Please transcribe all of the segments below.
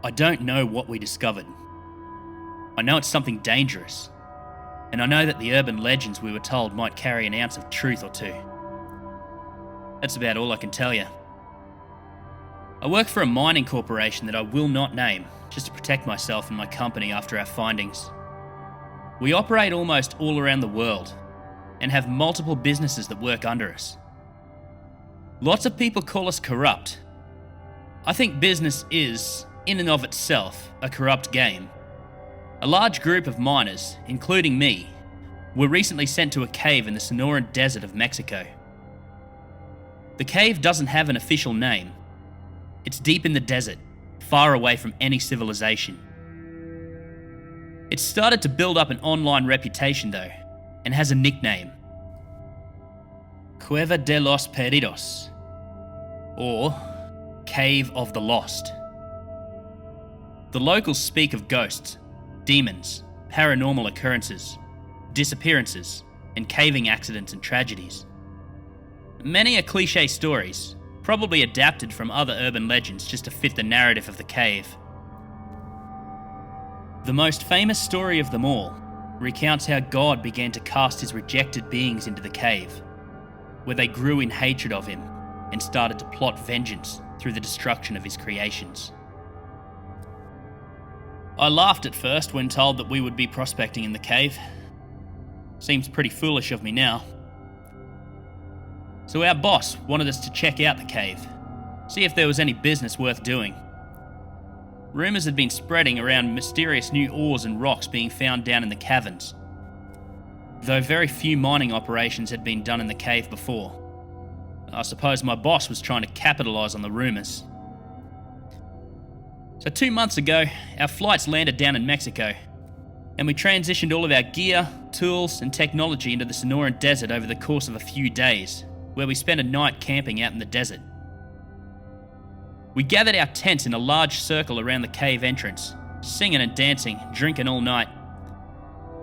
I don't know what we discovered. I know it's something dangerous, and I know that the urban legends we were told might carry an ounce of truth or two. That's about all I can tell you. I work for a mining corporation that I will not name, just to protect myself and my company after our findings. We operate almost all around the world, and have multiple businesses that work under us. Lots of people call us corrupt. I think business is, in and of itself, a corrupt game. A large group of miners, including me, were recently sent to a cave in the Sonoran Desert of Mexico. The cave doesn't have an official name. It's deep in the desert, far away from any civilization. It's started to build up an online reputation though, and has a nickname. Cueva de los Perdidos, or Cave of the Lost. The locals speak of ghosts, demons, paranormal occurrences, disappearances, and caving accidents and tragedies. Many are cliché stories, probably adapted from other urban legends just to fit the narrative of the cave. The most famous story of them all recounts how God began to cast his rejected beings into the cave, where they grew in hatred of him and started to plot vengeance through the destruction of his creations. I laughed at first when told that we would be prospecting in the cave. Seems pretty foolish of me now. So our boss wanted us to check out the cave, see if there was any business worth doing. Rumours had been spreading around mysterious new ores and rocks being found down in the caverns, though very few mining operations had been done in the cave before. I suppose my boss was trying to capitalise on the rumours. So 2 months ago, our flights landed down in Mexico, and we transitioned all of our gear, tools, and technology into the Sonoran Desert over the course of a few days, where we spent a night camping out in the desert. We gathered our tents in a large circle around the cave entrance, singing and dancing, drinking all night.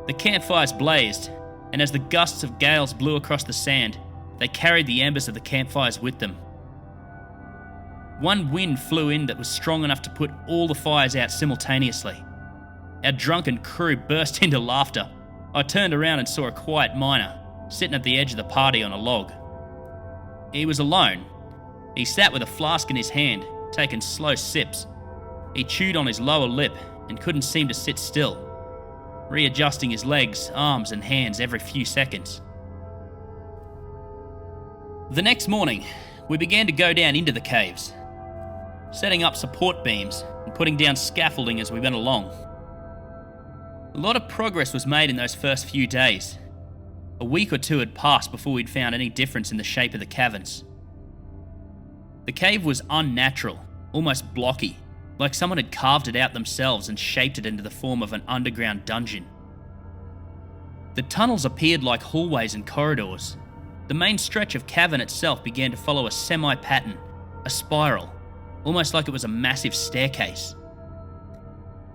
The campfires blazed, and as the gusts of gales blew across the sand, they carried the embers of the campfires with them. One wind flew in that was strong enough to put all the fires out simultaneously. Our drunken crew burst into laughter. I turned around and saw a quiet miner sitting at the edge of the party on a log. He was alone. He sat with a flask in his hand, taking slow sips. He chewed on his lower lip and couldn't seem to sit still, readjusting his legs, arms, and hands every few seconds. The next morning, we began to go down into the caves, setting up support beams and putting down scaffolding as we went along. A lot of progress was made in those first few days. A week or two had passed before we'd found any difference in the shape of the caverns. The cave was unnatural, almost blocky, like someone had carved it out themselves and shaped it into the form of an underground dungeon. The tunnels appeared like hallways and corridors. The main stretch of cavern itself began to follow a semi-pattern, a spiral, almost like it was a massive staircase.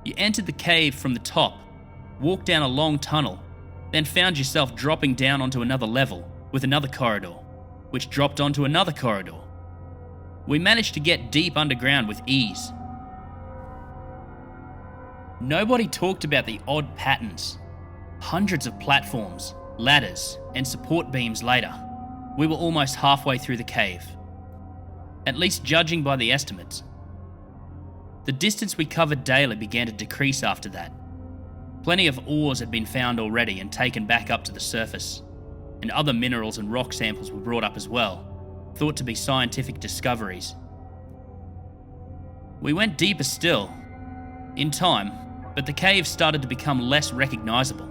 You entered the cave from the top, walked down a long tunnel, then found yourself dropping down onto another level with another corridor, which dropped onto another corridor. We managed to get deep underground with ease. Nobody talked about the odd patterns. Hundreds of platforms, ladders, and support beams later, we were almost halfway through the cave. At least judging by the estimates. The distance we covered daily began to decrease after that. Plenty of ores had been found already and taken back up to the surface, and other minerals and rock samples were brought up as well, thought to be scientific discoveries. We went deeper still, in time, but the cave started to become less recognisable.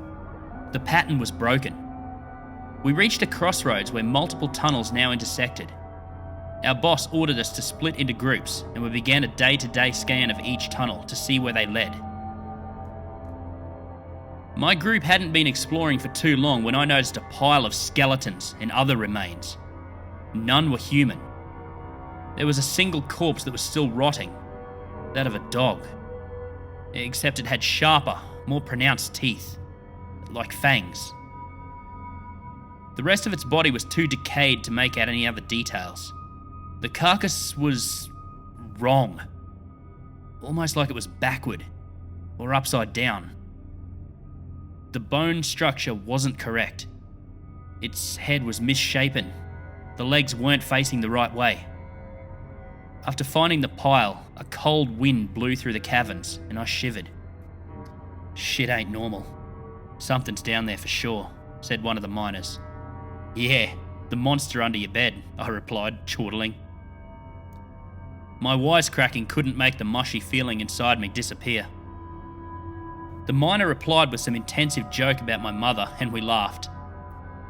The pattern was broken. We reached a crossroads where multiple tunnels now intersected. Our boss ordered us to split into groups, and we began a day-to-day scan of each tunnel to see where they led. My group hadn't been exploring for too long when I noticed a pile of skeletons and other remains. None were human. There was a single corpse that was still rotting, that of a dog, except it had sharper, more pronounced teeth, like fangs. The rest of its body was too decayed to make out any other details. The carcass was wrong. almost like it was backward or upside down. The bone structure wasn't correct. Its head was misshapen. The legs weren't facing the right way. After finding the pile, a cold wind blew through the caverns and I shivered. "Shit ain't normal. Something's down there for sure," said one of the miners. "Yeah, the monster under your bed," I replied, chortling. My wisecracking couldn't make the mushy feeling inside me disappear. The miner replied with some intensive joke about my mother, and we laughed.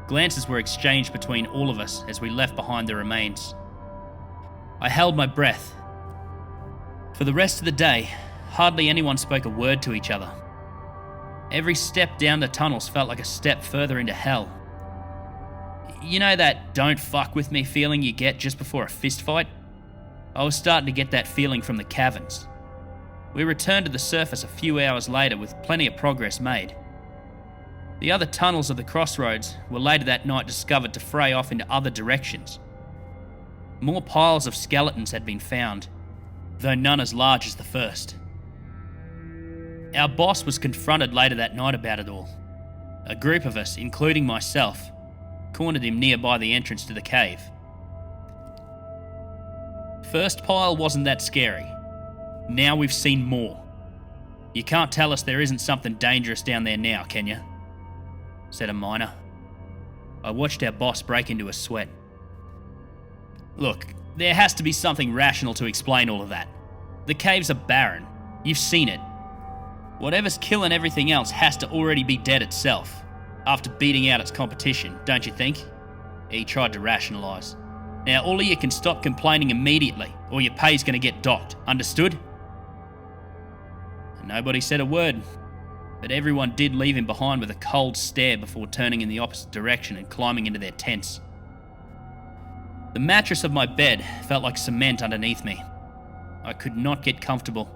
Glances were exchanged between all of us as we left behind the remains. I held my breath. For the rest of the day, hardly anyone spoke a word to each other. Every step down the tunnels felt like a step further into hell. You know that "don't fuck with me" feeling you get just before a fist fight? I was starting to get that feeling from the caverns. We returned to the surface a few hours later with plenty of progress made. The other tunnels of the crossroads were later that night discovered to fray off into other directions. More piles of skeletons had been found, though none as large as the first. Our boss was confronted later that night about it all. A group of us, including myself, cornered him nearby the entrance to the cave. First pile wasn't that scary. Now we've seen more. You can't tell us there isn't something dangerous down there now, can you? Said a miner. I watched our boss break into a sweat. Look, there has to be something rational to explain all of that. The caves are barren. You've seen it. Whatever's killing everything else has to already be dead itself, after beating out its competition, don't you think? He tried to rationalise. Now all of you can stop complaining immediately, or your pay's going to get docked, understood? Nobody said a word, but everyone did leave him behind with a cold stare before turning in the opposite direction and climbing into their tents. The mattress of my bed felt like cement underneath me. I could not get comfortable,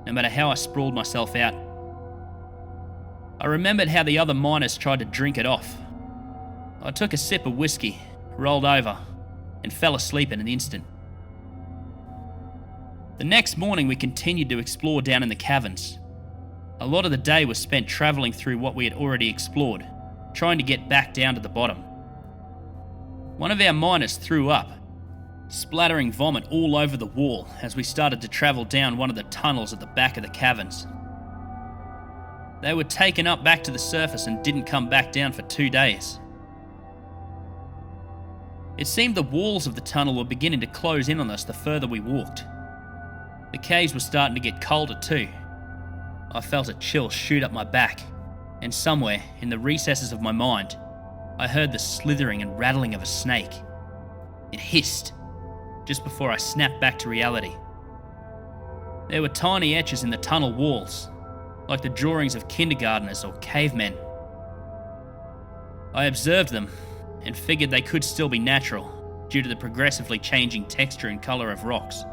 no matter how I sprawled myself out. I remembered how the other miners tried to drink it off. I took a sip of whiskey, rolled over, and fell asleep in an instant. The next morning we continued to explore down in the caverns. A lot of the day was spent travelling through what we had already explored, trying to get back down to the bottom. One of our miners threw up, splattering vomit all over the wall as we started to travel down one of the tunnels at the back of the caverns. They were taken up back to the surface and didn't come back down for 2 days. It seemed the walls of the tunnel were beginning to close in on us the further we walked. The caves were starting to get colder too. I felt a chill shoot up my back, and somewhere in the recesses of my mind, I heard the slithering and rattling of a snake. It hissed, just before I snapped back to reality. There were tiny etches in the tunnel walls, like the drawings of kindergarteners or cavemen. I observed them and figured they could still be natural due to the progressively changing texture and colour of rocks.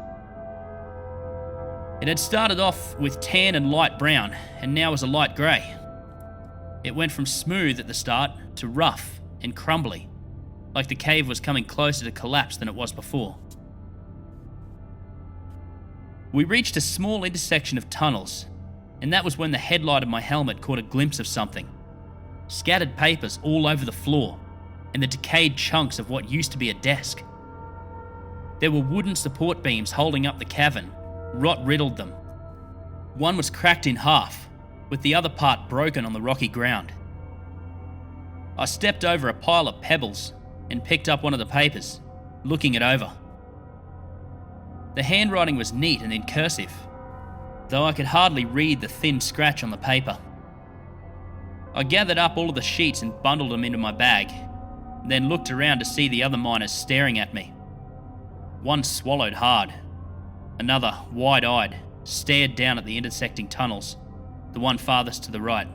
It had started off with tan and light brown, and now was a light grey. It went from smooth at the start to rough and crumbly, like the cave was coming closer to collapse than it was before. We reached a small intersection of tunnels, and that was when the headlight of my helmet caught a glimpse of something. Scattered papers all over the floor, and the decayed chunks of what used to be a desk. There were wooden support beams holding up the cavern. Rot riddled them. One was cracked in half, with the other part broken on the rocky ground. I stepped over a pile of pebbles and picked up one of the papers, looking it over. The handwriting was neat and in cursive, though I could hardly read the thin scratch on the paper. I gathered up all of the sheets and bundled them into my bag, then looked around to see the other miners staring at me. One swallowed hard. Another, wide-eyed, stared down at the intersecting tunnels, the one farthest to the right.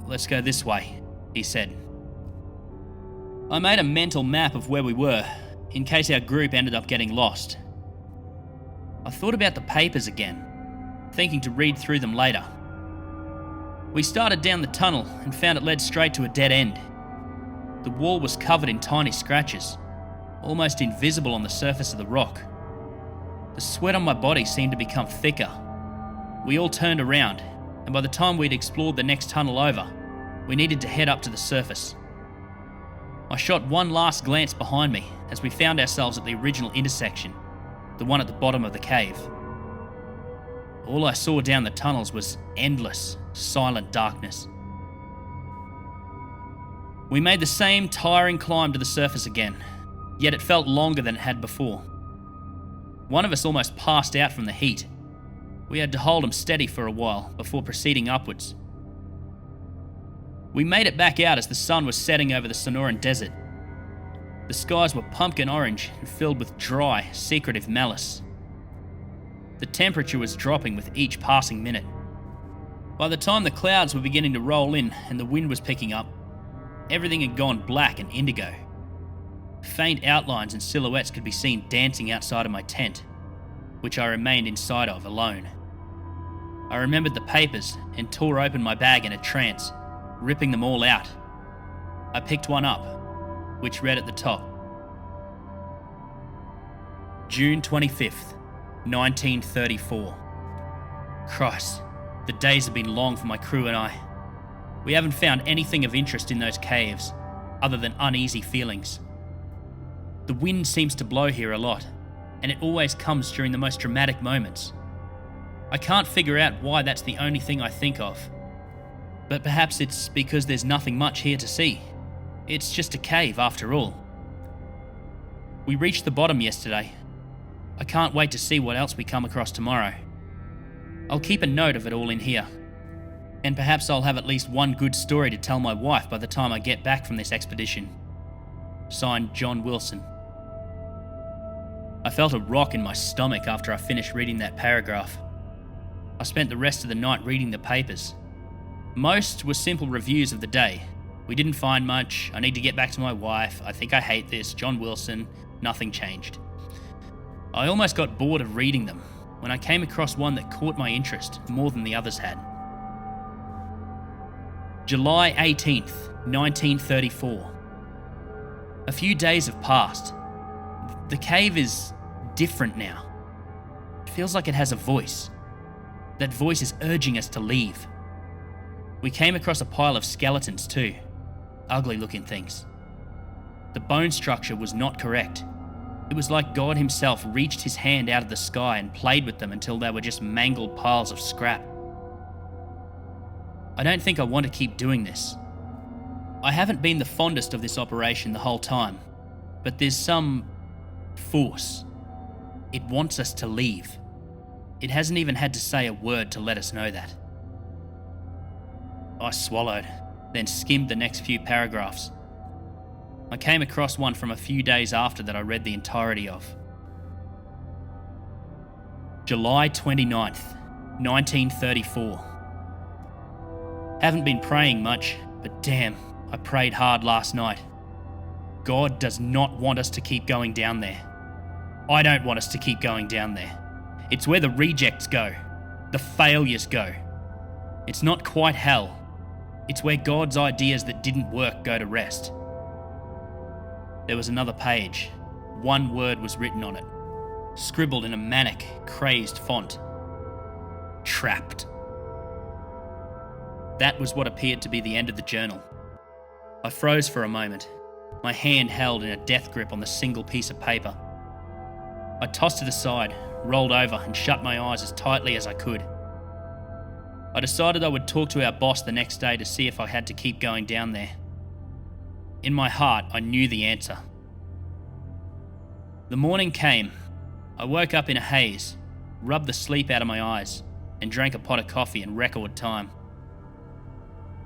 "Let's go this way," he said. I made a mental map of where we were, in case our group ended up getting lost. I thought about the papers again, thinking to read through them later. We started down the tunnel and found it led straight to a dead end. The wall was covered in tiny scratches, almost invisible on the surface of the rock. The sweat on my body seemed to become thicker. We all turned around, and by the time we'd explored the next tunnel over, we needed to head up to the surface. I shot one last glance behind me as we found ourselves at the original intersection, the one at the bottom of the cave. All I saw down the tunnels was endless, silent darkness. We made the same tiring climb to the surface again, yet it felt longer than it had before. One of us almost passed out from the heat. We had to hold him steady for a while before proceeding upwards. We made it back out as the sun was setting over the Sonoran Desert. The skies were pumpkin orange and filled with dry, secretive malice. The temperature was dropping with each passing minute. By the time the clouds were beginning to roll in and the wind was picking up, everything had gone black and indigo. Faint outlines and silhouettes could be seen dancing outside of my tent, which I remained inside of alone. I remembered the papers and tore open my bag in a trance, ripping them all out. I picked one up, which read at the top, June 25th, 1934. Christ, the days have been long for my crew and I. We haven't found anything of interest in those caves, other than uneasy feelings. The wind seems to blow here a lot, and it always comes during the most dramatic moments. I can't figure out why that's the only thing I think of. But perhaps it's because there's nothing much here to see. It's just a cave after all. We reached the bottom yesterday. I can't wait to see what else we come across tomorrow. I'll keep a note of it all in here. And perhaps I'll have at least one good story to tell my wife by the time I get back from this expedition. Signed, John Wilson. I felt a rock in my stomach after I finished reading that paragraph. I spent the rest of the night reading the papers. Most were simple reviews of the day. We didn't find much. I need to get back to my wife. I think I hate this. John Wilson. Nothing changed. I almost got bored of reading them when I came across one that caught my interest more than the others had. July 18th, 1934. A few days have passed. The cave is different now. It feels like it has a voice. That voice is urging us to leave. We came across a pile of skeletons too. Ugly looking things. The bone structure was not correct. It was like God himself reached his hand out of the sky and played with them until they were just mangled piles of scrap. I don't think I want to keep doing this. I haven't been the fondest of this operation the whole time, but there's some force. It wants us to leave. It hasn't even had to say a word to let us know that. I swallowed, then skimmed the next few paragraphs. I came across one from a few days after that I read the entirety of. July 29th, 1934. Haven't been praying much, but damn, I prayed hard last night. God does not want us to keep going down there. I don't want us to keep going down there. It's where the rejects go, the failures go. It's not quite hell. It's where God's ideas that didn't work go to rest. There was another page. One word was written on it, scribbled in a manic, crazed font. Trapped. That was what appeared to be the end of the journal. I froze for a moment, my hand held in a death grip on the single piece of paper. I tossed it aside, rolled over, and shut my eyes as tightly as I could. I decided I would talk to our boss the next day to see if I had to keep going down there. In my heart, I knew the answer. The morning came. I woke up in a haze, rubbed the sleep out of my eyes, and drank a pot of coffee in record time.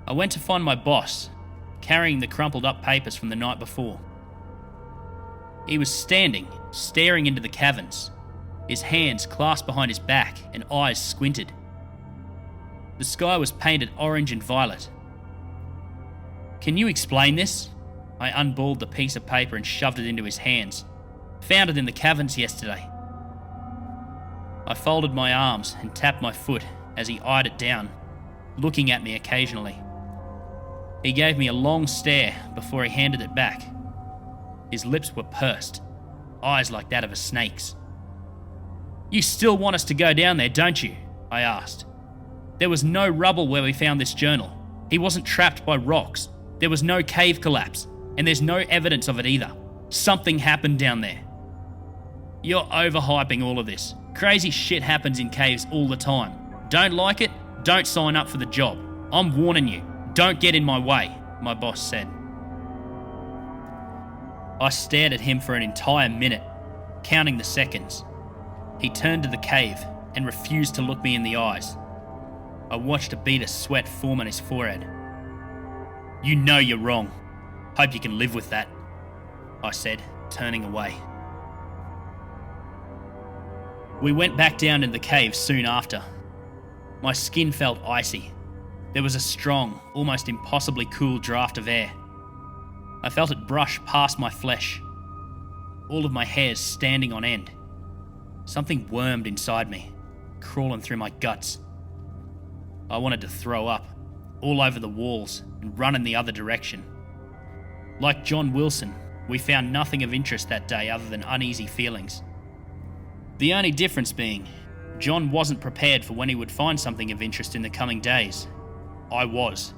I went to find my boss, carrying the crumpled up papers from the night before. He was standing, staring into the caverns, his hands clasped behind his back and eyes squinted. The sky was painted orange and violet. "Can you explain this?" I unballed the piece of paper and shoved it into his hands. "Found it in the caverns yesterday." I folded my arms and tapped my foot as he eyed it down, looking at me occasionally. He gave me a long stare before he handed it back. His lips were pursed, eyes like that of a snake's. You still want us to go down there, don't you? I asked. There was no rubble where we found this journal. He wasn't trapped by rocks. There was no cave collapse, and there's no evidence of it either. Something happened down there. You're overhyping all of this. Crazy shit happens in caves all the time. Don't like it? Don't sign up for the job. I'm warning you. Don't get in my way, my boss said. I stared at him for an entire minute, counting the seconds. He turned to the cave and refused to look me in the eyes. I watched a bead of sweat form on his forehead. You know you're wrong. Hope you can live with that, I said, turning away. We went back down in the cave soon after. My skin felt icy. There was a strong, almost impossibly cool draft of air. I felt it brush past my flesh, all of my hairs standing on end. Something wormed inside me, crawling through my guts. I wanted to throw up, all over the walls, and run in the other direction. Like John Wilson, we found nothing of interest that day other than uneasy feelings. The only difference being, John wasn't prepared for when he would find something of interest in the coming days. I was.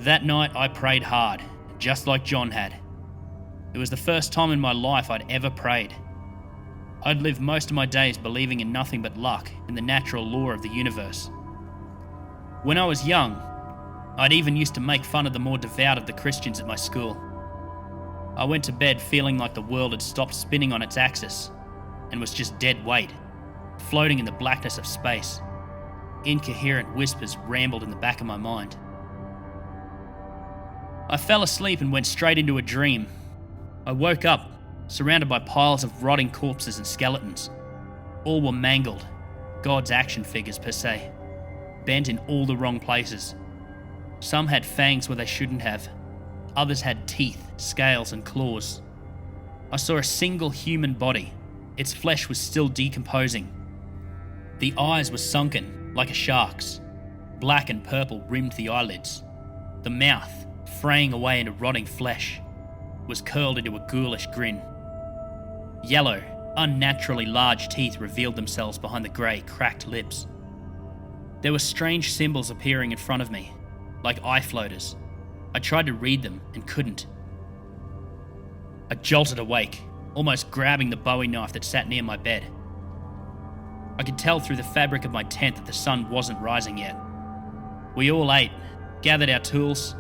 That night I prayed hard, just like John had. It was the first time in my life I'd ever prayed. I'd lived most of my days believing in nothing but luck and the natural law of the universe. When I was young, I'd even used to make fun of the more devout of the Christians at my school. I went to bed feeling like the world had stopped spinning on its axis and was just dead weight, floating in the blackness of space. Incoherent whispers rambled in the back of my mind. I fell asleep and went straight into a dream. I woke up, surrounded by piles of rotting corpses and skeletons. All were mangled, God's action figures per se, bent in all the wrong places. Some had fangs where they shouldn't have. Others had teeth, scales, and claws. I saw a single human body. Its flesh was still decomposing. The eyes were sunken, like a shark's. Black and purple rimmed the eyelids. The mouth, fraying away into rotting flesh, was curled into a ghoulish grin. Yellow, unnaturally large teeth revealed themselves behind the grey, cracked lips. There were strange symbols appearing in front of me, like eye floaters. I tried to read them and couldn't. I jolted awake, almost grabbing the Bowie knife that sat near my bed. I could tell through the fabric of my tent that the sun wasn't rising yet. We all ate, gathered our tools,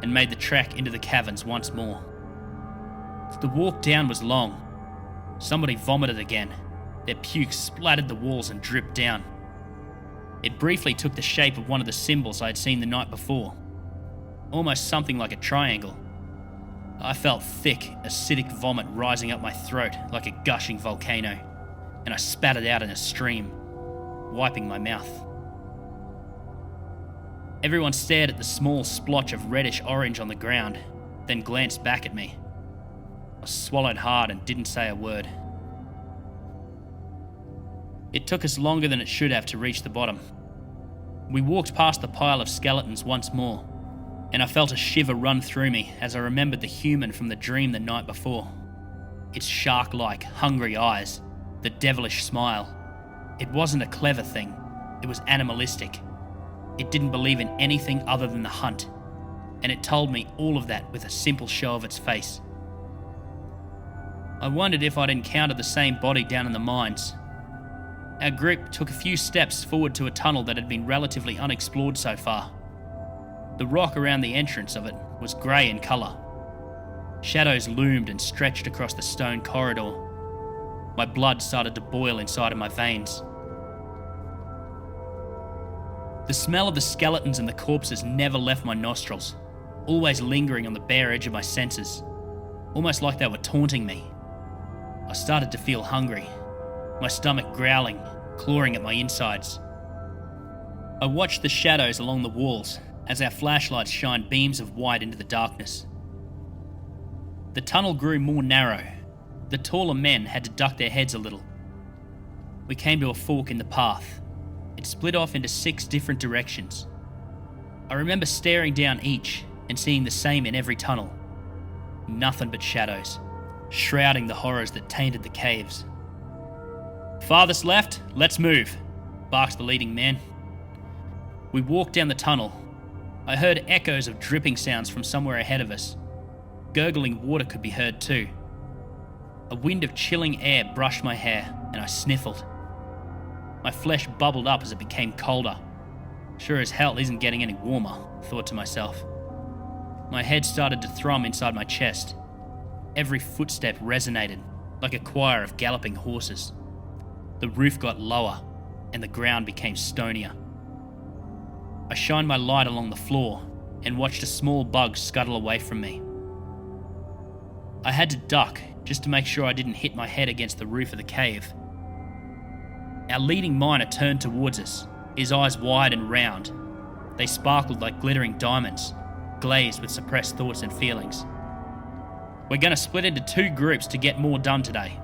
and made the trek into the caverns once more. The walk down was long. Somebody vomited again. Their puke splattered the walls and dripped down. It briefly took the shape of one of the symbols I had seen the night before. Almost something like a triangle. I felt thick, acidic vomit rising up my throat like a gushing volcano, and I spat it out in a stream, wiping my mouth. Everyone stared at the small splotch of reddish orange on the ground, then glanced back at me. I swallowed hard and didn't say a word. It took us longer than it should have to reach the bottom. We walked past the pile of skeletons once more, and I felt a shiver run through me as I remembered the human from the dream the night before. Its shark-like, hungry eyes, the devilish smile. It wasn't a clever thing, it was animalistic. It didn't believe in anything other than the hunt, and it told me all of that with a simple show of its face. I wondered if I'd encountered the same body down in the mines. Our group took a few steps forward to a tunnel that had been relatively unexplored so far. The rock around the entrance of it was grey in colour. Shadows loomed and stretched across the stone corridor. My blood started to boil inside of my veins. The smell of the skeletons and the corpses never left my nostrils, always lingering on the bare edge of my senses, almost like they were taunting me. I started to feel hungry, my stomach growling, clawing at my insides. I watched the shadows along the walls as our flashlights shined beams of white into the darkness. The tunnel grew more narrow. The taller men had to duck their heads a little. We came to a fork in the path. It split off into 6 different directions. I remember staring down each and seeing the same in every tunnel. Nothing but shadows, shrouding the horrors that tainted the caves. Farthest left, let's move, barked the leading man. We walked down the tunnel. I heard echoes of dripping sounds from somewhere ahead of us. Gurgling water could be heard too. A wind of chilling air brushed my hair, and I sniffled. My flesh bubbled up as it became colder. Sure as hell isn't getting any warmer, I thought to myself. My head started to thrum inside my chest. Every footstep resonated, like a choir of galloping horses. The roof got lower, and the ground became stonier. I shined my light along the floor and watched a small bug scuttle away from me. I had to duck just to make sure I didn't hit my head against the roof of the cave. Our leading miner turned towards us, his eyes wide and round. They sparkled like glittering diamonds, glazed with suppressed thoughts and feelings. We're going to split into 2 groups to get more done today.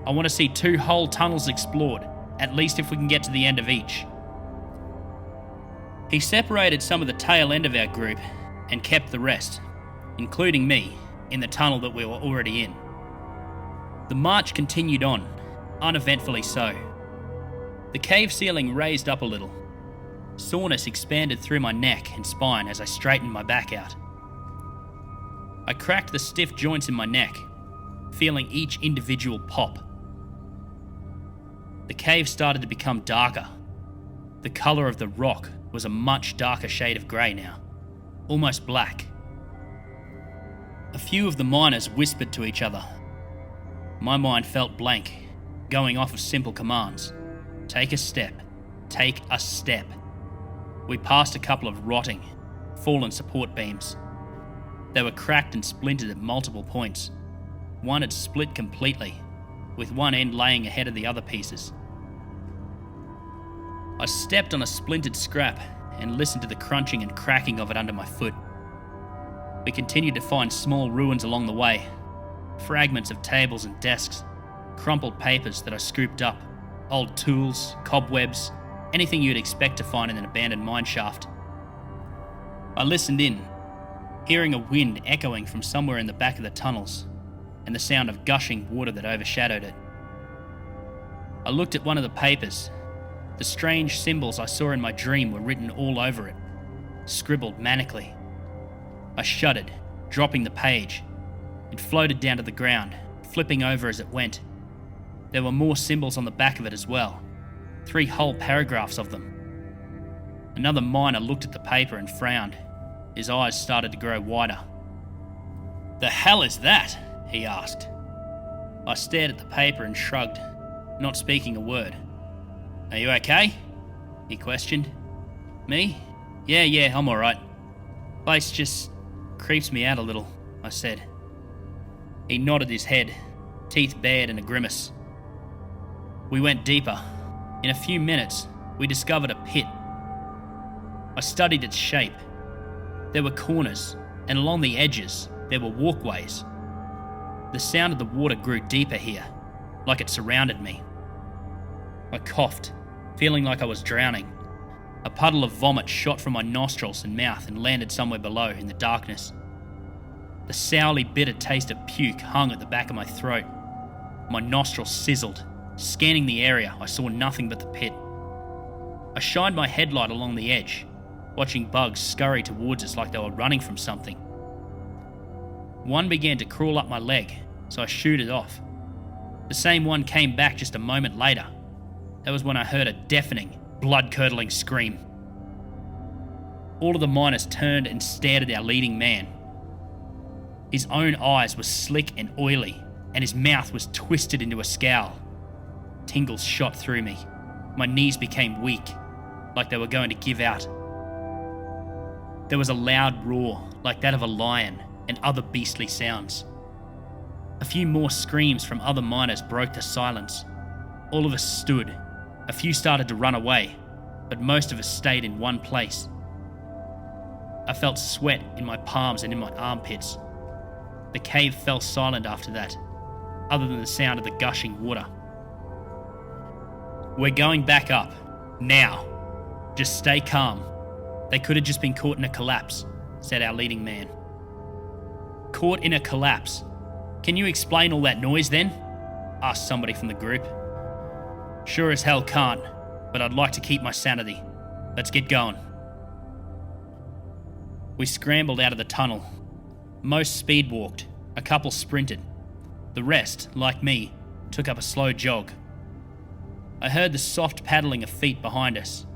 I want to see 2 whole tunnels explored, at least if we can get to the end of each. He separated some of the tail end of our group and kept the rest, including me, in the tunnel that we were already in. The march continued on, uneventfully so. The cave ceiling raised up a little. Soreness expanded through my neck and spine as I straightened my back out. I cracked the stiff joints in my neck, feeling each individual pop. The cave started to become darker. The colour of the rock was a much darker shade of grey now, almost black. A few of the miners whispered to each other. My mind felt blank, going off of simple commands. Take a step. Take a step. We passed a couple of rotting, fallen support beams. They were cracked and splintered at multiple points. One had split completely, with one end laying ahead of the other pieces. I stepped on a splintered scrap and listened to the crunching and cracking of it under my foot. We continued to find small ruins along the way, fragments of tables and desks, crumpled papers that I scooped up, old tools, cobwebs, anything you'd expect to find in an abandoned mine shaft. I listened in, hearing a wind echoing from somewhere in the back of the tunnels, and the sound of gushing water that overshadowed it. I looked at one of the papers. The strange symbols I saw in my dream were written all over it, scribbled manically. I shuddered, dropping the page. It floated down to the ground, flipping over as it went. There were more symbols on the back of it as well, 3 whole paragraphs of them. Another miner looked at the paper and frowned. His eyes started to grow wider. "The hell is that?" he asked. I stared at the paper and shrugged, not speaking a word. "Are you okay?" he questioned. "Me? Yeah, I'm alright. Place just creeps me out a little," I said. He nodded his head, teeth bared in a grimace. We went deeper. In a few minutes, we discovered a pit. I studied its shape. There were corners, and along the edges, there were walkways. The sound of the water grew deeper here, like it surrounded me. I coughed, feeling like I was drowning. A puddle of vomit shot from my nostrils and mouth and landed somewhere below in the darkness. The sourly, bitter taste of puke hung at the back of my throat. My nostrils sizzled. Scanning the area, I saw nothing but the pit. I shined my headlight along the edge, watching bugs scurry towards us like they were running from something. One began to crawl up my leg, so I shooed it off. The same one came back just a moment later. That was when I heard a deafening, blood-curdling scream. All of the miners turned and stared at our leading man. His own eyes were slick and oily, and his mouth was twisted into a scowl. Tingles shot through me. My knees became weak, like they were going to give out. There was a loud roar, like that of a lion, and other beastly sounds. A few more screams from other miners broke the silence. All of us stood. A few started to run away, but most of us stayed in one place. I felt sweat in my palms and in my armpits. The cave fell silent after that, other than the sound of the gushing water. "We're going back up. Now. Just stay calm. They could have just been caught in a collapse," said our leading man. "Caught in a collapse? Can you explain all that noise then?" asked somebody from the group. Sure as hell can't, but I'd like to keep my sanity. Let's get going. We scrambled out of the tunnel. Most speed walked, a couple sprinted. The rest, like me, took up a slow jog. I heard the soft paddling of feet behind us,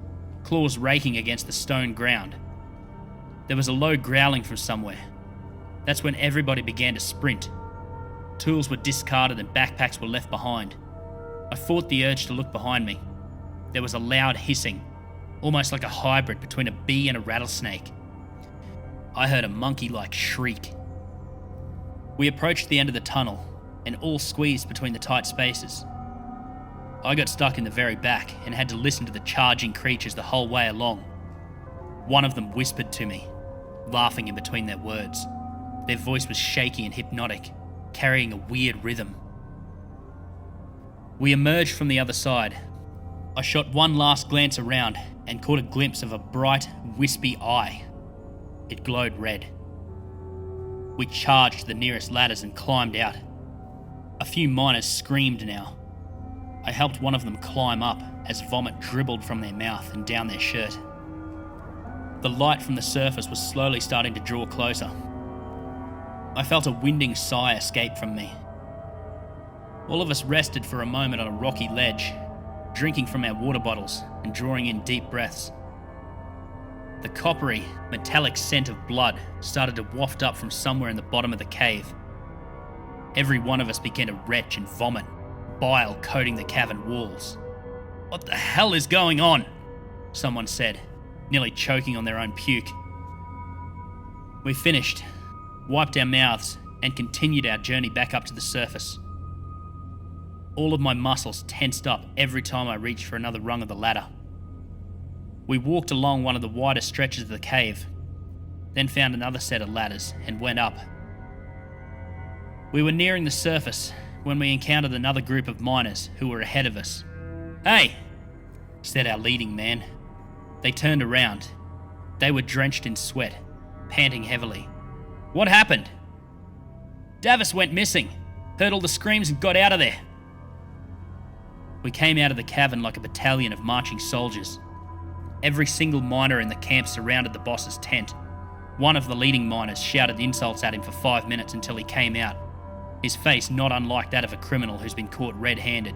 claws raking against the stone ground. There was a low growling from somewhere. That's when everybody began to sprint. Tools were discarded and backpacks were left behind. I fought the urge to look behind me. There was a loud hissing, almost like a hybrid between a bee and a rattlesnake. I heard a monkey-like shriek. We approached the end of the tunnel, and all squeezed between the tight spaces. I got stuck in the very back and had to listen to the charging creatures the whole way along. One of them whispered to me, laughing in between their words. Their voice was shaky and hypnotic, carrying a weird rhythm. We emerged from the other side. I shot one last glance around and caught a glimpse of a bright, wispy eye. It glowed red. We charged to the nearest ladders and climbed out. A few miners screamed now. I helped one of them climb up as vomit dribbled from their mouth and down their shirt. The light from the surface was slowly starting to draw closer. I felt a winding sigh escape from me. All of us rested for a moment on a rocky ledge, drinking from our water bottles and drawing in deep breaths. The coppery, metallic scent of blood started to waft up from somewhere in the bottom of the cave. Every one of us began to retch and vomit, bile coating the cavern walls. "What the hell is going on?" someone said, nearly choking on their own puke. We finished, wiped our mouths, and continued our journey back up to the surface. All of my muscles tensed up every time I reached for another rung of the ladder. We walked along one of the wider stretches of the cave, then found another set of ladders and went up. We were nearing the surface when we encountered another group of miners who were ahead of us. "Hey," said our leading man. They turned around. They were drenched in sweat, panting heavily. "What happened?" "Davis went missing. Heard all the screams and got out of there." We came out of the cavern like a battalion of marching soldiers. Every single miner in the camp surrounded the boss's tent. One of the leading miners shouted insults at him for 5 minutes until he came out, his face not unlike that of a criminal who's been caught red-handed.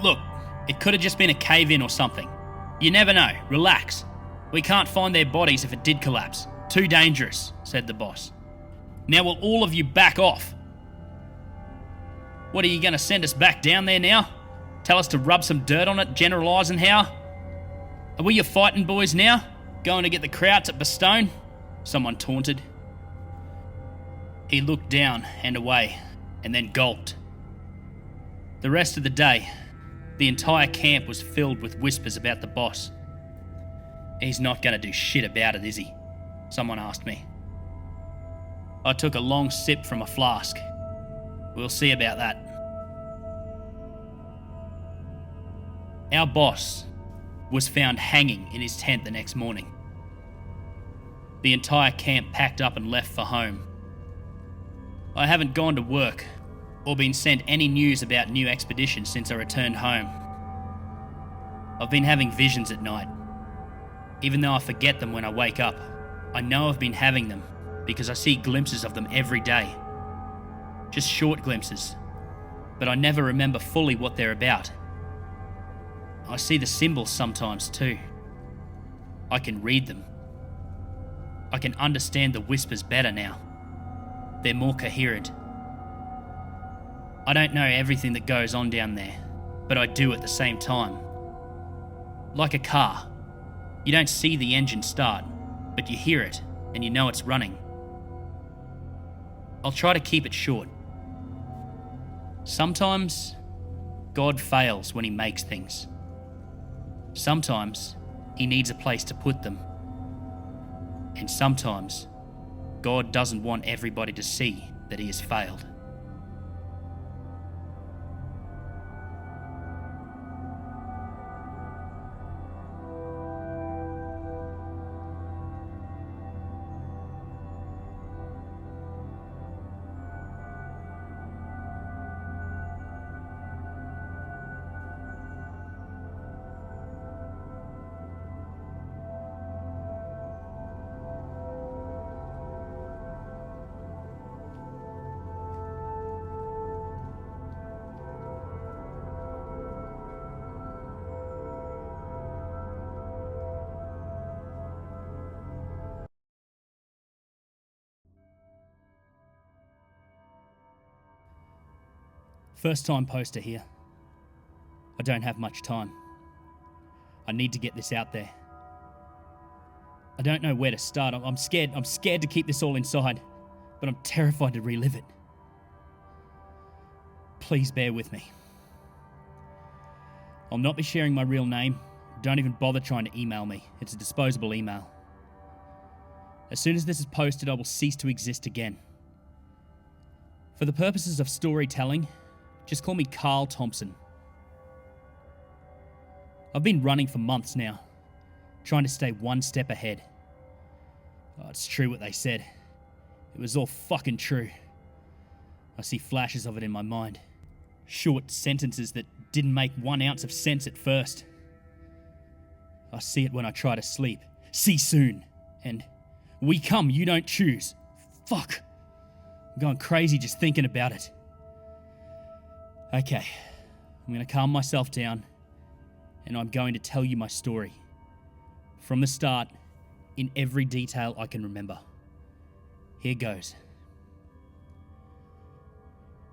"Look, it could have just been a cave-in or something. You never know. Relax. We can't find their bodies if it did collapse. Too dangerous," said the boss. "Now will all of you back off?" "What, are you going to send us back down there now? Tell us to rub some dirt on it, General Eisenhower? Are we your fighting boys now? Going to get the krauts at Bastogne?" someone taunted. He looked down and away, and then gulped. The rest of the day, the entire camp was filled with whispers about the boss. "He's not going to do shit about it, is he?" someone asked me. I took a long sip from a flask. "We'll see about that." Our boss was found hanging in his tent the next morning. The entire camp packed up and left for home. I haven't gone to work or been sent any news about new expeditions since I returned home. I've been having visions at night. Even though I forget them when I wake up, I know I've been having them because I see glimpses of them every day. Just short glimpses, but I never remember fully what they're about. I see the symbols sometimes too. I can read them. I can understand the whispers better now. They're more coherent. I don't know everything that goes on down there, but I do at the same time. Like a car. You don't see the engine start, but you hear it and you know it's running. I'll try to keep it short. Sometimes God fails when he makes things. Sometimes he needs a place to put them. And sometimes God doesn't want everybody to see that he has failed. First time poster here. I don't have much time. I need to get this out there. I don't know where to start. I'm scared to keep this all inside, but I'm terrified to relive it. Please bear with me. I'll not be sharing my real name. Don't even bother trying to email me. It's a disposable email. As soon as this is posted, I will cease to exist again. For the purposes of storytelling, just call me Carl Thompson. I've been running for months now, trying to stay one step ahead. Oh, it's true what they said. It was all fucking true. I see flashes of it in my mind. Short sentences that didn't make 1 ounce of sense at first. I see it when I try to sleep. See soon. And we come, you don't choose. Fuck. I'm going crazy just thinking about it. Okay. I'm going to calm myself down. And I'm going to tell you my story. From the start, in every detail I can remember. Here goes.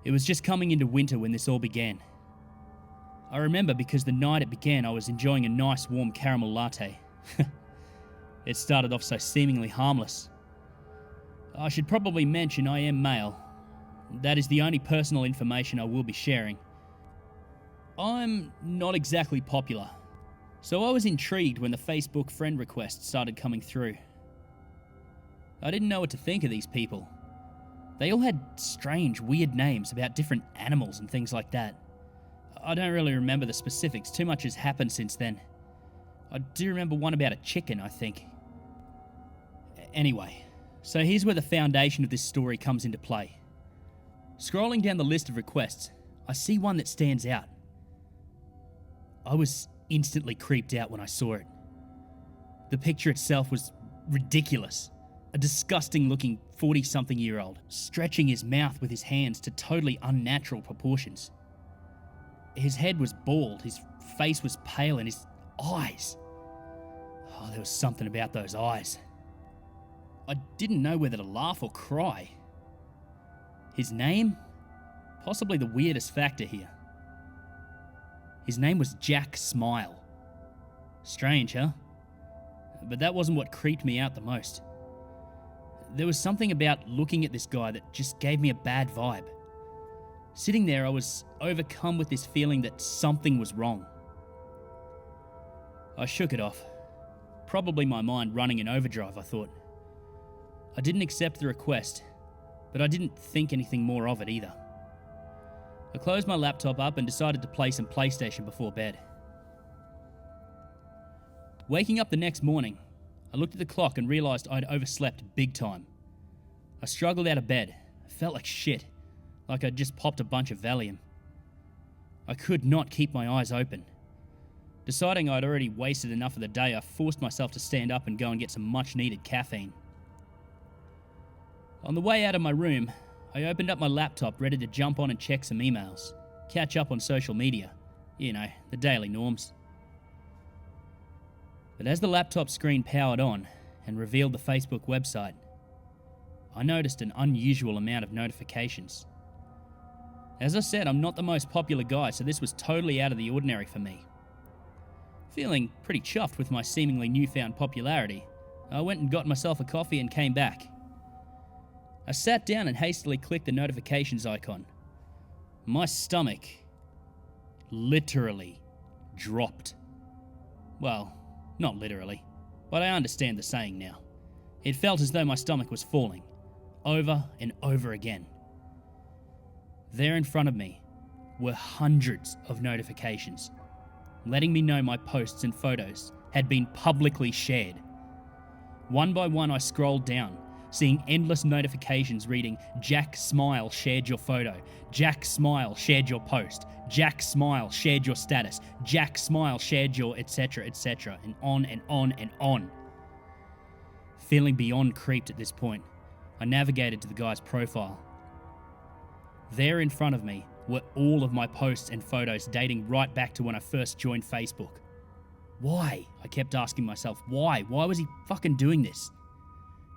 It was just coming into winter when this all began. I remember because the night it began I was enjoying a nice warm caramel latte. It started off so seemingly harmless. I should probably mention I am male. That is the only personal information I will be sharing. I'm not exactly popular, so I was intrigued when the Facebook friend requests started coming through. I didn't know what to think of these people. They all had strange, weird names about different animals and things like that. I don't really remember the specifics, too much has happened since then. I do remember one about a chicken, I think. Anyway, so here's where the foundation of this story comes into play. Scrolling down the list of requests, I see one that stands out. I was instantly creeped out when I saw it. The picture itself was ridiculous. A disgusting looking 40-something-year-old stretching his mouth with his hands to totally unnatural proportions. His head was bald, his face was pale, and his eyes. Oh, there was something about those eyes. I didn't know whether to laugh or cry. His name? Possibly the weirdest factor here. His name was Jack Smile. Strange, huh? But that wasn't what creeped me out the most. There was something about looking at this guy that just gave me a bad vibe. Sitting there, I was overcome with this feeling that something was wrong. I shook it off. Probably my mind running in overdrive, I thought. I didn't accept the request, but I didn't think anything more of it either. I closed my laptop up and decided to play some PlayStation before bed. Waking up the next morning, I looked at the clock and realised I'd overslept big time. I struggled out of bed. I felt like shit, like I'd just popped a bunch of Valium. I could not keep my eyes open. Deciding I'd already wasted enough of the day, I forced myself to stand up and go and get some much-needed caffeine. On the way out of my room, I opened up my laptop ready to jump on and check some emails, catch up on social media, you know, the daily norms. But as the laptop screen powered on and revealed the Facebook website, I noticed an unusual amount of notifications. As I said, I'm not the most popular guy, so this was totally out of the ordinary for me. Feeling pretty chuffed with my seemingly newfound popularity, I went and got myself a coffee and came back. I sat down and hastily clicked the notifications icon. My stomach literally dropped. Well, not literally, but I understand the saying now. It felt as though my stomach was falling, over and over again. There in front of me were hundreds of notifications, letting me know my posts and photos had been publicly shared. One by one I scrolled down, seeing endless notifications reading, Jack Smile shared your photo, Jack Smile shared your post, Jack Smile shared your status, Jack Smile shared your etc, and on and on and on. Feeling beyond creeped at this point, I navigated to the guy's profile. There in front of me were all of my posts and photos dating right back to when I first joined Facebook. Why? I kept asking myself, why? Why was he fucking doing this?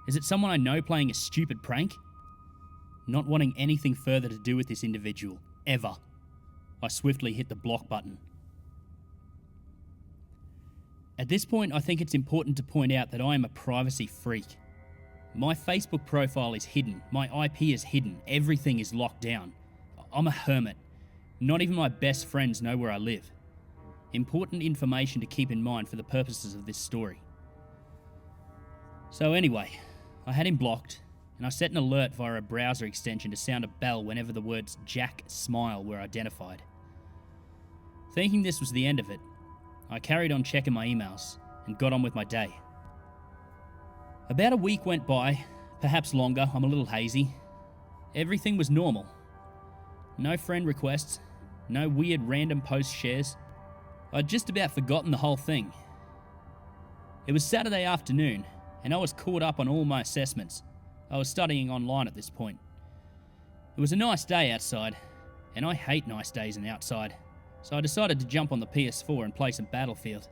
Is it someone I know playing a stupid prank? Not wanting anything further to do with this individual, ever, I swiftly hit the block button. At this point, I think it's important to point out that I am a privacy freak. My Facebook profile is hidden, my IP is hidden, everything is locked down. I'm a hermit. Not even my best friends know where I live. Important information to keep in mind for the purposes of this story. So anyway, I had him blocked, and I set an alert via a browser extension to sound a bell whenever the words Jack Smile were identified. Thinking this was the end of it, I carried on checking my emails and got on with my day. About a week went by, perhaps longer, I'm a little hazy. Everything was normal. No friend requests, no weird random post shares. I'd just about forgotten the whole thing. It was Saturday afternoon, and I was caught up on all my assessments. I was studying online at this point. It was a nice day outside, and I hate nice days and outside, so I decided to jump on the PS4 and play some Battlefield.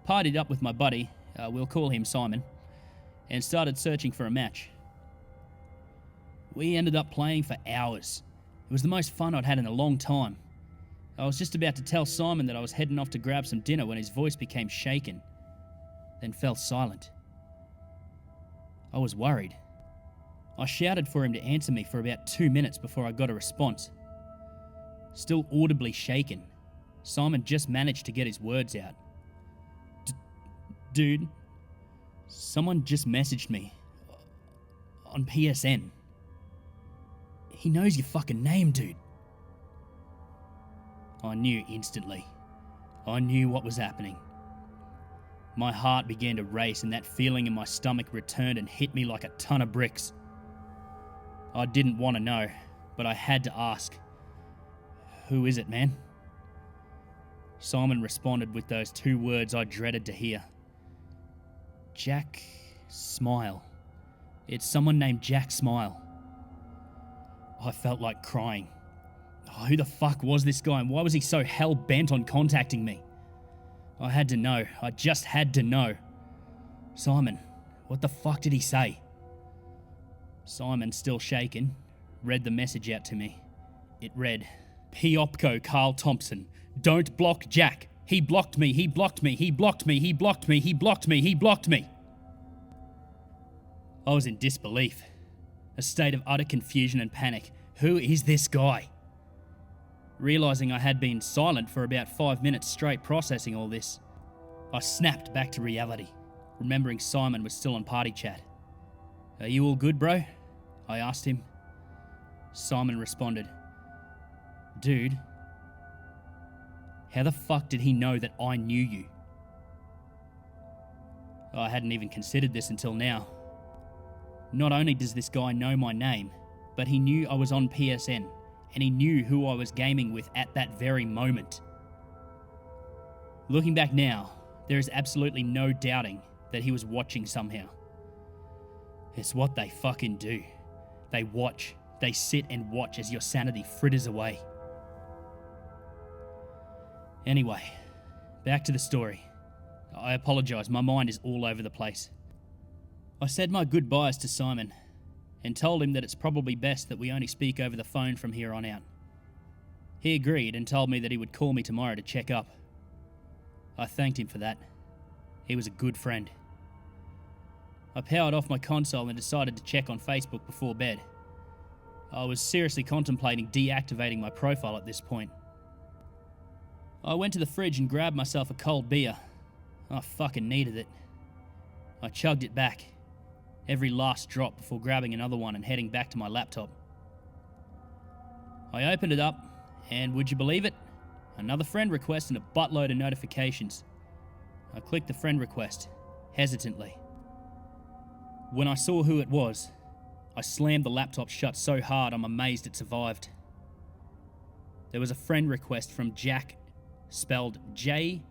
Partied up with my buddy, we'll call him Simon, and started searching for a match. We ended up playing for hours. It was the most fun I'd had in a long time. I was just about to tell Simon that I was heading off to grab some dinner when his voice became shaken, then fell silent. I was worried. I shouted for him to answer me for about 2 minutes before I got a response. Still audibly shaken, Simon just managed to get his words out. Dude, someone just messaged me on PSN. He knows your fucking name, dude. I knew instantly. I knew what was happening. My heart began to race and that feeling in my stomach returned and hit me like a ton of bricks. I didn't want to know, but I had to ask. Who is it, man? Simon responded with those 2 words I dreaded to hear. Jack Smile. It's someone named Jack Smile. I felt like crying. Oh, who the fuck was this guy and why was he so hell-bent on contacting me? I had to know. I just had to know. Simon, what the fuck did he say? Simon, still shaken, read the message out to me. It read, PEOPCO Carl Thompson, don't block Jack. He blocked me, he blocked me, he blocked me, he blocked me, he blocked me, he blocked me. I was in disbelief, a state of utter confusion and panic. Who is this guy? Realising I had been silent for about 5 minutes straight processing all this, I snapped back to reality, remembering Simon was still on party chat. Are you all good, bro? I asked him. Simon responded, Dude, how the fuck did he know that I knew you? I hadn't even considered this until now. Not only does this guy know my name, but he knew I was on PSN, and he knew who I was gaming with at that very moment. Looking back now, there is absolutely no doubting that he was watching somehow. It's what they fucking do. They watch. They sit and watch as your sanity fritters away. Anyway, back to the story. I apologise, my mind is all over the place. I said my goodbyes to Simon and told him that it's probably best that we only speak over the phone from here on out. He agreed and told me that he would call me tomorrow to check up. I thanked him for that. He was a good friend. I powered off my console and decided to check on Facebook before bed. I was seriously contemplating deactivating my profile at this point. I went to the fridge and grabbed myself a cold beer. I fucking needed it. I chugged it back, every last drop before grabbing another one and heading back to my laptop. I opened it up, and would you believe it? Another friend request and a buttload of notifications. I clicked the friend request, hesitantly. When I saw who it was, I slammed the laptop shut so hard I'm amazed it survived. There was a friend request from Jack, spelled J@CKSMYLE.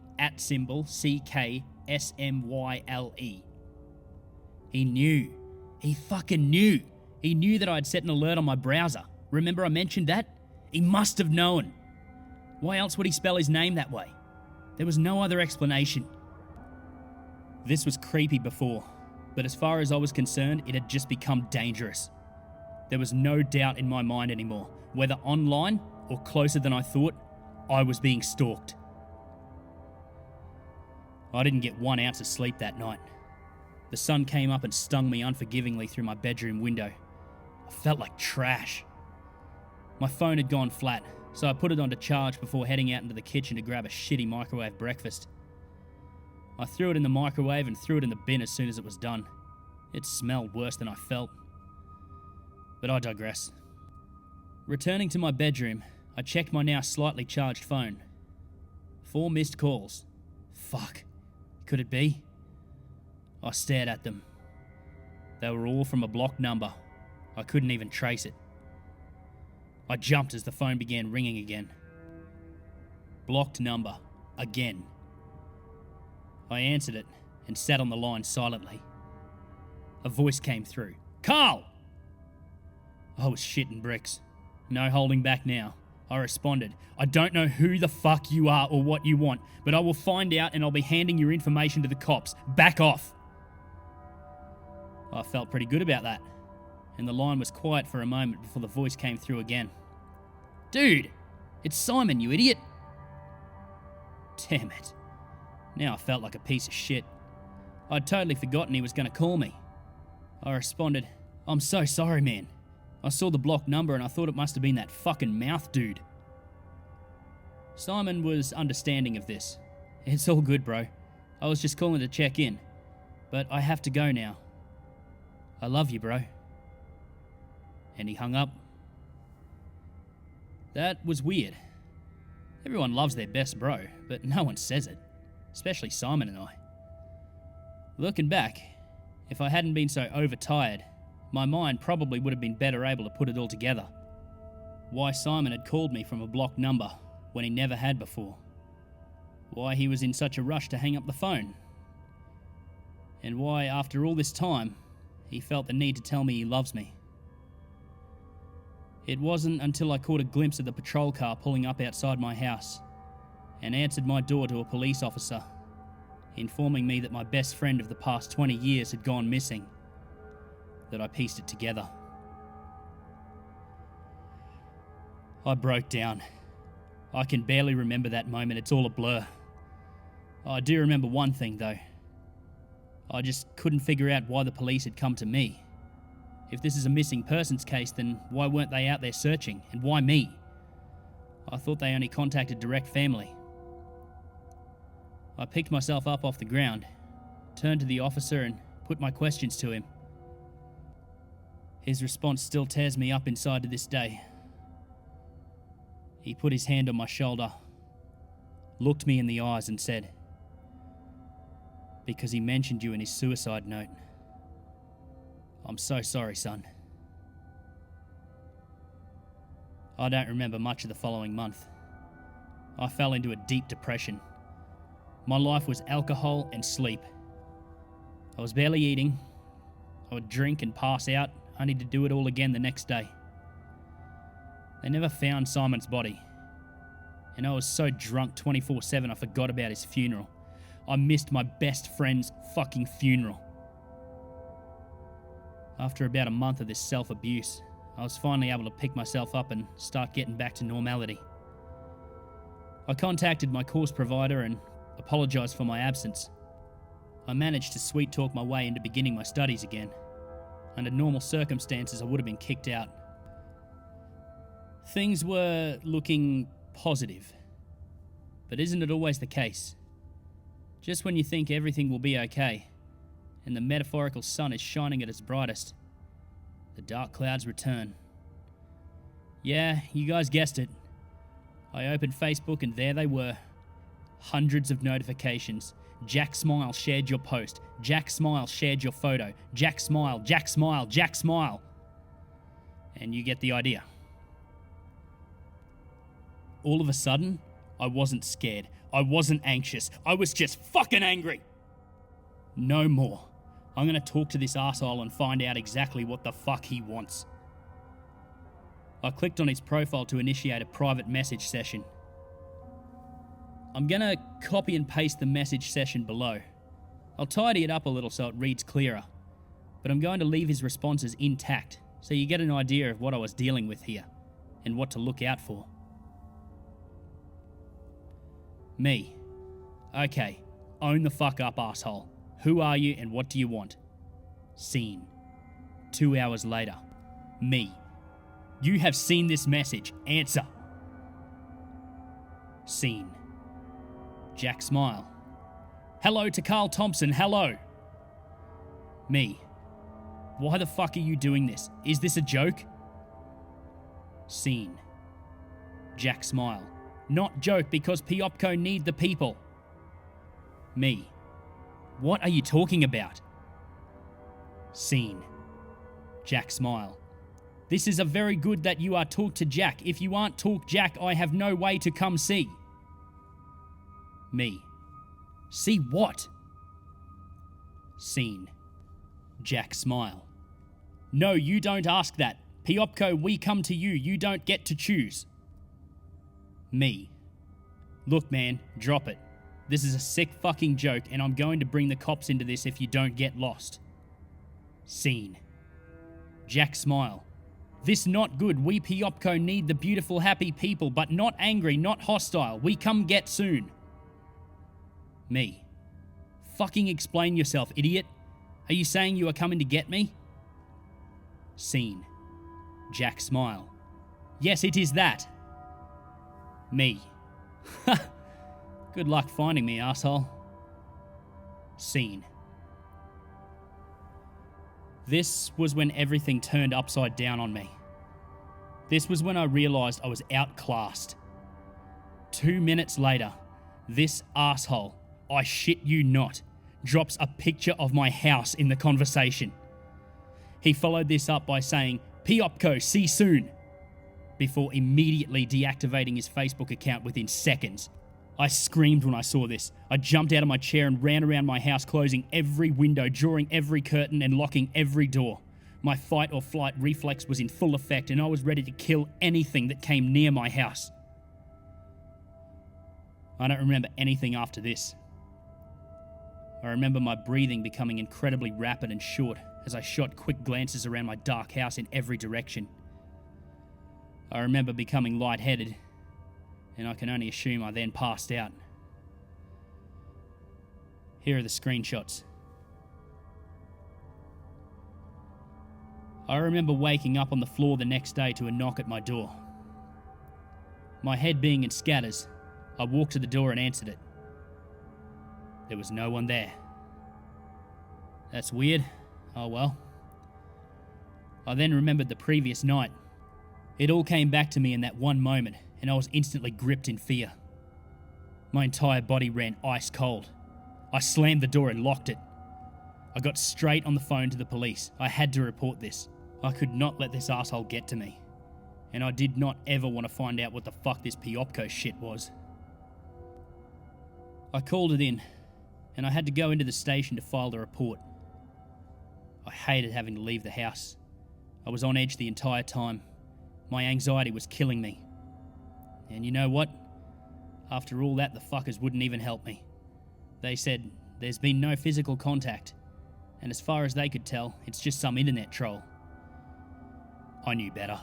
He knew. He fucking knew. He knew that I'd set an alert on my browser. Remember I mentioned that? He must have known. Why else would he spell his name that way? There was no other explanation. This was creepy before, but as far as I was concerned, it had just become dangerous. There was no doubt in my mind anymore, whether online or closer than I thought, I was being stalked. I didn't get 1 ounce of sleep that night. The sun came up and stung me unforgivingly through my bedroom window. I felt like trash. My phone had gone flat, so I put it onto charge before heading out into the kitchen to grab a shitty microwave breakfast. I threw it in the microwave and threw it in the bin as soon as it was done. It smelled worse than I felt. But I digress. Returning to my bedroom, I checked my now slightly charged phone. 4 missed calls. Fuck. Could it be? I stared at them. They were all from a blocked number. I couldn't even trace it. I jumped as the phone began ringing again. Blocked number. Again. I answered it and sat on the line silently. A voice came through. Carl! I was shitting bricks. No holding back now. I responded, I don't know who the fuck you are or what you want, but I will find out and I'll be handing your information to the cops. Back off! I felt pretty good about that, and the line was quiet for a moment before the voice came through again. Dude, it's Simon, you idiot! Damn it. Now I felt like a piece of shit. I'd totally forgotten he was going to call me. I responded, I'm so sorry, man. I saw the blocked number and I thought it must have been that fucking mouth dude. Simon was understanding of this. It's all good, bro. I was just calling to check in. But I have to go now. I love you, bro. And he hung up. That was weird. Everyone loves their best bro, but no one says it. Especially Simon and I. Looking back, if I hadn't been so overtired, my mind probably would have been better able to put it all together. Why Simon had called me from a blocked number when he never had before. Why he was in such a rush to hang up the phone. And why, after all this time, he felt the need to tell me he loves me. It wasn't until I caught a glimpse of the patrol car pulling up outside my house and answered my door to a police officer, informing me that my best friend of the past 20 years had gone missing, that I pieced it together. I broke down. I can barely remember that moment, it's all a blur. I do remember one thing though. I just couldn't figure out why the police had come to me. If this is a missing persons case, then why weren't they out there searching, and why me? I thought they only contacted direct family. I picked myself up off the ground, turned to the officer and put my questions to him. His response still tears me up inside to this day. He put his hand on my shoulder, looked me in the eyes and said, because he mentioned you in his suicide note. I'm so sorry, son. I don't remember much of the following month. I fell into a deep depression. My life was alcohol and sleep. I was barely eating. I would drink and pass out, only to do it all again the next day. They never found Simon's body. And I was so drunk 24/7 I forgot about his funeral. I missed my best friend's fucking funeral. After about a month of this self-abuse, I was finally able to pick myself up and start getting back to normality. I contacted my course provider and apologised for my absence. I managed to sweet-talk my way into beginning my studies again. Under normal circumstances, I would have been kicked out. Things were looking positive. But isn't it always the case? Just when you think everything will be okay, and the metaphorical sun is shining at its brightest, the dark clouds return. Yeah, you guys guessed it. I opened Facebook and there they were. Hundreds of notifications. Jack Smile shared your post. Jack Smile shared your photo. Jack Smile, Jack Smile, Jack Smile. And you get the idea. All of a sudden, I wasn't scared. I wasn't anxious. I was just fucking angry. No more. I'm gonna talk to this arsehole and find out exactly what the fuck he wants. I clicked on his profile to initiate a private message session. I'm gonna copy and paste the message session below. I'll tidy it up a little so it reads clearer, but I'm going to leave his responses intact so you get an idea of what I was dealing with here and what to look out for. Me. Okay, own the fuck up, asshole. Who are you and what do you want? Scene. 2 hours later. Me. You have seen this message. Answer. Scene. Jack smile. Hello to Carl Thompson, hello. Me. Why the fuck are you doing this? Is this a joke? Scene. Jack smile. Not joke because PEOPCO need the people. Me. What are you talking about? Scene. Jack smile. This is a very good that you are talk to Jack. If you aren't talk Jack, I have no way to come see. Me. See what? Scene. Jack smile. No, you don't ask that. PEOPCO, we come to you. You don't get to choose. Me. Look, man, drop it. This is a sick fucking joke and I'm going to bring the cops into this if you don't get lost. Scene. Jack smile. This not good. We PEOPCO need the beautiful happy people, but not angry, not hostile. We come get soon. Me. Fucking explain yourself, idiot. Are you saying you are coming to get me? Scene. Jack smile. Yes, it is that. Me. Good luck finding me, asshole. Scene. This was when everything turned upside down on me. This was when I realised I was outclassed. 2 minutes later, this asshole, I shit you not, drops a picture of my house in the conversation. He followed this up by saying, PEOPCO, see soon, before immediately deactivating his Facebook account within seconds. I screamed when I saw this. I jumped out of my chair and ran around my house, closing every window, drawing every curtain and locking every door. My fight or flight reflex was in full effect and I was ready to kill anything that came near my house. I don't remember anything after this. I remember my breathing becoming incredibly rapid and short as I shot quick glances around my dark house in every direction. I remember becoming lightheaded, and I can only assume I then passed out. Here are the screenshots. I remember waking up on the floor the next day to a knock at my door. My head being in scatters, I walked to the door and answered it. There was no one there. That's weird. Oh well. I then remembered the previous night. It all came back to me in that one moment, and I was instantly gripped in fear. My entire body ran ice cold. I slammed the door and locked it. I got straight on the phone to the police. I had to report this. I could not let this asshole get to me. And I did not ever want to find out what the fuck this PEOPCO shit was. I called it in, and I had to go into the station to file the report. I hated having to leave the house. I was on edge the entire time. My anxiety was killing me. And you know what? After all that, the fuckers wouldn't even help me. They said, there's been no physical contact, and as far as they could tell, it's just some internet troll. I knew better.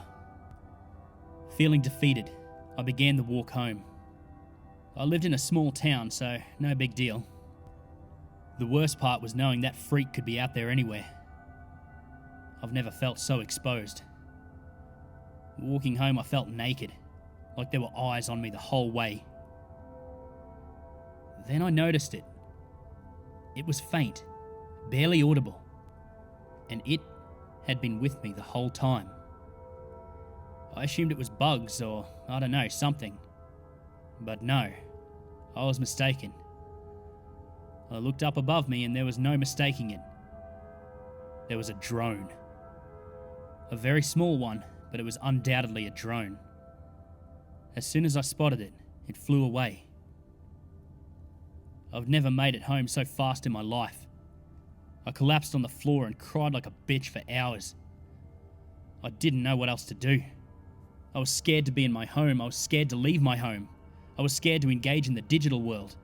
Feeling defeated, I began the walk home. I lived in a small town, so no big deal. The worst part was knowing that freak could be out there anywhere. I've never felt so exposed. Walking home, I felt naked, like there were eyes on me the whole way. Then I noticed it. It was faint, barely audible, and it had been with me the whole time. I assumed it was bugs or, I don't know, something. But no, I was mistaken. I looked up above me and there was no mistaking it. There was a drone. A very small one, but it was undoubtedly a drone. As soon as I spotted it, it flew away. I've never made it home so fast in my life. I collapsed on the floor and cried like a bitch for hours. I didn't know what else to do. I was scared to be in my home. I was scared to leave my home. I was scared to engage in the digital world.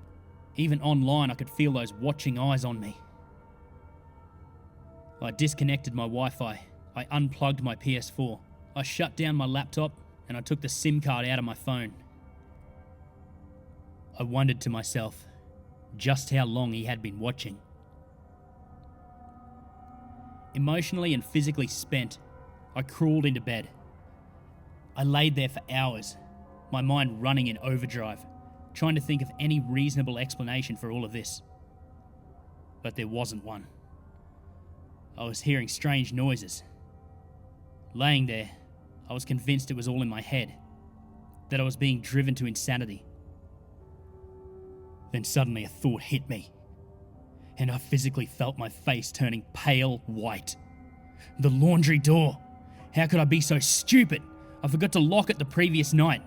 Even online, I could feel those watching eyes on me. I disconnected my Wi-Fi. I unplugged my PS4. I shut down my laptop and I took the SIM card out of my phone. I wondered to myself just how long he had been watching. Emotionally and physically spent, I crawled into bed. I laid there for hours, my mind running in overdrive, trying to think of any reasonable explanation for all of this. But there wasn't one. I was hearing strange noises. Laying there, I was convinced it was all in my head, that I was being driven to insanity. Then suddenly a thought hit me, and I physically felt my face turning pale white. The laundry door! How could I be so stupid? I forgot to lock it the previous night.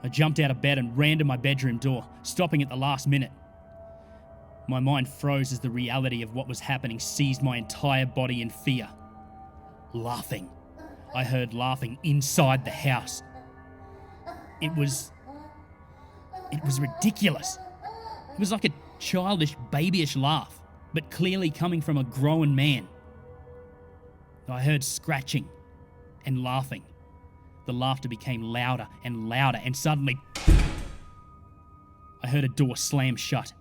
I jumped out of bed and ran to my bedroom door, stopping at the last minute. My mind froze as the reality of what was happening seized my entire body in fear. Laughing. I heard laughing inside the house. It was ridiculous. It was like a childish, babyish laugh, but clearly coming from a grown man. I heard scratching and laughing. The laughter became louder and louder, and suddenly I heard a door slam shut.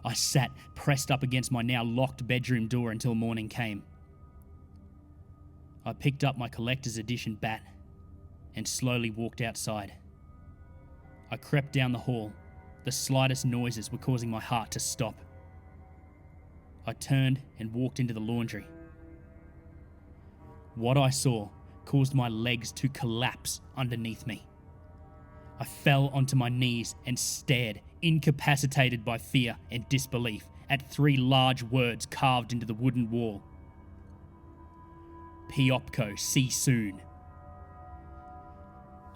I sat pressed up against my now locked bedroom door until morning came. I picked up my collector's edition bat and slowly walked outside. I crept down the hall. The slightest noises were causing my heart to stop. I turned and walked into the laundry. What I saw caused my legs to collapse underneath me. I fell onto my knees and stared, incapacitated by fear and disbelief, at 3 large words carved into the wooden wall. PEOPCO, see soon.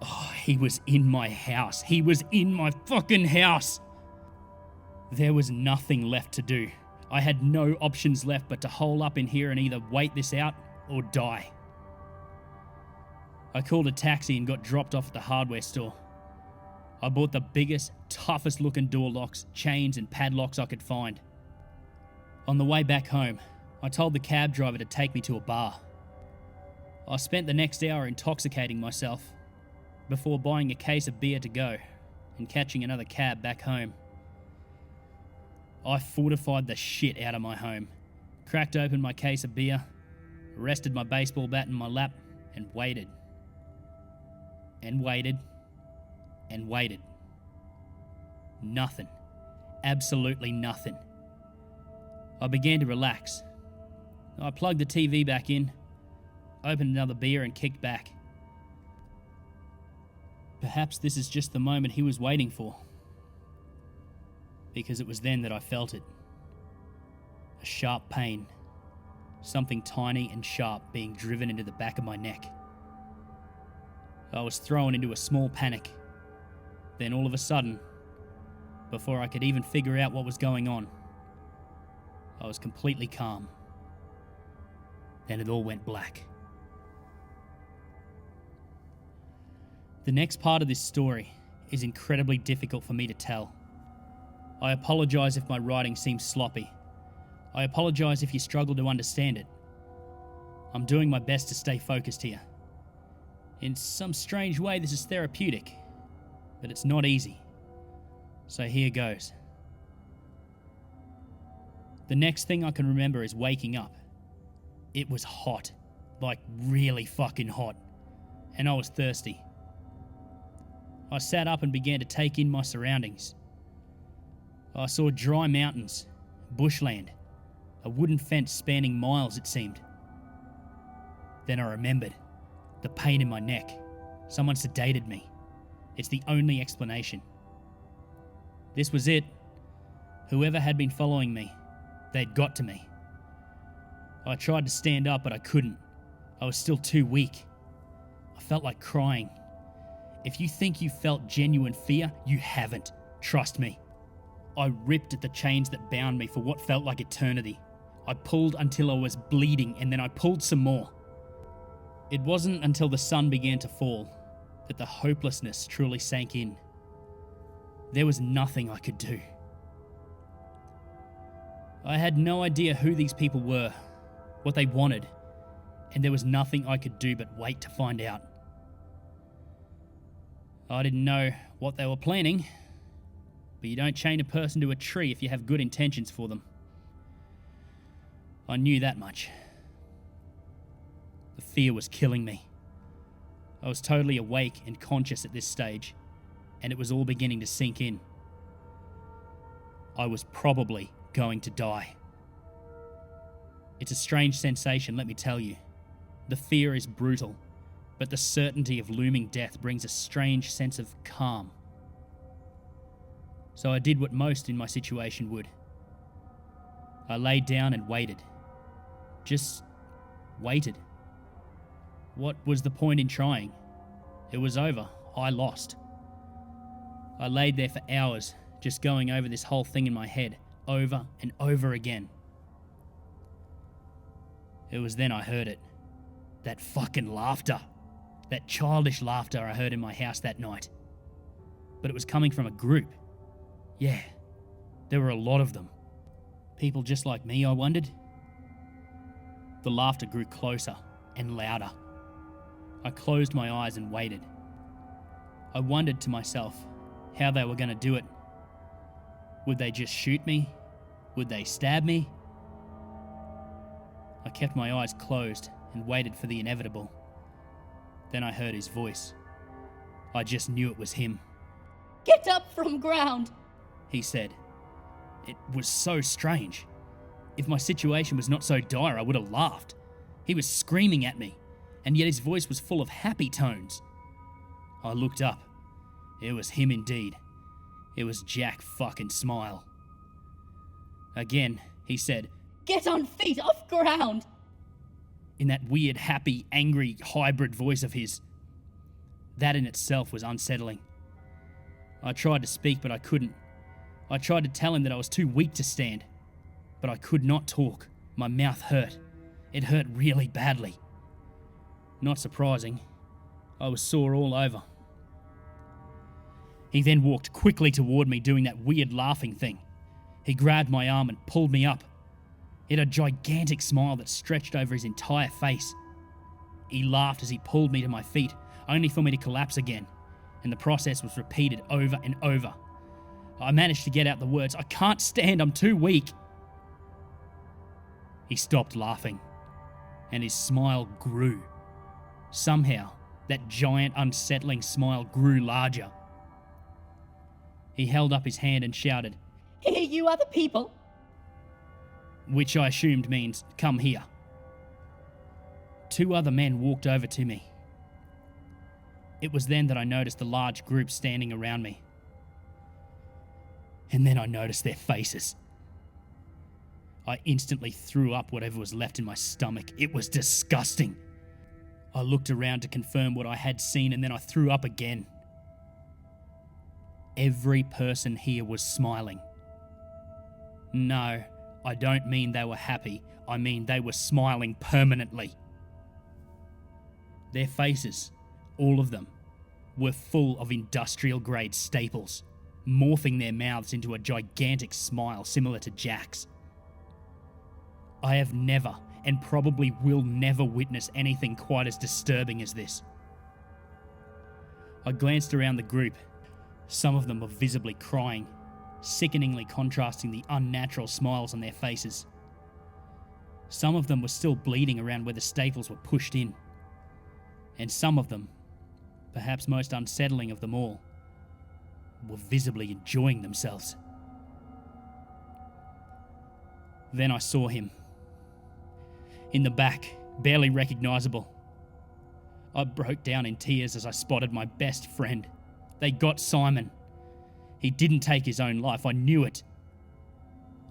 Oh, he was in my house. He was in my fucking house. There was nothing left to do. I had no options left but to hole up in here and either wait this out or die. I called a taxi and got dropped off at the hardware store. I bought the biggest, toughest looking door locks, chains and padlocks I could find. On the way back home, I told the cab driver to take me to a bar. I spent the next hour intoxicating myself before buying a case of beer to go and catching another cab back home. I fortified the shit out of my home, cracked open my case of beer, rested my baseball bat in my lap, and waited. And waited. And waited. Nothing. Absolutely nothing. I began to relax. I plugged the TV back in, opened another beer and kicked back. Perhaps this is just the moment he was waiting for. Because it was then that I felt it. A sharp pain. Something tiny and sharp being driven into the back of my neck. I was thrown into a small panic. Then all of a sudden, before I could even figure out what was going on, I was completely calm. Then it all went black. The next part of this story is incredibly difficult for me to tell. I apologise if my writing seems sloppy. I apologise if you struggle to understand it. I'm doing my best to stay focused here. In some strange way, this is therapeutic, but it's not easy. So here goes. The next thing I can remember is waking up. It was hot, like really fucking hot, and I was thirsty. I sat up and began to take in my surroundings. I saw dry mountains, bushland, a wooden fence spanning miles it seemed. Then I remembered. The pain in my neck. Someone sedated me. It's the only explanation. This was it. Whoever had been following me, they'd got to me. I tried to stand up, but I couldn't. I was still too weak. I felt like crying. If you think you felt genuine fear, you haven't. Trust me. I ripped at the chains that bound me for what felt like eternity. I pulled until I was bleeding, and then I pulled some more. It wasn't until the sun began to fall that the hopelessness truly sank in. There was nothing I could do. I had no idea who these people were, what they wanted, and there was nothing I could do but wait to find out. I didn't know what they were planning, but you don't chain a person to a tree if you have good intentions for them. I knew that much. The fear was killing me. I was totally awake and conscious at this stage, and it was all beginning to sink in. I was probably going to die. It's a strange sensation, let me tell you. The fear is brutal, but the certainty of looming death brings a strange sense of calm. So I did what most in my situation would. I laid down and waited. Just waited. What was the point in trying? It was over. I lost. I laid there for hours, just going over this whole thing in my head, over and over again. It was then I heard it. That fucking laughter. That childish laughter I heard in my house that night. But it was coming from a group. Yeah, there were a lot of them. People just like me, I wondered. The laughter grew closer and louder. I closed my eyes and waited. I wondered to myself how they were going to do it. Would they just shoot me? Would they stab me? I kept my eyes closed and waited for the inevitable. Then I heard his voice. I just knew it was him. "Get up from ground," he said. It was so strange. If my situation was not so dire, I would have laughed. He was screaming at me, and yet his voice was full of happy tones. I looked up. It was him indeed. It was Jack fucking Smile. Again, he said, "Get on feet, off ground." In that weird, happy, angry, hybrid voice of his. That in itself was unsettling. I tried to speak, but I couldn't. I tried to tell him that I was too weak to stand, but I could not talk. My mouth hurt. It hurt really badly. Not surprising. I was sore all over. He then walked quickly toward me, doing that weird laughing thing. He grabbed my arm and pulled me up. He had a gigantic smile that stretched over his entire face. He laughed as he pulled me to my feet, only for me to collapse again, and the process was repeated over and over. I managed to get out the words, "I can't stand, I'm too weak." He stopped laughing, and his smile grew. Somehow, that giant, unsettling smile grew larger. He held up his hand and shouted, "Here, you other people." Which I assumed means, "Come here." 2 other men walked over to me. It was then that I noticed the large group standing around me. And then I noticed their faces. I instantly threw up whatever was left in my stomach. It was disgusting. I looked around to confirm what I had seen, and then I threw up again. Every person here was smiling. No, I don't mean they were happy. I mean they were smiling permanently. Their faces, all of them, were full of industrial-grade staples, morphing their mouths into a gigantic smile similar to Jack's. I have never, and probably will never, witness anything quite as disturbing as this. I glanced around the group. Some of them were visibly crying, sickeningly contrasting the unnatural smiles on their faces. Some of them were still bleeding around where the staples were pushed in. And some of them, perhaps most unsettling of them all, were visibly enjoying themselves. Then I saw him. In the back, barely recognisable. I broke down in tears as I spotted my best friend. They got Simon. He didn't take his own life, I knew it.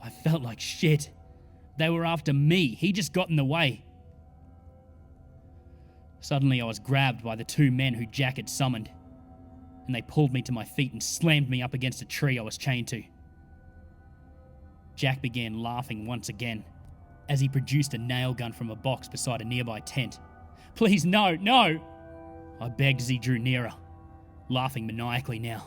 I felt like shit. They were after me, he just got in the way. Suddenly I was grabbed by the 2 men who Jack had summoned, and they pulled me to my feet and slammed me up against a tree I was chained to. Jack began laughing once again, as he produced a nail gun from a box beside a nearby tent. "Please, no, no!" I begged as he drew nearer, laughing maniacally now.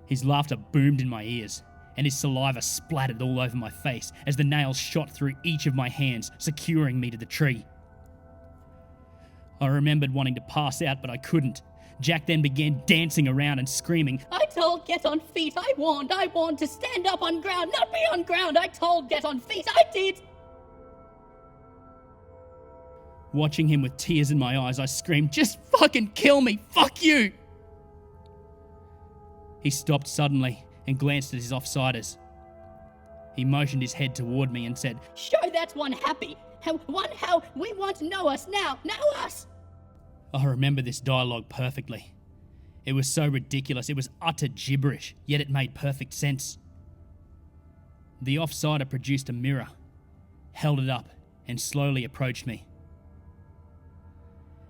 His laughter boomed in my ears, and his saliva splattered all over my face as the nails shot through each of my hands, securing me to the tree. I remembered wanting to pass out, but I couldn't. Jack then began dancing around and screaming, I told get on feet. I warned to stand up on ground, not be on ground. I told get on feet. I did. Watching him with tears in my eyes, I screamed, just fucking kill me, fuck you! He stopped suddenly and glanced at his offsiders. He motioned his head toward me and said, Show that one happy. How we want to know us now us. I remember this dialogue perfectly. It was so ridiculous, it was utter gibberish, yet it made perfect sense. The offsider produced a mirror, held it up, and slowly approached me.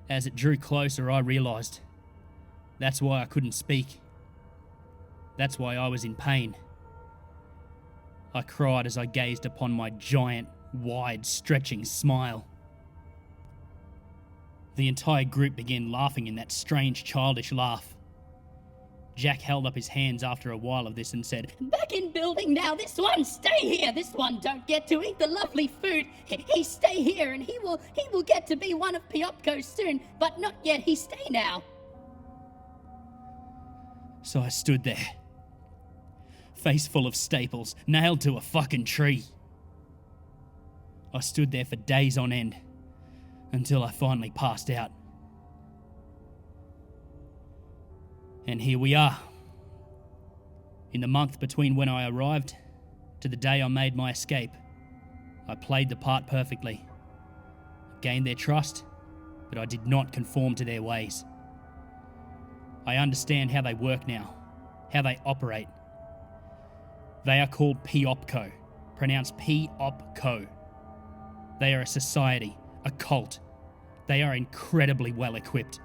As it drew closer, I realised that's why I couldn't speak. That's why I was in pain. I cried as I gazed upon my giant, wide, stretching smile. The entire group began laughing in that strange, childish laugh. Jack held up his hands after a while of this and said, Back in building now. This one stay here. This one don't get to eat the lovely food. He stay here and he will get to be one of PEOPCO soon, but not yet. He stay now. So I stood there, face full of staples, nailed to a fucking tree. I stood there for days on end, until I finally passed out. And here we are. In the month between when I arrived to the day I made my escape, I played the part perfectly. I gained their trust, but I did not conform to their ways. I understand how they work now, how they operate. They are called PEOPCO, pronounced PEOPCO. They are a society, a cult. They are incredibly well equipped.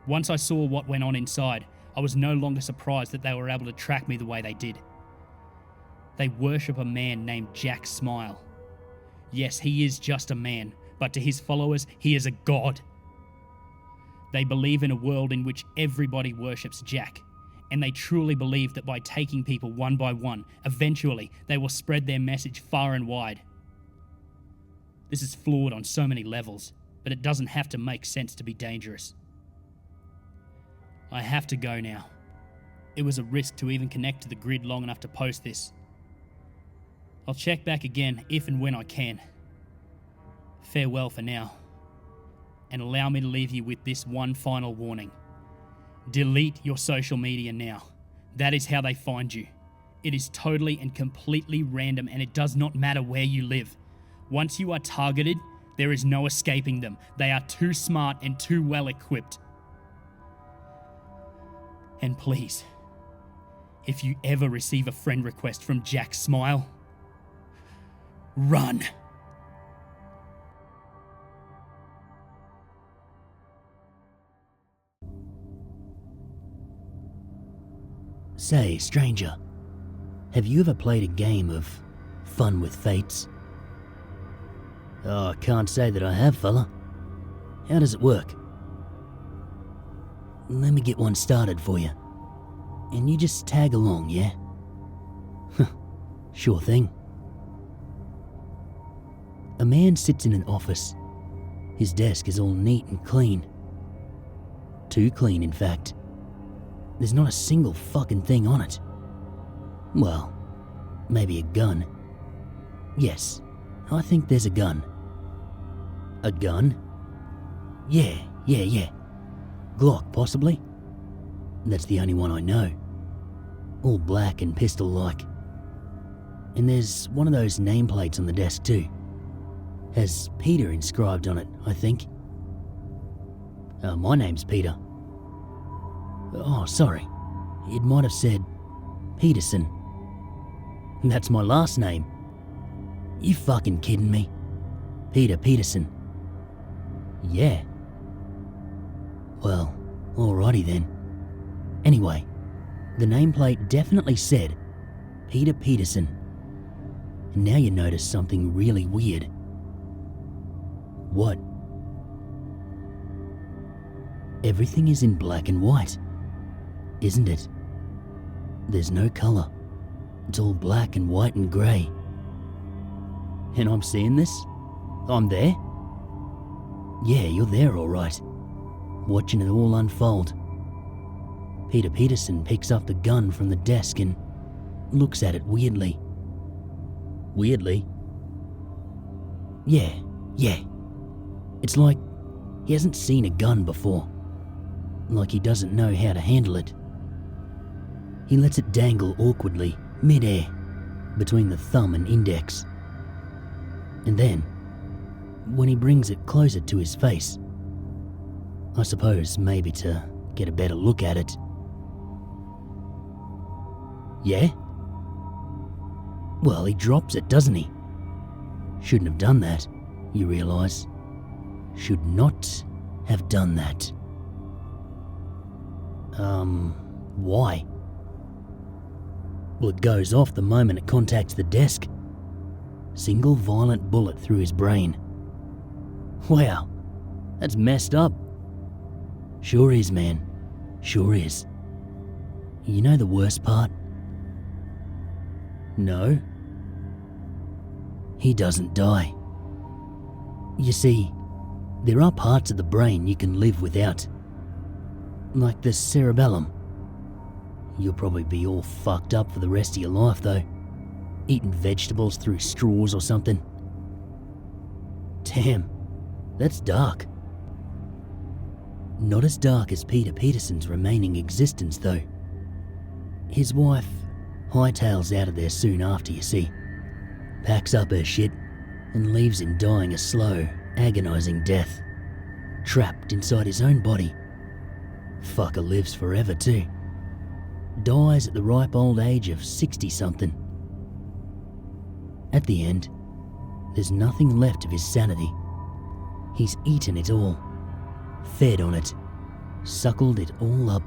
Once I saw what went on inside, I was no longer surprised that they were able to track me the way they did. They worship a man named Jack Smile. Yes, he is just a man, but to his followers, he is a god. They believe in a world in which everybody worships Jack, and they truly believe that by taking people one by one, eventually they will spread their message far and wide. This is flawed on so many levels, but it doesn't have to make sense to be dangerous. I have to go now. It was a risk to even connect to the grid long enough to post this. I'll check back again if and when I can. Farewell for now. And allow me to leave you with this one final warning. Delete your social media now. That is how they find you. It is totally and completely random, and it does not matter where you live. Once you are targeted, there is no escaping them. They are too smart and too well equipped. And please, if you ever receive a friend request from Jack Smile, run. Say, stranger, have you ever played a game of Fun with Fates? Oh, I can't say that I have, fella. How does it work? Let me get one started for you. And you just tag along, yeah? Sure thing. A man sits in an office. His desk is all neat and clean. Too clean, in fact. There's not a single fucking thing on it. Well, maybe a gun. Yes, I think there's a gun. A gun? Yeah. Glock, possibly. That's the only one I know. All black and pistol-like. And there's one of those nameplates on the desk too. Has Peter inscribed on it, I think. My name's Peter. Oh, sorry. It might have said Peterson. That's my last name. You fucking kidding me? Peter Peterson. Yeah. Well, alrighty then. Anyway, the nameplate definitely said Peter Peterson. And now you notice something really weird. What? Everything is in black and white, isn't it? There's no colour. It's all black and white and grey. And I'm seeing this? I'm there? Yeah, you're there all right. watching it all unfold. Peter Peterson picks up the gun from the desk and looks at it weirdly. Weirdly? Yeah. It's like he hasn't seen a gun before. Like he doesn't know how to handle it. He lets it dangle awkwardly, mid-air, between the thumb and index. And then, when he brings it closer to his face, I suppose maybe to get a better look at it. Yeah? Well, he drops it, doesn't he? Shouldn't have done that, you realise. Should not have done that. Why? Well, it goes off the moment it contacts the desk. Single violent bullet through his brain. Wow, that's messed up. Sure is, man. Sure is. You know the worst part? No. He doesn't die. You see, there are parts of the brain you can live without. Like the cerebellum. You'll probably be all fucked up for the rest of your life though. Eating vegetables through straws or something. Damn, that's dark. Not as dark as Peter Peterson's remaining existence though. His wife hightails out of there soon after, you see. Packs up her shit and leaves him dying a slow, agonising death. Trapped inside his own body. Fucker lives forever too. Dies at the ripe old age of 60-something. At the end, there's nothing left of his sanity. He's eaten it all, fed on it, suckled it all up.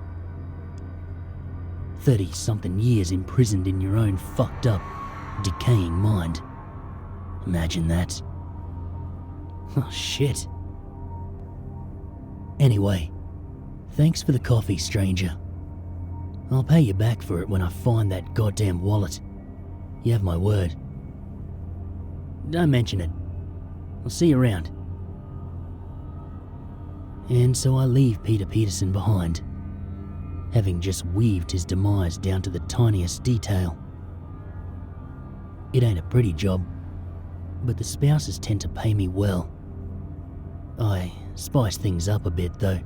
30-something years imprisoned in your own fucked up, decaying mind. Imagine that. Oh shit. Anyway, thanks for the coffee, stranger. I'll pay you back for it when I find that goddamn wallet. You have my word. Don't mention it. I'll see you around. And so I leave Peter Peterson behind, having just weaved his demise down to the tiniest detail. It ain't a pretty job, but the spouses tend to pay me well. I spice things up a bit though.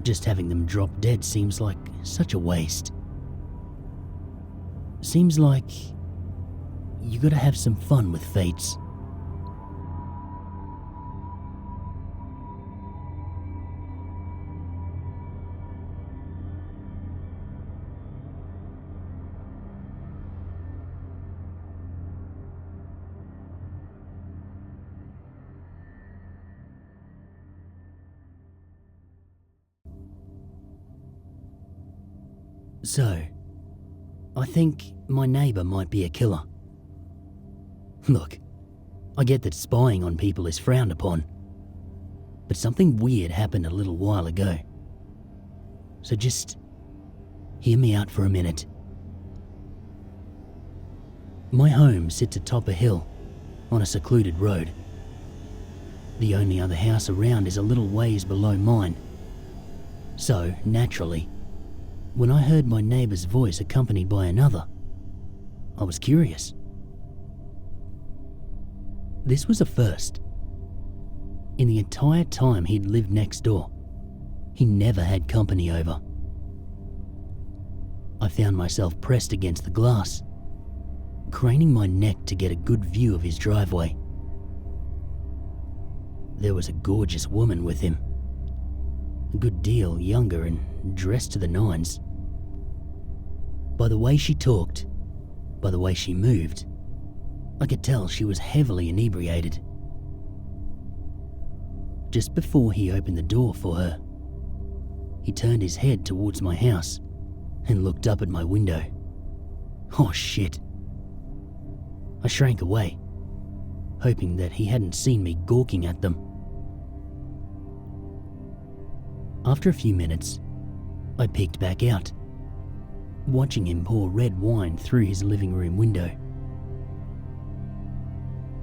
Just having them drop dead seems like such a waste. Seems like you gotta have some fun with fates. So, I think my neighbour might be a killer. Look, I get that spying on people is frowned upon, but something weird happened a little while ago. So just hear me out for a minute. My home sits atop a hill on a secluded road. The only other house around is a little ways below mine. So, naturally, when I heard my neighbour's voice accompanied by another, I was curious. This was a first. In the entire time he'd lived next door, he never had company over. I found myself pressed against the glass, craning my neck to get a good view of his driveway. There was a gorgeous woman with him, a good deal younger and dressed to the nines. By the way she talked, by the way she moved, I could tell she was heavily inebriated. Just before he opened the door for her, he turned his head towards my house and looked up at my window. Oh shit. I shrank away, hoping that he hadn't seen me gawking at them. After a few minutes, I peeked back out, watching him pour red wine through his living room window.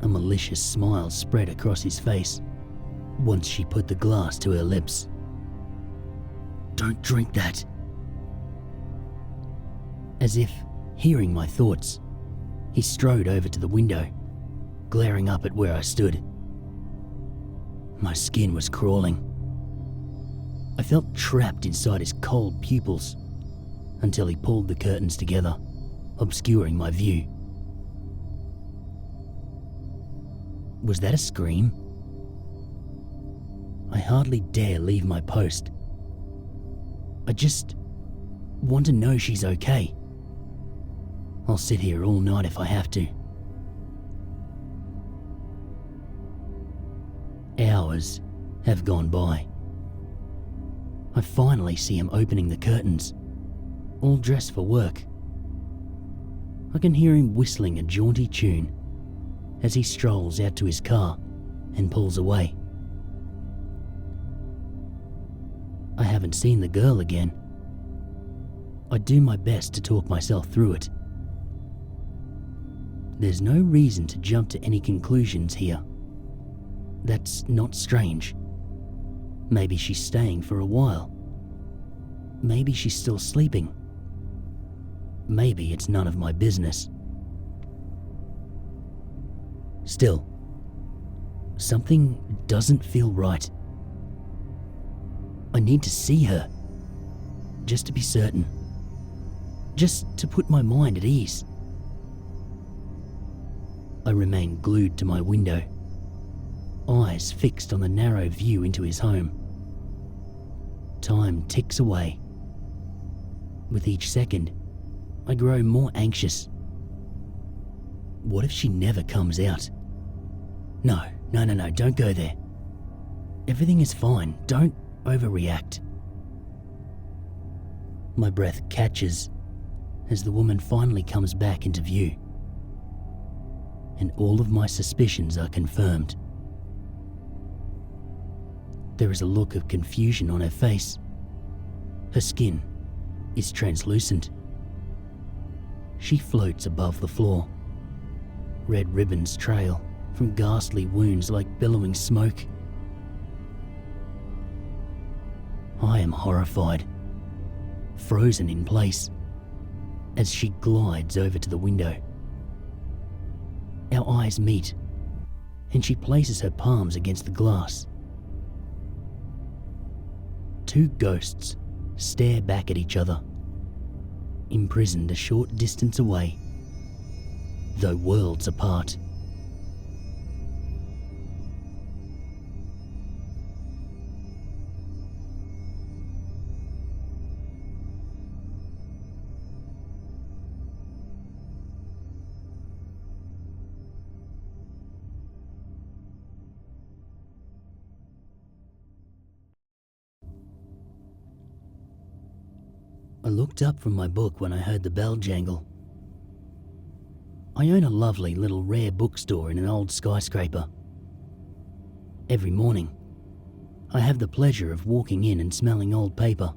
A malicious smile spread across his face, Once she put the glass to her lips. "Don't drink that." As if hearing my thoughts, he strode over to the window, glaring up at where I stood. My skin was crawling. I felt trapped inside his cold pupils until he pulled the curtains together, obscuring my view. Was that a scream? I hardly dare leave my post. I just want to know she's okay. I'll sit here all night if I have to. Hours have gone by. I finally see him opening the curtains, all dressed for work. I can hear him whistling a jaunty tune as he strolls out to his car and pulls away. I haven't seen the girl again. I do my best to talk myself through it. There's no reason to jump to any conclusions here. That's not strange. Maybe she's staying for a while. Maybe she's still sleeping. Maybe it's none of my business. Still, something doesn't feel right. I need to see her, just to be certain, just to put my mind at ease. I remain glued to my window, eyes fixed on the narrow view into his home. Time ticks away. With each second, I grow more anxious. What if she never comes out? No, don't go there. Everything is fine, don't overreact. My breath catches as the woman finally comes back into view, and all of my suspicions are confirmed. There is a look of confusion on her face. Her skin is translucent. She floats above the floor. Red ribbons trail from ghastly wounds like billowing smoke. I am horrified, frozen in place, as she glides over to the window. Our eyes meet, and she places her palms against the glass. Two ghosts stare back at each other, imprisoned a short distance away, though worlds apart. I looked up from my book when I heard the bell jangle. I own a lovely little rare bookstore in an old skyscraper. Every morning, I have the pleasure of walking in and smelling old paper.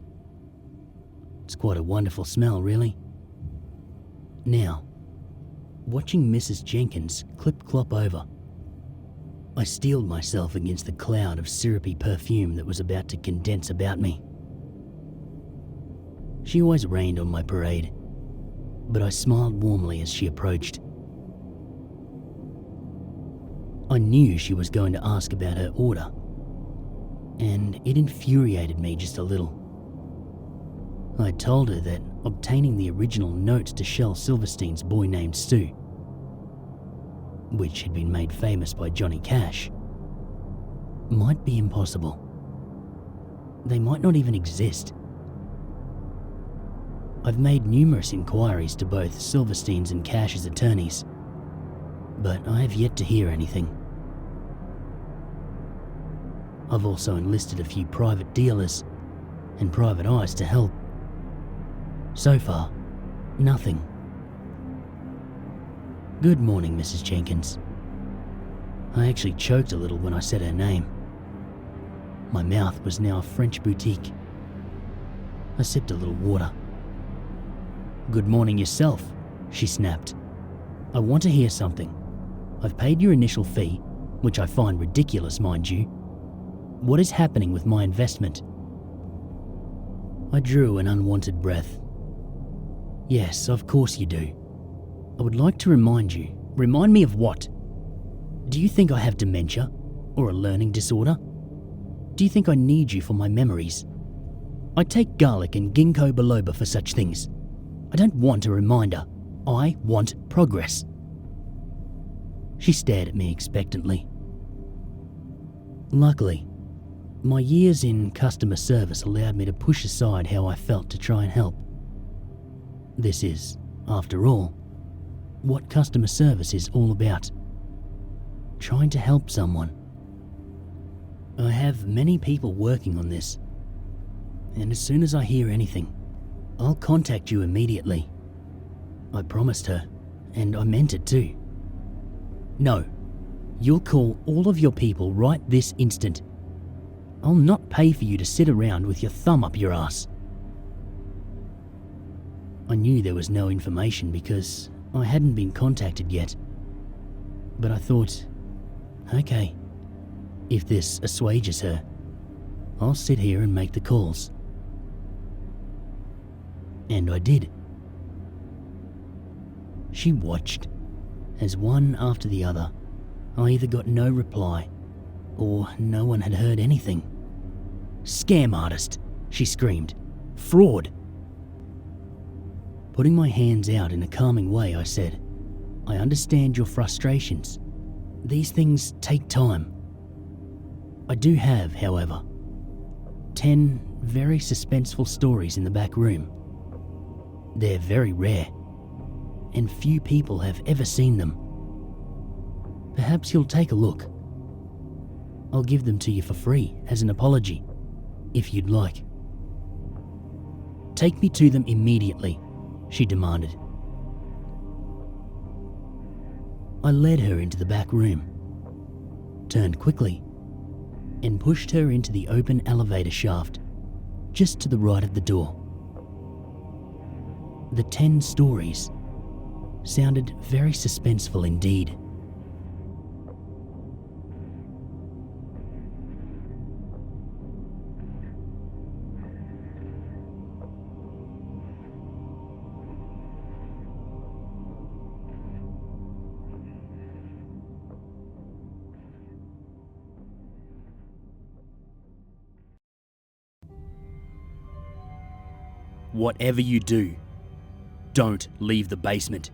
It's quite a wonderful smell, really. Now, watching Mrs. Jenkins clip-clop over, I steeled myself against the cloud of syrupy perfume that was about to condense about me. She always rained on my parade, but I smiled warmly as she approached. I knew she was going to ask about her order, and it infuriated me just a little. I told her that obtaining the original notes to Shel Silverstein's Boy Named Stu, which had been made famous by Johnny Cash, might be impossible. They might not even exist. I've made numerous inquiries to both Silverstein's and Cash's attorneys, but I have yet to hear anything. I've also enlisted a few private dealers and private eyes to help. So far, nothing. Good morning, Mrs. Jenkins. I actually choked a little when I said her name. My mouth was now a French boutique. I sipped a little water. Good morning yourself, she snapped. I want to hear something. I've paid your initial fee, which I find ridiculous, mind you. What is happening with my investment? I drew an unwanted breath. Yes, of course you do. I would like to remind you. Remind me of what? Do you think I have dementia? Or a learning disorder? Do you think I need you for my memories? I take garlic and ginkgo biloba for such things. I don't want a reminder. I want progress. She stared at me expectantly. Luckily, my years in customer service allowed me to push aside how I felt to try and help. This is, after all, what customer service is all about. Trying to help someone. I have many people working on this, and as soon as I hear anything, I'll contact you immediately. I promised her, and I meant it too. No, you'll call all of your people right this instant. I'll not pay for you to sit around with your thumb up your ass. I knew there was no information because I hadn't been contacted yet. But I thought, okay, if this assuages her, I'll sit here and make the calls. And I did. She watched as one after the other, I either got no reply or no one had heard anything. Scam artist, she screamed. Fraud. Putting my hands out in a calming way, I said, I understand your frustrations. These things take time. I do have, however, 10 very suspenseful stories in the back room. They're very rare, and few people have ever seen them. Perhaps you'll take a look. I'll give them to you for free as an apology, if you'd like. Take me to them immediately, she demanded. I led her into the back room, turned quickly, and pushed her into the open elevator shaft, just to the right of the door. The 10 stories sounded very suspenseful indeed. Whatever you do, don't leave the basement.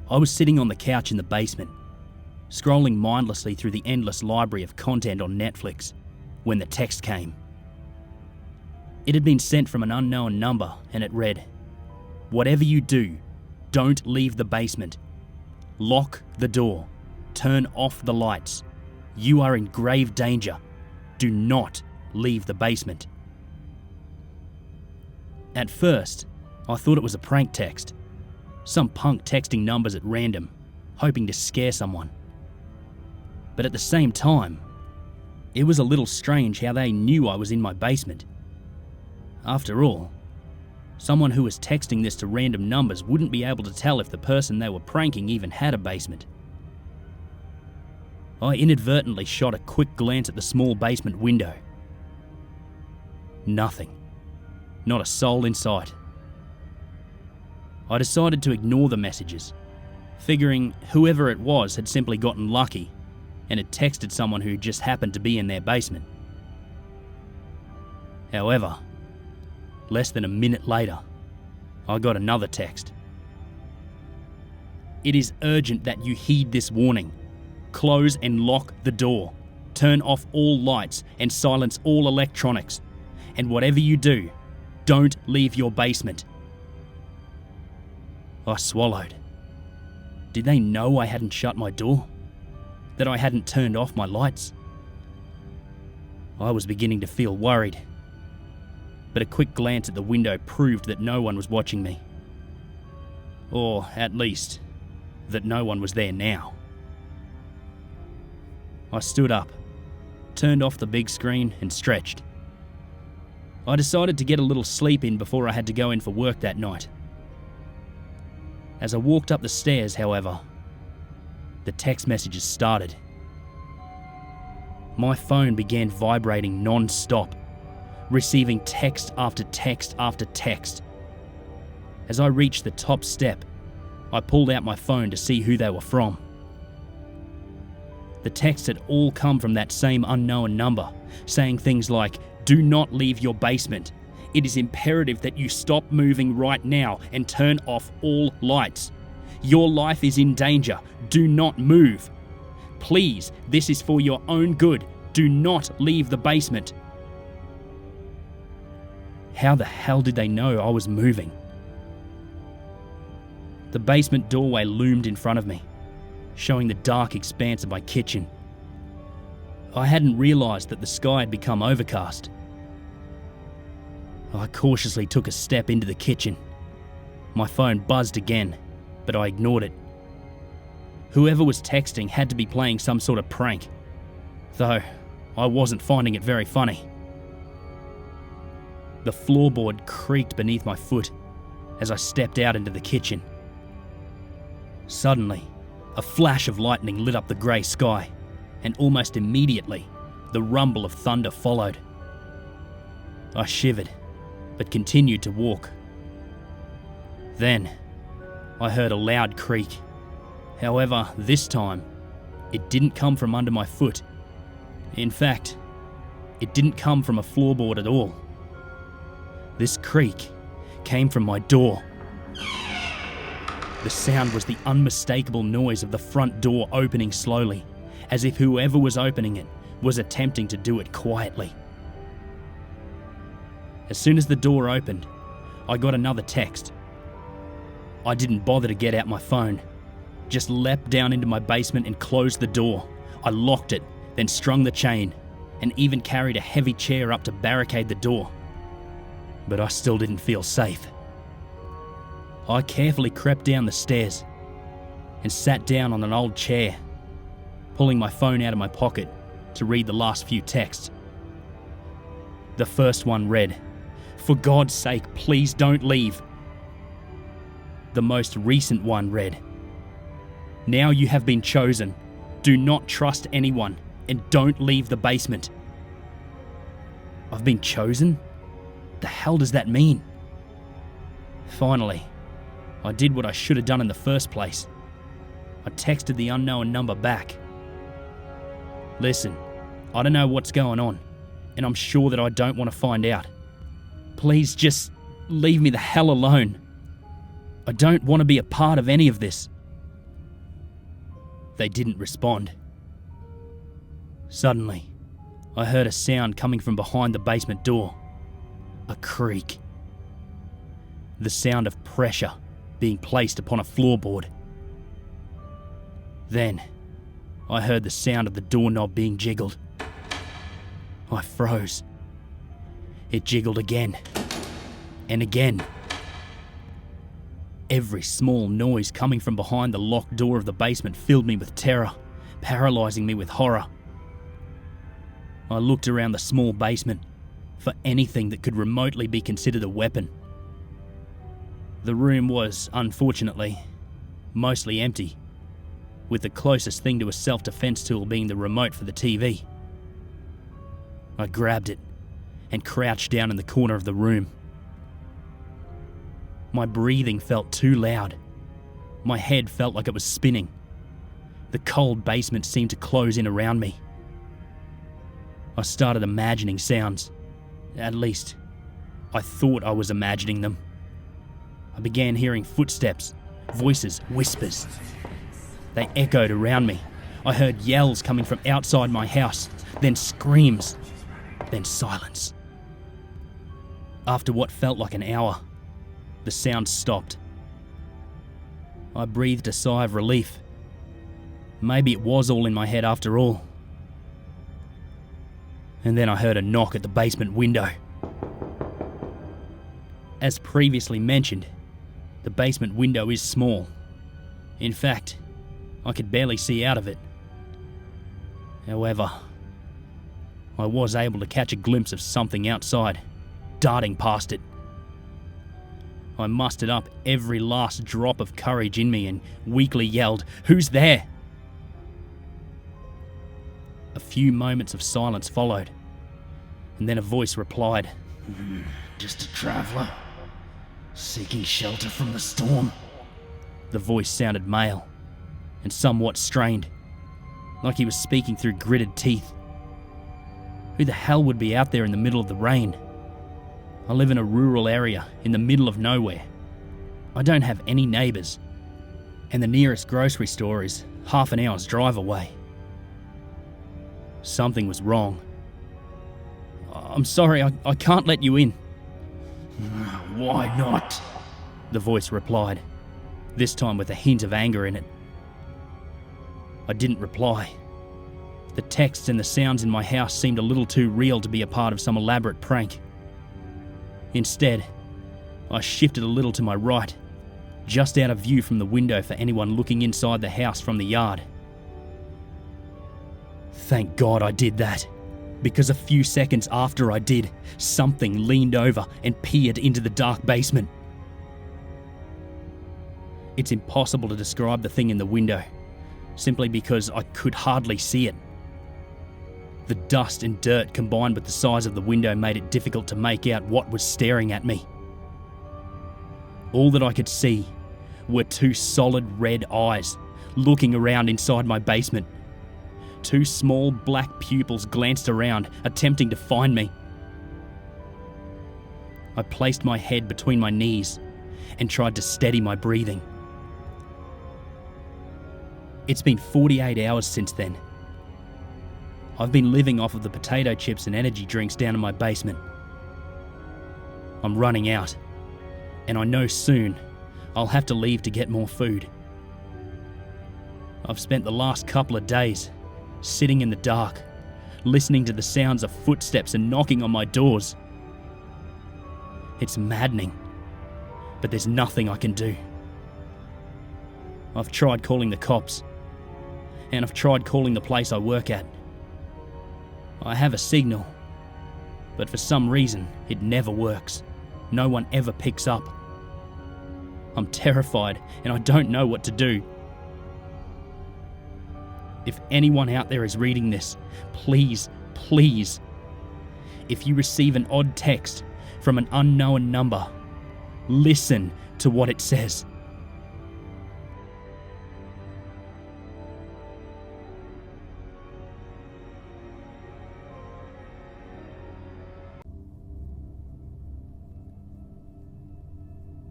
I was sitting on the couch in the basement, scrolling mindlessly through the endless library of content on Netflix, when the text came. It had been sent from an unknown number, and it read, "Whatever you do, don't leave the basement. Lock the door. Turn off the lights. You are in grave danger. Do not leave the basement." At first, I thought it was a prank text. Some punk texting numbers at random, hoping to scare someone. But at the same time, it was a little strange how they knew I was in my basement. After all, someone who was texting this to random numbers wouldn't be able to tell if the person they were pranking even had a basement. I inadvertently shot a quick glance at the small basement window. Nothing. Not a soul in sight. I decided to ignore the messages, figuring whoever it was had simply gotten lucky and had texted someone who just happened to be in their basement. However, less than a minute later, I got another text. "It is urgent that you heed this warning. Close and lock the door. Turn off all lights and silence all electronics. And whatever you do, don't leave your basement." I swallowed. Did they know I hadn't shut my door? That I hadn't turned off my lights? I was beginning to feel worried, but a quick glance at the window proved that no one was watching me. Or, at least, that no one was there now. I stood up, turned off the big screen and stretched. I decided to get a little sleep in before I had to go in for work that night. As I walked up the stairs, however, the text messages started. My phone began vibrating non-stop, receiving text after text after text. As I reached the top step, I pulled out my phone to see who they were from. The texts had all come from that same unknown number, saying things like, "Do not leave your basement. It is imperative that you stop moving right now and turn off all lights. Your life is in danger. Do not move. Please, this is for your own good. Do not leave the basement." How the hell did they know I was moving? The basement doorway loomed in front of me, showing the dark expanse of my kitchen. I hadn't realised that the sky had become overcast. I cautiously took a step into the kitchen. My phone buzzed again, but I ignored it. Whoever was texting had to be playing some sort of prank, though I wasn't finding it very funny. The floorboard creaked beneath my foot as I stepped out into the kitchen. Suddenly, a flash of lightning lit up the grey sky, and almost immediately, the rumble of thunder followed. I shivered, but continued to walk. Then, I heard a loud creak. However, this time, it didn't come from under my foot. In fact, it didn't come from a floorboard at all. This creak came from my door. The sound was the unmistakable noise of the front door opening slowly, as if whoever was opening it was attempting to do it quietly. As soon as the door opened, I got another text. I didn't bother to get out my phone, just leapt down into my basement and closed the door. I locked it, then strung the chain, and even carried a heavy chair up to barricade the door. But I still didn't feel safe. I carefully crept down the stairs and sat down on an old chair, pulling my phone out of my pocket to read the last few texts. The first one read, "For God's sake, please don't leave." The most recent one read, "Now you have been chosen. Do not trust anyone and don't leave the basement." I've been chosen? The hell does that mean? Finally, I did what I should have done in the first place. I texted the unknown number back. "Listen, I don't know what's going on, and I'm sure that I don't want to find out. Please just leave me the hell alone. I don't want to be a part of any of this." They didn't respond. Suddenly, I heard a sound coming from behind the basement door. A creak. The sound of pressure being placed upon a floorboard. Then, I heard the sound of the doorknob being jiggled. I froze. It jiggled again, and again. Every small noise coming from behind the locked door of the basement filled me with terror, paralysing me with horror. I looked around the small basement for anything that could remotely be considered a weapon. The room was, unfortunately, mostly empty, with the closest thing to a self-defense tool being the remote for the TV. I grabbed it and crouched down in the corner of the room. My breathing felt too loud. My head felt like it was spinning. The cold basement seemed to close in around me. I started imagining sounds. At least, I thought I was imagining them. I began hearing footsteps, voices, whispers. They echoed around me. I heard yells coming from outside my house, then screams, then silence. After what felt like an hour, the sound stopped. I breathed a sigh of relief. Maybe it was all in my head after all. And then I heard a knock at the basement window. As previously mentioned, the basement window is small. In fact, I could barely see out of it. However, I was able to catch a glimpse of something outside, darting past it. I mustered up every last drop of courage in me and weakly yelled, "Who's there?" A few moments of silence followed, and then a voice replied, Just a traveller, seeking shelter from the storm. The voice sounded male and somewhat strained, like he was speaking through gritted teeth. Who the hell would be out there in the middle of the rain? I live in a rural area in the middle of nowhere. I don't have any neighbours, and the nearest grocery store is half an hour's drive away. Something was wrong. I'm sorry, I can't let you in. Why not? The voice replied, this time with a hint of anger in it. I didn't reply. The texts and the sounds in my house seemed a little too real to be a part of some elaborate prank. Instead, I shifted a little to my right, just out of view from the window for anyone looking inside the house from the yard. Thank God I did that, because a few seconds after I did, something leaned over and peered into the dark basement. It's impossible to describe the thing in the window, simply because I could hardly see it. The dust and dirt combined with the size of the window made it difficult to make out what was staring at me. All that I could see were two solid red eyes looking around inside my basement. Two small black pupils glanced around, attempting to find me. I placed my head between my knees and tried to steady my breathing. It's been 48 hours since then. I've been living off of the potato chips and energy drinks down in my basement. I'm running out, and I know soon I'll have to leave to get more food. I've spent the last couple of days sitting in the dark, listening to the sounds of footsteps and knocking on my doors. It's maddening, but there's nothing I can do. I've tried calling the cops, and I've tried calling the place I work at. I have a signal, but for some reason it never works. No one ever picks up. I'm terrified and I don't know what to do. If anyone out there is reading this, please, if you receive an odd text from an unknown number, listen to what it says.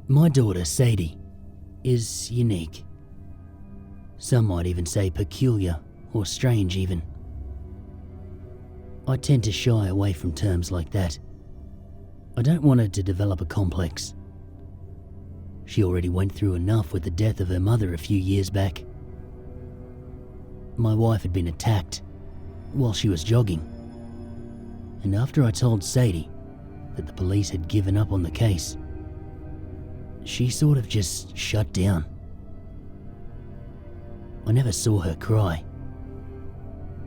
My daughter, Sadie, is unique. Some might even say peculiar or strange even. I tend to shy away from terms like that. I don't want her to develop a complex. She already went through enough with the death of her mother a few years back. My wife had been attacked while she was jogging, and after I told Sadie that the police had given up on the case, she sort of just shut down. I never saw her cry.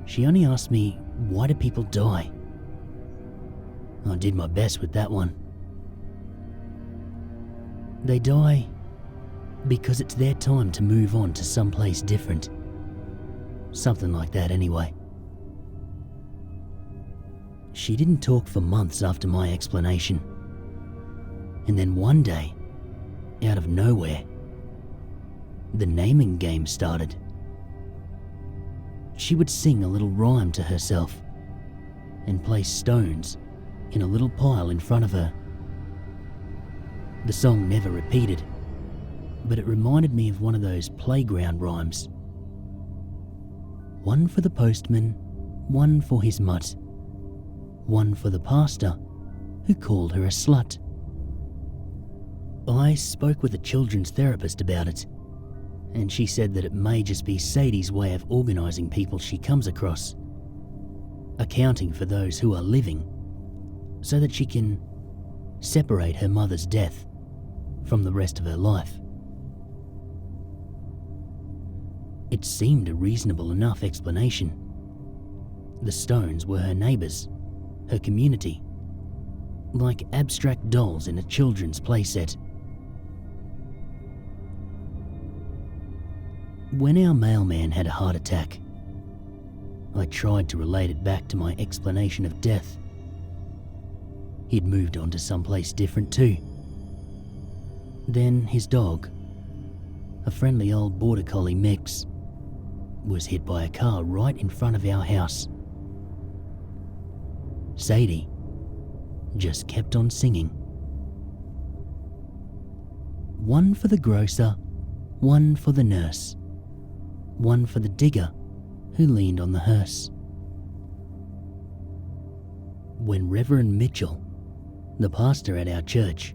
She only asked me, why do people die? I did my best with that one. They die because it's their time to move on to someplace different. Something like that anyway. She didn't talk for months after my explanation. And then one day, out of nowhere, the naming game started. She would sing a little rhyme to herself and place stones in a little pile in front of her. The song never repeated, but it reminded me of one of those playground rhymes. One for the postman, one for his mutt, one for the pastor who called her a slut. I spoke with a children's therapist about it, and she said that it may just be Sadie's way of organising people she comes across, accounting for those who are living, so that she can separate her mother's death from the rest of her life. It seemed a reasonable enough explanation. The stones were her neighbours, her community, like abstract dolls in a children's playset. When our mailman had a heart attack, I tried to relate it back to my explanation of death. He'd moved on to someplace different too. Then his dog, a friendly old border collie mix, was hit by a car right in front of our house. Sadie just kept on singing. One for the grocer, one for the nurse, one for the digger who leaned on the hearse. When Reverend Mitchell, the pastor at our church,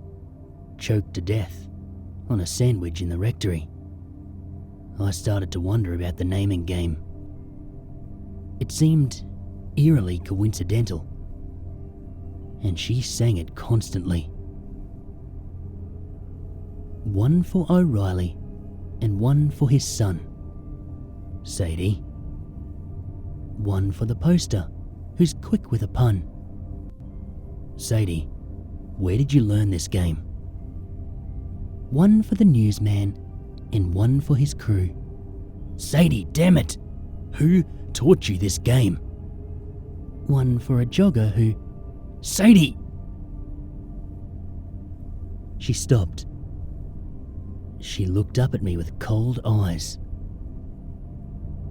choked to death on a sandwich in the rectory, I started to wonder about the naming game. It seemed eerily coincidental, and she sang it constantly. One for O'Reilly and one for his son, Sadie. One for the poster, who's quick with a pun. Sadie, where did you learn this game? One for the newsman and one for his crew. Sadie, damn it! Who taught you this game? One for a jogger who... Sadie! She stopped. She looked up at me with cold eyes.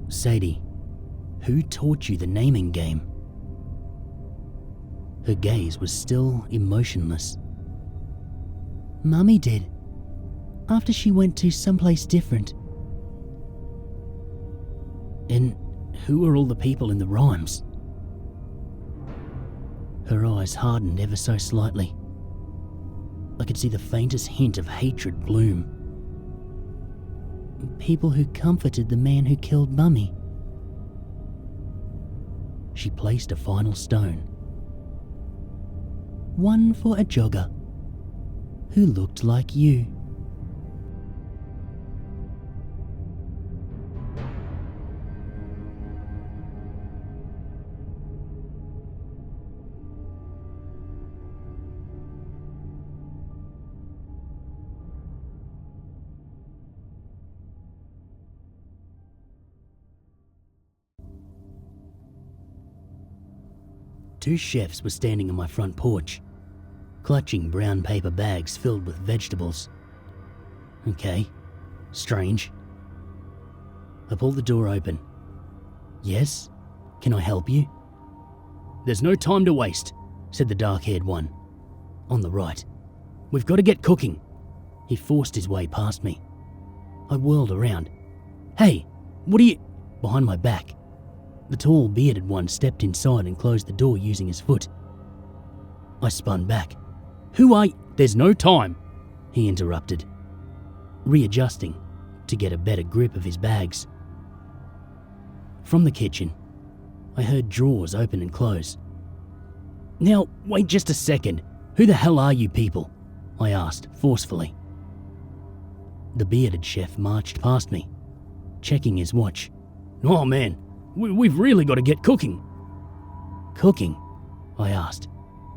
Sadie, who taught you the naming game? Her gaze was still emotionless. Mummy did, after she went to someplace different. And who are all the people in the rhymes? Her eyes hardened ever so slightly. I could see the faintest hint of hatred bloom. People who comforted the man who killed Mummy. She placed a final stone. One for a jogger who looked like you. Two chefs were standing on my front porch, clutching brown paper bags filled with vegetables. Okay, strange. I pulled the door open. Yes? Can I help you? There's no time to waste, said the dark-haired one. On the right. We've got to get cooking. He forced his way past me. I whirled around. Hey, what are you... Behind my back. The tall, bearded one stepped inside and closed the door using his foot. I spun back. Who are you? There's no time, he interrupted, readjusting to get a better grip of his bags. From the kitchen, I heard drawers open and close. Now, wait just a second. Who the hell are you people? I asked forcefully. The bearded chef marched past me, checking his watch. Oh man, we've really got to get cooking. Cooking? I asked.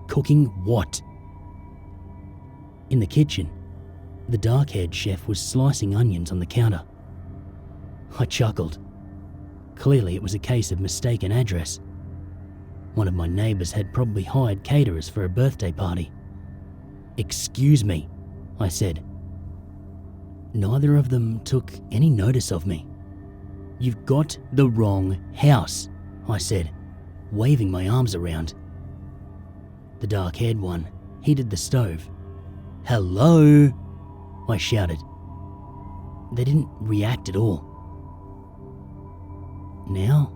Cooking what? In the kitchen, the dark-haired chef was slicing onions on the counter. I chuckled. Clearly it was a case of mistaken address. One of my neighbours had probably hired caterers for a birthday party. Excuse me, I said. Neither of them took any notice of me. You've got the wrong house, I said, waving my arms around. The dark-haired one heated the stove. Hello, I shouted. They didn't react at all. Now,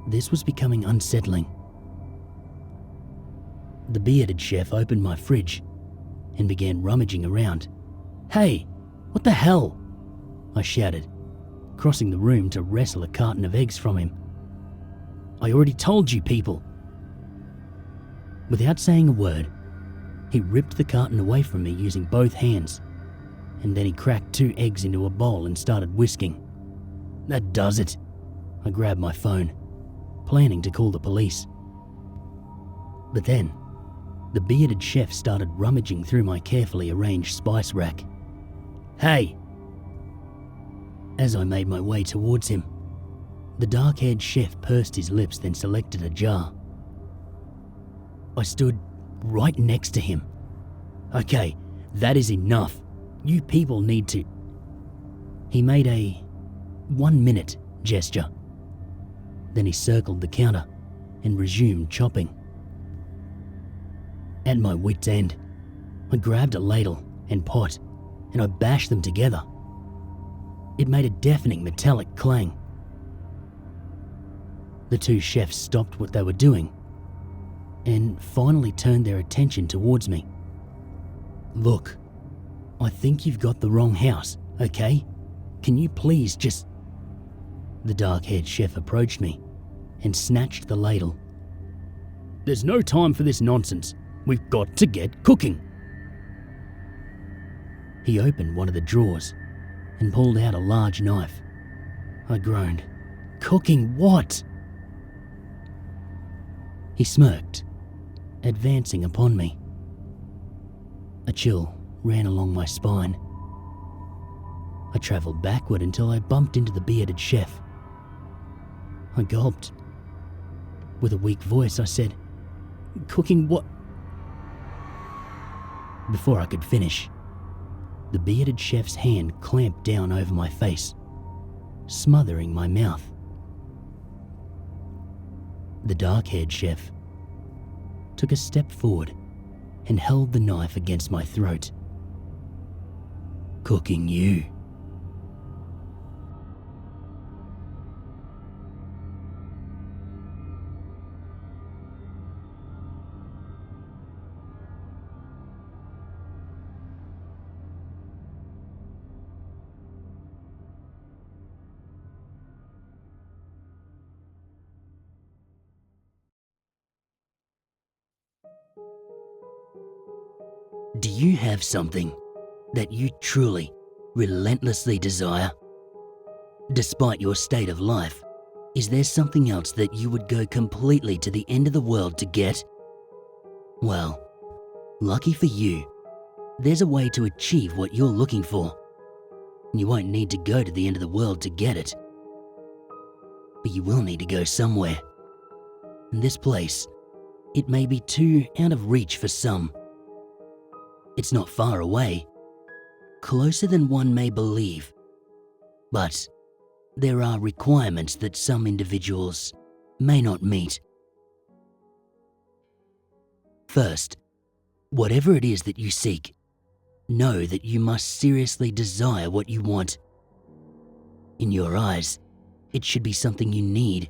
this was becoming unsettling. The bearded chef opened my fridge and began rummaging around. Hey, what the hell? I shouted, crossing the room to wrestle a carton of eggs from him. I already told you people. Without saying a word, he ripped the carton away from me using both hands, and then he cracked 2 eggs into a bowl and started whisking. That does it. I grabbed my phone, planning to call the police. But then, the bearded chef started rummaging through my carefully arranged spice rack. Hey! As I made my way towards him, The dark-haired chef pursed his lips, then selected a jar. I stood right next to him. Okay, that is enough. You people need to... He made a 1 minute gesture. Then he circled the counter and resumed chopping. At my wit's end, I grabbed a ladle and pot and I bashed them together. It made a deafening metallic clang. The two chefs stopped what they were doing and finally turned their attention towards me. Look, I think you've got the wrong house, okay? Can you please just... The dark-haired chef approached me and snatched the ladle. There's no time for this nonsense. We've got to get cooking. He opened one of the drawers and pulled out a large knife. I groaned. Cooking what? He smirked, advancing upon me. A chill ran along my spine. I travelled backward until I bumped into the bearded chef. I gulped. With a weak voice, I said, Cooking what? Before I could finish, the bearded chef's hand clamped down over my face, smothering my mouth. The dark-haired chef took a step forward and held the knife against my throat. Cooking you. Do you have something that you truly, relentlessly desire? Despite your state of life, is there something else that you would go completely to the end of the world to get? Well, lucky for you, there's a way to achieve what you're looking for. You won't need to go to the end of the world to get it. But you will need to go somewhere. And this place, it may be too out of reach for some. It's not far away, closer than one may believe. But there are requirements that some individuals may not meet. First, whatever it is that you seek, know that you must seriously desire what you want. In your eyes, it should be something you need.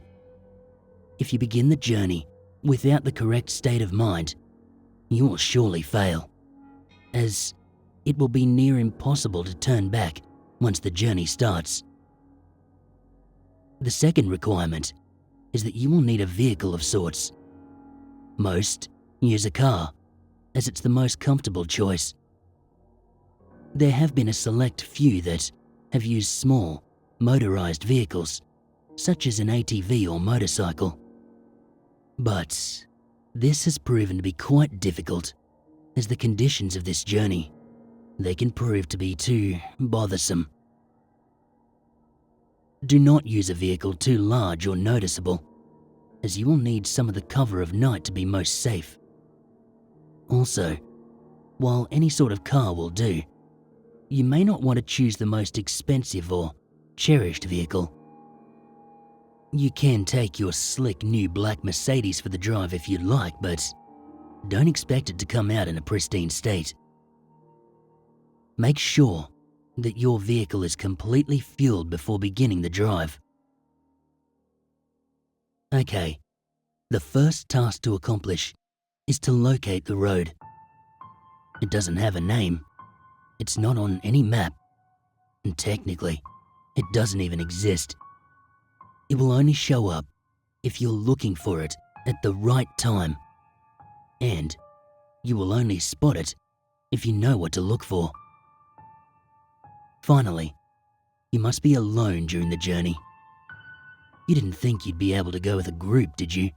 If you begin the journey without the correct state of mind, you will surely fail, as it will be near impossible to turn back once the journey starts. The second requirement is that you will need a vehicle of sorts. Most use a car, as it's the most comfortable choice. There have been a select few that have used small, motorized vehicles, such as an ATV or motorcycle. But this has proven to be quite difficult, as the conditions of this journey, they can prove to be too bothersome. Do not use a vehicle too large or noticeable, as you will need some of the cover of night to be most safe. Also, while any sort of car will do, you may not want to choose the most expensive or cherished vehicle. You can take your slick new black Mercedes for the drive if you'd like, but don't expect it to come out in a pristine state. Make sure that your vehicle is completely fueled before beginning the drive. Okay, the first task to accomplish is to locate the road. It doesn't have a name, it's not on any map, and technically, it doesn't even exist. It will only show up if you're looking for it at the right time, and you will only spot it if you know what to look for. Finally, you must be alone during the journey. You didn't think you'd be able to go with a group, did you?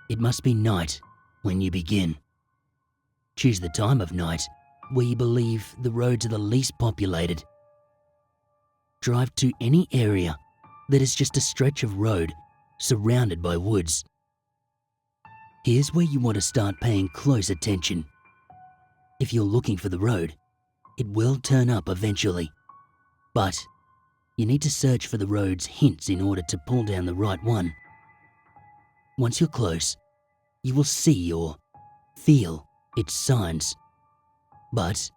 It must be night when you begin. Choose the time of night where you believe the roads are the least populated. drive to any area that is just a stretch of road surrounded by woods. Here's where you want to start paying close attention. If you're looking for the road, it will turn up eventually, but you need to search for the road's hints in order to pull down the right one. Once you're close, you will see or feel its signs, but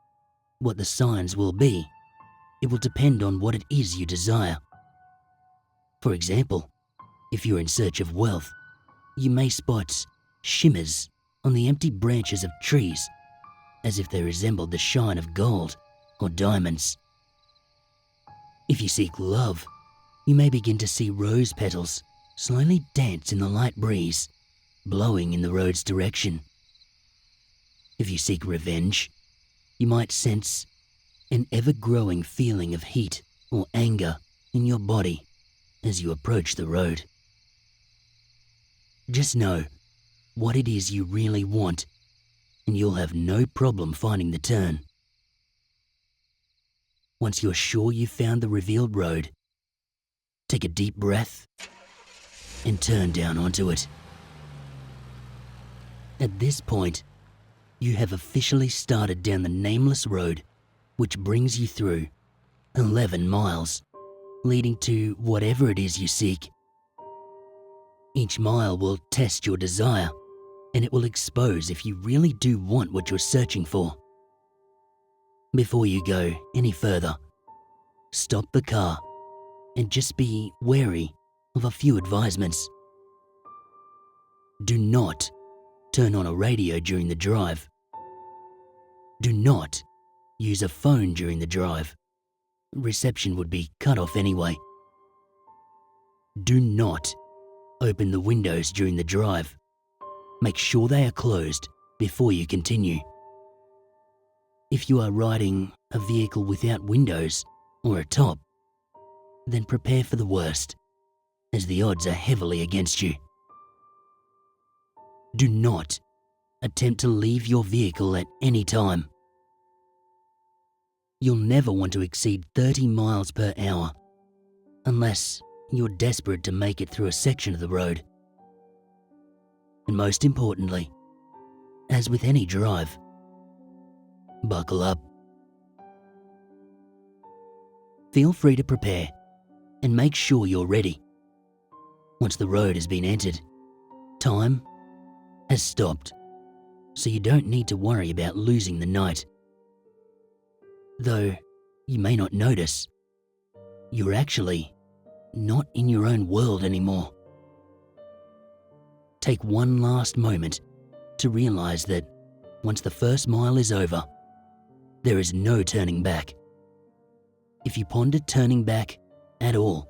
what the signs will be, it will depend on what it is you desire. For example, if you're in search of wealth, you may spot shimmers on the empty branches of trees, as if they resembled the shine of gold or diamonds. If you seek love, you may begin to see rose petals slowly dance in the light breeze, blowing in the road's direction. If you seek revenge, you might sense an ever-growing feeling of heat or anger in your body as you approach the road. Just know what it is you really want, and you'll have no problem finding the turn. Once you're sure you've found the revealed road, take a deep breath and turn down onto it. At this point, you have officially started down the nameless road, which brings you through 11 miles, leading to whatever it is you seek. Each mile will test your desire, and it will expose if you really do want what you're searching for. Before you go any further, stop the car and just be wary of a few advisements. Do not turn on a radio during the drive. Do not use a phone during the drive. Reception would be cut off anyway. Do not open the windows during the drive. Make sure they are closed before you continue. If you are riding a vehicle without windows or a top, then prepare for the worst, as the odds are heavily against you. Do not attempt to leave your vehicle at any time. You'll never want to exceed 30 miles per hour, unless you're desperate to make it through a section of the road. And most importantly, as with any drive, buckle up. Feel free to prepare and make sure you're ready. Once the road has been entered, time has stopped, so you don't need to worry about losing the night. Though you may not notice, you're actually not in your own world anymore. Take one last moment to realize that once the first mile is over, there is no turning back. If you ponder turning back at all,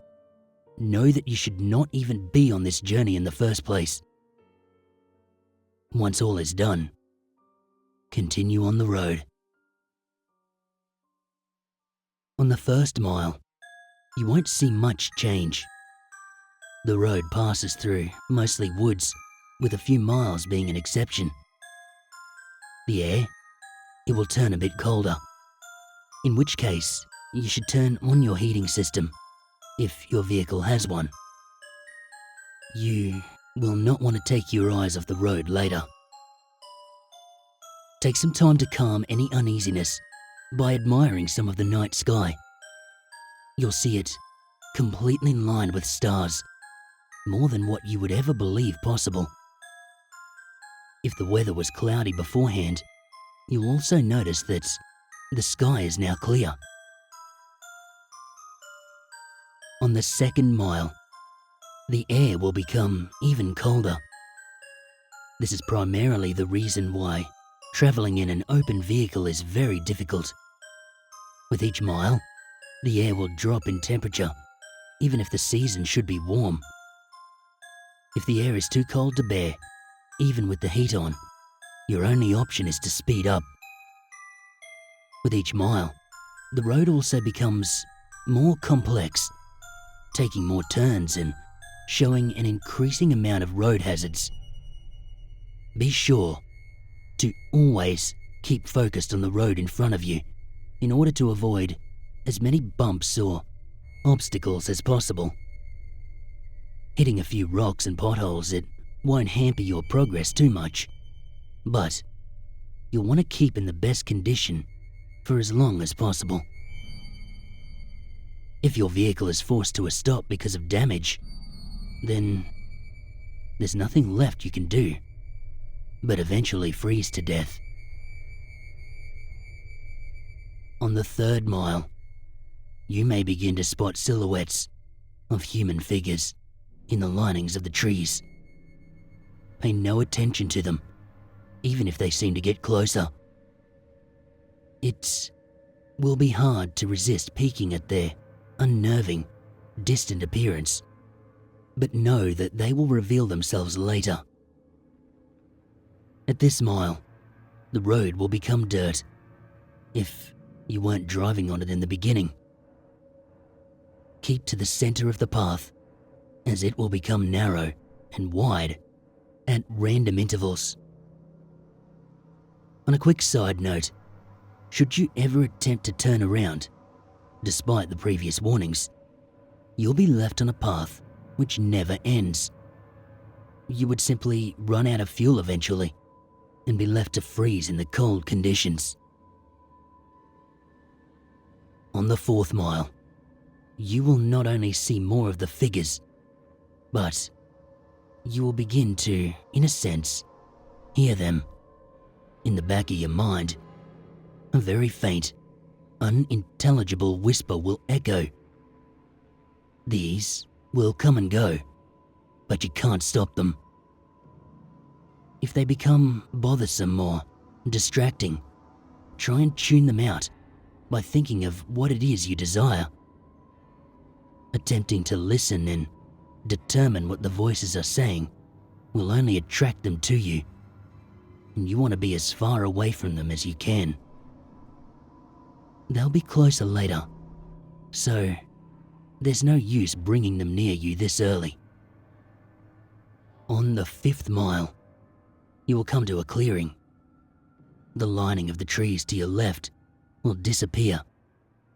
know that you should not even be on this journey in the first place. Once all is done, continue on the road. On the first mile, you won't see much change. The road passes through mostly woods, with a few miles being an exception. The air, it will turn a bit colder, in which case you should turn on your heating system, if your vehicle has one. You will not want to take your eyes off the road later. Take some time to calm any uneasiness by admiring some of the night sky. You'll see it completely lined with stars, more than what you would ever believe possible. If the weather was cloudy beforehand, you'll also notice that the sky is now clear. On the second mile, the air will become even colder. This is primarily the reason why traveling in an open vehicle is very difficult. With each mile, the air will drop in temperature, even if the season should be warm. If the air is too cold to bear, even with the heat on, your only option is to speed up. With each mile, the road also becomes more complex, taking more turns and showing an increasing amount of road hazards. Be sure to always keep focused on the road in front of you in order to avoid as many bumps or obstacles as possible. Hitting a few rocks and potholes, it won't hamper your progress too much, but you'll want to keep in the best condition for as long as possible. If your vehicle is forced to a stop because of damage, then there's nothing left you can do but eventually freeze to death. On the 3rd mile, you may begin to spot silhouettes of human figures in the linings of the trees. Pay no attention to them, even if they seem to get closer. It will be hard to resist peeking at their unnerving, distant appearance, but know that they will reveal themselves later. At this mile, the road will become dirt, if you weren't driving on it in the beginning. Keep to the center of the path, as it will become narrow and wide at random intervals. On a quick side note, should you ever attempt to turn around, despite the previous warnings, you'll be left on a path which never ends. You would simply run out of fuel eventually and be left to freeze in the cold conditions. On the 4th mile, you will not only see more of the figures, but you will begin to, in a sense, hear them. In the back of your mind, a very faint, unintelligible whisper will echo. These will come and go, but you can't stop them. If they become bothersome or distracting, try and tune them out by thinking of what it is you desire. Attempting to listen and determine what the voices are saying will only attract them to you, and you want to be as far away from them as you can. They'll be closer later, so there's no use bringing them near you this early. On the 5th mile, you will come to a clearing. The lining of the trees to your left will disappear,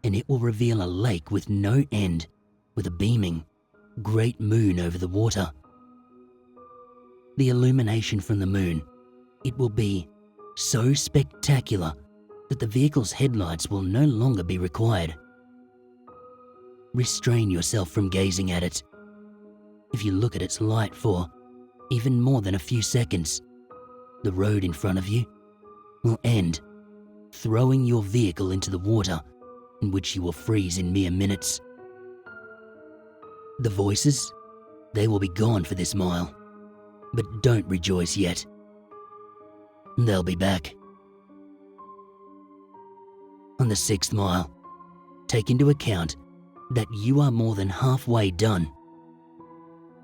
and it will reveal a lake with no end, with a beaming, great moon over the water. The illumination from the moon, it will be so spectacular that the vehicle's headlights will no longer be required. Restrain yourself from gazing at it. If you look at its light for even more than a few seconds, the road in front of you will end, throwing your vehicle into the water, in which you will freeze in mere minutes. The voices, they will be gone for this mile, but don't rejoice yet. They'll be back. On the 6th mile, take into account that you are more than halfway done.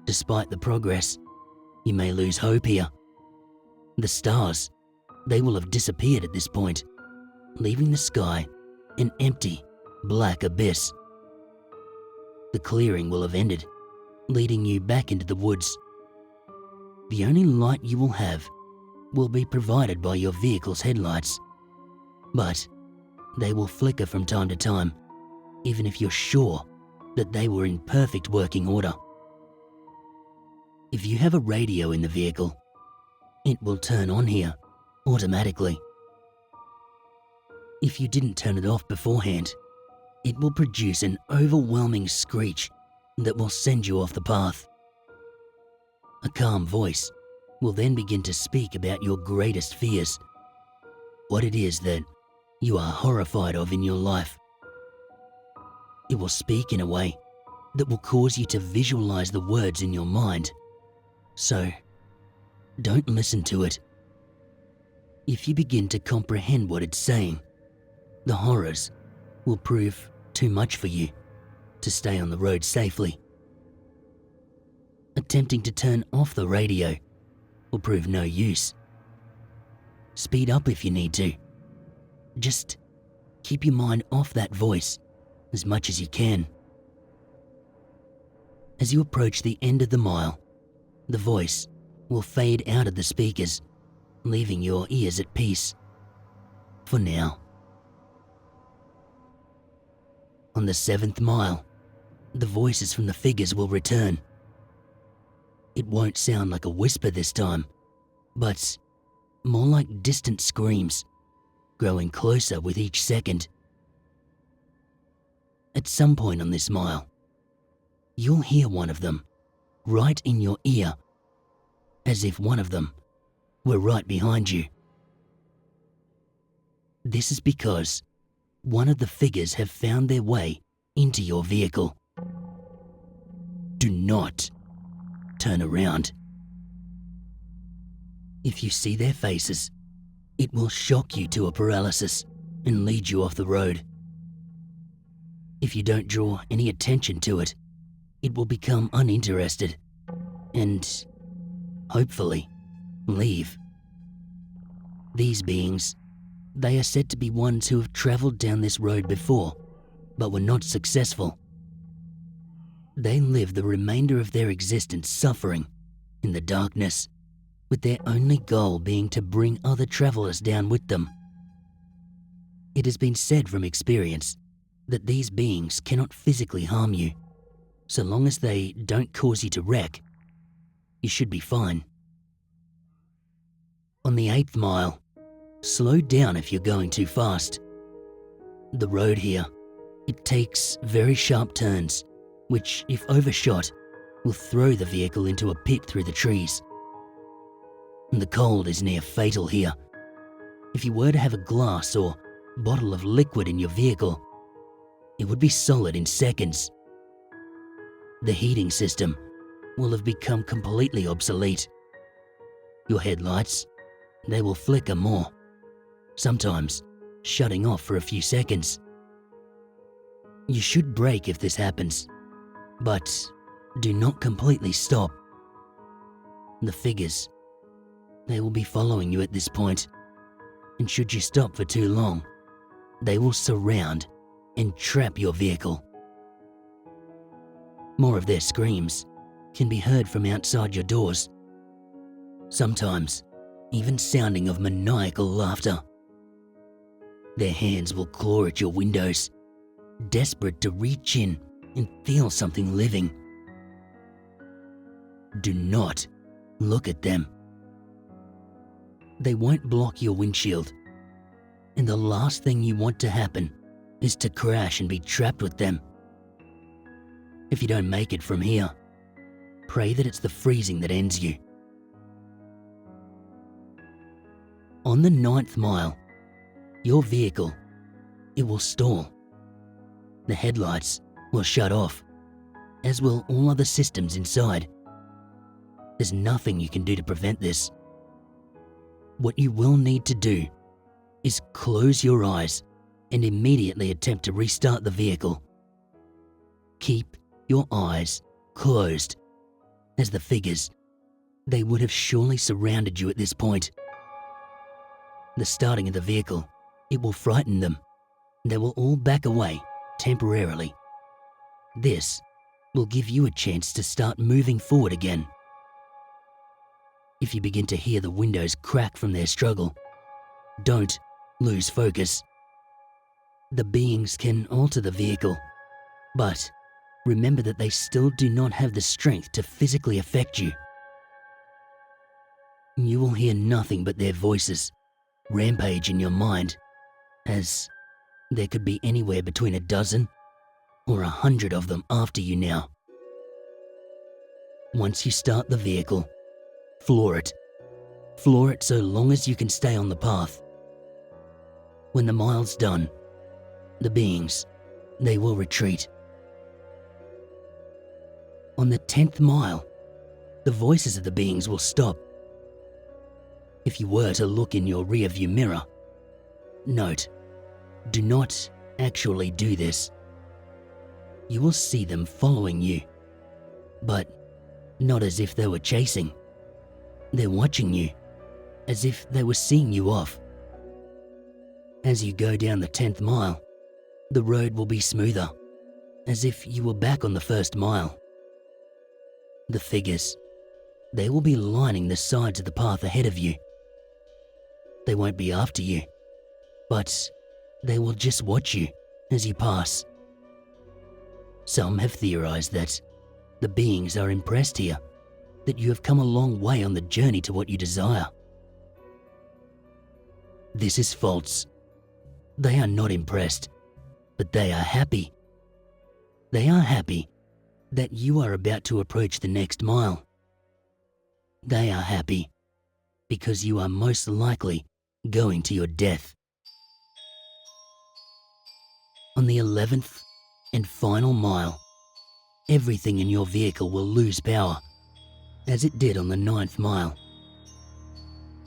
Despite the progress, you may lose hope here. The stars, they will have disappeared at this point, leaving the sky an empty, black abyss. The clearing will have ended, leading you back into the woods. The only light you will have will be provided by your vehicle's headlights, but they will flicker from time to time, even if you're sure that they were in perfect working order. If you have a radio in the vehicle, it will turn on here automatically. If you didn't turn it off beforehand, it will produce an overwhelming screech that will send you off the path. A calm voice will then begin to speak about your greatest fears, what it is that you are horrified of in your life. It will speak in a way that will cause you to visualize the words in your mind. So, don't listen to it. If you begin to comprehend what it's saying, the horrors will prove too much for you to stay on the road safely. Attempting to turn off the radio will prove no use. Speed up if you need to. Just keep your mind off that voice as much as you can. As you approach the end of the mile, the voice will fade out of the speakers, leaving your ears at peace. For now. On the 7th mile, the voices from the figures will return. It won't sound like a whisper this time, but more like distant screams, growing closer with each second. At some point on this mile, you'll hear one of them right in your ear, as if one of them were right behind you. This is because one of the figures have found their way into your vehicle. Do not turn around. If you see their faces, it will shock you to a paralysis and lead you off the road. If you don't draw any attention to it, it will become uninterested and, hopefully, leave. These beings, they are said to be ones who have travelled down this road before, but were not successful. They live the remainder of their existence suffering in the darkness, with their only goal being to bring other travellers down with them. It has been said from experience that these beings cannot physically harm you. So long as they don't cause you to wreck, you should be fine. On the 8th mile, slow down if you're going too fast. The road here, it takes very sharp turns, which, if overshot, will throw the vehicle into a pit through the trees. And the cold is near fatal here. If you were to have a glass or bottle of liquid in your vehicle, it would be solid in seconds. The heating system will have become completely obsolete. Your headlights, they will flicker more, sometimes shutting off for a few seconds. You should brake if this happens, but do not completely stop. The figures, they will be following you at this point, and should you stop for too long, they will surround and trap your vehicle. More of their screams can be heard from outside your doors, sometimes even sounding of maniacal laughter. Their hands will claw at your windows, desperate to reach in and feel something living. Do not look at them. They won't block your windshield, and the last thing you want to happen is to crash and be trapped with them. If you don't make it from here, pray that it's the freezing that ends you. On the 9th mile, your vehicle, it will stall. The headlights will shut off, as will all other systems inside. There's nothing you can do to prevent this. What you will need to do is close your eyes and immediately attempt to restart the vehicle. Keep your eyes closed, as the figures, they would have surely surrounded you at this point. The starting of the vehicle, it will frighten them. They will all back away temporarily. This will give you a chance to start moving forward again. If you begin to hear the windows crack from their struggle, don't lose focus. The beings can alter the vehicle, but remember that they still do not have the strength to physically affect you. You will hear nothing but their voices rampage in your mind, as there could be anywhere between a dozen or 100 of them after you now. Once you start the vehicle, floor it. Floor it so long as you can stay on the path. When the mile's done, the beings, they will retreat. On the 10th mile, the voices of the beings will stop. If you were to look in your rearview mirror, note, do not actually do this. You will see them following you, but not as if they were chasing. They're watching you, as if they were seeing you off. As you go down the 10th mile, the road will be smoother, as if you were back on the 1st mile. The figures, they will be lining the sides of the path ahead of you. They won't be after you, but they will just watch you as you pass. Some have theorized that the beings are impressed here, that you have come a long way on the journey to what you desire. This is false. They are not impressed, but they are happy. They are happy that you are about to approach the next mile. They are happy because you are most likely going to your death. On the 11th and final mile, everything in your vehicle will lose power, as it did on the 9th mile.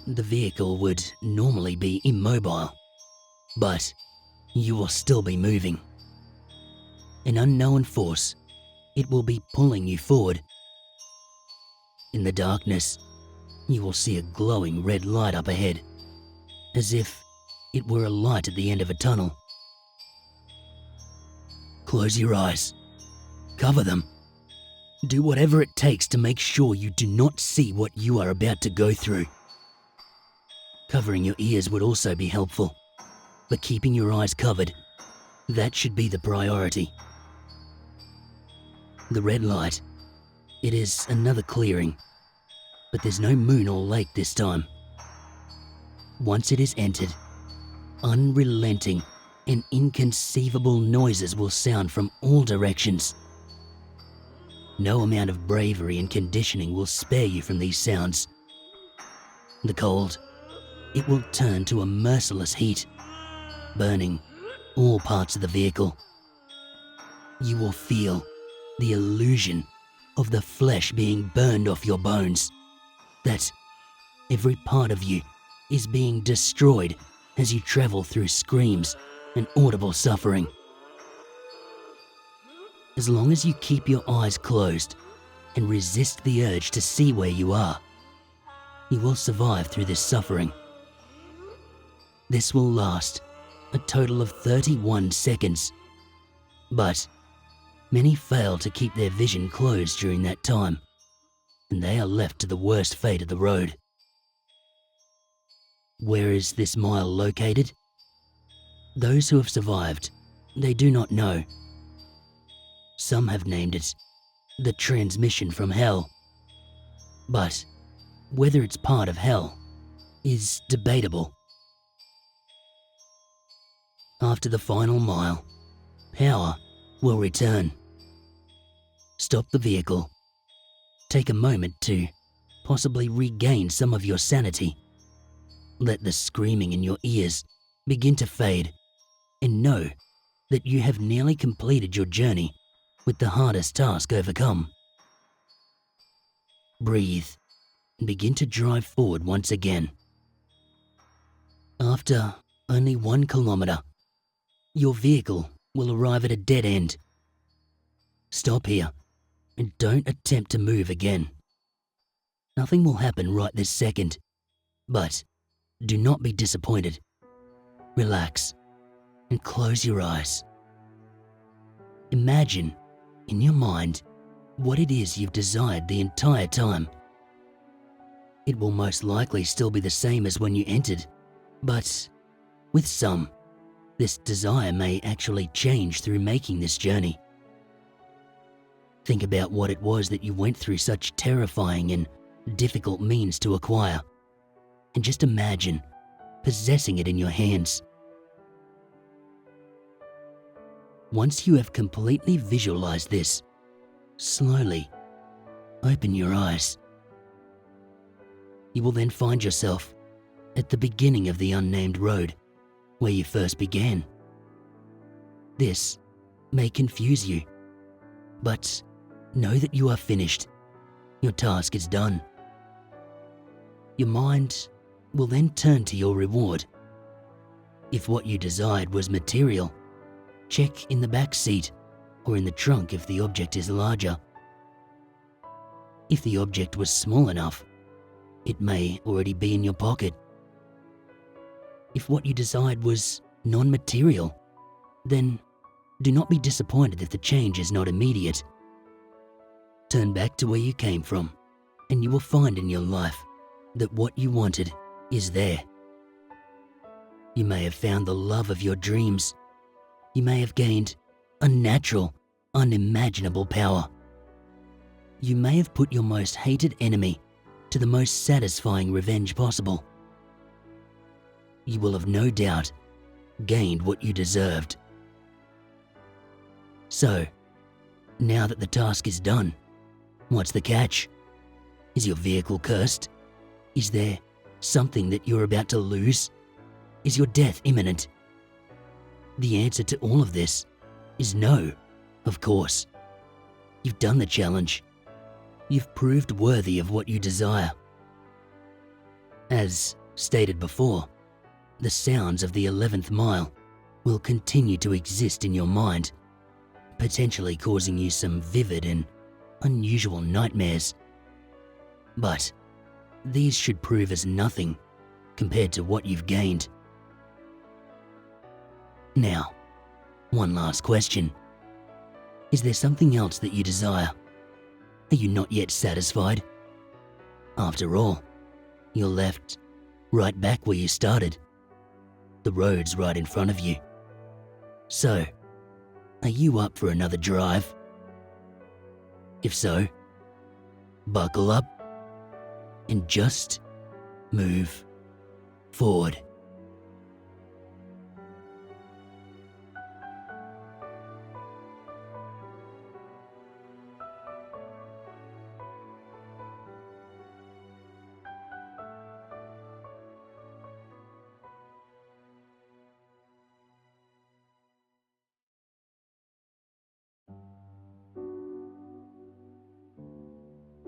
The vehicle would normally be immobile, but you will still be moving. An unknown force, it will be pulling you forward. In the darkness, you will see a glowing red light up ahead, as if it were a light at the end of a tunnel. Close your eyes. Cover them. Do whatever it takes to make sure you do not see what you are about to go through. Covering your ears would also be helpful, but keeping your eyes covered, that should be the priority. The red light, it is another clearing, but there's no moon or lake this time. Once it is entered, unrelenting and inconceivable noises will sound from all directions. No amount of bravery and conditioning will spare you from these sounds. The cold, it will turn to a merciless heat, burning all parts of the vehicle. You will feel the illusion of the flesh being burned off your bones, that every part of you is being destroyed as you travel through screams and audible suffering. As long as you keep your eyes closed and resist the urge to see where you are, you will survive through this suffering. This will last a total of 31 seconds, but many fail to keep their vision closed during that time, and they are left to the worst fate of the road. Where is this mile located? Those who have survived, they do not know. Some have named it the transmission from hell, but whether it's part of hell is debatable. After the final mile, power will return. Stop the vehicle. Take a moment to possibly regain some of your sanity. Let the screaming in your ears begin to fade, and know that you have nearly completed your journey with the hardest task overcome. Breathe and begin to drive forward once again. After only 1 kilometer, your vehicle will arrive at a dead end. Stop here and don't attempt to move again. Nothing will happen right this second, but do not be disappointed. Relax and close your eyes. Imagine in your mind what it is you've desired the entire time. It will most likely still be the same as when you entered, but with some, this desire may actually change through making this journey. Think about what it was that you went through such terrifying and difficult means to acquire, and just imagine possessing it in your hands. Once you have completely visualized this, slowly open your eyes. You will then find yourself at the beginning of the unnamed road where you first began. This may confuse you, but know that you are finished. Your task is done. Your mind will then turn to your reward. If what you desired was material, check in the back seat or in the trunk if the object is larger. If the object was small enough, it may already be in your pocket. If what you desired was non-material, then do not be disappointed if the change is not immediate. Turn back to where you came from, and you will find in your life that what you wanted is there. You may have found the love of your dreams. You may have gained a natural, unimaginable power. You may have put your most hated enemy to the most satisfying revenge possible. You will have no doubt gained what you deserved. So, now that the task is done, what's the catch? Is your vehicle cursed? Is there something that you're about to lose? Is your death imminent? The answer to all of this is no, of course. You've done the challenge. You've proved worthy of what you desire. As stated before, the sounds of the 11th mile will continue to exist in your mind, potentially causing you some vivid and unusual nightmares. But these should prove as nothing compared to what you've gained. Now, one last question. Is there something else that you desire? Are you not yet satisfied? After all, you're left right back where you started. The road's right in front of you. So, are you up for another drive? If so, buckle up and just move forward.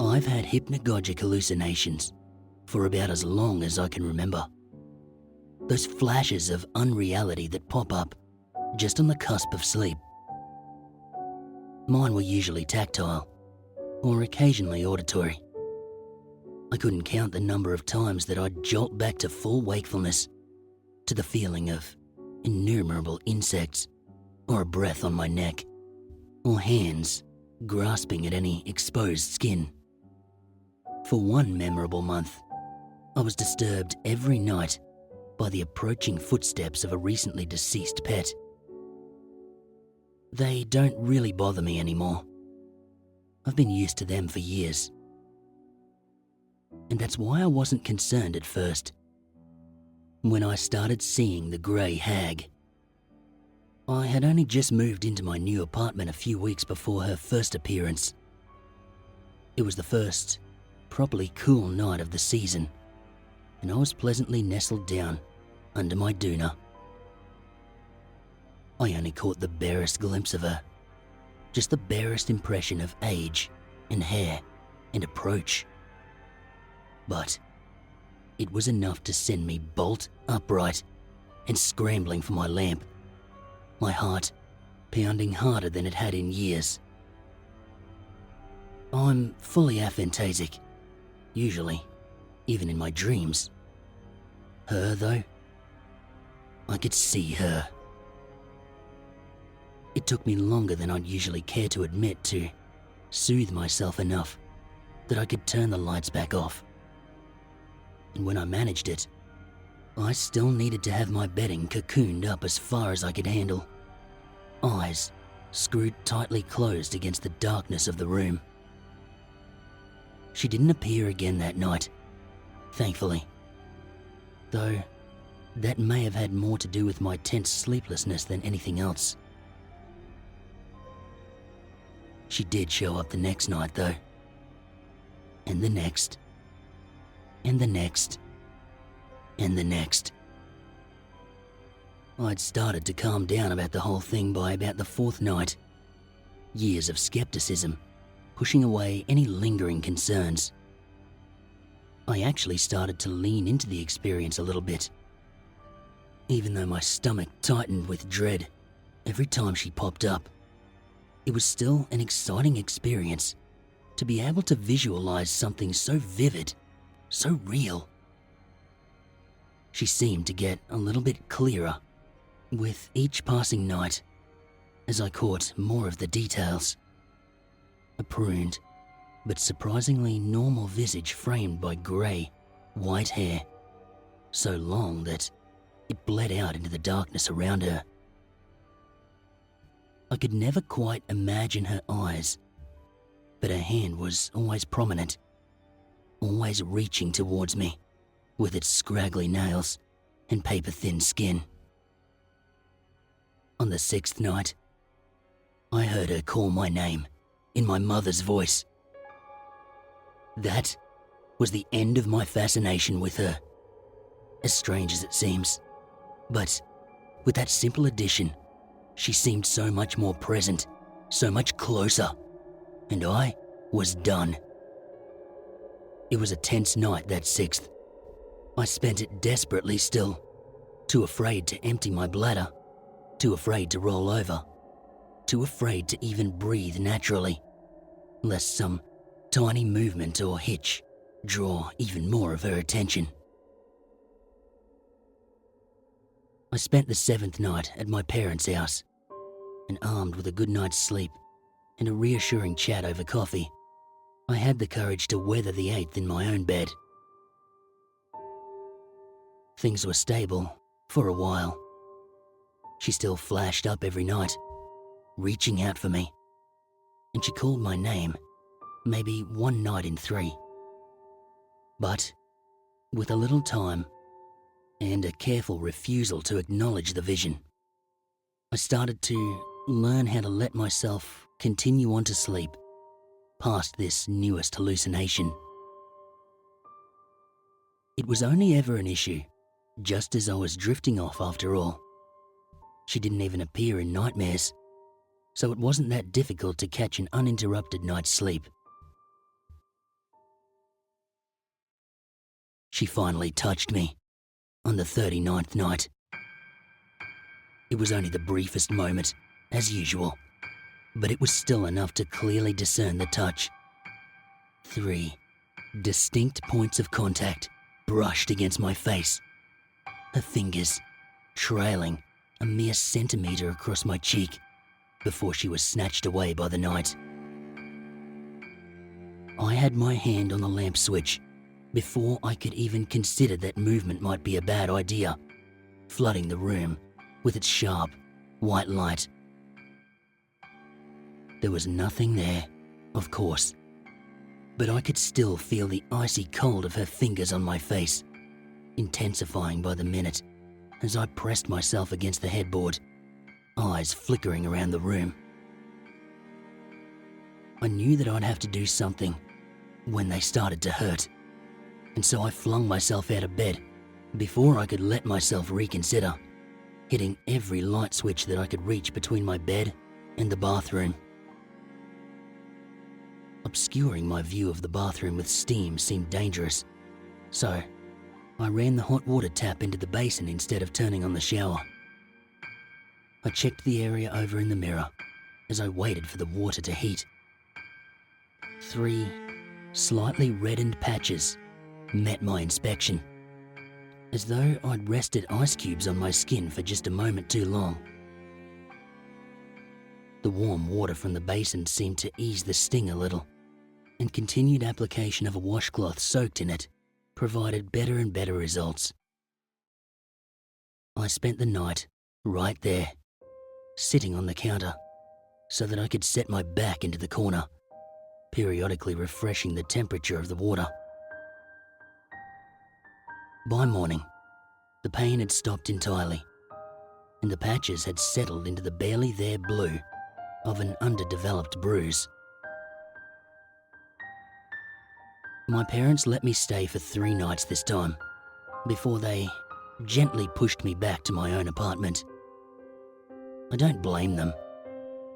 I've had hypnagogic hallucinations for about as long as I can remember. Those flashes of unreality that pop up just on the cusp of sleep. Mine were usually tactile, or occasionally auditory. I couldn't count the number of times that I'd jolt back to full wakefulness, to the feeling of innumerable insects, or a breath on my neck, or hands grasping at any exposed skin. For one memorable month, I was disturbed every night by the approaching footsteps of a recently deceased pet. They don't really bother me anymore. I've been used to them for years. And that's why I wasn't concerned at first. When I started seeing the grey hag. I had only just moved into my new apartment a few weeks before her first appearance. It was the first properly cool night of the season, and I was pleasantly nestled down under my doona. I only caught the barest glimpse of her, just the barest impression of age and hair and approach. But it was enough to send me bolt upright and scrambling for my lamp, my heart pounding harder than it had in years. I'm fully aphantasic, usually, even in my dreams. Her, though, I could see her. It took me longer than I'd usually care to admit to soothe myself enough that I could turn the lights back off. And when I managed it, I still needed to have my bedding cocooned up as far as I could handle, eyes screwed tightly closed against the darkness of the room. She didn't appear again that night, thankfully, though that may have had more to do with my tense sleeplessness than anything else. She did show up the next night, though, and the next, and the next, and the next. I'd started to calm down about the whole thing by about the fourth night. Years of skepticism pushing away any lingering concerns. I actually started to lean into the experience a little bit, even though my stomach tightened with dread every time she popped up. It was still an exciting experience to be able to visualize something so vivid, so real. She seemed to get a little bit clearer with each passing night as I caught more of the details. A pruned, but surprisingly normal visage framed by grey, white hair, so long that it bled out into the darkness around her. I could never quite imagine her eyes, but her hand was always prominent, always reaching towards me with its scraggly nails and paper-thin skin. On the 6th night, I heard her call my name in my mother's voice. That was the end of my fascination with her. As strange as it seems, but with that simple addition, she seemed so much more present, so much closer, and I was done. It was a tense night, that 6th. I spent it desperately still, too afraid to empty my bladder, too afraid to roll over, too afraid to even breathe naturally, lest some tiny movement or hitch draw even more of her attention. I spent the 7th night at my parents' house, and armed with a good night's sleep and a reassuring chat over coffee, I had the courage to weather the 8th in my own bed. Things were stable for a while. She still flashed up every night, reaching out for me, and she called my name maybe one night in 3. But with a little time and a careful refusal to acknowledge the vision, I started to learn how to let myself continue on to sleep past this newest hallucination. It was only ever an issue just as I was drifting off after all. She didn't even appear in nightmares, so it wasn't that difficult to catch an uninterrupted night's sleep. She finally touched me on the 39th night. It was only the briefest moment, as usual, but it was still enough to clearly discern the touch. 3 distinct points of contact brushed against my face, her fingers trailing a mere centimetre across my cheek before she was snatched away by the night. I had my hand on the lamp switch before I could even consider that movement might be a bad idea, flooding the room with its sharp, white light. There was nothing there, of course, but I could still feel the icy cold of her fingers on my face, intensifying by the minute as I pressed myself against the headboard, eyes flickering around the room. I knew that I'd have to do something when they started to hurt, and so I flung myself out of bed before I could let myself reconsider, hitting every light switch that I could reach between my bed and the bathroom. Obscuring my view of the bathroom with steam seemed dangerous, so I ran the hot water tap into the basin instead of turning on the shower. I checked the area over in the mirror as I waited for the water to heat. 3 slightly reddened patches met my inspection, as though I'd rested ice cubes on my skin for just a moment too long. The warm water from the basin seemed to ease the sting a little, and continued application of a washcloth soaked in it provided better and better results. I spent the night right there, sitting on the counter, so that I could set my back into the corner, periodically refreshing the temperature of the water. By morning, the pain had stopped entirely, and the patches had settled into the barely there blue of an underdeveloped bruise. My parents let me stay for 3 nights this time, before they gently pushed me back to my own apartment. I don't blame them.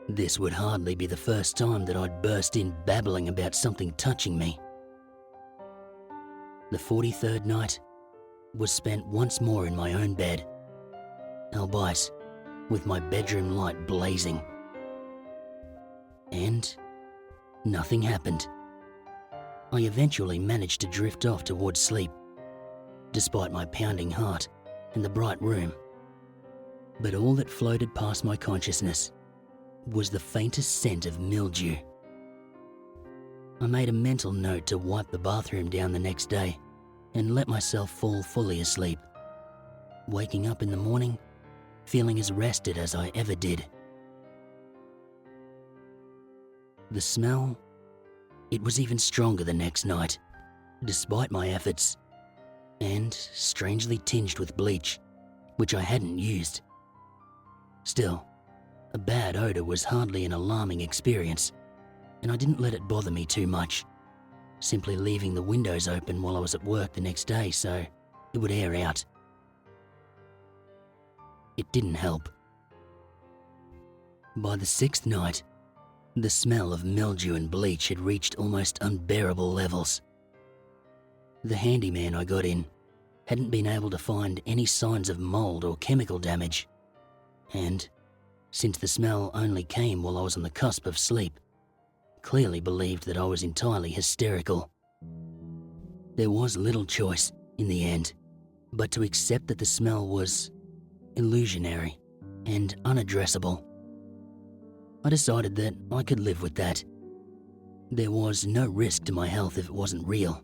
This would hardly be the first time that I'd burst in babbling about something touching me. The 43rd night was spent once more in my own bed, albeit with my bedroom light blazing. And nothing happened. I eventually managed to drift off towards sleep, despite my pounding heart and the bright room. But all that floated past my consciousness was the faintest scent of mildew. I made a mental note to wipe the bathroom down the next day and let myself fall fully asleep, waking up in the morning feeling as rested as I ever did. The smell, it was even stronger the next night, despite my efforts, and strangely tinged with bleach, which I hadn't used. Still, a bad odor was hardly an alarming experience, and I didn't let it bother me too much, simply leaving the windows open while I was at work the next day so it would air out. It didn't help. By the 6th night, the smell of mildew and bleach had reached almost unbearable levels. The handyman I got in hadn't been able to find any signs of mold or chemical damage, and, since the smell only came while I was on the cusp of sleep, clearly believed that I was entirely hysterical. There was little choice, in the end, but to accept that the smell was illusionary and unaddressable. I decided that I could live with that. There was no risk to my health if it wasn't real,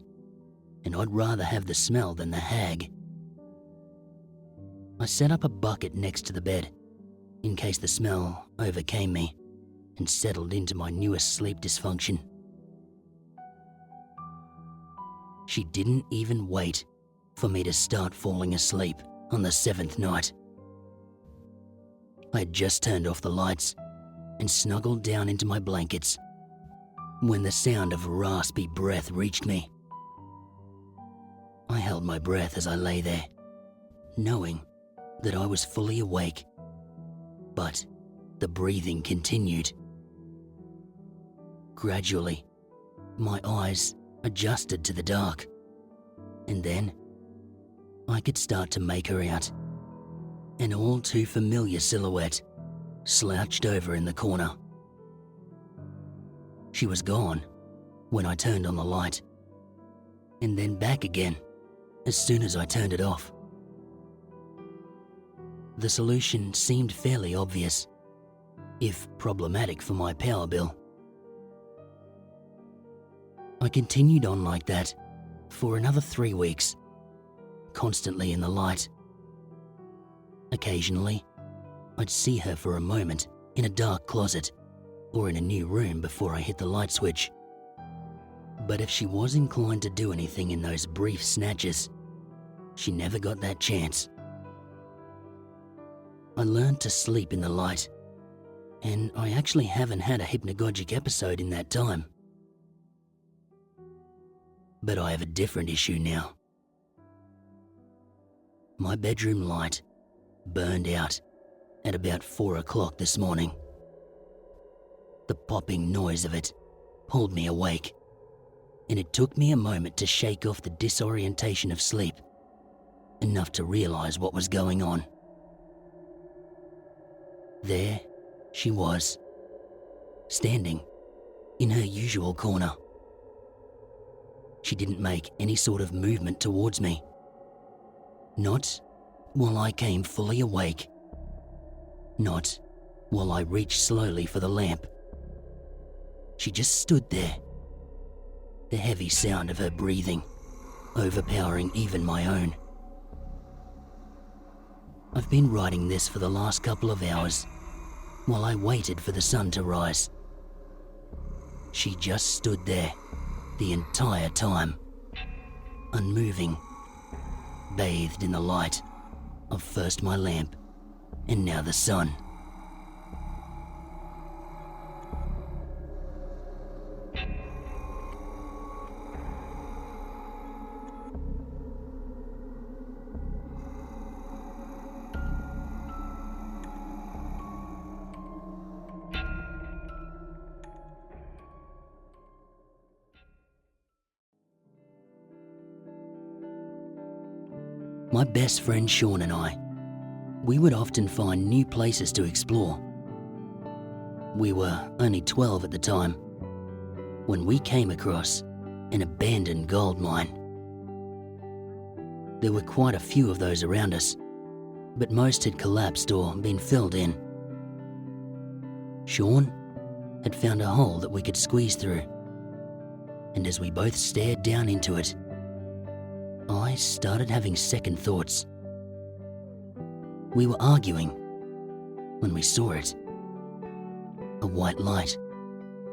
and I'd rather have the smell than the hag. I set up a bucket next to the bed, in case the smell overcame me and settled into my newest sleep dysfunction. She didn't even wait for me to start falling asleep on the 7th night. I had just turned off the lights and snuggled down into my blankets when the sound of raspy breath reached me. I held my breath as I lay there, knowing that I was fully awake, but the breathing continued. Gradually, my eyes adjusted to the dark, and then I could start to make her out. An all too familiar silhouette slouched over in the corner. She was gone when I turned on the light, and then back again as soon as I turned it off. The solution seemed fairly obvious, if problematic for my power bill. I continued on like that for another 3 weeks, constantly in the light. Occasionally, I'd see her for a moment in a dark closet or in a new room before I hit the light switch. But if she was inclined to do anything in those brief snatches, she never got that chance. I learned to sleep in the light, and I actually haven't had a hypnagogic episode in that time. But I have a different issue now. My bedroom light burned out at about 4 o'clock this morning. The popping noise of it pulled me awake, and it took me a moment to shake off the disorientation of sleep, enough to realize what was going on. There she was, standing in her usual corner. She didn't make any sort of movement towards me. Not while I came fully awake. Not while I reached slowly for the lamp. She just stood there, the heavy sound of her breathing overpowering even my own. I've been writing this for the last couple of hours while I waited for the sun to rise. She just stood there the entire time, unmoving, bathed in the light of first my lamp and now the sun. My best friend Sean and I, we would often find new places to explore. We were only 12 at the time when we came across an abandoned gold mine. There were quite a few of those around us, but most had collapsed or been filled in. Sean had found a hole that we could squeeze through, and as we both stared down into it, I started having second thoughts. We were arguing when we saw it. A white light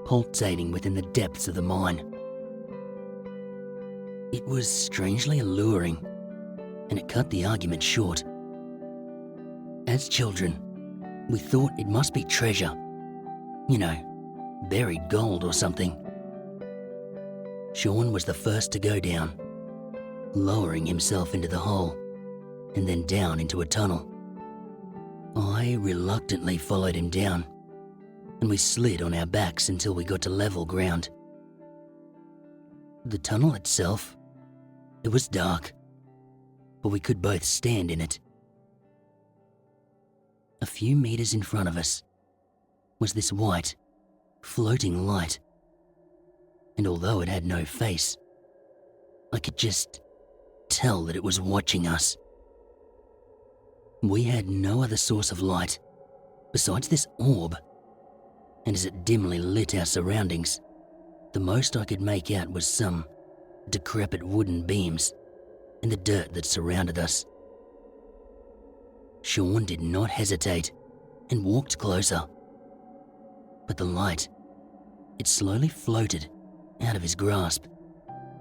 pulsating within the depths of the mine. It was strangely alluring, and it cut the argument short. As children, we thought it must be treasure. You know, buried gold or something. Sean was the first to go down, lowering himself into the hole and then down into a tunnel. I reluctantly followed him down, and we slid on our backs until we got to level ground. The tunnel itself, it was dark, but we could both stand in it. A few meters in front of us was this white, floating light, and although it had no face, I could just tell that it was watching us. We had no other source of light besides this orb, and as it dimly lit our surroundings, the most I could make out was some decrepit wooden beams and the dirt that surrounded us. Sean did not hesitate and walked closer, but the light, it slowly floated out of his grasp,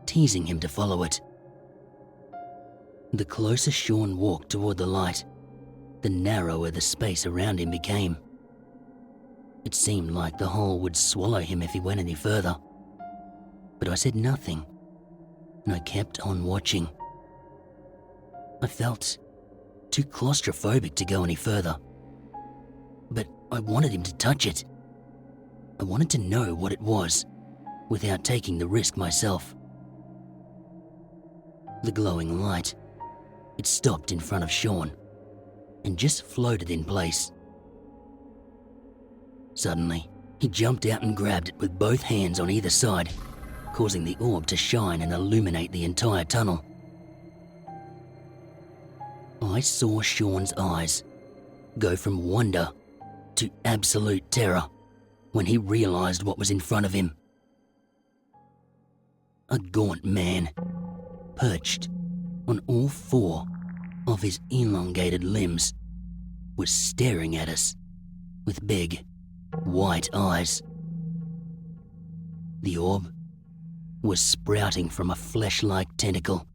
teasing him to follow it. The closer Sean walked toward the light, the narrower the space around him became. It seemed like the hole would swallow him if he went any further, but I said nothing, and I kept on watching. I felt too claustrophobic to go any further, but I wanted him to touch it. I wanted to know what it was without taking the risk myself. The glowing light, it stopped in front of Sean and just floated in place. Suddenly, he jumped out and grabbed it with both hands on either side, causing the orb to shine and illuminate the entire tunnel. I saw Sean's eyes go from wonder to absolute terror when he realized what was in front of him. A gaunt man, perched on all four of his elongated limbs, was staring at us with big, white eyes. The orb was sprouting from a flesh-like tentacle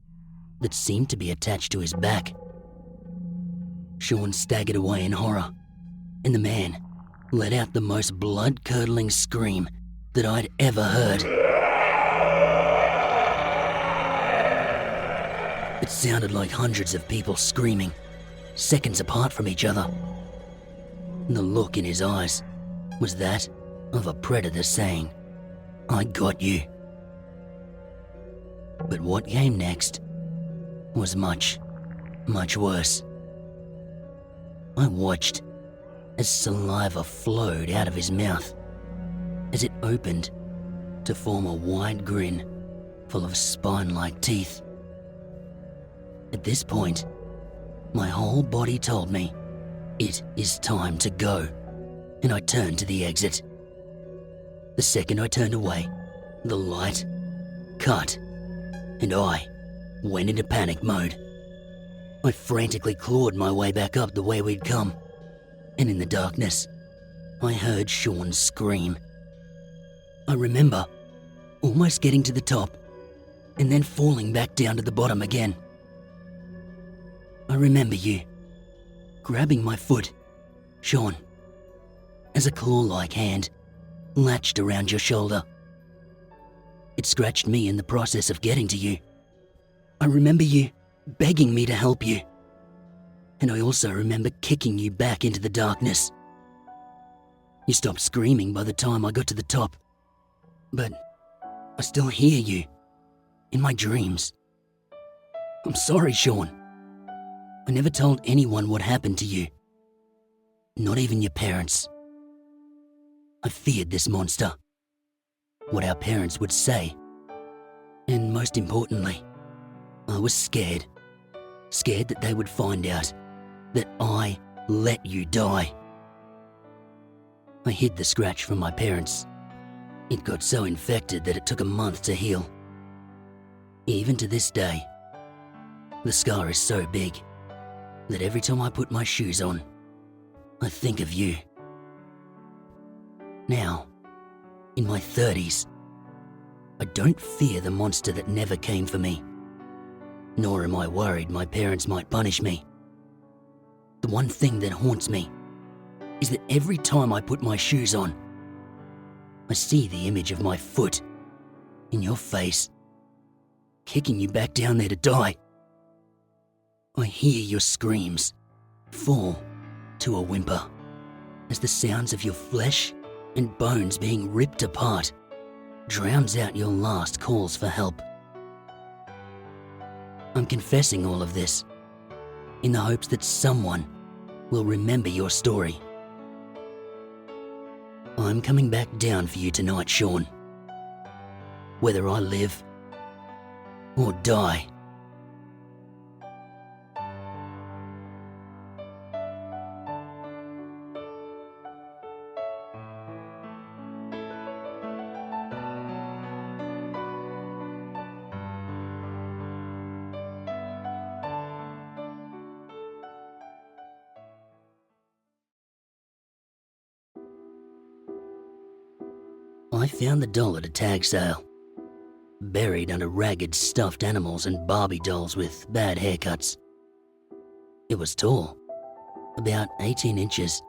that seemed to be attached to his back. Sean staggered away in horror, and the man let out the most blood-curdling scream that I'd ever heard. It sounded like hundreds of people screaming, seconds apart from each other. And the look in his eyes was that of a predator saying, "I got you." But what came next was much, much worse. I watched as saliva flowed out of his mouth, as it opened to form a wide grin full of spine-like teeth. At this point, my whole body told me, it is time to go, and I turned to the exit. The second I turned away, the light cut, and I went into panic mode. I frantically clawed my way back up the way we'd come, and in the darkness, I heard Sean scream. I remember almost getting to the top and then falling back down to the bottom again. I remember you grabbing my foot, Sean, as a claw-like hand latched around your shoulder. It scratched me in the process of getting to you. I remember you begging me to help you, and I also remember kicking you back into the darkness. You stopped screaming by the time I got to the top, but I still hear you in my dreams. I'm sorry, Sean. I never told anyone what happened to you, not even your parents. I feared this monster, what our parents would say, and most importantly, I was scared that they would find out that I let you die. I hid the scratch from my parents. It got so infected that it took a month to heal. Even to this day, the scar is so big that every time I put my shoes on, I think of you. Now, in my 30s. I don't fear the monster that never came for me, nor am I worried my parents might punish me. The one thing that haunts me is that every time I put my shoes on, I see the image of my foot in your face, kicking you back down there to die. I hear your screams fall to a whimper as the sounds of your flesh and bones being ripped apart drowns out your last calls for help. I'm confessing all of this in the hopes that someone will remember your story. I'm coming back down for you tonight, Sean. Whether I live or die. I found the doll at a tag sale, buried under ragged stuffed animals and Barbie dolls with bad haircuts. It was tall, about 18 inches,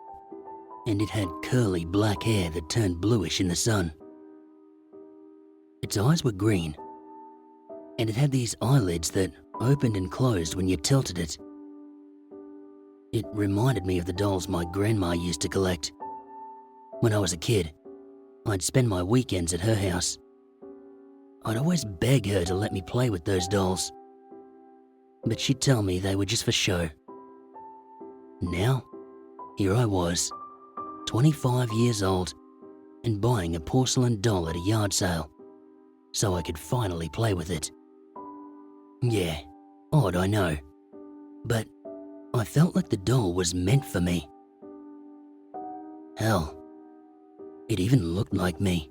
and it had curly black hair that turned bluish in the sun. Its eyes were green, and it had these eyelids that opened and closed when you tilted it. It reminded me of the dolls my grandma used to collect. When I was a kid, I'd spend my weekends at her house. I'd always beg her to let me play with those dolls, but she'd tell me they were just for show. Now, here I was, 25 years old, and buying a porcelain doll at a yard sale, so I could finally play with it. Yeah, odd, I know, but I felt like the doll was meant for me. Hell, it even looked like me.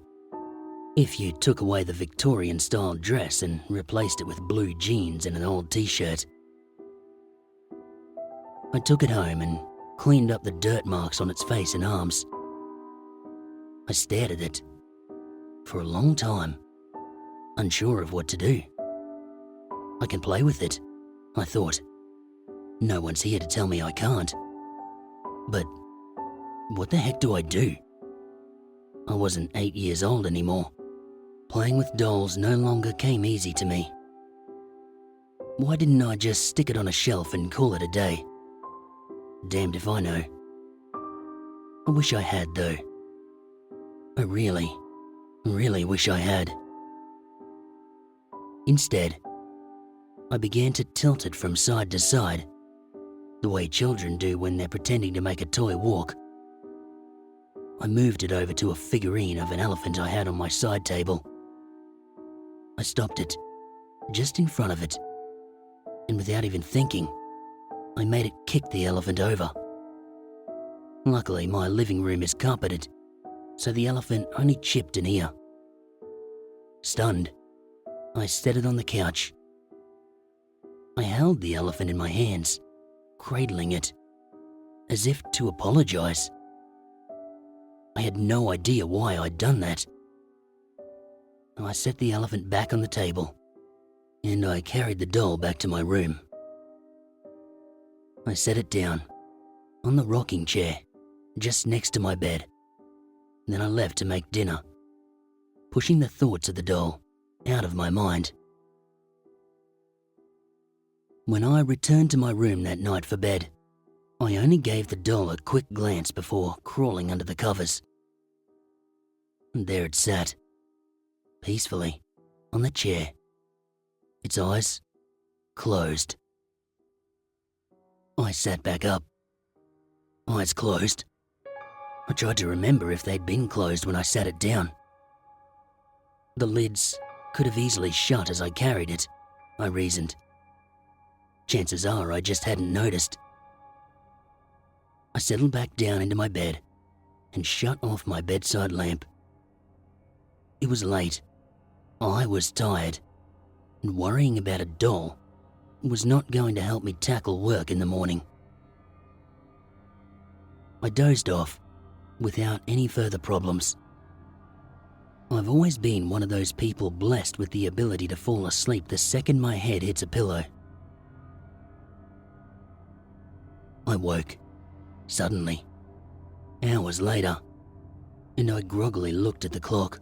If you took away the Victorian-style dress and replaced it with blue jeans and an old t-shirt. I took it home and cleaned up the dirt marks on its face and arms. I stared at it for a long time, unsure of what to do. I can play with it, I thought. No one's here to tell me I can't. But what the heck do I do? I wasn't 8 years old anymore. Playing with dolls no longer came easy to me. Why didn't I just stick it on a shelf and call it a day? Damned if I know. I wish I had, though. I really wish I had. Instead, I began to tilt it from side to side, the way children do when they're pretending to make a toy walk. I moved it over to a figurine of an elephant I had on my side table. I stopped it, just in front of it, and without even thinking, I made it kick the elephant over. Luckily, my living room is carpeted, so the elephant only chipped an ear. Stunned, I set it on the couch. I held the elephant in my hands, cradling it, as if to apologize. I had no idea why I'd done that. I set the elephant back on the table, and I carried the doll back to my room. I set it down, on the rocking chair, just next to my bed. Then I left to make dinner, pushing the thoughts of the doll out of my mind. When I returned to my room that night for bed, I only gave the doll a quick glance before crawling under the covers. And there it sat, peacefully, on the chair, its eyes closed. I sat back up, eyes closed. I tried to remember if they'd been closed when I sat it down. The lids could have easily shut as I carried it, I reasoned. Chances are I just hadn't noticed. I settled back down into my bed and shut off my bedside lamp. It was late. I was tired, and worrying about a doll was not going to help me tackle work in the morning. I dozed off without any further problems. I've always been one of those people blessed with the ability to fall asleep the second my head hits a pillow. I woke, suddenly, hours later, and I groggily looked at the clock.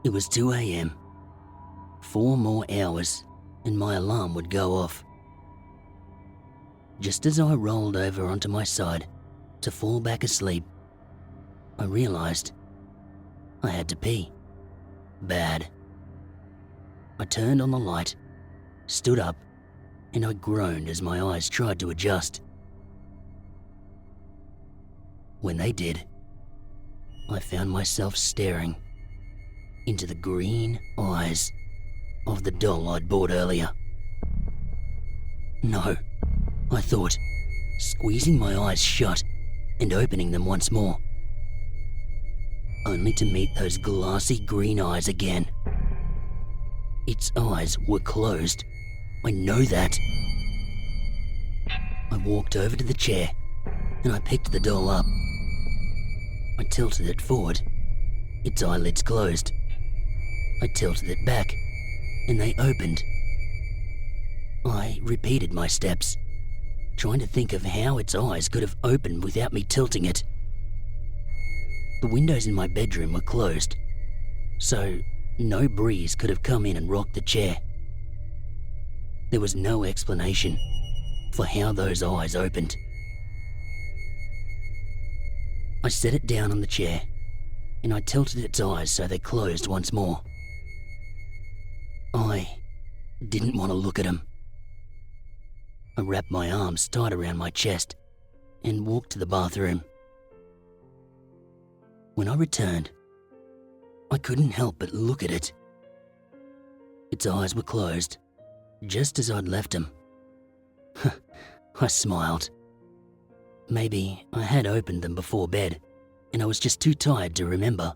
It was 2 a.m. 4 more hours and my alarm would go off. Just as I rolled over onto my side to fall back asleep, I realized I had to pee. Bad. I turned on the light, stood up, and I groaned as my eyes tried to adjust. When they did, I found myself staring into the green eyes of the doll I'd bought earlier. No, I thought, squeezing my eyes shut and opening them once more, only to meet those glassy green eyes again. Its eyes were closed. I know that. I walked over to the chair and I picked the doll up. I tilted it forward. Its eyelids closed. I tilted it back and they opened. I repeated my steps, trying to think of how its eyes could have opened without me tilting it. The windows in my bedroom were closed, so no breeze could have come in and rocked the chair. There was no explanation for how those eyes opened. I set it down on the chair, and I tilted its eyes so they closed once more. I didn't want to look at them. I wrapped my arms tight around my chest and walked to the bathroom. When I returned, I couldn't help but look at it. Its eyes were closed, just as I'd left them. I smiled. Maybe I had opened them before bed, and I was just too tired to remember.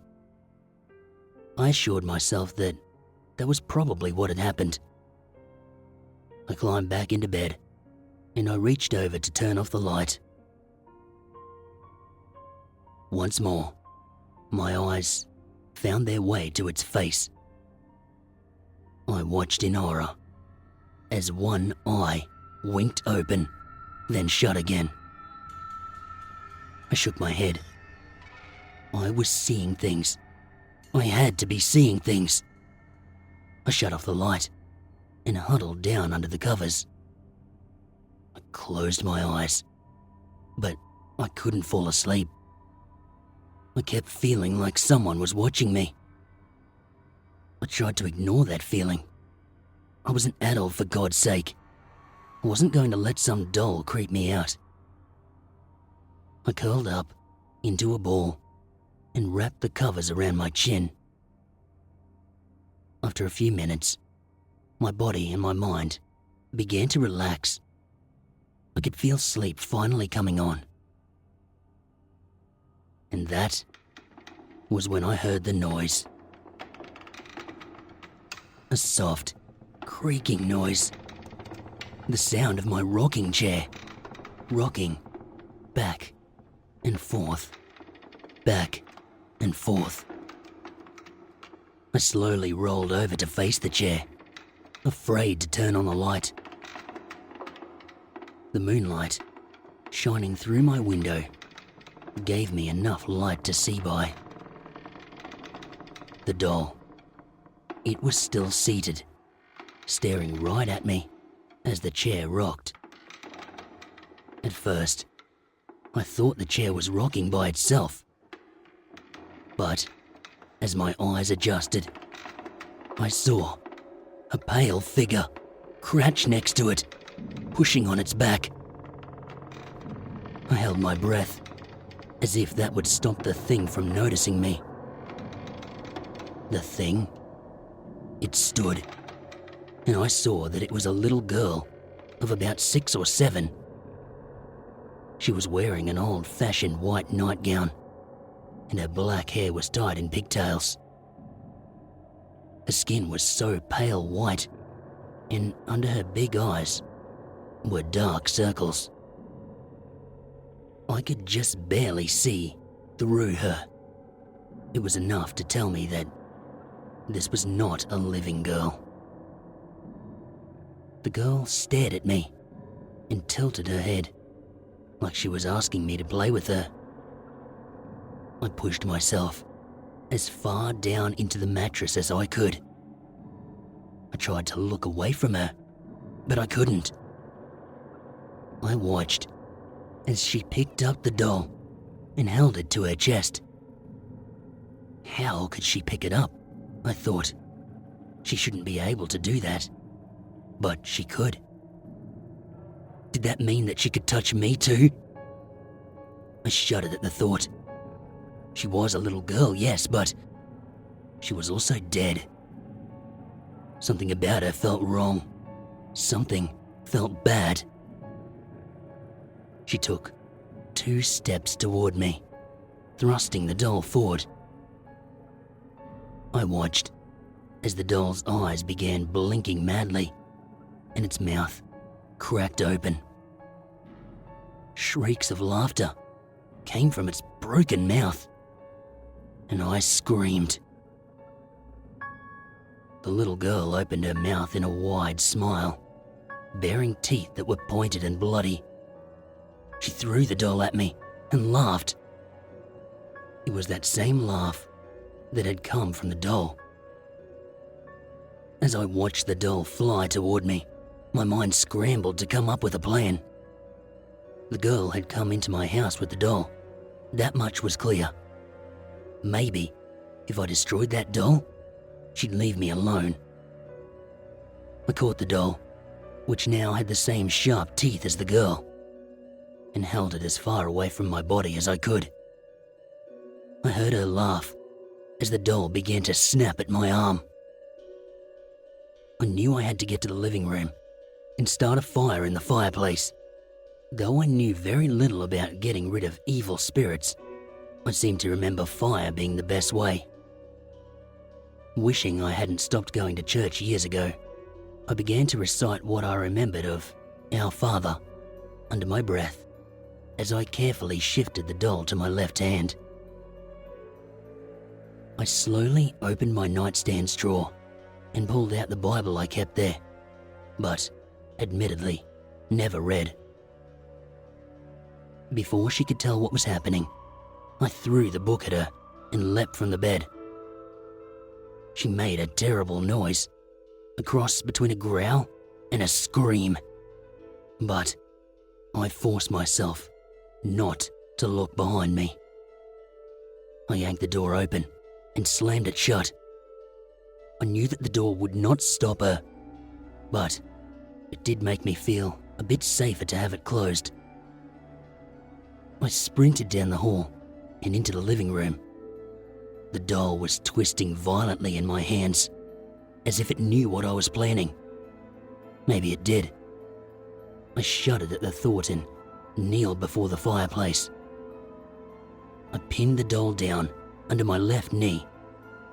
I assured myself that was probably what had happened. I climbed back into bed, and I reached over to turn off the light. Once more, my eyes found their way to its face. I watched in horror as one eye winked open, then shut again. I shook my head. I was seeing things. I had to be seeing things. I shut off the light and huddled down under the covers. I closed my eyes, but I couldn't fall asleep. I kept feeling like someone was watching me. I tried to ignore that feeling. I was an adult, for God's sake. I wasn't going to let some doll creep me out. I curled up into a ball and wrapped the covers around my chin. After a few minutes, my body and my mind began to relax. I could feel sleep finally coming on. And that was when I heard the noise. A soft, creaking noise. The sound of my rocking chair, rocking back and forth, back and forth. I slowly rolled over to face the chair, afraid to turn on the light. The moonlight, shining through my window, gave me enough light to see by. The doll. It was still seated, staring right at me as the chair rocked. At first, I thought the chair was rocking by itself. But as my eyes adjusted, I saw a pale figure crouch next to it, pushing on its back. I held my breath, as if that would stop the thing from noticing me. The thing? It stood, and I saw that it was a little girl of about 6 or 7. She was wearing an old-fashioned white nightgown, and her black hair was tied in pigtails. Her skin was so pale white, and under her big eyes were dark circles. I could just barely see through her. It was enough to tell me that this was not a living girl. The girl stared at me and tilted her head, like she was asking me to play with her. I pushed myself as far down into the mattress as I could. I tried to look away from her, but I couldn't. I watched as she picked up the doll and held it to her chest. How could she pick it up? I thought. She shouldn't be able to do that, but she could. Did that mean that she could touch me too? I shuddered at the thought. She was a little girl, yes, but she was also dead. Something about her felt wrong. Something felt bad. She took 2 steps toward me, thrusting the doll forward. I watched as the doll's eyes began blinking madly and its mouth cracked open. Shrieks of laughter came from its broken mouth, and I screamed. The little girl opened her mouth in a wide smile, baring teeth that were pointed and bloody. She threw the doll at me and laughed. It was that same laugh that had come from the doll. As I watched the doll fly toward me, my mind scrambled to come up with a plan. The girl had come into my house with the doll. That much was clear. Maybe, if I destroyed that doll, she'd leave me alone. I caught the doll, which now had the same sharp teeth as the girl, and held it as far away from my body as I could. I heard her laugh as the doll began to snap at my arm. I knew I had to get to the living room and start a fire in the fireplace. Though I knew very little about getting rid of evil spirits, I seemed to remember fire being the best way. Wishing I hadn't stopped going to church years ago, I began to recite what I remembered of Our Father under my breath as I carefully shifted the doll to my left hand. I slowly opened my nightstand drawer and pulled out the Bible I kept there, but, admittedly, never read. Before she could tell what was happening, I threw the book at her and leapt from the bed. She made a terrible noise, a cross between a growl and a scream. But I forced myself not to look behind me. I yanked the door open and slammed it shut. I knew that the door would not stop her, but it did make me feel a bit safer to have it closed. I sprinted down the hall and into the living room. The doll was twisting violently in my hands, as if it knew what I was planning. Maybe it did. I shuddered at the thought and kneeled before the fireplace. I pinned the doll down under my left knee,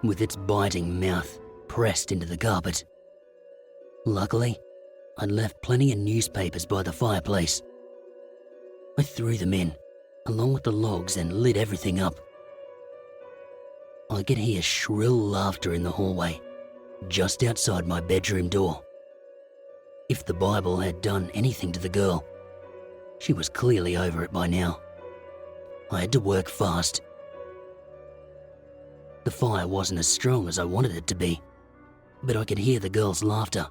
with its biting mouth pressed into the carpet. Luckily, I'd left plenty of newspapers by the fireplace. I threw them in, along with the logs, and lit everything up. I could hear shrill laughter in the hallway, just outside my bedroom door. If the Bible had done anything to the girl, she was clearly over it by now. I had to work fast. The fire wasn't as strong as I wanted it to be, but I could hear the girl's laughter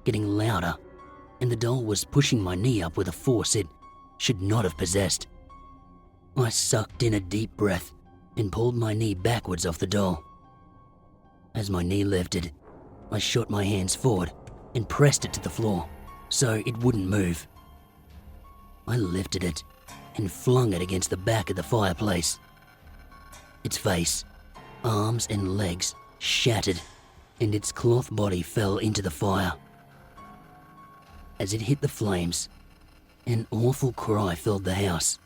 getting louder, and the doll was pushing my knee up with a force it should not have possessed. I sucked in a deep breath and pulled my knee backwards off the doll. As my knee lifted, I shot my hands forward and pressed it to the floor so it wouldn't move. I lifted it and flung it against the back of the fireplace. Its face, arms and legs shattered, and its cloth body fell into the fire. As it hit the flames, an awful cry filled the house.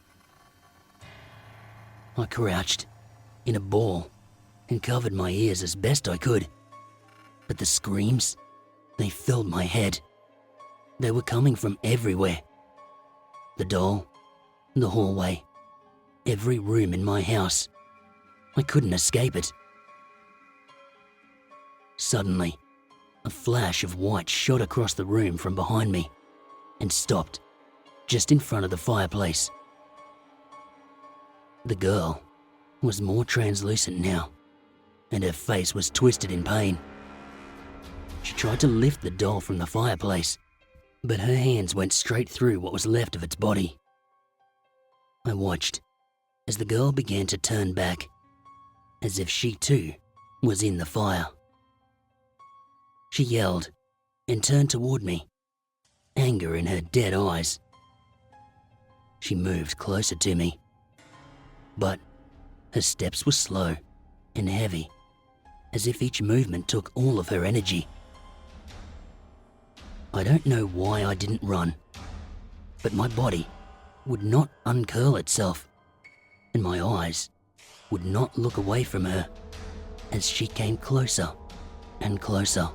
I crouched in a ball and covered my ears as best I could, but the screams, they filled my head. They were coming from everywhere. The doll, the hallway, every room in my house. I couldn't escape it. Suddenly, a flash of white shot across the room from behind me and stopped just in front of the fireplace. The girl was more translucent now, and her face was twisted in pain. She tried to lift the doll from the fireplace, but her hands went straight through what was left of its body. I watched as the girl began to turn back, as if she too was in the fire. She yelled and turned toward me, anger in her dead eyes. She moved closer to me, but her steps were slow and heavy, as if each movement took all of her energy. I don't know why I didn't run, but my body would not uncurl itself, and my eyes would not look away from her as she came closer and closer.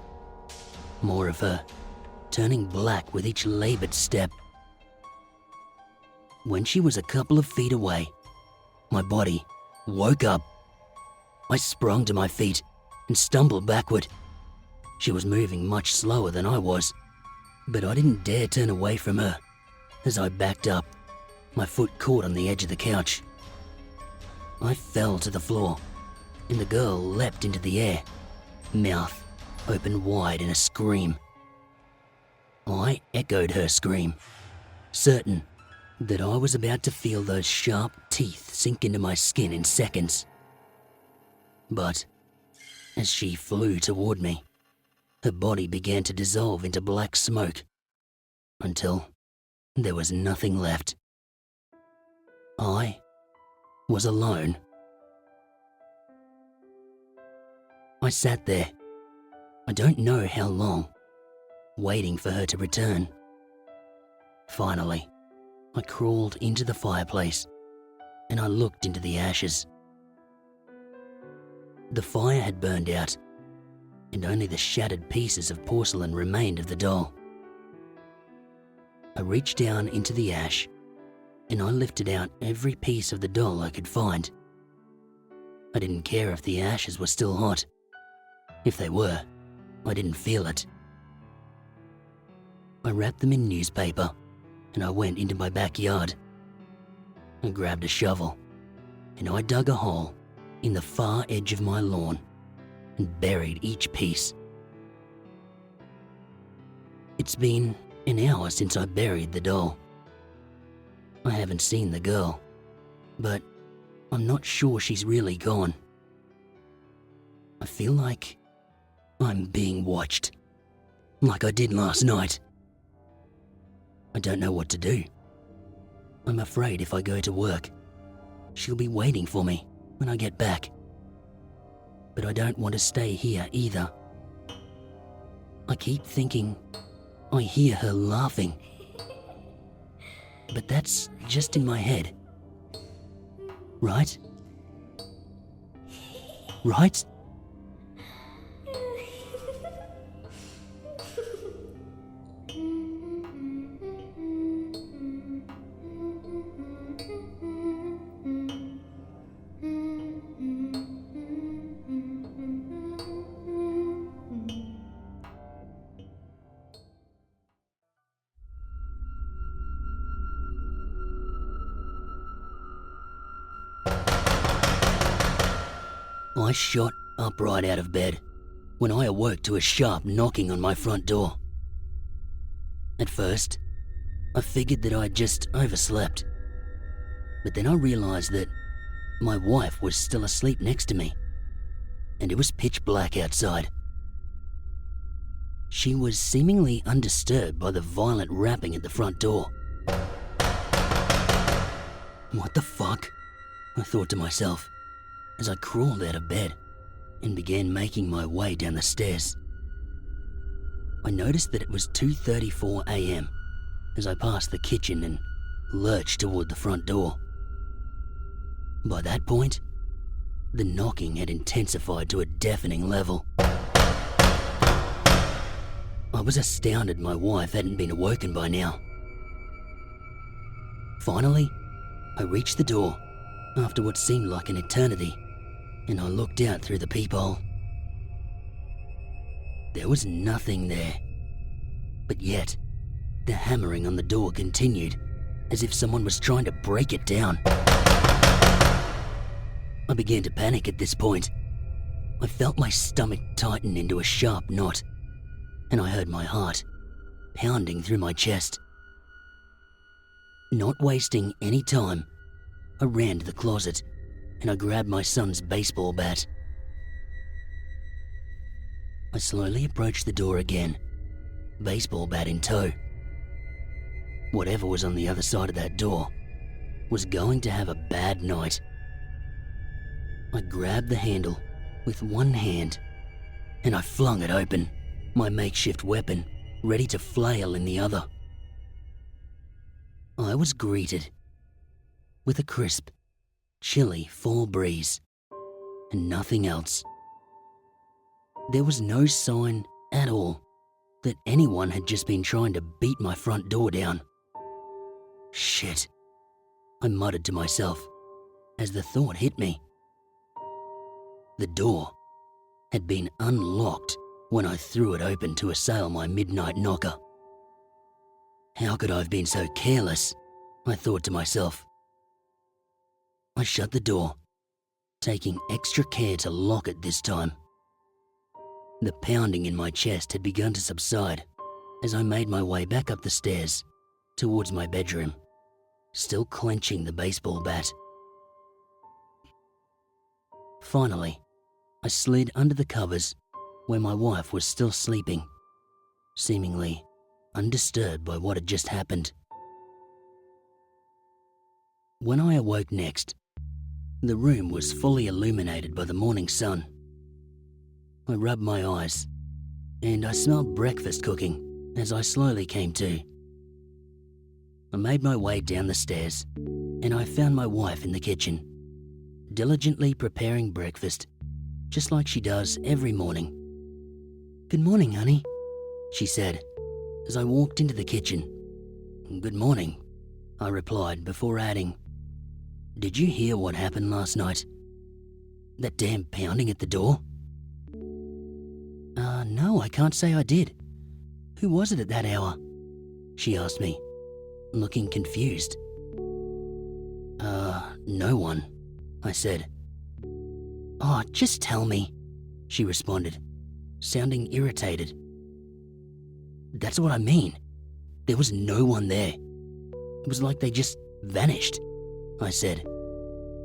More of her, turning black with each labored step. When she was a couple of feet away, my body woke up. I sprung to my feet and stumbled backward. She was moving much slower than I was, but I didn't dare turn away from her. As I backed up, my foot caught on the edge of the couch. I fell to the floor, and the girl leapt into the air, mouth opened wide in a scream. I echoed her scream, certain that I was about to feel those sharp teeth sink into my skin in seconds. But as she flew toward me, her body began to dissolve into black smoke until there was nothing left. I was alone. I sat there, I don't know how long, waiting for her to return. Finally, I crawled into the fireplace and I looked into the ashes. The fire had burned out, and only the shattered pieces of porcelain remained of the doll. I reached down into the ash and I lifted out every piece of the doll I could find. I didn't care if the ashes were still hot. If they were, I didn't feel it. I wrapped them in newspaper and I went into my backyard. I grabbed a shovel and I dug a hole in the far edge of my lawn and buried each piece. It's been an hour since I buried the doll. I haven't seen the girl, but I'm not sure she's really gone. I feel like I'm being watched, like I did last night. I don't know what to do. I'm afraid if I go to work, she'll be waiting for me when I get back. But I don't want to stay here either. I keep thinking I hear her laughing. But that's just in my head. Right? Right? I shot upright out of bed when I awoke to a sharp knocking on my front door. At first, I figured that I'd just overslept, but then I realized that my wife was still asleep next to me, and it was pitch black outside. She was seemingly undisturbed by the violent rapping at the front door. What the fuck? I thought to myself as I crawled out of bed and began making my way down the stairs. I noticed that it was 2:34 a.m. as I passed the kitchen and lurched toward the front door. By that point, the knocking had intensified to a deafening level. I was astounded my wife hadn't been awoken by now. Finally, I reached the door after what seemed like an eternity and I looked out through the peephole. There was nothing there, but yet the hammering on the door continued, as if someone was trying to break it down. I began to panic at this point. I felt my stomach tighten into a sharp knot, and I heard my heart pounding through my chest. Not wasting any time, I ran to the closet and I grabbed my son's baseball bat. I slowly approached the door again, baseball bat in tow. Whatever was on the other side of that door was going to have a bad night. I grabbed the handle with one hand and I flung it open, my makeshift weapon ready to flail in the other. I was greeted with a crisp, chilly fall breeze and nothing else. There was no sign at all that anyone had just been trying to beat my front door down. Shit, I muttered to myself as the thought hit me. The door had been unlocked when I threw it open to assail my midnight knocker. How could I have been so careless? I thought to myself. I shut the door, taking extra care to lock it this time. The pounding in my chest had begun to subside as I made my way back up the stairs towards my bedroom, still clenching the baseball bat. Finally, I slid under the covers where my wife was still sleeping, seemingly undisturbed by what had just happened. When I awoke next, the room was fully illuminated by the morning sun. I rubbed my eyes, and I smelled breakfast cooking as I slowly came to. I made my way down the stairs, and I found my wife in the kitchen, diligently preparing breakfast, just like she does every morning. "Good morning, honey," she said, as I walked into the kitchen. "Good morning," I replied before adding, "Did you hear what happened last night? That damn pounding at the door?" No, I can't say I did. Who was it at that hour?" she asked me, looking confused. No one," I said. "Oh, just tell me," she responded, sounding irritated. "That's what I mean. There was no one there. It was like they just vanished," I said,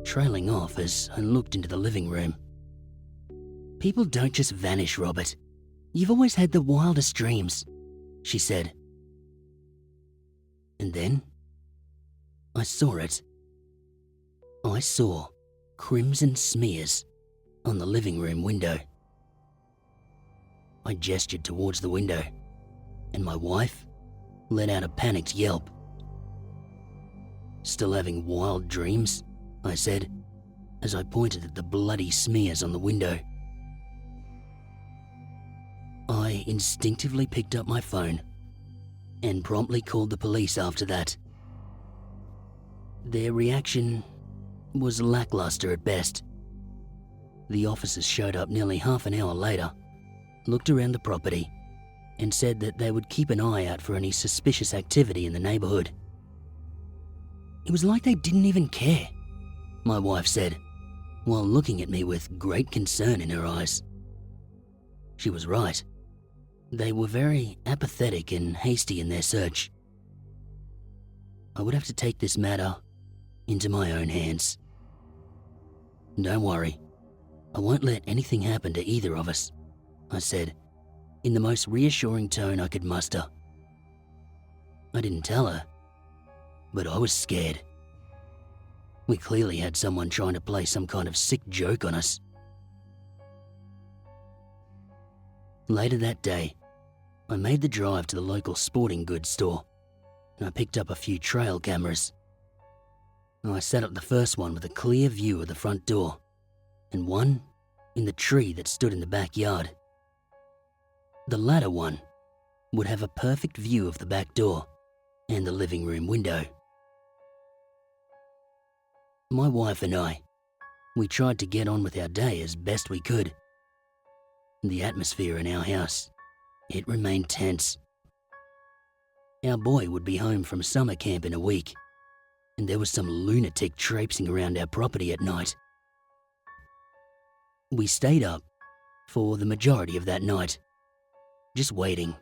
trailing off as I looked into the living room. "People don't just vanish, Robert. You've always had the wildest dreams," she said. And then I saw it. I saw crimson smears on the living room window. I gestured towards the window, and my wife let out a panicked yelp. "Still having wild dreams?" I said, as I pointed at the bloody smears on the window. I instinctively picked up my phone and promptly called the police after that. Their reaction was lackluster at best. The officers showed up nearly half an hour later, looked around the property, and said that they would keep an eye out for any suspicious activity in the neighborhood. "It was like they didn't even care," my wife said, while looking at me with great concern in her eyes. She was right. They were very apathetic and hasty in their search. I would have to take this matter into my own hands. "Don't worry, I won't let anything happen to either of us," I said, in the most reassuring tone I could muster. I didn't tell her, but I was scared. We clearly had someone trying to play some kind of sick joke on us. Later that day, I made the drive to the local sporting goods store, and I picked up a few trail cameras. I set up the first one with a clear view of the front door, and one in the tree that stood in the backyard. The latter one would have a perfect view of the back door and the living room window. My wife and I We tried to get on with our day as best we could. The atmosphere in our house, it remained tense. Our boy would be home from summer camp in a week, and there was some lunatic traipsing around our property at night. We stayed up for the majority of that night, just waiting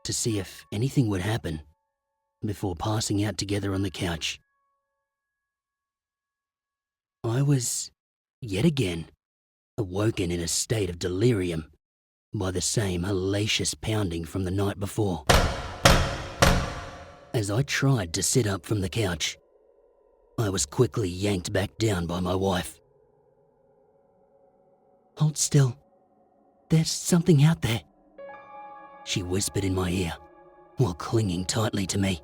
to see if anything would happen before passing out together on the couch. I was, yet again, awoken in a state of delirium by the same hellacious pounding from the night before. As I tried to sit up from the couch, I was quickly yanked back down by my wife. "Hold still. There's something out there," she whispered in my ear while clinging tightly to me.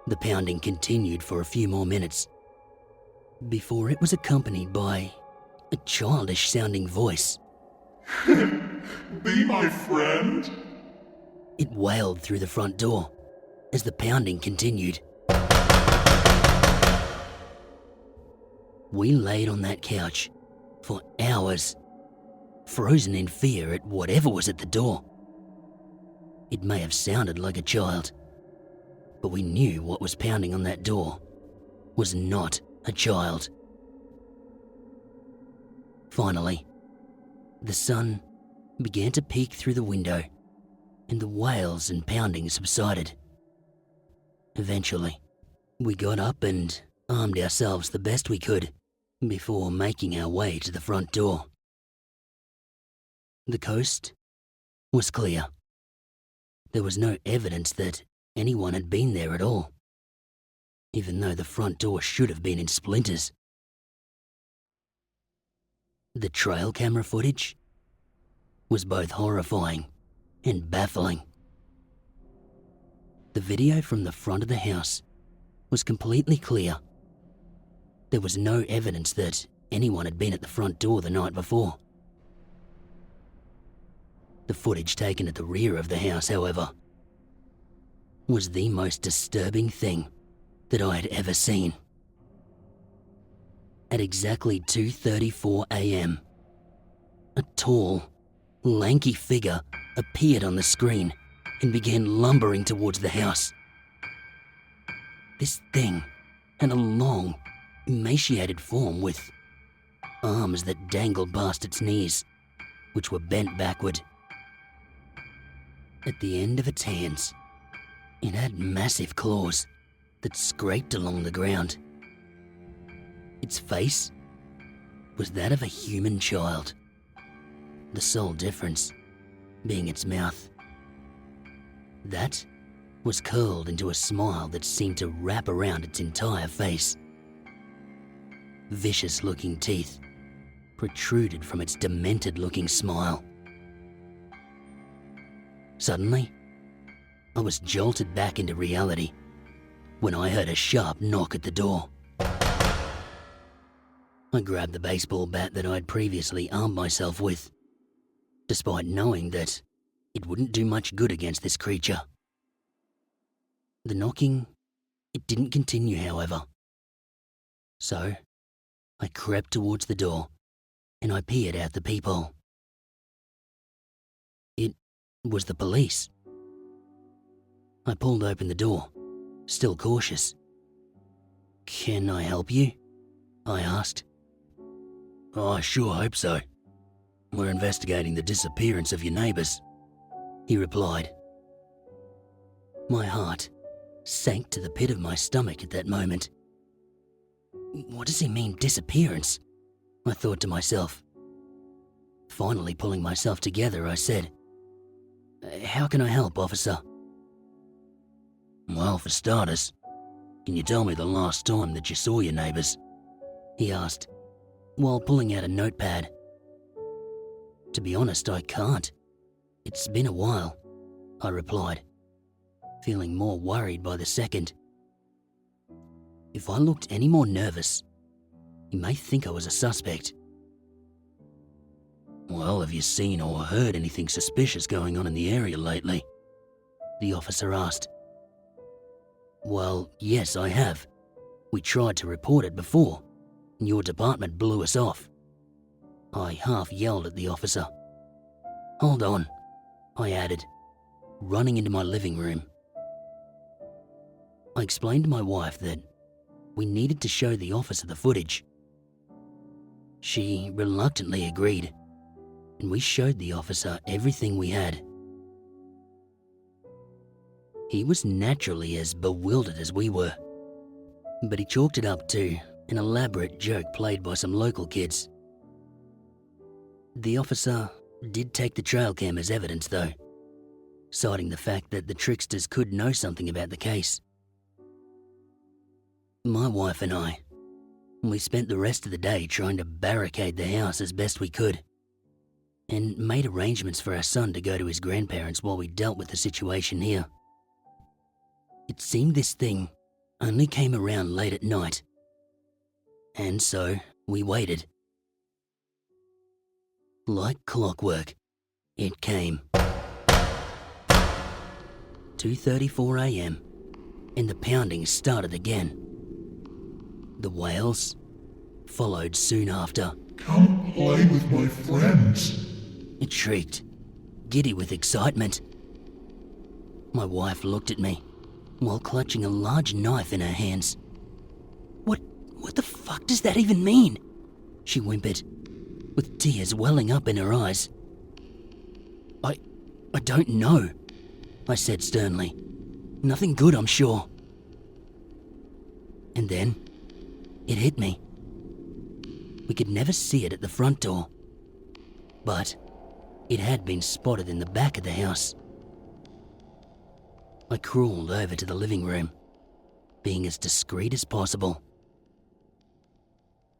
The pounding continued for a few more minutes before it was accompanied by a childish-sounding voice. "Be my friend?" It wailed through the front door as the pounding continued. We laid on that couch for hours, frozen in fear at whatever was at the door. It may have sounded like a child, but we knew what was pounding on that door was not a child. Finally, the sun began to peek through the window, and the wails and pounding subsided. Eventually, we got up and armed ourselves the best we could before making our way to the front door. The coast was clear. There was no evidence that anyone had been there at all, even though the front door should have been in splinters. The trail camera footage was both horrifying and baffling. The video from the front of the house was completely clear. There was no evidence that anyone had been at the front door the night before. The footage taken at the rear of the house, however, was the most disturbing thing that I had ever seen. At exactly 2:34 a.m., a tall, lanky figure appeared on the screen and began lumbering towards the house. This thing had a long, emaciated form with arms that dangled past its knees, which were bent backward. At the end of its hands, it had massive claws that scraped along the ground. Its face was that of a human child, the sole difference being its mouth. That was curled into a smile that seemed to wrap around its entire face. Vicious-looking teeth protruded from its demented-looking smile. Suddenly, I was jolted back into reality when I heard a sharp knock at the door. I grabbed the baseball bat that I'd previously armed myself with, despite knowing that it wouldn't do much good against this creature. The knocking, it didn't continue, however. So, I crept towards the door and I peered out the peephole. It was the police. I pulled open the door, still cautious. "Can I help you?" I asked. "I sure hope so. We're investigating the disappearance of your neighbours," he replied. My heart sank to the pit of my stomach at that moment. What does he mean, disappearance? I thought to myself. Finally pulling myself together, I said, "How can I help, officer?" "Well, for starters, can you tell me the last time that you saw your neighbours?" he asked, while pulling out a notepad. "To be honest, I can't. It's been a while," I replied, feeling more worried by the second. If I looked any more nervous, he may think I was a suspect. "Well, have you seen or heard anything suspicious going on in the area lately?" the officer asked. "Well, yes, I have. We tried to report it before, and your department blew us off. I half yelled at the officer. Hold on, I added, running into my living room. I explained to my wife that we needed to show the officer the footage. She reluctantly agreed, and we showed the officer everything we had. He was naturally as bewildered as we were, but he chalked it up to an elaborate joke played by some local kids. The officer did take the trail cam as evidence though, citing the fact that the tricksters could know something about the case. My wife and we spent the rest of the day trying to barricade the house as best we could, and made arrangements for our son to go to his grandparents while we dealt with the situation here. It seemed this thing only came around late at night, and so we waited. Like clockwork, it came. 2:34 a.m, and the pounding started again. The wails followed soon after. Come play with my friends. It shrieked, giddy with excitement. My wife looked at me while clutching a large knife in her hands. What the fuck does that even mean? She whimpered, with tears welling up in her eyes. I don't know, I said sternly. Nothing good, I'm sure. And then it hit me. We could never see it at the front door, but it had been spotted in the back of the house. I crawled over to the living room, being as discreet as possible.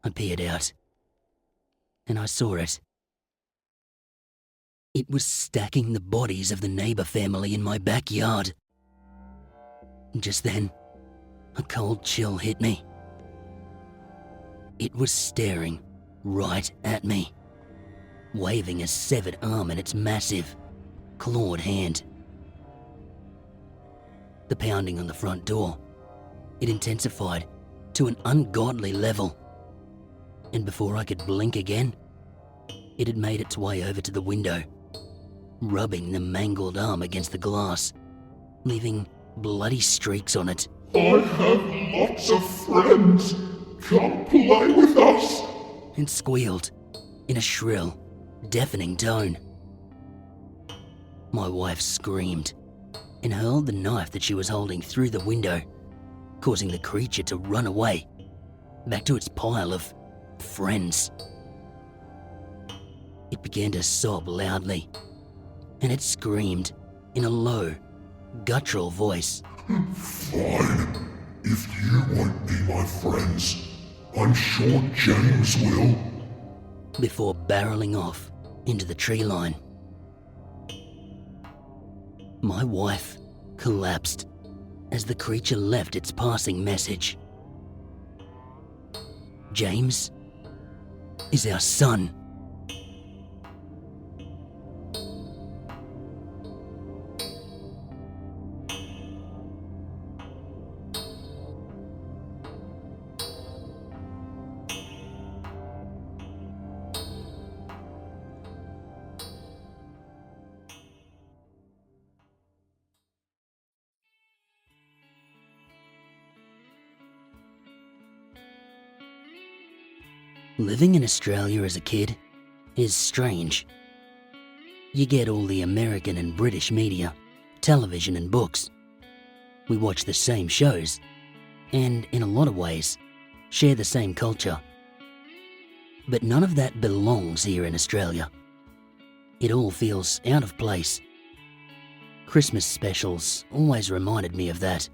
I peered out, and I saw it. It was stacking the bodies of the neighbour family in my backyard. Just then, a cold chill hit me. It was staring right at me, waving a severed arm in its massive, clawed hand. The pounding on the front door, it intensified to an ungodly level, and before I could blink again, it had made its way over to the window, rubbing the mangled arm against the glass, leaving bloody streaks on it. I have lots of friends. Come play with us. And squealed in a shrill, deafening tone. My wife screamed and hurled the knife that she was holding through the window, causing the creature to run away, back to its pile of friends. It began to sob loudly, and it screamed in a low, guttural voice. Fine. If you won't be my friends, I'm sure James will. Before barreling off into the tree line. My wife collapsed as the creature left its passing message. James is our son. Living in Australia as a kid is strange. You get all the American and British media, television and books. We watch the same shows, and in a lot of ways, share the same culture. But none of that belongs here in Australia. It all feels out of place. Christmas specials always reminded me of that.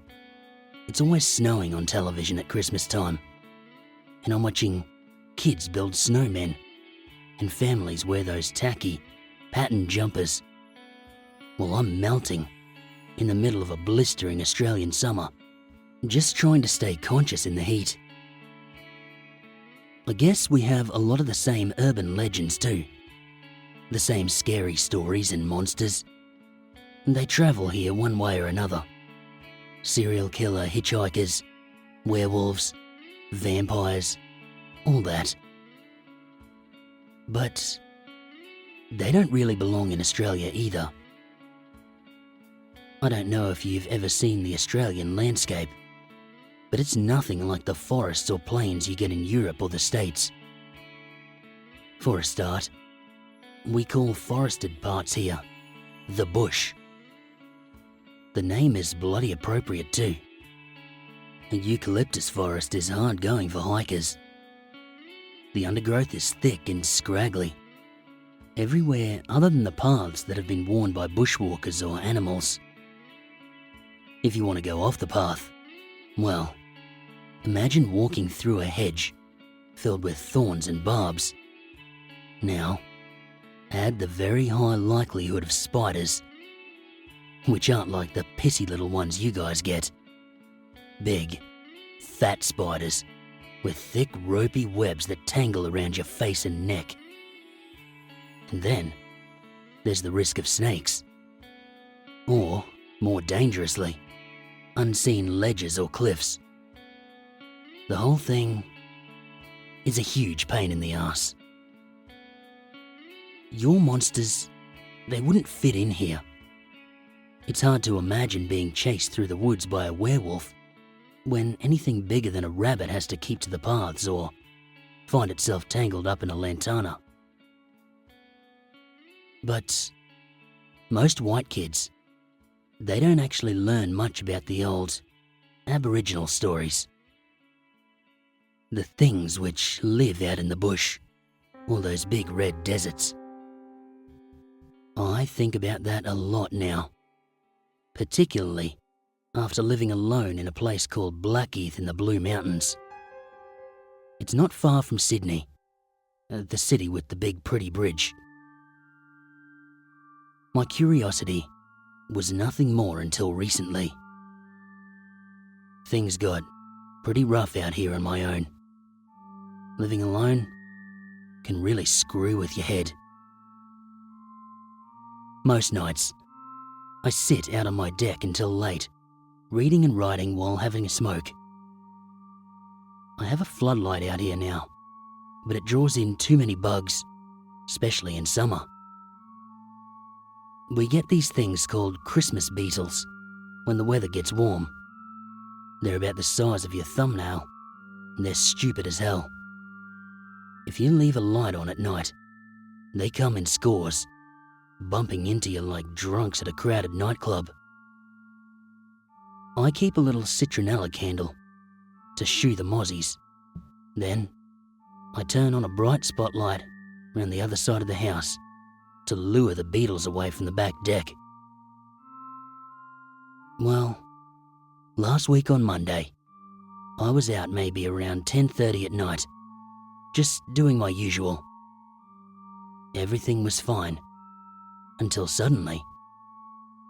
It's always snowing on television at Christmas time, and I'm watching kids build snowmen, and families wear those tacky, patterned jumpers, while I'm melting in the middle of a blistering Australian summer, just trying to stay conscious in the heat. I guess we have a lot of the same urban legends too. The same scary stories and monsters. They travel here one way or another. Serial killer hitchhikers, werewolves, vampires, all that. But they don't really belong in Australia either. I don't know if you've ever seen the Australian landscape, but it's nothing like the forests or plains you get in Europe or the States. For a start, we call forested parts here the bush. The name is bloody appropriate too. A eucalyptus forest is hard going for hikers. The undergrowth is thick and scraggly, everywhere other than the paths that have been worn by bushwalkers or animals. If you want to go off the path, well, imagine walking through a hedge filled with thorns and barbs. Now, add the very high likelihood of spiders, which aren't like the pissy little ones you guys get. Big, fat spiders with thick ropey webs that tangle around your face and neck. And then there's the risk of snakes. Or, more dangerously, unseen ledges or cliffs. The whole thing is a huge pain in the ass. Your monsters, they wouldn't fit in here. It's hard to imagine being chased through the woods by a werewolf when anything bigger than a rabbit has to keep to the paths or find itself tangled up in a lantana. But most white kids, they don't actually learn much about the old Aboriginal stories. The things which live out in the bush, or those big red deserts. I think about that a lot now, particularly after living alone in a place called Blackheath in the Blue Mountains. It's not far from Sydney, the city with the big pretty bridge. My curiosity was nothing more until recently. Things got pretty rough out here on my own. Living alone can really screw with your head. Most nights, I sit out on my deck until late, reading and writing while having a smoke. I have a floodlight out here now, but it draws in too many bugs, especially in summer. We get these things called Christmas beetles when the weather gets warm. They're about the size of your thumbnail, and they're stupid as hell. If you leave a light on at night, they come in scores, bumping into you like drunks at a crowded nightclub. I keep a little citronella candle to shoo the mozzies. Then, I turn on a bright spotlight around the other side of the house to lure the beetles away from the back deck. Well, last week on Monday, I was out maybe around 10:30 at night, just doing my usual. Everything was fine, until suddenly,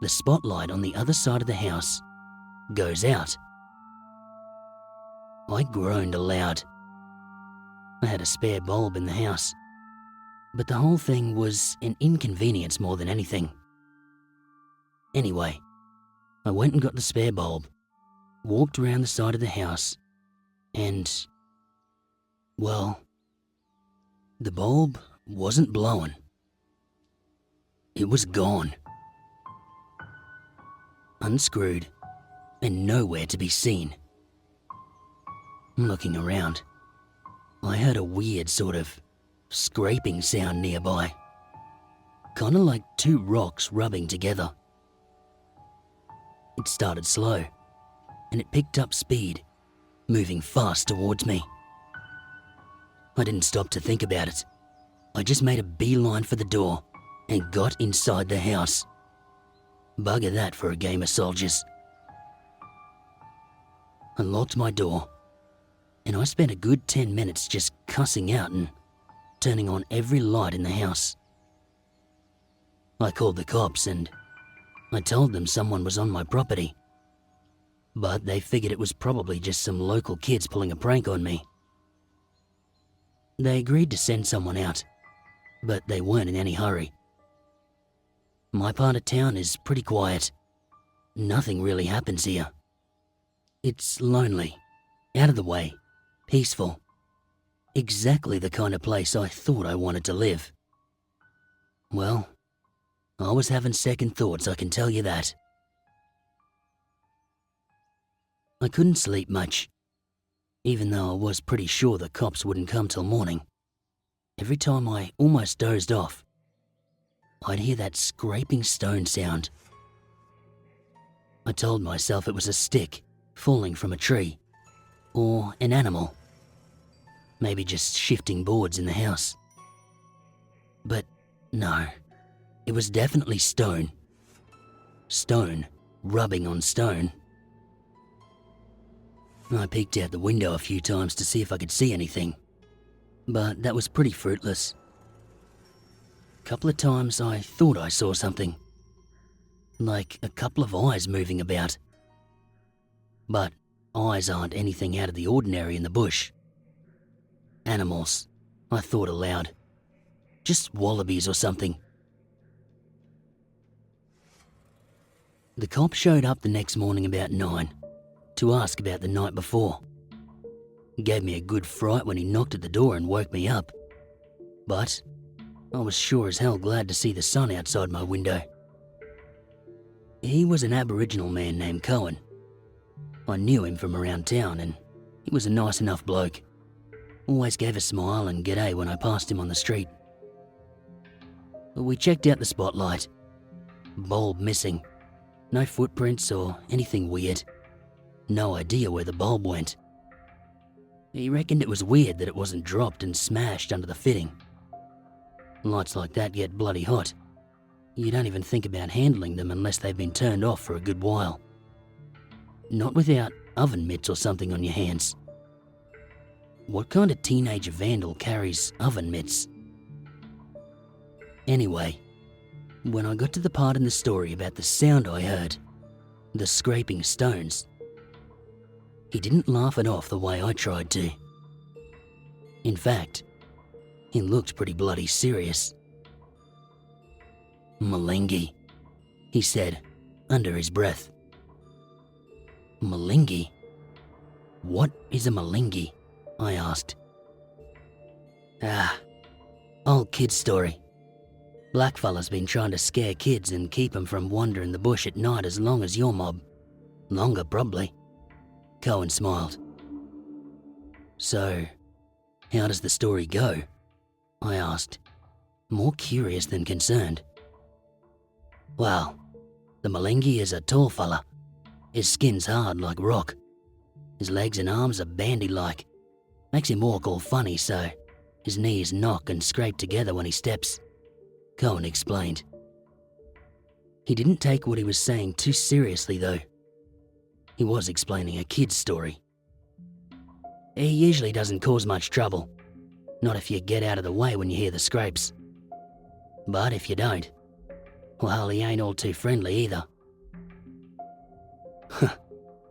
the spotlight on the other side of the house goes out. I groaned aloud. I had a spare bulb in the house, but the whole thing was an inconvenience more than anything. Anyway, I went and got the spare bulb, walked around the side of the house, and, well, the bulb wasn't blowing. It was gone. Unscrewed and nowhere to be seen. Looking around, I heard a weird sort of scraping sound nearby, kinda like two rocks rubbing together. It started slow, and it picked up speed, moving fast towards me. I didn't stop to think about it. I just made a beeline for the door and got inside the house. Bugger that for a game of soldiers. I locked my door, and I spent a good 10 minutes just cussing out and turning on every light in the house. I called the cops and I told them someone was on my property, but they figured it was probably just some local kids pulling a prank on me. They agreed to send someone out, but they weren't in any hurry. My part of town is pretty quiet. Nothing really happens here. It's lonely, out of the way, Peaceful. Exactly the kind of place I thought I wanted to live. Well, I was having second thoughts, I can tell you that. I couldn't sleep much, even though I was pretty sure the cops wouldn't come till morning. Every time I almost dozed off, I'd hear that scraping stone sound. I told myself it was a stick falling from a tree, or an animal. Maybe just shifting boards in the house. But no, it was definitely stone. Stone rubbing on stone. I peeked out the window a few times to see if I could see anything, but that was pretty fruitless. A couple of times I thought I saw something, like a couple of eyes moving about. But eyes aren't anything out of the ordinary in the bush. Animals, I thought aloud. Just wallabies or something. The cop showed up the next morning about 9 to ask about the night before. He gave me a good fright when he knocked at the door and woke me up. But I was sure as hell glad to see the sun outside my window. He was an Aboriginal man named Cohen. I knew him from around town and he was a nice enough bloke. Always gave a smile and g'day when I passed him on the street. We checked out the spotlight. Bulb missing. No footprints or anything weird. No idea where the bulb went. He reckoned it was weird that it wasn't dropped and smashed under the fitting. Lights like that get bloody hot. You don't even think about handling them unless they've been turned off for a good while. Not without oven mitts or something on your hands. What kind of teenage vandal carries oven mitts? Anyway, when I got to the part in the story about the sound I heard, the scraping stones, he didn't laugh it off the way I tried to. In fact, he looked pretty bloody serious. "Malingee," he said, under his breath. "Malingee? What is a Malingee?" I asked. Old kid story. Blackfella's been trying to scare kids and keep them from wandering the bush at night as long as your mob. Longer, probably. Cohen smiled. "So, how does the story go?" I asked, more curious than concerned. "Well, the Malingee is a tall fella. His skin's hard like rock. His legs and arms are bandy-like. Makes him walk all funny, so his knees knock and scrape together when he steps," Cohen explained. He didn't take what he was saying too seriously, though. He was explaining a kid's story. He usually doesn't cause much trouble. Not if you get out of the way when you hear the scrapes. But if you don't, well, he ain't all too friendly either.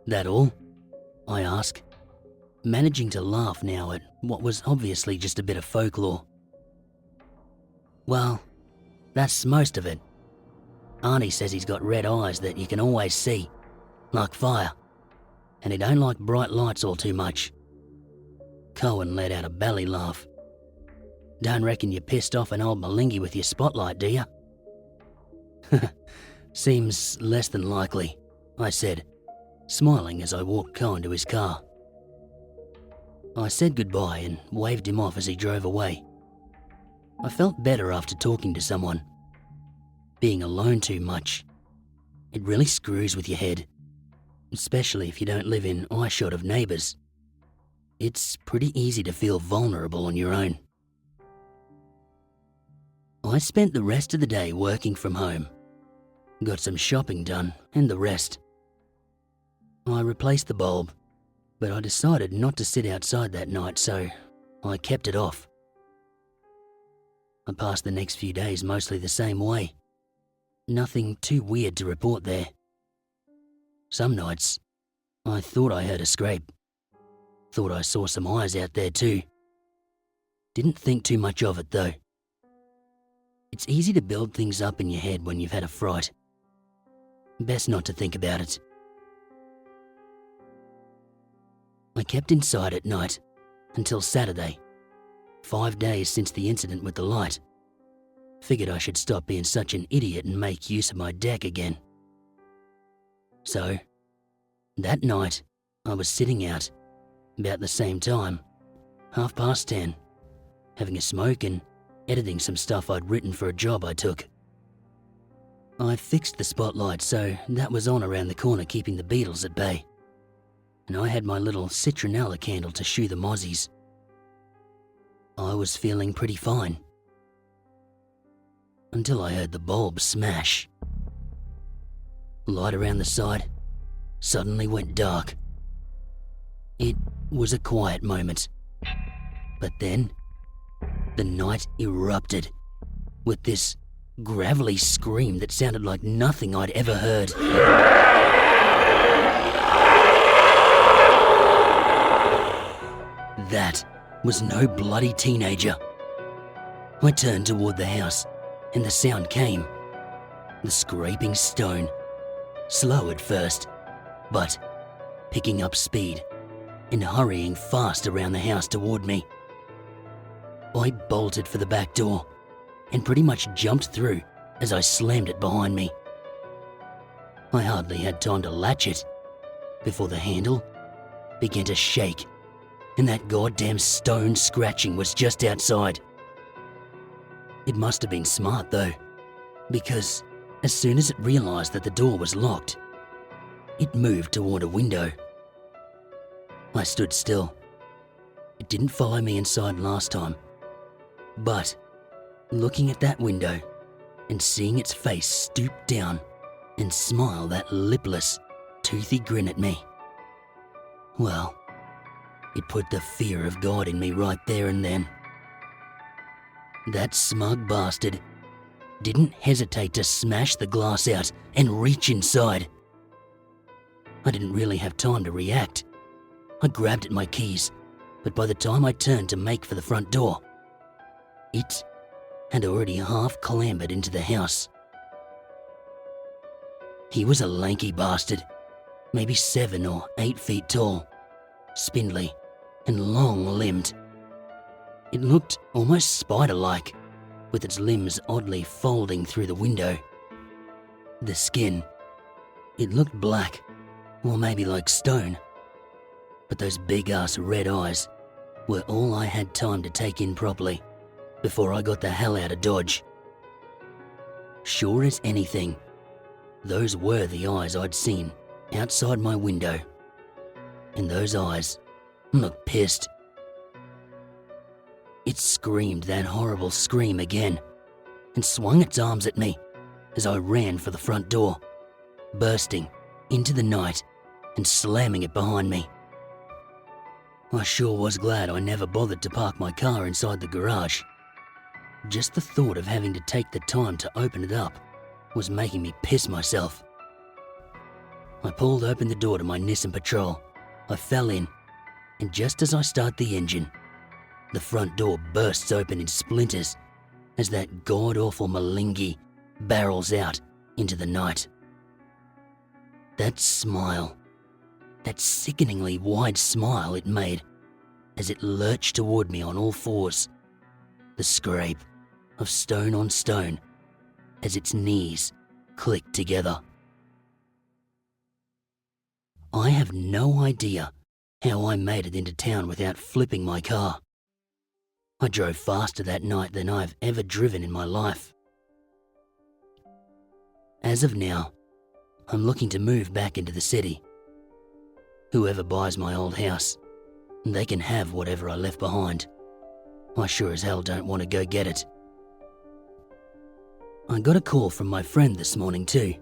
That all? I ask, managing to laugh now at what was obviously just a bit of folklore. "Well, that's most of it. Arnie says he's got red eyes that you can always see, like fire, and he don't like bright lights all too much." Cohen let out a belly laugh. "Don't reckon you pissed off an old Malingee with your spotlight, do you?" "Seems less than likely," I said, smiling as I walked Cohen to his car. I said goodbye and waved him off as he drove away. I felt better after talking to someone. Being alone too much, it really screws with your head, especially if you don't live in eyeshot of neighbours. It's pretty easy to feel vulnerable on your own. I spent the rest of the day working from home. Got some shopping done and the rest. I replaced the bulb, but I decided not to sit outside that night, so I kept it off. I passed the next few days mostly the same way. Nothing too weird to report there. Some nights, I thought I heard a scrape. Thought I saw some eyes out there too. Didn't think too much of it though. It's easy to build things up in your head when you've had a fright. Best not to think about it. I kept inside at night, until Saturday, 5 days since the incident with the light. Figured I should stop being such an idiot and make use of my deck again. So, that night, I was sitting out, about the same time, 10:30, having a smoke and editing some stuff I'd written for a job I took. I fixed the spotlight so that was on around the corner keeping the beetles at bay, and I had my little citronella candle to shoo the mozzies. I was feeling pretty fine. Until I heard the bulb smash. Light around the side suddenly went dark. It was a quiet moment, but then the night erupted with this gravelly scream that sounded like nothing I'd ever heard. That was no bloody teenager. I turned toward the house and the sound came. The scraping stone, slow at first, but picking up speed and hurrying fast around the house toward me. I bolted for the back door and pretty much jumped through as I slammed it behind me. I hardly had time to latch it before the handle began to shake and that goddamn stone scratching was just outside. It must have been smart though, because as soon as it realised that the door was locked, it moved toward a window. I stood still. It didn't follow me inside last time, but looking at that window and seeing its face stoop down and smile that lipless, toothy grin at me, well, it put the fear of God in me right there and then. That smug bastard didn't hesitate to smash the glass out and reach inside. I didn't really have time to react. I grabbed at my keys, but by the time I turned to make for the front door, it had already half clambered into the house. He was a lanky bastard, maybe 7 or 8 feet tall, spindly and long-limbed. It looked almost spider-like, with its limbs oddly folding through the window. The skin, it looked black, or maybe like stone, but those big-ass red eyes were all I had time to take in properly before I got the hell out of Dodge. Sure as anything, those were the eyes I'd seen outside my window, and those eyes looked pissed. It screamed that horrible scream again and swung its arms at me as I ran for the front door, bursting into the night and slamming it behind me. I sure was glad I never bothered to park my car inside the garage. Just the thought of having to take the time to open it up was making me piss myself. I pulled open the door to my Nissan Patrol. I fell in, and just as I start the engine, the front door bursts open in splinters as that god-awful Malingee barrels out into the night. That smile, that sickeningly wide smile it made as it lurched toward me on all fours, the scrape of stone on stone as its knees clicked together. I have no idea how I made it into town without flipping my car. I drove faster that night than I've ever driven in my life. As of now, I'm looking to move back into the city. Whoever buys my old house, they can have whatever I left behind. I sure as hell don't want to go get it. I got a call from my friend this morning too.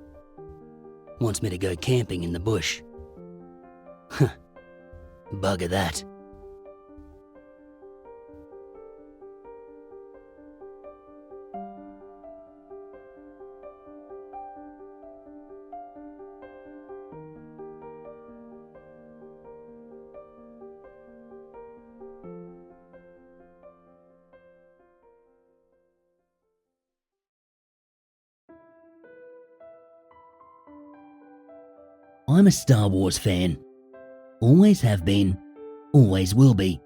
Wants me to go camping in the bush. Bugger that. I'm a Star Wars fan. Always have been, always will be.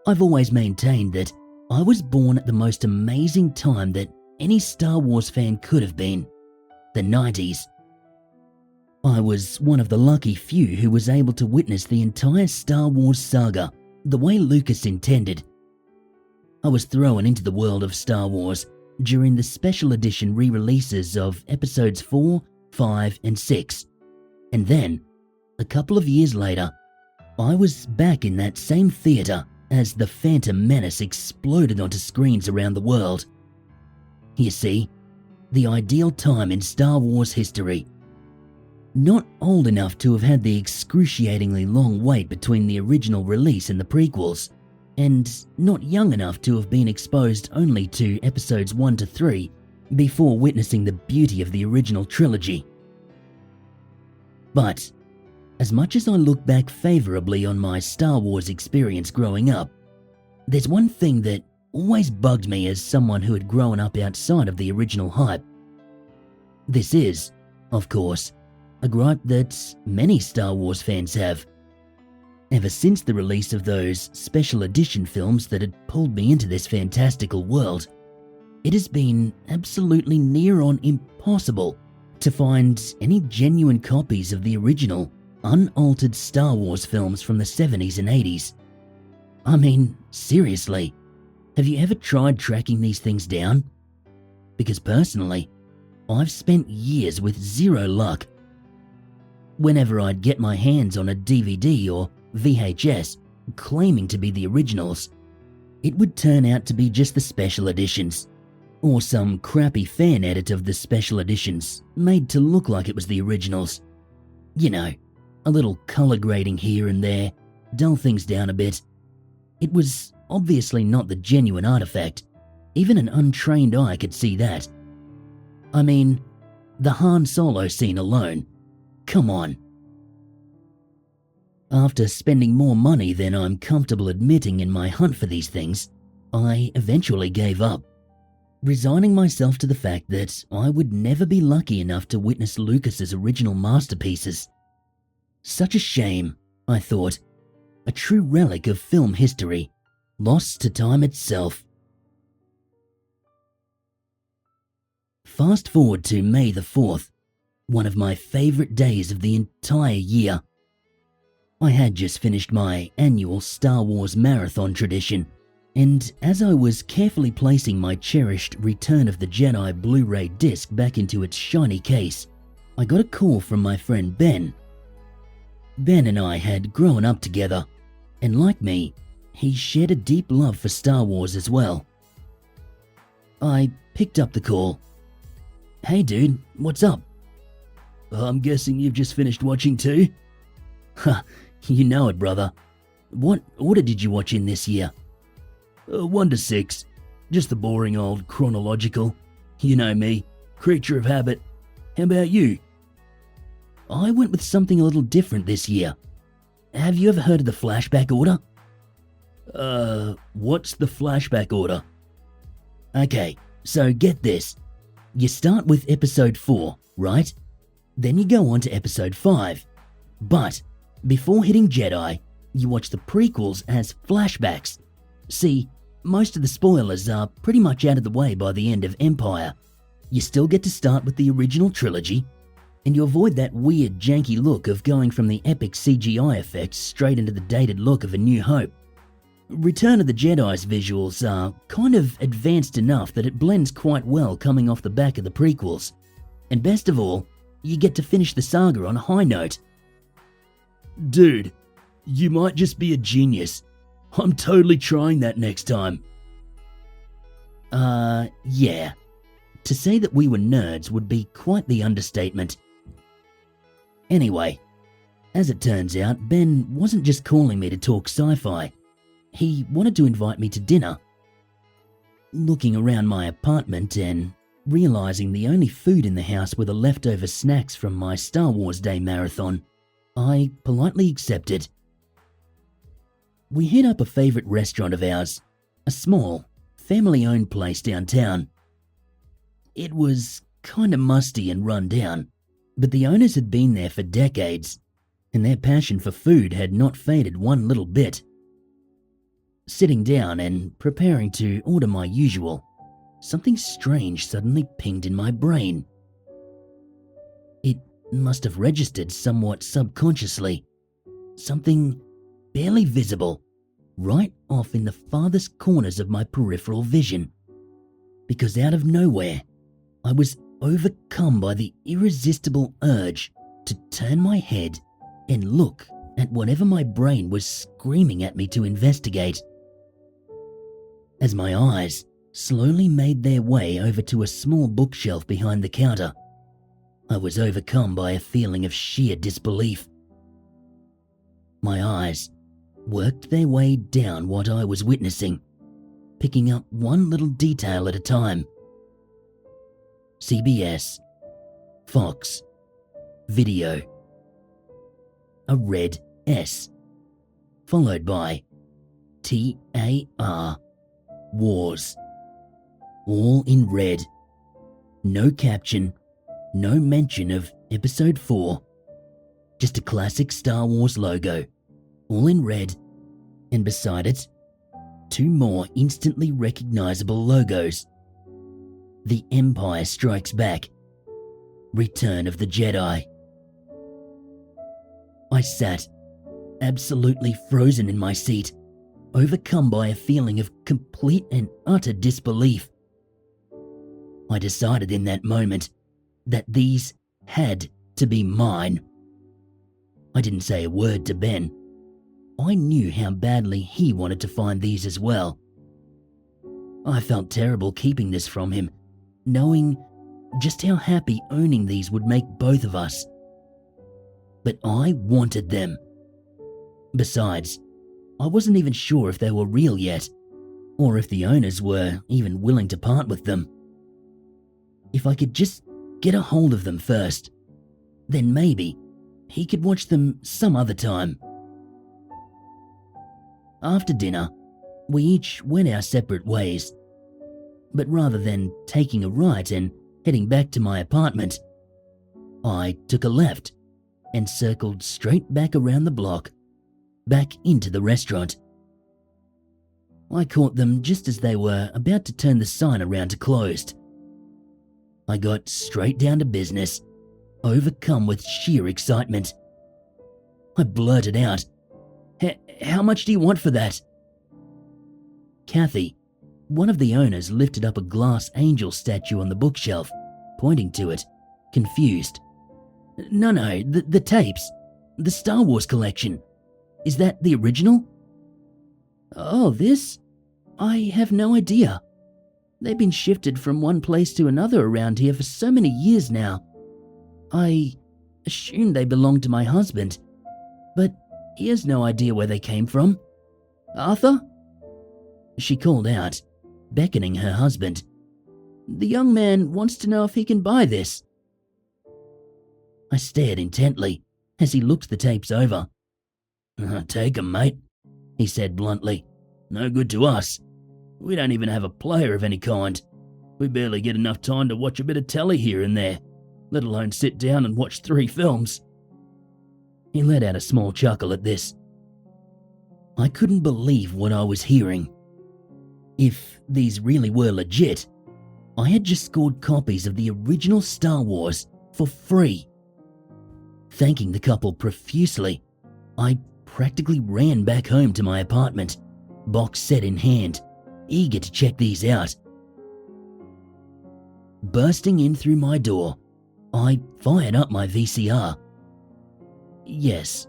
I've always maintained that I was born at the most amazing time that any Star Wars fan could have been, the 90s. I was one of the lucky few who was able to witness the entire Star Wars saga the way Lucas intended. I was thrown into the world of Star Wars during the special edition re-releases of episodes 4, 5 and 6. And then, a couple of years later, I was back in that same theatre as The Phantom Menace exploded onto screens around the world. You see, the ideal time in Star Wars history. Not old enough to have had the excruciatingly long wait between the original release and the prequels, and not young enough to have been exposed only to episodes 1 to 3 before witnessing the beauty of the original trilogy. But, as much as I look back favourably on my Star Wars experience growing up, there's one thing that always bugged me as someone who had grown up outside of the original hype. This is, of course, a gripe that many Star Wars fans have. Ever since the release of those special edition films that had pulled me into this fantastical world, it has been absolutely near on impossible to find any genuine copies of the original, unaltered Star Wars films from the 70s and 80s. I mean, seriously, have you ever tried tracking these things down? Because personally, I've spent years with zero luck. Whenever I'd get my hands on a DVD or VHS claiming to be the originals, it would turn out to be just the special editions, or some crappy fan edit of the special editions made to look like it was the originals. You know, a little colour grading here and there, dull things down a bit. It was obviously not the genuine artifact. Even an untrained eye could see that. I mean, the Han Solo scene alone. Come on. After spending more money than I'm comfortable admitting in my hunt for these things, I eventually gave up, resigning myself to the fact that I would never be lucky enough to witness Lucas's original masterpieces. Such a shame, I thought, a true relic of film history, lost to time itself. Fast forward to May the 4th, one of my favourite days of the entire year. I had just finished my annual Star Wars marathon tradition, and as I was carefully placing my cherished Return of the Jedi Blu-ray disc back into its shiny case, I got a call from my friend Ben. Ben and I had grown up together, and like me, he shared a deep love for Star Wars as well. I picked up the call. "Hey dude, what's up?" "I'm guessing you've just finished watching too?" "Ha, you know it, brother. What order did you watch in this year?" 1 to 6. Just the boring old chronological. You know me, creature of habit. How about you?" "I went with something a little different this year. Have you ever heard of the flashback order?" What's the flashback order?" "Okay, so get this. You start with episode 4, right? Then you go on to episode 5. But before hitting Jedi, you watch the prequels as flashbacks. See, most of the spoilers are pretty much out of the way by the end of Empire. You still get to start with the original trilogy, and you avoid that weird janky look of going from the epic CGI effects straight into the dated look of A New Hope. Return of the Jedi's visuals are kind of advanced enough that it blends quite well coming off the back of the prequels. And best of all, you get to finish the saga on a high note." "Dude, you might just be a genius. I'm totally trying that next time." Yeah. To say that we were nerds would be quite the understatement. Anyway, as it turns out, Ben wasn't just calling me to talk sci-fi. He wanted to invite me to dinner. Looking around my apartment and realizing the only food in the house were the leftover snacks from my Star Wars Day marathon, I politely accepted. We hit up a favorite restaurant of ours, a small, family-owned place downtown. It was kinda musty and run down, but the owners had been there for decades, and their passion for food had not faded one little bit. Sitting down and preparing to order my usual, something strange suddenly pinged in my brain. It must have registered somewhat subconsciously. Something barely visible, right off in the farthest corners of my peripheral vision. Because out of nowhere, I was overcome by the irresistible urge to turn my head and look at whatever my brain was screaming at me to investigate. As my eyes slowly made their way over to a small bookshelf behind the counter, I was overcome by a feeling of sheer disbelief. My eyes worked their way down what I was witnessing, picking up one little detail at a time. CBS, Fox, Video. A red S, followed by TAR, Wars. All in red. No caption, no mention of Episode 4. Just a classic Star Wars logo, all in red, and beside it, two more instantly recognizable logos. The Empire Strikes Back. Return of the Jedi. I sat, absolutely frozen in my seat, overcome by a feeling of complete and utter disbelief. I decided in that moment that these had to be mine. I didn't say a word to Ben. I knew how badly he wanted to find these as well. I felt terrible keeping this from him, knowing just how happy owning these would make both of us. But I wanted them. Besides, I wasn't even sure if they were real yet, or if the owners were even willing to part with them. If I could just get a hold of them first, then maybe he could watch them some other time. After dinner, we each went our separate ways. But rather than taking a right and heading back to my apartment, I took a left and circled straight back around the block, back into the restaurant. I caught them just as they were about to turn the sign around to closed. I got straight down to business, overcome with sheer excitement. I blurted out, "How much do you want for that?" Kathy, one of the owners, lifted up a glass angel statue on the bookshelf, pointing to it, confused. No, the tapes. The Star Wars collection. Is that the original?" "Oh, this? I have no idea. They've been shifted from one place to another around here for so many years now. I assumed they belonged to my husband, but he has no idea where they came from. Arthur?" She called out, beckoning her husband. "The young man wants to know if he can buy this." I stared intently as he looked the tapes over. "Take 'em, mate," he said bluntly. "No good to us. We don't even have a player of any kind. We barely get enough time to watch a bit of telly here and there, let alone sit down and watch 3 films. He let out a small chuckle at this. I couldn't believe what I was hearing. If these really were legit, I had just scored copies of the original Star Wars for free. Thanking the couple profusely, I practically ran back home to my apartment, box set in hand, eager to check these out. Bursting in through my door, I fired up my VCR. Yes,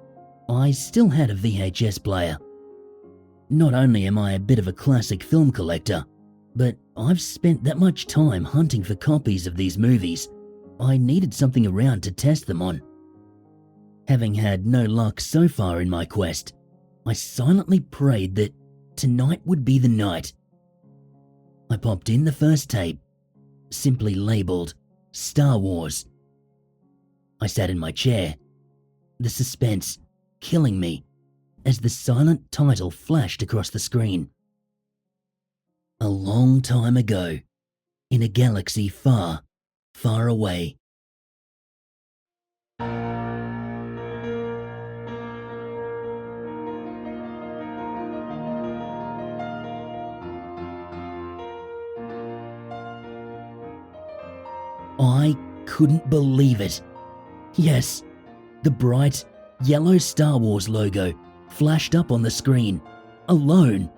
I still had a VHS player. Not only am I a bit of a classic film collector, but I've spent that much time hunting for copies of these movies, I needed something around to test them on. Having had no luck so far in my quest, I silently prayed that tonight would be the night. I popped in the first tape, simply labelled Star Wars. I sat in my chair, the suspense killing me as the silent title flashed across the screen. A long time ago, in a galaxy far, far away. I couldn't believe it. Yes, the bright yellow Star Wars logo flashed up on the screen, alone.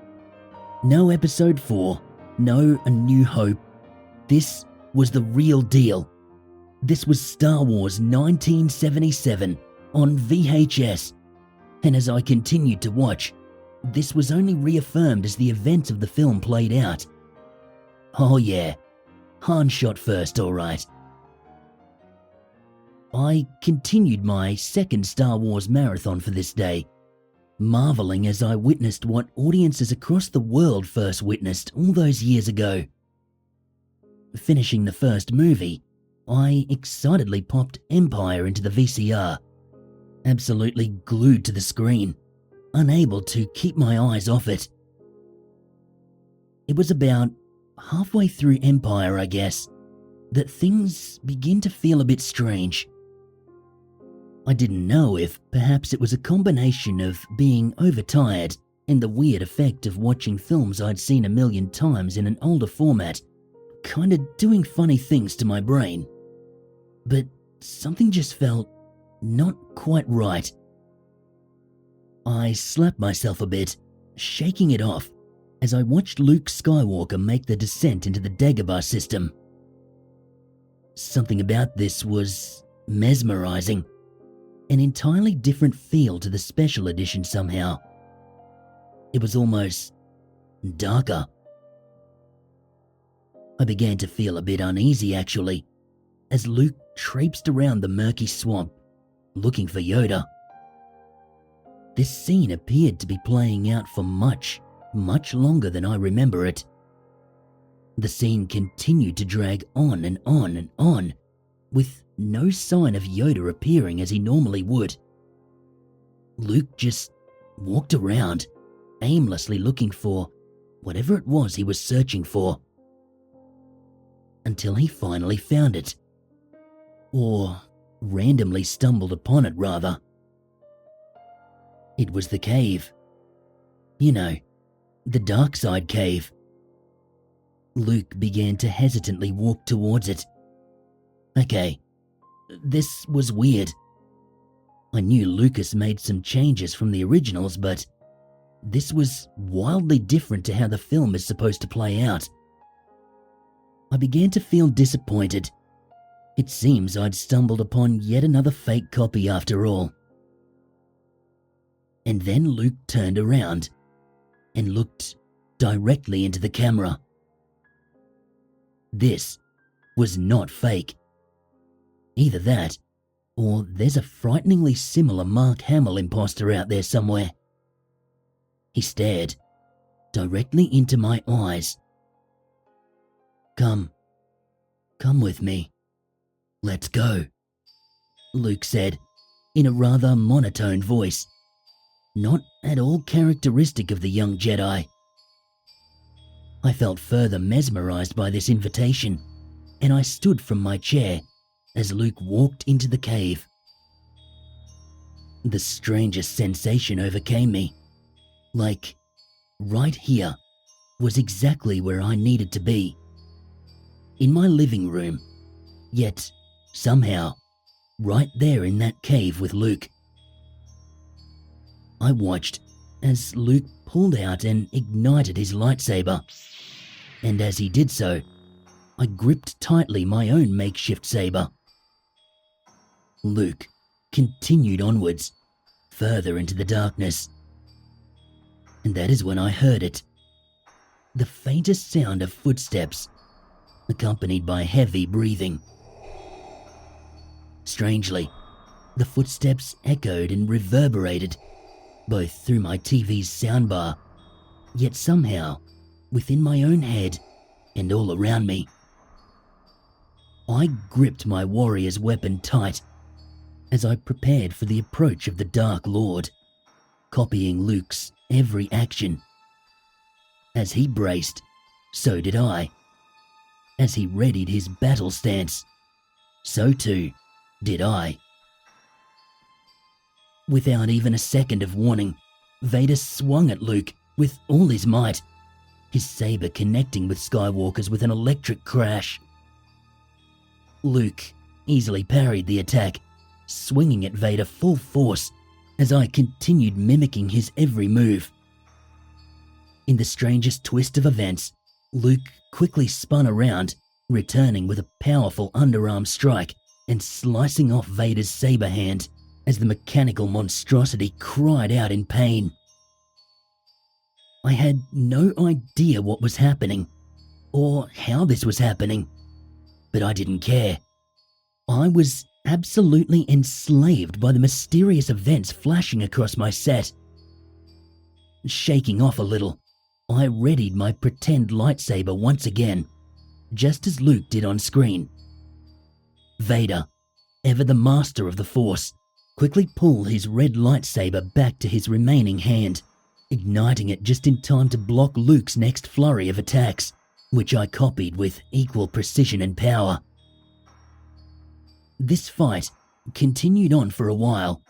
No Episode 4, no A New Hope. This was the real deal. This was Star Wars 1977 on VHS, and as I continued to watch, this was only reaffirmed as the events of the film played out. Oh yeah, Han shot first, alright. I continued my second Star Wars marathon for this day, marveling as I witnessed what audiences across the world first witnessed all those years ago. Finishing the first movie, I excitedly popped Empire into the VCR, absolutely glued to the screen, unable to keep my eyes off it. It was about halfway through Empire, I guess, that things begin to feel a bit strange. I didn't know if perhaps it was a combination of being overtired and the weird effect of watching films I'd seen a million times in an older format, kinda doing funny things to my brain. But something just felt not quite right. I slapped myself a bit, shaking it off, as I watched Luke Skywalker make the descent into the Dagobah system. Something about this was mesmerizing, an entirely different feel to the special edition somehow. It was almost darker. I began to feel a bit uneasy actually, as Luke traipsed around the murky swamp, looking for Yoda. This scene appeared to be playing out for much longer than I remember it. The scene continued to drag on and on and on, with no sign of Yoda appearing as he normally would. Luke just walked around, aimlessly looking for whatever it was he was searching for, until he finally found it. Or randomly stumbled upon it, rather. It was the cave. You know, the dark side cave. Luke began to hesitantly walk towards it. Okay, this was weird. I knew Lucas made some changes from the originals, but this was wildly different to how the film is supposed to play out. I began to feel disappointed. It seems I'd stumbled upon yet another fake copy after all. And then Luke turned around and looked directly into the camera. This was not fake. Either that, or there's a frighteningly similar Mark Hamill imposter out there somewhere. He stared directly into my eyes. Come with me. Let's go, Luke said in a rather monotone voice, not at all characteristic of the young Jedi. I felt further mesmerized by this invitation, and I stood from my chair as Luke walked into the cave. The strangest sensation overcame me, like right here was exactly where I needed to be. In my living room, yet somehow right there in that cave with Luke. I watched as Luke pulled out and ignited his lightsaber, and as he did so, I gripped tightly my own makeshift saber. Luke continued onwards, further into the darkness. And that is when I heard it. The faintest sound of footsteps, accompanied by heavy breathing. Strangely, the footsteps echoed and reverberated, both through my TV's soundbar, yet somehow within my own head and all around me. I gripped my warrior's weapon tight as I prepared for the approach of the Dark Lord, copying Luke's every action. As he braced, so did I. As he readied his battle stance, so too did I. Without even a second of warning, Vader swung at Luke with all his might, his saber connecting with Skywalker's with an electric crash. Luke easily parried the attack, swinging at Vader full force as I continued mimicking his every move. In the strangest twist of events, Luke quickly spun around, returning with a powerful underarm strike and slicing off Vader's saber hand as the mechanical monstrosity cried out in pain. I had no idea what was happening or how this was happening, but I didn't care. I was absolutely enslaved by the mysterious events flashing across my set. Shaking off a little, I readied my pretend lightsaber once again, just as Luke did on screen. Vader, ever the master of the Force, quickly pulled his red lightsaber back to his remaining hand, igniting it just in time to block Luke's next flurry of attacks, which I copied with equal precision and power. This fight continued on for a while,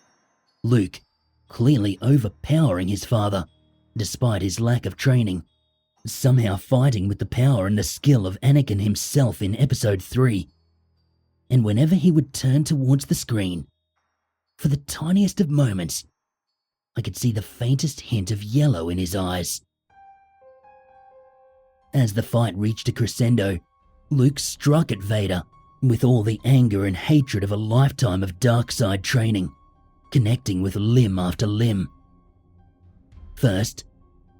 Luke clearly overpowering his father, despite his lack of training, somehow fighting with the power and the skill of Anakin himself in Episode 3. And whenever he would turn towards the screen, for the tiniest of moments, I could see the faintest hint of yellow in his eyes. As the fight reached a crescendo, Luke struck at Vader with all the anger and hatred of a lifetime of dark side training, connecting with limb after limb. First,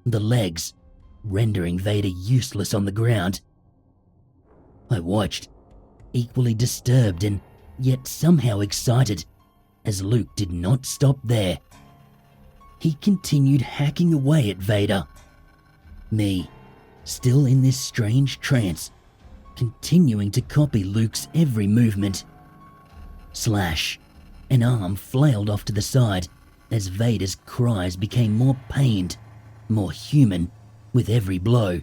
the legs, rendering Vader useless on the ground. I watched, equally disturbed and yet somehow excited, as Luke did not stop there. He continued hacking away at Vader. Me, still in this strange trance, continuing to copy Luke's every movement. Slash, an arm flailed off to the side as Vader's cries became more pained, more human with every blow.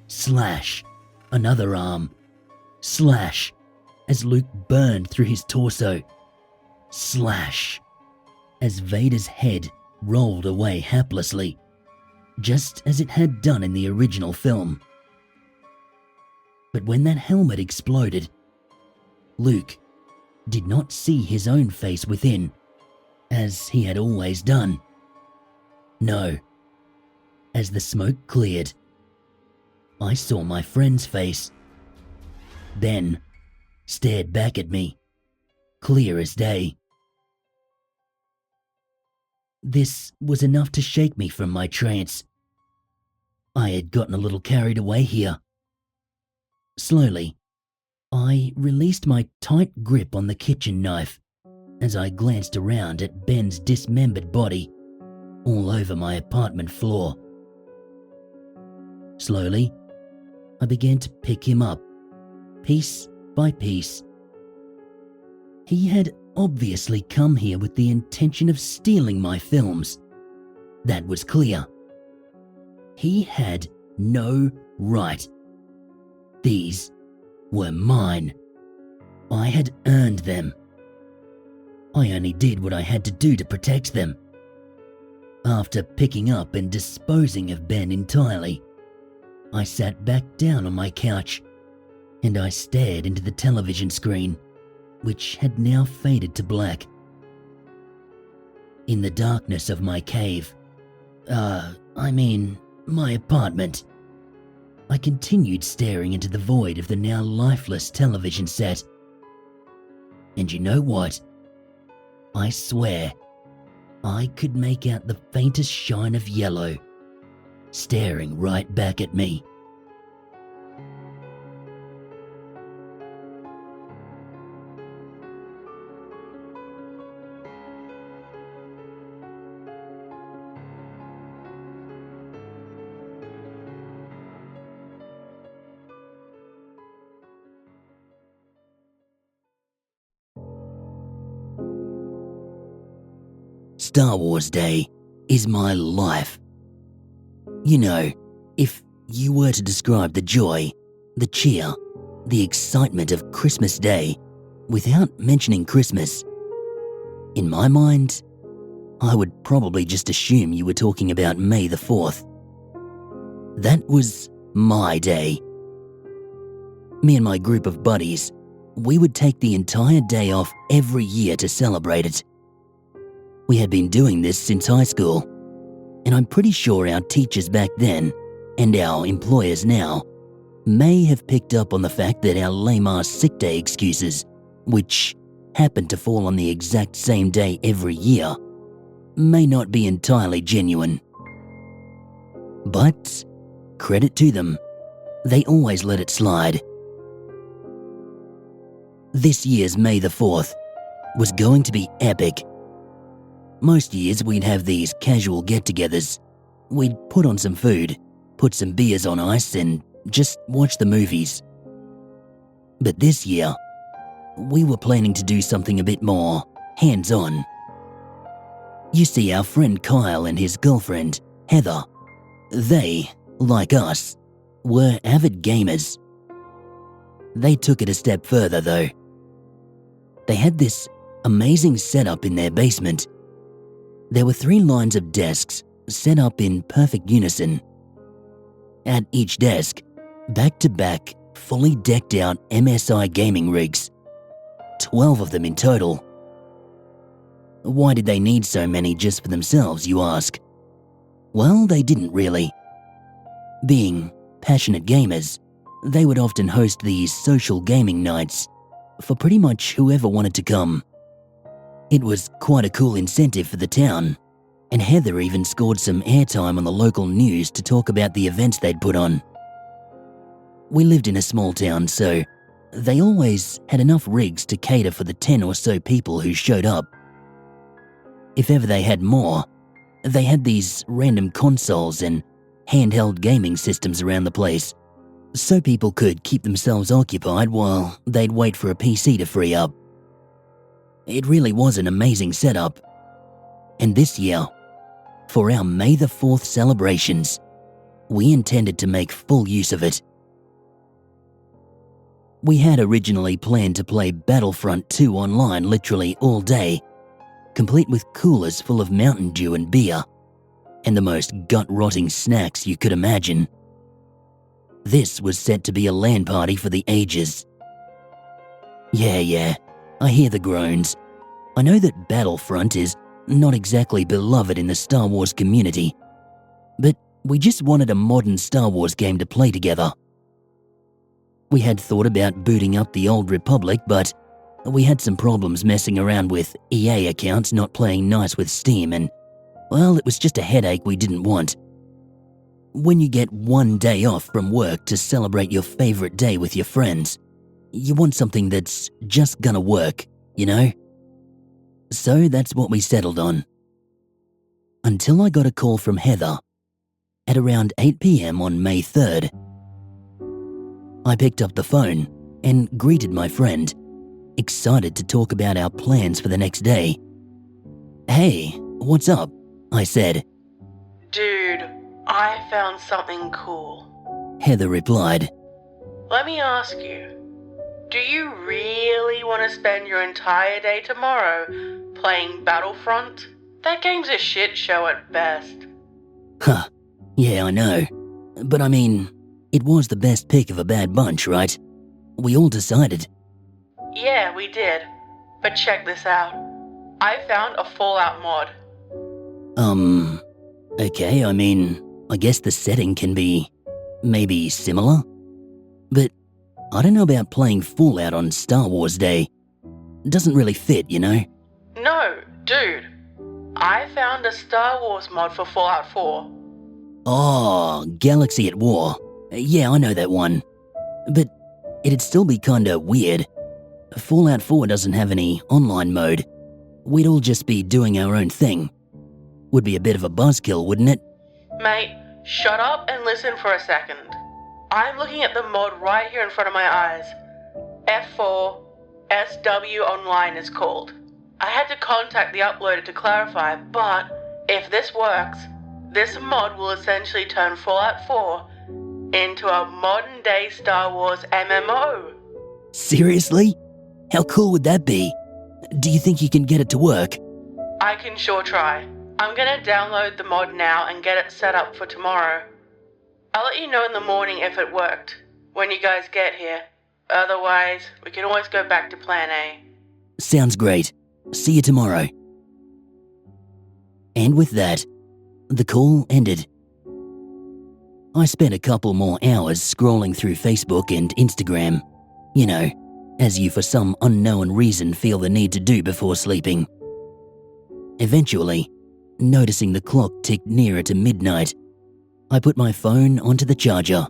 Slash, another arm. Slash, as Luke burned through his torso. Slash, as Vader's head rolled away haplessly, just as it had done in the original film. But when that helmet exploded, Luke did not see his own face within, as he had always done. No. As the smoke cleared, I saw my friend's face, then stared back at me, clear as day. This was enough to shake me from my trance. I had gotten a little carried away here. Slowly, I released my tight grip on the kitchen knife as I glanced around at Ben's dismembered body all over my apartment floor. Slowly, I began to pick him up, piece by piece. He had obviously come here with the intention of stealing my films. That was clear. He had no right. These were mine. I had earned them. I only did what I had to do to protect them. After picking up and disposing of Ben entirely, I sat back down on my couch and I stared into the television screen, which had now faded to black. In the darkness of my cave, my apartment, I continued staring into the void of the now lifeless television set. And you know what? I swear, I could make out the faintest shine of yellow, staring right back at me. Star Wars Day is my life. You know, if you were to describe the joy, the cheer, the excitement of Christmas Day without mentioning Christmas, in my mind, I would probably just assume you were talking about May the 4th. That was my day. Me and my group of buddies, we would take the entire day off every year to celebrate it. We had been doing this since high school, and I'm pretty sure our teachers back then, and our employers now, may have picked up on the fact that our lame-ass sick day excuses, which happened to fall on the exact same day every year, may not be entirely genuine. But credit to them, they always let it slide. This year's May the 4th was going to be epic. Most years we'd have these casual get-togethers. We'd put on some food, put some beers on ice, and just watch the movies. But this year, we were planning to do something a bit more hands-on. You see, our friend Kyle and his girlfriend, Heather, they, like us, were avid gamers. They took it a step further though. They had this amazing setup in their basement. There were 3 lines of desks set up in perfect unison. At each desk, back-to-back, fully decked out MSI gaming rigs. 12 of them in total. Why did they need so many just for themselves, you ask? Well, they didn't really. Being passionate gamers, they would often host these social gaming nights for pretty much whoever wanted to come. It was quite a cool incentive for the town, and Heather even scored some airtime on the local news to talk about the events they'd put on. We lived in a small town, so they always had enough rigs to cater for the 10 or so people who showed up. If ever they had more, they had these random consoles and handheld gaming systems around the place, so people could keep themselves occupied while they'd wait for a PC to free up. It really was an amazing setup. And this year, for our May the 4th celebrations, we intended to make full use of it. We had originally planned to play Battlefront 2 online literally all day, complete with coolers full of Mountain Dew and beer, and the most gut-rotting snacks you could imagine. This was set to be a LAN party for the ages. Yeah, I hear the groans. I know that Battlefront is not exactly beloved in the Star Wars community, but we just wanted a modern Star Wars game to play together. We had thought about booting up the Old Republic, but we had some problems messing around with EA accounts not playing nice with Steam, and, well, it was just a headache we didn't want. When you get one day off from work to celebrate your favorite day with your friends, you want something that's just gonna work, you know? So that's what we settled on. Until I got a call from Heather at around 8 p.m. on May 3rd. I picked up the phone and greeted my friend, excited to talk about our plans for the next day. "Hey, what's up?" I said. "Dude, I found something cool," Heather replied. "Let me ask you, do you really want to spend your entire day tomorrow playing Battlefront? That game's a shit show at best." Huh, yeah, I know. But I mean, it was the best pick of a bad bunch, right? We all decided. "Yeah, we did. But check this out. I found a Fallout mod." Okay, I mean, I guess the setting can be maybe similar. But I don't know about playing Fallout on Star Wars Day. Doesn't really fit, you know? No, dude. I found a Star Wars mod for Fallout 4. Oh, Galaxy at War. Yeah, I know that one. But it'd still be kinda weird. Fallout 4 doesn't have any online mode. We'd all just be doing our own thing. Would be a bit of a buzzkill, wouldn't it? Mate, shut up and listen for a second. I'm looking at the mod right here in front of my eyes. F4 SW Online is called. I had to contact the uploader to clarify, but if this works, this mod will essentially turn Fallout 4 into a modern-day Star Wars MMO. Seriously? How cool would that be? Do you think you can get it to work? I can sure try. I'm gonna download the mod now and get it set up for tomorrow. I'll let you know in the morning if it worked, when you guys get here. Otherwise, we can always go back to plan A. Sounds great. See you tomorrow. And with that, the call ended. I spent a couple more hours scrolling through Facebook and Instagram, you know, as you for some unknown reason feel the need to do before sleeping. Eventually, noticing the clock tick nearer to midnight, I put my phone onto the charger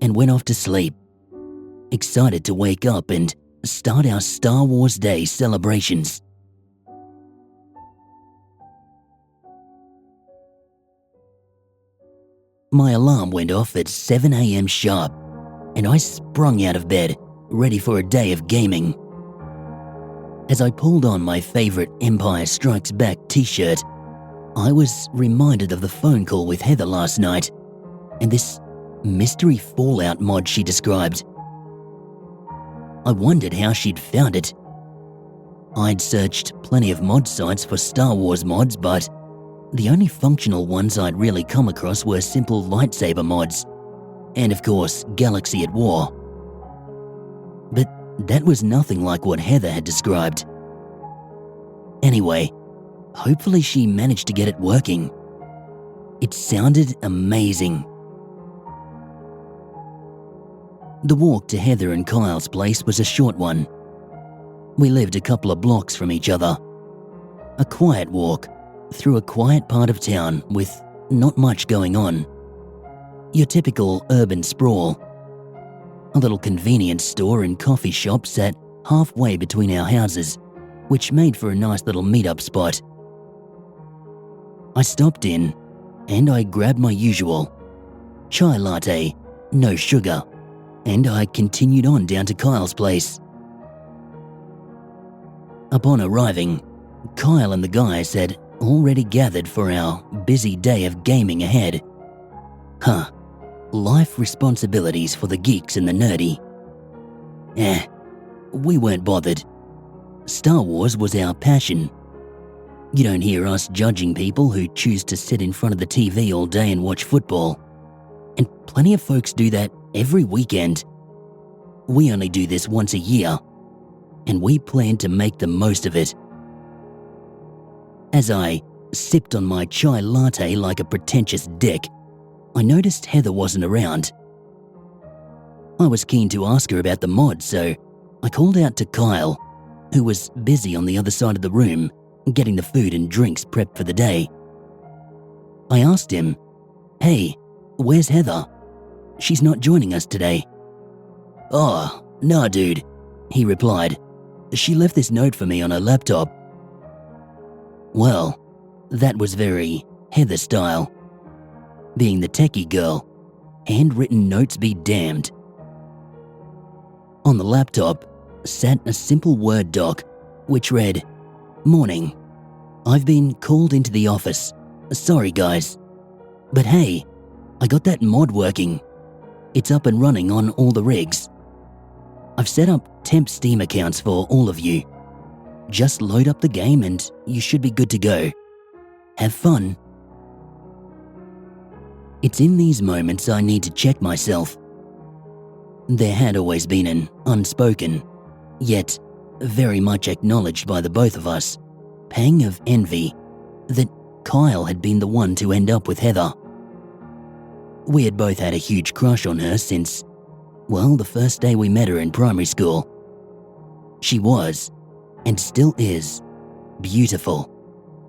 and went off to sleep, excited to wake up and start our Star Wars Day celebrations. My alarm went off at 7 a.m. sharp, and I sprung out of bed, ready for a day of gaming. As I pulled on my favorite Empire Strikes Back t-shirt, I was reminded of the phone call with Heather last night, and this mystery Fallout mod she described. I wondered how she'd found it. I'd searched plenty of mod sites for Star Wars mods, but the only functional ones I'd really come across were simple lightsaber mods, and of course, Galaxy at War. But that was nothing like what Heather had described. Anyway, hopefully she managed to get it working. It sounded amazing. The walk to Heather and Kyle's place was a short one. We lived a couple of blocks from each other. A quiet walk through a quiet part of town with not much going on. Your typical urban sprawl. A little convenience store and coffee shop sat halfway between our houses, which made for a nice little meet-up spot. I stopped in and I grabbed my usual chai latte, no sugar, and I continued on down to Kyle's place. Upon arriving, Kyle and the guys had already gathered for our busy day of gaming ahead. Life responsibilities for the geeks and the nerdy. We weren't bothered. Star Wars was our passion. You don't hear us judging people who choose to sit in front of the TV all day and watch football. And plenty of folks do that every weekend. We only do this once a year, and we plan to make the most of it. As I sipped on my chai latte like a pretentious dick, I noticed Heather wasn't around. I was keen to ask her about the mod, so I called out to Kyle, who was busy on the other side of the room getting the food and drinks prepped for the day. I asked him, "Hey, where's Heather? She's not joining us today." "Oh, nah dude," he replied. "She left this note for me on her laptop." Well, that was very Heather style. Being the techie girl, handwritten notes be damned. On the laptop sat a simple Word doc which read, "Morning. I've been called into the office. Sorry guys. But hey, I got that mod working. It's up and running on all the rigs. I've set up temp Steam accounts for all of you. Just load up the game and you should be good to go. Have fun." It's in these moments I need to check myself. There had always been an unspoken, yet very much acknowledged by the both of us, pang of envy that Kyle had been the one to end up with Heather. We had both had a huge crush on her since, well, the first day we met her in primary school. She was, and still is, beautiful,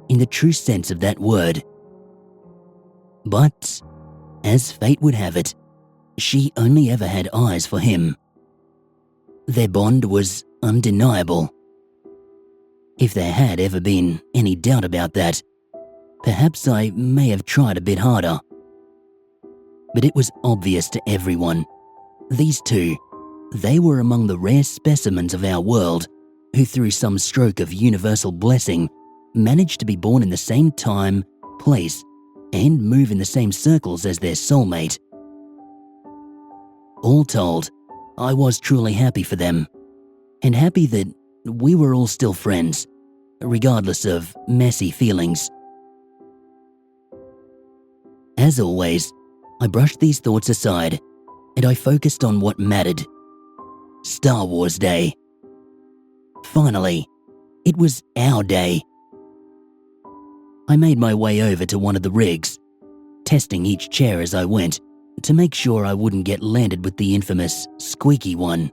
in the true sense of that word. But, as fate would have it, she only ever had eyes for him. Their bond was undeniable. If there had ever been any doubt about that, perhaps I may have tried a bit harder. But it was obvious to everyone. These two, they were among the rare specimens of our world who, through some stroke of universal blessing, managed to be born in the same time, place, and move in the same circles as their soulmate. All told, I was truly happy for them, and happy that we were all still friends, regardless of messy feelings. As always, I brushed these thoughts aside, and I focused on what mattered. Star Wars Day. Finally, it was our day. I made my way over to one of the rigs, testing each chair as I went to make sure I wouldn't get landed with the infamous squeaky one.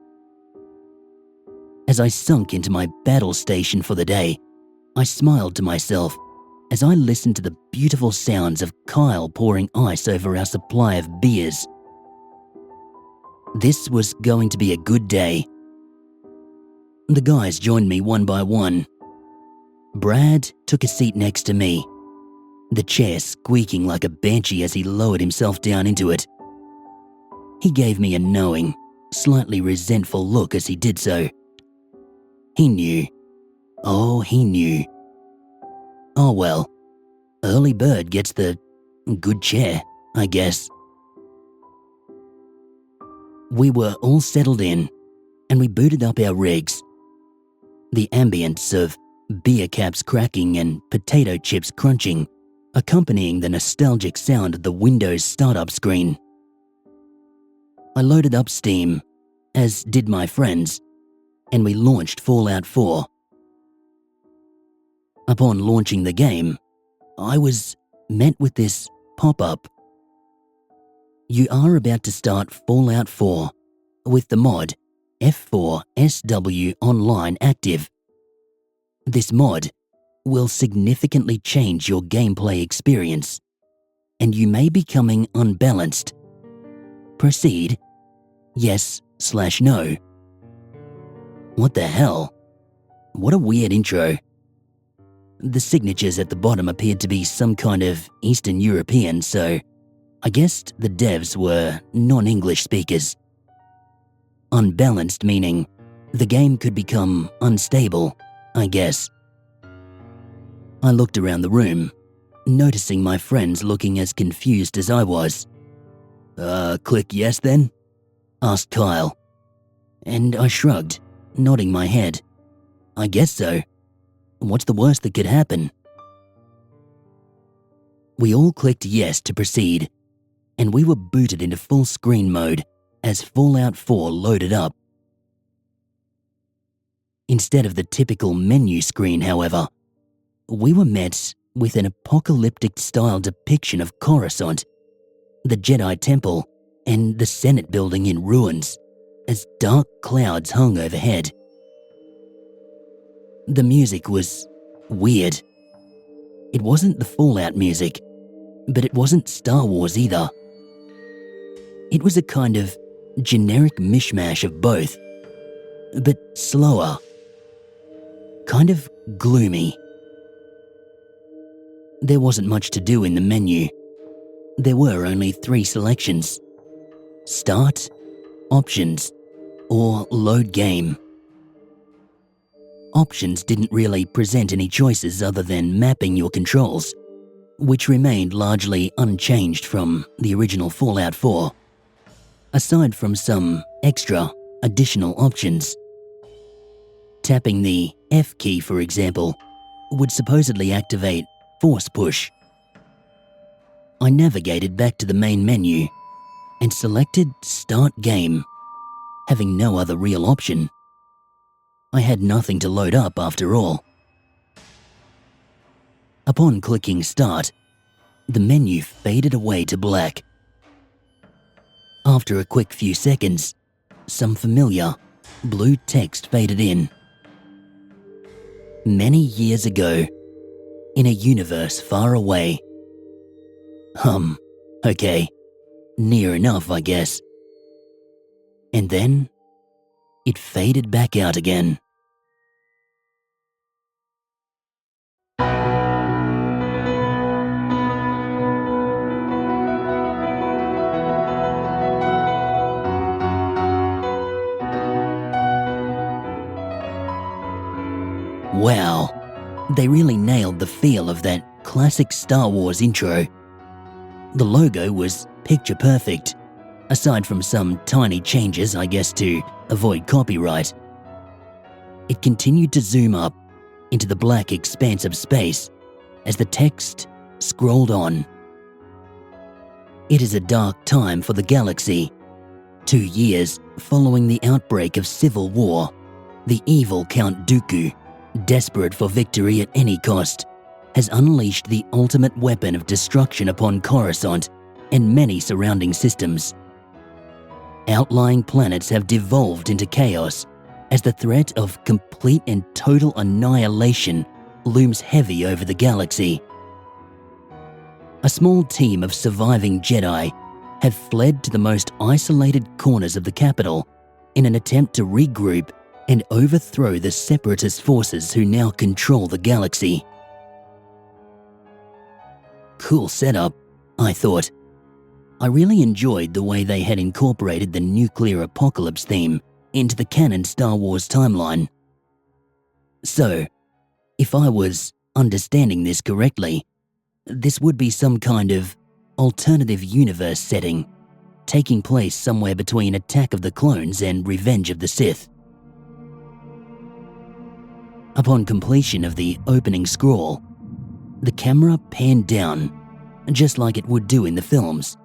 As I sunk into my battle station for the day, I smiled to myself as I listened to the beautiful sounds of Kyle pouring ice over our supply of beers. This was going to be a good day. The guys joined me one by one. Brad took a seat next to me, the chair squeaking like a banshee as he lowered himself down into it. He gave me a knowing, slightly resentful look as he did so. He knew. Oh, he knew. Oh well, early bird gets the good chair, I guess. We were all settled in, and we booted up our rigs. The ambience of beer caps cracking and potato chips crunching, accompanying the nostalgic sound of the Windows startup screen. I loaded up Steam, as did my friends, and we launched Fallout 4. Upon launching the game, I was met with this pop-up. You are about to start Fallout 4 with the mod F4SW Online active. This mod will significantly change your gameplay experience, and you may be becoming unbalanced. Proceed. Yes/no. What the hell? What a weird intro. The signatures at the bottom appeared to be some kind of Eastern European, so I guessed the devs were non-English speakers. Unbalanced meaning the game could become unstable, I guess. I looked around the room, noticing my friends looking as confused as I was. Click yes then? Asked Kyle. And I shrugged, nodding my head. I guess so. What's the worst that could happen? We all clicked yes to proceed, and we were booted into full screen mode as Fallout 4 loaded up. Instead of the typical menu screen, however, we were met with an apocalyptic-style depiction of Coruscant, the Jedi Temple, and the Senate building in ruins, as dark clouds hung overhead. The music was weird. It wasn't the Fallout music, but it wasn't Star Wars either. It was a kind of generic mishmash of both, but slower. Kind of gloomy. There wasn't much to do in the menu. There were only 3 selections: Start, Options, or Load Game. Options didn't really present any choices other than mapping your controls, which remained largely unchanged from the original Fallout 4, aside from some extra, additional options. Tapping the F key, for example, would supposedly activate Force Push. I navigated back to the main menu and selected Start Game, having no other real option. I had nothing to load up after all. Upon clicking Start, the menu faded away to black. After a quick few seconds, some familiar blue text faded in. Many years ago, in a universe far away. Okay, near enough, I guess. And then, it faded back out again. Wow, they really nailed the feel of that classic Star Wars intro. The logo was picture perfect, aside from some tiny changes, I guess, to avoid copyright. It continued to zoom up into the black expanse of space as the text scrolled on. It is a dark time for the galaxy. 2 years following the outbreak of civil war, the evil Count Dooku, desperate for victory at any cost, has unleashed the ultimate weapon of destruction upon Coruscant and many surrounding systems. Outlying planets have devolved into chaos as the threat of complete and total annihilation looms heavy over the galaxy. A small team of surviving Jedi have fled to the most isolated corners of the capital in an attempt to regroup and overthrow the separatist forces who now control the galaxy. Cool setup, I thought. I really enjoyed the way they had incorporated the nuclear apocalypse theme into the canon Star Wars timeline. So, if I was understanding this correctly, this would be some kind of alternative universe setting, taking place somewhere between Attack of the Clones and Revenge of the Sith. Upon completion of the opening scroll, the camera panned down, just like it would do in the films,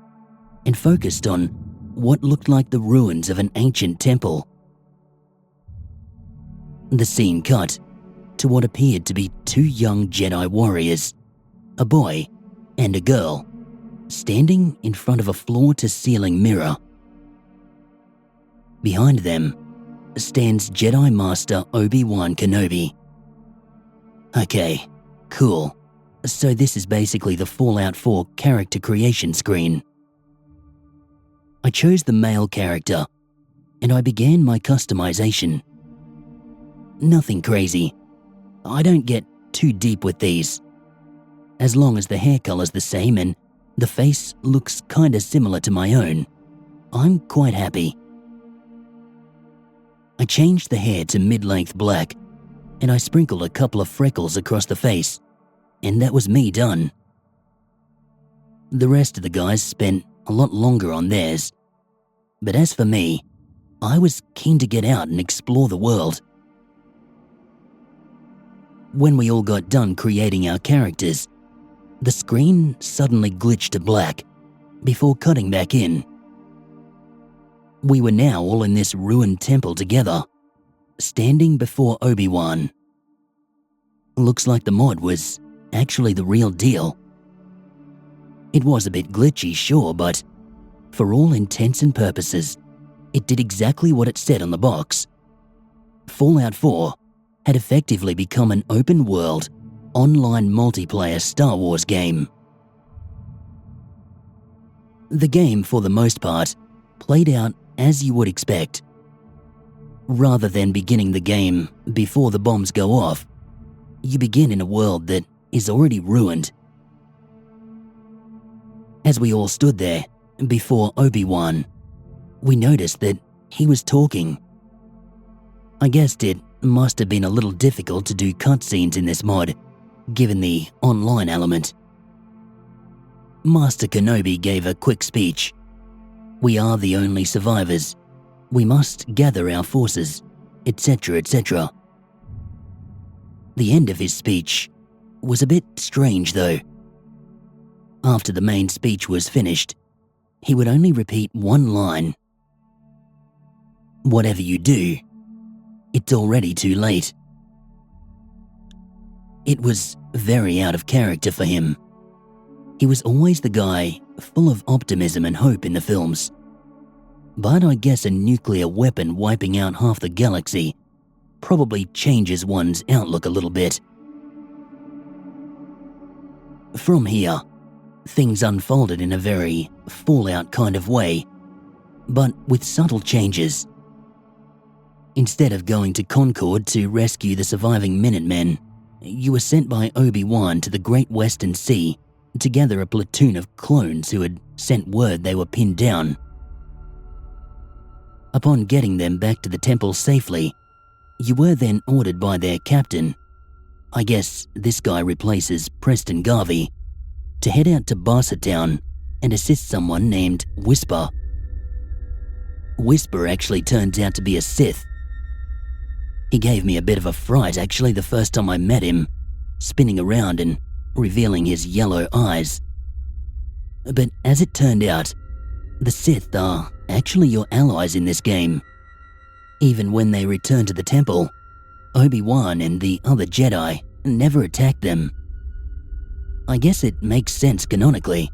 and focused on what looked like the ruins of an ancient temple. The scene cut to what appeared to be 2 young Jedi warriors, a boy and a girl, standing in front of a floor-to-ceiling mirror. Behind them stands Jedi Master Obi-Wan Kenobi. Okay, cool. So this is basically the Fallout 4 character creation screen. I chose the male character, and I began my customization. Nothing crazy. I don't get too deep with these. As long as the hair color's the same and the face looks kinda similar to my own, I'm quite happy. I changed the hair to mid-length black, and I sprinkled a couple of freckles across the face, and that was me done. The rest of the guys spent a lot longer on theirs, but as for me, I was keen to get out and explore the world. When we all got done creating our characters, the screen suddenly glitched to black before cutting back in. We were now all in this ruined temple together, standing before Obi-Wan. Looks like the mod was actually the real deal. It was a bit glitchy, sure, but for all intents and purposes, it did exactly what it said on the box. Fallout 4 had effectively become an open-world, online multiplayer Star Wars game. The game, for the most part, played out as you would expect. Rather than beginning the game before the bombs go off, you begin in a world that is already ruined. As we all stood there before Obi-Wan, we noticed that he was talking. I guessed it must have been a little difficult to do cutscenes in this mod, given the online element. Master Kenobi gave a quick speech. We are the only survivors. We must gather our forces, etc., etc. The end of his speech was a bit strange, though. After the main speech was finished, he would only repeat one line. Whatever you do, it's already too late. It was very out of character for him. He was always the guy full of optimism and hope in the films. But I guess a nuclear weapon wiping out half the galaxy probably changes one's outlook a little bit. From here, things unfolded in a very Fallout kind of way, but with subtle changes. Instead of going to Concord to rescue the surviving Minutemen, you were sent by Obi-Wan to the Great Western Sea to gather a platoon of clones who had sent word they were pinned down. Upon getting them back to the temple safely, you were then ordered by their captain, I guess this guy replaces Preston Garvey, to head out to Barsotown and assist someone named Whisper. Whisper actually turns out to be a Sith. He gave me a bit of a fright actually the first time I met him, spinning around and revealing his yellow eyes. But as it turned out, the Sith are actually your allies in this game. Even when they returned to the temple, Obi-Wan and the other Jedi never attacked them. I guess it makes sense canonically.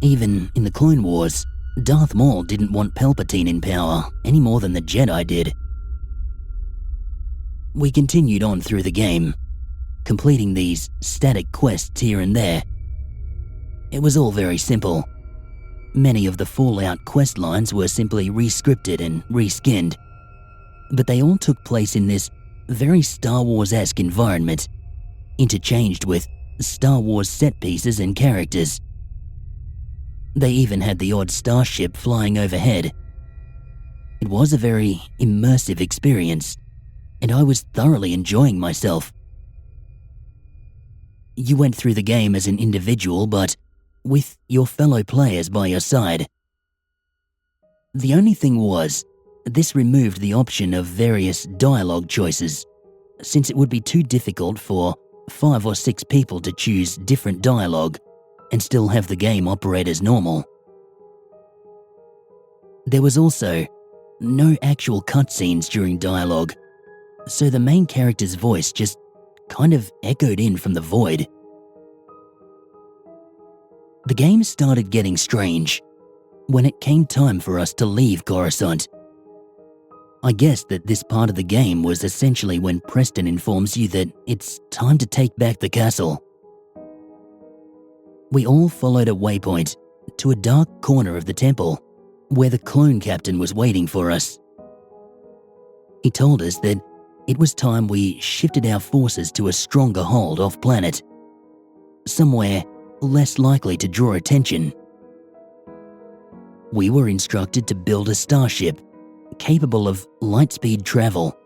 Even in the Clone Wars, Darth Maul didn't want Palpatine in power any more than the Jedi did. We continued on through the game, completing these static quests here and there. It was all very simple. Many of the Fallout quest lines were simply re-scripted and reskinned, but they all took place in this very Star Wars-esque environment, interchanged with Star Wars set pieces and characters. They even had the odd starship flying overhead. It was a very immersive experience, and I was thoroughly enjoying myself. You went through the game as an individual, but with your fellow players by your side. The only thing was, this removed the option of various dialogue choices, since it would be too difficult for 5 or 6 people to choose different dialogue and still have the game operate as normal. There was also no actual cutscenes during dialogue, so the main character's voice just kind of echoed in from the void. The game started getting strange when it came time for us to leave Coruscant. I guess that this part of the game was essentially when Preston informs you that it's time to take back the castle. We all followed a waypoint to a dark corner of the temple where the clone captain was waiting for us. He told us that it was time we shifted our forces to a stronger hold off-planet, somewhere less likely to draw attention. We were instructed to build a starship capable of light-speed travel,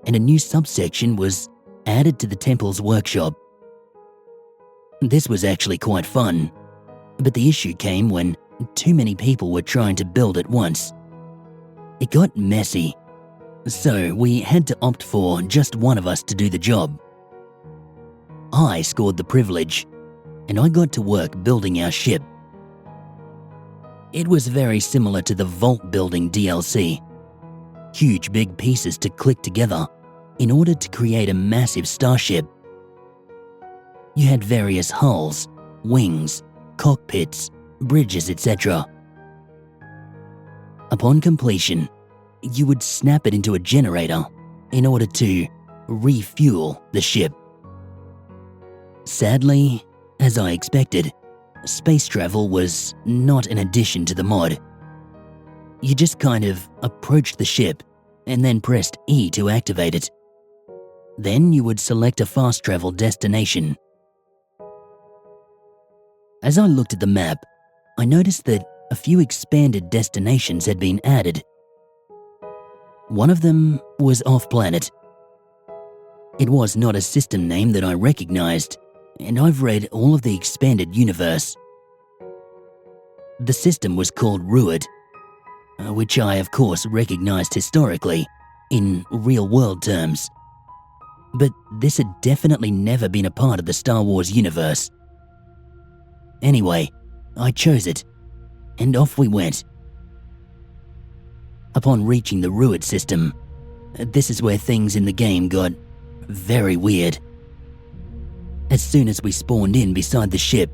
and a new subsection was added to the temple's workshop. This was actually quite fun, but the issue came when too many people were trying to build at once. It got messy, so we had to opt for just one of us to do the job. I scored the privilege, and I got to work building our ship. It was very similar to the vault building DLC. Huge big pieces to click together in order to create a massive starship. You had various hulls, wings, cockpits, bridges, etc. Upon completion, you would snap it into a generator in order to refuel the ship. Sadly, as I expected, space travel was not an addition to the mod. You just kind of approached the ship and then pressed E to activate it. Then you would select a fast travel destination. As I looked at the map, I noticed that a few expanded destinations had been added. One of them was off-planet. It was not a system name that I recognized, and I've read all of the expanded universe. The system was called Ruid, which I of course recognized historically, in real-world terms. But this had definitely never been a part of the Star Wars universe. Anyway, I chose it, and off we went. Upon reaching the Ruid system, this is where things in the game got very weird. As soon as we spawned in beside the ship,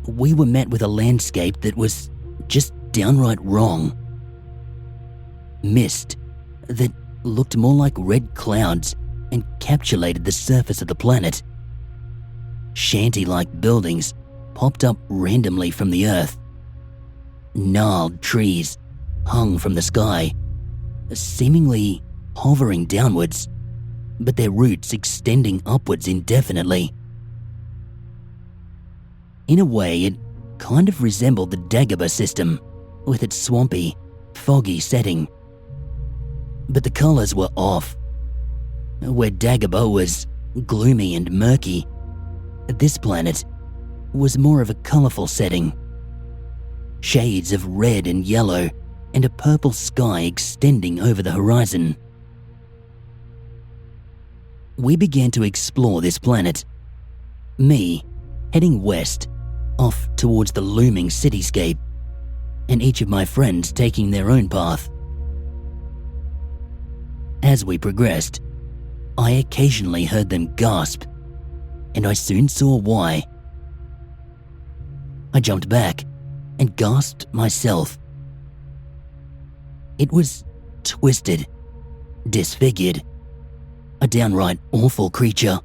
we were met with a landscape that was just downright wrong. Mist that looked more like red clouds encapsulated the surface of the planet. Shanty-like buildings popped up randomly from the earth. Gnarled trees hung from the sky, seemingly hovering downwards, but their roots extending upwards indefinitely. In a way, it kind of resembled the Dagobah system, with its swampy, foggy setting. But the colours were off. Where Dagobah was gloomy and murky, this planet was more of a colourful setting. Shades of red and yellow, and a purple sky extending over the horizon. We began to explore this planet. Me, heading west, off towards the looming cityscape. and each of my friends taking their own path. As we progressed, I occasionally heard them gasp, and I soon saw why. I jumped back and gasped myself. It was twisted, disfigured, a downright awful creature.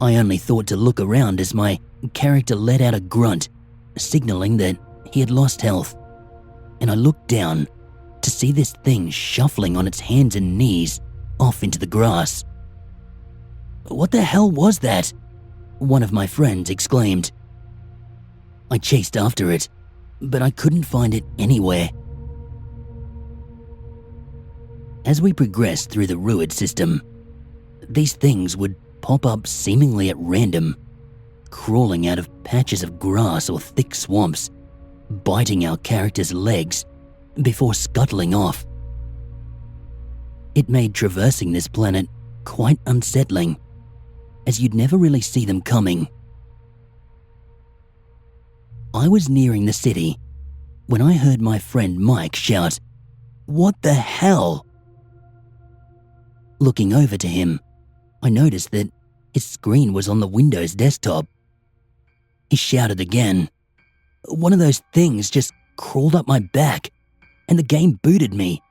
I only thought to look around as my character let out a grunt, signaling that he had lost health, and I looked down to see this thing shuffling on its hands and knees off into the grass. "What the hell was that?" one of my friends exclaimed. I chased after it, but I couldn't find it anywhere. As we progressed through the Ruid system, these things would pop up seemingly at random, crawling out of patches of grass or thick swamps, biting our characters' legs before scuttling off. It made traversing this planet quite unsettling, as you'd never really see them coming. I was nearing the city when I heard my friend Mike shout, "What the hell?" Looking over to him, I noticed that his screen was on the Windows desktop. He shouted again. "One of those things just crawled up my back, and the game booted me."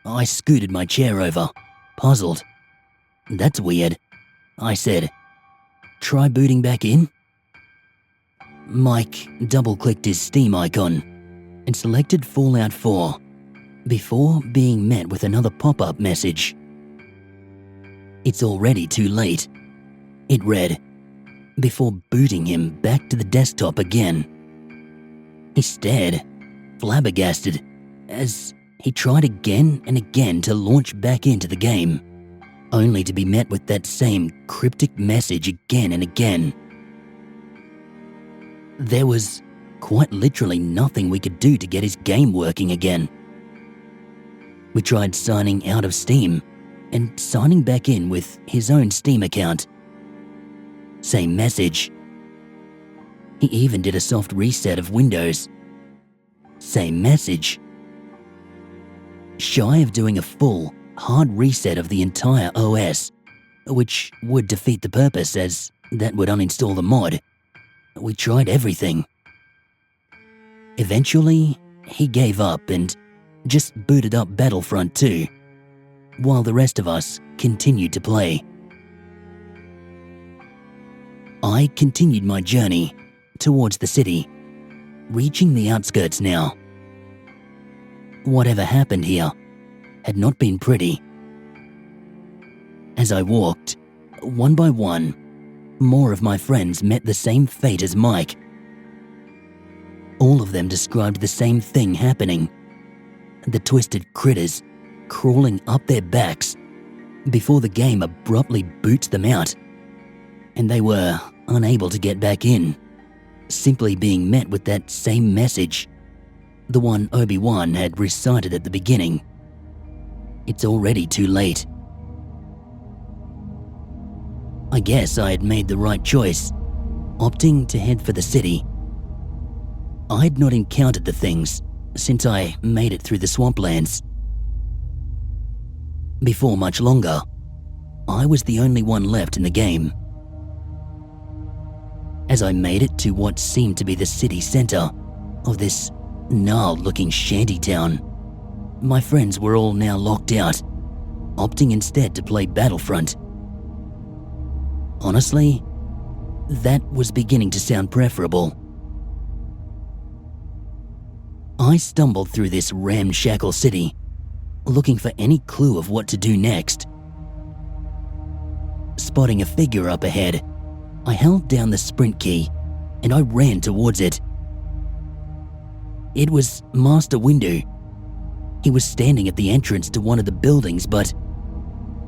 I scooted my chair over, puzzled. "That's weird," I said. "Try booting back in?" Mike double-clicked his Steam icon and selected Fallout 4 before being met with another pop-up message. "It's already too late," it read, before booting him back to the desktop again. He stared, flabbergasted, as he tried again and again to launch back into the game, only to be met with that same cryptic message again and again. There was quite literally nothing we could do to get his game working again. We tried signing out of Steam and signing back in with his own Steam account. Same message. He even did a soft reset of Windows. Same message. Shy of doing a full, hard reset of the entire OS, which would defeat the purpose as that would uninstall the mod, we tried everything. Eventually, he gave up and just booted up Battlefront 2, while the rest of us continued to play. I continued my journey towards the city, reaching the outskirts now. Whatever happened here had not been pretty. As I walked, one by one, more of my friends met the same fate as Mike. All of them described the same thing happening. The twisted critters crawling up their backs before the game abruptly boots them out, and they were unable to get back in, simply being met with that same message, the one Obi-Wan had recited at the beginning. "It's already too late." I guess I had made the right choice, opting to head for the city. I had not encountered the things since I made it through the swamplands. Before much longer, I was the only one left in the game. As I made it to what seemed to be the city center of this gnarled-looking shantytown, my friends were all now locked out, opting instead to play Battlefront. Honestly, that was beginning to sound preferable. I stumbled through this ramshackle city, looking for any clue of what to do next. Spotting a figure up ahead, I held down the sprint key and I ran towards it. It was Master Windu. He was standing at the entrance to one of the buildings, but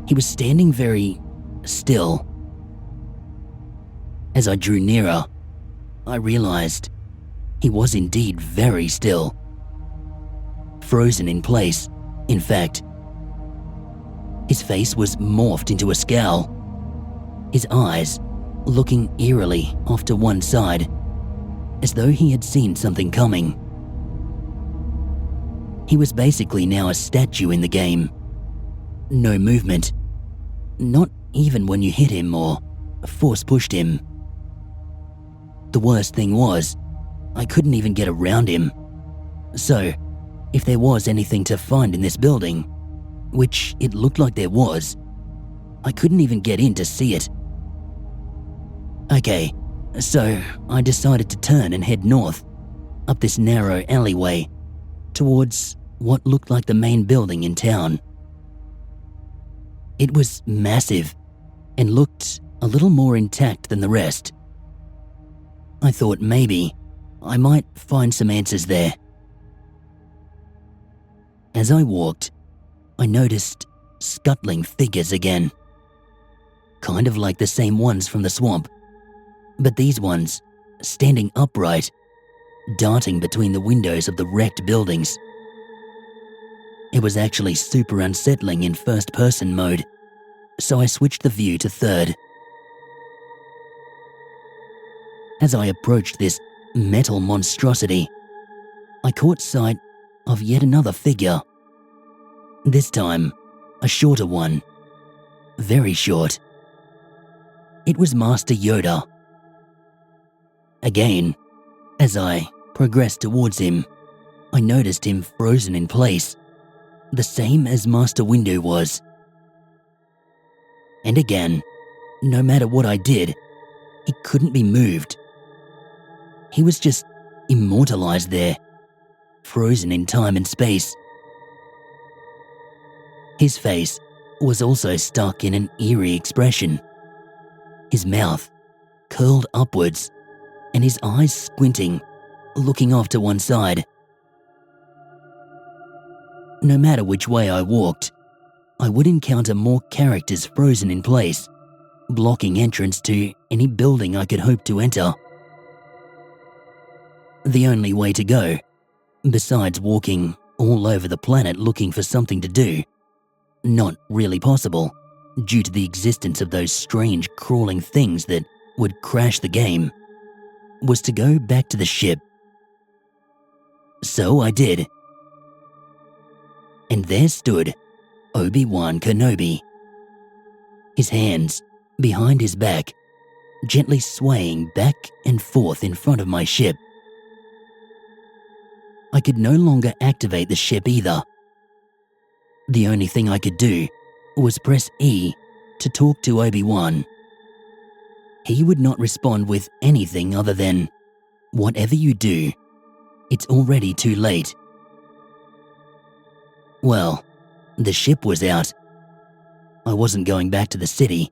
he was standing very still. As I drew nearer, I realized he was indeed very still. Frozen in place, in fact. His face was morphed into a scowl, his eyes looking eerily off to one side, as though he had seen something coming. He was basically now a statue in the game. No movement. Not even when you hit him or force pushed him. The worst thing was, I couldn't even get around him. So, if there was anything to find in this building, which it looked like there was, I couldn't even get in to see it. Okay, so I decided to turn and head north, up this narrow alleyway, towards what looked like the main building in town. It was massive and looked a little more intact than the rest. I thought maybe I might find some answers there. As I walked, I noticed scuttling figures again. Kind of like the same ones from the swamp, but these ones standing upright, darting between the windows of the wrecked buildings. It was actually super unsettling in first-person mode, so I switched the view to third. As I approached this metal monstrosity, I caught sight of yet another figure. This time, a shorter one. Very short. It was Master Yoda. Again, as I progressed towards him, I noticed him frozen in place, the same as Master Windu was. And again, no matter what I did, he couldn't be moved. He was just immortalized there, frozen in time and space. His face was also stuck in an eerie expression. His mouth curled upwards and his eyes squinting, looking off to one side. No matter which way I walked, I would encounter more characters frozen in place, blocking entrance to any building I could hope to enter. The only way to go, besides walking all over the planet looking for something to do, not really possible due to the existence of those strange crawling things that would crash the game, was to go back to the ship. So I did. And there stood Obi-Wan Kenobi, his hands behind his back, gently swaying back and forth in front of my ship. I could no longer activate the ship either. The only thing I could do was press E to talk to Obi-Wan. He would not respond with anything other than, "Whatever you do, it's already too late." Well, the ship was out. I wasn't going back to the city.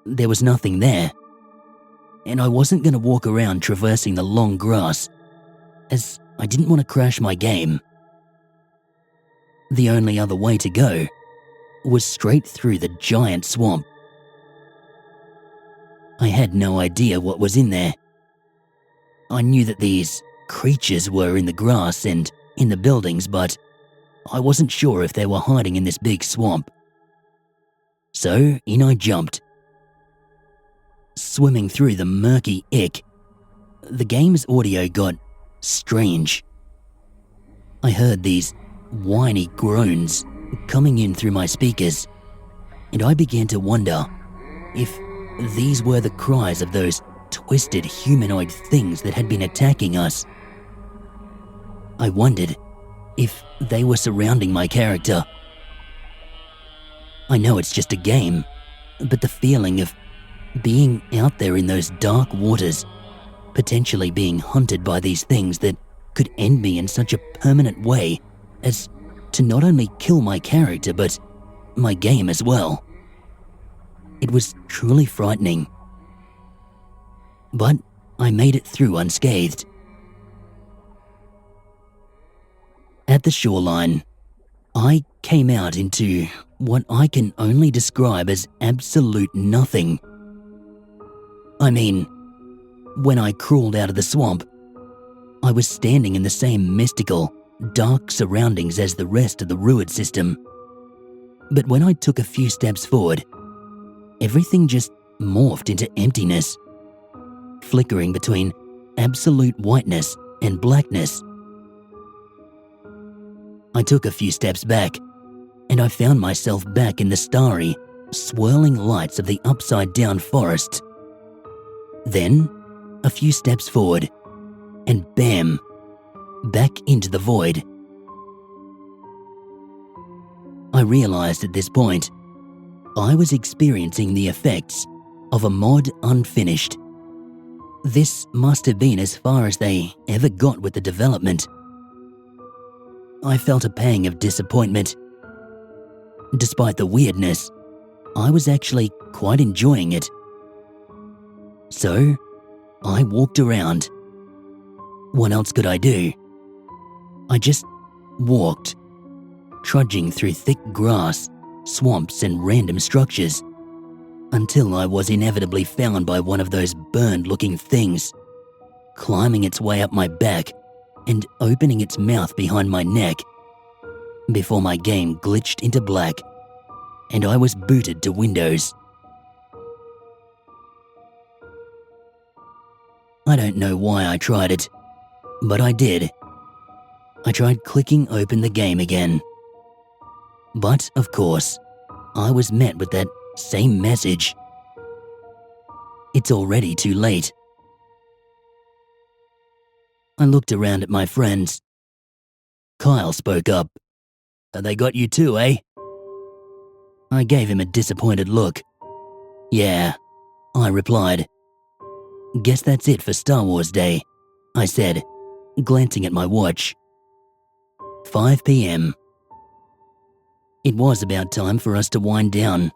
There was nothing there. And I wasn't going to walk around traversing the long grass, as I didn't want to crash my game. The only other way to go was straight through the giant swamp. I had no idea what was in there. I knew that these creatures were in the grass and in the buildings, but I wasn't sure if they were hiding in this big swamp. So in I jumped. Swimming through the murky ick, the game's audio got strange. I heard these whiny groans coming in through my speakers, and I began to wonder if these were the cries of those twisted humanoid things that had been attacking us. I wondered if they were surrounding my character. I know it's just a game, but the feeling of being out there in those dark waters, potentially being hunted by these things that could end me in such a permanent way as to not only kill my character but my game as well. It was truly frightening. But I made it through unscathed. At the shoreline, I came out into what I can only describe as absolute nothing. I mean, when I crawled out of the swamp, I was standing in the same mystical, dark surroundings as the rest of the Ruid system. But when I took a few steps forward, everything just morphed into emptiness, flickering between absolute whiteness and blackness. I took a few steps back, and I found myself back in the starry, swirling lights of the upside-down forest. Then, a few steps forward, and bam, back into the void. I realized at this point, I was experiencing the effects of a mod unfinished. This must have been as far as they ever got with the development. I felt a pang of disappointment. Despite the weirdness, I was actually quite enjoying it. So, I walked around. What else could I do? I just walked, trudging through thick grass, swamps and random structures, until I was inevitably found by one of those burned-looking things, climbing its way up my back and opening its mouth behind my neck, before my game glitched into black and I was booted to Windows. I don't know why I tried it, but I did. I tried clicking open the game again. But, of course, I was met with that same message. It's already too late. I looked around at my friends. Kyle spoke up. They got you too, eh? I gave him a disappointed look. Yeah, I replied. Guess that's it for Star Wars Day, I said, glancing at my watch. 5 p.m. It was about time for us to wind down,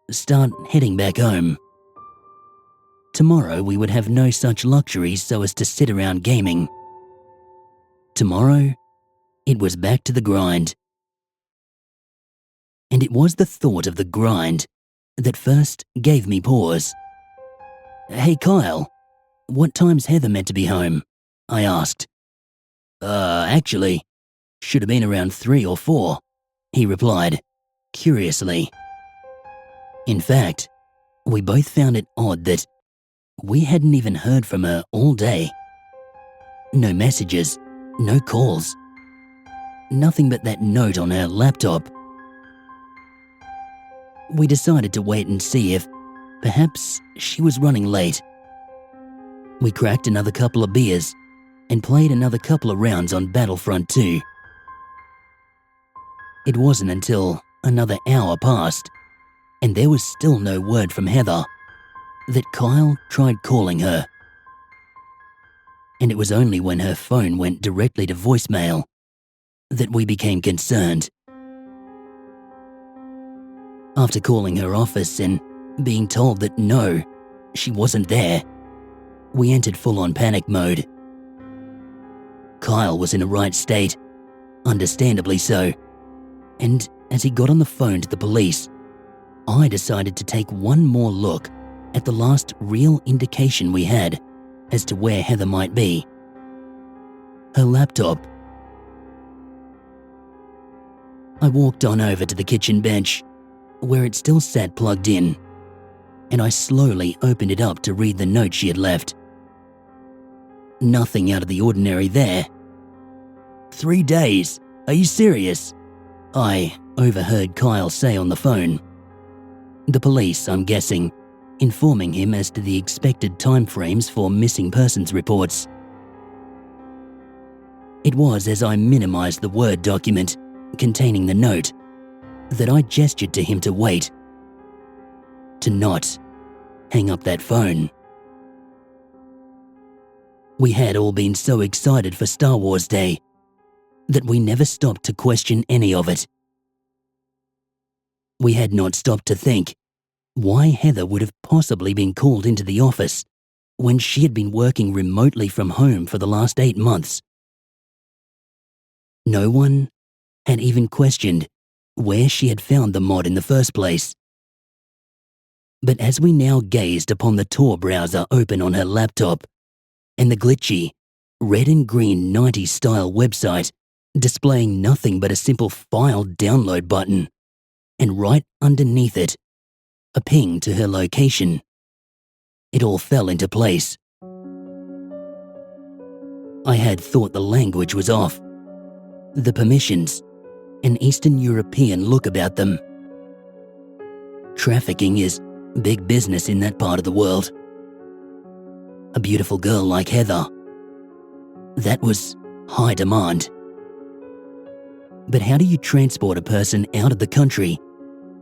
start heading back home. Tomorrow we would have no such luxuries so as to sit around gaming. Tomorrow, it was back to the grind. And it was the thought of the grind that first gave me pause. Hey Kyle, what time's Heather meant to be home? I asked. Actually, should have been around 3 or 4, he replied, curiously. In fact, we both found it odd that we hadn't even heard from her all day. No messages, no calls. Nothing but that note on her laptop. We decided to wait and see if perhaps she was running late. We cracked another couple of beers and played another couple of rounds on Battlefront 2. It wasn't until another hour passed, and there was still no word from Heather, that Kyle tried calling her. And it was only when her phone went directly to voicemail that we became concerned. After calling her office and being told that no, she wasn't there, we entered full-on panic mode. Kyle was in a right state, understandably so, and as he got on the phone to the police, I decided to take one more look at the last real indication we had as to where Heather might be. Her laptop. I walked on over to the kitchen bench, where it still sat plugged in, and I slowly opened it up to read the note she had left. Nothing out of the ordinary there. 3 days? Are you serious? I overheard Kyle say on the phone. The police, I'm guessing, informing him as to the expected timeframes for missing persons reports. It was as I minimized the Word document containing the note that I gestured to him to wait, to not hang up that phone. We had all been so excited for Star Wars Day that we never stopped to question any of it. We had not stopped to think why Heather would have possibly been called into the office when she had been working remotely from home for the last 8 months. No one had even questioned where she had found the mod in the first place. But as we now gazed upon the Tor browser open on her laptop and the glitchy red and green 90s style website displaying nothing but a simple file download button, and right underneath it, a ping to her location, it all fell into place. I had thought the language was off. The permissions, an Eastern European look about them. Trafficking is big business in that part of the world. A beautiful girl like Heather, that was high demand. But how do you transport a person out of the country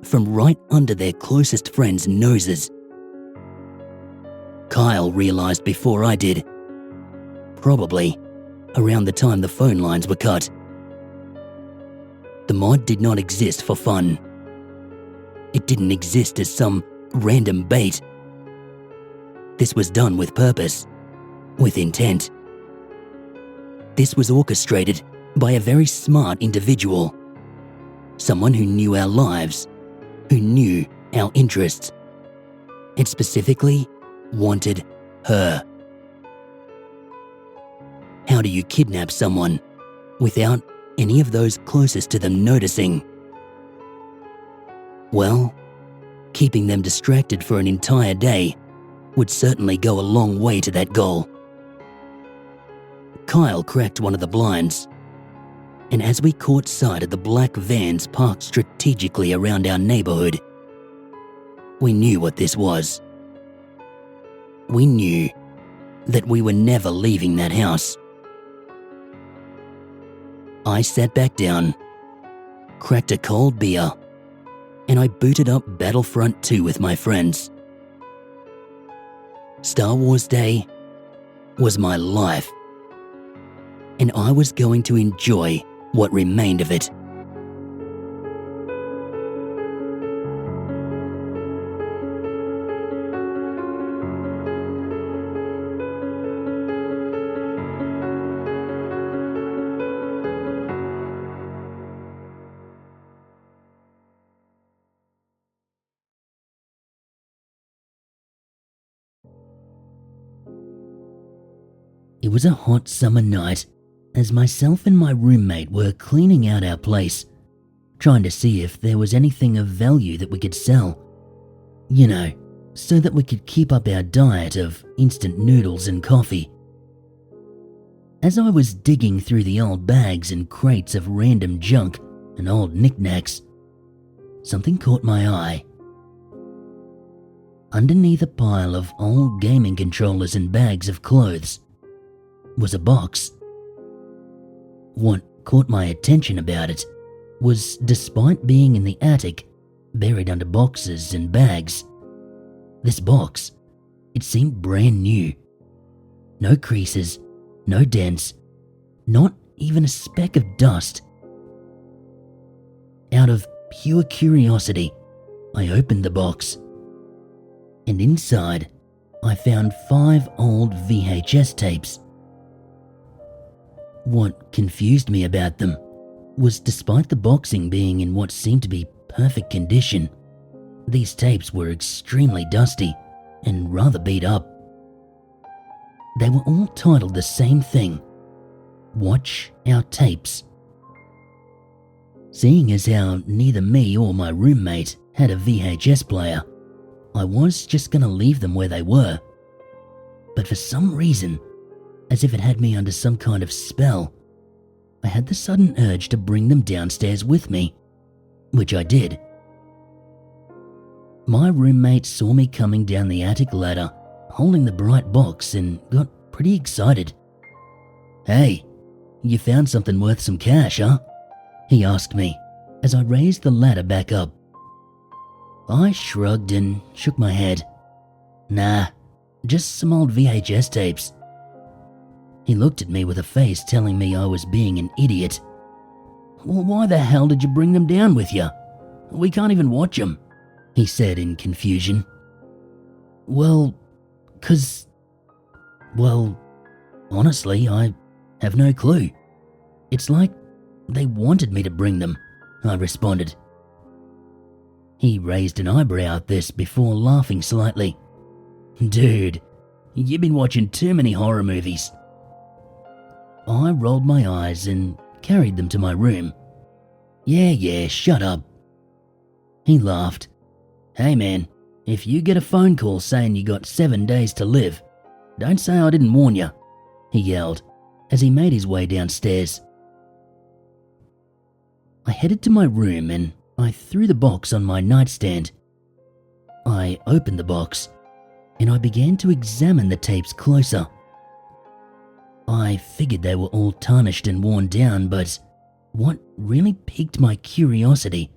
from right under their closest friends' noses? Kyle realised before I did, probably around the time the phone lines were cut. The mod did not exist for fun. It didn't exist as some random bait. This was done with purpose, with intent. This was orchestrated by a very smart individual, someone who knew our lives, who knew our interests, and specifically wanted her. How do you kidnap someone without any of those closest to them noticing? Well, keeping them distracted for an entire day would certainly go a long way to that goal. Kyle cracked one of the blinds, and as we caught sight of the black vans parked strategically around our neighborhood, we knew what this was. We knew that we were never leaving that house. I sat back down, cracked a cold beer, and I booted up Battlefront 2 with my friends. Star Wars Day was my life, and I was going to enjoy what remained of it. It was a hot summer night as myself and my roommate were cleaning out our place, trying to see if there was anything of value that we could sell. You know, so that we could keep up our diet of instant noodles and coffee. As I was digging through the old bags and crates of random junk and old knickknacks, something caught my eye. Underneath a pile of old gaming controllers and bags of clothes was a box. What caught my attention about it was, despite being in the attic, buried under boxes and bags, this box, it seemed brand new. No creases, no dents, not even a speck of dust. Out of pure curiosity, I opened the box, and inside I found 5 old VHS tapes. What confused me about them was, despite the boxing being in what seemed to be perfect condition, these tapes were extremely dusty and rather beat up. They were all titled the same thing: Watch Our Tapes. Seeing as how neither me or my roommate had a VHS player, I was just going to leave them where they were. But for some reason, as if it had me under some kind of spell, I had the sudden urge to bring them downstairs with me, which I did. My roommate saw me coming down the attic ladder, holding the bright box, and got pretty excited. "Hey, you found something worth some cash, huh?" he asked me as I raised the ladder back up. I shrugged and shook my head. "Nah, just some old VHS tapes." He looked at me with a face telling me I was being an idiot. "Well, why the hell did you bring them down with you? We can't even watch them," he said in confusion. Well, honestly, I have no clue. It's like they wanted me to bring them," I responded. He raised an eyebrow at this before laughing slightly. "Dude, you've been watching too many horror movies." I rolled my eyes and carried them to my room. Yeah, shut up." He laughed. "Hey man, if you get a phone call saying you got 7 days to live, don't say I didn't warn you," he yelled, as he made his way downstairs. I headed to my room and I threw the box on my nightstand. I opened the box and I began to examine the tapes closer. I figured they were all tarnished and worn down, but what really piqued my curiosity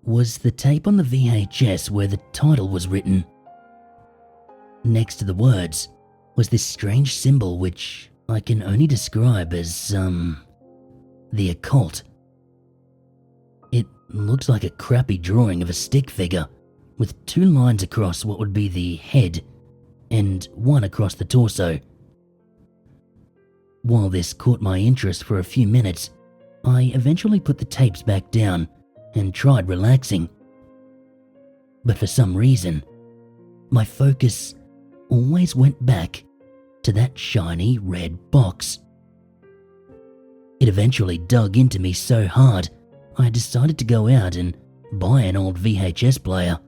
was the tape on the VHS where the title was written. Next to the words was this strange symbol which I can only describe as, the occult. It looked like a crappy drawing of a stick figure with 2 lines across what would be the head and 1 across the torso. While this caught my interest for a few minutes, I eventually put the tapes back down and tried relaxing. But for some reason, my focus always went back to that shiny red box. It eventually dug into me so hard, I decided to go out and buy an old VHS player.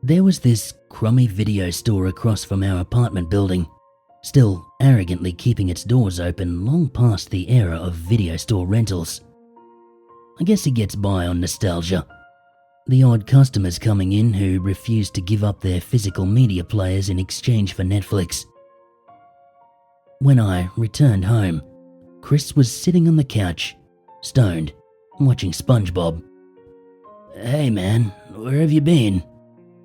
There was this crummy video store across from our apartment building, still arrogantly keeping its doors open long past the era of video store rentals. I guess it gets by on nostalgia. The odd customers coming in who refuse to give up their physical media players in exchange for Netflix. When I returned home, Chris was sitting on the couch, stoned, watching SpongeBob. "Hey man, where have you been?"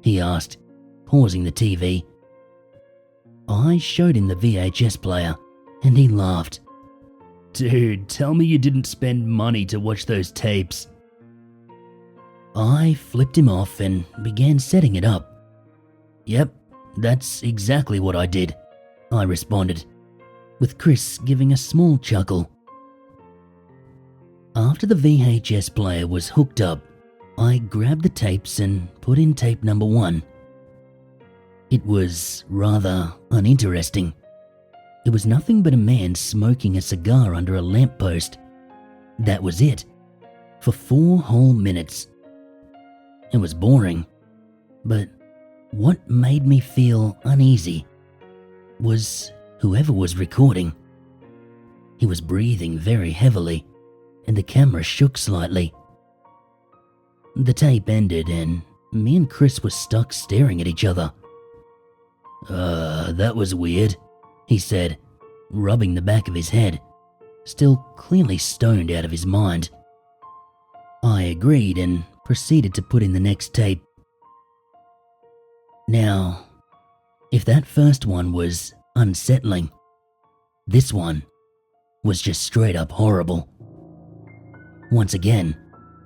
he asked, pausing the TV. I showed him the VHS player, and he laughed. "Dude, tell me you didn't spend money to watch those tapes." I flipped him off and began setting it up. "Yep, that's exactly what I did," I responded, with Chris giving a small chuckle. After the VHS player was hooked up, I grabbed the tapes and put in tape number 1. It was rather uninteresting. It was nothing but a man smoking a cigar under a lamppost. That was it, for 4 whole minutes. It was boring, but what made me feel uneasy was whoever was recording. He was breathing very heavily, and the camera shook slightly. The tape ended, and me and Chris were stuck staring at each other. That was weird," he said, rubbing the back of his head, still clearly stoned out of his mind. I agreed and proceeded to put in the next tape. Now, if that first one was unsettling, this one was just straight up horrible. Once again,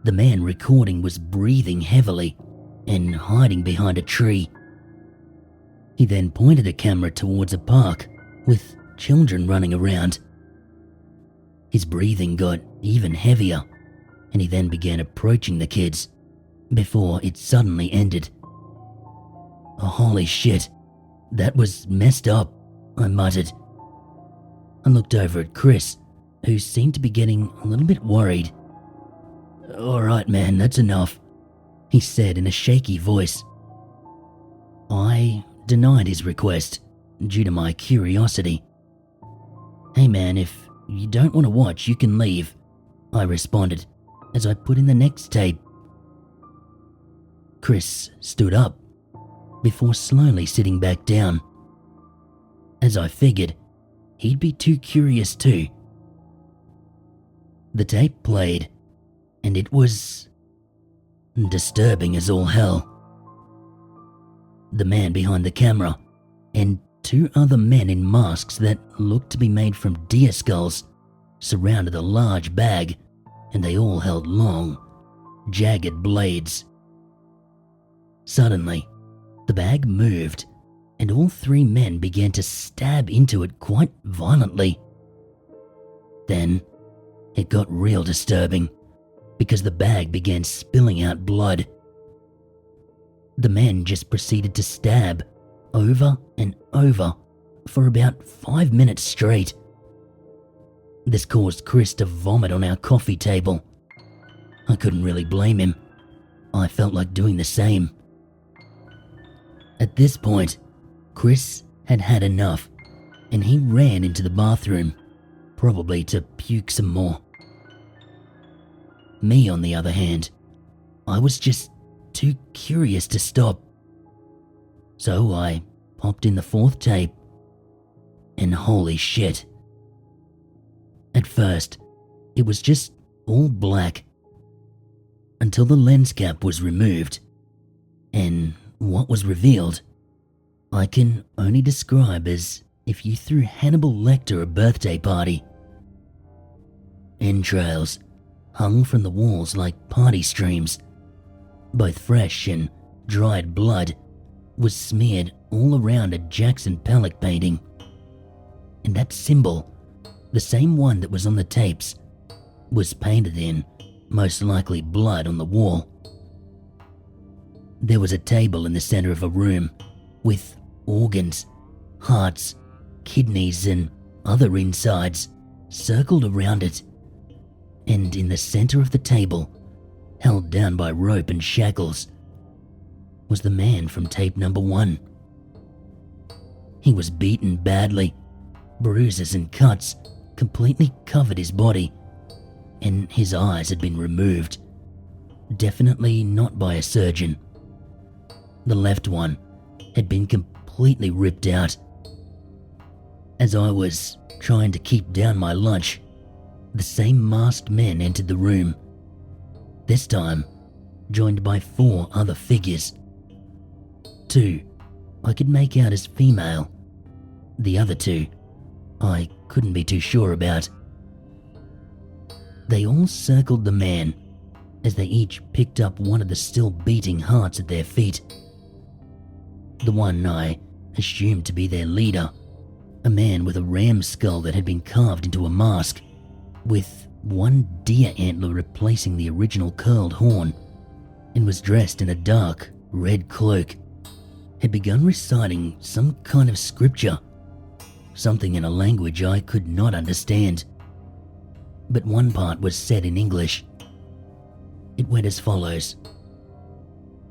the man recording was breathing heavily and hiding behind a tree. He then pointed the camera towards a park with children running around. His breathing got even heavier, and he then began approaching the kids before it suddenly ended. "Oh, holy shit, that was messed up," I muttered. I looked over at Chris, who seemed to be getting a little bit worried. "Alright man, that's enough," he said in a shaky voice. I denied his request due to my curiosity. "Hey man, if you don't want to watch, you can leave," I responded as I put in the next tape. Chris stood up before slowly sitting back down. As I figured, he'd be too curious too. The tape played, and it was disturbing as all hell. The man behind the camera and 2 other men in masks that looked to be made from deer skulls surrounded a large bag, and they all held long, jagged blades. Suddenly, the bag moved, and all 3 men began to stab into it quite violently. Then, it got real disturbing, because the bag began spilling out blood. The men just proceeded to stab over and over for about 5 minutes straight. This caused Chris to vomit on our coffee table. I couldn't really blame him. I felt like doing the same. At this point, Chris had had enough, and he ran into the bathroom, probably to puke some more. Me, on the other hand, I was just too curious to stop. So I popped in the fourth tape, and holy shit. At first, it was just all black, until the lens cap was removed, and what was revealed, I can only describe as if you threw Hannibal Lecter a birthday party. Entrails hung from the walls like party streams. Both fresh and dried blood was smeared all around a Jackson Pollock painting. And that symbol, the same one that was on the tapes, was painted in, most likely blood, on the wall. There was a table in the center of a room with organs, hearts, kidneys and other insides circled around it. And in the center of the table, held down by rope and shackles, was the man from tape number 1. He was beaten badly. Bruises and cuts completely covered his body, and his eyes had been removed. Definitely not by a surgeon. The left one had been completely ripped out. As I was trying to keep down my lunch, the same masked men entered the room, this time joined by 4 other figures. 2 I could make out as female. The other 2 I couldn't be too sure about. They all circled the man as they each picked up one of the still beating hearts at their feet. The one I assumed to be their leader, a man with a ram skull that had been carved into a mask, with one deer antler replacing the original curled horn, and was dressed in a dark red cloak, had begun reciting some kind of scripture, something in a language I could not understand. But one part was said in English. It went as follows: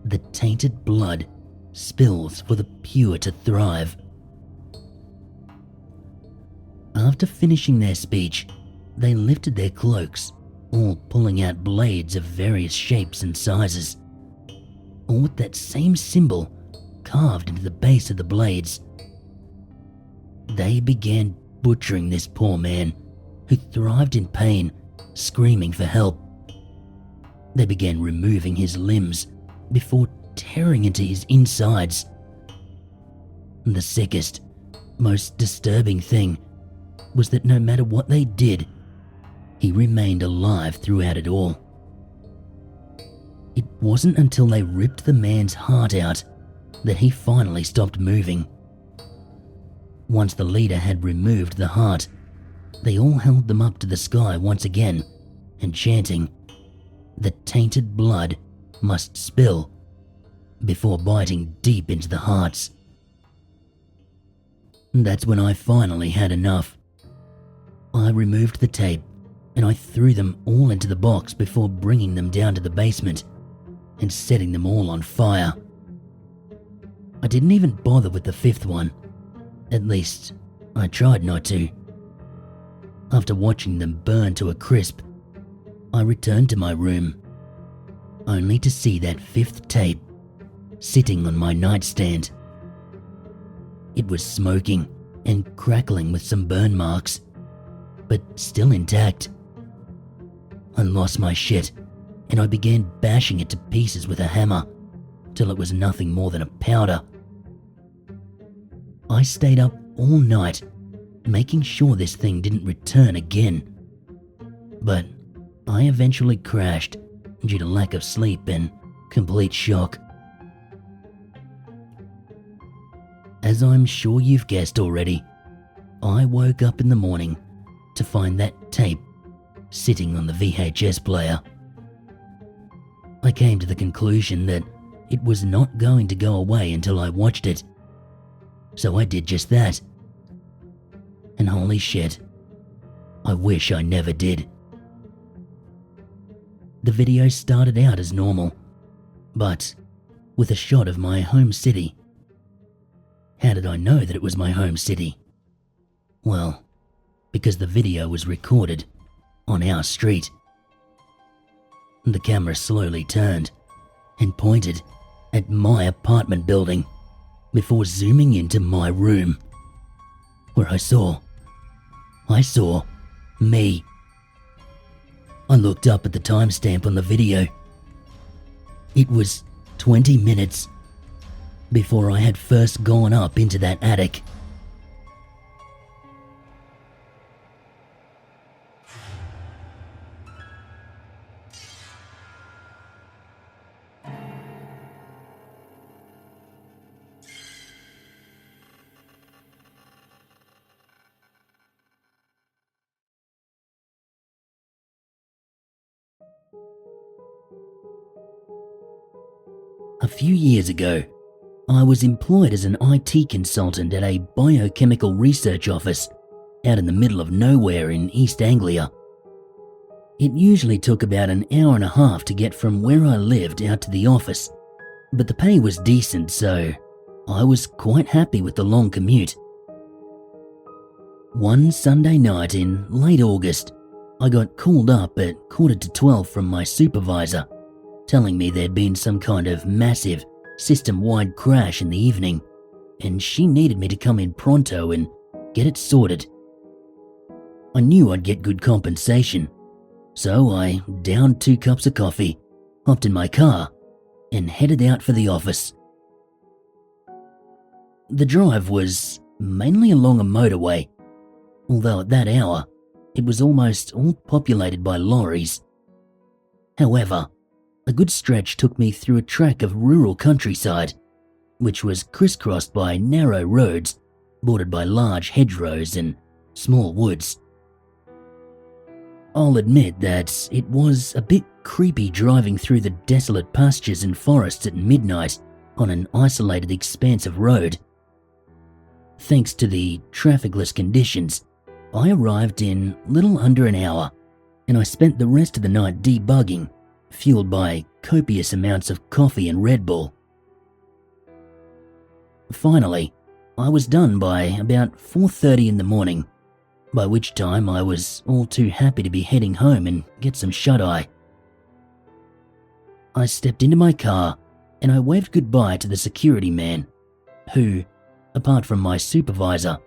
"The tainted blood spills for the pure to thrive." After finishing their speech, they lifted their cloaks, all pulling out blades of various shapes and sizes, all with that same symbol carved into the base of the blades. They began butchering this poor man, who thrived in pain, screaming for help. They began removing his limbs before tearing into his insides. The sickest, most disturbing thing was that no matter what they did, he remained alive throughout it all. It wasn't until they ripped the man's heart out that he finally stopped moving. Once the leader had removed the heart, they all held them up to the sky once again and chanting, "The tainted blood must spill," before biting deep into the hearts. That's when I finally had enough. I removed the tape and I threw them all into the box before bringing them down to the basement and setting them all on fire. I didn't even bother with the 5th one. At least, I tried not to. After watching them burn to a crisp, I returned to my room, only to see that 5th tape sitting on my nightstand. It was smoking and crackling with some burn marks, but still intact. I lost my shit and I began bashing it to pieces with a hammer till it was nothing more than a powder. I stayed up all night making sure this thing didn't return again, but I eventually crashed due to lack of sleep and complete shock. As I'm sure you've guessed already, I woke up in the morning to find that tape sitting on the VHS player. I came to the conclusion that it was not going to go away until I watched it, so I did just that. And holy shit, I wish I never did. The video started out as normal, but with a shot of my home city. How did I know that it was my home city? Well, because the video was recorded on our street. The camera slowly turned and pointed at my apartment building before zooming into my room, where I saw me. I looked up at the timestamp on the video. It was 20 minutes before I had first gone up into that attic. A few years ago, I was employed as an IT consultant at a biochemical research office out in the middle of nowhere in East Anglia. It usually took about an hour and a half to get from where I lived out to the office, but the pay was decent, so I was quite happy with the long commute. One Sunday night in late August, I got called up at 11:45 from my supervisor, telling me there'd been some kind of massive system-wide crash in the evening, and she needed me to come in pronto and get it sorted. I knew I'd get good compensation, so I downed 2 cups of coffee, hopped in my car, and headed out for the office. The drive was mainly along a motorway, although at that hour, it was almost all populated by lorries. However, a good stretch took me through a track of rural countryside, which was crisscrossed by narrow roads bordered by large hedgerows and small woods. I'll admit that it was a bit creepy driving through the desolate pastures and forests at midnight on an isolated expanse of road. Thanks to the trafficless conditions, I arrived in little under an hour, and I spent the rest of the night debugging, fueled by copious amounts of coffee and Red Bull. Finally, I was done by about 4:30 in the morning, by which time I was all too happy to be heading home and get some shut-eye. I stepped into my car and I waved goodbye to the security man, who, apart from my supervisor,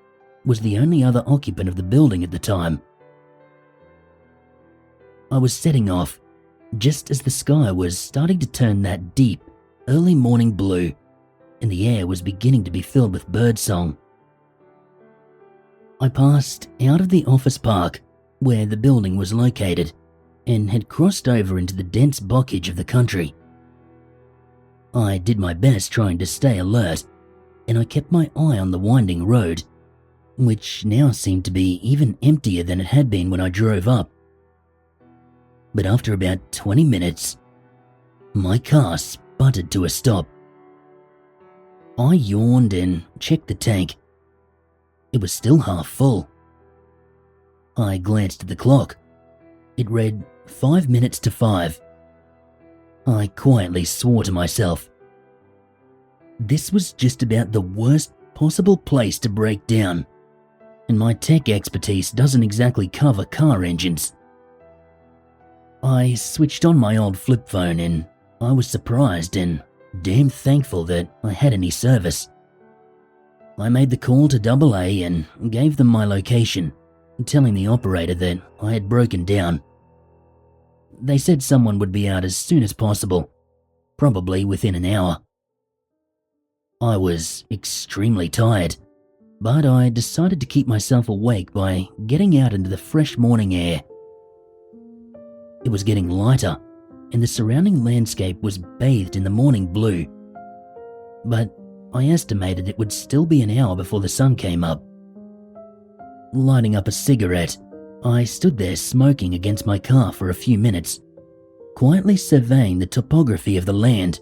was the only other occupant of the building at the time. I was setting off just as the sky was starting to turn that deep, early morning blue, and the air was beginning to be filled with birdsong. I passed out of the office park where the building was located and had crossed over into the dense bocage of the country. I did my best trying to stay alert, and I kept my eye on the winding road, which now seemed to be even emptier than it had been when I drove up. But after about 20 minutes, my car sputtered to a stop. I yawned and checked the tank. It was still half full. I glanced at the clock. It read 5 minutes to 5. I quietly swore to myself. This was just about the worst possible place to break down, and my tech expertise doesn't exactly cover car engines. I switched on my old flip phone and I was surprised and damn thankful that I had any service. I made the call to AA and gave them my location, telling the operator that I had broken down. They said someone would be out as soon as possible, probably within an hour. I was extremely tired, but I decided to keep myself awake by getting out into the fresh morning air. It was getting lighter, and the surrounding landscape was bathed in the morning blue. But I estimated it would still be an hour before the sun came up. Lighting up a cigarette, I stood there smoking against my car for a few minutes, quietly surveying the topography of the land.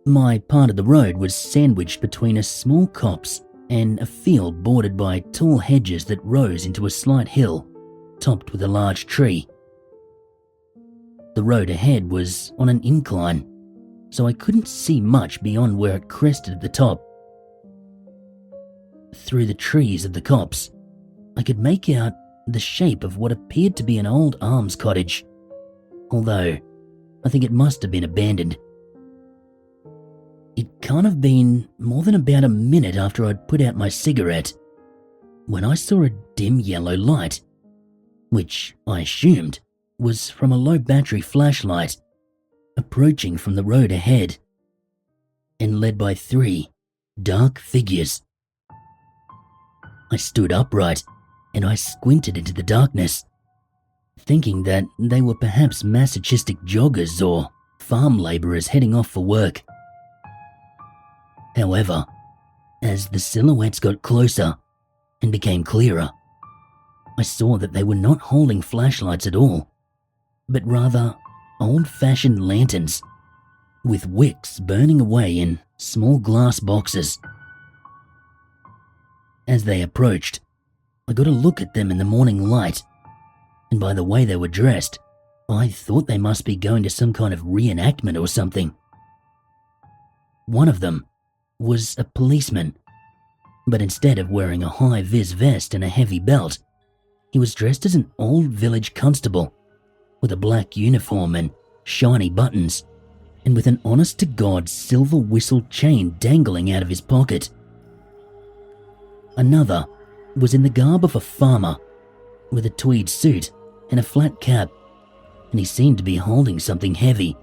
My part of the road was sandwiched between a small copse and a field bordered by tall hedges that rose into a slight hill, topped with a large tree. The road ahead was on an incline, so I couldn't see much beyond where it crested at the top. Through the trees of the copse, I could make out the shape of what appeared to be an old alms cottage, although I think it must have been abandoned. It can't have been more than about a minute after I'd put out my cigarette when I saw a dim yellow light, which I assumed was from a low battery flashlight, approaching from the road ahead and led by 3 dark figures. I stood upright and I squinted into the darkness, thinking that they were perhaps masochistic joggers or farm labourers heading off for work. However, as the silhouettes got closer and became clearer, I saw that they were not holding flashlights at all, but rather old-fashioned lanterns with wicks burning away in small glass boxes. As they approached, I got a look at them in the morning light, and by the way they were dressed, I thought they must be going to some kind of reenactment or something. One of them was a policeman, but instead of wearing a high-vis vest and a heavy belt, he was dressed as an old village constable with a black uniform and shiny buttons, and with an honest-to-God silver whistle chain dangling out of his pocket. Another was in the garb of a farmer, with a tweed suit and a flat cap, and he seemed to be holding something heavy.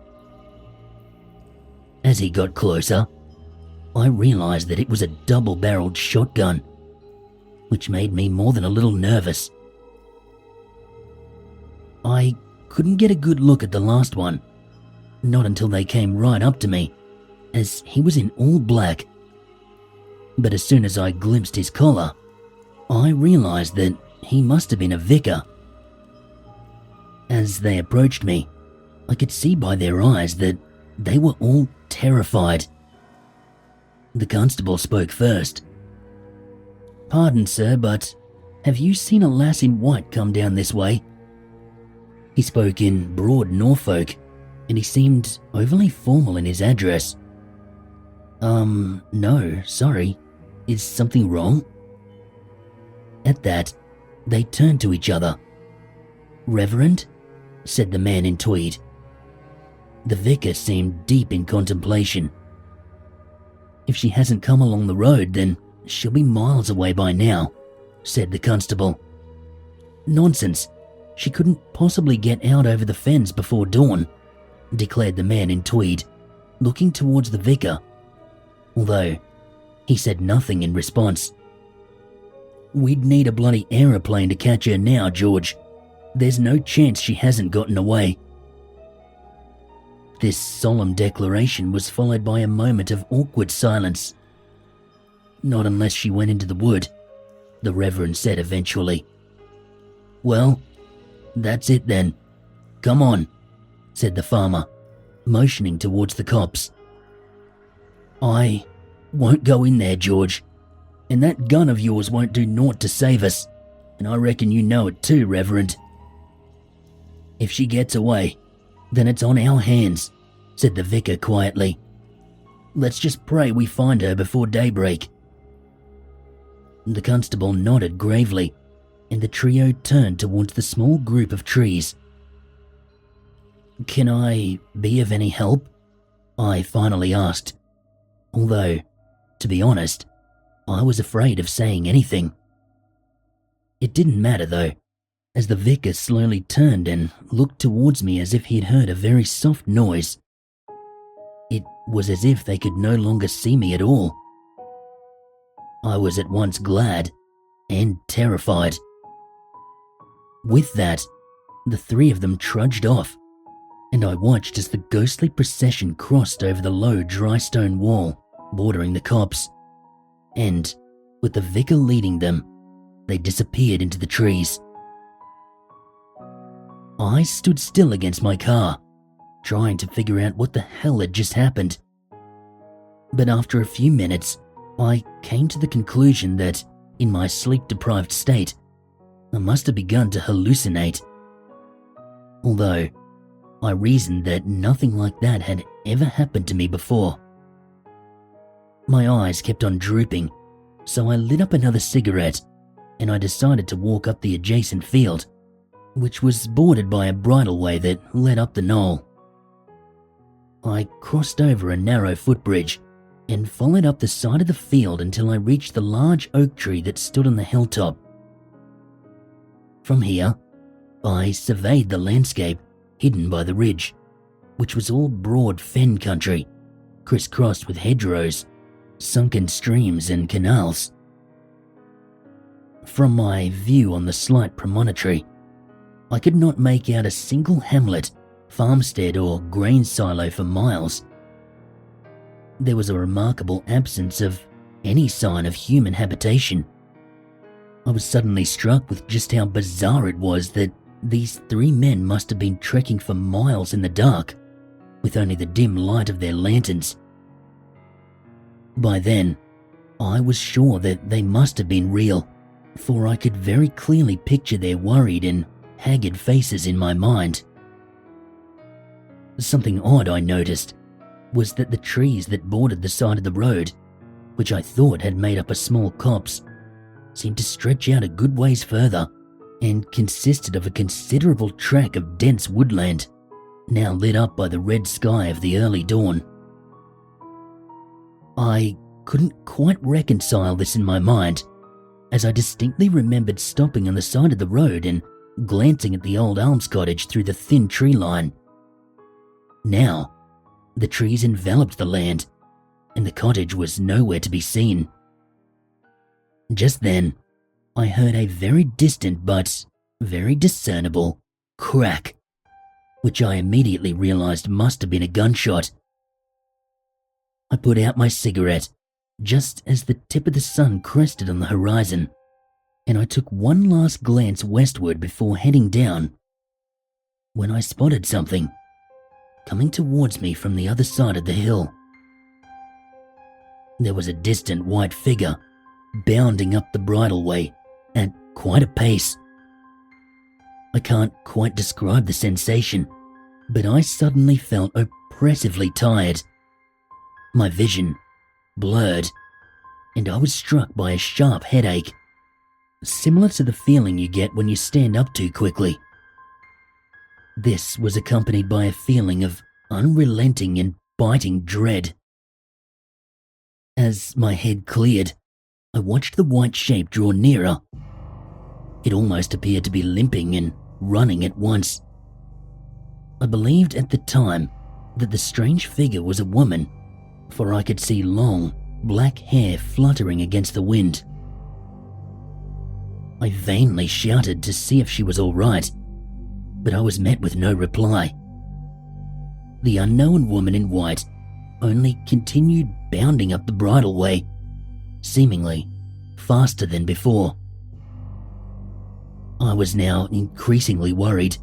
As he got closer, I realized that it was a double-barreled shotgun, which made me more than a little nervous. I couldn't get a good look at the last one, not until they came right up to me, as he was in all black. But as soon as I glimpsed his collar, I realized that he must have been a vicar. As they approached me, I could see by their eyes that they were all terrified. The constable spoke first. "Pardon, sir, but have you seen a lass in white come down this way?" He spoke in broad Norfolk, and he seemed overly formal in his address. No, sorry. Is something wrong?" At that, they turned to each other. "Reverend?" said the man in tweed. The vicar seemed deep in contemplation. "If she hasn't come along the road, then she'll be miles away by now," said the constable. "Nonsense. She couldn't possibly get out over the fens before dawn," declared the man in tweed, looking towards the vicar, although he said nothing in response. "We'd need a bloody aeroplane to catch her now, George. There's no chance she hasn't gotten away." This solemn declaration was followed by a moment of awkward silence. "Not unless she went into the wood," the Reverend said eventually. "Well, that's it then. Come on," said the farmer, motioning towards the cops. "I won't go in there, George, and that gun of yours won't do naught to save us, and I reckon you know it too, Reverend." "If she gets away, then it's on our hands," said the vicar quietly. "Let's just pray we find her before daybreak." The constable nodded gravely, and the trio turned towards the small group of trees. "Can I be of any help?" I finally asked, although, to be honest, I was afraid of saying anything. It didn't matter though, as the vicar slowly turned and looked towards me as if he'd heard a very soft noise. It was as if they could no longer see me at all. I was at once glad and terrified. With that, the 3 of them trudged off, and I watched as the ghostly procession crossed over the low dry stone wall bordering the copse, and, with the vicar leading them, they disappeared into the trees. I stood still against my car, trying to figure out what the hell had just happened. But after a few minutes, I came to the conclusion that, in my sleep-deprived state, I must have begun to hallucinate. Although, I reasoned that nothing like that had ever happened to me before. My eyes kept on drooping, so I lit up another cigarette and I decided to walk up the adjacent field, which was bordered by a bridleway that led up the knoll. I crossed over a narrow footbridge and followed up the side of the field until I reached the large oak tree that stood on the hilltop. From here, I surveyed the landscape hidden by the ridge, which was all broad fen country, crisscrossed with hedgerows, sunken streams and canals. From my view on the slight promontory, I could not make out a single hamlet, farmstead or grain silo for miles. There was a remarkable absence of any sign of human habitation. I was suddenly struck with just how bizarre it was that these 3 men must have been trekking for miles in the dark, with only the dim light of their lanterns. By then, I was sure that they must have been real, for I could very clearly picture their worried and haggard faces in my mind. Something odd I noticed was that the trees that bordered the side of the road, which I thought had made up a small copse, seemed to stretch out a good ways further and consisted of a considerable tract of dense woodland, now lit up by the red sky of the early dawn. I couldn't quite reconcile this in my mind, as I distinctly remembered stopping on the side of the road and glancing at the old alms cottage through the thin tree line. Now, the trees enveloped the land, and the cottage was nowhere to be seen. Just then, I heard a very distant but very discernible crack, which I immediately realized must have been a gunshot. I put out my cigarette just as the tip of the sun crested on the horizon, and I took one last glance westward before heading down, when I spotted something coming towards me from the other side of the hill. There was a distant white figure bounding up the bridleway at quite a pace. I can't quite describe the sensation, but I suddenly felt oppressively tired. My vision blurred, and I was struck by a sharp headache, similar to the feeling you get when you stand up too quickly. This was accompanied by a feeling of unrelenting and biting dread. As my head cleared, I watched the white shape draw nearer. It almost appeared to be limping and running at once. I believed at the time that the strange figure was a woman, for I could see long, black hair fluttering against the wind. I vainly shouted to see if she was all right, but I was met with no reply. The unknown woman in white only continued bounding up the bridleway, seemingly faster than before. I was now increasingly worried,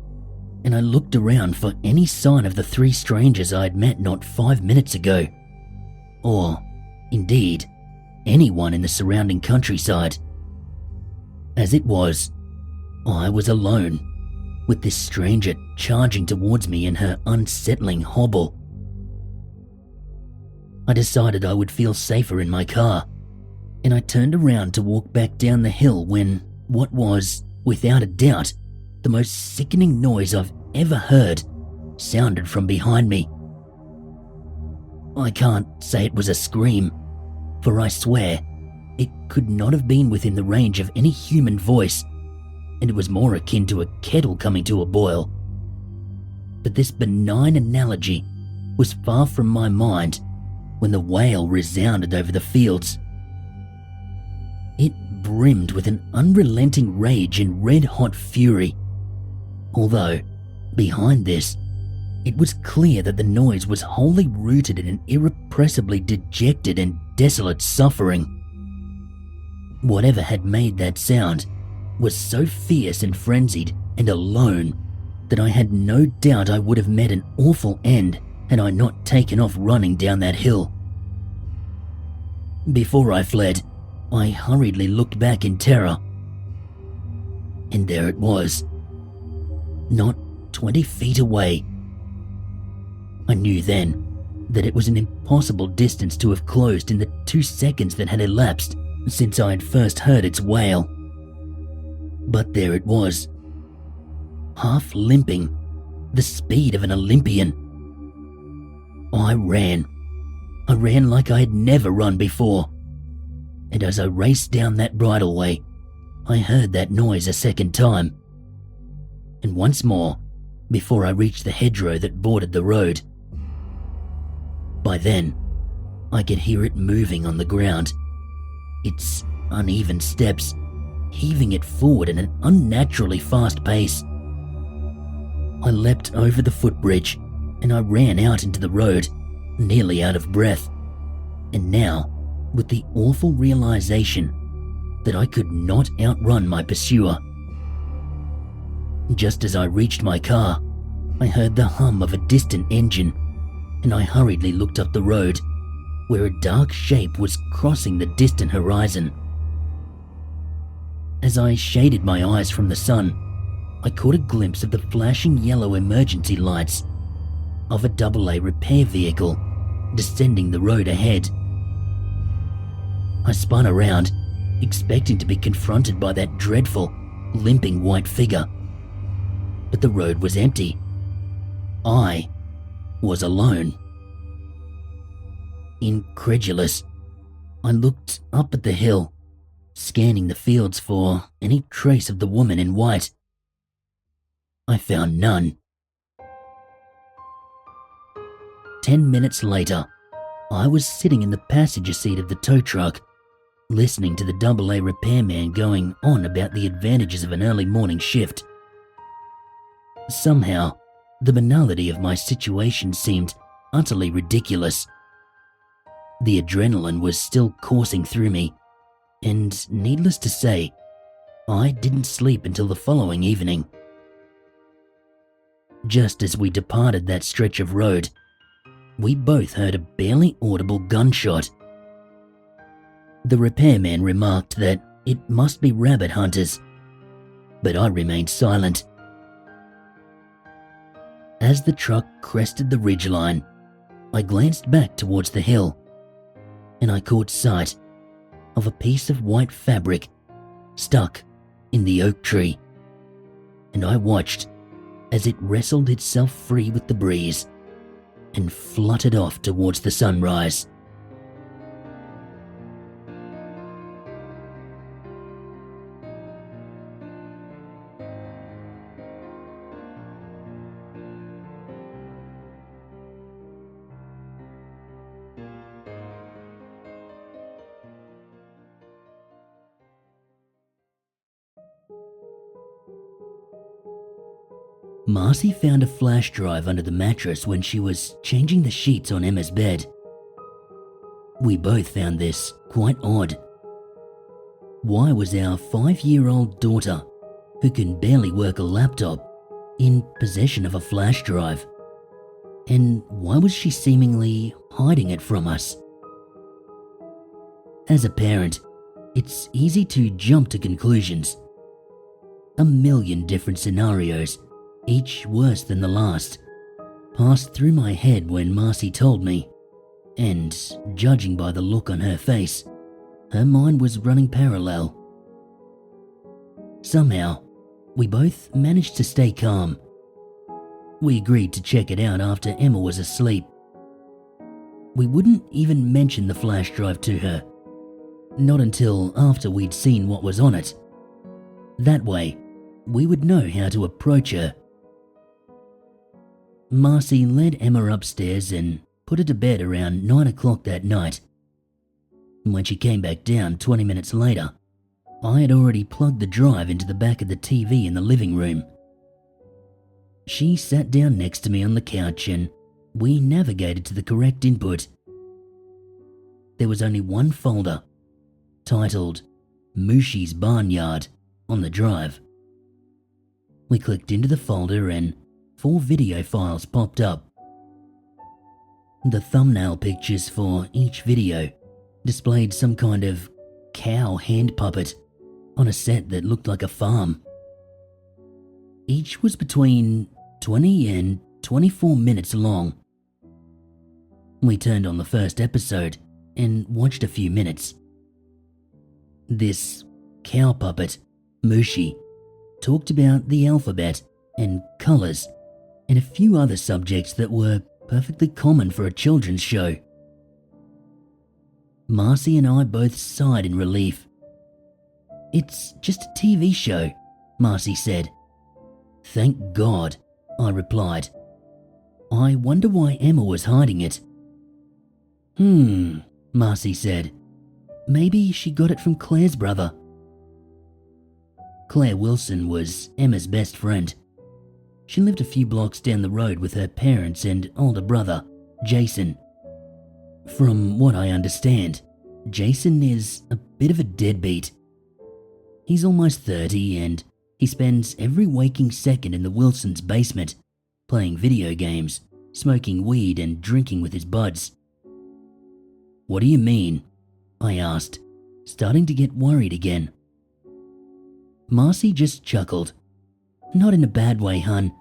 and I looked around for any sign of the 3 strangers I had met not 5 minutes ago, or, indeed, anyone in the surrounding countryside. As it was, I was alone, with this stranger charging towards me in her unsettling hobble. I decided I would feel safer in my car, and I turned around to walk back down the hill when what was, without a doubt, the most sickening noise I've ever heard sounded from behind me. I can't say it was a scream, for I swear it could not have been within the range of any human voice, and it was more akin to a kettle coming to a boil. But this benign analogy was far from my mind when the wail resounded over the fields. It brimmed with an unrelenting rage and red-hot fury, although, behind this, it was clear that the noise was wholly rooted in an irrepressibly dejected and desolate suffering. Whatever had made that sound was so fierce and frenzied and alone that I had no doubt I would have met an awful end had I not taken off running down that hill. Before I fled, I hurriedly looked back in terror, and there it was, not 20 feet away. I knew then that it was an impossible distance to have closed in the 2 seconds that had elapsed since I had first heard its wail. But there it was, half limping, the speed of an Olympian. I ran like I had never run before, and as I raced down that bridleway, I heard that noise a second time, and once more before I reached the hedgerow that bordered the road. By then, I could hear it moving on the ground, its uneven steps heaving it forward at an unnaturally fast pace. I leapt over the footbridge and I ran out into the road, nearly out of breath, and now with the awful realization that I could not outrun my pursuer. Just as I reached my car, I heard the hum of a distant engine, and I hurriedly looked up the road, where a dark shape was crossing the distant horizon. As I shaded my eyes from the sun, I caught a glimpse of the flashing yellow emergency lights of a AA repair vehicle descending the road ahead. I spun around, expecting to be confronted by that dreadful, limping white figure. But the road was empty. I was alone. Incredulous, I looked up at the hill, scanning the fields for any trace of the woman in white. I found none. 10 minutes later, I was sitting in the passenger seat of the tow truck, listening to the AA repairman going on about the advantages of an early morning shift. Somehow, the banality of my situation seemed utterly ridiculous. The adrenaline was still coursing through me, and needless to say, I didn't sleep until the following evening. Just as we departed that stretch of road, we both heard a barely audible gunshot. The repairman remarked that it must be rabbit hunters, but I remained silent. As the truck crested the ridgeline, I glanced back towards the hill, and I caught sight of a piece of white fabric stuck in the oak tree, and I watched as it wrestled itself free with the breeze and fluttered off towards the sunrise. Marcy found a flash drive under the mattress when she was changing the sheets on Emma's bed. We both found this quite odd. Why was our 5-year-old daughter, who can barely work a laptop, in possession of a flash drive? And why was she seemingly hiding it from us? As a parent, it's easy to jump to conclusions. A million different scenarios, each worse than the last, passed through my head when Marcy told me, and judging by the look on her face, her mind was running parallel. Somehow, we both managed to stay calm. We agreed to check it out after Emma was asleep. We wouldn't even mention the flash drive to her, not until after we'd seen what was on it. That way, we would know how to approach her. Marcy led Emma upstairs and put her to bed around 9 o'clock that night. When she came back down 20 minutes later, I had already plugged the drive into the back of the TV in the living room. She sat down next to me on the couch and we navigated to the correct input. There was only one folder, titled Mooshee's Barnyard, on the drive. We clicked into the folder and 4 video files popped up. The thumbnail pictures for each video displayed some kind of cow hand puppet on a set that looked like a farm. Each was between 20 and 24 minutes long. We turned on the first episode and watched a few minutes. This cow puppet, Mooshee, talked about the alphabet and colours and a few other subjects that were perfectly common for a children's show. Marcy and I both sighed in relief. "It's just a TV show," Marcy said. "Thank God," I replied. "I wonder why Emma was hiding it." Marcy said. "Maybe she got it from Claire's brother." Claire Wilson was Emma's best friend. She lived a few blocks down the road with her parents and older brother, Jason. From what I understand, Jason is a bit of a deadbeat. He's almost 30 and he spends every waking second in the Wilsons' basement, playing video games, smoking weed and drinking with his buds. "What do you mean?" I asked, starting to get worried again. Marcy just chuckled. "Not in a bad way, hun.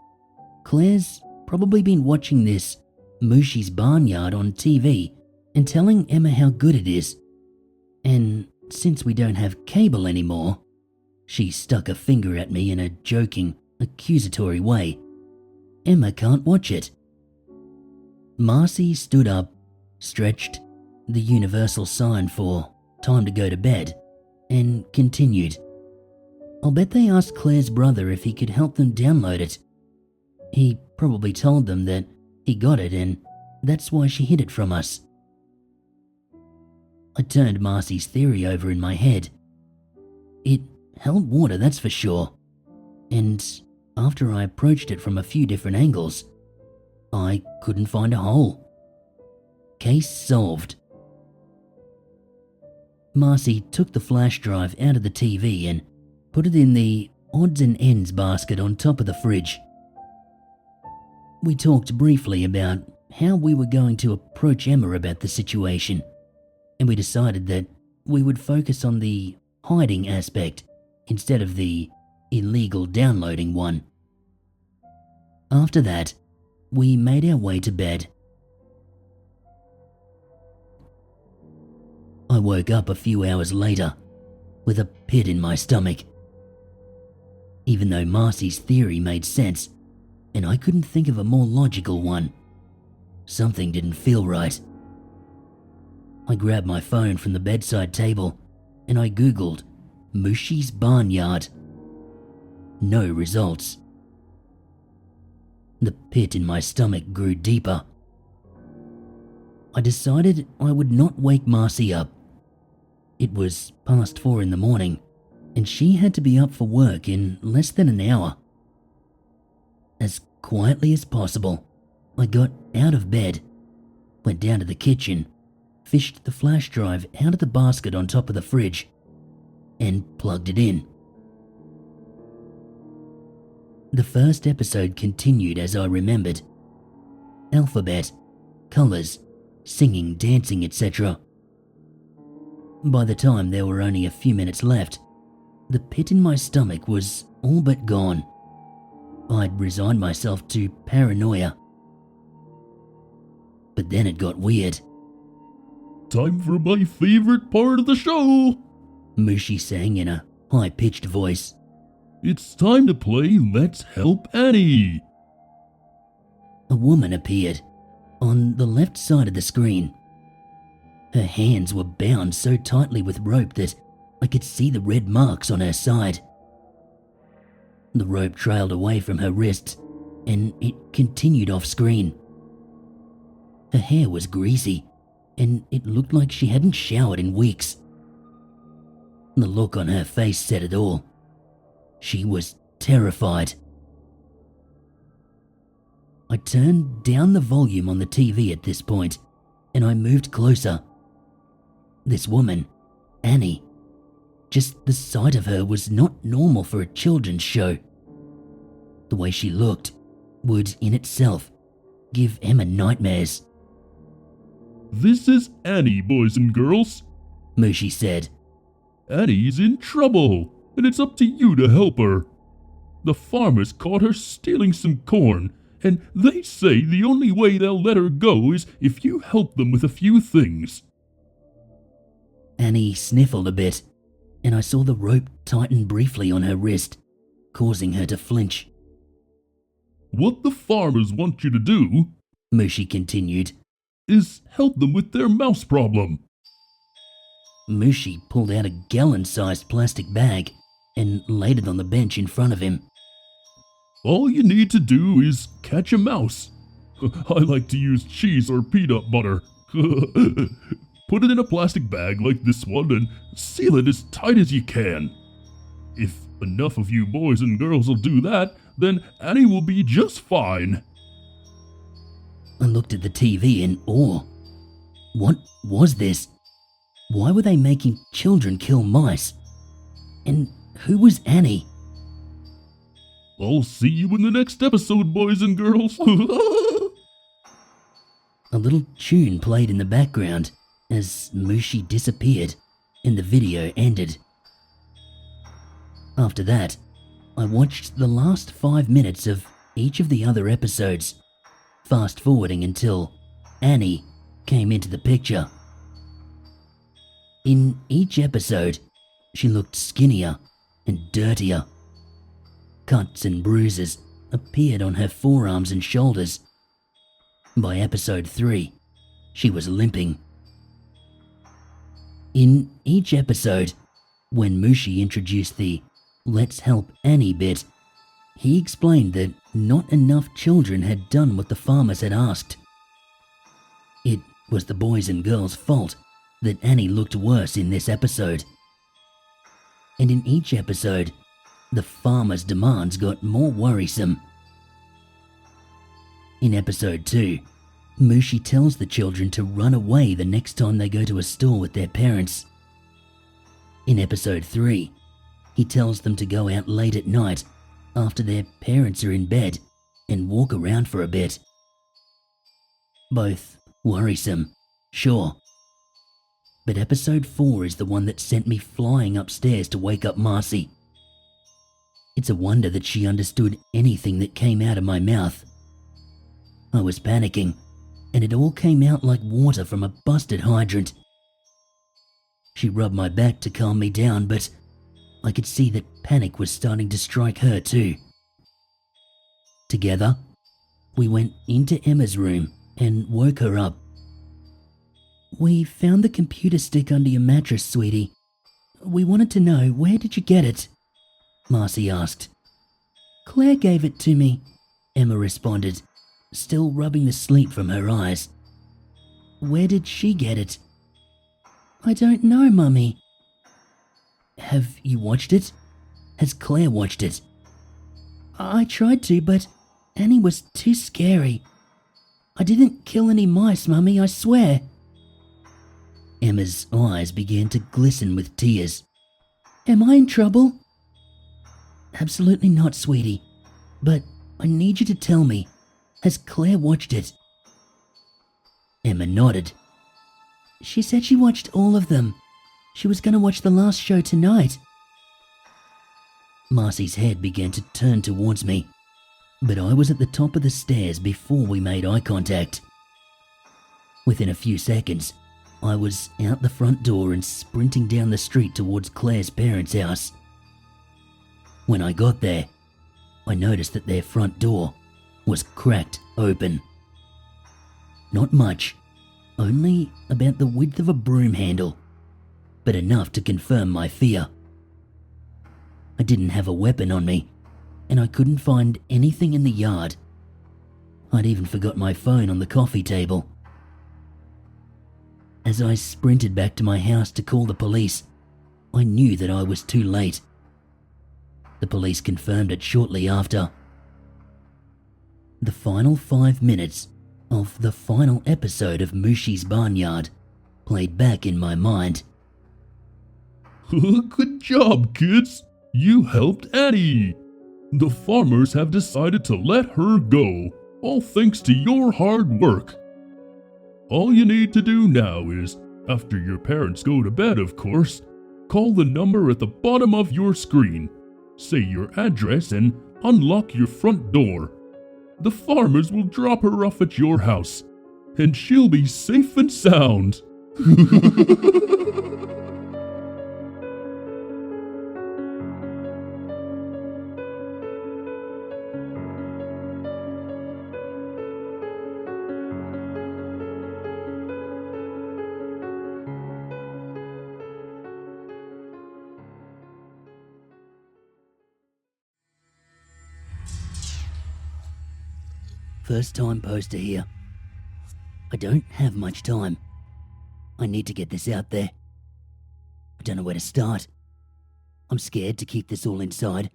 Claire's probably been watching this Mooshee's Barnyard on TV and telling Emma how good it is. And since we don't have cable anymore," she stuck a finger at me in a joking, accusatory way, "Emma can't watch it." Marcy stood up, stretched, the universal sign for time to go to bed, and continued. "I'll bet they asked Claire's brother if he could help them download it. He probably told them that he got it and that's why she hid it from us." I turned Marcy's theory over in my head. It held water, that's for sure. And after I approached it from a few different angles, I couldn't find a hole. Case solved. Marcy took the flash drive out of the TV and put it in the odds and ends basket on top of the fridge. We talked briefly about how we were going to approach Emma about the situation, and we decided that we would focus on the hiding aspect instead of the illegal downloading one. After that, we made our way to bed. I woke up a few hours later with a pit in my stomach. Even though Marcy's theory made sense, and I couldn't think of a more logical one, something didn't feel right. I grabbed my phone from the bedside table and I googled Mooshee's Barnyard. No results. The pit in my stomach grew deeper. I decided I would not wake Marcy up. It was past 4 in the morning, and she had to be up for work in less than an hour. As quietly as possible, I got out of bed, went down to the kitchen, fished the flash drive out of the basket on top of the fridge, and plugged it in. The first episode continued as I remembered. Alphabet, colours, singing, dancing, etc. By the time there were only a few minutes left, the pit in my stomach was all but gone. I'd resigned myself to paranoia. But then it got weird. "Time for my favourite part of the show," Mooshee sang in a high-pitched voice. "It's time to play Let's Help Annie." A woman appeared on the left side of the screen. Her hands were bound so tightly with rope that I could see the red marks on her side. The rope trailed away from her wrists, and it continued off screen. Her hair was greasy, and it looked like she hadn't showered in weeks. The look on her face said it all. She was terrified. I turned down the volume on the TV at this point, and I moved closer. This woman, Annie, just the sight of her was not normal for a children's show. The way she looked would, in itself, give Emma nightmares. "This is Annie, boys and girls," Mooshee said. "Annie's in trouble, and it's up to you to help her. The farmers caught her stealing some corn, and they say the only way they'll let her go is if you help them with a few things." Annie sniffled a bit, and I saw the rope tighten briefly on her wrist, causing her to flinch. What the farmers want you to do, Mooshee continued. is help them with their mouse problem. Mooshee pulled out a gallon-sized plastic bag and laid it on the bench in front of him. All you need to do is catch a mouse. I like to use cheese or peanut butter. Put it in a plastic bag like this one and seal it as tight as you can. If enough of you boys and girls will do that, then Annie will be just fine. I looked at the TV in awe. What was this? Why were they making children kill mice? And who was Annie? I'll see you in the next episode, boys and girls. A little tune played in the background as Mooshee disappeared and the video ended. After that, I watched the last 5 minutes of each of the other episodes, fast forwarding until Annie came into the picture. In each episode, she looked skinnier and dirtier. Cuts and bruises appeared on her forearms and shoulders. By episode 3, she was limping. In each episode, when Mooshee introduced the "Let's help Annie" bit, he explained that not enough children had done what the farmers had asked. It was the boys and girls' fault that Annie looked worse in this episode. And in each episode, the farmers' demands got more worrisome. In episode 2, Mooshee tells the children to run away the next time they go to a store with their parents. In episode 3, he tells them to go out late at night after their parents are in bed and walk around for a bit. Both worrisome, sure. But episode 4 is the one that sent me flying upstairs to wake up Marcy. It's a wonder that she understood anything that came out of my mouth. I was panicking, and it all came out like water from a busted hydrant. She rubbed my back to calm me down, but I could see that panic was starting to strike her too. Together, we went into Emma's room and woke her up. "We found the computer stick under your mattress, sweetie. We wanted to know, where did you get it?" Marcy asked. "Claire gave it to me," Emma responded, still rubbing the sleep from her eyes. "Where did she get it?" "I don't know, Mummy." "Have you watched it? Has Claire watched it?" "I tried to, but Annie was too scary. I didn't kill any mice, Mummy, I swear." Emma's eyes began to glisten with tears. "Am I in trouble?" "Absolutely not, sweetie. But I need you to tell me, has Claire watched it?" Emma nodded. "She said she watched all of them. She was going to watch the last show tonight." Marcy's head began to turn towards me, but I was at the top of the stairs before we made eye contact. Within a few seconds, I was out the front door and sprinting down the street towards Claire's parents' house. When I got there, I noticed that their front door was cracked open. Not much, only about the width of a broom handle, but enough to confirm my fear. I didn't have a weapon on me, and I couldn't find anything in the yard. I'd even forgot my phone on the coffee table. As I sprinted back to my house to call the police, I knew that I was too late. The police confirmed it shortly after. The final 5 minutes of the final episode of Mooshee's Barnyard played back in my mind. Good job, kids! You helped Annie! The farmers have decided to let her go, all thanks to your hard work. All you need to do now is, after your parents go to bed of course, call the number at the bottom of your screen, say your address and unlock your front door. The farmers will drop her off at your house, and she'll be safe and sound. First time poster here. I don't have much time. I need to get this out there. I don't know where to start. I'm scared to keep this all inside,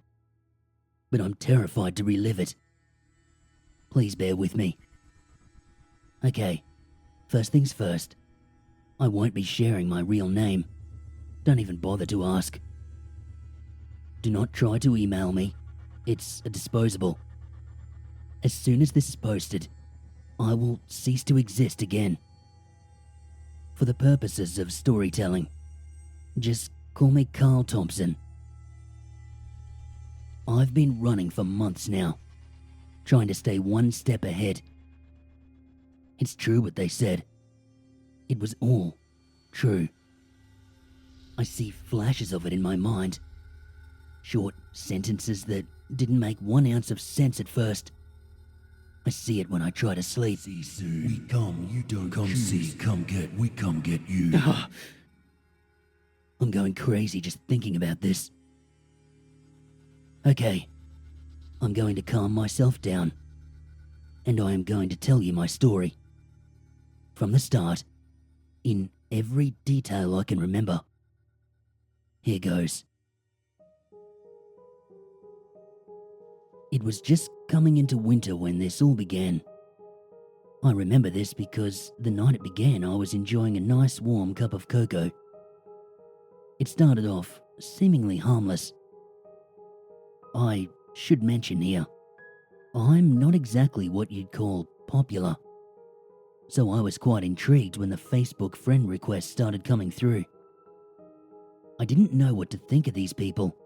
but I'm terrified to relive it. Please bear with me. Okay, first things first. I won't be sharing my real name. Don't even bother to ask. Do not try to email me. It's a disposable. As soon as this is posted, I will cease to exist again. For the purposes of storytelling, just call me Carl Thompson. I've been running for months now, trying to stay one step ahead. It's true what they said. It was all true. I see flashes of it in my mind. Short sentences that didn't make 1 ounce of sense at first. I see it when I try to sleep. See soon. We come, you don't come choose. See, come get, we come get you. I'm going crazy just thinking about this. Okay, I'm going to calm myself down, and I am going to tell you my story. From the start, in every detail I can remember. Here goes. It was just coming into winter when this all began. I remember this because the night it began I was enjoying a nice warm cup of cocoa. It started off seemingly harmless. I should mention here, I'm not exactly what you'd call popular, so I was quite intrigued when the Facebook friend requests started coming through. I didn't know what to think of these people.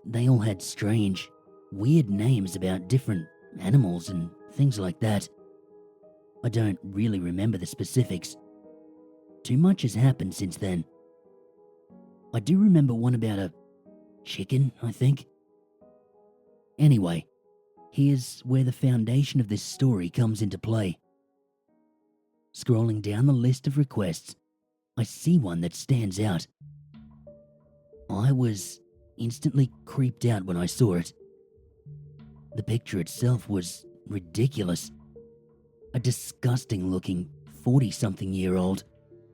They all had strange, weird names about different animals and things like that. I don't really remember the specifics. Too much has happened since then. I do remember one about a chicken, I think. Anyway, here's where the foundation of this story comes into play. Scrolling down the list of requests, I see one that stands out. I was instantly creeped out when I saw it. The picture itself was ridiculous. A disgusting-looking 40-something-year-old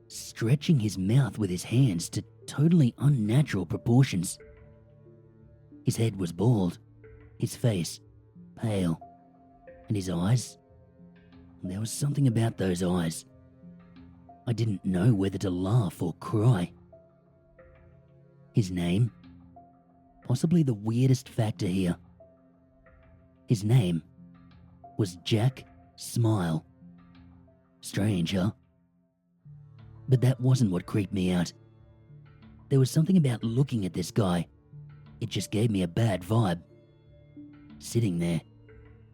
stretching his mouth with his hands to totally unnatural proportions. His head was bald, his face pale, and his eyes. There was something about those eyes. I didn't know whether to laugh or cry. His name? Possibly the weirdest factor here. His name was Jack Smile. Strange, huh? But that wasn't what creeped me out. There was something about looking at this guy. It just gave me a bad vibe. Sitting there,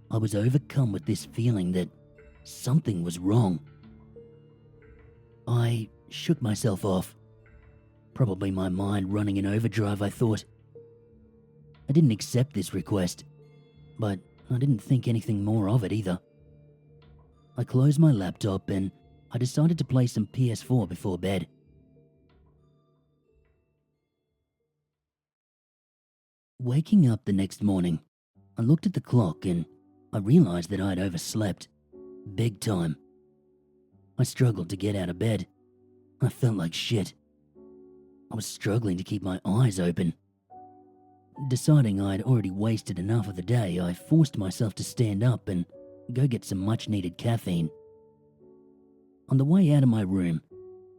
I was overcome with this feeling that something was wrong. I shook myself off. Probably my mind running in overdrive, I thought. I didn't accept this request, but I didn't think anything more of it either. I closed my laptop and I decided to play some PS4 before bed. Waking up the next morning, I looked at the clock and I realized that I'd overslept. Big time. I struggled to get out of bed. I felt like shit. I was struggling to keep my eyes open. Deciding I'd already wasted enough of the day, I forced myself to stand up and go get some much-needed caffeine. On the way out of my room,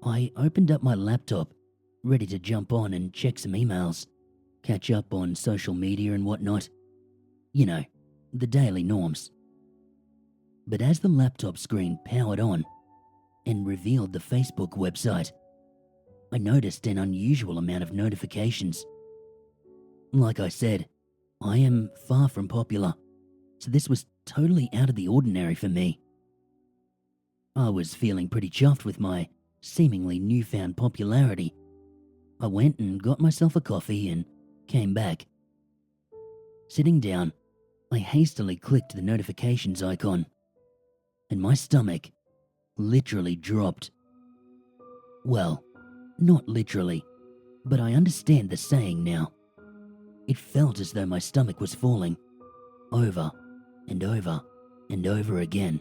I opened up my laptop, ready to jump on and check some emails, catch up on social media and whatnot. You know, the daily norms. But as the laptop screen powered on and revealed the Facebook website, I noticed an unusual amount of notifications. Like I said, I am far from popular, so this was totally out of the ordinary for me. I was feeling pretty chuffed with my seemingly newfound popularity. I went and got myself a coffee and came back. Sitting down, I hastily clicked the notifications icon, and my stomach literally dropped. Well, not literally, but I understand the saying now. It felt as though my stomach was falling, over and over and over again.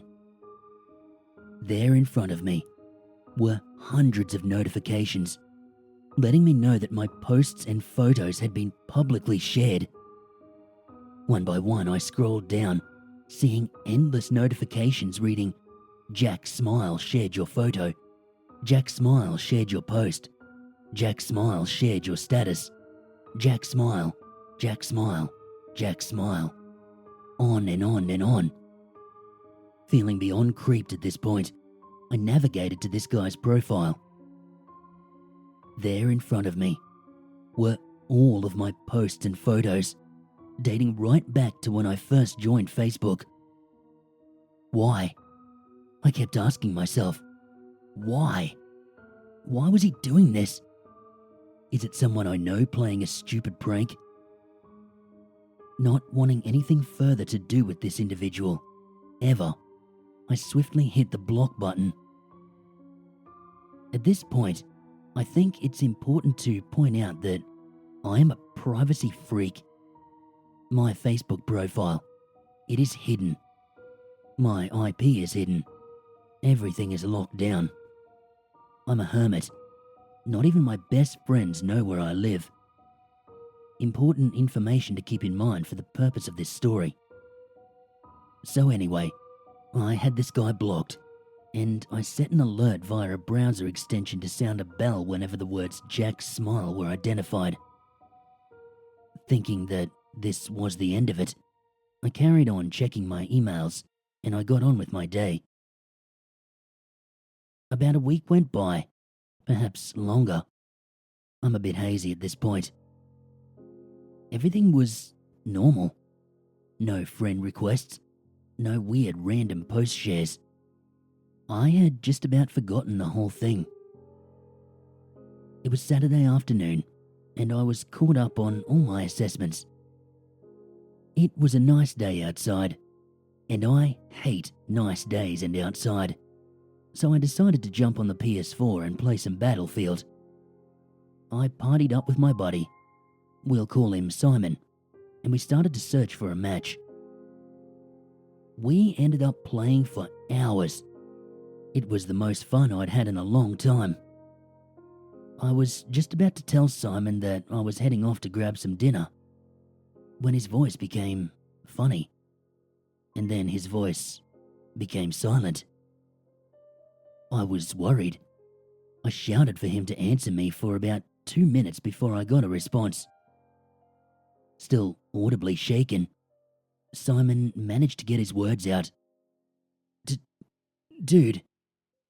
There in front of me were hundreds of notifications, letting me know that my posts and photos had been publicly shared. One by one, I scrolled down, seeing endless notifications reading, "Jack Smile shared your photo. Jack Smile shared your post. Jack Smile shared your status. Jack Smile, Jack Smile, Jack Smile." On and on and on. Feeling beyond creeped at this point, I navigated to this guy's profile. There in front of me were all of my posts and photos, dating right back to when I first joined Facebook. Why? I kept asking myself, why? Why was he doing this? Is it someone I know playing a stupid prank? Not wanting anything further to do with this individual, ever, I swiftly hit the block button. At this point, I think it's important to point out that I am a privacy freak. My Facebook profile, it is hidden. My IP is hidden. Everything is locked down. I'm a hermit. Not even my best friends know where I live. Important information to keep in mind for the purpose of this story. So anyway, I had this guy blocked, and I set an alert via a browser extension to sound a bell whenever the words Jack Smile were identified. Thinking that this was the end of it, I carried on checking my emails, and I got on with my day. About a week went by, perhaps longer. I'm a bit hazy at this point. Everything was normal. No friend requests, no weird random post shares. I had just about forgotten the whole thing. It was Saturday afternoon, and I was caught up on all my assessments. It was a nice day outside, and I hate nice days and outside, so I decided to jump on the PS4 and play some Battlefield. I partied up with my buddy, we'll call him Simon, and we started to search for a match. We ended up playing for hours. It was the most fun I'd had in a long time. I was just about to tell Simon that I was heading off to grab some dinner when his voice became funny, and then his voice became silent. I was worried. I shouted for him to answer me for about 2 minutes before I got a response. Still audibly shaken, Simon managed to get his words out. Dude,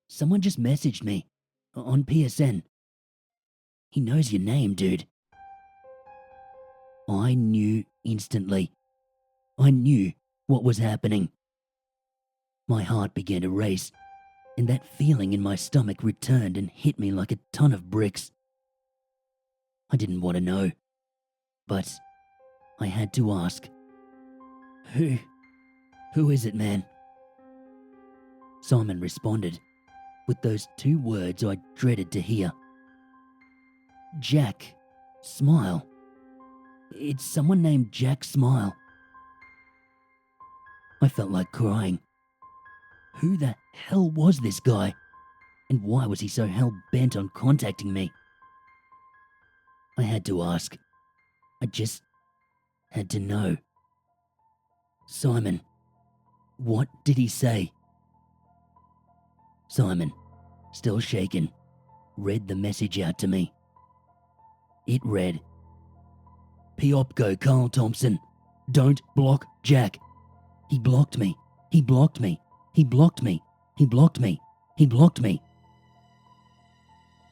someone just messaged me on PSN. He knows your name, dude. I knew instantly. I knew what was happening. My heart began to race, and that feeling in my stomach returned and hit me like a ton of bricks. I didn't want to know, but I had to ask. Who is it, man? Simon responded with those 2 words I dreaded to hear. Jack Smile. It's someone named Jack Smile. I felt like crying. Who the hell was this guy? And why was he so hell-bent on contacting me? I had to ask. I just had to know. Simon, what did he say? Simon, still shaken, read the message out to me. It read, PEOPCO Carl Thompson, don't block Jack. He blocked me. He blocked me. He blocked me. He blocked me. He blocked me.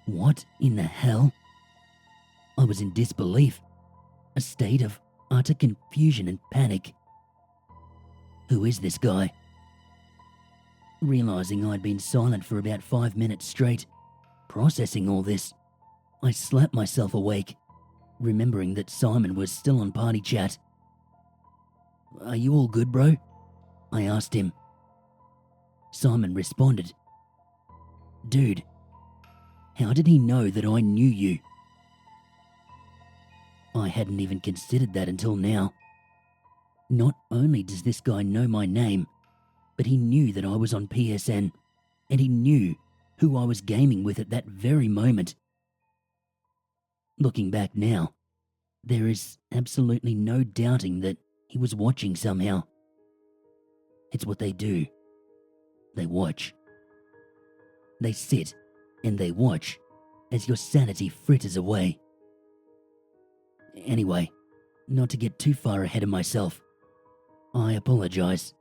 What in the hell? I was in disbelief, a state of utter confusion and panic. Who is this guy? Realizing I'd been silent for about 5 minutes straight, processing all this, I slapped myself awake, remembering that Simon was still on party chat. Are you all good, bro? I asked him. Simon responded, Dude, how did he know that I knew you? I hadn't even considered that until now. Not only does this guy know my name, but he knew that I was on PSN, and he knew who I was gaming with at that very moment. Looking back now, there is absolutely no doubting that he was watching somehow. It's what they do. They watch. They sit and they watch as your sanity fritters away. Anyway, not to get too far ahead of myself, I apologize.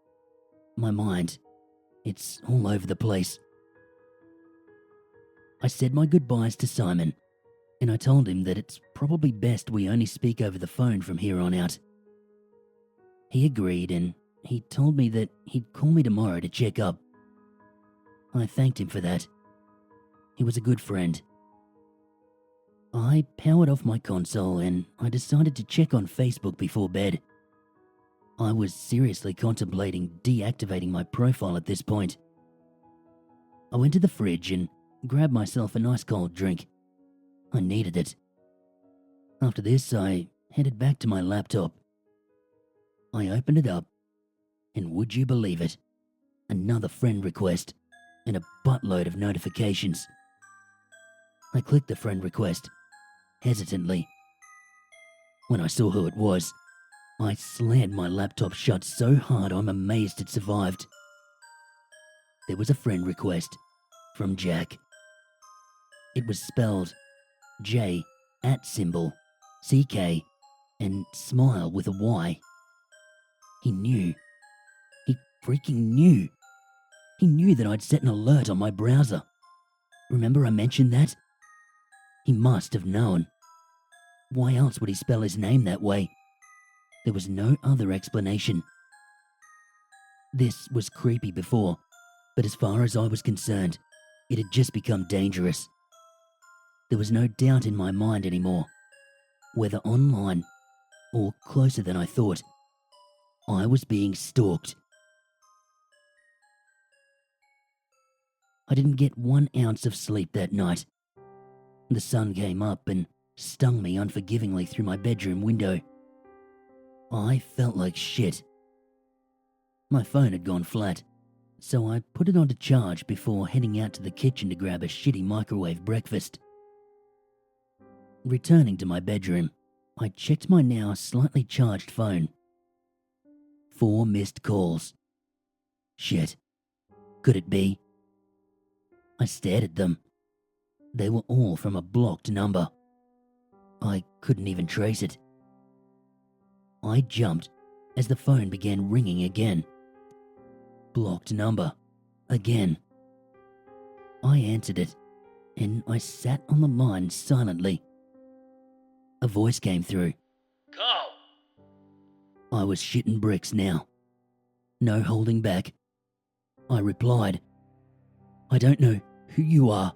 My mind, it's all over the place. I said my goodbyes to Simon, and I told him that it's probably best we only speak over the phone from here on out. He agreed, and he told me that he'd call me tomorrow to check up. I thanked him for that. He was a good friend. I powered off my console and I decided to check on Facebook before bed. I was seriously contemplating deactivating my profile at this point. I went to the fridge and grabbed myself a nice cold drink. I needed it. After this, I headed back to my laptop. I opened it up, and would you believe it? Another friend request and a buttload of notifications. I clicked the friend request, hesitantly. When I saw who it was, I slammed my laptop shut so hard I'm amazed it survived. There was a friend request from Jack. It was spelled J @ CK and smile with a Y. He knew. He freaking knew. He knew that I'd set an alert on my browser. Remember I mentioned that? He must have known. Why else would he spell his name that way? There was no other explanation. This was creepy before, but as far as I was concerned, it had just become dangerous. There was no doubt in my mind anymore. Whether online or closer than I thought, I was being stalked. I didn't get 1 ounce of sleep that night. The sun came up and stung me unforgivingly through my bedroom window. I felt like shit. My phone had gone flat, so I put it on to charge before heading out to the kitchen to grab a shitty microwave breakfast. Returning to my bedroom, I checked my now slightly charged phone. 4 missed calls. Shit. Could it be? I stared at them. They were all from a blocked number. I couldn't even trace it. I jumped as the phone began ringing again. Blocked number. Again. I answered it, and I sat on the line silently. A voice came through. Carl! I was shitting bricks now. No holding back. I replied, I don't know who you are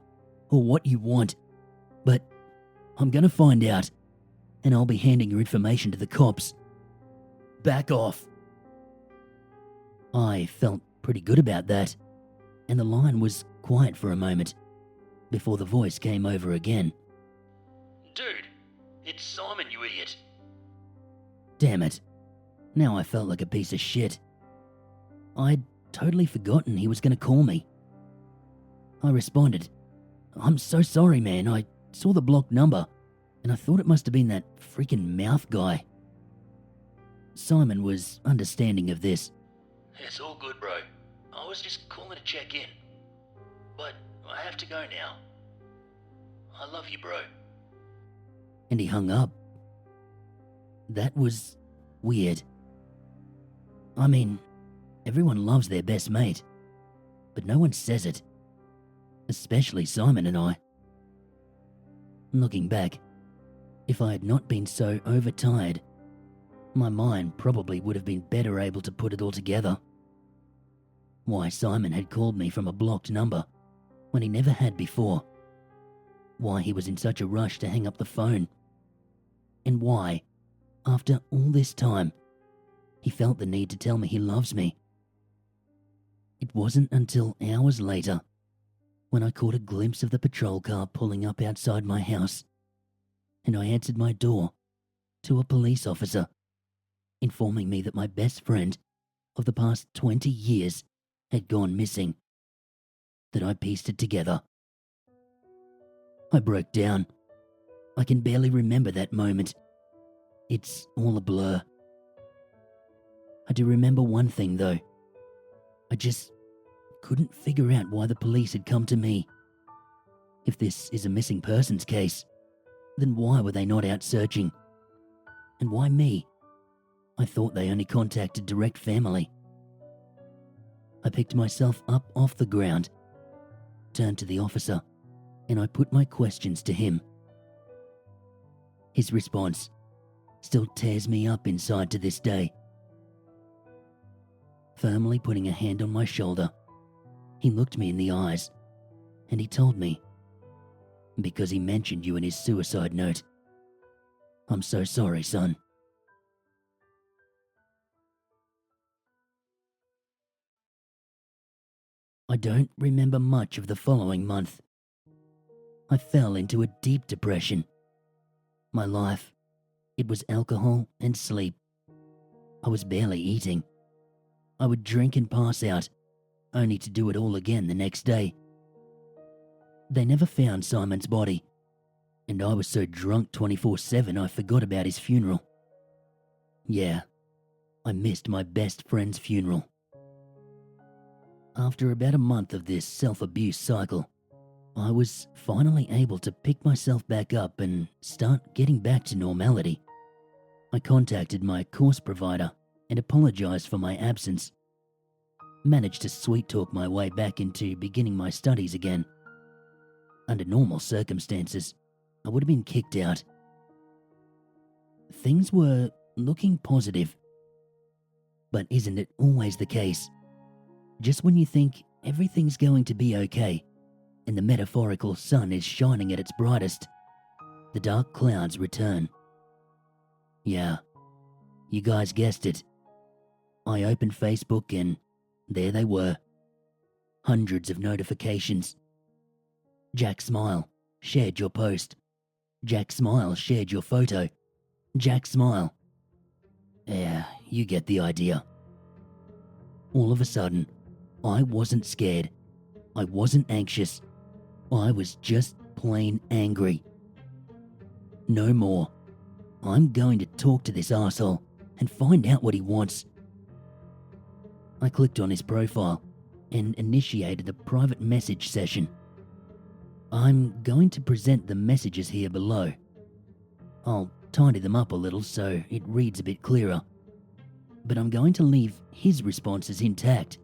or what you want, but I'm gonna find out, and I'll be handing your information to the cops. Back off. I felt pretty good about that, and the line was quiet for a moment before the voice came over again. Dude, it's Simon, you idiot. Damn it. Now I felt like a piece of shit. I'd totally forgotten he was going to call me. I responded, I'm so sorry, man. I saw the blocked number, and I thought it must have been that freaking mouth guy. Simon was understanding of this. It's all good, bro. I was just calling to check in. But I have to go now. I love you, bro. And he hung up. That was weird. I mean, everyone loves their best mate, but no one says it. Especially Simon and I. Looking back, if I had not been so overtired, my mind probably would have been better able to put it all together. Why Simon had called me from a blocked number when he never had before. Why he was in such a rush to hang up the phone. And why, after all this time, he felt the need to tell me he loves me. It wasn't until hours later when I caught a glimpse of the patrol car pulling up outside my house, and I answered my door to a police officer, informing me that my best friend of the past 20 years had gone missing that I pieced it together. I broke down. I can barely remember that moment. It's all a blur. I do remember one thing though. I just couldn't figure out why the police had come to me. If this is a missing persons case, then why were they not out searching? And why me? I thought they only contacted direct family. I picked myself up off the ground, turned to the officer, and I put my questions to him. His response still tears me up inside to this day. Firmly putting a hand on my shoulder, he looked me in the eyes, and he told me, because he mentioned you in his suicide note, "I'm so sorry, son." I don't remember much of the following month. I fell into a deep depression. My life, it was alcohol and sleep. I was barely eating. I would drink and pass out, only to do it all again the next day. They never found Simon's body, and I was so drunk 24/7 I forgot about his funeral. Yeah, I missed my best friend's funeral. After about a month of this self-abuse cycle, I was finally able to pick myself back up and start getting back to normality. I contacted my course provider and apologized for my absence. Managed to sweet-talk my way back into beginning my studies again. Under normal circumstances, I would have been kicked out. Things were looking positive. But isn't it always the case? Just when you think everything's going to be okay, and the metaphorical sun is shining at its brightest, the dark clouds return. Yeah, you guys guessed it. I opened Facebook and there they were. Hundreds of notifications. Jack Smile shared your post. Jack Smile shared your photo. Jack Smile. Yeah, you get the idea. All of a sudden, I wasn't scared. I wasn't anxious. I was just plain angry. No more. I'm going to talk to this arsehole and find out what he wants. I clicked on his profile and initiated a private message session. I'm going to present the messages here below. I'll tidy them up a little so it reads a bit clearer. But I'm going to leave his responses intact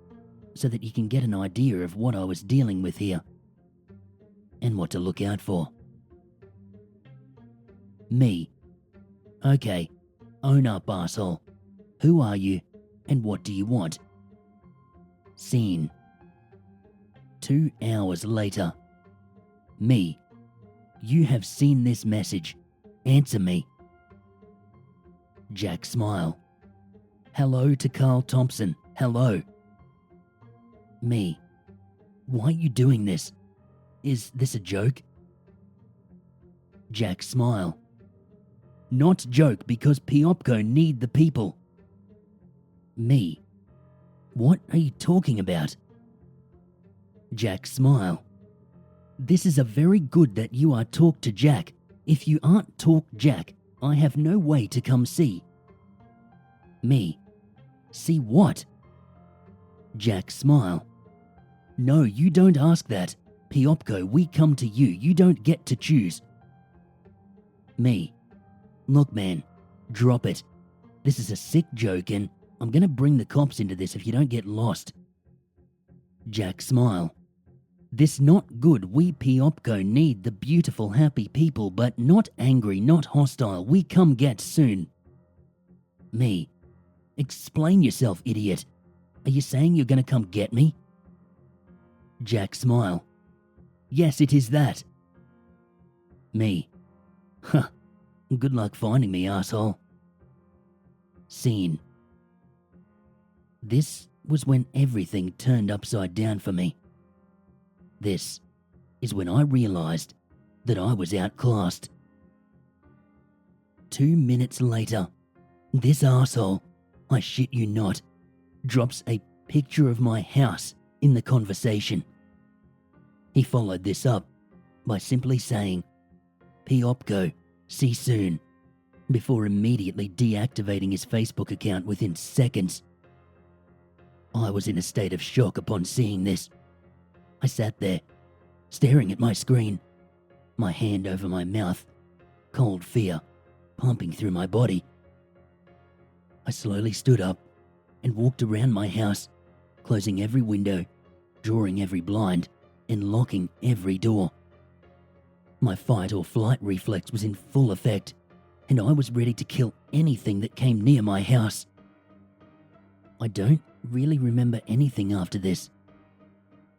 so that you can get an idea of what I was dealing with here and what to look out for. Me. Okay, own up, arsehole. Who are you and what do you want? Scene. 2 hours later. Me. You have seen this message. Answer me. Jack Smile. Hello to Carl Thompson. Hello. Me. Why are you doing this? Is this a joke? Jack Smile. Not joke because PEOPCO need the people. Me. What are you talking about? Jack Smile. This is a very good that you are talk to Jack. If you aren't talk Jack, I have no way to come see. Me. See what? Jack Smile. No, you don't ask that. PEOPCO, we come to you. You don't get to choose. Me. Look, man, drop it. This is a sick joke and I'm gonna bring the cops into this if you don't get lost. Jack Smile. This not good. We PEOPCO need the beautiful, happy people, but not angry, not hostile. We come get soon. Me. Explain yourself, idiot. Are you saying you're gonna come get me? Jack Smile. Yes, it is that. Me. Huh. Good luck finding me, arsehole. Scene. This was when everything turned upside down for me. This is when I realized that I was outclassed. 2 minutes later, this arsehole, I shit you not, drops a picture of my house in the conversation. He followed this up by simply saying, "PEOPCO, see soon," before immediately deactivating his Facebook account within seconds. I was in a state of shock upon seeing this. I sat there, staring at my screen, my hand over my mouth, cold fear pumping through my body. I slowly stood up and walked around my house, closing every window, drawing every blind, and locking every door. My fight or flight reflex was in full effect, and I was ready to kill anything that came near my house. I don't really remember anything after this.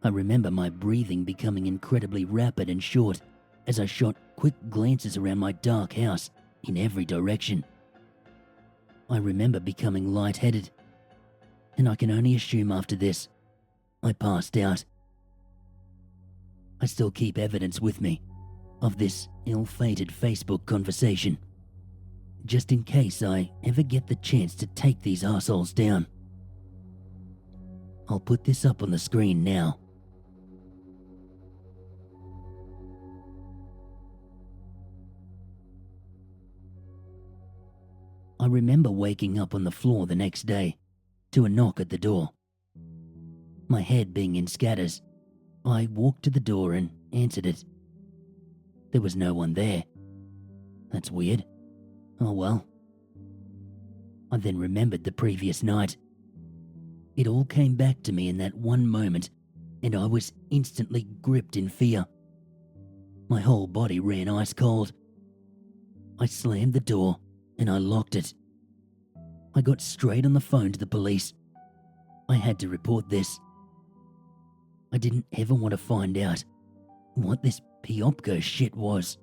I remember my breathing becoming incredibly rapid and short as I shot quick glances around my dark house in every direction. I remember becoming lightheaded, and I can only assume after this, I passed out. I still keep evidence with me of this ill-fated Facebook conversation, just in case I ever get the chance to take these arseholes down. I'll put this up on the screen now. I remember waking up on the floor the next day to a knock at the door. My head being in scatters, I walked to the door and answered it. There was no one there. That's weird. Oh well. I then remembered the previous night. It all came back to me in that one moment, and I was instantly gripped in fear. My whole body ran ice cold. I slammed the door and I locked it. I got straight on the phone to the police. I had to report this. I didn't ever want to find out what this PEOPCO shit was.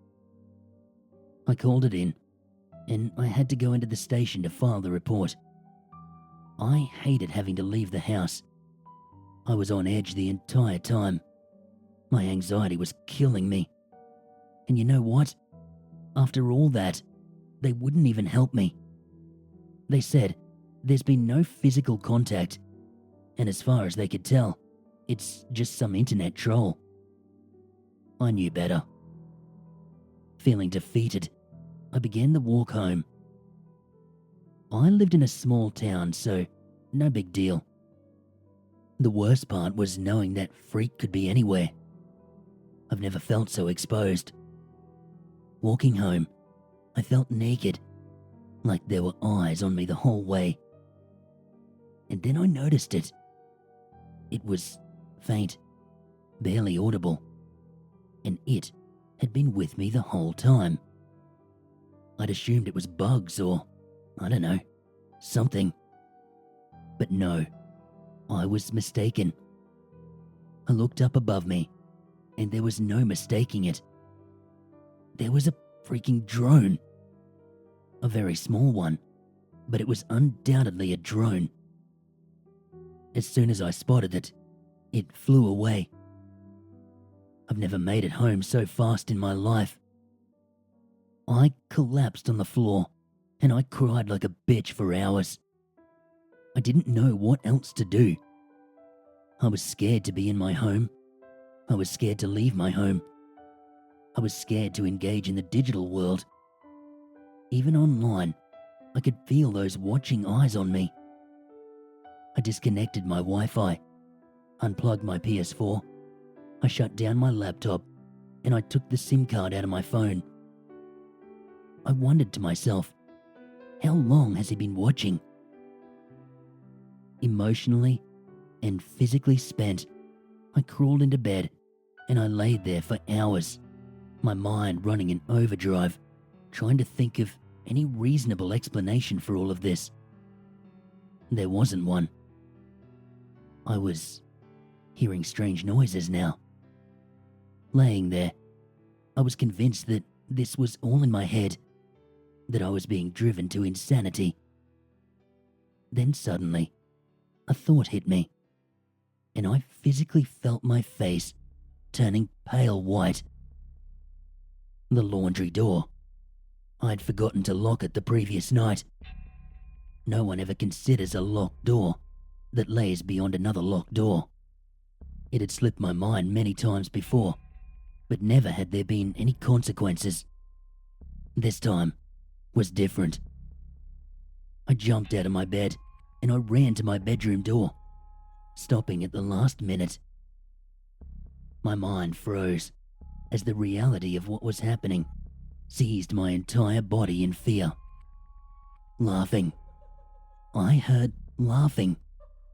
I called it in, and I had to go into the station to file the report. I hated having to leave the house. I was on edge the entire time. My anxiety was killing me. And you know what? After all that, they wouldn't even help me. They said there's been no physical contact, and as far as they could tell, it's just some internet troll. I knew better. Feeling defeated, I began the walk home. I lived in a small town, so no big deal. The worst part was knowing that freak could be anywhere. I've never felt so exposed. Walking home, I felt naked, like there were eyes on me the whole way. And then I noticed it. It was faint, barely audible, and it had been with me the whole time. I'd assumed it was bugs or, I don't know, something. But no, I was mistaken. I looked up above me, and there was no mistaking it. There was a freaking drone. A very small one, but it was undoubtedly a drone. As soon as I spotted it, it flew away. I've never made it home so fast in my life. I collapsed on the floor, and I cried like a bitch for hours. I didn't know what else to do. I was scared to be in my home. I was scared to leave my home. I was scared to engage in the digital world. Even online, I could feel those watching eyes on me. I disconnected my Wi-Fi, unplugged my PS4, I shut down my laptop, and I took the SIM card out of my phone. I wondered to myself, how long has he been watching? Emotionally and physically spent, I crawled into bed and I laid there for hours, my mind running in overdrive, trying to think of any reasonable explanation for all of this. There wasn't one. I was hearing strange noises now. Laying there, I was convinced that this was all in my head, that I was being driven to insanity. Then suddenly, a thought hit me, and I physically felt my face turning pale white. The laundry door. I'd forgotten to lock it the previous night. No one ever considers a locked door that lays beyond another locked door. It had slipped my mind many times before, but never had there been any consequences. This time was different. I jumped out of my bed and I ran to my bedroom door, stopping at the last minute. My mind froze as the reality of what was happening seized my entire body in fear. Laughing. I heard laughing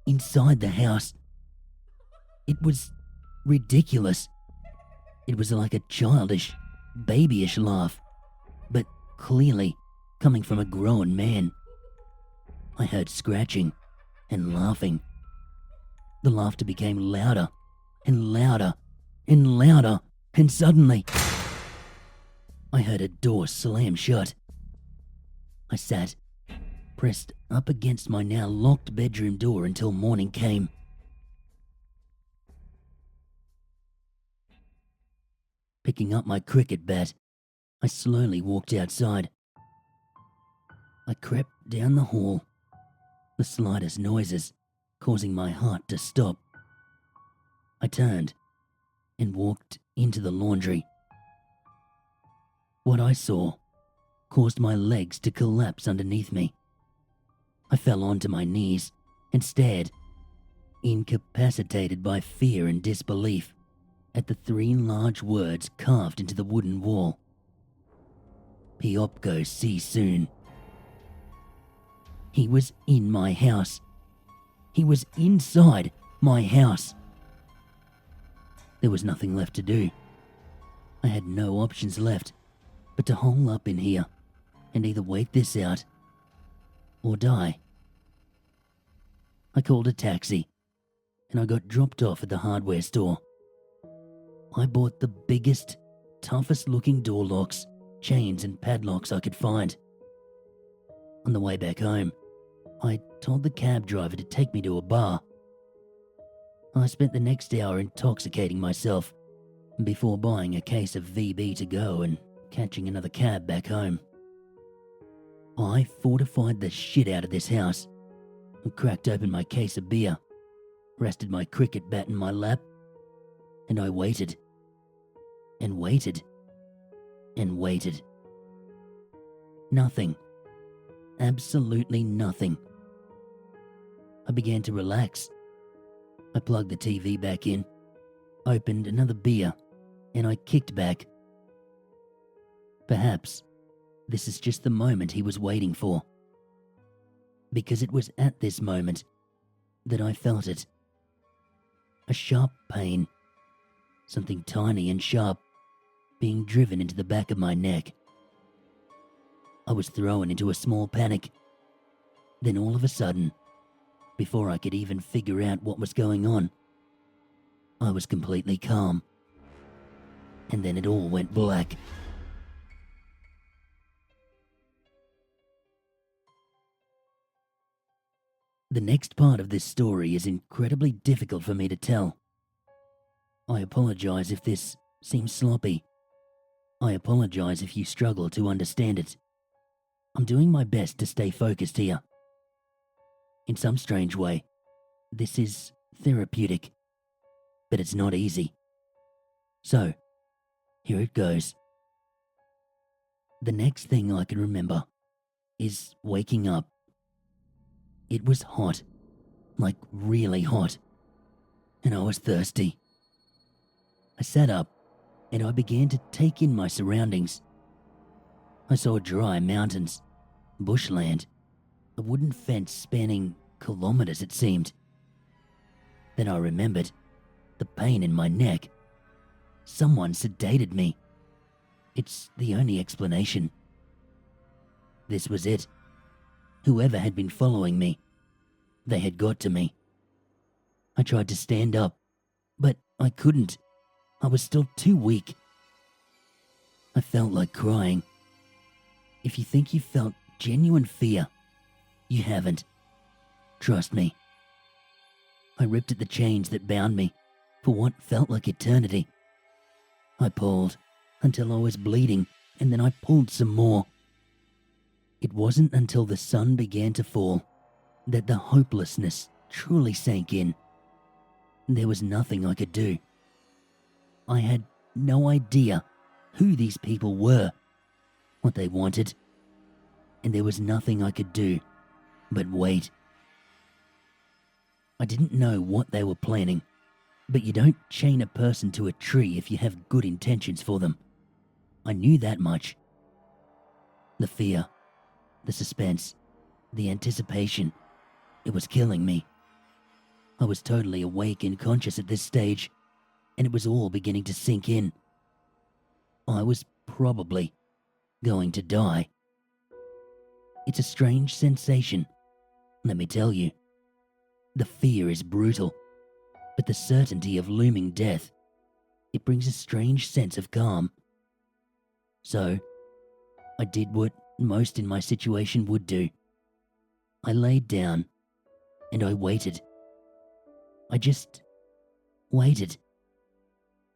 inside the house. It was ridiculous. It was like a childish, babyish laugh, but clearly coming from a grown man. I heard scratching and laughing. The laughter became louder and louder and louder, and suddenly I heard a door slam shut. I sat, pressed up against my now locked bedroom door until morning came. Picking up my cricket bat, I slowly walked outside. I crept down the hall, the slightest noises causing my heart to stop. I turned and walked into the laundry. What I saw caused my legs to collapse underneath me. I fell onto my knees and stared, incapacitated by fear and disbelief, at the 3 large words carved into the wooden wall. PEOPCO, see soon. He was in my house. He was inside my house. There was nothing left to do. I had no options left but to hole up in here and either wait this out or die. I called a taxi and I got dropped off at the hardware store. I bought the biggest, toughest looking door locks, chains and padlocks I could find. On the way back home, I told the cab driver to take me to a bar. I spent the next hour intoxicating myself before buying a case of VB to go and catching another cab back home. I fortified the shit out of this house and cracked open my case of beer, rested my cricket bat in my lap, and I waited and waited and waited. Nothing. Absolutely nothing. I began to relax. I plugged the TV back in, opened another beer, and I kicked back. Perhaps this is just the moment he was waiting for. Because it was at this moment that I felt it. A sharp pain, something tiny and sharp, being driven into the back of my neck. I was thrown into a small panic. Then all of a sudden, before I could even figure out what was going on, I was completely calm. And then it all went black. The next part of this story is incredibly difficult for me to tell. I apologize if this seems sloppy. I apologize if you struggle to understand it. I'm doing my best to stay focused here. In some strange way, this is therapeutic, but it's not easy. So, here it goes. The next thing I can remember is waking up. It was hot, like really hot, and I was thirsty. I sat up and I began to take in my surroundings. I saw dry mountains, bushland, a wooden fence spanning kilometers it seemed. Then I remembered the pain in my neck. Someone sedated me. It's the only explanation. This was it. Whoever had been following me, they had got to me. I tried to stand up, but I couldn't. I was still too weak. I felt like crying. If you think you felt genuine fear, you haven't. Trust me. I ripped at the chains that bound me for what felt like eternity. I pulled until I was bleeding, and then I pulled some more. It wasn't until the sun began to fall that the hopelessness truly sank in, there was nothing I could do. I had no idea who these people were, what they wanted, and there was nothing I could do but wait. I didn't know what they were planning, but you don't chain a person to a tree if you have good intentions for them. I knew that much. The fear, the suspense, the anticipation, it was killing me. I was totally awake and conscious at this stage, and it was all beginning to sink in. I was probably going to die. It's a strange sensation, let me tell you. The fear is brutal, but the certainty of looming death, it brings a strange sense of calm. So, I did what most in my situation would do. I laid down, and I waited. I just waited.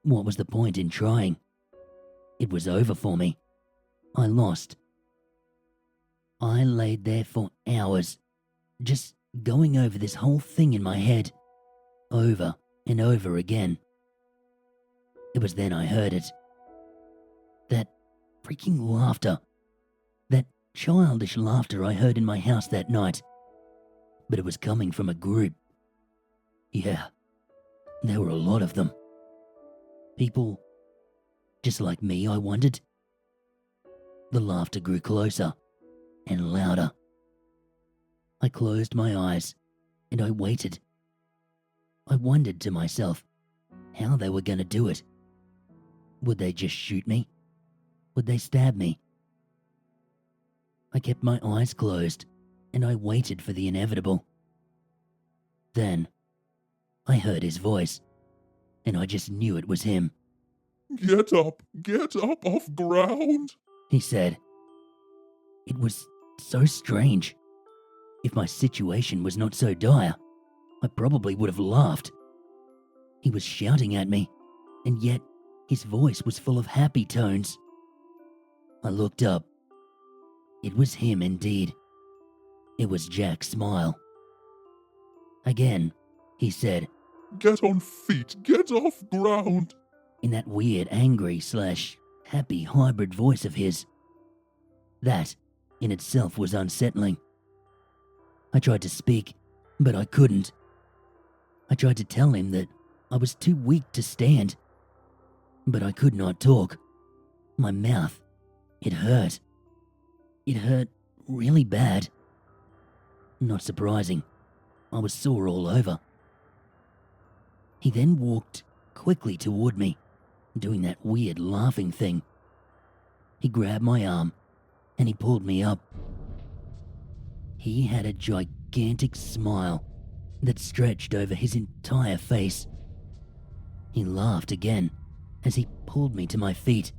What was the point in trying? It was over for me. I lost. I laid there for hours, just going over this whole thing in my head, over and over again. It was then I heard it. That freaking laughter. That childish laughter I heard in my house that night. But it was coming from a group. Yeah, there were a lot of them. People just like me, I wondered. The laughter grew closer and louder. I closed my eyes and I waited. I wondered to myself how they were going to do it. Would they just shoot me? Would they stab me? I kept my eyes closed and I waited for the inevitable. Then, I heard his voice, and I just knew it was him. Get up off ground, He said. It was so strange. If my situation was not so dire, I probably would have laughed. He was shouting at me, and yet his voice was full of happy tones. I looked up. It was him indeed. It was Jack's smile. Again, he said, get on feet, get off ground. in that weird angry/happy hybrid voice of his. That, in itself, was unsettling. I tried to speak, but I couldn't. I tried to tell him that I was too weak to stand, but I could not talk. My mouth, it hurt. It hurt really bad. Not surprising. I was sore all over. He then walked quickly toward me, doing that weird laughing thing. He grabbed my arm and he pulled me up. He had a gigantic smile that stretched over his entire face. He laughed again as he pulled me to my feet,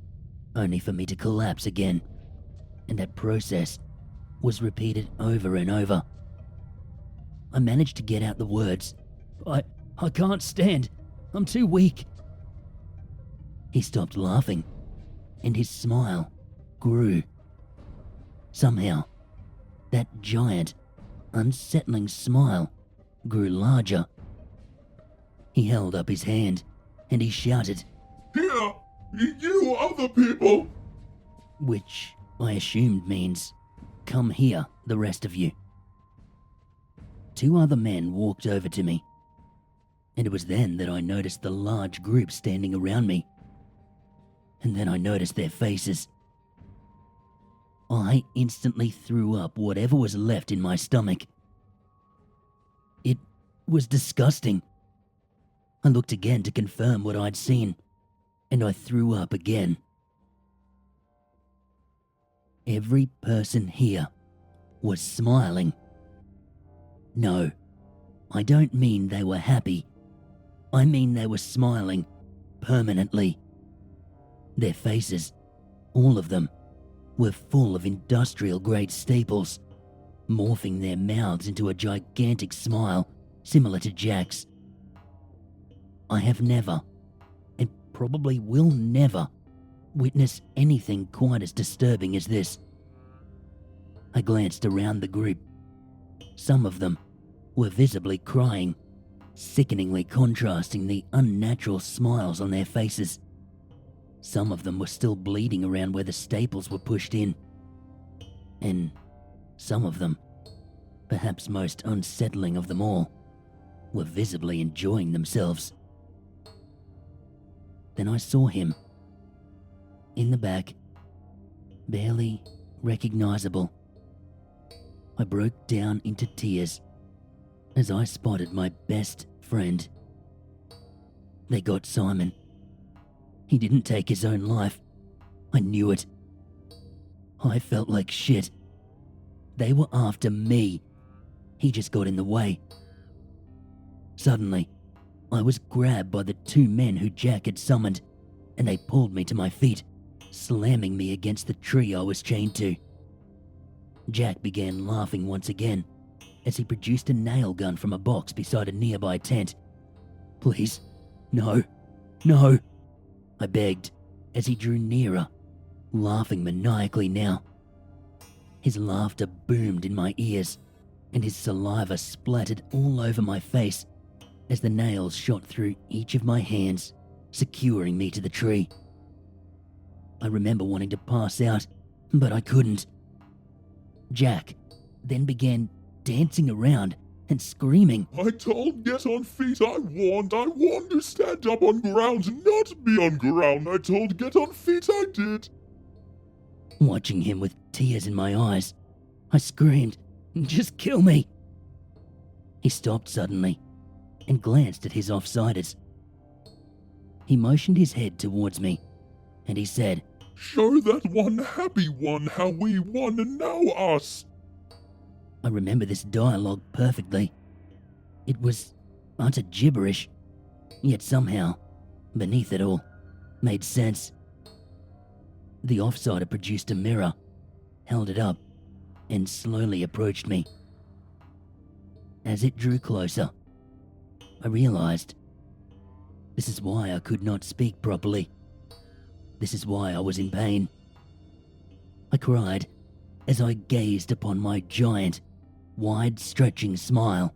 only for me to collapse again, and that process was repeated over and over. I managed to get out the words, I can't stand. I'm too weak. He stopped laughing, and his smile grew. Somehow, that giant, unsettling smile grew larger. He held up his hand, and he shouted, Here, you other people. which I assumed means, come here, the rest of you. 2 other men walked over to me, and it was then that I noticed the large group standing around me. And then I noticed their faces. I instantly threw up whatever was left in my stomach. It was disgusting. I looked again to confirm what I'd seen, and I threw up again. Every person here was smiling. No, I don't mean they were happy. I mean they were smiling permanently. Their faces, all of them, were full of industrial-grade staples, morphing their mouths into a gigantic smile similar to Jack's. I have never, and probably will never, witness anything quite as disturbing as this. I glanced around the group. Some of them, were visibly crying, sickeningly contrasting the unnatural smiles on their faces. Some of them were still bleeding around where the staples were pushed in. And some of them, perhaps most unsettling of them all, were visibly enjoying themselves. Then I saw him. In the back, barely recognizable. I broke down into tears as I spotted my best friend. They got Simon. He didn't take his own life. I knew it. I felt like shit. They were after me. He just got in the way. Suddenly, I was grabbed by the two men who Jack had summoned, and they pulled me to my feet, slamming me against the tree I was chained to. Jack began laughing once again as he produced a nail gun from a box beside a nearby tent. "Please, no, no," I begged as he drew nearer, laughing maniacally now. His laughter boomed in my ears, and his saliva splattered all over my face as the nails shot through each of my hands, securing me to the tree. I remember wanting to pass out, but I couldn't. Jack then began dancing around and screaming. I told get on feet, I warned to stand up on ground, not be on ground. I told get on feet, I did. Watching him with tears in my eyes, I screamed, "Just kill me!" He stopped suddenly and glanced at his offsiders. He motioned his head towards me, and he said, Show that one happy one how we won and now us. I remember this dialogue perfectly. It was utter gibberish, yet somehow, beneath it all, made sense. The offsider produced a mirror, held it up, and slowly approached me. As it drew closer, I realized this is why I could not speak properly. This is why I was in pain. I cried as I gazed upon my giant, wide-stretching smile.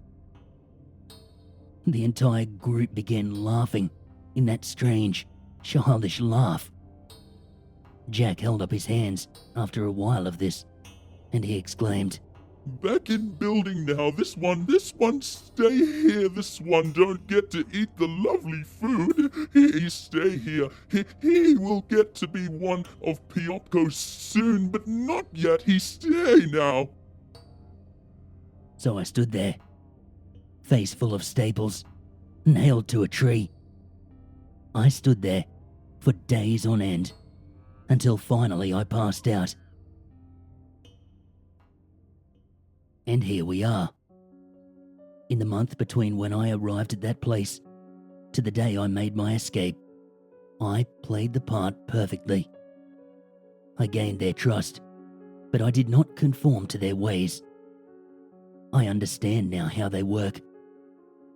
The entire group began laughing in that strange, childish laugh. Jack held up his hands after a while of this, and he exclaimed, Back in building now, this one, stay here, this one don't get to eat the lovely food. He stay here, he will get to be one of PEOPCO soon, but not yet, he stay now. So I stood there, face full of staples, nailed to a tree. I stood there for days on end, until finally I passed out. And here we are. In the month between when I arrived at that place to the day I made my escape, I played the part perfectly. I gained their trust, but I did not conform to their ways. I understand now how they work,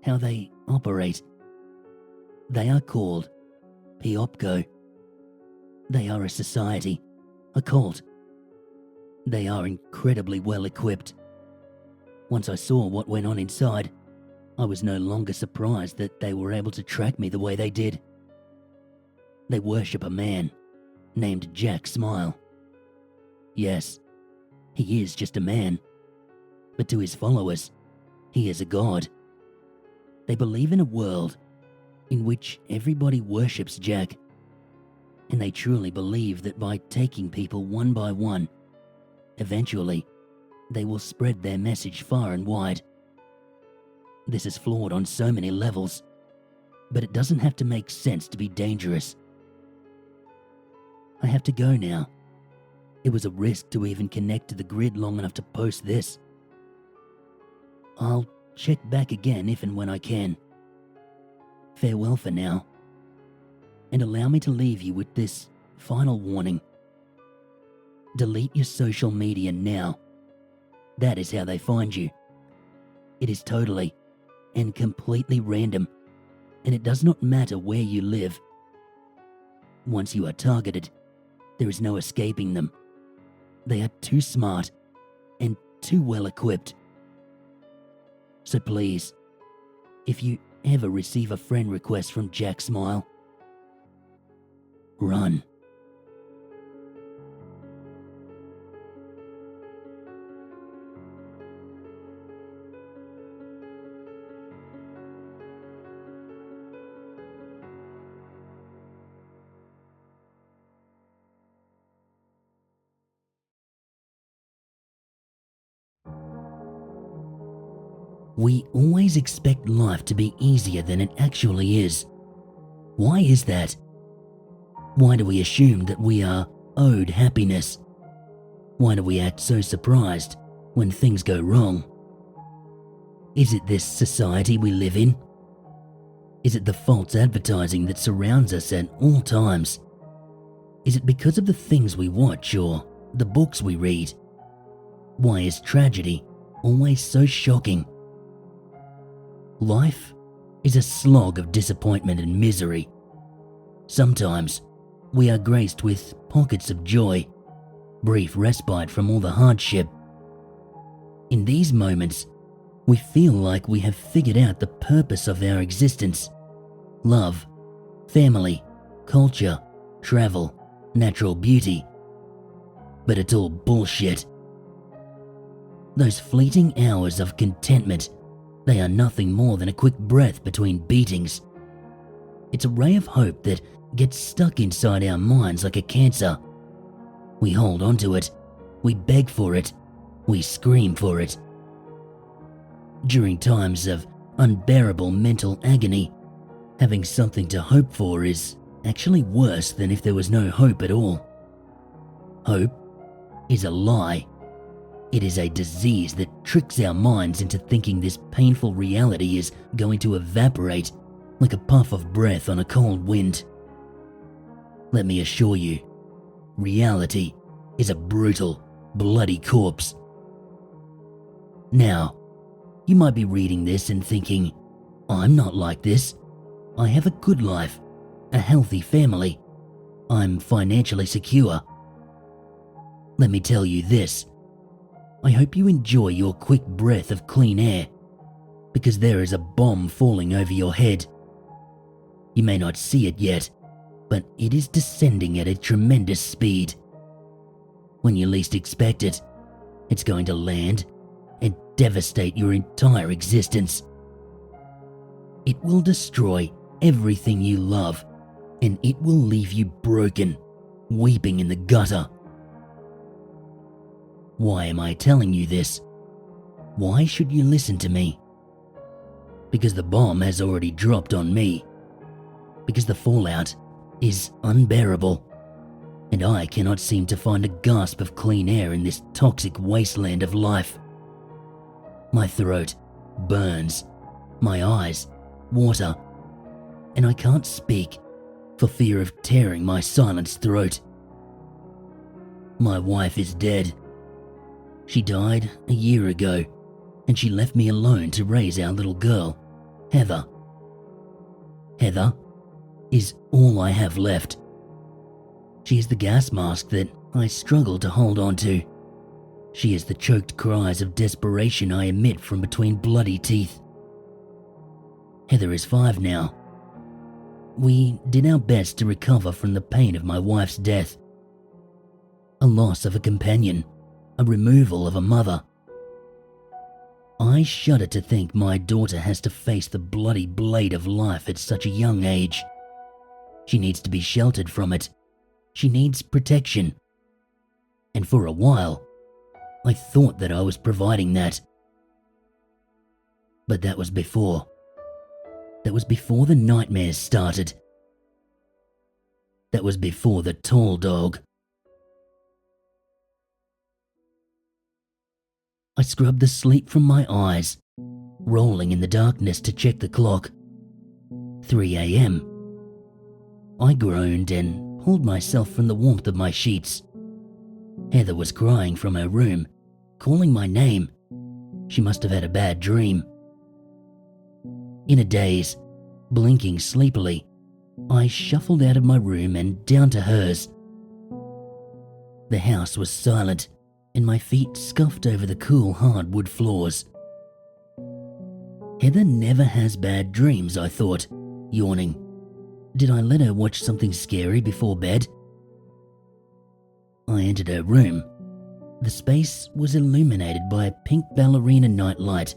how they operate. They are called PEOPCO. They are a society, a cult. They are incredibly well equipped. Once I saw what went on inside, I was no longer surprised that they were able to track me the way they did. They worship a man named Jack Smile. Yes, he is just a man, but to his followers, he is a god. They believe in a world in which everybody worships Jack, and they truly believe that by taking people one by one, eventually, they will spread their message far and wide. This is flawed on so many levels, but it doesn't have to make sense to be dangerous. I have to go now. It was a risk to even connect to the grid long enough to post this. I'll check back again if and when I can. Farewell for now. And allow me to leave you with this final warning. Delete your social media now. That is how they find you. It is totally and completely random, and it does not matter where you live. Once you are targeted, there is no escaping them. They are too smart and too well equipped. So please, if you ever receive a friend request from Jack Smile, run. We always expect life to be easier than it actually is. Why is that? Why do we assume that we are owed happiness? Why do we act so surprised when things go wrong? Is it this society we live in? Is it the false advertising that surrounds us at all times? Is it because of the things we watch or the books we read? Why is tragedy always so shocking? Life is a slog of disappointment and misery. Sometimes we are graced with pockets of joy, brief respite from all the hardship. In these moments, we feel like we have figured out the purpose of our existence. Love, family, culture, travel, natural beauty. But it's all bullshit. Those fleeting hours of contentment, they are nothing more than a quick breath between beatings. It's a ray of hope that gets stuck inside our minds like a cancer. We hold onto it, we beg for it, we scream for it. During times of unbearable mental agony, having something to hope for is actually worse than if there was no hope at all. Hope is a lie. It is a disease that tricks our minds into thinking this painful reality is going to evaporate like a puff of breath on a cold wind. Let me assure you, reality is a brutal, bloody corpse. Now, you might be reading this and thinking, I'm not like this. I have a good life, a healthy family. I'm financially secure. Let me tell you this. I hope you enjoy your quick breath of clean air, because there is a bomb falling over your head. You may not see it yet, but it is descending at a tremendous speed. When you least expect it, it's going to land and devastate your entire existence. It will destroy everything you love, and it will leave you broken, weeping in the gutter. Why am I telling you this? Why should you listen to me? Because the bomb has already dropped on me. Because the fallout is unbearable, and I cannot seem to find a gasp of clean air in this toxic wasteland of life. My throat burns, my eyes water, and I can't speak for fear of tearing my silenced throat. My wife is dead. She died a year ago, and she left me alone to raise our little girl, Heather. Heather is all I have left. She is the gas mask that I struggle to hold on to. She is the choked cries of desperation I emit from between bloody teeth. Heather is 5 now. We did our best to recover from the pain of my wife's death. A loss of a companion, a removal of a mother. I shudder to think my daughter has to face the bloody blade of life at such a young age. She needs to be sheltered from it. She needs protection. And for a while, I thought that I was providing that. But that was before. That was before the nightmares started. That was before the tall dog. I scrubbed the sleep from my eyes, rolling in the darkness to check the clock. 3 a.m. I groaned and pulled myself from the warmth of my sheets. Heather was crying from her room, calling my name. She must have had a bad dream. In a daze, blinking sleepily, I shuffled out of my room and down to hers. The house was silent, and my feet scuffed over the cool hard wood floors. Heather never has bad dreams, I thought, yawning. Did I let her watch something scary before bed? I entered her room. The space was illuminated by a pink ballerina nightlight.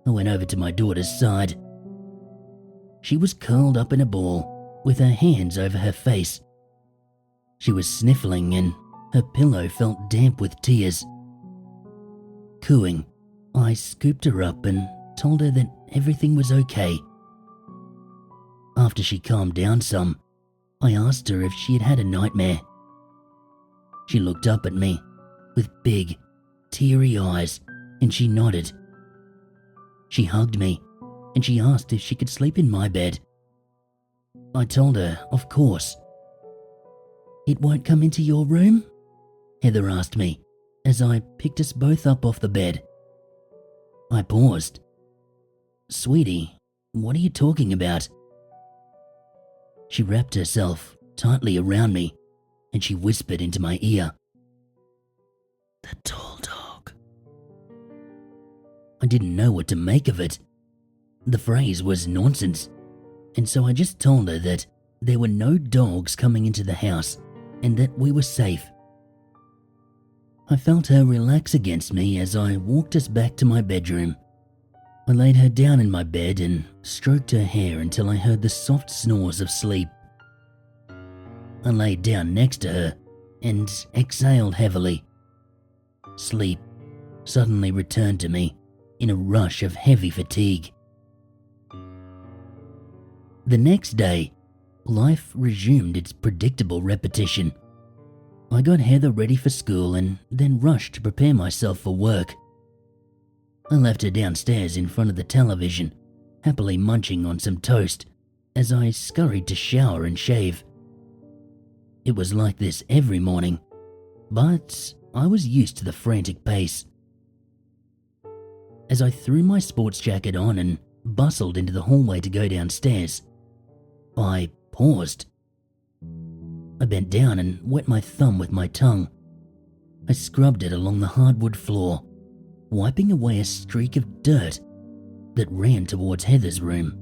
I went over to my daughter's side. She was curled up in a ball, with her hands over her face. She was sniffling and her pillow felt damp with tears. Cooing, I scooped her up and told her that everything was okay. After she calmed down some, I asked her if she had had a nightmare. She looked up at me with big, teary eyes and she nodded. She hugged me and she asked if she could sleep in my bed. I told her, of course. "It won't come into your room?" Heather asked me as I picked us both up off the bed. I paused. "Sweetie, what are you talking about?" She wrapped herself tightly around me and she whispered into my ear, "The tall dog." I didn't know what to make of it. The phrase was nonsense, and so I just told her that there were no dogs coming into the house and that we were safe. I felt her relax against me as I walked us back to my bedroom. I laid her down in my bed and stroked her hair until I heard the soft snores of sleep. I laid down next to her and exhaled heavily. Sleep suddenly returned to me in a rush of heavy fatigue. The next day, life resumed its predictable repetition. I got Heather ready for school and then rushed to prepare myself for work. I left her downstairs in front of the television, happily munching on some toast, as I scurried to shower and shave. It was like this every morning, but I was used to the frantic pace. As I threw my sports jacket on and bustled into the hallway to go downstairs, I paused. I bent down and wet my thumb with my tongue. I scrubbed it along the hardwood floor, wiping away a streak of dirt that ran towards Heather's room.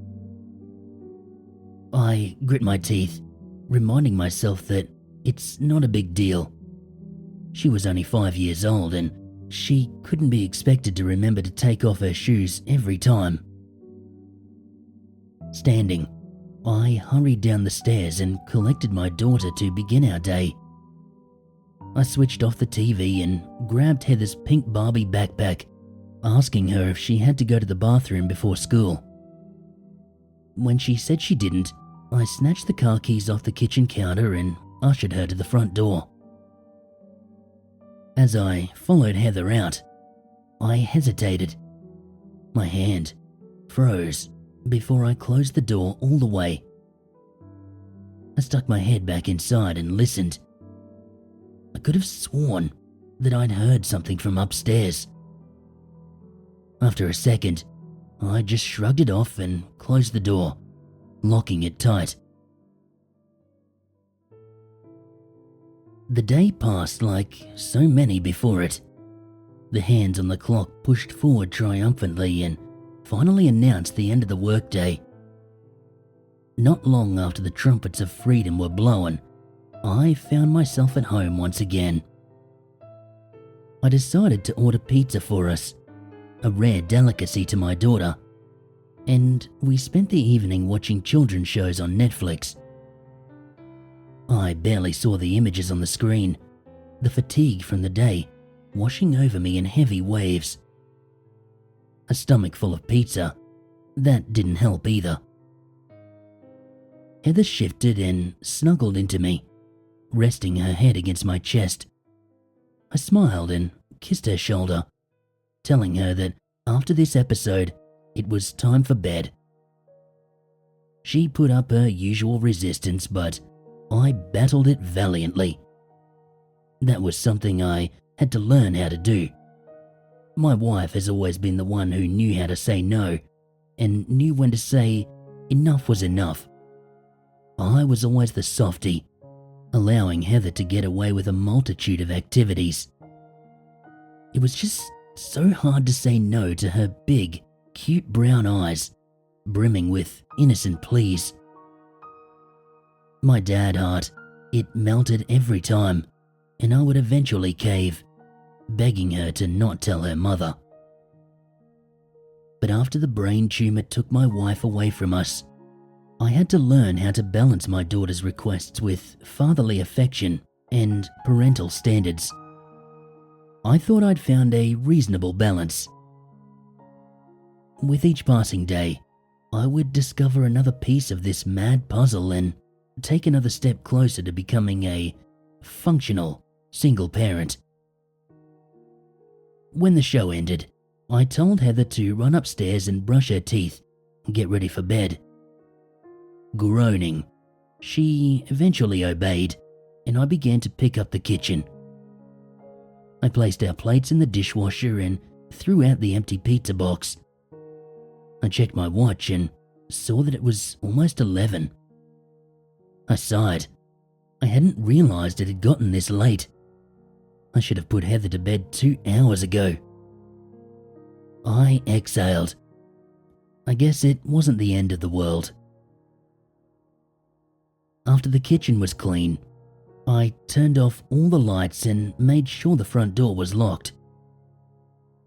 I grit my teeth, reminding myself that it's not a big deal. She was only 5 years old and she couldn't be expected to remember to take off her shoes every time. Standing, I hurried down the stairs and collected my daughter to begin our day. I switched off the TV and grabbed Heather's pink Barbie backpack, asking her if she had to go to the bathroom before school. When she said she didn't, I snatched the car keys off the kitchen counter and ushered her to the front door. As I followed Heather out, I hesitated. My hand froze before I closed the door all the way. I stuck my head back inside and listened. I could have sworn that I'd heard something from upstairs. After a second, I just shrugged it off and closed the door, locking it tight. The day passed like so many before it. The hands on the clock pushed forward triumphantly and finally announced the end of the workday. Not long after the trumpets of freedom were blown, I found myself at home once again. I decided to order pizza for us, a rare delicacy to my daughter, and we spent the evening watching children's shows on Netflix. I barely saw the images on the screen, the fatigue from the day washing over me in heavy waves. A stomach full of pizza, that didn't help either. Heather shifted and snuggled into me, resting her head against my chest. I smiled and kissed her shoulder, telling her that after this episode, it was time for bed. She put up her usual resistance, but I battled it valiantly. That was something I had to learn how to do. My wife has always been the one who knew how to say no and knew when to say enough was enough. I was always the softie, allowing Heather to get away with a multitude of activities. It was just so hard to say no to her big, cute brown eyes, brimming with innocent pleas. My dad heart, it melted every time, and I would eventually cave, begging her to not tell her mother. But after the brain tumor took my wife away from us, I had to learn how to balance my daughter's requests with fatherly affection and parental standards. I thought I'd found a reasonable balance. With each passing day, I would discover another piece of this mad puzzle and take another step closer to becoming a functional single parent. When the show ended, I told Heather to run upstairs and brush her teeth and get ready for bed. Groaning, she eventually obeyed, and I began to pick up the kitchen. I placed our plates in the dishwasher and threw out the empty pizza box. I checked my watch and saw that it was almost 11. I sighed. I hadn't realized it had gotten this late. I should have put Heather to bed 2 hours ago. I exhaled. I guess it wasn't the end of the world. After the kitchen was clean, I turned off all the lights and made sure the front door was locked.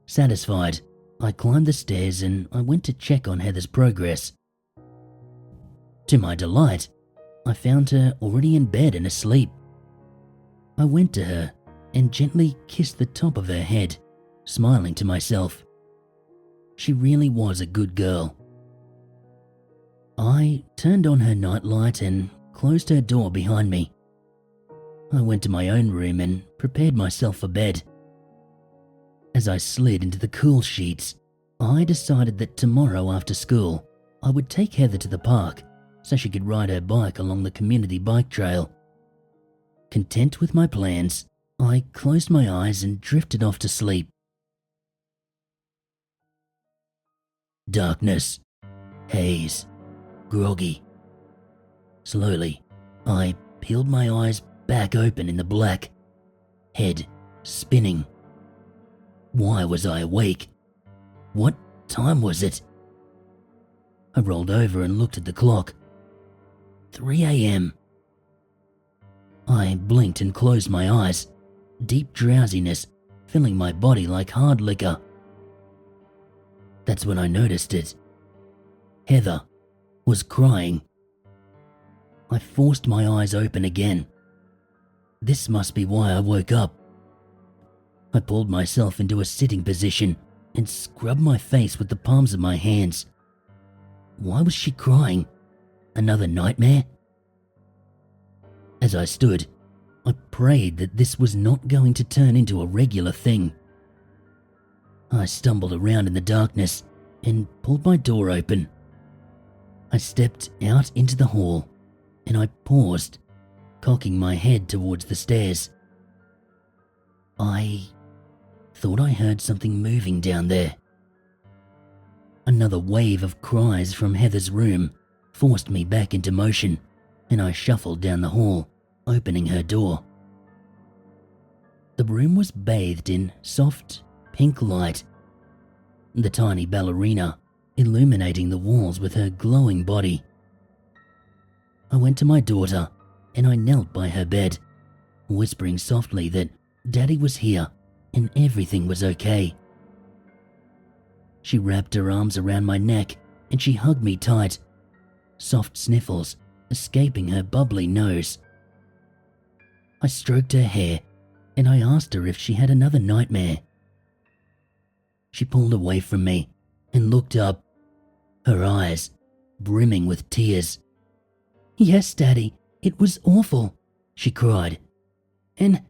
Satisfied, I climbed the stairs and I went to check on Heather's progress. To my delight, I found her already in bed and asleep. I went to her and gently kissed the top of her head, smiling to myself. She really was a good girl. I turned on her nightlight and closed her door behind me. I went to my own room and prepared myself for bed. As I slid into the cool sheets, I decided that tomorrow after school, I would take Heather to the park so she could ride her bike along the community bike trail. Content with my plans, I closed my eyes and drifted off to sleep. Darkness, haze, groggy. Slowly, I peeled my eyes back open in the black, head spinning. Why was I awake? What time was it? I rolled over and looked at the clock. 3 a.m. I blinked and closed my eyes, deep drowsiness filling my body like hard liquor. That's when I noticed it. Heather was crying. I forced my eyes open again. This must be why I woke up. I pulled myself into a sitting position and scrubbed my face with the palms of my hands. Why was she crying? Another nightmare? As I stood, I prayed that this was not going to turn into a regular thing. I stumbled around in the darkness and pulled my door open. I stepped out into the hall and I paused, cocking my head towards the stairs. I thought I heard something moving down there. Another wave of cries from Heather's room forced me back into motion, and I shuffled down the hall, opening her door. The room was bathed in soft, pink light, the tiny ballerina illuminating the walls with her glowing body. I went to my daughter and I knelt by her bed, whispering softly that Daddy was here and everything was okay. She wrapped her arms around my neck and she hugged me tight, soft sniffles escaping her bubbly nose. I stroked her hair and I asked her if she had another nightmare. She pulled away from me and looked up, her eyes brimming with tears. "Yes, Daddy, it was awful," she cried. And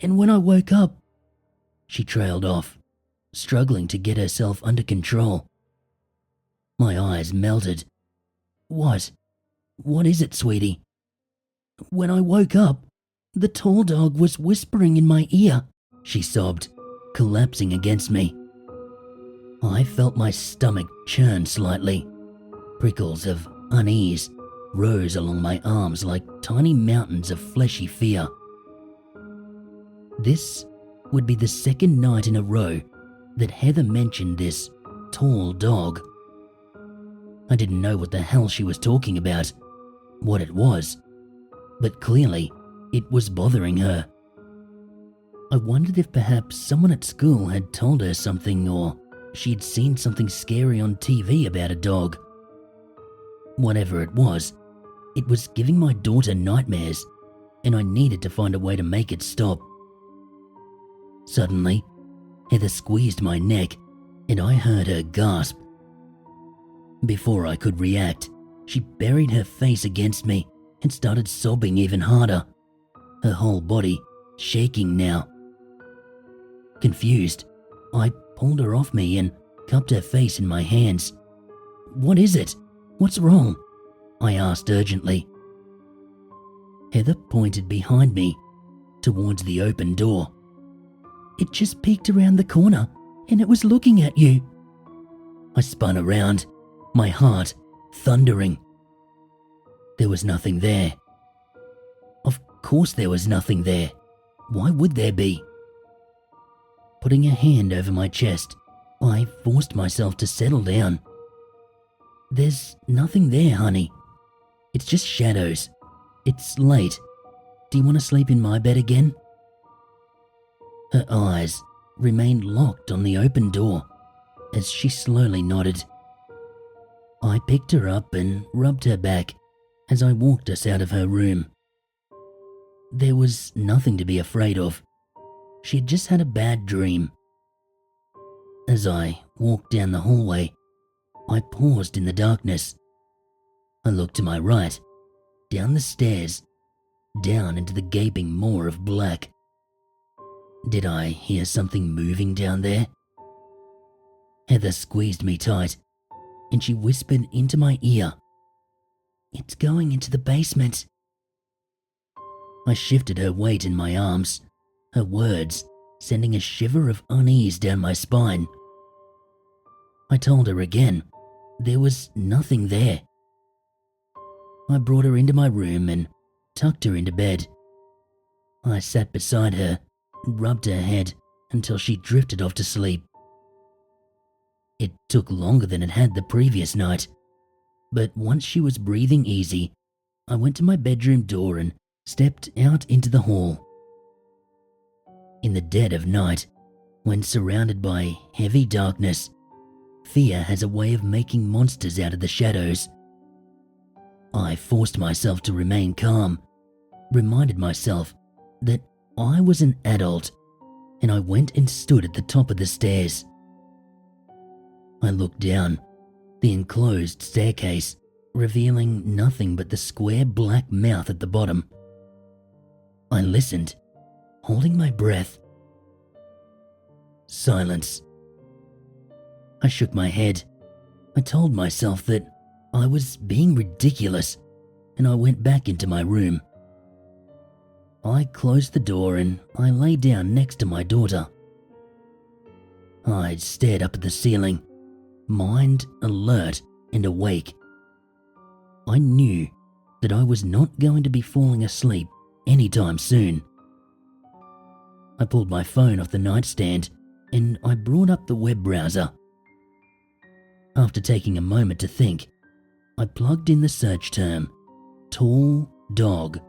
when I woke up," she trailed off, struggling to get herself under control. My eyes melted. What is it, sweetie?" "When I woke up, the tall dog was whispering in my ear," she sobbed, collapsing against me. I felt my stomach churn slightly. Prickles of unease rose along my arms like tiny mountains of fleshy fear. This would be the second night in a row that Heather mentioned this tall dog. I didn't know what the hell she was talking about, what it was, but clearly it was bothering her. I wondered if perhaps someone at school had told her something, or she'd seen something scary on TV about a dog. Whatever it was giving my daughter nightmares, and I needed to find a way to make it stop. Suddenly, Heather squeezed my neck, and I heard her gasp. Before I could react, she buried her face against me and started sobbing even harder, her whole body shaking now. Confused, I pulled her off me and cupped her face in my hands. "What is it? What's wrong?" I asked urgently. Heather pointed behind me, towards the open door. "It just peeked around the corner, and it was looking at you." I spun around, my heart thundering. There was nothing there. Of course there was nothing there. Why would there be? Putting a hand over my chest, I forced myself to settle down. "There's nothing there, honey. It's just shadows. It's late. Do you want to sleep in my bed again?" Her eyes remained locked on the open door as she slowly nodded. I picked her up and rubbed her back as I walked us out of her room. There was nothing to be afraid of. She had just had a bad dream. As I walked down the hallway, I paused in the darkness. I looked to my right, down the stairs, down into the gaping maw of black. Did I hear something moving down there? Heather squeezed me tight, and she whispered into my ear, "It's going into the basement." I shifted her weight in my arms, her words sending a shiver of unease down my spine. I told her again, there was nothing there. I brought her into my room and tucked her into bed. I sat beside her and rubbed her head until she drifted off to sleep. It took longer than it had the previous night, but once she was breathing easy, I went to my bedroom door and stepped out into the hall. In the dead of night, when surrounded by heavy darkness, fear has a way of making monsters out of the shadows. I forced myself to remain calm, reminded myself that I was an adult, and I went and stood at the top of the stairs. I looked down, the enclosed staircase, revealing nothing but the square black mouth at the bottom. I listened, holding my breath. Silence. I shook my head. I told myself that I was being ridiculous, and I went back into my room. I closed the door and I lay down next to my daughter. I stared up at the ceiling, mind alert and awake. I knew that I was not going to be falling asleep anytime soon. I pulled my phone off the nightstand and I brought up the web browser. After taking a moment to think, I plugged in the search term, tall dog.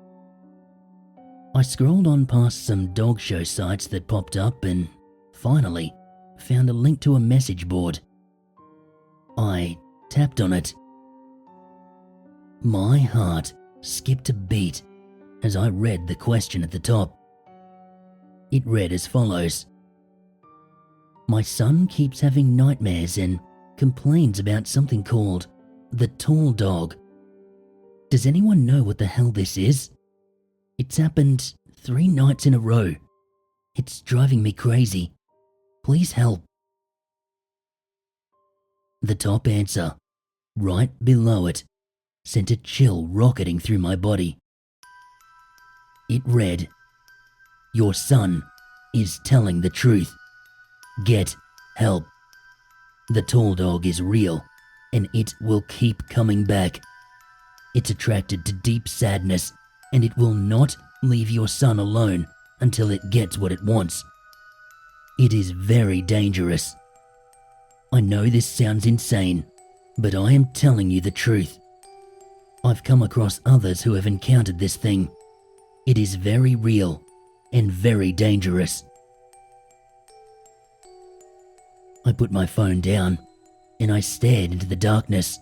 I scrolled on past some dog show sites that popped up and finally found a link to a message board. I tapped on it. My heart skipped a beat as I read the question at the top. It read as follows: "My son keeps having nightmares and complains about something called the tall dog. Does anyone know what the hell this is? It's happened 3 nights in a row. It's driving me crazy. Please help." The top answer, right below it, sent a chill rocketing through my body. It read, "Your son is telling the truth. Get help. The tall dog is real, and it will keep coming back. It's attracted to deep sadness, and it will not leave your son alone until it gets what it wants. It is very dangerous. I know this sounds insane, but I am telling you the truth. I've come across others who have encountered this thing. It is very real and very dangerous. I put my phone down and I stared into the darkness.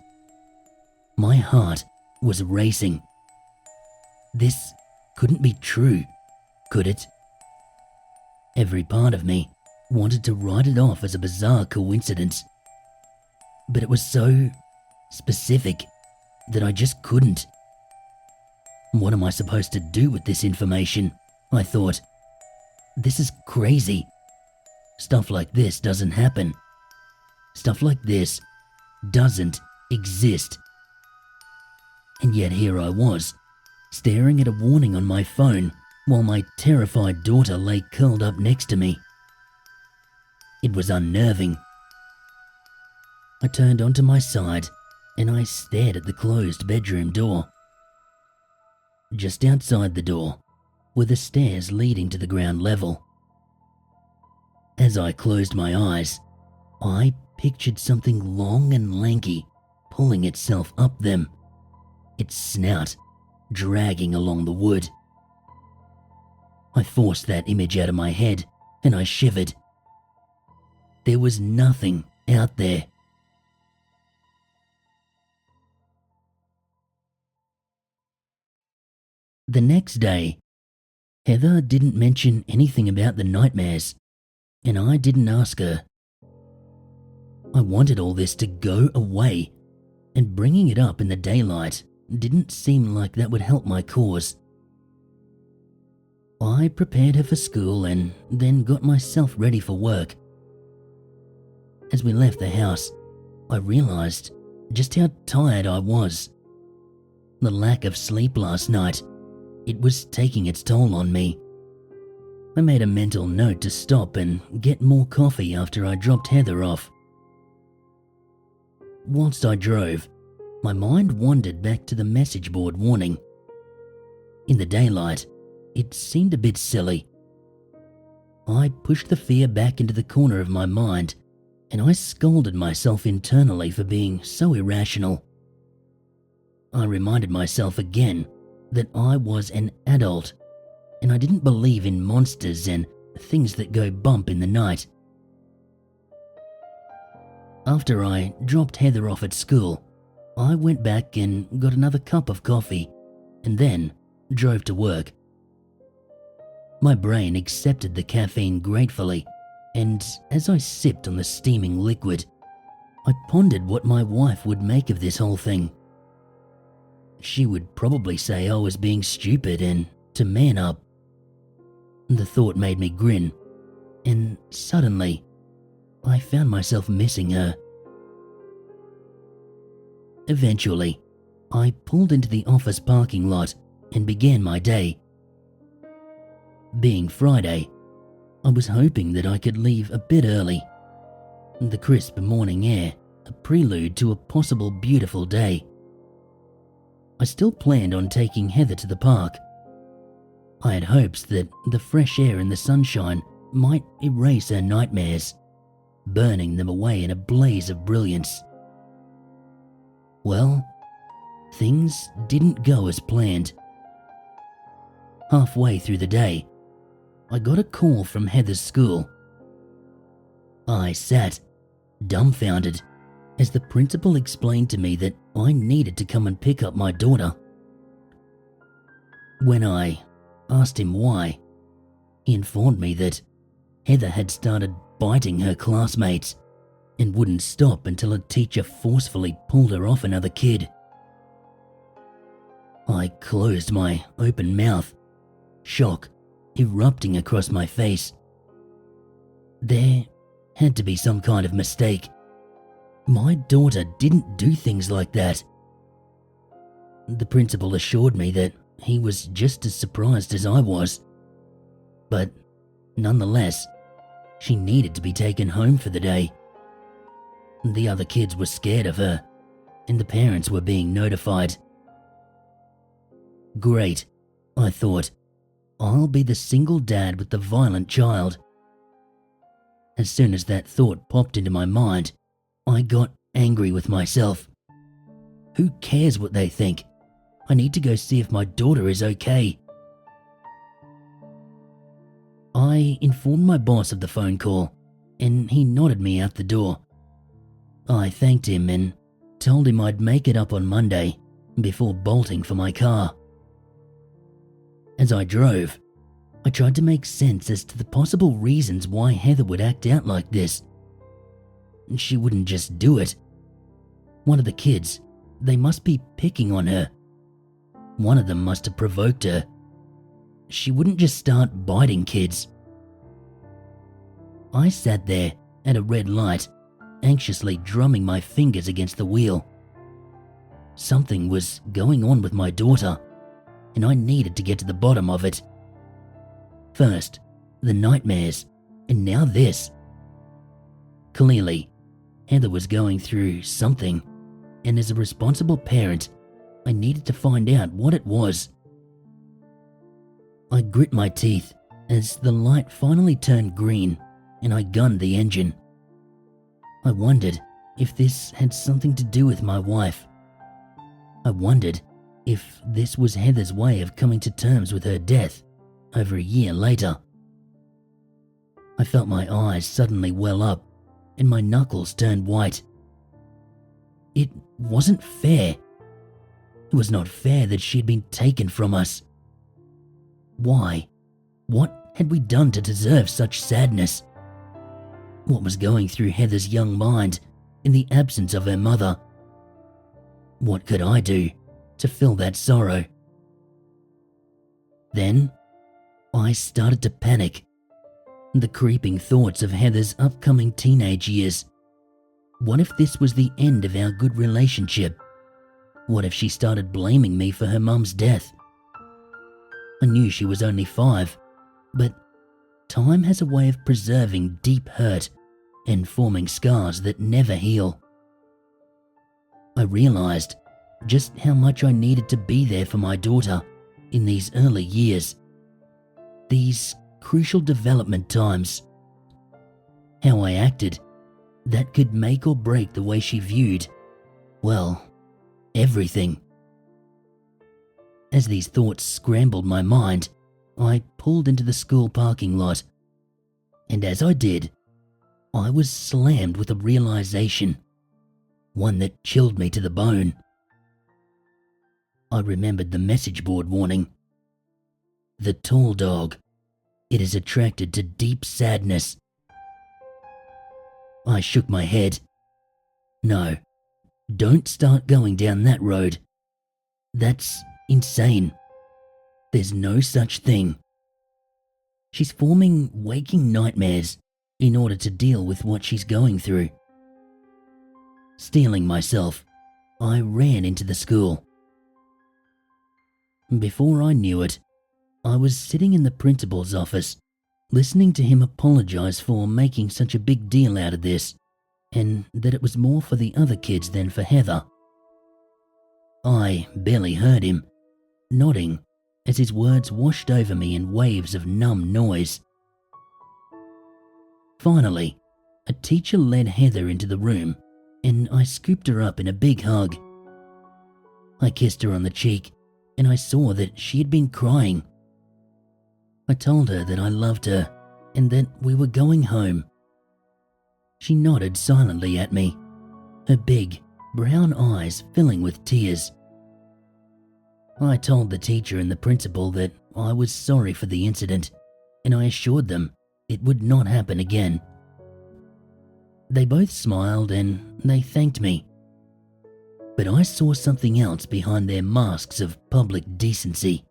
My heart was racing. This couldn't be true, could it? Every part of me wanted to write it off as a bizarre coincidence, but it was so specific that I just couldn't. What am I supposed to do with this information? I thought. This is crazy. Stuff like this doesn't happen. Stuff like this doesn't exist. And yet here I was, staring at a warning on my phone while my terrified daughter lay curled up next to me. It was unnerving. I turned onto my side and I stared at the closed bedroom door. Just outside the door were the stairs leading to the ground level. As I closed my eyes, I pictured something long and lanky pulling itself up them, its snout dragging along the wood. I forced that image out of my head and I shivered. There was nothing out there. The next day, Heather didn't mention anything about the nightmares, and I didn't ask her. I wanted all this to go away, and bringing it up in the daylight didn't seem like that would help my cause. I prepared her for school and then got myself ready for work. As we left the house, I realized just how tired I was. The lack of sleep last night, it was taking its toll on me. I made a mental note to stop and get more coffee after I dropped Heather off. Whilst I drove, my mind wandered back to the message board warning. In the daylight, it seemed a bit silly. I pushed the fear back into the corner of my mind and I scolded myself internally for being so irrational. I reminded myself again that I was an adult and I didn't believe in monsters and things that go bump in the night. After I dropped Heather off at school, I went back and got another cup of coffee and then drove to work. My brain accepted the caffeine gratefully, and as I sipped on the steaming liquid, I pondered what my wife would make of this whole thing. She would probably say I was being stupid and to man up. The thought made me grin, and suddenly, I found myself missing her. Eventually, I pulled into the office parking lot and began my day. Being Friday, I was hoping that I could leave a bit early. The crisp morning air, a prelude to a possible beautiful day. I still planned on taking Heather to the park. I had hopes that the fresh air and the sunshine might erase her nightmares, burning them away in a blaze of brilliance. Well, things didn't go as planned. Halfway through the day, I got a call from Heather's school. I sat, dumbfounded, as the principal explained to me that I needed to come and pick up my daughter. When I asked him why, he informed me that Heather had started biting her classmates and wouldn't stop until a teacher forcefully pulled her off another kid. I closed my open mouth, shock erupting across my face. There had to be some kind of mistake. My daughter didn't do things like that. The principal assured me that he was just as surprised as I was. But nonetheless, she needed to be taken home for the day. The other kids were scared of her, and the parents were being notified. Great, I thought. I'll be the single dad with the violent child. As soon as that thought popped into my mind, I got angry with myself. Who cares what they think? I need to go see if my daughter is okay. I informed my boss of the phone call, and he nodded me out the door. I thanked him and told him I'd make it up on Monday before bolting for my car. As I drove, I tried to make sense as to the possible reasons why Heather would act out like this. She wouldn't just do it. One of the kids, they must be picking on her. One of them must have provoked her. She wouldn't just start biting kids. I sat there at a red light, anxiously drumming my fingers against the wheel. Something was going on with my daughter, and I needed to get to the bottom of it. First, the nightmares, and now this. Clearly, Heather was going through something, and as a responsible parent, I needed to find out what it was. I grit my teeth as the light finally turned green and I gunned the engine. I wondered if this had something to do with my wife. I wondered if this was Heather's way of coming to terms with her death over a year later. I felt my eyes suddenly well up and my knuckles turned white. It wasn't fair. It was not fair that she had been taken from us. Why? What had we done to deserve such sadness? What was going through Heather's young mind in the absence of her mother? What could I do to fill that sorrow? Then, I started to panic. The creeping thoughts of Heather's upcoming teenage years. What if this was the end of our good relationship? What if she started blaming me for her mum's death? I knew she was only 5, but time has a way of preserving deep hurt and forming scars that never heal. I realized just how much I needed to be there for my daughter in these early years, these crucial development times. How I acted, that could make or break the way she viewed, well, everything. As these thoughts scrambled my mind, I pulled into the school parking lot, and as I did, I was slammed with a realization, one that chilled me to the bone. I remembered the message board warning. The tall dog, it is attracted to deep sadness. I shook my head. No, don't start going down that road. That's insane. There's no such thing. She's forming waking nightmares in order to deal with what she's going through. Steeling myself, I ran into the school. Before I knew it, I was sitting in the principal's office, listening to him apologize for making such a big deal out of this, and that it was more for the other kids than for Heather. I barely heard him, nodding as his words washed over me in waves of numb noise. Finally, a teacher led Heather into the room, and I scooped her up in a big hug. I kissed her on the cheek, and I saw that she had been crying. I told her that I loved her and that we were going home. She nodded silently at me, her big, brown eyes filling with tears. I told the teacher and the principal that I was sorry for the incident, and I assured them it would not happen again. They both smiled and they thanked me. But I saw something else behind their masks of public decency.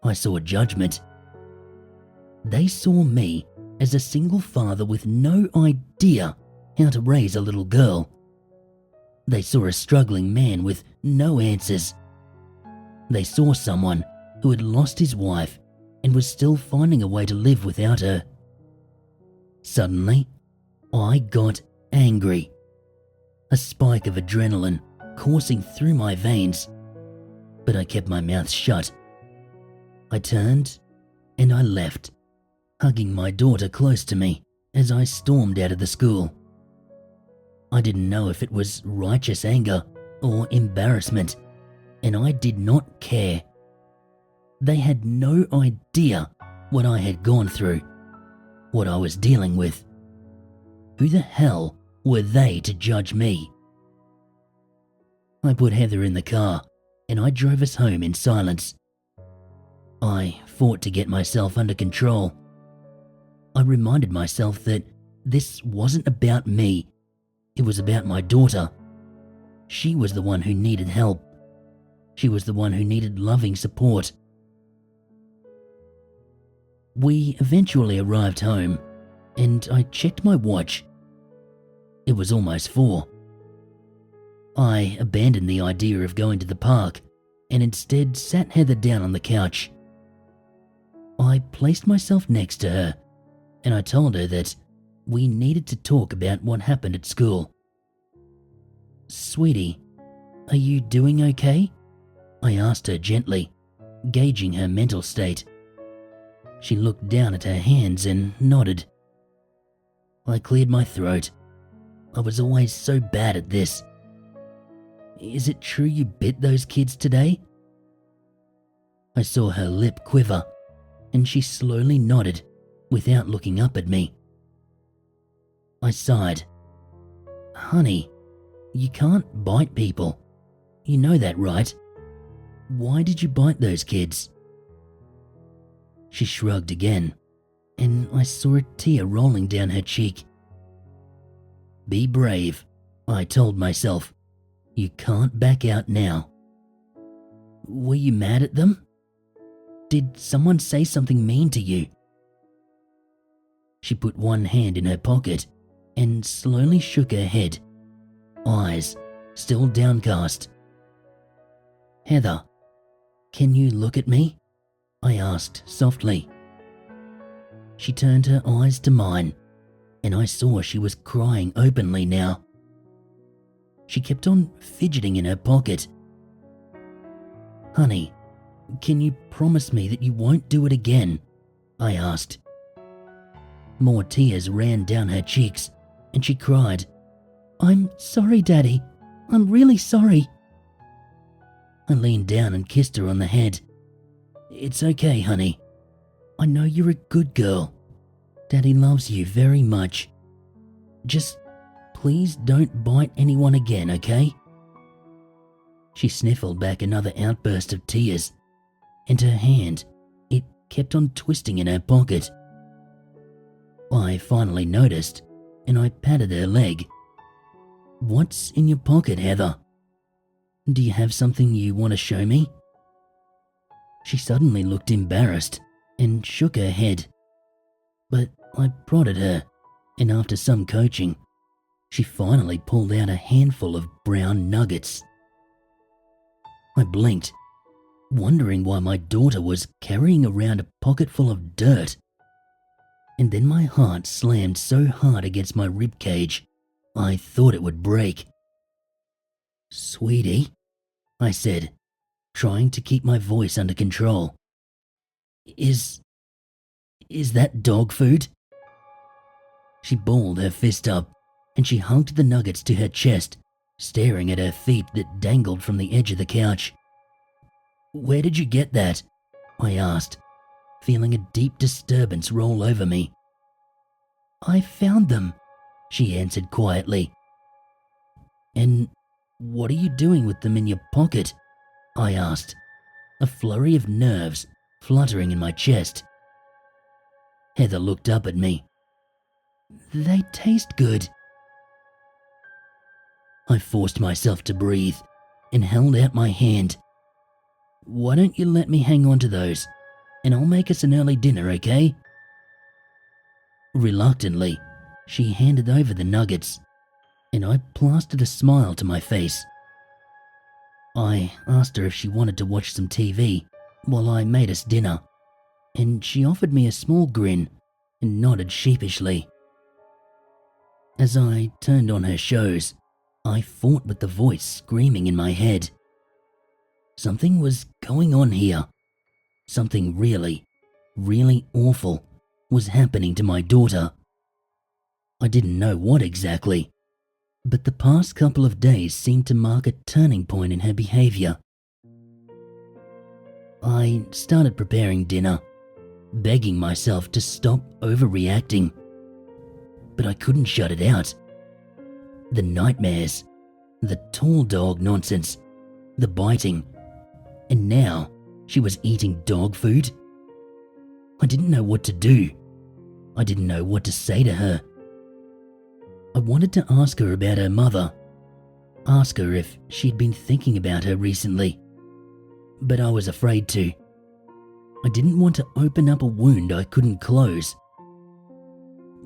I saw judgment. They saw me as a single father with no idea how to raise a little girl. They saw a struggling man with no answers. They saw someone who had lost his wife and was still finding a way to live without her. Suddenly, I got angry. A spike of adrenaline coursing through my veins, but I kept my mouth shut. I turned and I left, hugging my daughter close to me as I stormed out of the school. I didn't know if it was righteous anger or embarrassment, and I did not care. They had no idea what I had gone through, what I was dealing with. Who the hell were they to judge me? I put Heather in the car and I drove us home in silence. I fought to get myself under control. I reminded myself that this wasn't about me. It was about my daughter. She was the one who needed help. She was the one who needed loving support. We eventually arrived home, and I checked my watch. It was almost 4. I abandoned the idea of going to the park and instead sat Heather down on the couch. I placed myself next to her, and I told her that we needed to talk about what happened at school. "Sweetie, are you doing okay?" I asked her gently, gauging her mental state. She looked down at her hands and nodded. I cleared my throat. I was always so bad at this. "Is it true you bit those kids today?" I saw her lip quiver, and she slowly nodded without looking up at me. I sighed. "Honey, you can't bite people. You know that, right? Why did you bite those kids?" She shrugged again, and I saw a tear rolling down her cheek. "Be brave," I told myself. "You can't back out now." "Were you mad at them? Did someone say something mean to you?" She put one hand in her pocket and slowly shook her head, eyes still downcast. "Heather, can you look at me?" I asked softly. She turned her eyes to mine, and I saw she was crying openly now. She kept on fidgeting in her pocket. "Honey, can you promise me that you won't do it again?" I asked. More tears ran down her cheeks, and she cried, "I'm sorry, Daddy. I'm really sorry." I leaned down and kissed her on the head. "It's okay, honey. I know you're a good girl. Daddy loves you very much. Just please don't bite anyone again, okay?" She sniffled back another outburst of tears, and her hand, it kept on twisting in her pocket. I finally noticed, and I patted her leg. "What's in your pocket, Heather? Do you have something you want to show me?" She suddenly looked embarrassed and shook her head. But I prodded her, and after some coaching, she finally pulled out a handful of brown nuggets. I blinked, wondering why my daughter was carrying around a pocket full of dirt. And then my heart slammed so hard against my ribcage, I thought it would break. "Sweetie," I said, trying to keep my voice under control. Is that dog food?" She balled her fist up, and she hugged the nuggets to her chest, staring at her feet that dangled from the edge of the couch. "Where did you get that?" I asked, feeling a deep disturbance roll over me. "I found them," she answered quietly. "And what are you doing with them in your pocket?" I asked, a flurry of nerves fluttering in my chest. Heather looked up at me. "They taste good." I forced myself to breathe and held out my hand. "Why don't you let me hang on to those, and I'll make us an early dinner, okay?" Reluctantly, she handed over the nuggets, and I plastered a smile to my face. I asked her if she wanted to watch some TV while I made us dinner, and she offered me a small grin and nodded sheepishly. As I turned on her shows, I fought with the voice screaming in my head. Something was going on here. Something really, really awful was happening to my daughter. I didn't know what exactly, but the past couple of days seemed to mark a turning point in her behavior. I started preparing dinner, begging myself to stop overreacting, but I couldn't shut it out. The nightmares, the tall dog nonsense, the biting, and now she was eating dog food. I didn't know what to do. I didn't know what to say to her. I wanted to ask her about her mother, ask her if she'd been thinking about her recently, but I was afraid to. I didn't want to open up a wound I couldn't close.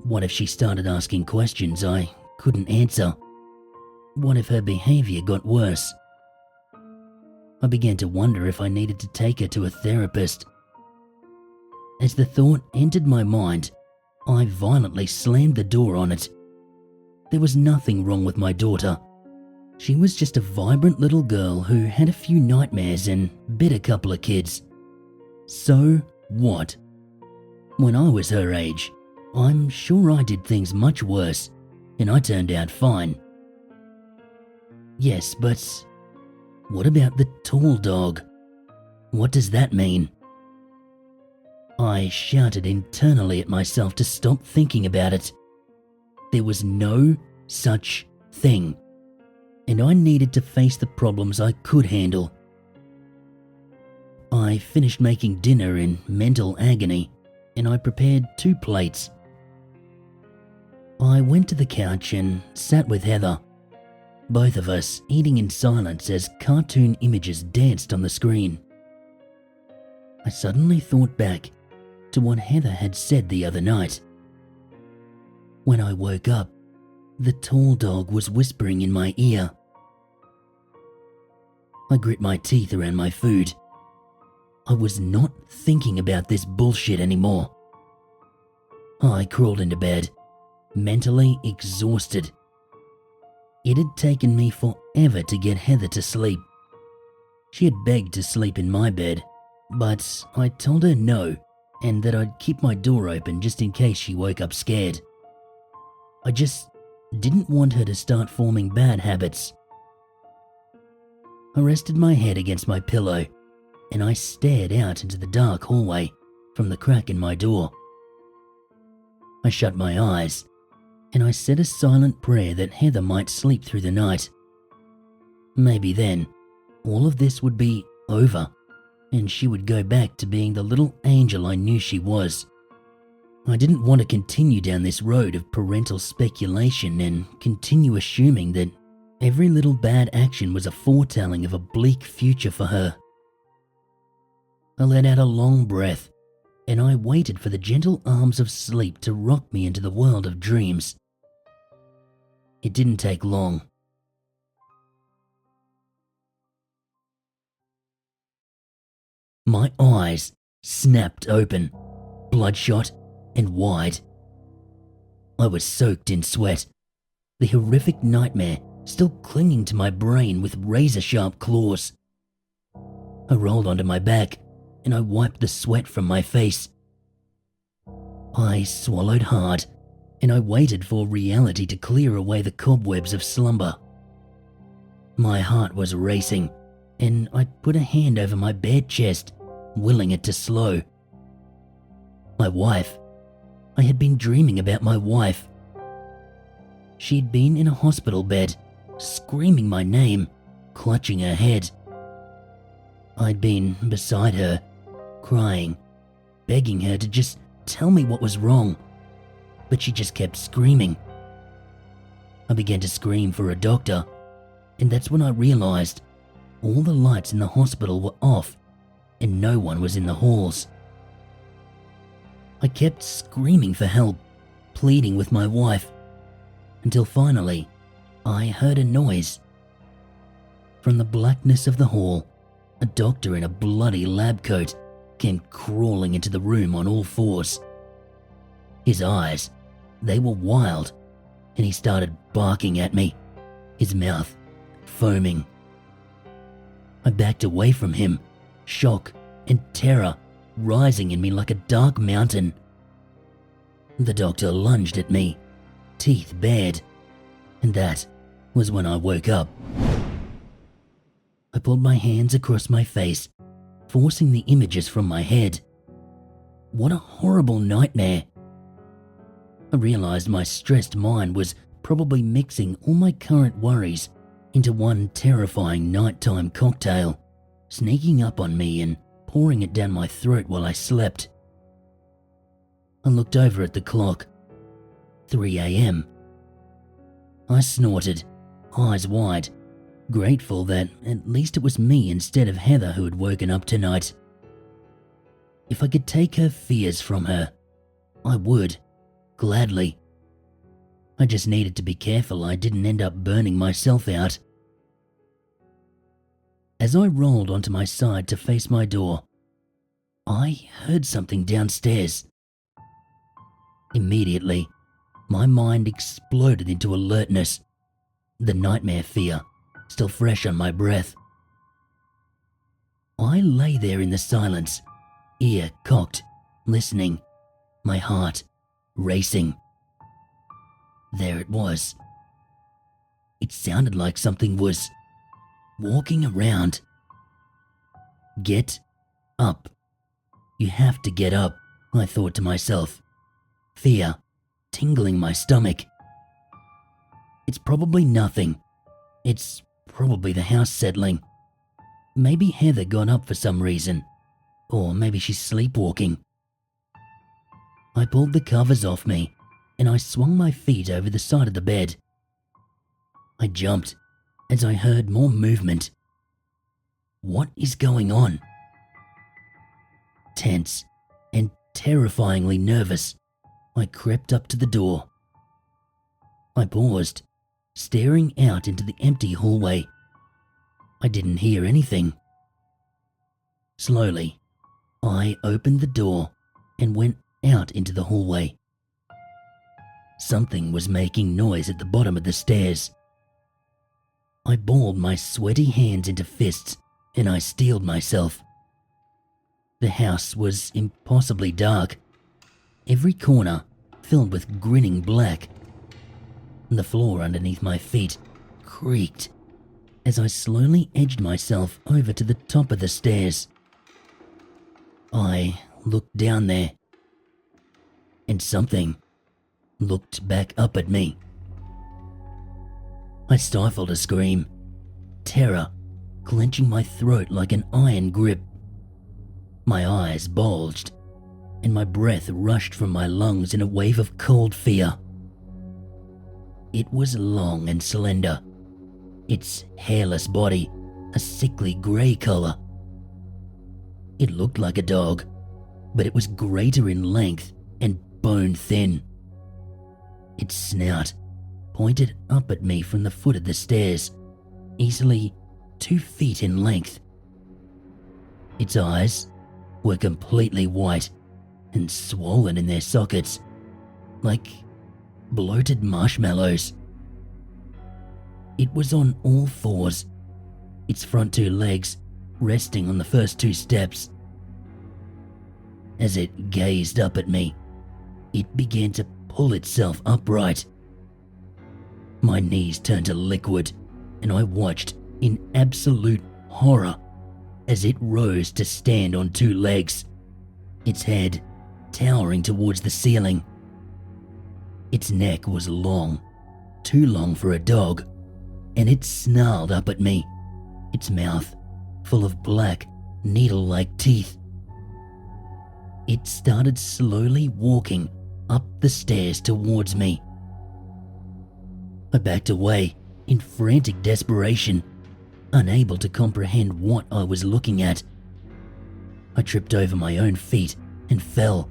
What if she started asking questions I couldn't answer? What if her behavior got worse? I began to wonder if I needed to take her to a therapist. As the thought entered my mind, I violently slammed the door on it. There was nothing wrong with my daughter. She was just a vibrant little girl who had a few nightmares and bit a couple of kids. So what? When I was her age, I'm sure I did things much worse, and I turned out fine. Yes, but what about the tall dog? What does that mean? I shouted internally at myself to stop thinking about it. There was no such thing, and I needed to face the problems I could handle. I finished making dinner in mental agony, and I prepared 2 plates. I went to the couch and sat with Heather, both of us eating in silence as cartoon images danced on the screen. I suddenly thought back to what Heather had said the other night. When I woke up, the tall dog was whispering in my ear. I grit my teeth around my food. I was not thinking about this bullshit anymore. I crawled into bed, mentally exhausted. It had taken me forever to get Heather to sleep. She had begged to sleep in my bed, but I told her no, and that I'd keep my door open just in case she woke up scared. I just didn't want her to start forming bad habits. I rested my head against my pillow, and I stared out into the dark hallway from the crack in my door. I shut my eyes, and I said a silent prayer that Heather might sleep through the night. Maybe then, all of this would be over, and she would go back to being the little angel I knew she was. I didn't want to continue down this road of parental speculation and continue assuming that every little bad action was a foretelling of a bleak future for her. I let out a long breath, and I waited for the gentle arms of sleep to rock me into the world of dreams. It didn't take long. My eyes snapped open, bloodshot and wide. I was soaked in sweat, the horrific nightmare still clinging to my brain with razor-sharp claws. I rolled onto my back and I wiped the sweat from my face. I swallowed hard and I waited for reality to clear away the cobwebs of slumber. My heart was racing, and I put a hand over my bare chest, willing it to slow. My wife. I had been dreaming about my wife. She'd been in a hospital bed, screaming my name, clutching her head. I'd been beside her, crying, begging her to just tell me what was wrong, but she just kept screaming. I began to scream for a doctor, and that's when I realized all the lights in the hospital were off and no one was in the halls. I kept screaming for help, pleading with my wife, until finally I heard a noise. From the blackness of the hall, a doctor in a bloody lab coat came crawling into the room on all fours. His eyes, they were wild, and he started barking at me, his mouth foaming. I backed away from him, shock and terror rising in me like a dark mountain. The doctor lunged at me, teeth bared, and that was when I woke up. I pulled my hands across my face, forcing the images from my head. What a horrible nightmare. I realized my stressed mind was probably mixing all my current worries into one terrifying nighttime cocktail, sneaking up on me and pouring it down my throat while I slept. I looked over at the clock. 3 a.m. I snorted, eyes wide, grateful that at least it was me instead of Heather who had woken up tonight. If I could take her fears from her, I would, gladly. I just needed to be careful I didn't end up burning myself out. As I rolled onto my side to face my door, I heard something downstairs. Immediately, my mind exploded into alertness, the nightmare fear still fresh on my breath. I lay there in the silence, ear cocked, listening, my heart racing. There it was. It sounded like something was walking around. Get up. You have to get up, I thought to myself, fear tingling my stomach. It's probably nothing. It's probably the house settling. Maybe Heather got up for some reason, or maybe she's sleepwalking. I pulled the covers off me and I swung my feet over the side of the bed. I jumped as I heard more movement. What is going on? Tense and terrifyingly nervous, I crept up to the door. I paused, staring out into the empty hallway. I didn't hear anything. Slowly, I opened the door and went out into the hallway. Something was making noise at the bottom of the stairs. I balled my sweaty hands into fists and I steeled myself. The house was impossibly dark, every corner filled with grinning black. The floor underneath my feet creaked as I slowly edged myself over to the top of the stairs. I looked down there, and something looked back up at me. I stifled a scream, terror clenching my throat like an iron grip. My eyes bulged, and my breath rushed from my lungs in a wave of cold fear. It was long and slender, its hairless body a sickly grey colour. It looked like a dog, but it was greater in length and bone thin. Its snout pointed up at me from the foot of the stairs, easily 2 feet in length. Its eyes were completely white and swollen in their sockets, like bloated marshmallows. It was on all fours, its front 2 legs resting on the first 2 steps. As it gazed up at me, it began to pull itself upright. My knees turned to liquid, and I watched in absolute horror as it rose to stand on 2 legs, its head towering towards the ceiling. Its neck was long, too long for a dog, and it snarled up at me, its mouth full of black, needle-like teeth. It started slowly walking up the stairs towards me. I backed away in frantic desperation, unable to comprehend what I was looking at. I tripped over my own feet and fell,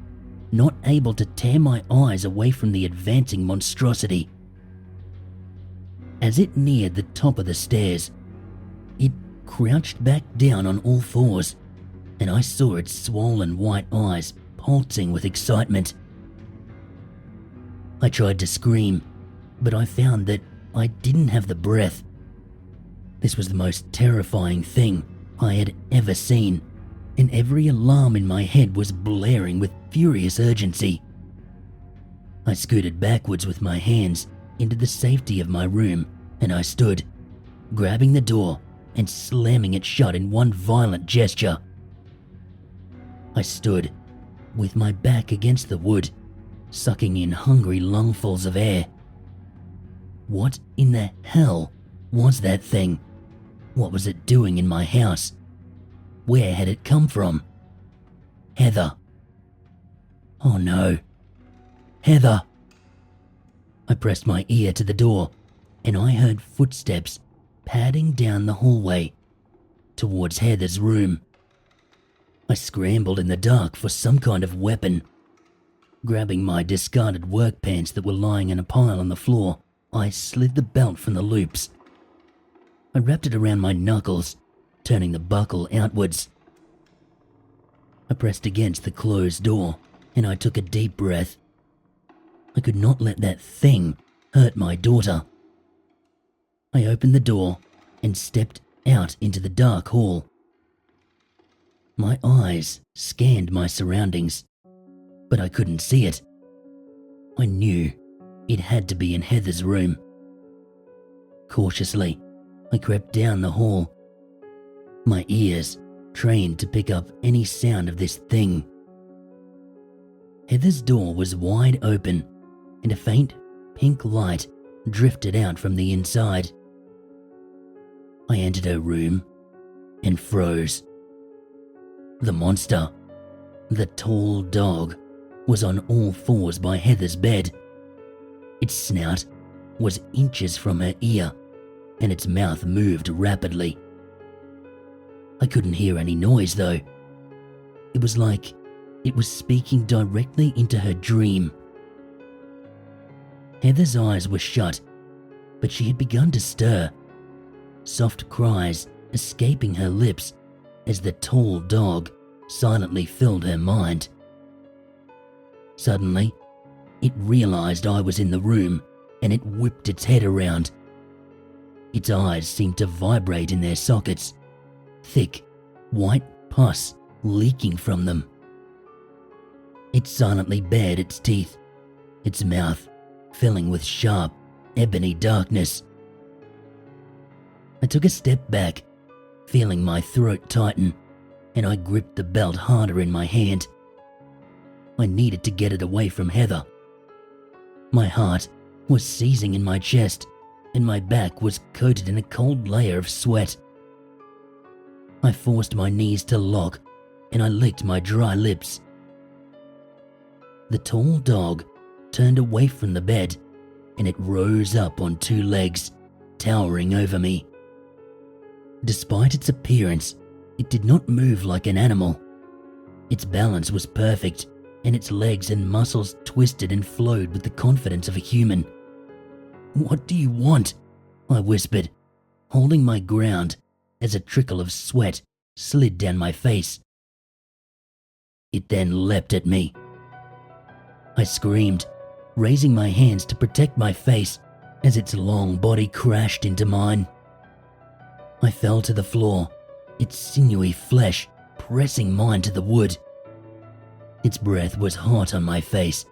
not able to tear my eyes away from the advancing monstrosity. As it neared the top of the stairs, it crouched back down on all fours, and I saw its swollen white eyes pulsing with excitement. I tried to scream, but I found that I didn't have the breath. This was the most terrifying thing I had ever seen, and every alarm in my head was blaring with furious urgency. I scooted backwards with my hands into the safety of my room and I stood, grabbing the door and slamming it shut in one violent gesture. I stood, with my back against the wood, sucking in hungry lungfuls of air. What in the hell was that thing? What was it doing in my house? Where had it come from? Heather. Oh no. Heather. I pressed my ear to the door, and I heard footsteps padding down the hallway towards Heather's room. I scrambled in the dark for some kind of weapon. Grabbing my discarded work pants that were lying in a pile on the floor, I slid the belt from the loops. I wrapped it around my knuckles, turning the buckle outwards. I pressed against the closed door, and I took a deep breath. I could not let that thing hurt my daughter. I opened the door and stepped out into the dark hall. My eyes scanned my surroundings, but I couldn't see it. I knew it had to be in Heather's room. Cautiously, I crept down the hall, my ears trained to pick up any sound of this thing. Heather's door was wide open, and a faint pink light drifted out from the inside. I entered her room and froze. The monster, the tall dog, was on all fours by Heather's bed. Its snout was inches from her ear, and its mouth moved rapidly. I couldn't hear any noise though. It was like it was speaking directly into her dream. Heather's eyes were shut, but she had begun to stir, soft cries escaping her lips as the tall dog silently filled her mind. Suddenly, it realized I was in the room, and it whipped its head around. Its eyes seemed to vibrate in their sockets, thick, white pus leaking from them. It silently bared its teeth, its mouth filling with sharp, ebony darkness. I took a step back, feeling my throat tighten, and I gripped the belt harder in my hand. I needed to get it away from Heather. My heart was seizing in my chest, and my back was coated in a cold layer of sweat. I forced my knees to lock, and I licked my dry lips. The tall dog turned away from the bed, and it rose up on two legs, towering over me. Despite its appearance, it did not move like an animal. Its balance was perfect, and its legs and muscles twisted and flowed with the confidence of a human. "What do you want?" I whispered, holding my ground as a trickle of sweat slid down my face. It then leapt at me. I screamed, raising my hands to protect my face as its long body crashed into mine. I fell to the floor, its sinewy flesh pressing mine to the wood. Its breath was hot on my face,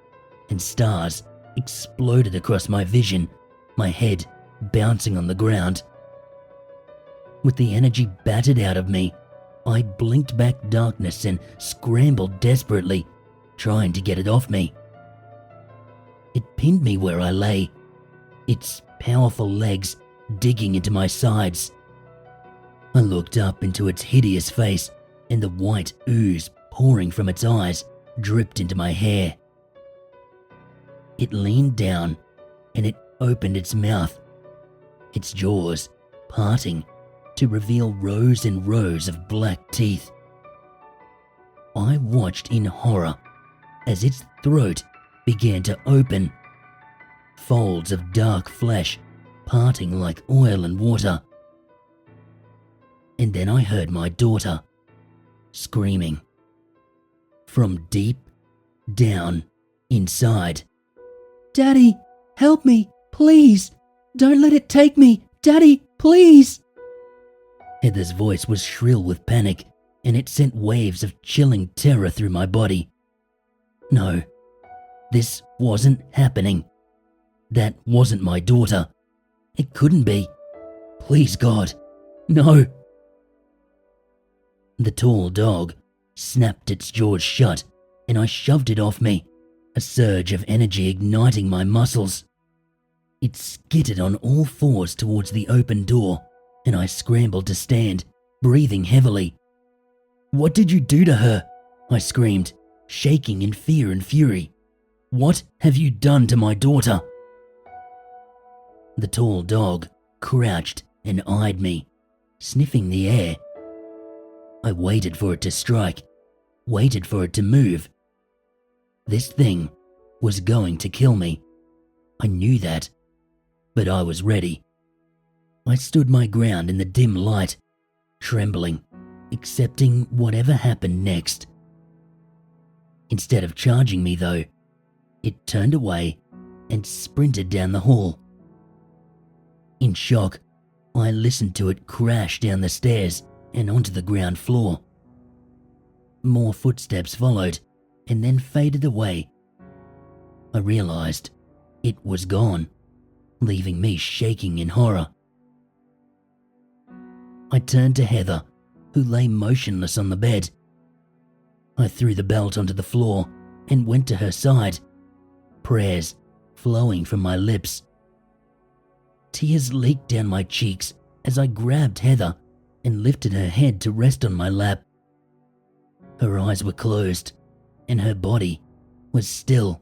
and stars exploded across my vision, my head bouncing on the ground. With the energy battered out of me, I blinked back darkness and scrambled desperately, trying to get it off me. It pinned me where I lay, its powerful legs digging into my sides. I looked up into its hideous face, and the white ooze pouring from its eyes dripped into my hair. It leaned down, and it opened its mouth, its jaws parting to reveal rows and rows of black teeth. I watched in horror as its throat began to open, folds of dark flesh parting like oil and water. And then I heard my daughter screaming from deep down inside. "Daddy, help me, please! Don't let it take me! Daddy, please!" Heather's voice was shrill with panic, and it sent waves of chilling terror through my body. No, this wasn't happening. That wasn't my daughter. It couldn't be. Please, God. No. The tall dog snapped its jaws shut, and I shoved it off me, a surge of energy igniting my muscles. It skittered on all fours towards the open door, and I scrambled to stand, breathing heavily. "What did you do to her?" I screamed, shaking in fear and fury. "What have you done to my daughter?" The tall dog crouched and eyed me, sniffing the air. I waited for it to strike, waited for it to move. This thing was going to kill me. I knew that, but I was ready. I stood my ground in the dim light, trembling, accepting whatever happened next. Instead of charging me, though, it turned away and sprinted down the hall. In shock, I listened to it crash down the stairs and onto the ground floor. More footsteps followed and then faded away. I realized it was gone, leaving me shaking in horror. I turned to Heather, who lay motionless on the bed. I threw the belt onto the floor and went to her side, prayers flowing from my lips. Tears leaked down my cheeks as I grabbed Heather and lifted her head to rest on my lap. Her eyes were closed and her body was still.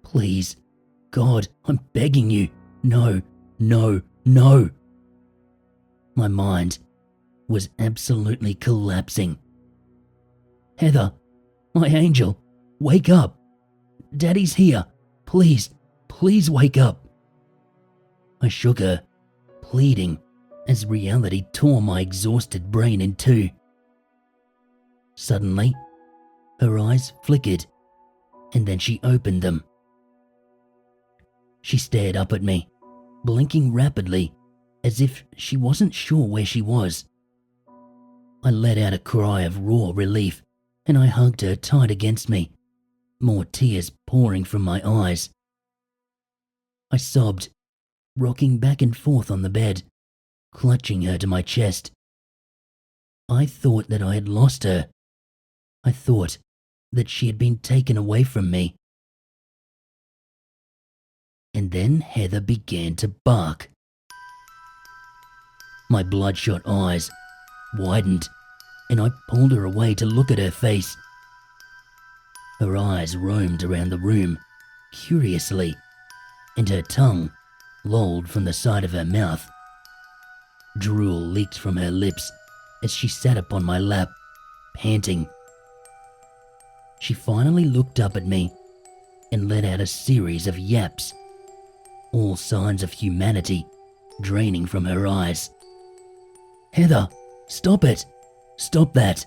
"Please, God, I'm begging you. No, no, no." My mind was absolutely collapsing. "Heather, my angel, wake up. Daddy's here. Please, please wake up." I shook her, pleading, as reality tore my exhausted brain in two. Suddenly, her eyes flickered, and then she opened them. She stared up at me, blinking rapidly, as if she wasn't sure where she was. I let out a cry of raw relief, and I hugged her tight against me, more tears pouring from my eyes. I sobbed, rocking back and forth on the bed, clutching her to my chest. I thought that I had lost her. I thought that she had been taken away from me. And then Heather began to bark. My bloodshot eyes widened, and I pulled her away to look at her face. Her eyes roamed around the room, curiously, and her tongue lolled from the side of her mouth. Drool leaked from her lips as she sat upon my lap, panting. She finally looked up at me and let out a series of yaps, all signs of humanity draining from her eyes. "Heather, stop it! Stop that!"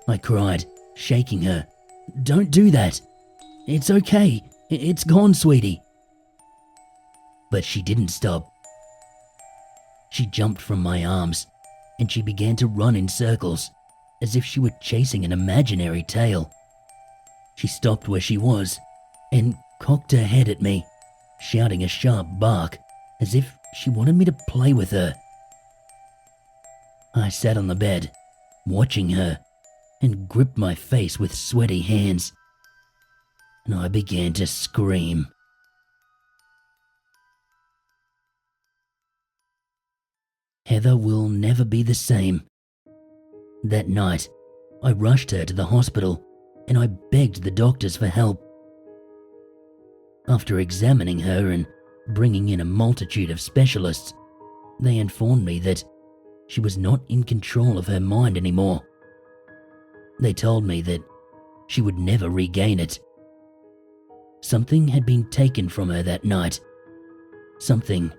I cried, shaking her. "Don't do that! It's okay! It's gone, sweetie!" But she didn't stop. She jumped from my arms, and she began to run in circles, as if she were chasing an imaginary tail. She stopped where she was, and cocked her head at me, shouting a sharp bark, as if she wanted me to play with her. I sat on the bed, watching her, and gripped my face with sweaty hands, and I began to scream. Heather will never be the same. That night, I rushed her to the hospital, and I begged the doctors for help. After examining her and bringing in a multitude of specialists, they informed me that she was not in control of her mind anymore. They told me that she would never regain it. Something had been taken from her that night, something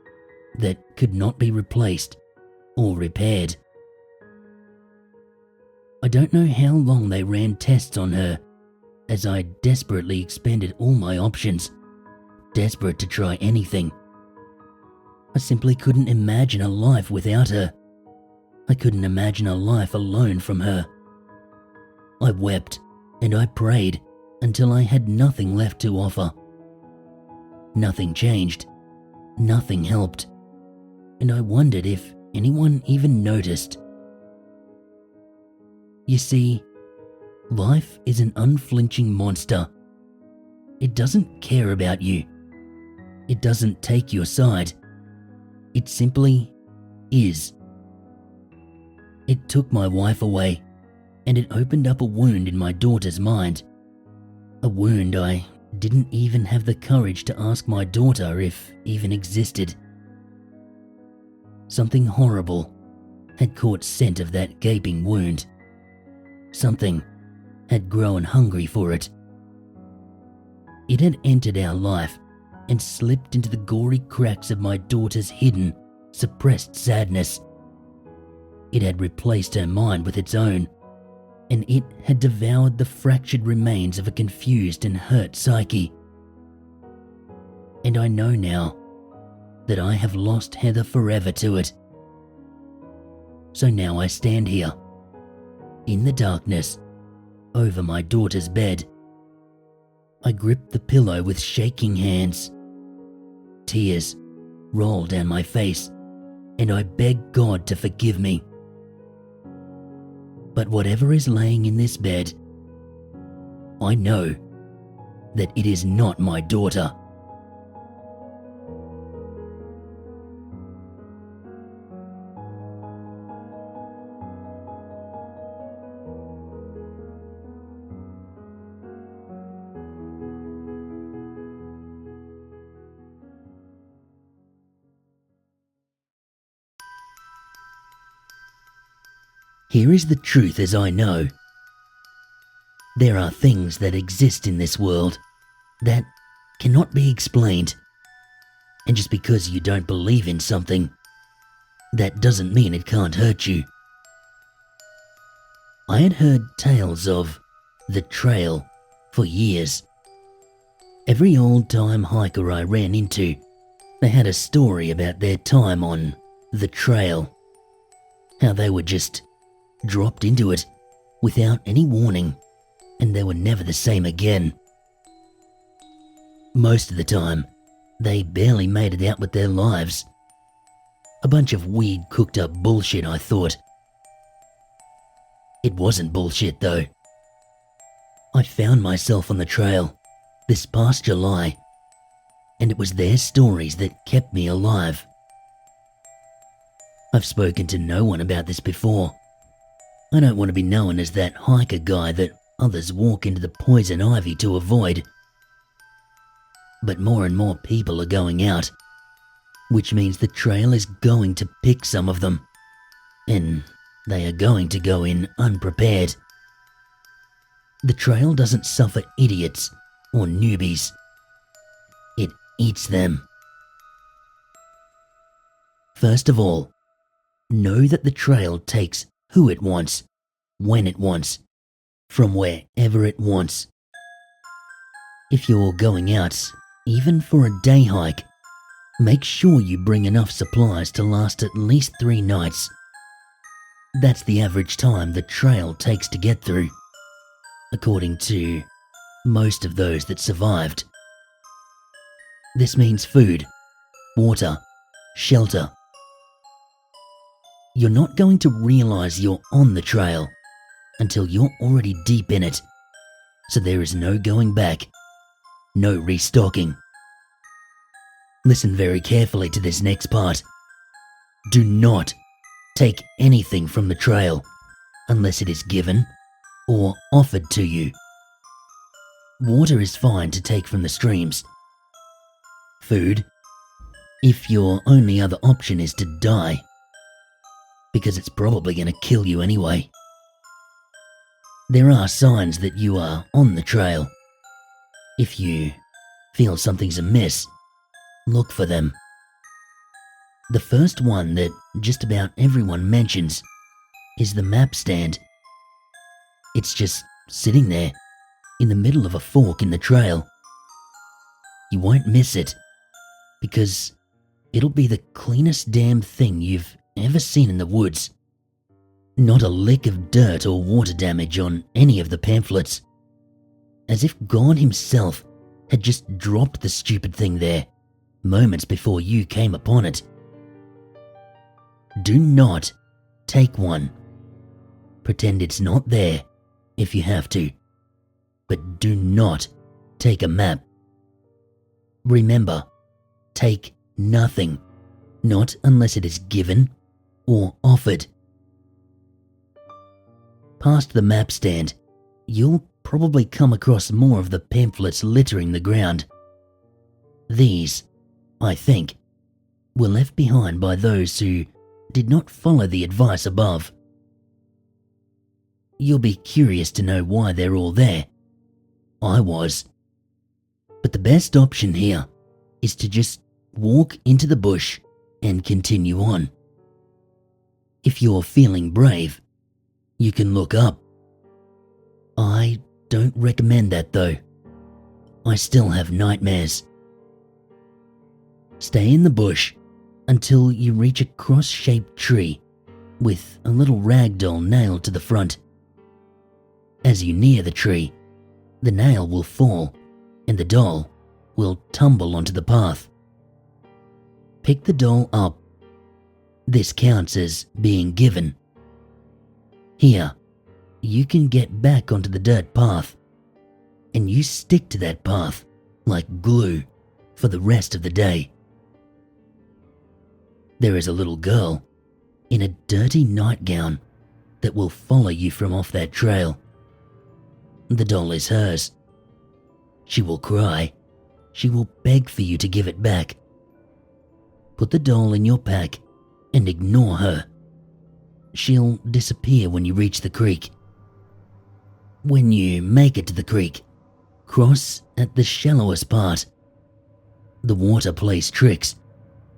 that could not be replaced or repaired. I don't know how long they ran tests on her, as I desperately expended all my options, desperate to try anything. I simply couldn't imagine a life without her. I couldn't imagine a life alone from her. I wept and I prayed until I had nothing left to offer. Nothing changed. Nothing helped. and I wondered if anyone even noticed. You see, life is an unflinching monster. It doesn't care about you. It doesn't take your side. It simply is. It took my wife away, and it opened up a wound in my daughter's mind. A wound I didn't even have the courage to ask my daughter if even existed. Something horrible had caught scent of that gaping wound. Something had grown hungry for it. It had entered our life and slipped into the gory cracks of my daughter's hidden, suppressed sadness. It had replaced her mind with its own, and it had devoured the fractured remains of a confused and hurt psyche. And I know now that I have lost Heather forever to it. So now I stand here, in the darkness, over my daughter's bed. I grip the pillow with shaking hands. Tears roll down my face, and I beg God to forgive me. But whatever is laying in this bed, I know that it is not my daughter. Here is the truth as I know. There are things that exist in this world that cannot be explained. And just because you don't believe in something, that doesn't mean it can't hurt you. I had heard tales of the trail for years. Every old-time hiker I ran into, they had a story about their time on the trail. How they were just dropped into it without any warning, and they were never the same again. Most of the time, they barely made it out with their lives. A bunch of weird cooked up bullshit, I thought. It wasn't bullshit though. I found myself on the trail this past July, and it was their stories that kept me alive. I've spoken to no one about this before. I don't want to be known as that hiker guy that others walk into the poison ivy to avoid. But more and more people are going out, which means the trail is going to pick some of them, and they are going to go in unprepared. The trail doesn't suffer idiots or newbies. It eats them. First of all, know that the trail takes who it wants, when it wants, from wherever it wants. If you're going out, even for a day hike, make sure you bring enough supplies to last at least 3 nights. That's the average time the trail takes to get through, according to most of those that survived. This means food, water, shelter. You're not going to realize you're on the trail until you're already deep in it, so there is no going back, no restocking. Listen very carefully to this next part. Do not take anything from the trail unless it is given or offered to you. Water is fine to take from the streams. Food, if your only other option is to die, because it's probably going to kill you anyway. There are signs that you are on the trail. If you feel something's amiss, look for them. The first one that just about everyone mentions is the map stand. It's just sitting there in the middle of a fork in the trail. You won't miss it because it'll be the cleanest damn thing you've ever seen in the woods. Not a lick of dirt or water damage on any of the pamphlets. As if God himself had just dropped the stupid thing there moments before you came upon it. Do not take one. Pretend it's not there if you have to, but do not take a map. Remember, take nothing, not unless it is given or offered. Past the map stand, you'll probably come across more of the pamphlets littering the ground. These, I think, were left behind by those who did not follow the advice above. You'll be curious to know why they're all there. I was. But the best option here is to just walk into the bush and continue on. If you're feeling brave, you can look up. I don't recommend that though. I still have nightmares. Stay in the bush until you reach a cross-shaped tree with a little rag doll nailed to the front. As you near the tree, the nail will fall and the doll will tumble onto the path. Pick the doll up. This counts as being given. Here, you can get back onto the dirt path, and you stick to that path like glue for the rest of the day. There is a little girl in a dirty nightgown that will follow you from off that trail. The doll is hers. She will cry. She will beg for you to give it back. Put the doll in your pack and ignore her. She'll disappear when you reach the creek. When you make it to the creek, cross at the shallowest part. The water plays tricks,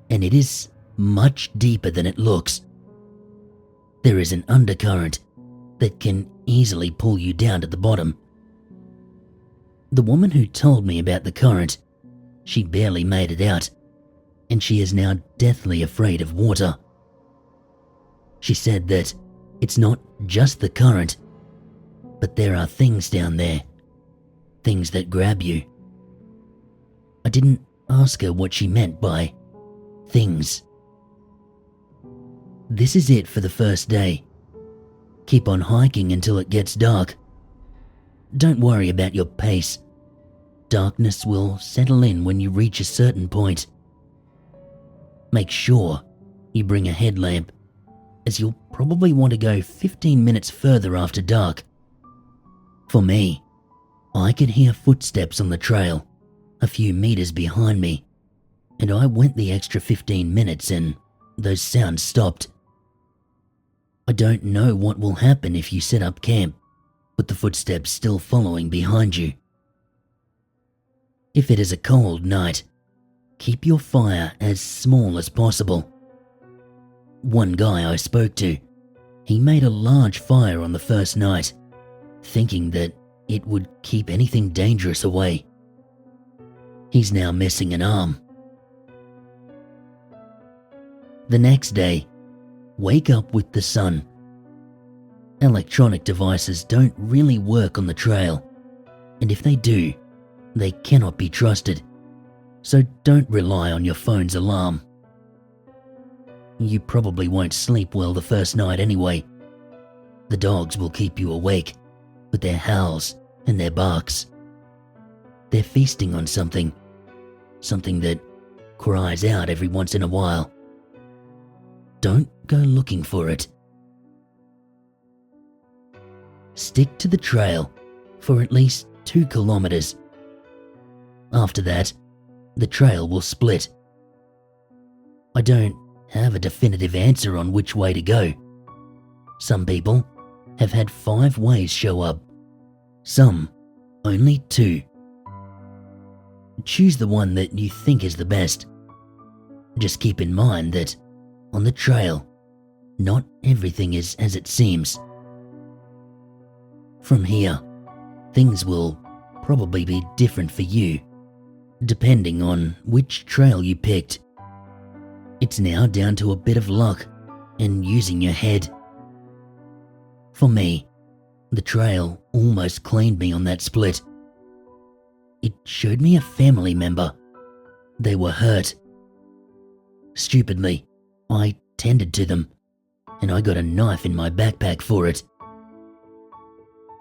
and it is much deeper than it looks. There is an undercurrent that can easily pull you down to the bottom. The woman who told me about the current, she barely made it out, and she is now deathly afraid of water. She said that it's not just the current, but there are things down there, things that grab you. I didn't ask her what she meant by things. This is it for the first day. Keep on hiking until it gets dark. Don't worry about your pace. Darkness will settle in when you reach a certain point. Make sure you bring a headlamp, as you'll probably want to go 15 minutes further after dark. For me, I could hear footsteps on the trail a few meters behind me, and I went the extra 15 minutes and those sounds stopped. I don't know what will happen if you set up camp with the footsteps still following behind you. If it is a cold night, keep your fire as small as possible. One guy I spoke to, he made a large fire on the first night, thinking that it would keep anything dangerous away. He's now missing an arm. The next day, wake up with the sun. Electronic devices don't really work on the trail, and if they do, they cannot be trusted, so don't rely on your phone's alarm. You probably won't sleep well the first night anyway. The dogs will keep you awake with their howls and their barks. They're feasting on something that cries out every once in a while. Don't go looking for it. Stick to the trail for at least 2 kilometers. After that, the trail will split. I don't have a definitive answer on which way to go. Some people have had 5 ways show up, some only 2. Choose the one that you think is the best. Just keep in mind that on the trail, not everything is as it seems. From here, things will probably be different for you, depending on which trail you picked. It's now down to a bit of luck and using your head. For me, the trail almost claimed me on that split. It showed me a family member. They were hurt. Stupidly, I tended to them, and I got a knife in my backpack for it.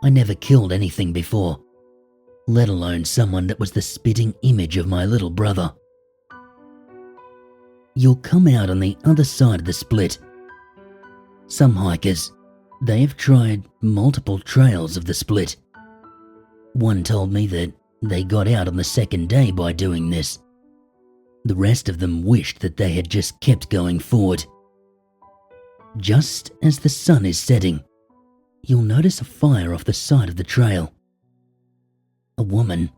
I never killed anything before, let alone someone that was the spitting image of my little brother. You'll come out on the other side of the split. Some hikers, they have tried multiple trails of the split. One told me that they got out on the second day by doing this. The rest of them wished that they had just kept going forward. Just as the sun is setting, you'll notice a fire off the side of the trail. A woman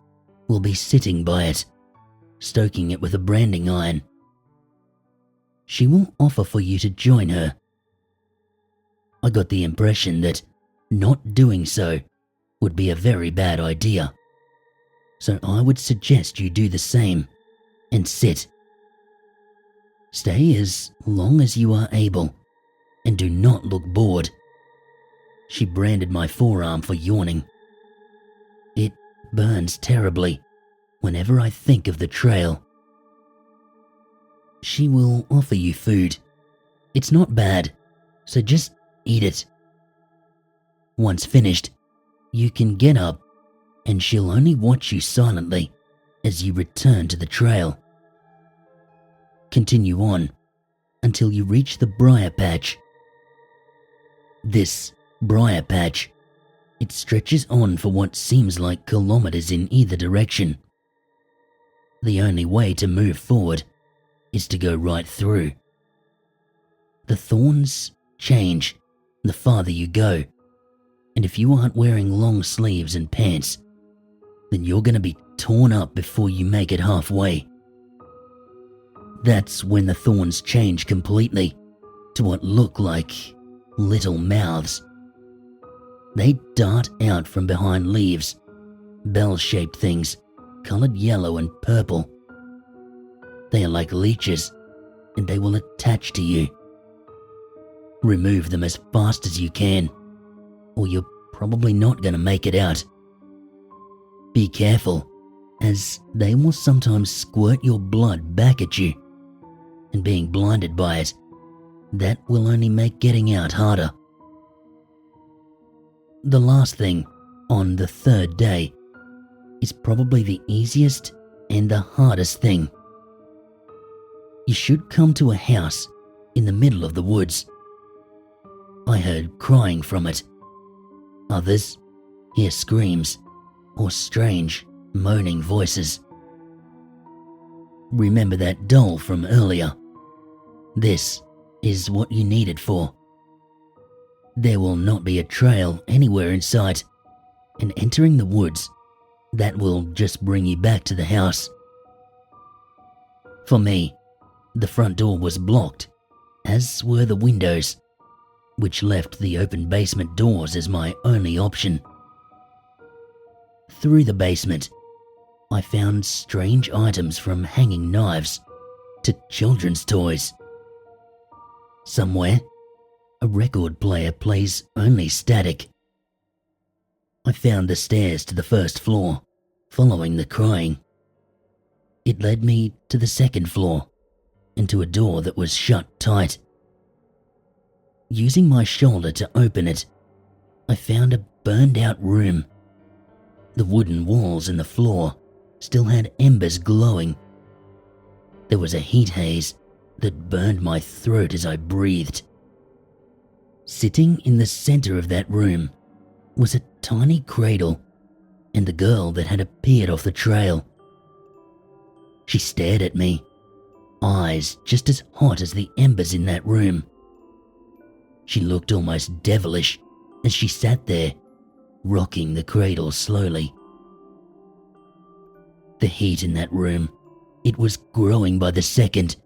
will be sitting by it, stoking it with a branding iron. She will offer for you to join her. I got the impression that not doing so would be a very bad idea, so I would suggest you do the same and sit. Stay as long as you are able, and do not look bored. She branded my forearm for yawning. It burns terribly whenever I think of the trail. She will offer you food. It's not bad, so just eat it. Once finished, you can get up, and she'll only watch you silently as you return to the trail. Continue on until you reach the briar patch. This briar patch, it stretches on for what seems like kilometers in either direction. The only way to move forward is to go right through. The thorns change the farther you go, and if you aren't wearing long sleeves and pants, then you're going to be torn up before you make it halfway. That's when the thorns change completely to what look like little mouths. They dart out from behind leaves, bell-shaped things, colored yellow and purple. They are like leeches, and they will attach to you. Remove them as fast as you can, or you're probably not going to make it out. Be careful, as they will sometimes squirt your blood back at you, and being blinded by it, that will only make getting out harder. The last thing, on the third day, is probably the easiest and the hardest thing. You should come to a house in the middle of the woods. I heard crying from it. Others hear screams or strange, moaning voices. Remember that doll from earlier? This is what you need it for. There will not be a trail anywhere in sight, and entering the woods, that will just bring you back to the house. For me, the front door was blocked, as were the windows, which left the open basement doors as my only option. Through the basement, I found strange items from hanging knives to children's toys. Somewhere, a record player plays only static. I found the stairs to the first floor, following the crying. It led me to the second floor, and to a door that was shut tight. Using my shoulder to open it, I found a burned-out room. The wooden walls and the floor still had embers glowing. There was a heat haze that burned my throat as I breathed. Sitting in the center of that room was a tiny cradle and the girl that had appeared off the trail. She stared at me, eyes just as hot as the embers in that room. She looked almost devilish as she sat there, rocking the cradle slowly. The heat in that room, it was growing by the second.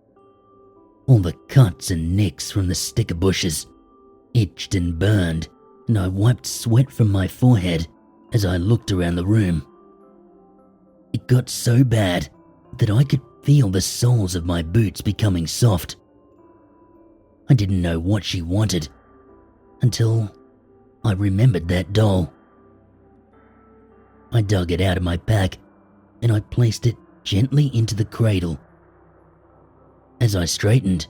All the cuts and nicks from the sticker bushes itched and burned, and I wiped sweat from my forehead as I looked around the room. It got so bad that I could feel the soles of my boots becoming soft. I didn't know what she wanted until I remembered that doll. I dug it out of my pack and I placed it gently into the cradle. As I straightened,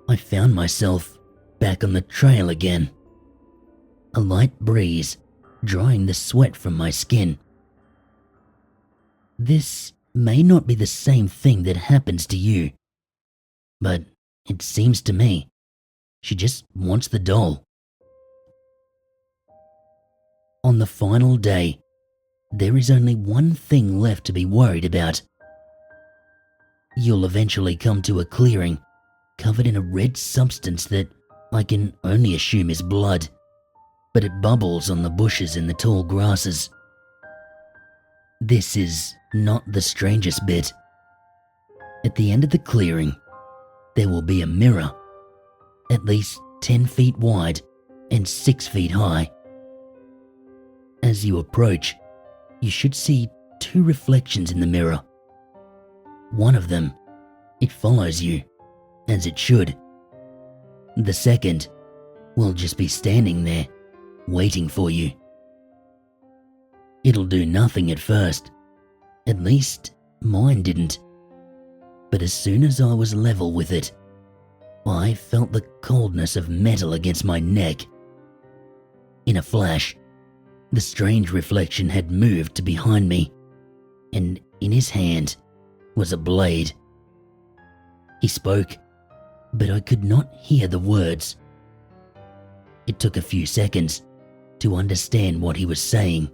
I found myself back on the trail again. A light breeze drying the sweat from my skin. This may not be the same thing that happens to you, but it seems to me she just wants the doll. On the final day, there is only one thing left to be worried about. You'll eventually come to a clearing covered in a red substance that I can only assume is blood, but it bubbles on the bushes and the tall grasses. This is not the strangest bit. At the end of the clearing, there will be a mirror, at least 10 feet wide and 6 feet high. As you approach, you should see 2 reflections in the mirror. One of them, it follows you, as it should. The second will just be standing there, waiting for you. It'll do nothing at first. At least mine didn't. But as soon as I was level with it, I felt the coldness of metal against my neck. In a flash, the strange reflection had moved to behind me, and in his hand was a blade. He spoke, but I could not hear the words. It took a few seconds to understand what he was saying.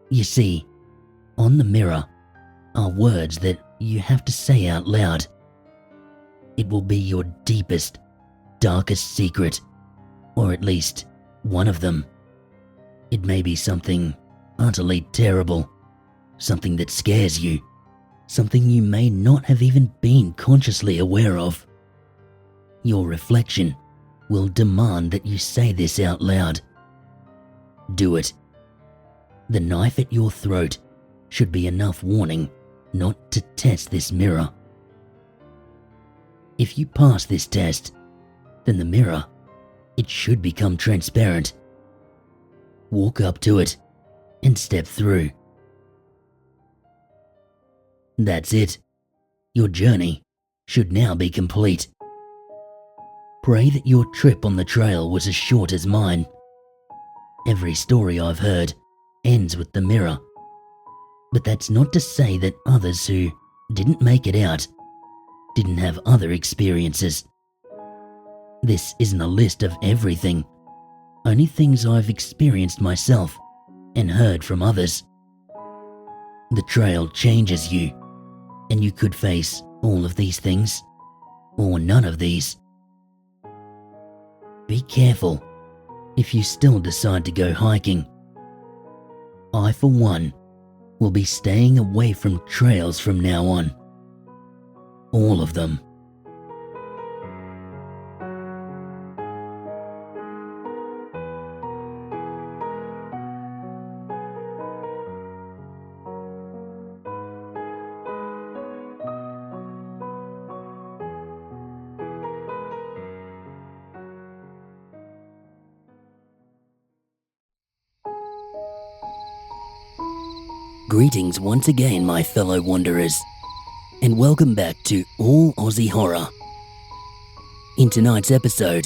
You see, on the mirror are words that you have to say out loud. It will be your deepest, darkest secret, or at least one of them. It may be something utterly terrible, something that scares you, something you may not have even been consciously aware of. Your reflection will demand that you say this out loud. Do it. The knife at your throat should be enough warning not to test this mirror. If you pass this test, then the mirror, it should become transparent. Walk up to it and step through. That's it. Your journey should now be complete. Pray that your trip on the trail was as short as mine. Every story I've heard ends with the mirror. But that's not to say that others who didn't make it out didn't have other experiences. This isn't a list of everything, only things I've experienced myself and heard from others. The trail changes you, and you could face all of these things, or none of these. Be careful if you still decide to go hiking. I, for one, will be staying away from trails from now on. All of them. Greetings once again, my fellow wanderers, and welcome back to All Aussie Horror. In tonight's episode,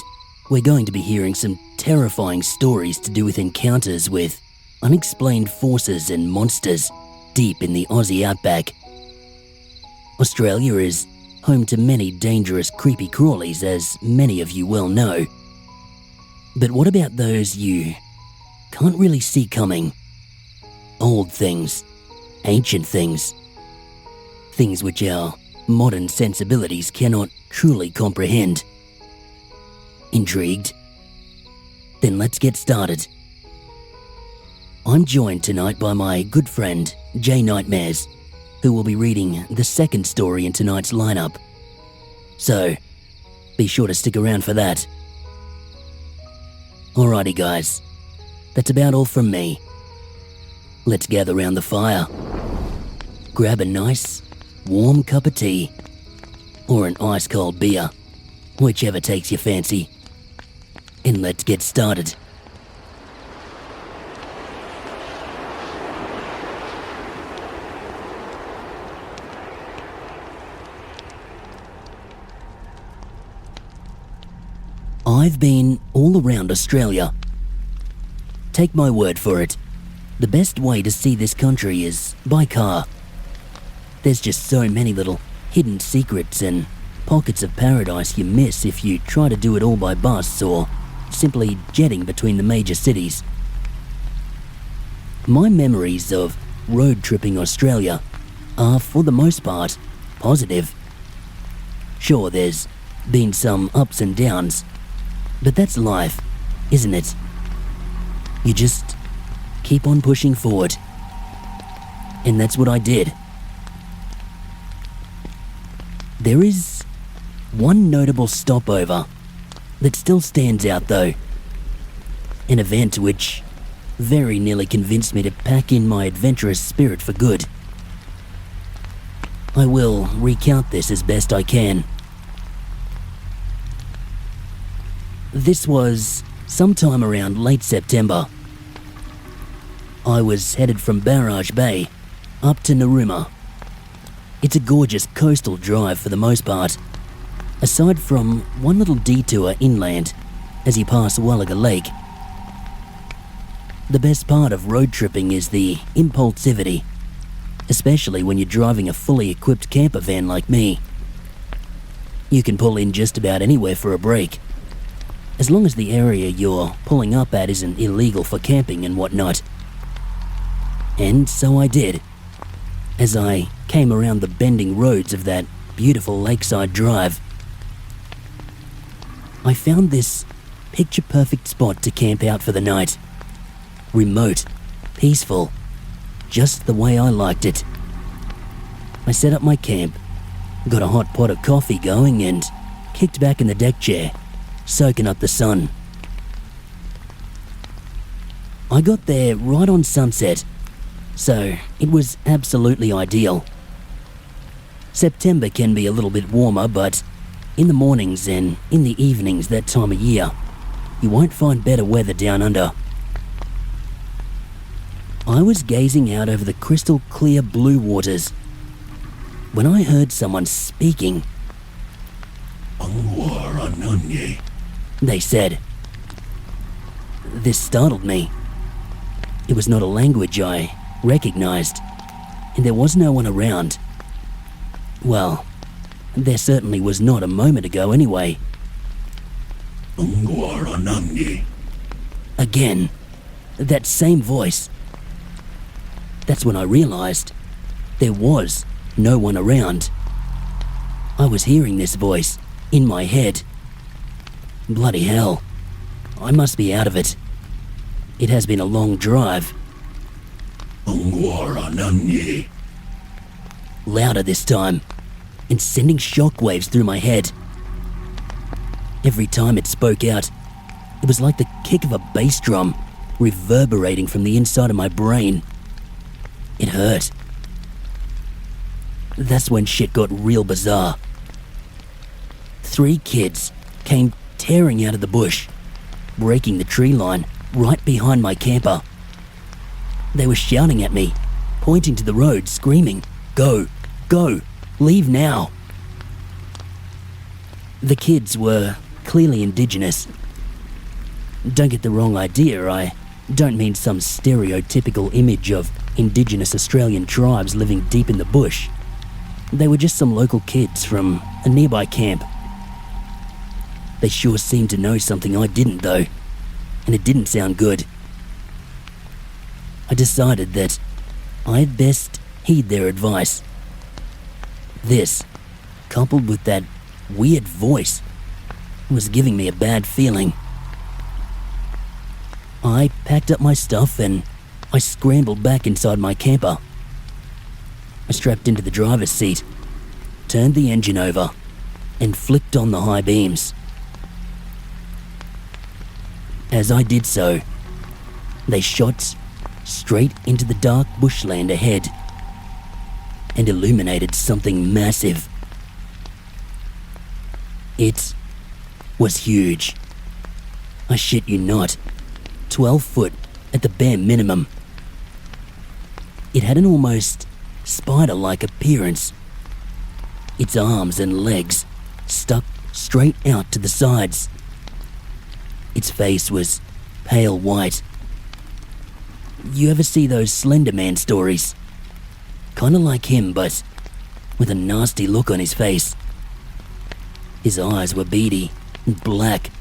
we're going to be hearing some terrifying stories to do with encounters with unexplained forces and monsters deep in the Aussie outback. Australia is home to many dangerous creepy crawlies, as many of you well know. But what about those you can't really see coming? Old things, ancient things, things which our modern sensibilities cannot truly comprehend. Intrigued? Then let's get started. I'm joined tonight by my good friend, Jay Nightmares, who will be reading the second story in tonight's lineup. So, be sure to stick around for that. Alrighty guys, that's about all from me. Let's gather round the fire. Grab a nice, warm cup of tea, or an ice-cold beer, whichever takes your fancy, and let's get started. I've been all around Australia. Take my word for it, the best way to see this country is by car. There's just so many little hidden secrets and pockets of paradise you miss if you try to do it all by bus or simply jetting between the major cities. My memories of road tripping Australia are, for the most part, positive. Sure, there's been some ups and downs, but that's life, isn't it? You just keep on pushing forward. And that's what I did. There is one notable stopover that still stands out though. An event which very nearly convinced me to pack in my adventurous spirit for good. I will recount this as best I can. This was sometime around late September. I was headed from Barrage Bay up to Narooma. It's a gorgeous coastal drive for the most part, aside from one little detour inland as you pass Wallaga Lake. The best part of road tripping is the impulsivity, especially when you're driving a fully equipped camper van like me. You can pull in just about anywhere for a break, as long as the area you're pulling up at isn't illegal for camping and whatnot. And so I did, as I came around the bending roads of that beautiful lakeside drive. I found this picture-perfect spot to camp out for the night. Remote, peaceful, just the way I liked it. I set up my camp, got a hot pot of coffee going and kicked back in the deck chair, soaking up the sun. I got there right on sunset, so it was absolutely ideal. September can be a little bit warmer, but in the mornings and in the evenings that time of year, you won't find better weather down under. I was gazing out over the crystal clear blue waters when I heard someone speaking. They said. This startled me. It was not a language I recognized, and there was no one around. Well, there certainly was not a moment ago anyway. Again, that same voice. That's when I realized there was no one around. I was hearing this voice in my head. Bloody hell, I must be out of it. It has been a long drive. Louder this time, and sending shockwaves through my head. Every time it spoke out, it was like the kick of a bass drum reverberating from the inside of my brain. It hurt. That's when shit got real bizarre. 3 kids came tearing out of the bush, breaking the tree line right behind my camper. They were shouting at me, pointing to the road, screaming, "Go, go, leave now." The kids were clearly Indigenous. Don't get the wrong idea, I don't mean some stereotypical image of Indigenous Australian tribes living deep in the bush. They were just some local kids from a nearby camp. They sure seemed to know something I didn't though, and it didn't sound good. I decided that I'd best heed their advice. This, coupled with that weird voice, was giving me a bad feeling. I packed up my stuff and I scrambled back inside my camper. I strapped into the driver's seat, turned the engine over, and flicked on the high beams. As I did so, they shot straight into the dark bushland ahead and illuminated something massive. It was huge. I shit you not, 12 foot at the bare minimum. It had an almost spider-like appearance. Its arms and legs stuck straight out to the sides, Its face was pale white. You ever see those Slender Man stories? Kinda like him, but with a nasty look on his face. His eyes were beady and black,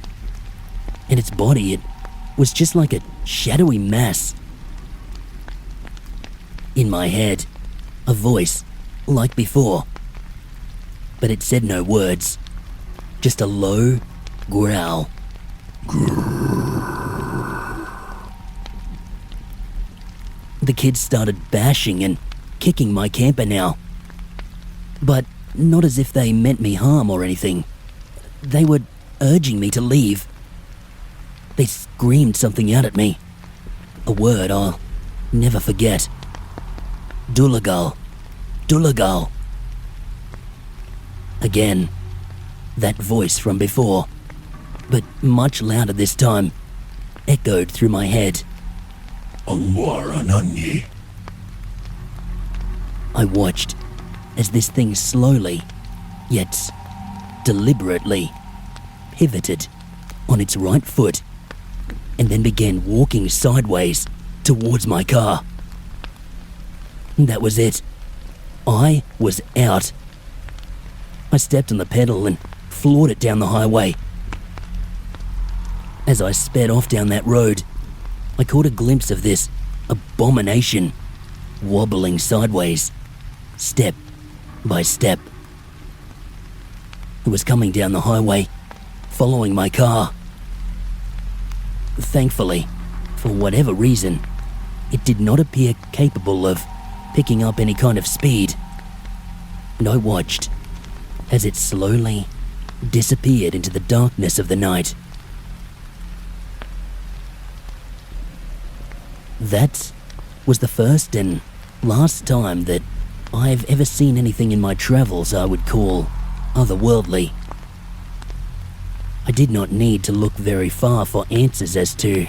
and its body, it was just like a shadowy mass. In my head, a voice, like before, but it said no words, just a low growl. The kids started bashing and kicking my camper now, but not as if they meant me harm or anything. They were urging me to leave. They screamed something out at me, a word I'll never forget. Doolagal, Doolagal. Again, that voice from before, but much louder this time, echoed through my head. I watched as this thing slowly, yet deliberately, pivoted on its right foot and then began walking sideways towards my car. That was it. I was out. I stepped on the pedal and floored it down the highway. As I sped off down that road, I caught a glimpse of this abomination wobbling sideways, step by step. It was coming down the highway, following my car. Thankfully, for whatever reason, it did not appear capable of picking up any kind of speed, and I watched as it slowly disappeared into the darkness of the night. That was the first and last time that I've ever seen anything in my travels I would call otherworldly. I did not need to look very far for answers as to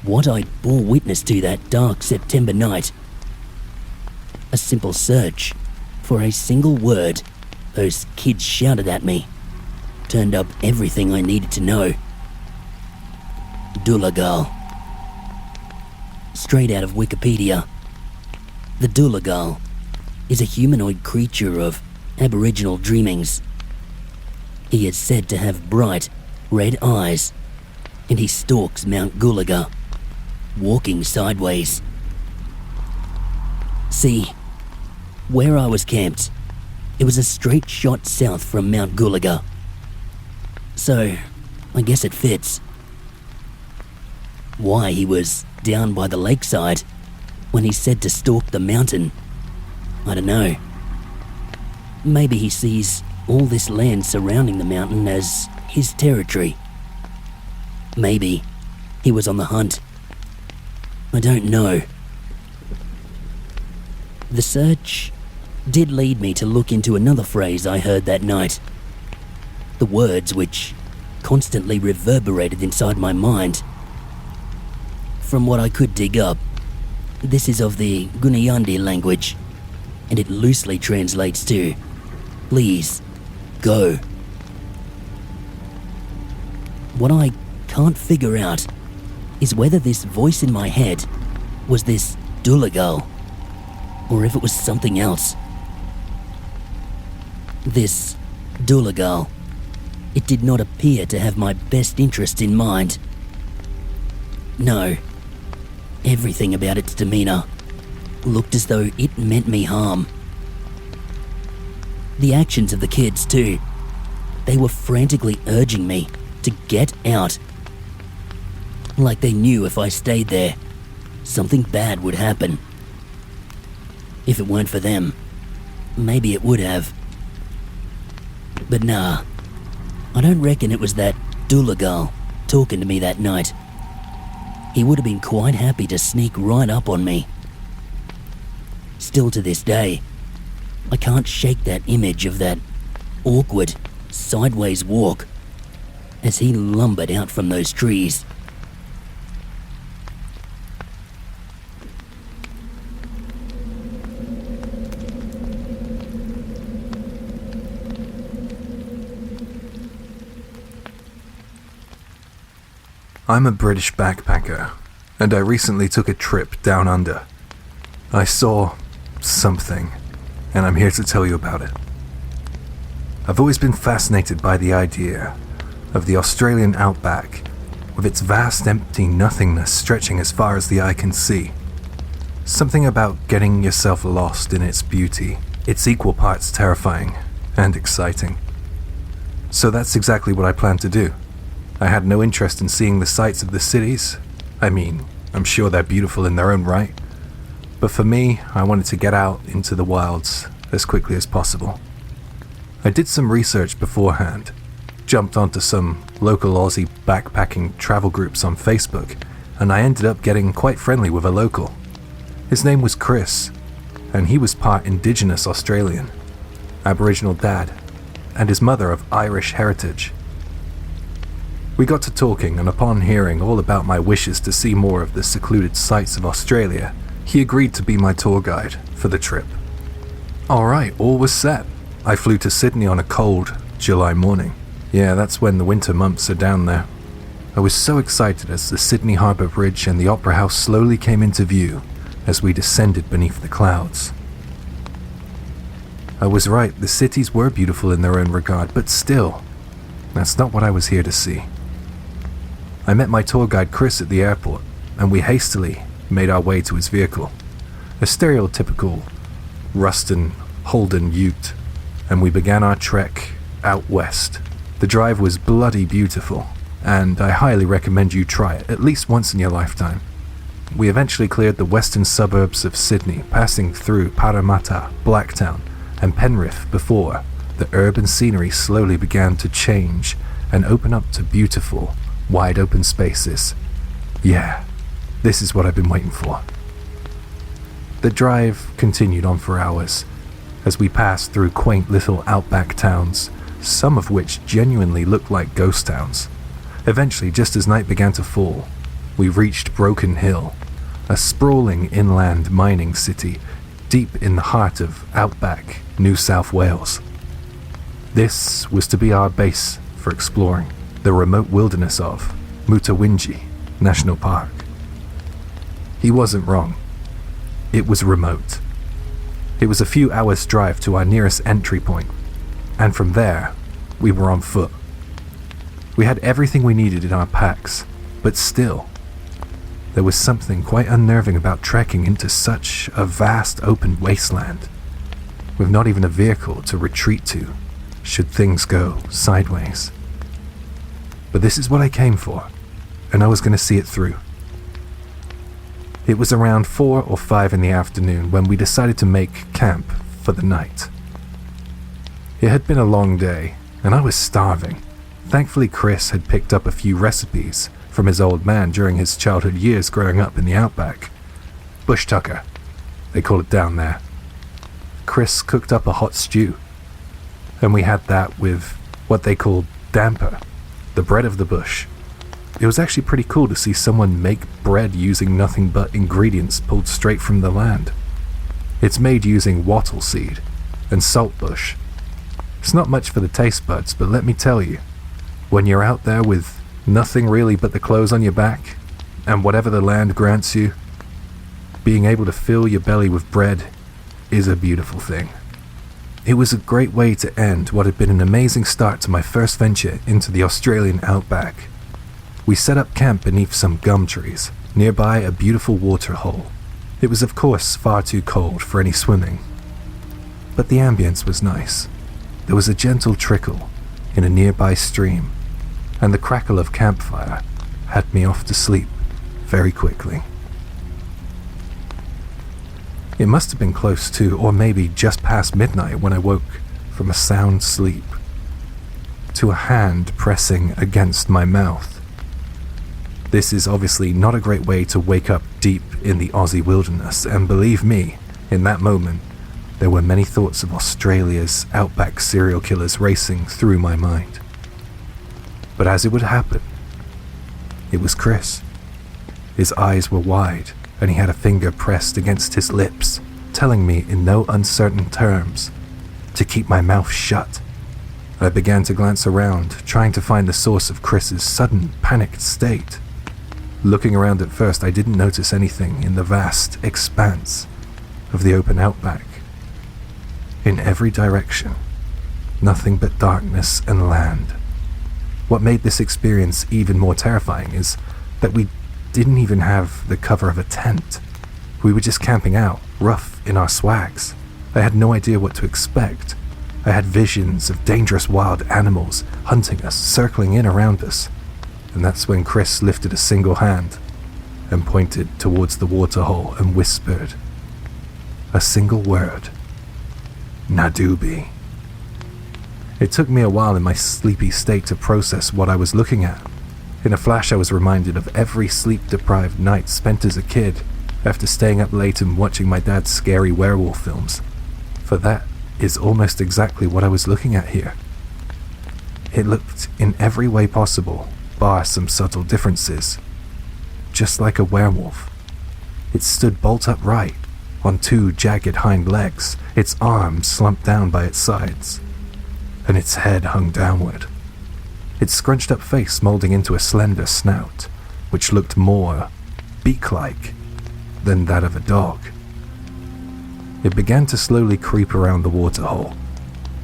what I bore witness to that dark September night. A simple search for a single word those kids shouted at me turned up everything I needed to know. Doolagal. Straight out of Wikipedia, the Doolagal is a humanoid creature of Aboriginal dreamings. He is said to have bright red eyes, and he stalks Mount Goolaga, walking sideways. See, where I was camped, it was a straight shot south from Mount Goolaga, so I guess it fits. Why he was down by the lakeside when he's said to stalk the mountain, I don't know. Maybe he sees all this land surrounding the mountain as his territory. Maybe he was on the hunt. I don't know. The search did lead me to look into another phrase I heard that night. The words which constantly reverberated inside my mind. From what I could dig up, this is of the Gunyandi language, and it loosely translates to, please, go. What I can't figure out is whether this voice in my head was this Doolagal, or if it was something else. This Doolagal, it did not appear to have my best interests in mind. No, everything about its demeanor looked as though it meant me harm. The actions of the kids too. They were frantically urging me to get out. Like they knew if I stayed there, something bad would happen. If it weren't for them, maybe it would have. But nah, I don't reckon it was that Doolagal talking to me that night. He would have been quite happy to sneak right up on me. Still to this day, I can't shake that image of that awkward, sideways walk as he lumbered out from those trees. I'm a British backpacker, and I recently took a trip down under. I saw something, and I'm here to tell you about it. I've always been fascinated by the idea of the Australian outback, with its vast empty nothingness stretching as far as the eye can see. Something about getting yourself lost in its beauty. It's equal parts terrifying and exciting. So that's exactly what I planned to do. I had no interest in seeing the sights of the cities. I mean, I'm sure they're beautiful in their own right. But for me, I wanted to get out into the wilds as quickly as possible. I did some research beforehand, jumped onto some local Aussie backpacking travel groups on Facebook, and I ended up getting quite friendly with a local. His name was Chris, and he was part Indigenous Australian, Aboriginal dad, and his mother of Irish heritage. We got to talking, and upon hearing all about my wishes to see more of the secluded sights of Australia, he agreed to be my tour guide for the trip. Alright, all was set. I flew to Sydney on a cold July morning. Yeah, that's when the winter months are down there. I was so excited as the Sydney Harbour Bridge and the Opera House slowly came into view as we descended beneath the clouds. I was right, the cities were beautiful in their own regard, but still, that's not what I was here to see. I met my tour guide Chris at the airport, and we hastily made our way to his vehicle, a stereotypical Ruston Holden ute, and we began our trek out west. The drive was bloody beautiful, and I highly recommend you try it at least once in your lifetime. We eventually cleared the western suburbs of Sydney, passing through Parramatta, Blacktown, and Penrith before the urban scenery slowly began to change and open up to beautiful, wide open spaces. Yeah, this is what I've been waiting for. The drive continued on for hours as we passed through quaint little outback towns, some of which genuinely looked like ghost towns. Eventually, just as night began to fall, we reached Broken Hill, a sprawling inland mining city deep in the heart of outback New South Wales. This was to be our base for exploring the remote wilderness of Mooshee National Park. He wasn't wrong. It was remote. It was a few hours' drive to our nearest entry point, and from there, we were on foot. We had everything we needed in our packs, but still, there was something quite unnerving about trekking into such a vast open wasteland, with not even a vehicle to retreat to, should things go sideways. But this is what I came for, and I was going to see it through. It was around 4 or 5 in the afternoon when we decided to make camp for the night. It had been a long day, and I was starving. Thankfully, Chris had picked up a few recipes from his old man during his childhood years growing up in the outback. Bush tucker, they call it down there. Chris cooked up a hot stew, and we had that with what they called damper, the bread of the bush. It was actually pretty cool to see someone make bread using nothing but ingredients pulled straight from the land. It's made using wattle seed and saltbush. It's not much for the taste buds, but let me tell you, when you're out there with nothing really but the clothes on your back, and whatever the land grants you, being able to fill your belly with bread is a beautiful thing. It was a great way to end what had been an amazing start to my first venture into the Australian outback. We set up camp beneath some gum trees, nearby a beautiful water hole. It was of course far too cold for any swimming, but the ambience was nice. There was a gentle trickle in a nearby stream, and the crackle of campfire had me off to sleep very quickly. It must have been close to, or maybe just past midnight when I woke from a sound sleep to a hand pressing against my mouth. This is obviously not a great way to wake up deep in the Aussie wilderness, and believe me, in that moment, there were many thoughts of Australia's outback serial killers racing through my mind. But as it would happen, it was Chris. His eyes were wide, and he had a finger pressed against his lips, telling me in no uncertain terms to keep my mouth shut. I began to glance around, trying to find the source of Chris's sudden panicked state. Looking around at first, I didn't notice anything in the vast expanse of the open outback. In every direction, nothing but darkness and land. What made this experience even more terrifying is that we didn't even have the cover of a tent. We were just camping out, rough in our swags. I had no idea what to expect. I had visions of dangerous wild animals hunting us, circling in around us. And that's when Chris lifted a single hand and pointed towards the waterhole and whispered a single word: Nadubi. It took me a while in my sleepy state to process what I was looking at. In a flash, I was reminded of every sleep-deprived night spent as a kid after staying up late and watching my dad's scary werewolf films. For that is almost exactly what I was looking at here. It looked in every way possible, bar some subtle differences, just like a werewolf. It stood bolt upright on two jagged hind legs, its arms slumped down by its sides, and its head hung downward. Its scrunched up face molding into a slender snout, which looked more beak-like than that of a dog. It began to slowly creep around the waterhole,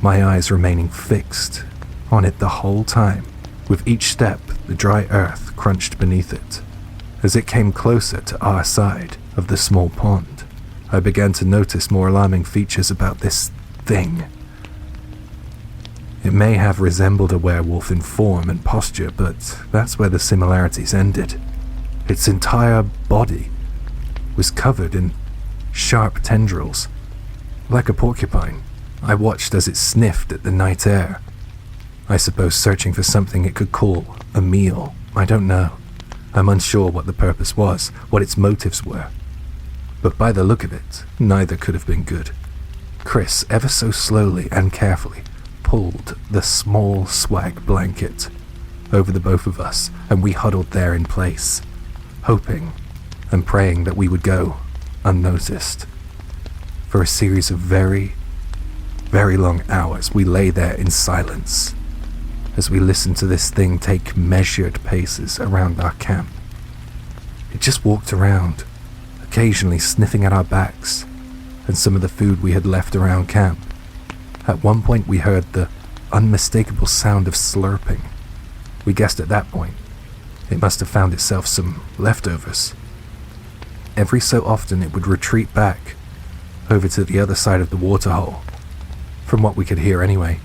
my eyes remaining fixed on it the whole time. With each step, the dry earth crunched beneath it. As it came closer to our side of the small pond, I began to notice more alarming features about this thing. It may have resembled a werewolf in form and posture, but that's where the similarities ended. Its entire body was covered in sharp tendrils, like a porcupine. I watched as it sniffed at the night air. I suppose searching for something it could call a meal. I don't know. I'm unsure what the purpose was, what its motives were. But by the look of it, neither could have been good. Chris, ever so slowly and carefully, pulled the small swag blanket over the both of us, and we huddled there in place, hoping and praying that we would go unnoticed. For a series of very, very long hours, we lay there in silence as we listened to this thing take measured paces around our camp. It just walked around, occasionally sniffing at our backs and some of the food we had left around camp. At one point we heard the unmistakable sound of slurping. We guessed at that point it must have found itself some leftovers. Every so often it would retreat back over to the other side of the waterhole, from what we could hear anyway,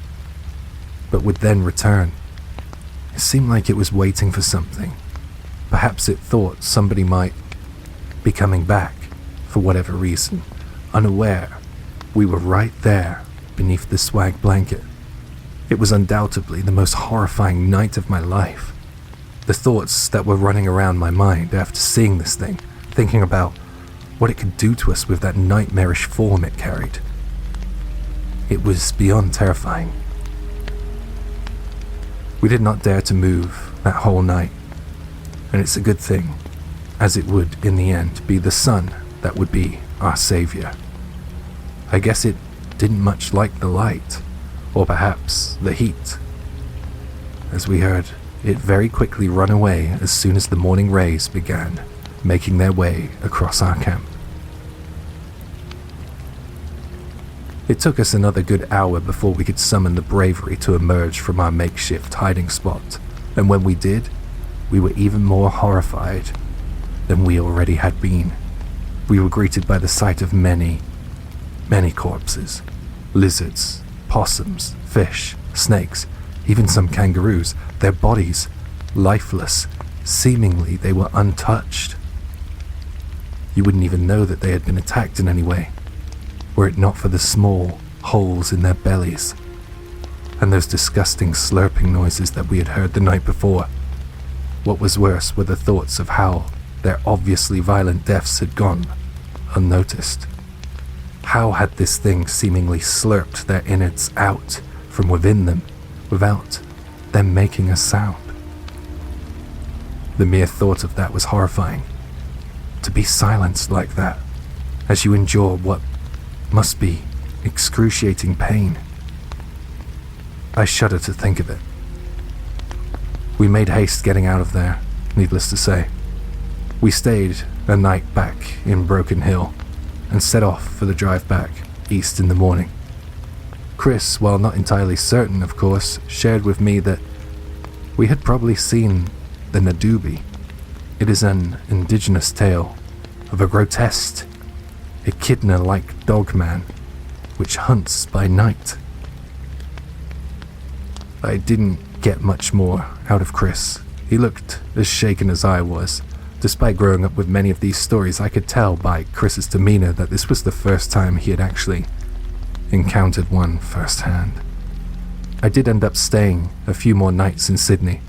but would then return. It seemed like it was waiting for something. Perhaps it thought somebody might be coming back for whatever reason. Unaware, we were right there beneath the swag blanket. It was undoubtedly the most horrifying night of my life. The thoughts that were running around my mind after seeing this thing, thinking about what it could do to us with that nightmarish form it carried. It was beyond terrifying. We did not dare to move that whole night, and it's a good thing, as it would, in the end, be the sun that would be our savior. I guess it didn't much like the light, or perhaps the heat, as we heard it very quickly run away as soon as the morning rays began making their way across our camp. It took us another good hour before we could summon the bravery to emerge from our makeshift hiding spot, and when we did, we were even more horrified than we already had been. We were greeted by the sight of many, many corpses. Lizards, possums, fish, snakes, even some kangaroos, their bodies lifeless. Seemingly they were untouched. You wouldn't even know that they had been attacked in any way, were it not for the small holes in their bellies and those disgusting slurping noises that we had heard the night before. What was worse were the thoughts of how their obviously violent deaths had gone unnoticed. How had this thing seemingly slurped their innards out from within them without them making a sound? The mere thought of that was horrifying. To be silenced like that as you endure what must be excruciating pain. I shudder to think of it. We made haste getting out of there, needless to say. We stayed a night back in Broken Hill and set off for the drive back east in the morning. Chris, while not entirely certain, of course, shared with me that we had probably seen the Nadubi. It is an indigenous tale of a grotesque, echidna-like dogman which hunts by night. I didn't get much more out of Chris. He looked as shaken as I was. Despite growing up with many of these stories, I could tell by Chris's demeanor that this was the first time he had actually encountered one firsthand. I did end up staying a few more nights in Sydney,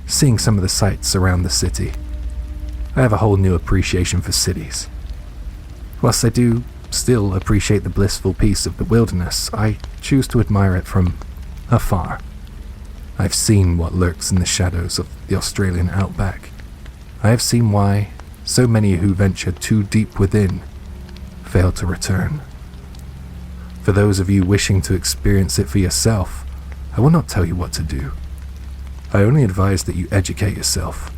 seeing some of the sights around the city. I have a whole new appreciation for cities. Whilst I do still appreciate the blissful peace of the wilderness, I choose to admire it from afar. I've seen what lurks in the shadows of the Australian outback. I have seen why so many who venture too deep within fail to return. For those of you wishing to experience it for yourself, I will not tell you what to do. I only advise that you educate yourself,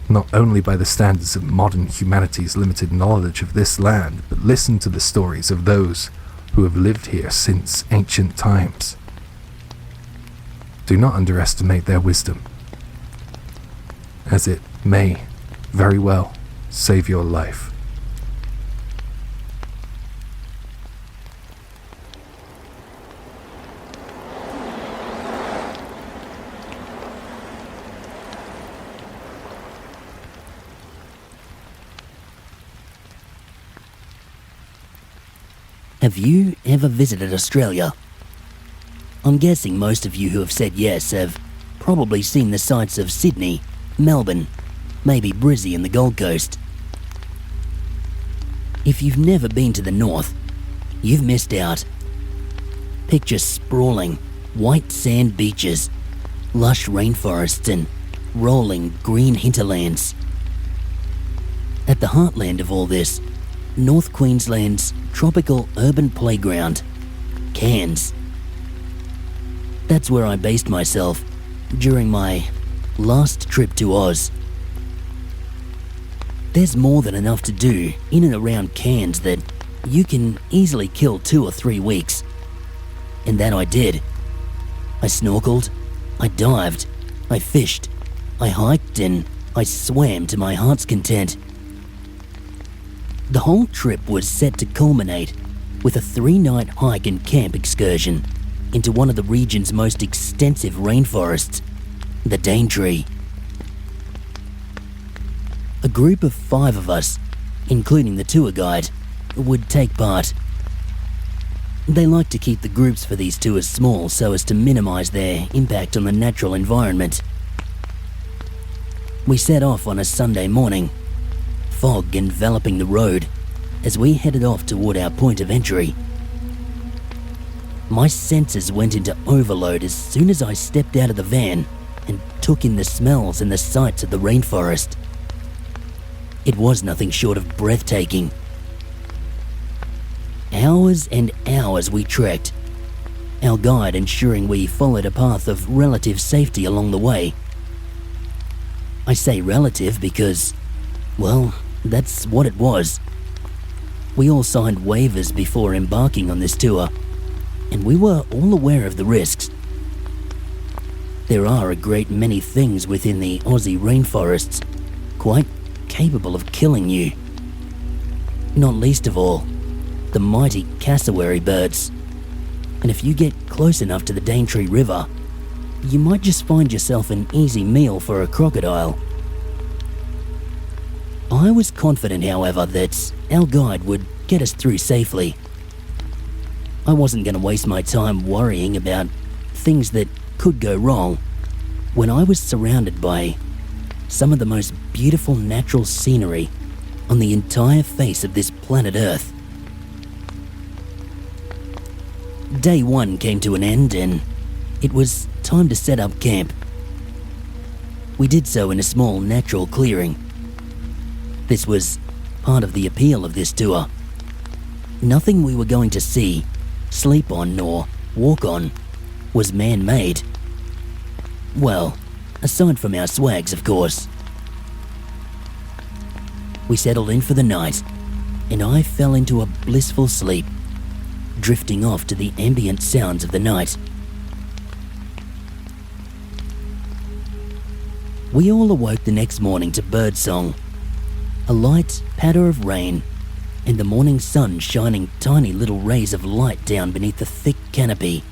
not only by the standards of modern humanity's limited knowledge of this land, but listen to the stories of those who have lived here since ancient times. Do not underestimate their wisdom, as it may very well save your life. Have you ever visited Australia? I'm guessing most of you who have said yes have probably seen the sights of Sydney, Melbourne, maybe Brizzy and the Gold Coast. If you've never been to the north, you've missed out. Picture sprawling, white sand beaches, lush rainforests and rolling green hinterlands. At the heartland of all this, North Queensland's tropical urban playground, Cairns. That's where I based myself during my last trip to Oz. There's more than enough to do in and around Cairns that you can easily kill 2 or 3 weeks. And that I did. I snorkeled, I dived, I fished, I hiked, and I swam to my heart's content. The whole trip was set to culminate with a 3-night hike and camp excursion into one of the region's most extensive rainforests, the Daintree. A group of 5 of us, including the tour guide, would take part. They like to keep the groups for these tours small so as to minimize their impact on the natural environment. We set off on a Sunday morning, fog enveloping the road as we headed off toward our point of entry. My senses went into overload as soon as I stepped out of the van and took in the smells and the sights of the rainforest. It was nothing short of breathtaking. Hours and hours we trekked, our guide ensuring we followed a path of relative safety along the way. I say relative because, well, that's what it was. We all signed waivers before embarking on this tour, and we were all aware of the risks. There are a great many things within the Aussie rainforests quite capable of killing you. Not least of all, the mighty cassowary birds. And if you get close enough to the Daintree River, you might just find yourself an easy meal for a crocodile. I was confident, however, that our guide would get us through safely. I wasn't going to waste my time worrying about things that could go wrong when I was surrounded by some of the most beautiful natural scenery on the entire face of this planet Earth. Day 1 came to an end and it was time to set up camp. We did so in a small natural clearing. This was part of the appeal of this tour. Nothing we were going to see, sleep on, nor walk on was man-made. Well, aside from our swags, of course. we settled in for the night, and I fell into a blissful sleep, drifting off to the ambient sounds of the night. We all awoke the next morning to birdsong, a light patter of rain, and the morning sun shining tiny little rays of light down beneath the thick canopy.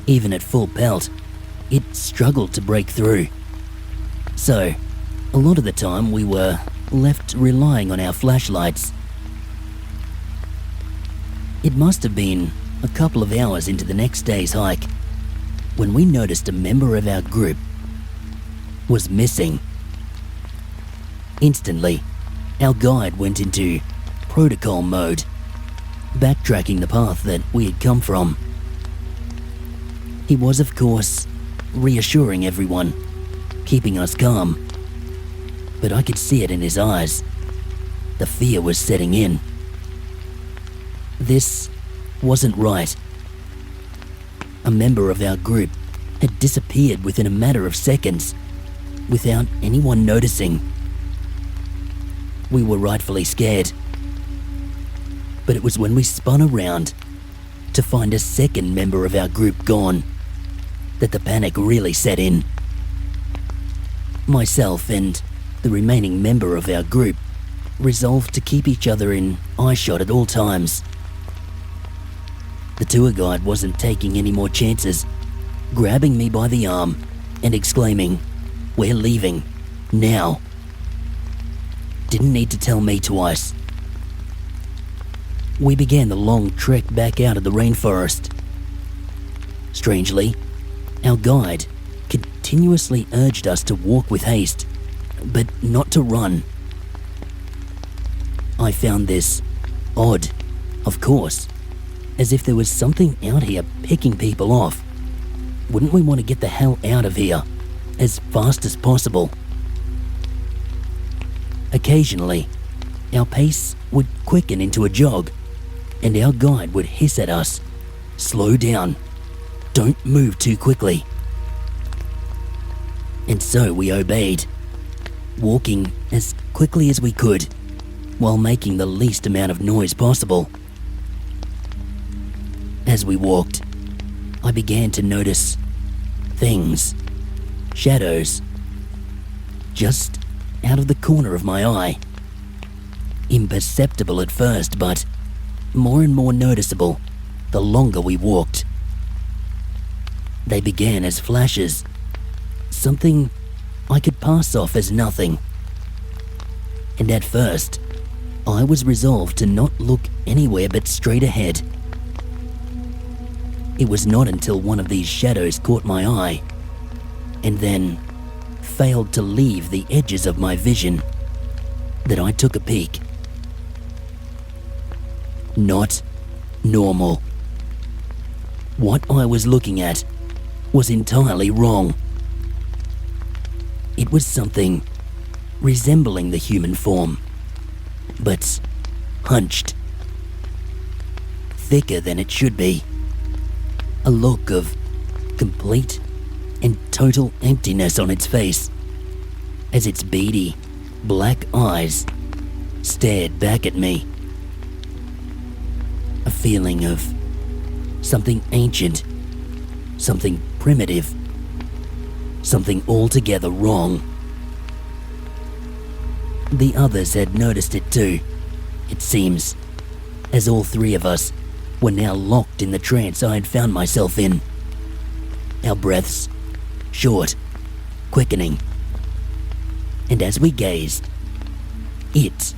Even at full pelt, it struggled to break through. So, a lot of the time we were left relying on our flashlights. It must have been a couple of hours into the next day's hike when we noticed a member of our group was missing. Instantly, our guide went into protocol mode, backtracking the path that we had come from. He was, of course, reassuring everyone, keeping us calm, but I could see it in his eyes. The fear was setting in. This wasn't right. A member of our group had disappeared within a matter of seconds, without anyone noticing. We were rightfully scared. But it was when we spun around to find a second member of our group gone that the panic really set in. Myself and the remaining member of our group resolved to keep each other in eyeshot at all times. The tour guide wasn't taking any more chances, grabbing me by the arm and exclaiming, "We're leaving, now." Didn't need to tell me twice. We began the long trek back out of the rainforest. Strangely, our guide continuously urged us to walk with haste, but not to run. I found this odd, of course, as if there was something out here picking people off. Wouldn't we want to get the hell out of here as fast as possible? Occasionally, our pace would quicken into a jog, and our guide would hiss at us, "Slow down, don't move too quickly." And so we obeyed, walking as quickly as we could, while making the least amount of noise possible. As we walked, I began to notice things, shadows, just out of the corner of my eye. Imperceptible at first, but more and more noticeable the longer we walked. They began as flashes, something I could pass off as nothing. And at first, I was resolved to not look anywhere but straight ahead. It was not until one of these shadows caught my eye, and then failed to leave the edges of my vision, that I took a peek. Not normal. What I was looking at was entirely wrong. It was something resembling the human form, but hunched, thicker than it should be. A look of complete and total emptiness on its face, as its beady, black eyes stared back at me. A feeling of something ancient, something primitive, something altogether wrong. The others had noticed it too, it seems, as all three of us were now locked in the trance I had found myself in. Our breaths short, quickening. And as we gazed, it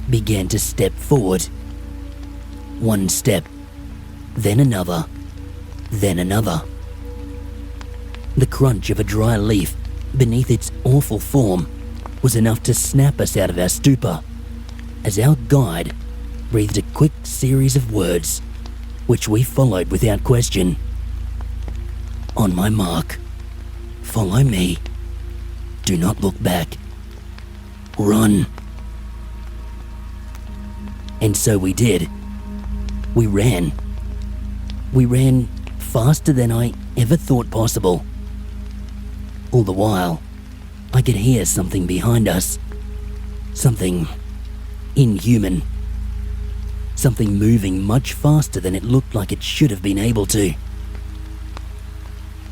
began to step forward. One step, then another, then another. The crunch of a dry leaf beneath its awful form was enough to snap us out of our stupor, as our guide breathed a quick series of words, which we followed without question. "On my mark, follow me. Do not look back. Run." And so we did. We ran. We ran faster than I ever thought possible. All the while, I could hear something behind us, Something inhuman. Something moving much faster than it looked like it should have been able to.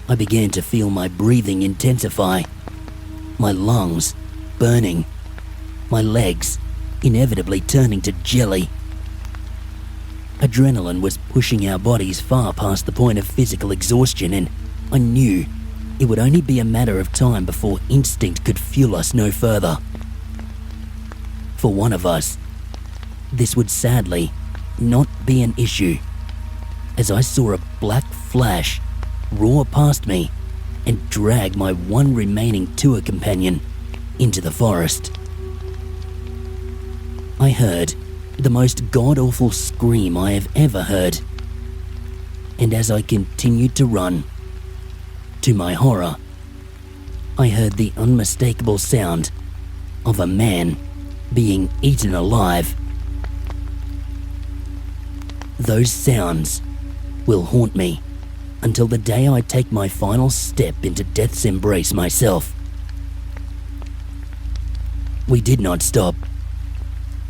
I began to feel my breathing intensify, my lungs burning, my legs inevitably turning to jelly. Adrenaline was pushing our bodies far past the point of physical exhaustion, and I knew it would only be a matter of time before instinct could fuel us no further. For one of us, this would sadly not be an issue, as I saw a black flash roar past me and drag my one remaining tour companion into the forest. I heard the most god-awful scream I have ever heard, and as I continued to run, to my horror, I heard the unmistakable sound of a man being eaten alive. Those sounds will haunt me until the day I take my final step into death's embrace myself. We did not stop.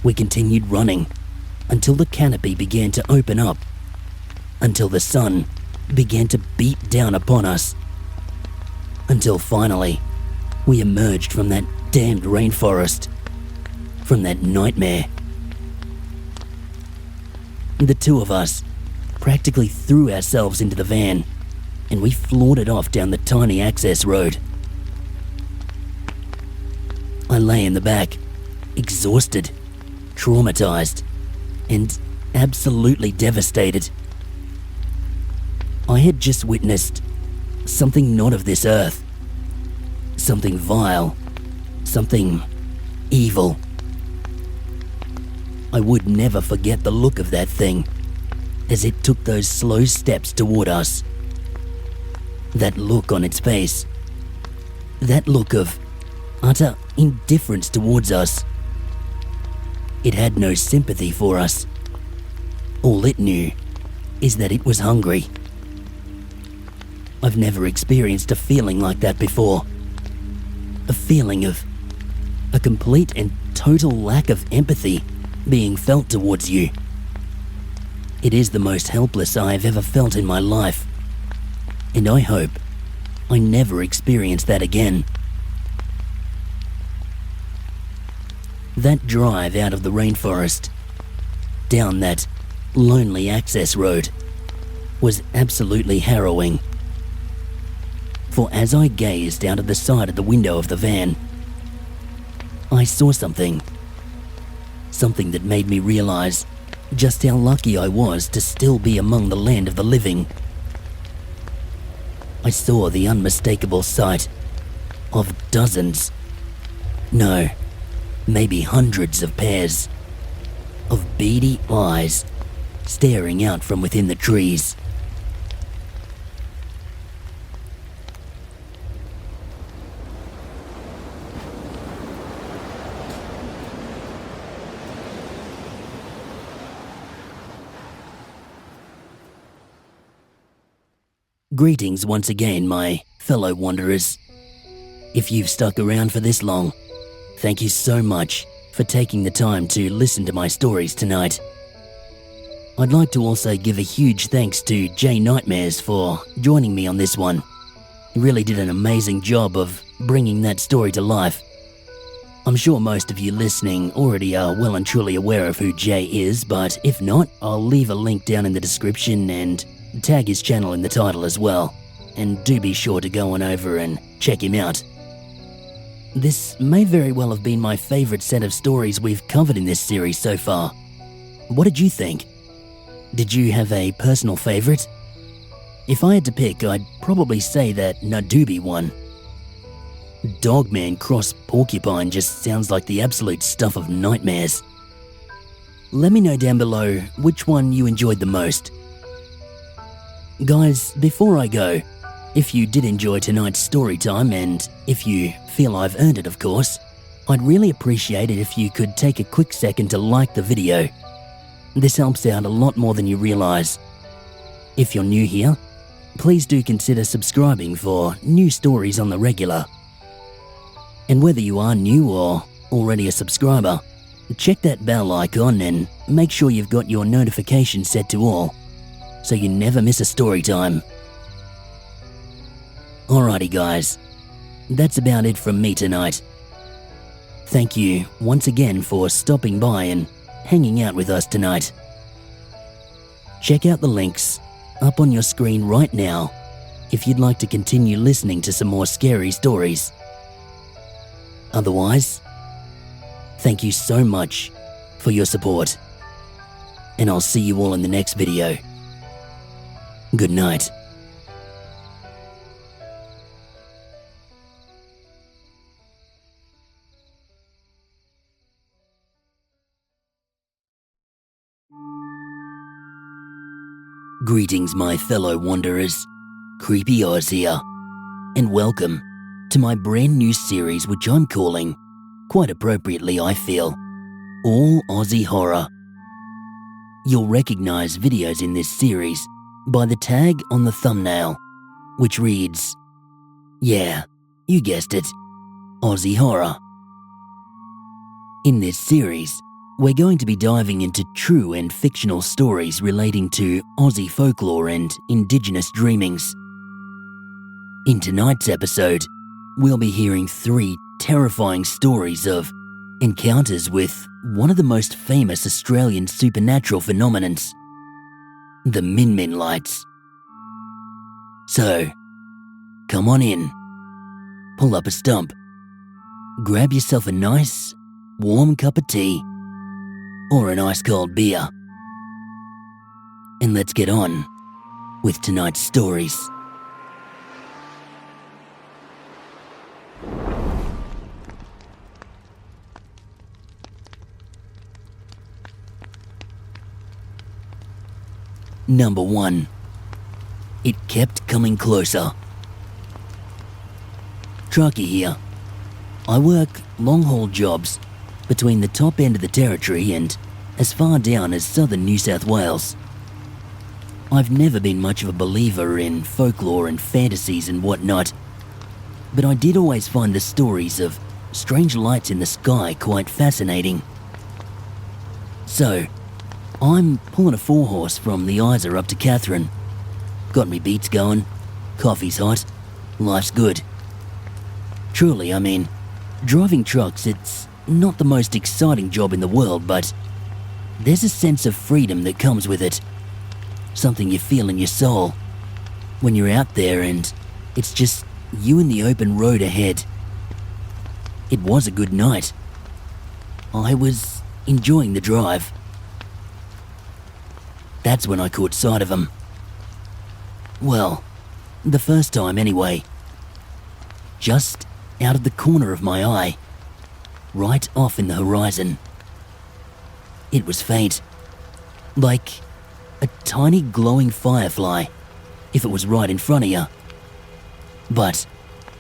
We continued running until the canopy began to open up, until the sun began to beat down upon us, until finally we emerged from that damned rainforest, from that nightmare. The two of us practically threw ourselves into the van, and we floored it off down the tiny access road. I lay in the back, exhausted, traumatized, and absolutely devastated. I had just witnessed something not of this earth, something vile, something evil. I would never forget the look of that thing as it took those slow steps toward us. That look on its face, that look of utter indifference towards us. It had no sympathy for us. All it knew is that it was hungry. I've never experienced a feeling like that before. A feeling of a complete and total lack of empathy being felt towards you. It is the most helpless I have ever felt in my life, and I hope I never experience that again. That drive out of the rainforest, down that lonely access road, was absolutely harrowing. For as I gazed out of the side of the window of the van, I saw something that made me realize just how lucky I was to still be among the land of the living. I saw the unmistakable sight of dozens, no, maybe hundreds of pairs of beady eyes staring out from within the trees. Greetings once again, my fellow wanderers. If you've stuck around for this long, thank you so much for taking the time to listen to my stories tonight. I'd like to also give a huge thanks to J Nightmares for joining me on this one. He really did an amazing job of bringing that story to life. I'm sure most of you listening already are well and truly aware of who Jay is, but if not, I'll leave a link down in the description and tag his channel in the title as well, and do be sure to go on over and check him out. This may very well have been my favourite set of stories we've covered in this series so far. What did you think? Did you have a personal favourite? If I had to pick, I'd probably say that Nadubi one. Dogman cross porcupine just sounds like the absolute stuff of nightmares. Let me know down below which one you enjoyed the most. Guys, before I go, if you did enjoy tonight's story time, and if you feel I've earned it of course, I'd really appreciate it if you could take a quick second to like the video. This helps out a lot more than you realise. If you're new here, please do consider subscribing for new stories on the regular. And whether you are new or already a subscriber, check that bell icon and make sure you've got your notifications set to all, so you never miss a story time. Alrighty guys, that's about it from me tonight. Thank you once again for stopping by and hanging out with us tonight. Check out the links up on your screen right now if you'd like to continue listening to some more scary stories. Otherwise, thank you so much for your support, and I'll see you all in the next video. Good night. Greetings, my fellow wanderers. Creepy Oz here, and welcome to my brand new series, which I'm calling, quite appropriately I feel, All Aussie Horror. You'll recognise videos in this series by the tag on the thumbnail, which reads, yeah, you guessed it, Aussie Horror. In this series, we're going to be diving into true and fictional stories relating to Aussie folklore and Indigenous dreamings. In tonight's episode, we'll be hearing 3 terrifying stories of encounters with one of the most famous Australian supernatural phenomenons, the Min Min lights. So, come on in, pull up a stump, grab yourself a nice, warm cup of tea, or an ice-cold beer, and let's get on with tonight's stories. Number 1. It kept coming closer. Truckee here. I work long-haul jobs between the top end of the territory and as far down as southern New South Wales. I've never been much of a believer in folklore and fantasies and whatnot, but I did always find the stories of strange lights in the sky quite fascinating. So, I'm pulling a 4-horse from the Isa up to Katherine. Got me beats going, coffee's hot, life's good. Truly, I mean, driving trucks, it's not the most exciting job in the world, but there's a sense of freedom that comes with it. Something you feel in your soul when you're out there and it's just you and the open road ahead. It was a good night. I was enjoying the drive. That's when I caught sight of him. Well, the first time anyway. Just out of the corner of my eye, right off in the horizon. It was faint, like a tiny glowing firefly, if it was right in front of you. But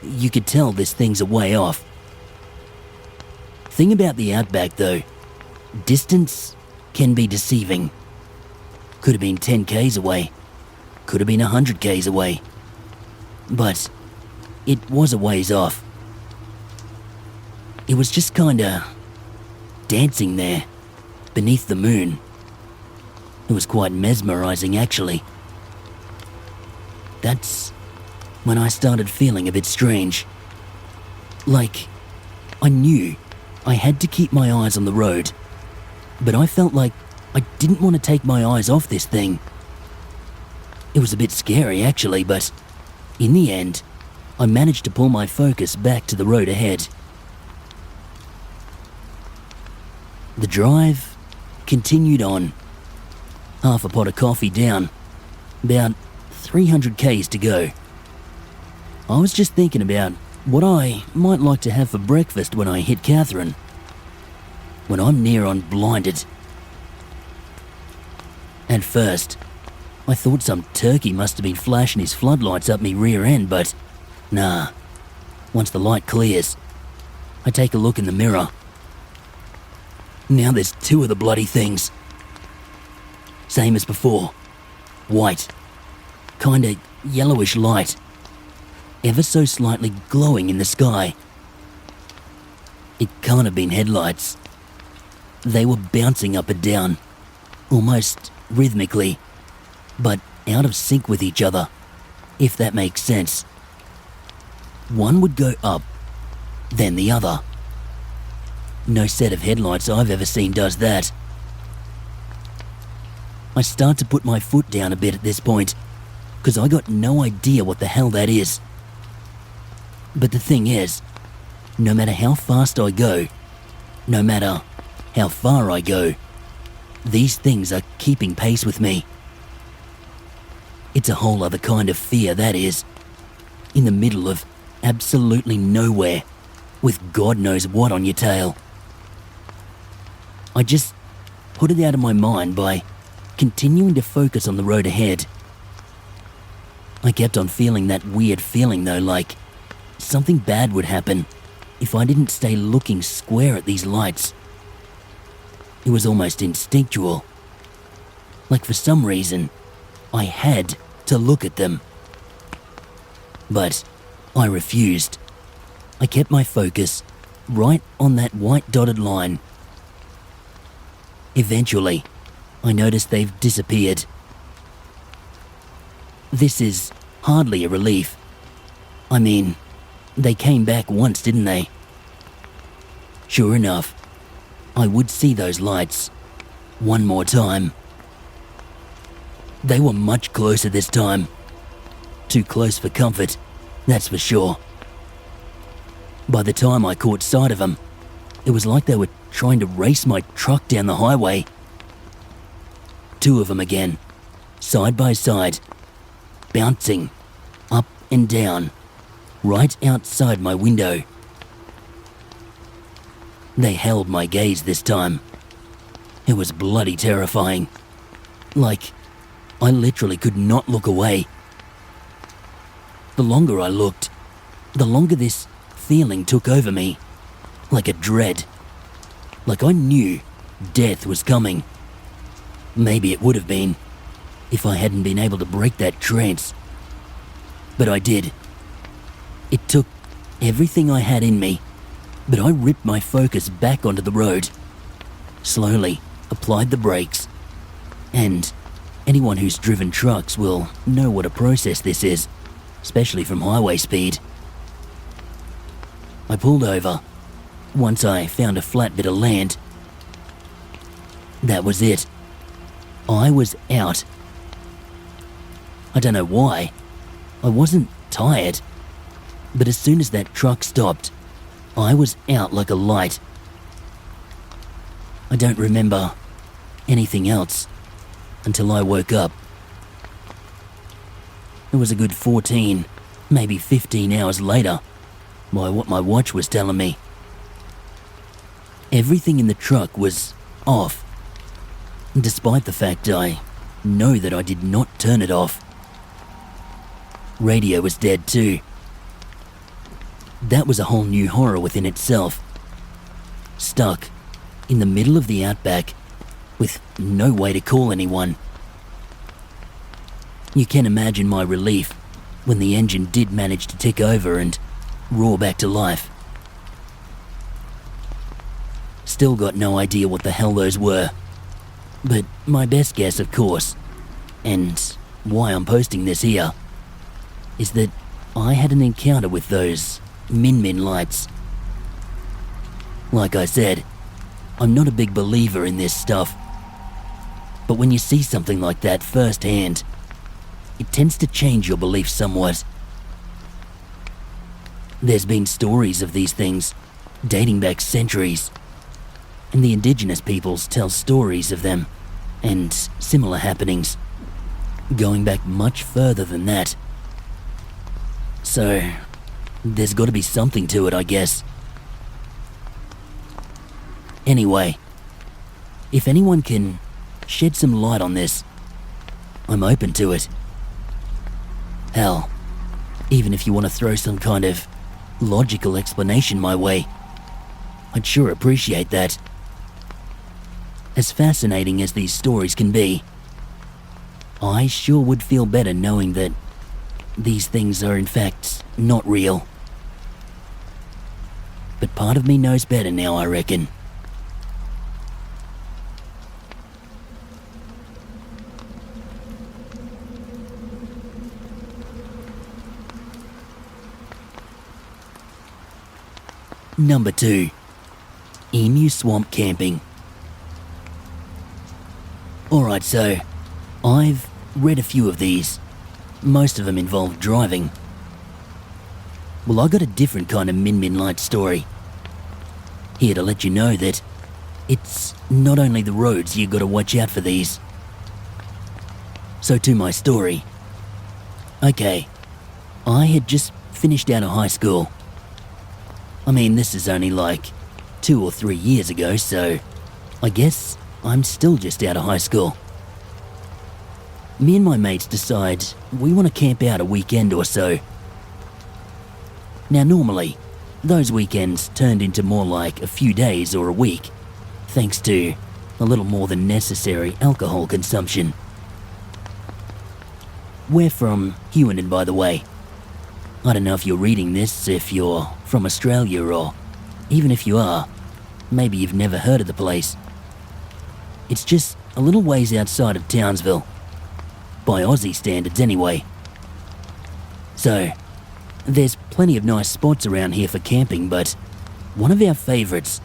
you could tell this thing's a way off. Thing about the outback though, distance can be deceiving. Could have been 10 k's away, could have been 100 k's away, but it was a ways off. It was just kinda dancing there, beneath the moon. It was quite mesmerizing actually. That's when I started feeling a bit strange. Like, I knew I had to keep my eyes on the road, but I felt like I didn't want to take my eyes off this thing. It was a bit scary actually, but in the end, I managed to pull my focus back to the road ahead. The drive continued on. Half a pot of coffee down, about 300 k's to go. I was just thinking about what I might like to have for breakfast when I hit Katherine. When I'm near on blinded. At first, I thought some turkey must have been flashing his floodlights up me rear end, but nah. Once the light clears, I take a look in the mirror. Now there's 2 of the bloody things. Same as before. White. Kinda yellowish light. Ever so slightly glowing in the sky. It can't have been headlights. They were bouncing up and down, almost rhythmically, but out of sync with each other, if that makes sense. One would go up, then the other. No set of headlights I've ever seen does that. I start to put my foot down a bit at this point, because I got no idea what the hell that is. But the thing is, no matter how fast I go, no matter how far I go, these things are keeping pace with me. It's a whole other kind of fear, that is. In the middle of absolutely nowhere, with God knows what on your tail. I just put it out of my mind by continuing to focus on the road ahead. I kept on feeling that weird feeling though, like something bad would happen if I didn't stay looking square at these lights. It was almost instinctual. Like for some reason, I had to look at them. But I refused. I kept my focus right on that white dotted line. Eventually, I noticed they've disappeared. This is hardly a relief. I mean, they came back once, didn't they? Sure enough, I would see those lights one more time. They were much closer this time. Too close for comfort, that's for sure. By the time I caught sight of them, it was like they were trying to race my truck down the highway. Two of them again, side by side, bouncing up and down, right outside my window. They held my gaze this time. It was bloody terrifying. Like, I literally could not look away. The longer I looked, the longer this feeling took over me, like a dread. Like I knew death was coming. Maybe it would have been, if I hadn't been able to break that trance. But I did. It took everything I had in me, but I ripped my focus back onto the road, slowly applied the brakes, and anyone who's driven trucks will know what a process this is, especially from highway speed. I pulled over once I found a flat bit of land. That was it. I was out. I don't know why. I wasn't tired, but as soon as that truck stopped, I was out like a light. I don't remember anything else until I woke up. It was a good 14, maybe 15 hours later, by what my watch was telling me. Everything in the truck was off, despite the fact I know that I did not turn it off. Radio was dead too. That was a whole new horror within itself. Stuck in the middle of the outback with no way to call anyone. You can imagine my relief when the engine did manage to tick over and roar back to life. Still got no idea what the hell those were, but my best guess, of course, and why I'm posting this here, is that I had an encounter with those Min lights. Like I said, I'm not a big believer in this stuff, but when you see something like that firsthand, it tends to change your belief somewhat. There's been stories of these things dating back centuries, and the Indigenous peoples tell stories of them and similar happenings going back much further than that. So, there's got to be something to it, I guess. Anyway, if anyone can shed some light on this, I'm open to it. Hell, even if you want to throw some kind of logical explanation my way, I'd sure appreciate that. As fascinating as these stories can be, I sure would feel better knowing that these things are in fact not real. but part of me knows better now, I reckon. Number 2. Emu Swamp Camping. Alright, so I've read a few of these. Most of them involve driving. Well, I got a different kind of Min Light story. Here to let you know that it's not only the roads you gotta watch out for these. So to my story. Okay, I had just finished out of high school. I mean, this is only like 2 or 3 years ago, so I guess I'm still just out of high school. Me and my mates decide we want to camp out a weekend or so. Now normally, those weekends turned into more like a few days or a week, thanks to a little more than necessary alcohol consumption. We're from Hughenden, by the way. I don't know if you're reading this, if you're from Australia, or even if you are, maybe you've never heard of the place. It's just a little ways outside of Townsville. By Aussie standards anyway. So, there's plenty of nice spots around here for camping, but one of our favourites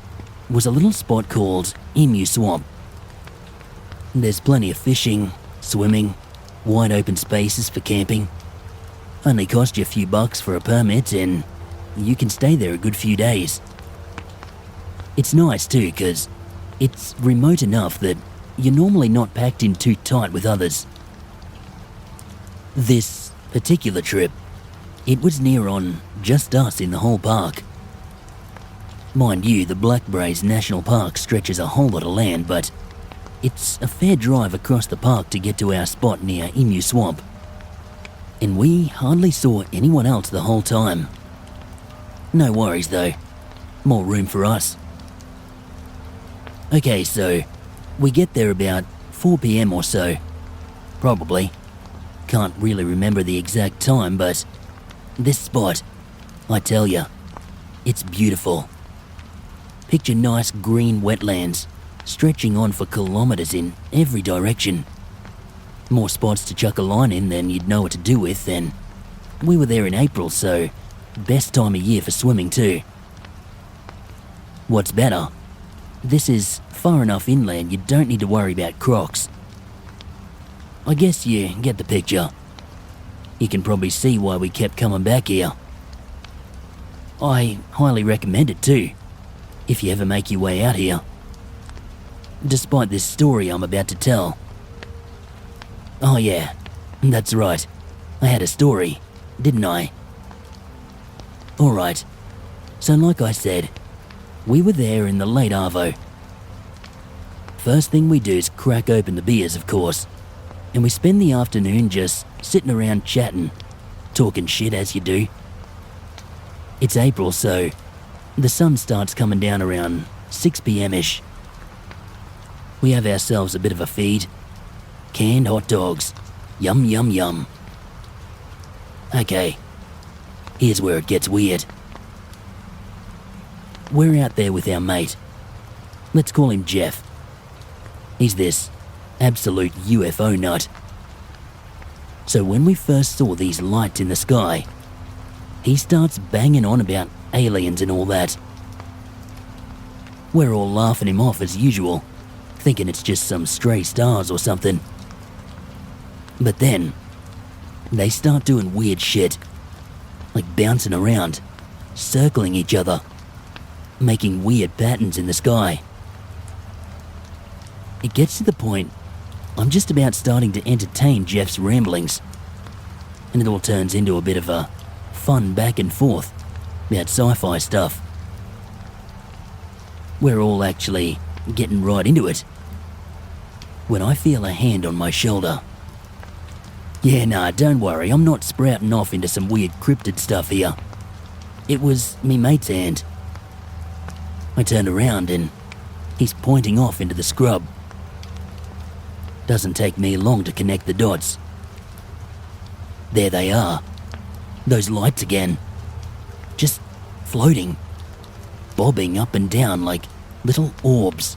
was a little spot called Emu Swamp. There's plenty of fishing, swimming, wide open spaces for camping. Only cost you a few bucks for a permit and you can stay there a good few days. It's nice too, cause it's remote enough that you're normally not packed in too tight with others. This particular trip, it was near on just us in the whole park. Mind you, the Blackbraes National Park stretches a whole lot of land, but it's a fair drive across the park to get to our spot near Emu Swamp. And we hardly saw anyone else the whole time. No worries though, more room for us. Okay, so we get there about 4 PM or so, probably. Can't really remember the exact time, but this spot, I tell ya, it's beautiful. Picture nice green wetlands stretching on for kilometres in every direction. More spots to chuck a line in than you'd know what to do with, and we were there in April, so best time of year for swimming too. What's better, this is far enough inland you don't need to worry about crocs. I guess you get the picture. You can probably see why we kept coming back here. I highly recommend it too, if you ever make your way out here. Despite this story I'm about to tell. Oh yeah, that's right. I had a story, didn't I? Alright, so like I said, we were there in the late arvo. First thing we do is crack open the beers, of course, and we spend the afternoon just sitting around chatting, talking shit as you do. It's April, so the sun starts coming down around 6 PM-ish. We have ourselves a bit of a feed. Canned hot dogs. Yum, yum, yum. Okay, here's where it gets weird. We're out there with our mate. Let's call him Jeff. He's this absolute UFO nut. So when we first saw these lights in the sky, he starts banging on about aliens and all that. We're all laughing him off as usual, thinking it's just some stray stars or something. But then, they start doing weird shit, like bouncing around, circling each other, making weird patterns in the sky. It gets to the point I'm just about starting to entertain Jeff's ramblings, and it all turns into a bit of a fun back and forth about sci-fi stuff. We're all actually getting right into it when I feel a hand on my shoulder. Yeah, nah, don't worry, I'm not sprouting off into some weird cryptid stuff here. It was me mate's hand. I turned around and he's pointing off into the scrub. Doesn't take me long to connect the dots. There they are. Those lights again. Just floating. bobbing up and down like little orbs.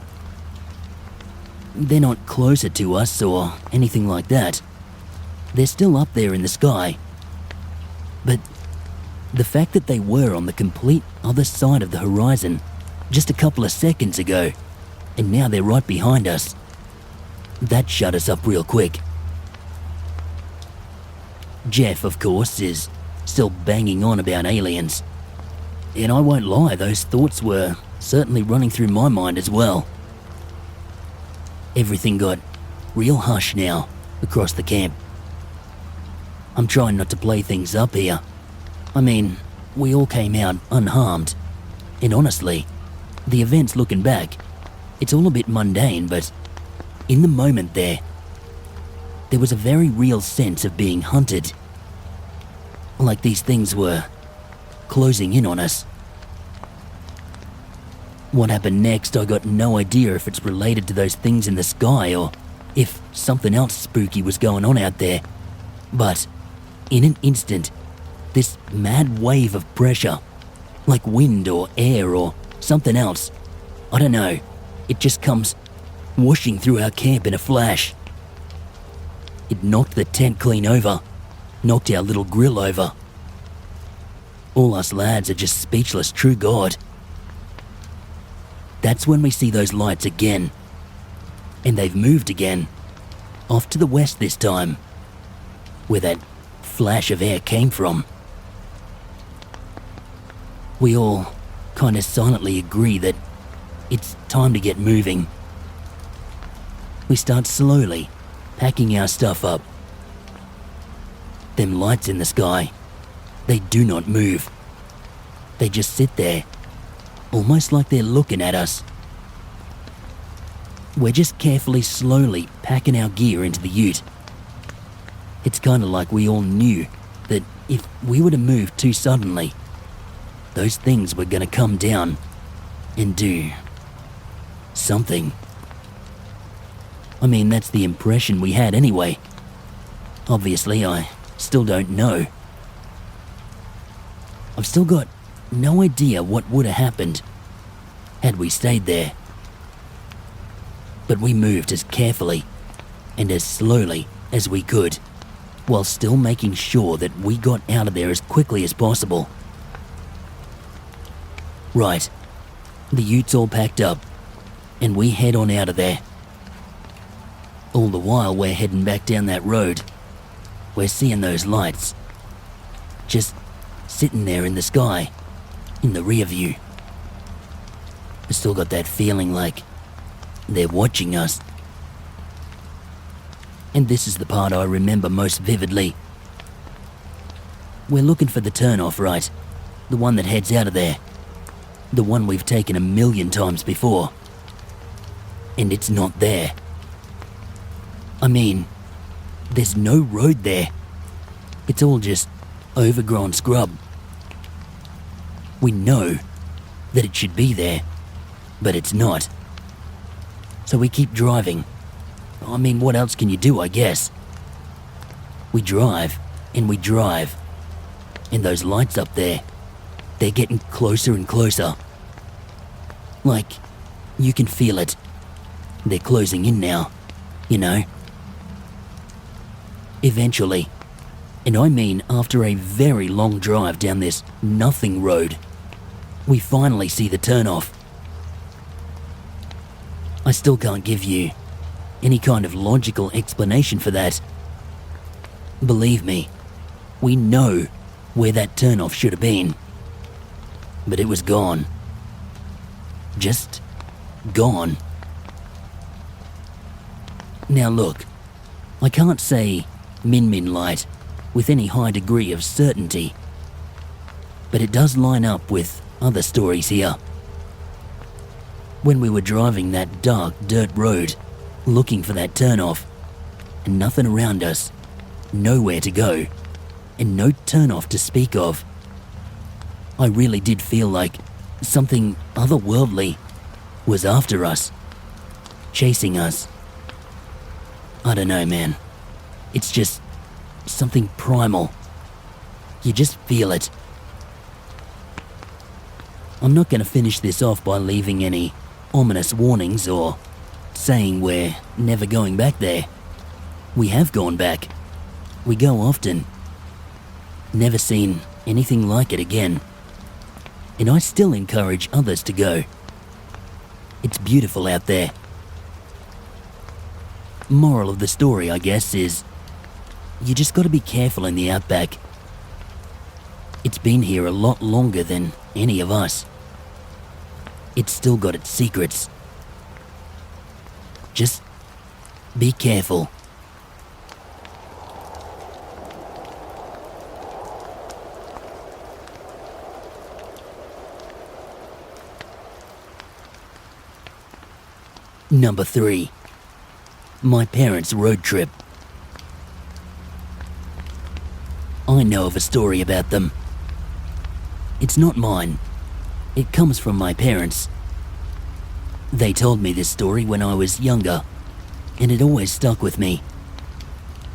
They're not closer to us or anything like that. They're still up there in the sky. But the fact that they were on the complete other side of the horizon just a couple of seconds ago, and now they're right behind us, that shut us up real quick. Jeff, of course, is still banging on about aliens. And I won't lie, those thoughts were certainly running through my mind as well. Everything got real hush now across the camp. I'm trying not to play things up here. I mean, we all came out unharmed. And honestly, the events looking back, it's all a bit mundane, but in the moment there was a very real sense of being hunted. Like these things were closing in on us. What happened next, I got no idea if it's related to those things in the sky or if something else spooky was going on out there. But in an instant, this mad wave of pressure, like wind or air or something else, I don't know, it just comes whooshing through our camp in a flash. It knocked the tent clean over, knocked our little grill over. All us lads are just speechless, true God. That's when we see those lights again. And they've moved again, off to the west this time, where that flash of air came from. We all kind of silently agree that it's time to get moving. We start slowly packing our stuff up. Them lights in the sky, they do not move. They just sit there, almost like they're looking at us. We're just carefully, slowly packing our gear into the ute. It's kind of like we all knew that if we were to move too suddenly, those things were going to come down and do something. I mean, that's the impression we had anyway. Obviously, I still don't know. I've still got no idea what would have happened had we stayed there. But we moved as carefully and as slowly as we could, while still making sure that we got out of there as quickly as possible. Right, the ute's all packed up, and we head on out of there. All the while we're heading back down that road, we're seeing those lights, just sitting there in the sky, in the rear view. I still got that feeling like they're watching us. And this is the part I remember most vividly. We're looking for the turnoff, right? The one that heads out of there. The one we've taken 1,000,000 times before. And it's not there. I mean, there's no road there. It's all just overgrown scrub. We know that it should be there, but it's not. So we keep driving. I mean, what else can you do, I guess? We drive, and we drive. And those lights up there, they're getting closer and closer. Like, you can feel it. They're closing in now, you know? Eventually, and I mean after a very long drive down this nothing road, we finally see the turnoff. I still can't give you any kind of logical explanation for that. Believe me, we know where that turnoff should have been. But it was gone. Just gone. Now look, I can't say Min Light with any high degree of certainty, but it does line up with other stories here. When we were driving that dark dirt road, looking for that turnoff, and nothing around us, nowhere to go, and no turnoff to speak of, I really did feel like something otherworldly was after us, chasing us. I don't know, man. It's just something primal. You just feel it. I'm not going to finish this off by leaving any ominous warnings or saying we're never going back there. We have gone back. We go often. Never seen anything like it again. And I still encourage others to go. It's beautiful out there. Moral of the story, I guess, is you just got to be careful in the outback. It's been here a lot longer than any of us. It's still got its secrets. Just be careful. Number 3. My parents' road trip. I know of a story about them. It's not mine. It comes from my parents. They told me this story when I was younger, and it always stuck with me.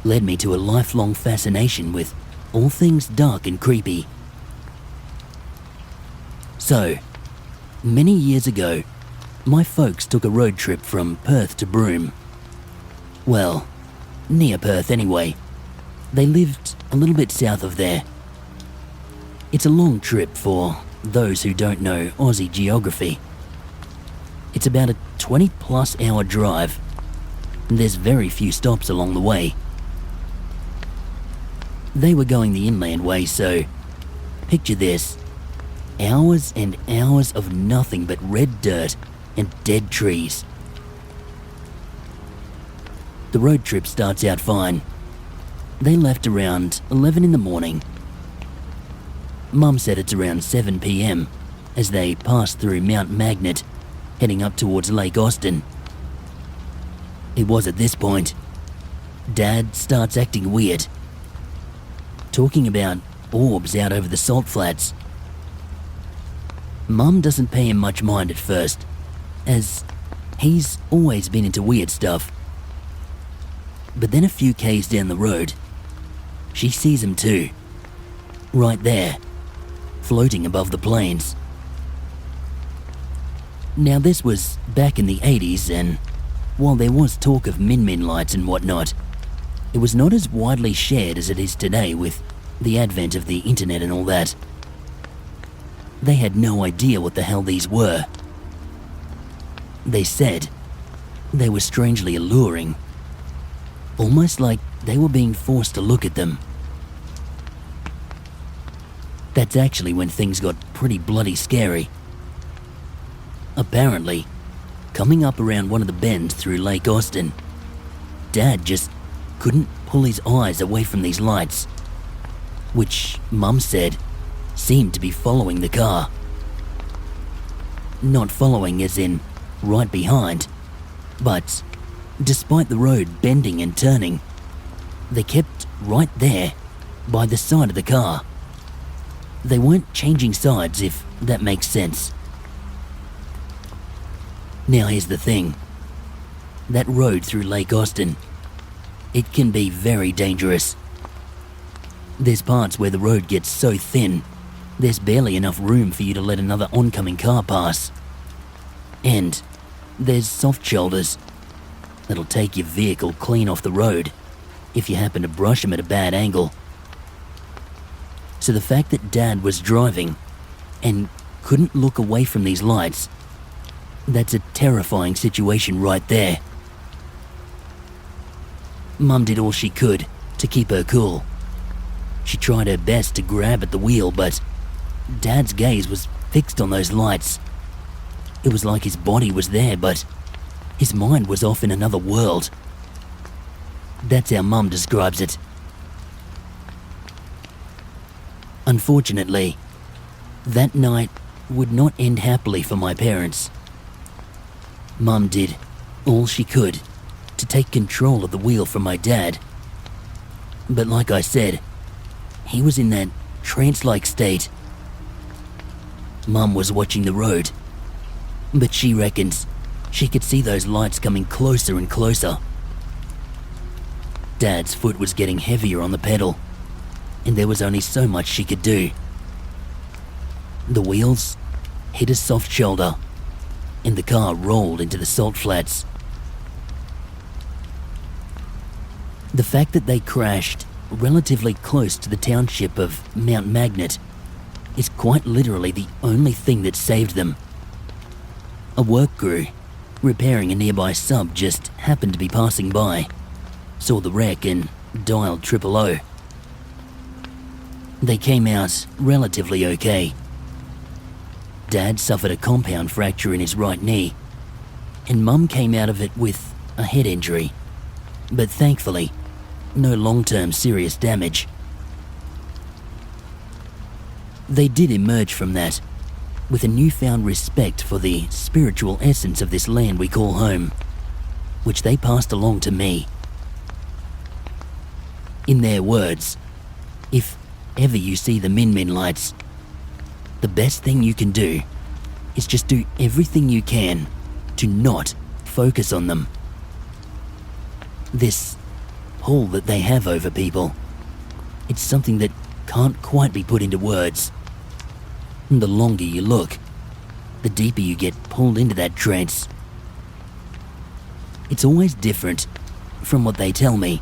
Led me to a lifelong fascination with all things dark and creepy. So, many years ago, my folks took a road trip from Perth to Broome. Well, near Perth anyway. They lived a little bit south of there. It's a long trip for those who don't know Aussie geography. It's about a 20+ hour drive, and there's very few stops along the way. They were going the inland way, so picture this. Hours and hours of nothing but red dirt and dead trees. The road trip starts out fine. They left around 11 in the morning. Mum said it's around 7 p.m. as they passed through Mount Magnet, heading up towards Lake Austin. It was at this point Dad starts acting weird, talking about orbs out over the salt flats. Mum doesn't pay him much mind at first, as he's always been into weird stuff. But then a few k's down the road, she sees him too, right there, floating above the plains. Now this was back in the 80s, and while there was talk of min lights and whatnot, it was not as widely shared as it is today with the advent of the internet and all that. They had no idea what the hell these were. They said they were strangely alluring, almost like they were being forced to look at them. That's actually when things got pretty bloody scary. Apparently, coming up around one of the bends through Lake Austin, Dad just couldn't pull his eyes away from these lights, which Mum said seemed to be following the car. Not following as in right behind, but despite the road bending and turning, they kept right there by the side of the car. They weren't changing sides, if that makes sense. Now here's the thing. That road through Lake Austin, it can be very dangerous. There's parts where the road gets so thin, there's barely enough room for you to let another oncoming car pass. And there's soft shoulders that'll take your vehicle clean off the road if you happen to brush them at a bad angle. So the fact that Dad was driving and couldn't look away from these lights, that's a terrifying situation right there. Mum did all she could to keep her cool. She tried her best to grab at the wheel, but Dad's gaze was fixed on those lights. It was like his body was there, but his mind was off in another world. That's how Mum describes it. Unfortunately, that night would not end happily for my parents. Mum did all she could to take control of the wheel from my dad. But like I said, he was in that trance-like state. Mum was watching the road, but she reckons she could see those lights coming closer and closer. Dad's foot was getting heavier on the pedal, and there was only so much she could do. The wheels, hit a soft shoulder, and the car rolled into the salt flats. The fact that they crashed relatively close to the township of Mount Magnet is quite literally the only thing that saved them. A work crew repairing a nearby sub just happened to be passing by, saw the wreck and dialed 000. They came out relatively okay. Dad suffered a compound fracture in his right knee, and Mum came out of it with a head injury, but thankfully, no long-term serious damage. They did emerge from that with a newfound respect for the spiritual essence of this land we call home, which they passed along to me. In their words, if ever you see the Min Min lights, the best thing you can do is just do everything you can to not focus on them. This pull that they have over people, it's something that can't quite be put into words. And the longer you look, the deeper you get pulled into that trance. It's always different from what they tell me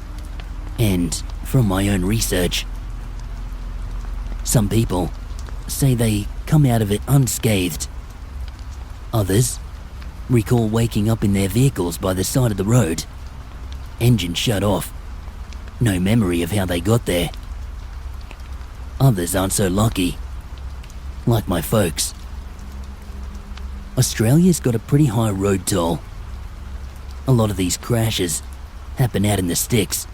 and from my own research. Some people say they come out of it unscathed. Others recall waking up in their vehicles by the side of the road, engine shut off, no memory of how they got there. Others aren't so lucky, like my folks. Australia's got a pretty high road toll. A lot of these crashes happen out in the sticks.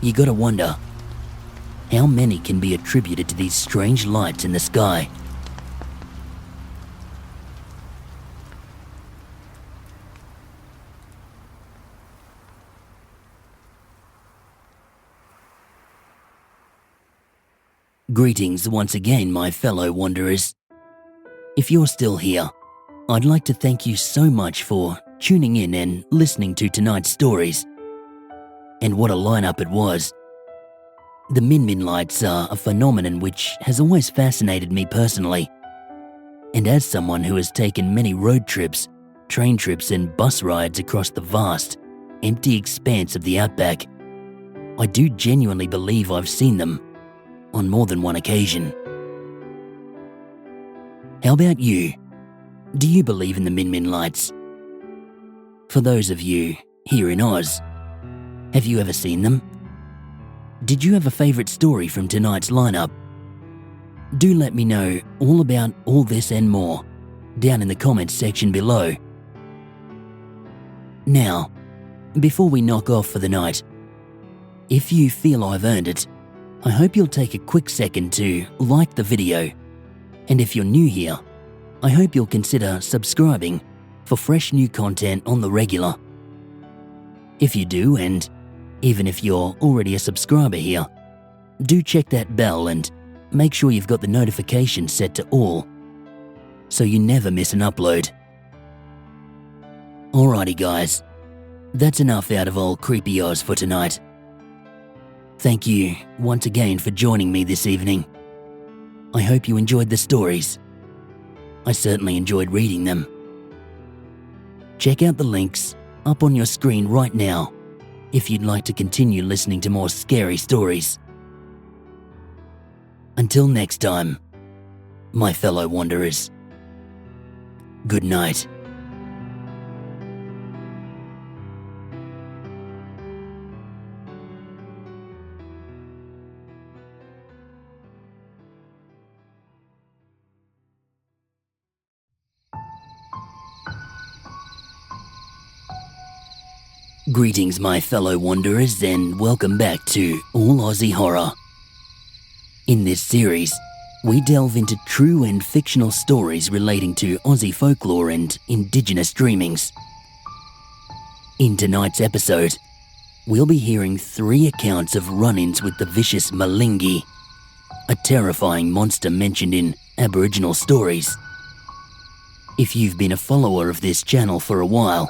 You gotta wonder, how many can be attributed to these strange lights in the sky? Greetings once again, my fellow wanderers. If you're still here, I'd like to thank you so much for tuning in and listening to tonight's stories. And what a lineup it was. The Min Min lights are a phenomenon which has always fascinated me personally. And as someone who has taken many road trips, train trips and bus rides across the vast, empty expanse of the outback, I do genuinely believe I've seen them on more than one occasion. How about you? Do you believe in the Min Min lights? For those of you here in Oz, have you ever seen them? Did you have a favourite story from tonight's lineup? Do let me know all about all this and more down in the comments section below. Now, before we knock off for the night, if you feel I've earned it, I hope you'll take a quick second to like the video, and if you're new here, I hope you'll consider subscribing for fresh new content on the regular. If you do, and even if you're already a subscriber here, do check that bell and make sure you've got the notifications set to all, so you never miss an upload. Alrighty guys, that's enough out of old Creepy Oz for tonight. Thank you once again for joining me this evening. I hope you enjoyed the stories. I certainly enjoyed reading them. Check out the links up on your screen right now if you'd like to continue listening to more scary stories. Until next time, my fellow wanderers, good night. Greetings, my fellow wanderers, and welcome back to All Aussie Horror. In this series, we delve into true and fictional stories relating to Aussie folklore and Indigenous dreamings. In tonight's episode, we'll be hearing 3 accounts of run-ins with the vicious Malingee, a terrifying monster mentioned in Aboriginal stories. If you've been a follower of this channel for a while,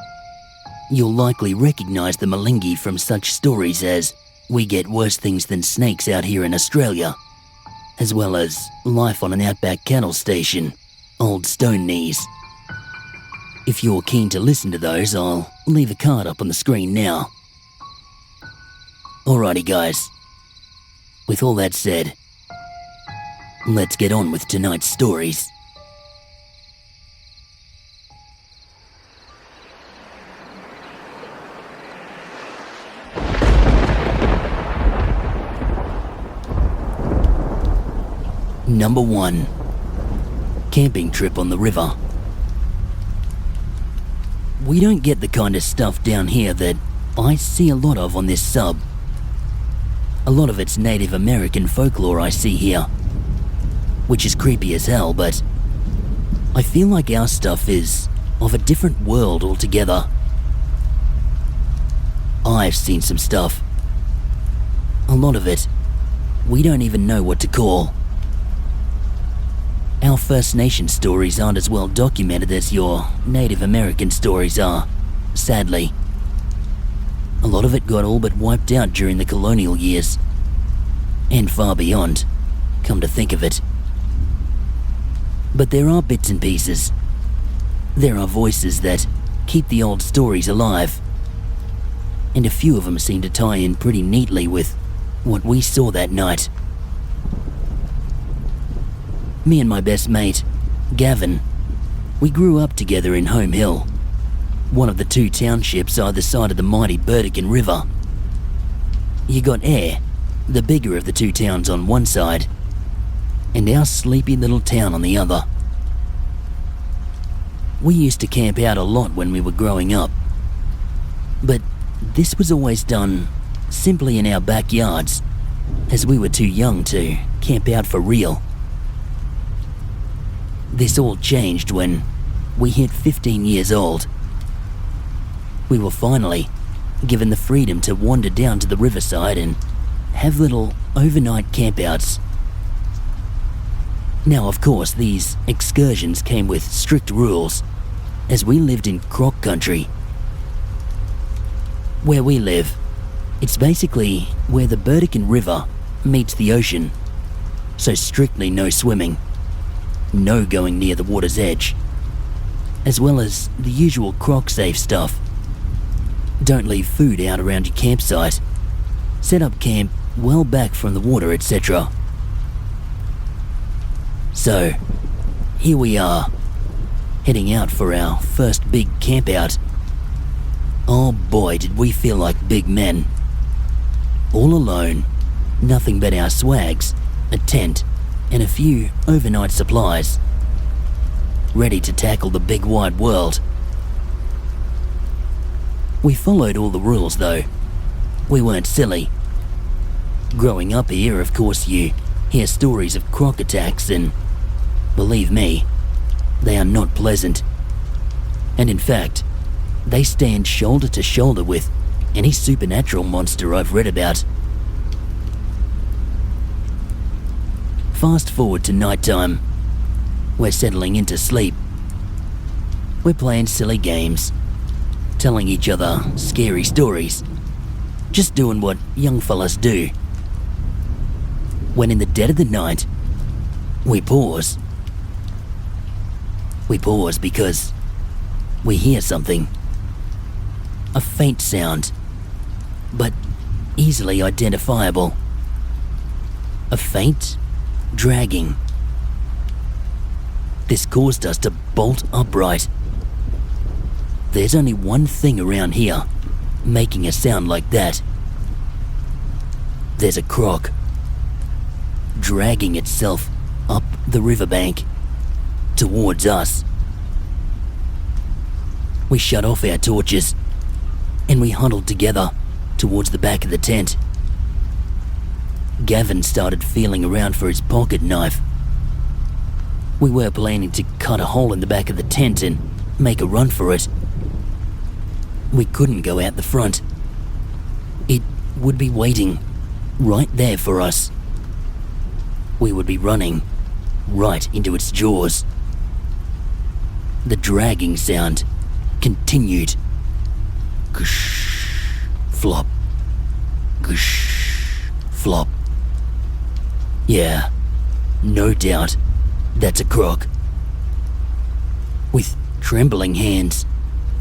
you'll likely recognise the Malingee from such stories as We Get Worse Things Than Snakes Out Here in Australia, as well as life on an outback cattle station, Old Stone Knees. If you're keen to listen to those, I'll leave a card up on the screen now. Alrighty guys, with all that said, let's get on with tonight's stories. Number 1. Camping trip on the river. We don't get the kind of stuff down here that I see a lot of on this sub. A lot of it's Native American folklore I see here, which is creepy as hell, but I feel like our stuff is of a different world altogether. I've seen some stuff. A lot of it, we don't even know what to call. Our First Nation stories aren't as well documented as your Native American stories are, sadly. A lot of it got all but wiped out during the colonial years. And far beyond, come to think of it. But there are bits and pieces. There are voices that keep the old stories alive. And a few of them seem to tie in pretty neatly with what we saw that night. Me and my best mate, Gavin, we grew up together in Home Hill, one of the 2 townships either side of the mighty Burdekin River. You got Ayr, the bigger of the 2 towns on one side, and our sleepy little town on the other. We used to camp out a lot when we were growing up, but this was always done simply in our backyards, as we were too young to camp out for real. This all changed when we hit 15 years old. We were finally given the freedom to wander down to the riverside and have little overnight campouts. Now, of course, these excursions came with strict rules, as we lived in croc country. Where we live, it's basically where the Burdekin River meets the ocean, so strictly no swimming. No going near the water's edge, as well as the usual croc-safe stuff. Don't leave food out around your campsite. Set up camp well back from the water, etc. So, here we are, heading out for our first big campout. Oh boy, did we feel like big men. All alone, nothing but our swags, a tent, and a few overnight supplies. Ready to tackle the big wide world. We followed all the rules though. We weren't silly. Growing up here, of course, you hear stories of croc attacks, and believe me, they are not pleasant. And in fact, they stand shoulder to shoulder with any supernatural monster I've read about. Fast forward to nighttime. We're settling into sleep. We're playing silly games, telling each other scary stories, just doing what young fellas do. When in the dead of the night, we pause. We pause because we hear something. A faint sound, but easily identifiable. A faint dragging. This caused us to bolt upright. There's only one thing around here making a sound like that. There's a croc dragging itself up the riverbank towards us. We shut off our torches and we huddled together towards the back of the tent. Gavin started feeling around for his pocket knife. We were planning to cut a hole in the back of the tent and make a run for it. We couldn't go out the front. It would be waiting right there for us. We would be running right into its jaws. The dragging sound continued. Gush, flop, gush, flop. Yeah, No doubt, that's a croc. With trembling hands,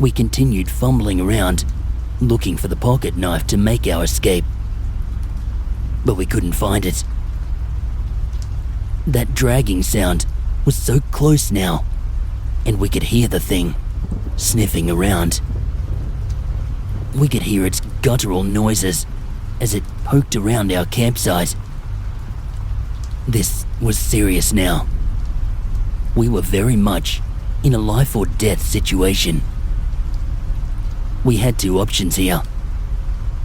we continued fumbling around, looking for the pocket knife to make our escape. But we couldn't find it. That dragging sound was so close now, and we could hear the thing sniffing around. We could hear its guttural noises as it poked around our campsite. This was serious now. We were very much in a life or death situation. We had two options here.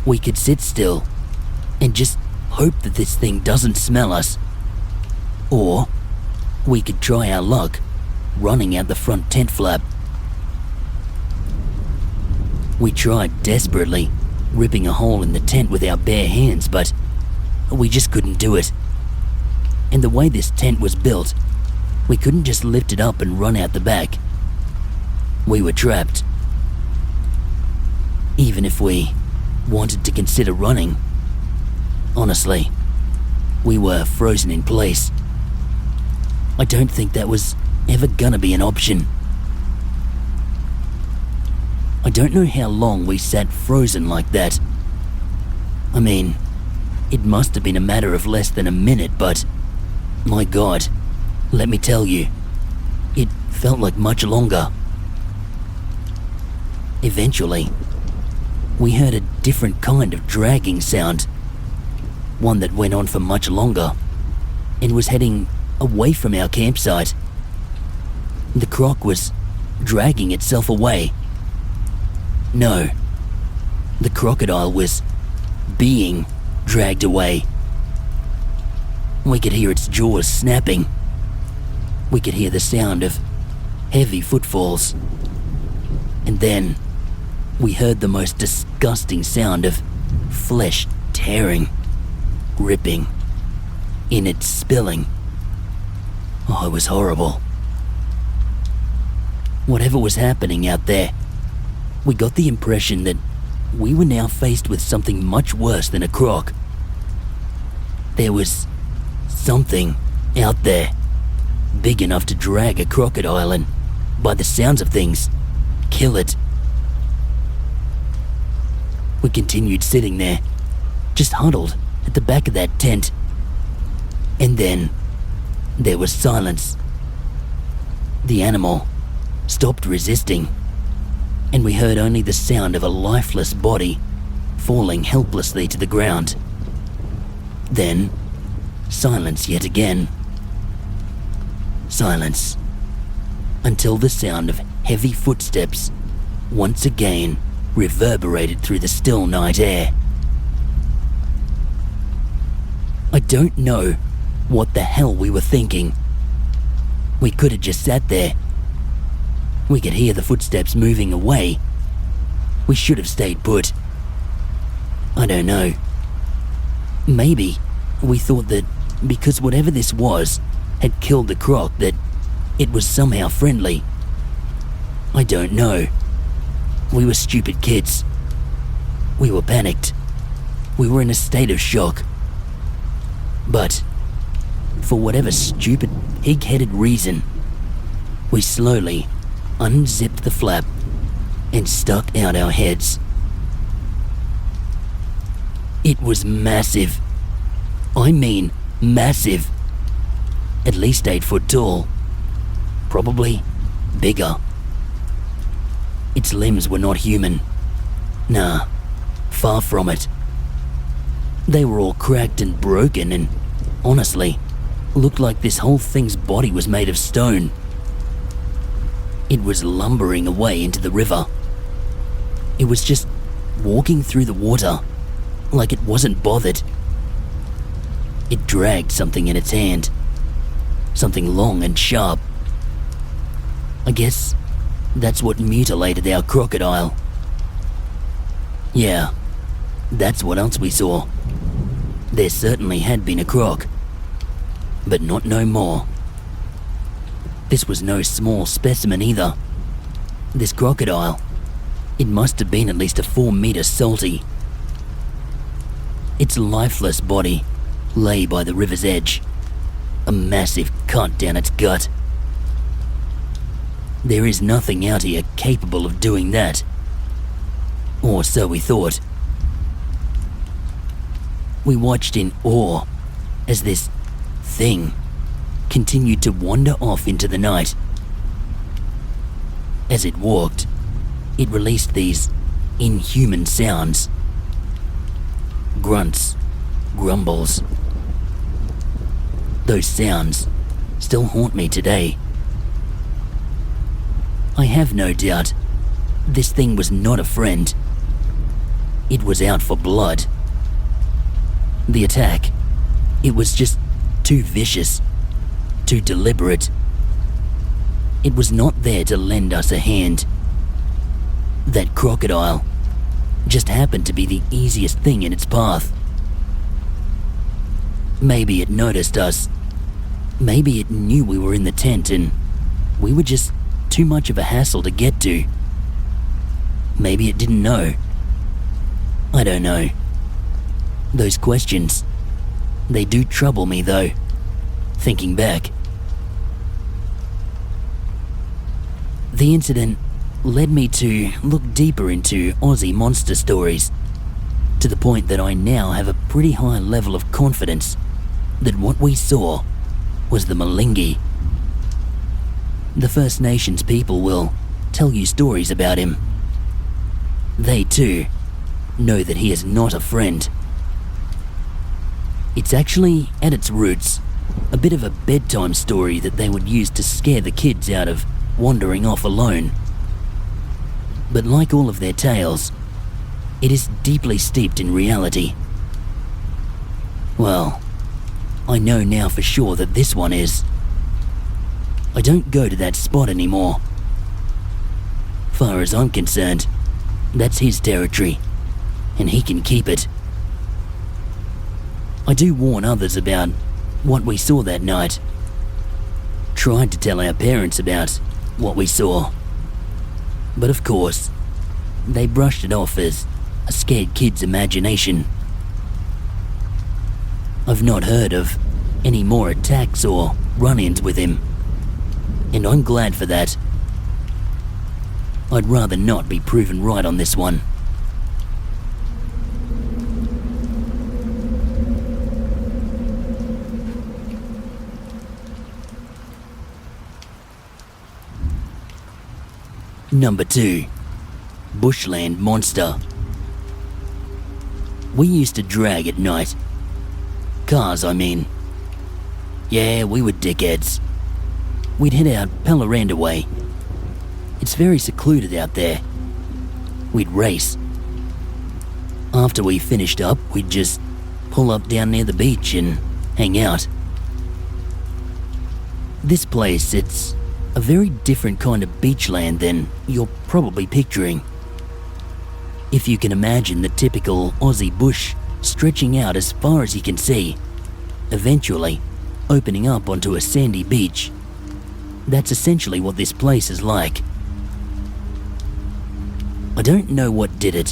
We could sit still and just hope that this thing doesn't smell us, or we could try our luck running out the front tent flap. We tried desperately, ripping a hole in the tent with our bare hands, but we just couldn't do it. And the way this tent was built, we couldn't just lift it up and run out the back. We were trapped. Even if we wanted to consider running, honestly, we were frozen in place. I don't think that was ever gonna be an option. I don't know how long we sat frozen like that. I mean, it must have been a matter of less than a minute, but my God, let me tell you, it felt like much longer. Eventually, we heard a different kind of dragging sound, one that went on for much longer and was heading away from our campsite. The croc was dragging itself away. No, the crocodile was being dragged away. We could hear its jaws snapping. We could hear the sound of heavy footfalls. And then we heard the most disgusting sound of flesh tearing, ripping, innards spilling. Oh, it was horrible. Whatever was happening out there, we got the impression that we were now faced with something much worse than a croc. There was something out there big enough to drag a crocodile and, by the sounds of things, kill it. We continued sitting there, just huddled at the back of that tent. And then there was silence. The animal stopped resisting, and we heard only the sound of a lifeless body falling helplessly to the ground. Then, silence yet again. Silence, until the sound of heavy footsteps once again reverberated through the still night air. I don't know what the hell we were thinking. We could have just sat there. We could hear the footsteps moving away. We should have stayed put. I don't know. Maybe we thought that because whatever this was had killed the croc, that it was somehow friendly. I don't know. We were stupid kids. We were panicked. We were in a state of shock. But for whatever stupid, pig-headed reason, we slowly unzipped the flap and stuck out our heads. It was massive. I mean massive. At least 8 foot tall. Probably bigger. Its limbs were not human. Nah, far from it. They were all cracked and broken and, honestly, looked like this whole thing's body was made of stone. It was lumbering away into the river. It was just walking through the water, like it wasn't bothered. It dragged something in its hand. Something long and sharp. I guess that's what mutilated our crocodile. Yeah, that's what else we saw. There certainly had been a croc, but not no more. This was no small specimen either. This crocodile, it must have been at least a 4-meter salty. Its lifeless body lay by the river's edge, a massive cut down its gut. There is nothing out here capable of doing that. Or so we thought. We watched in awe as this thing continued to wander off into the night. As it walked, it released these inhuman sounds. Grunts, grumbles. Those sounds still haunt me today. I have no doubt this thing was not a friend. It was out for blood. The attack, it was just too vicious, too deliberate. It was not there to lend us a hand. That crocodile just happened to be the easiest thing in its path. Maybe it noticed us. Maybe it knew we were in the tent and we were just too much of a hassle to get to. Maybe it didn't know. I don't know. Those questions, they do trouble me though, thinking back. The incident led me to look deeper into Aussie monster stories, to the point that I now have a pretty high level of confidence that what we saw was the Malingee. The First Nations people will tell you stories about him. They too know that he is not a friend. It's actually, at its roots, a bit of a bedtime story that they would use to scare the kids out of wandering off alone. But like all of their tales, it is deeply steeped in reality. Well, I know now for sure that this one is. I don't go to that spot anymore. Far as I'm concerned, that's his territory, and he can keep it. I do warn others about what we saw that night. Tried to tell our parents about what we saw. But of course, they brushed it off as a scared kid's imagination. I've not heard of any more attacks or run-ins with him, and I'm glad for that. I'd rather not be proven right on this one. Number 2. Bushland Monster. We used to drag at night. Cars, I mean. Yeah, we were dickheads. We'd head out Pallaranda way. It's very secluded out there. We'd race. After we finished up, we'd just pull up down near the beach and hang out. This place, it's a very different kind of beachland than you're probably picturing. If you can imagine the typical Aussie bush stretching out as far as you can see, eventually opening up onto a sandy beach, that's essentially what this place is like. I don't know what did it,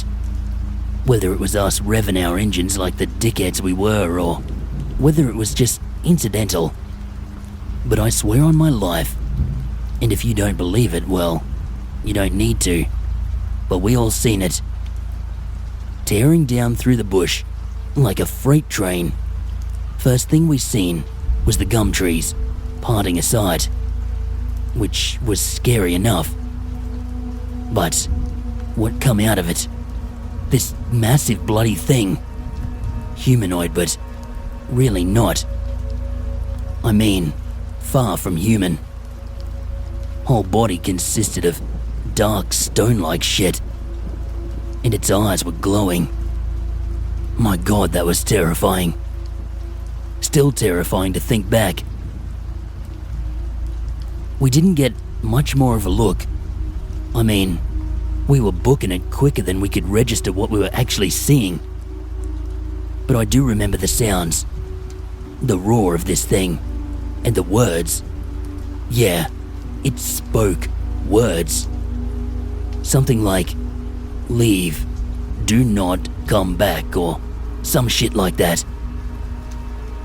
whether it was us revving our engines like the dickheads we were, or whether it was just incidental, but I swear on my life, and if you don't believe it, well, you don't need to, but we all seen it. Tearing down through the bush like a freight train. First thing we seen was the gum trees parting aside, which was scary enough. But what come out of it? This massive bloody thing. Humanoid, but really not. I mean, far from human. Whole body consisted of dark stone-like shit, and its eyes were glowing. My God, that was terrifying. Still terrifying to think back. We didn't get much more of a look. I mean, we were booking it quicker than we could register what we were actually seeing. But I do remember the sounds, the roar of this thing, and the words. Yeah, it spoke words. Something like, leave, do not come back, or some shit like that.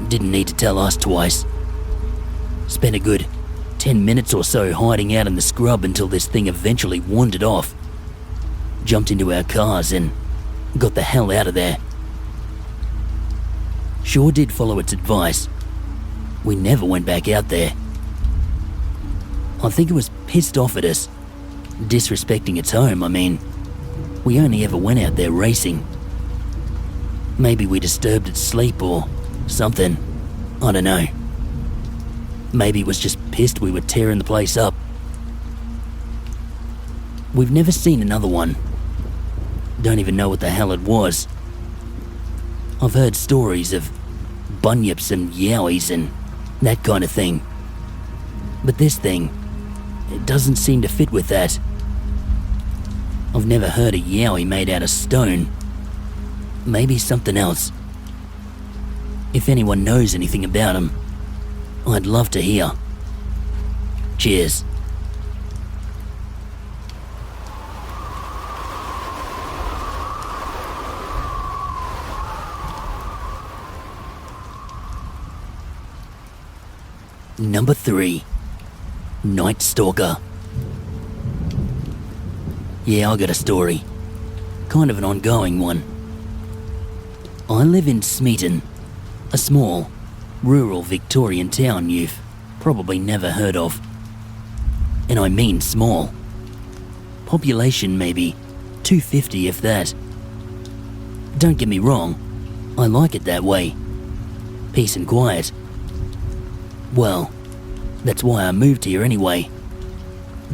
Didn't need to tell us twice. Spent a good 10 minutes or so hiding out in the scrub until this thing eventually wandered off. Jumped into our cars and got the hell out of there. Sure did follow its advice. We never went back out there. I think it was pissed off at us, disrespecting its home. I mean, we only ever went out there racing. Maybe we disturbed its sleep or something. I don't know. Maybe it was just pissed we were tearing the place up. We've never seen another one. Don't even know what the hell it was. I've heard stories of bunyips and yowies and that kind of thing. But this thing, it doesn't seem to fit with that. I've never heard a yowie made out of stone. Maybe something else. If anyone knows anything about them, I'd love to hear. Cheers. Number 3. Night Stalker. Yeah, I got a story. Kind of an ongoing one. I live in Smeaton, a small, rural Victorian town you've probably never heard of. And I mean small. Population maybe 250 if that. Don't get me wrong, I like it that way. Peace and quiet. Well, that's why I moved here anyway.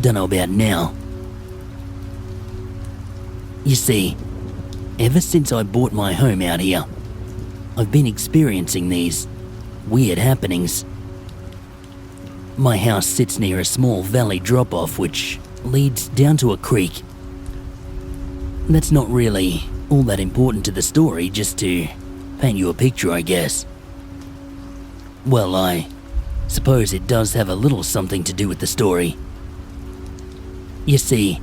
Don't know about now. You see, ever since I bought my home out here, I've been experiencing these weird happenings. My house sits near a small valley drop-off which leads down to a creek. That's not really all that important to the story, just to paint you a picture, I guess. Well, I suppose it does have a little something to do with the story. You see,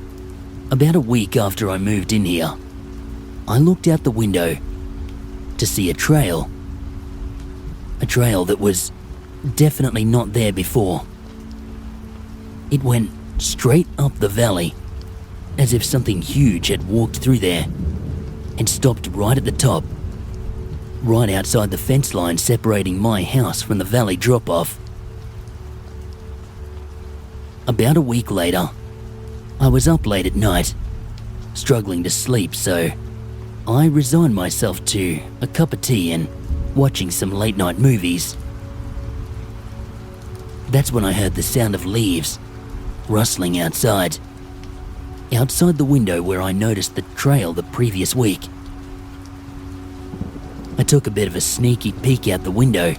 about a week after I moved in here, I looked out the window to see a trail. A trail that was definitely not there before. It went straight up the valley, as if something huge had walked through there and stopped right at the top, right outside the fence line separating my house from the valley drop-off. About a week later, I was up late at night, struggling to sleep, so I resigned myself to a cup of tea and watching some late night movies. That's when I heard the sound of leaves rustling outside the window where I noticed the trail the previous week. I took a bit of a sneaky peek out the window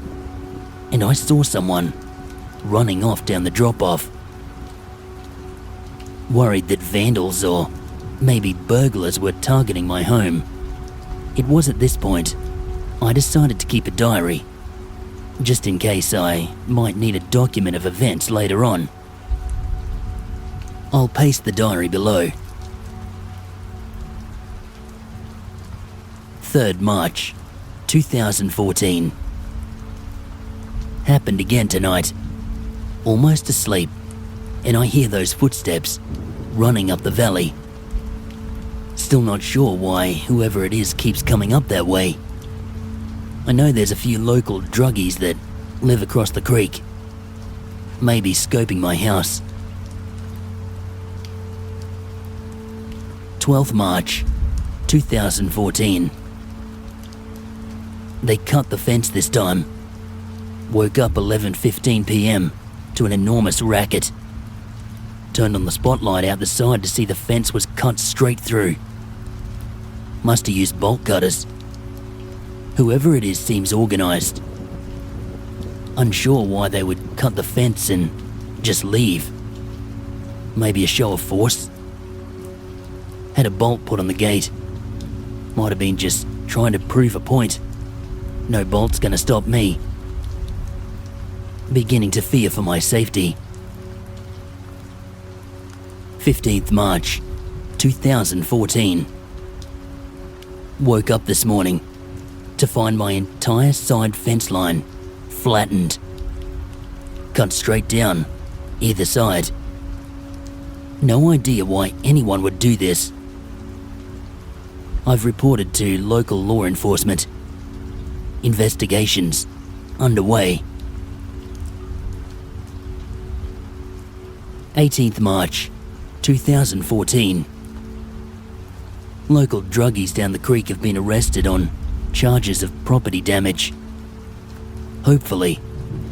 and I saw someone running off down the drop-off. Worried that vandals or maybe burglars were targeting my home, it was at this point I decided to keep a diary, just in case I might need a document of events later on. I'll paste the diary below. 3rd March, 2014. Happened again tonight. Almost asleep, and I hear those footsteps running up the valley. Still not sure why whoever it is keeps coming up that way. I know there's a few local druggies that live across the creek, maybe scoping my house. 12th March, 2014. They cut the fence this time. Woke up 11:15 p.m. to an enormous racket. Turned on the spotlight out the side to see the fence was cut straight through. Must have used bolt cutters. Whoever it is seems organised. Unsure why they would cut the fence and just leave. Maybe a show of force? Had a bolt put on the gate. Might have been just trying to prove a point. No bolt's gonna stop me. Beginning to fear for my safety. 15th March, 2014. Woke up this morning to find my entire side fence line flattened. cut straight down, either side. No idea why anyone would do this. I've reported to local law enforcement. Investigations underway. 18th March, 2014. Local druggies down the creek have been arrested on charges of property damage. Hopefully,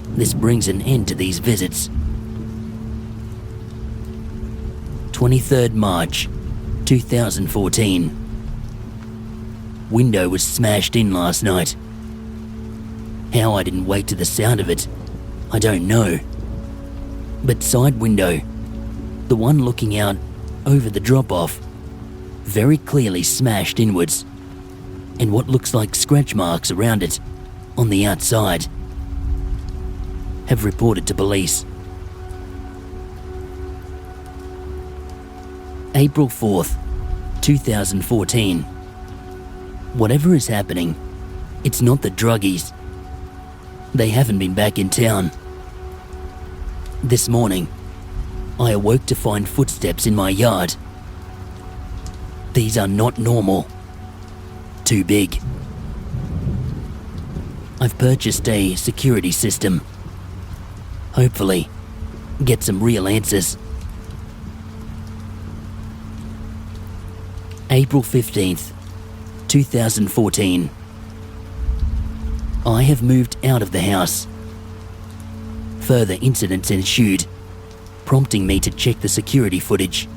this brings an end to these visits. 23rd March, 2014. Window was smashed in last night. How I didn't wake to the sound of it, I don't know. But side window, the one looking out over the drop-off, very clearly smashed inwards, and what looks like scratch marks around it on the outside. Have reported to police. April 4th, 2014. Whatever is happening, it's not the druggies. They haven't been back in town. This morning, I awoke to find footsteps in my yard. These are not normal. Too big. I've purchased a security system. Hopefully, get some real answers. April 15th, 2014. I have moved out of the house. Further incidents ensued, prompting me to check the security footage.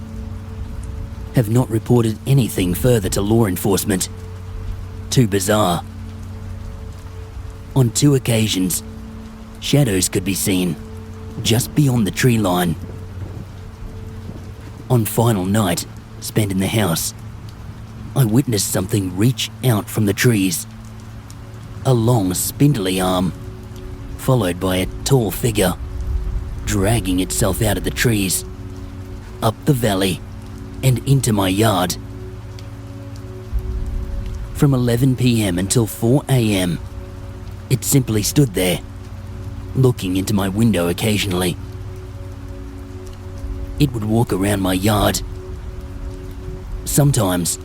Have not reported anything further to law enforcement. Too bizarre. On 2 occasions, shadows could be seen just beyond the tree line. On final night spent in the house, I witnessed something reach out from the trees. A long, spindly arm, followed by a tall figure, dragging itself out of the trees, up the valley, and into my yard. From 11 p.m. until 4 a.m., it simply stood there, looking into my window occasionally. It would walk around my yard. Sometimes,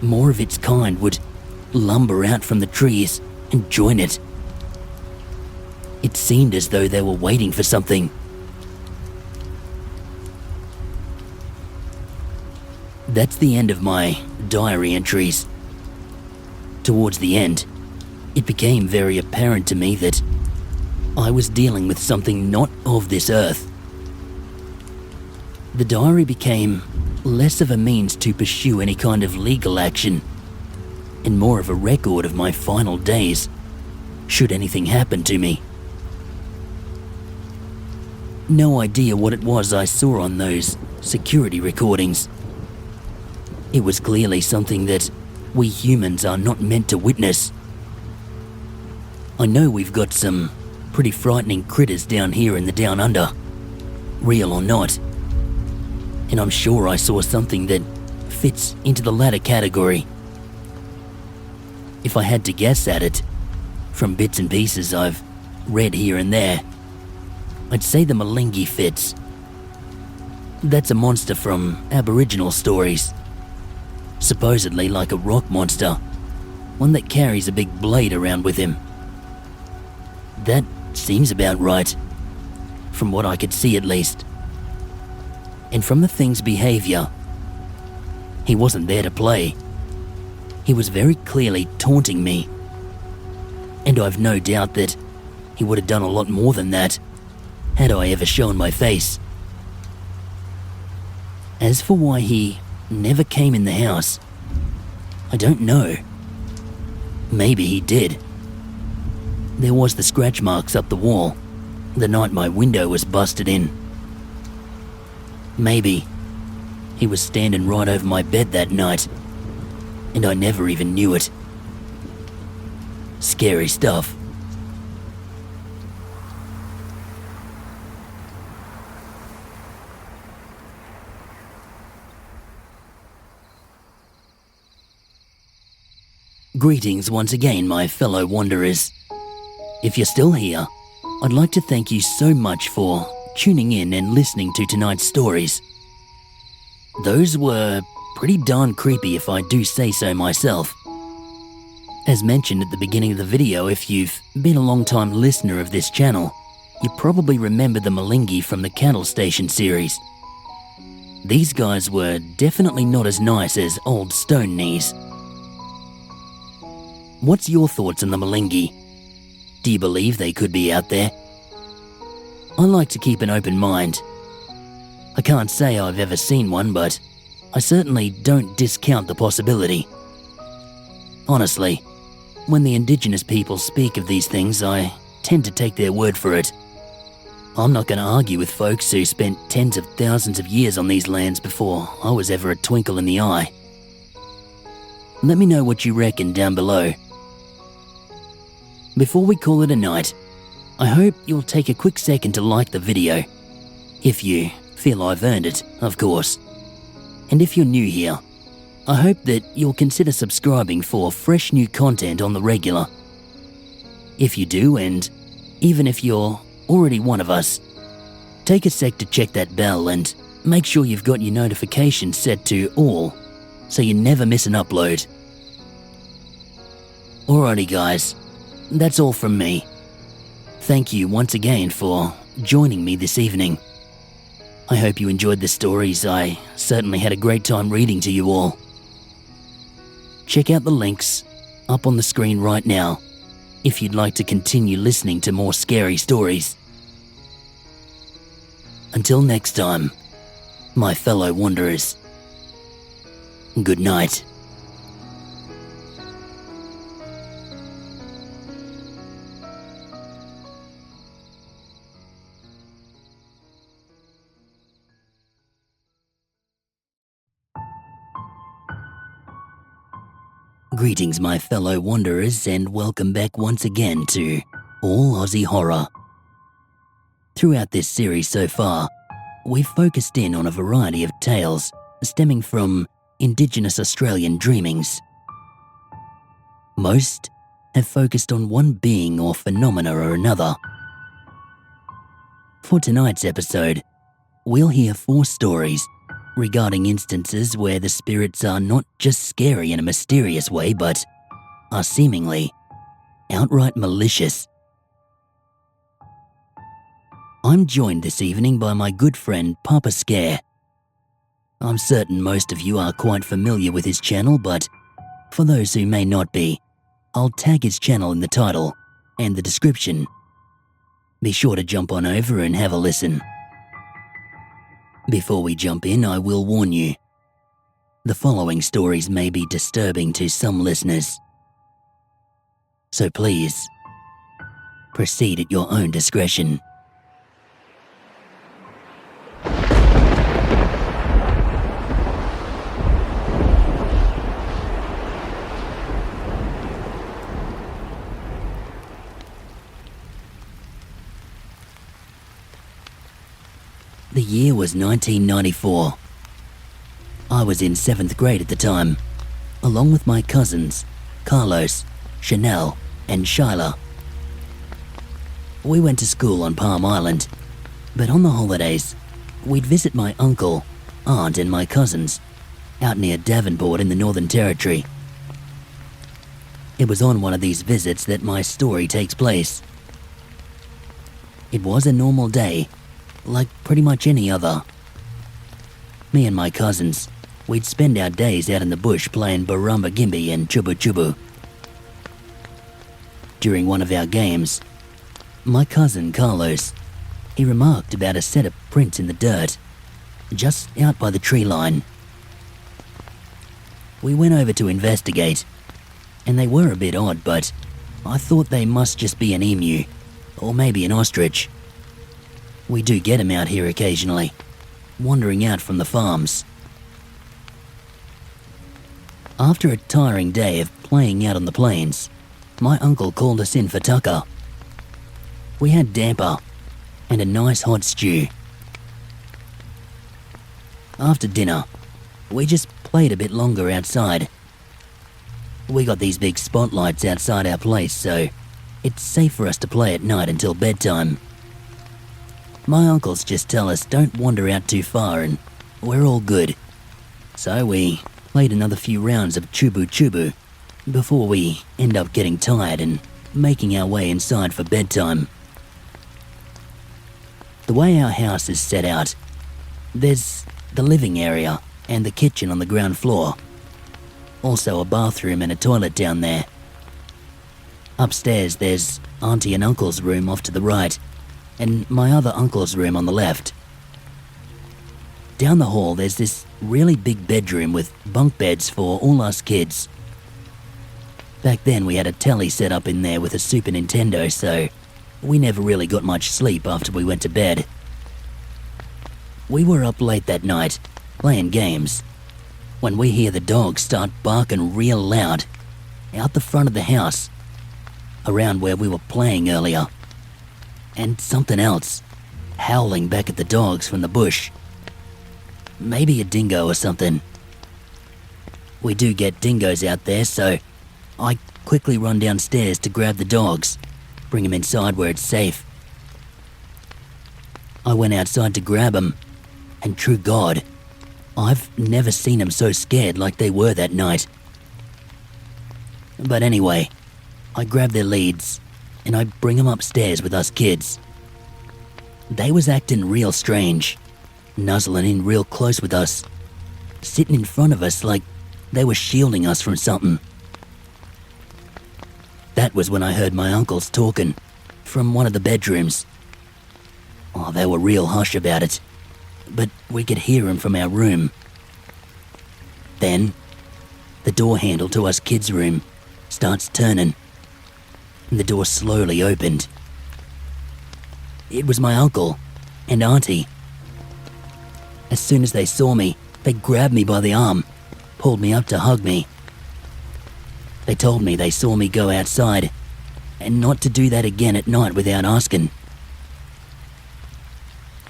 more of its kind would lumber out from the trees and join it. It seemed as though they were waiting for something. That's the end of my diary entries. Towards the end, it became very apparent to me that I was dealing with something not of this earth. The diary became less of a means to pursue any kind of legal action, and more of a record of my final days, should anything happen to me. No idea what it was I saw on those security recordings. It was clearly something that we humans are not meant to witness. I know we've got some pretty frightening critters down here in the Down Under, real or not, and I'm sure I saw something that fits into the latter category. If I had to guess at it, from bits and pieces I've read here and there, I'd say the Malingee fits. That's a monster from Aboriginal stories. Supposedly like a rock monster, one that carries a big blade around with him. That seems about right, from what I could see at least. And from the thing's behavior, he wasn't there to play. He was very clearly taunting me. And I've no doubt that he would have done a lot more than that, had I ever shown my face. As for why he never came in the house, I don't know. Maybe he did. There was the scratch marks up the wall the night my window was busted in. Maybe he was standing right over my bed that night, and I never even knew it. Scary stuff. Greetings once again, my fellow wanderers. If you're still here, I'd like to thank you so much for tuning in and listening to tonight's stories. Those were pretty darn creepy if I do say so myself. As mentioned at the beginning of the video, if you've been a long-time listener of this channel, you probably remember the Malingee from the Cattle Station series. These guys were definitely not as nice as old Stone Knees. What's your thoughts on the Malingee? Do you believe they could be out there? I like to keep an open mind. I can't say I've ever seen one, but I certainly don't discount the possibility. Honestly, when the Indigenous people speak of these things, I tend to take their word for it. I'm not going to argue with folks who spent tens of thousands of years on these lands before I was ever a twinkle in the eye. Let me know what you reckon down below. Before we call it a night, I hope you'll take a quick second to like the video. If you feel I've earned it, of course. And if you're new here, I hope that you'll consider subscribing for fresh new content on the regular. If you do, and even if you're already one of us, take a sec to check that bell and make sure you've got your notifications set to all so you never miss an upload. Alrighty guys, that's all from me. Thank you once again for joining me this evening. I hope you enjoyed the stories. I certainly had a great time reading to you all. Check out the links up on the screen right now if you'd like to continue listening to more scary stories. Until next time, my fellow wanderers, good night. Greetings, my fellow wanderers, and welcome back once again to All Aussie Horror. Throughout this series so far, we've focused in on a variety of tales stemming from Indigenous Australian dreamings. Most have focused on one being or phenomena or another. For tonight's episode, we'll hear 4 stories regarding instances where the spirits are not just scary in a mysterious way, but are seemingly outright malicious. I'm joined this evening by my good friend Papa Scare. I'm certain most of you are quite familiar with his channel, but for those who may not be, I'll tag his channel in the title and the description. Be sure to jump on over and have a listen. Before we jump in, I will warn you. The following stories may be disturbing to some listeners. So please, proceed at your own discretion. The year was 1994. I was in 7th grade at the time, along with my cousins, Carlos, Chanel, and Shyla. We went to school on Palm Island, but on the holidays, we'd visit my uncle, aunt, and my cousins out near Davenport in the Northern Territory. It was on one of these visits that my story takes place. It was a normal day, like pretty much any other. Me and my cousins, we'd spend our days out in the bush playing Barumba Gimby and Chubu Chubu. During one of our games, my cousin Carlos, he remarked about a set of prints in the dirt, just out by the tree line. We went over to investigate, and they were a bit odd, but I thought they must just be an emu, or maybe an ostrich. We do get them out here occasionally, wandering out from the farms. After a tiring day of playing out on the plains, my uncle called us in for tucker. We had damper and a nice hot stew. After dinner, we just played a bit longer outside. We got these big spotlights outside our place, so it's safe for us to play at night until bedtime. My uncles just tell us don't wander out too far and we're all good. So we played another few rounds of chubu chubu before we end up getting tired and making our way inside for bedtime. The way our house is set out, there's the living area and the kitchen on the ground floor. Also a bathroom and a toilet down there. Upstairs there's Auntie and Uncle's room off to the right, and my other uncle's room on the left. Down the hall there's this really big bedroom with bunk beds for all us kids. Back then we had a telly set up in there with a Super Nintendo, so we never really got much sleep after we went to bed. We were up late that night, playing games, when we hear the dogs start barking real loud, out the front of the house, around where we were playing earlier. And something else, howling back at the dogs from the bush. Maybe a dingo or something. We do get dingoes out there, so I quickly run downstairs to grab the dogs, bring them inside where it's safe. I went outside to grab them, and true God, I've never seen them so scared like they were that night. But anyway, I grab their leads, and I bring them upstairs with us kids. They was acting real strange, nuzzling in real close with us, sitting in front of us like they were shielding us from something. That was when I heard my uncles talking from one of the bedrooms. Oh, they were real hush about it, but we could hear them from our room. Then, the door handle to us kids' room starts turning, and the door slowly opened. It was my uncle and auntie. As soon as they saw me, they grabbed me by the arm, pulled me up to hug me. They told me they saw me go outside, and not to do that again at night without asking.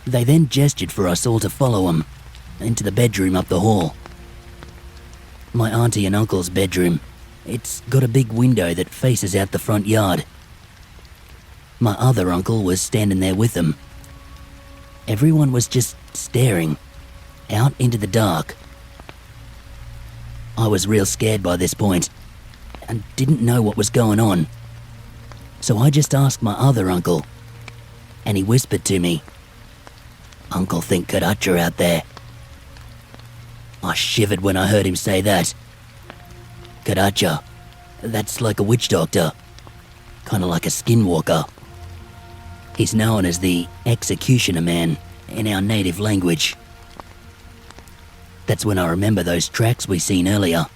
They then gestured for us all to follow them into the bedroom up the hall. My auntie and uncle's bedroom, it's got a big window that faces out the front yard. My other uncle was standing there with them. Everyone was just staring out into the dark. I was real scared by this point and didn't know what was going on. So I just asked my other uncle, and he whispered to me, "Uncle think Karacha out there." I shivered when I heard him say that. Karacha, that's like a witch doctor, kinda like a skinwalker. He's known as the executioner man in our native language. That's when I remember those tracks we seen earlier,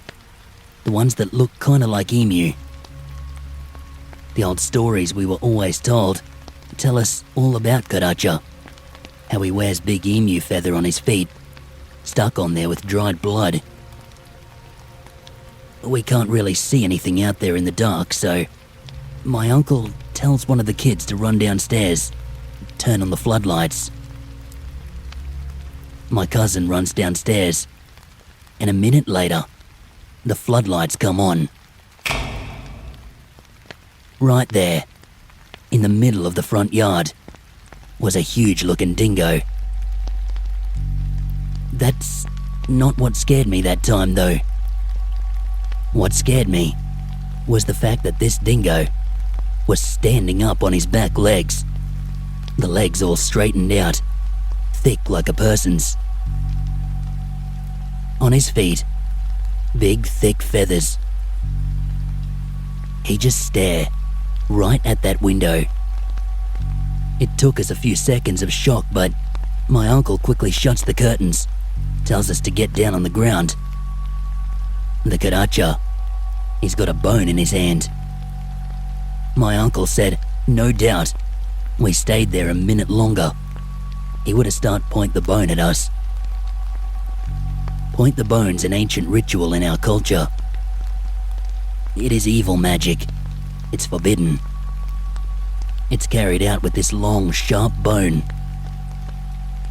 the ones that look kinda like emu. The old stories we were always told tell us all about Karacha, how he wears big emu feather on his feet, stuck on there with dried blood. We can't really see anything out there in the dark, so my uncle tells one of the kids to run downstairs, turn on the floodlights. My cousin runs downstairs, and a minute later, the floodlights come on. Right there, in the middle of the front yard, was a huge-looking dingo. That's not what scared me that time, though. What scared me was the fact that this dingo was standing up on his back legs, the legs all straightened out, thick like a person's. On his feet, big thick feathers. He just stared right at that window. It took us a few seconds of shock, but my uncle quickly shuts the curtains, tells us to get down on the ground. The Karacha, he's got a bone in his hand. My uncle said, no doubt, we stayed there a minute longer, he would have started point the bone at us. Point the bone's an ancient ritual in our culture. It is evil magic. It's forbidden. It's carried out with this long, sharp bone.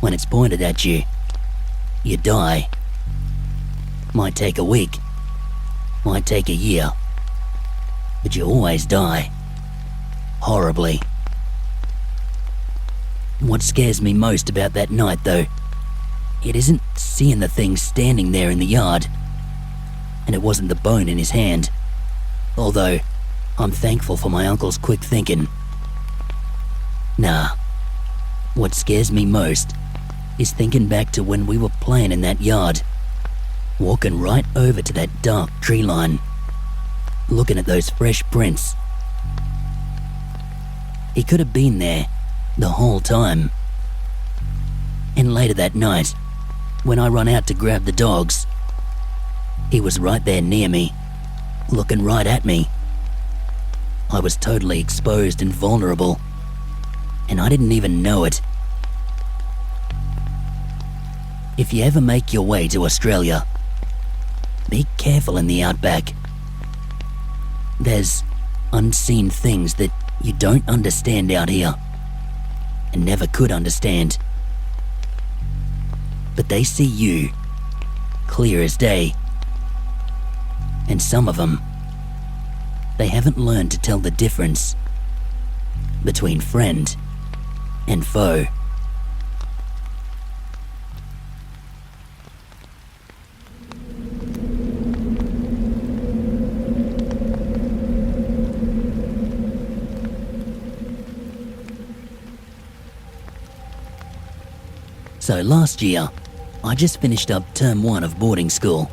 When it's pointed at you, you die. Might take a week, might take a year, but you always die. horribly. What scares me most about that night, though, it isn't seeing the thing standing there in the yard, and it wasn't the bone in his hand, although I'm thankful for my uncle's quick thinking. Nah, what scares me most is thinking back to when we were playing in that yard, walking right over to that dark tree line, looking at those fresh prints. He could have been there the whole time. And later that night, when I run out to grab the dogs, he was right there near me, looking right at me. I was totally exposed and vulnerable, and I didn't even know it. If you ever make your way to Australia, be careful in the outback. There's unseen things that you don't understand out here, and never could understand. But they see you, clear as day. And some of them, they haven't learned to tell the difference between friend and foe. So last year, I just finished up term 1 of boarding school.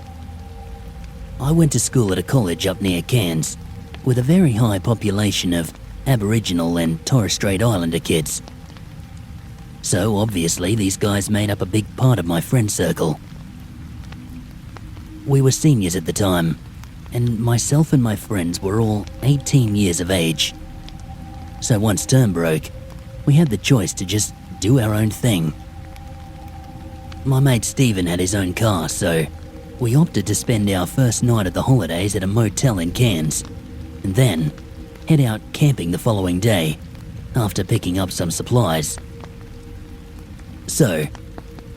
I went to school at a college up near Cairns, with a very high population of Aboriginal and Torres Strait Islander kids. So obviously these guys made up a big part of my friend circle. We were seniors at the time, and myself and my friends were all 18 years of age. So once term broke, we had the choice to just do our own thing. My mate Stephen had his own car, so we opted to spend our first night of the holidays at a motel in Cairns, and then head out camping the following day, after picking up some supplies. So,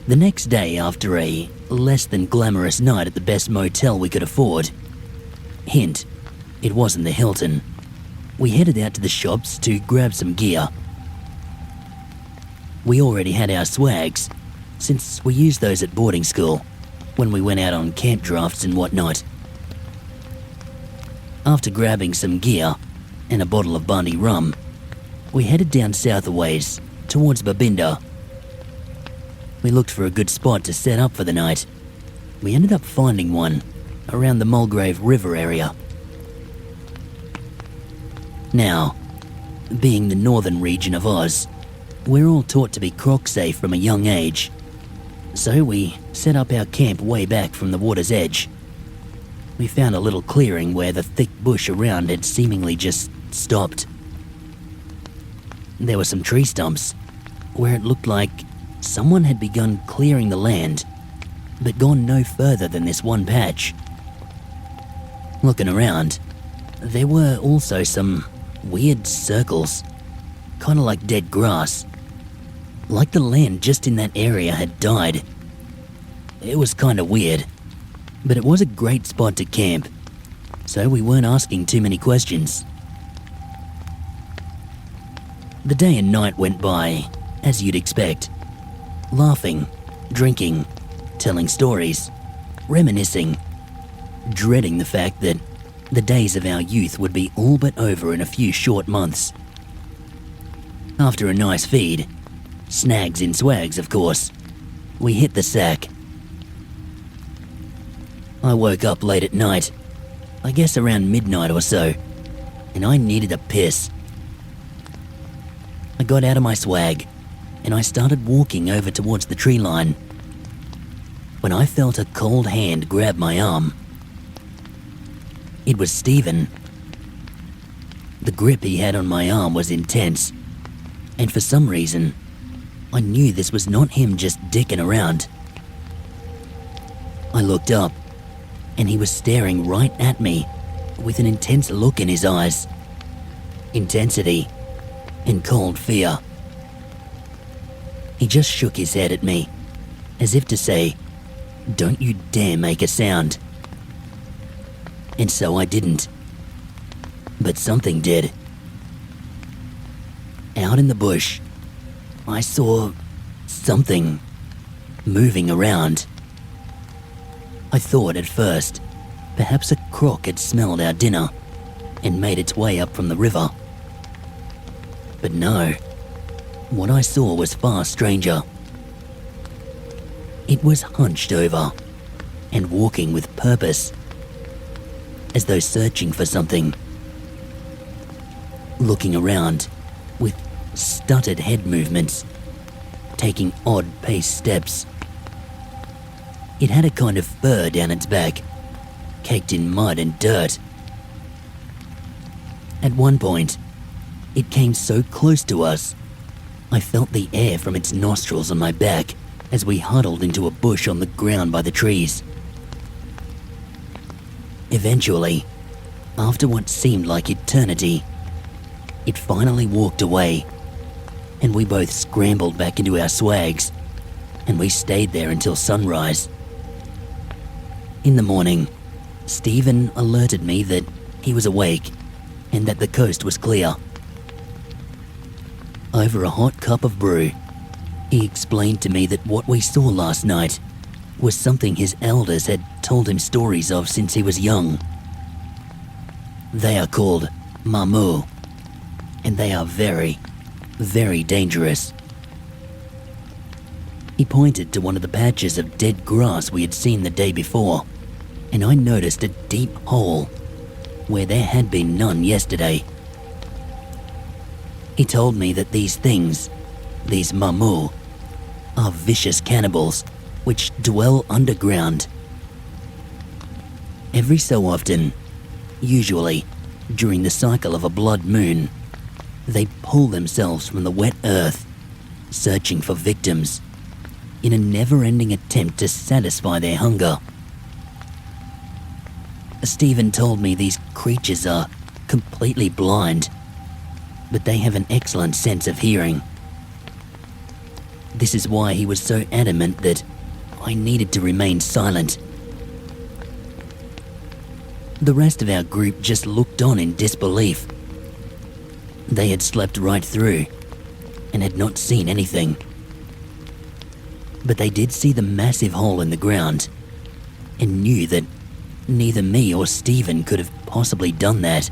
the next day after a less than glamorous night at the best motel we could afford, hint, it wasn't the Hilton, we headed out to the shops to grab some gear. We already had our swags, since we used those at boarding school, when we went out on camp drafts and whatnot. After grabbing some gear and a bottle of Bundy rum, we headed down south a ways, towards Babinda. We looked for a good spot to set up for the night. We ended up finding one around the Mulgrave River area. Now, being the northern region of Oz, we're all taught to be croc safe from a young age. So we set up our camp way back from the water's edge. We found a little clearing where the thick bush around had seemingly just stopped. There were some tree stumps where it looked like someone had begun clearing the land, but gone no further than this one patch. Looking around, there were also some weird circles, kind of like dead grass. Like the land just in that area had died. It was kind of weird, but it was a great spot to camp, so we weren't asking too many questions. The day and night went by, as you'd expect. Laughing, drinking, telling stories, reminiscing, dreading the fact that the days of our youth would be all but over in a few short months. After a nice feed, snags in swags of course, we hit the sack. I woke up late at night, I guess around midnight or so, and I needed a piss. I got out of my swag, and I started walking over towards the tree line, when I felt a cold hand grab my arm. It was Stephen. The grip he had on my arm was intense, and for some reason, I knew this was not him just dicking around. I looked up, and he was staring right at me with an intense look in his eyes. Intensity and cold fear. He just shook his head at me, as if to say, "Don't you dare make a sound." And so I didn't. But something did. Out in the bush, I saw something moving around. I thought at first perhaps a croc had smelled our dinner and made its way up from the river. But no, what I saw was far stranger. It was hunched over and walking with purpose, as though searching for something. Looking around with stuttered head movements, taking odd-paced steps. It had a kind of fur down its back, caked in mud and dirt. At one point, it came so close to us, I felt the air from its nostrils on my back as we huddled into a bush on the ground by the trees. Eventually, after what seemed like eternity, it finally walked away, and we both scrambled back into our swags, and we stayed there until sunrise. In the morning, Stephen alerted me that he was awake and that the coast was clear. Over a hot cup of brew, he explained to me that what we saw last night was something his elders had told him stories of since he was young. They are called mamu, and they are very, very dangerous. He pointed to one of the patches of dead grass we had seen the day before, and I noticed a deep hole where there had been none yesterday. He told me that these things, these mamu, are vicious cannibals which dwell underground. Every so often, usually during the cycle of a blood moon, they pull themselves from the wet earth, searching for victims, in a never-ending attempt to satisfy their hunger. Stephen told me these creatures are completely blind, but they have an excellent sense of hearing. This is why he was so adamant that I needed to remain silent. The rest of our group just looked on in disbelief. They had slept right through and had not seen anything. But they did see the massive hole in the ground and knew that neither me or Stephen could have possibly done that.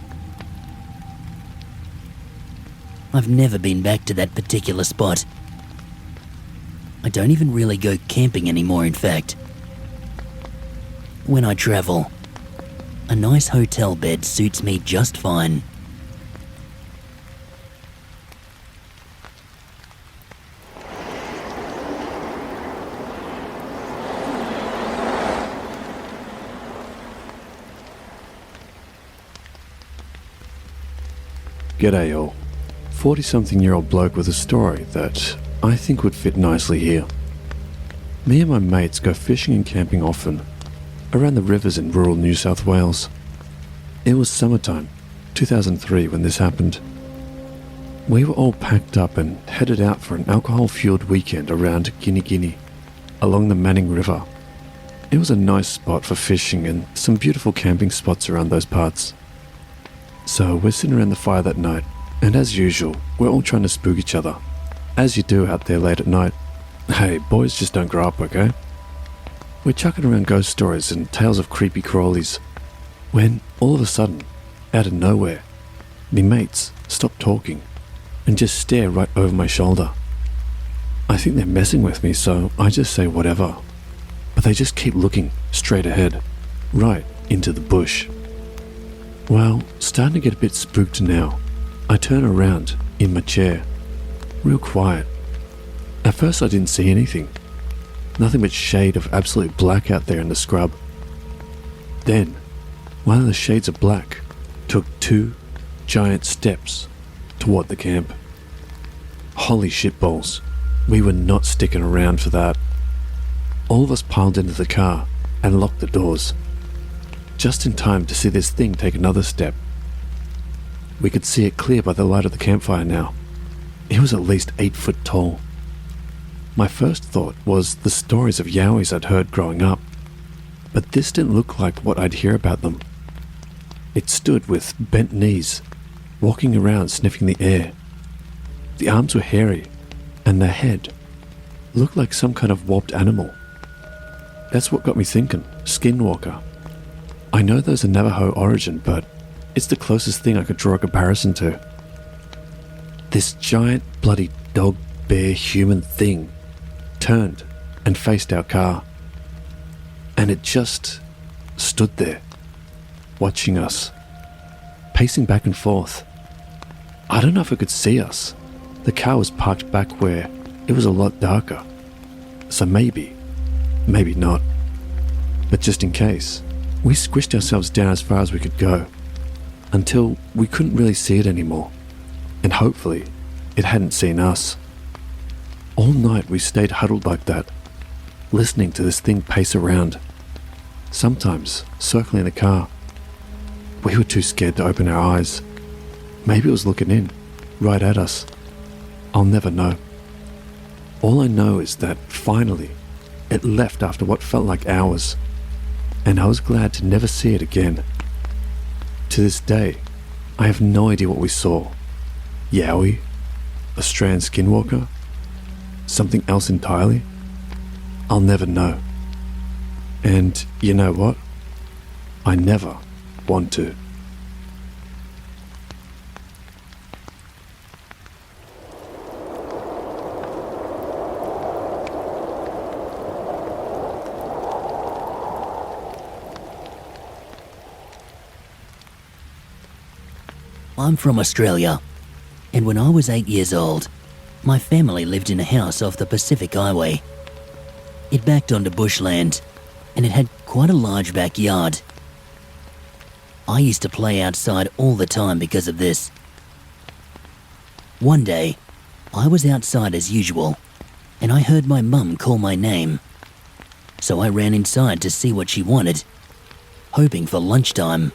I've never been back to that particular spot. I don't even really go camping anymore, in fact. When I travel, a nice hotel bed suits me just fine. G'day all. 40-something-year-old bloke with a story that I think would fit nicely here. Me and my mates go fishing and camping often, around the rivers in rural New South Wales. It was summertime, 2003, when this happened. We were all packed up and headed out for an alcohol-fueled weekend around Guinea, along the Manning River. It was a nice spot for fishing and some beautiful camping spots around those parts. So we're sitting around the fire that night, and as usual, we're all trying to spook each other, as you do out there late at night. Hey, boys just don't grow up, okay? We're chucking around ghost stories and tales of creepy crawlies, when all of a sudden, out of nowhere, me mates stop talking and just stare right over my shoulder. I think they're messing with me, so I just say whatever, but they just keep looking straight ahead, right into the bush. Well, starting to get a bit spooked now, I turn around in my chair, real quiet. At first I didn't see anything, nothing but shade of absolute black out there in the scrub. Then, one of the shades of black took 2 giant steps toward the camp. Holy shitballs, we were not sticking around for that. All of us piled into the car and locked the doors, just in time to see this thing take another step. We could see it clear by the light of the campfire now. It was at least 8 foot tall. My first thought was the stories of yowies I'd heard growing up, but this didn't look like what I'd hear about them. It stood with bent knees, walking around sniffing the air. The arms were hairy, and the head looked like some kind of warped animal. That's what got me thinking, skinwalker. I know there's a Navajo origin, but it's the closest thing I could draw a comparison to. This giant, bloody dog, bear, human thing turned and faced our car. And it just stood there, watching us, pacing back and forth. I don't know if it could see us. The car was parked back where it was a lot darker. So maybe not. But just in case, we squished ourselves down as far as we could go, until we couldn't really see it anymore. And hopefully, it hadn't seen us. All night we stayed huddled like that, listening to this thing pace around, sometimes circling the car. We were too scared to open our eyes. Maybe it was looking in, right at us. I'll never know. All I know is that finally, it left after what felt like hours, and I was glad to never see it again. To this day, I have no idea what we saw. Yowie? Australian skinwalker? Something else entirely? I'll never know. And you know what? I never want to. I'm from Australia, and when I was 8 years old, my family lived in a house off the Pacific Highway. It backed onto bushland, and it had quite a large backyard. I used to play outside all the time because of this. One day, I was outside as usual, and I heard my mum call my name. So I ran inside to see what she wanted, hoping for lunchtime.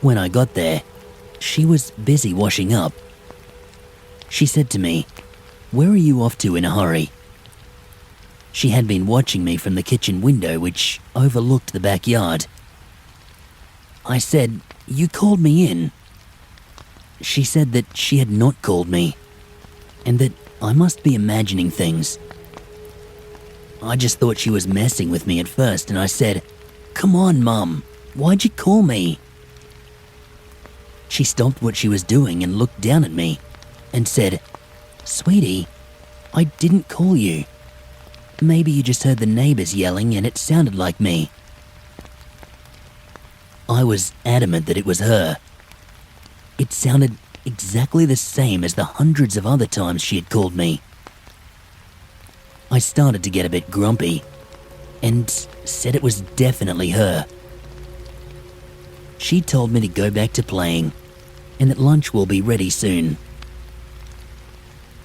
When I got there, she was busy washing up. She said to me, "Where are you off to in a hurry?" She had been watching me from the kitchen window, which overlooked the backyard. I said, "You called me in." She said that she had not called me, and that I must be imagining things. I just thought she was messing with me at first, and I said, "Come on, Mum, why'd you call me?" She stopped what she was doing and looked down at me and said, "Sweetie, I didn't call you. Maybe you just heard the neighbors yelling and it sounded like me." I was adamant that it was her. It sounded exactly the same as the hundreds of other times she had called me. I started to get a bit grumpy and said it was definitely her. She told me to go back to playing and that lunch will be ready soon.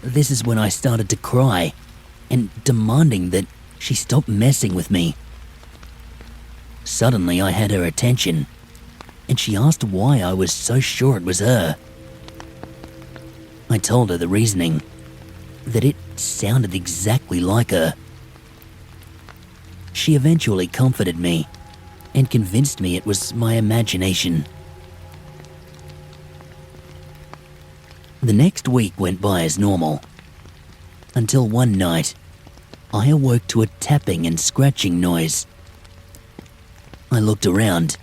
This is when I started to cry and demanding that she stop messing with me. Suddenly I had her attention, and she asked why I was so sure it was her. I told her the reasoning, that it sounded exactly like her. She eventually comforted me and convinced me it was my imagination. The next week went by as normal, until one night I awoke to a tapping and scratching noise. I looked around.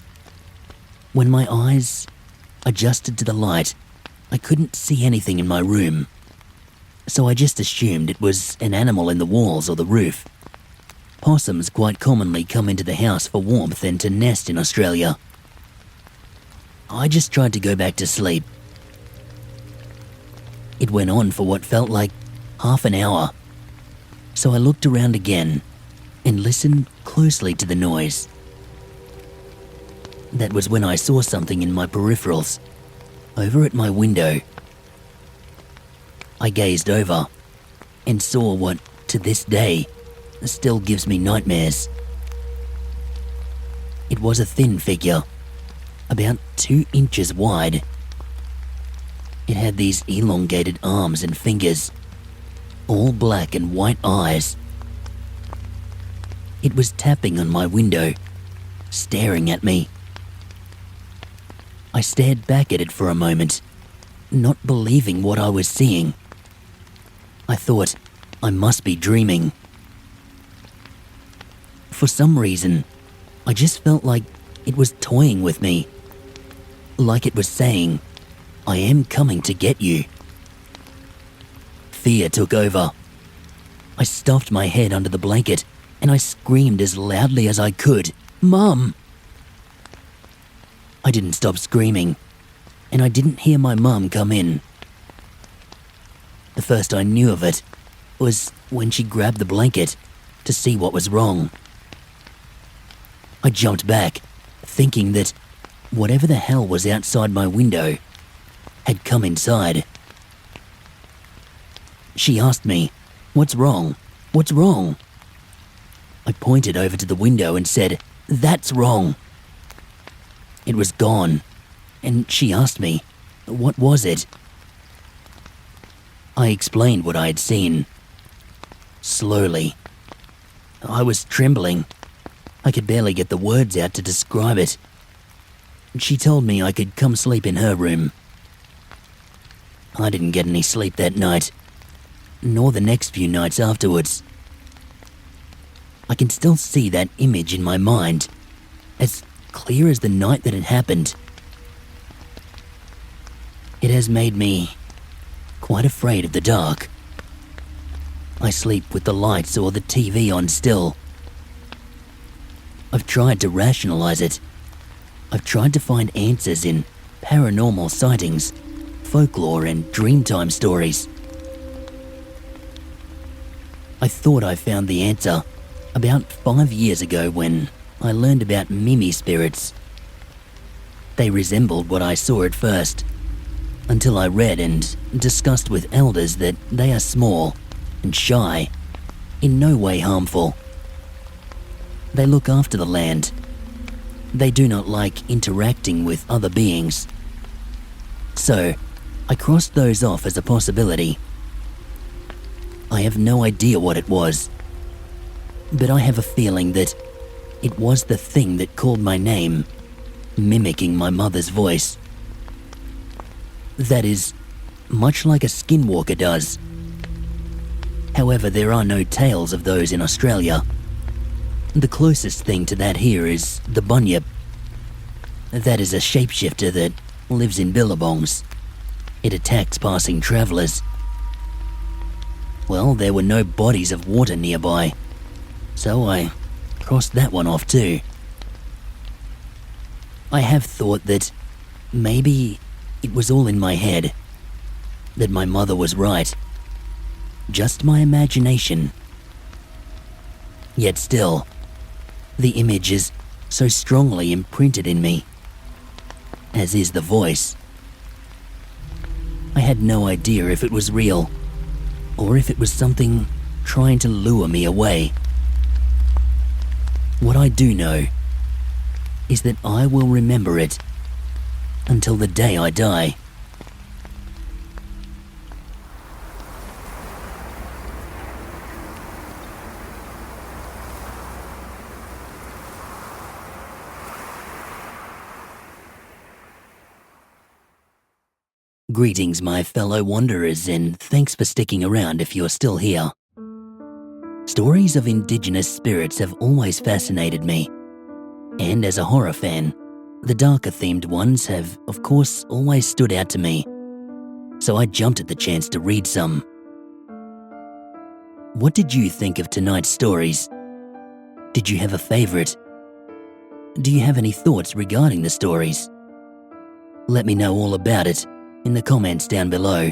When my eyes adjusted to the light, I couldn't see anything in my room, so I just assumed it was an animal in the walls or the roof. Possums quite commonly come into the house for warmth and to nest in Australia. I just tried to go back to sleep. It went on for what felt like half an hour, so I looked around again and listened closely to the noise. That was when I saw something in my peripherals, over at my window. I gazed over and saw what, to this day, still gives me nightmares. It was a thin figure, about 2 inches wide. It had these elongated arms and fingers, all black and white eyes. It was tapping on my window, staring at me. I stared back at it for a moment, not believing what I was seeing. I thought I must be dreaming. For some reason, I just felt like it was toying with me. Like it was saying, I am coming to get you. Fear took over. I stuffed my head under the blanket and I screamed as loudly as I could, "Mum!" I didn't stop screaming, and I didn't hear my mum come in. The first I knew of it was when she grabbed the blanket to see what was wrong. I jumped back, thinking that whatever the hell was outside my window had come inside. She asked me, "What's wrong? What's wrong?" I pointed over to the window and said, "That's wrong." It was gone, and she asked me, "What was it?" I explained what I had seen. Slowly. I was trembling. I could barely get the words out to describe it. She told me I could come sleep in her room. I didn't get any sleep that night, nor the next few nights afterwards. I can still see that image in my mind, as clear as the night that it happened. It has made me quite afraid of the dark. I sleep with the lights or the TV on still. I've tried to rationalize it. I've tried to find answers in paranormal sightings, folklore and Dreamtime stories. I thought I found the answer about 5 years ago when I learned about Mimi spirits. They resembled what I saw at first, until I read and discussed with elders that they are small and shy, in no way harmful. They look after the land. They do not like interacting with other beings. So, I crossed those off as a possibility. I have no idea what it was, but I have a feeling that it was the thing that called my name, mimicking my mother's voice. That is, much like a skinwalker does. However, there are no tales of those in Australia. The closest thing to that here is the bunyip. That is a shapeshifter that lives in billabongs. It attacks passing travellers. Well, there were no bodies of water nearby, so I crossed that one off too. I have thought that maybe it was all in my head, that my mother was right. Just my imagination. Yet still, the image is so strongly imprinted in me, as is the voice. I had no idea if it was real, or if it was something trying to lure me away. What I do know is that I will remember it until the day I die. Greetings, my fellow wanderers, and thanks for sticking around if you're still here. Stories of Indigenous spirits have always fascinated me, and as a horror fan, the darker themed ones have, of course, always stood out to me, so I jumped at the chance to read some. What did you think of tonight's stories? Did you have a favourite? Do you have any thoughts regarding the stories? Let me know all about it in the comments down below.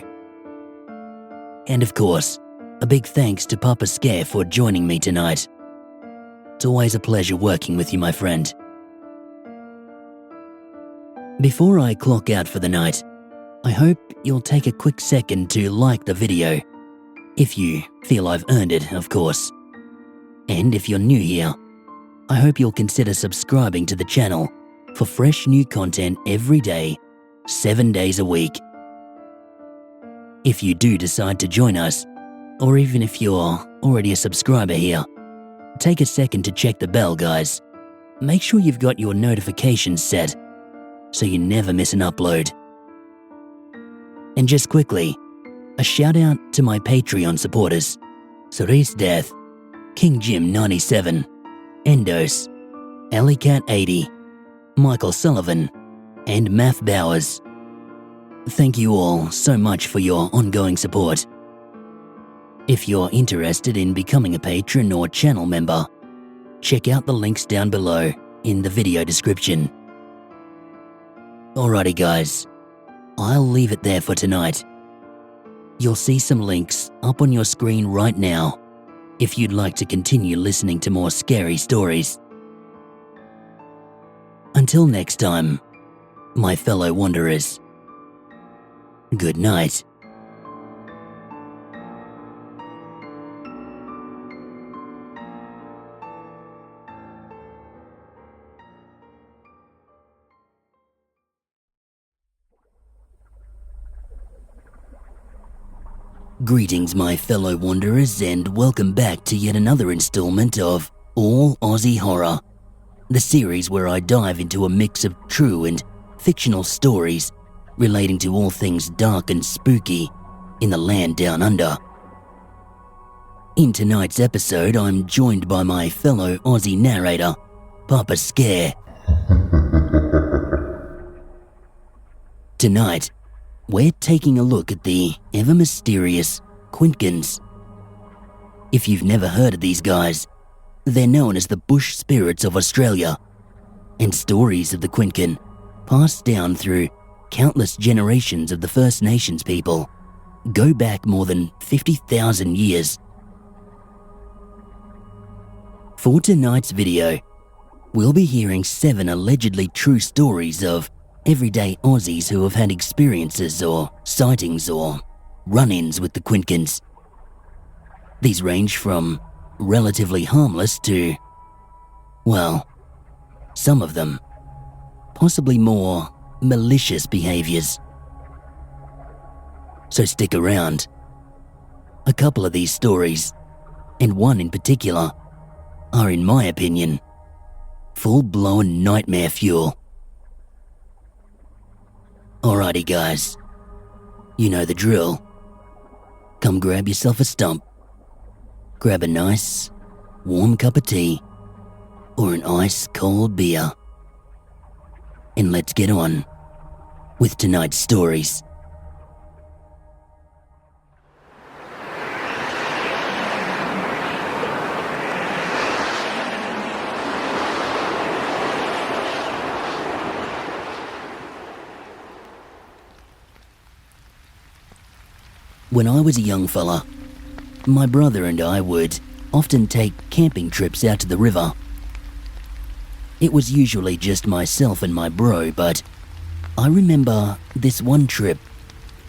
And of course, a big thanks to Papa Scare for joining me tonight. It's always a pleasure working with you, my friend. Before I clock out for the night, I hope you'll take a quick second to like the video, if you feel I've earned it, of course. And if you're new here, I hope you'll consider subscribing to the channel for fresh new content every day, 7 days a week. If you do decide to join us, or even if you're already a subscriber here, take a second to check the bell, guys. Make sure you've got your notifications set so you never miss an upload. And just quickly, a shout out to my Patreon supporters, Cerise Death, King Jim 97, Endos, Alleycat 80, Michael Sullivan, and Math Bowers. Thank you all so much for your ongoing support. If you're interested in becoming a patron or channel member, check out the links down below in the video description. Alrighty guys, I'll leave it there for tonight. You'll see some links up on your screen right now if you'd like to continue listening to more scary stories. Until next time, my fellow wanderers, good night. Greetings, my fellow wanderers, and welcome back to yet another installment of All Aussie Horror, the series where I dive into a mix of true and fictional stories relating to all things dark and spooky in the land down under. In tonight's episode, I'm joined by my fellow Aussie narrator, Papa Scare. Tonight, we're taking a look at the ever-mysterious Quinkans. If you've never heard of these guys, they're known as the bush spirits of Australia, and stories of the Quinkan, passed down through countless generations of the First Nations people, go back more than 50,000 years. For tonight's video, we'll be hearing 7 allegedly true stories of everyday Aussies who have had experiences or sightings or run-ins with the Quinkans. These range from relatively harmless to, well, some of them, possibly more malicious behaviors. So stick around. A couple of these stories, and one in particular, are in my opinion, full-blown nightmare fuel. Alrighty guys, you know the drill. Come grab yourself a stump, grab a nice, warm cup of tea, or an ice-cold beer, and let's get on with tonight's stories. When I was a young fella, my brother and I would often take camping trips out to the river. It was usually just myself and my bro, but I remember this one trip,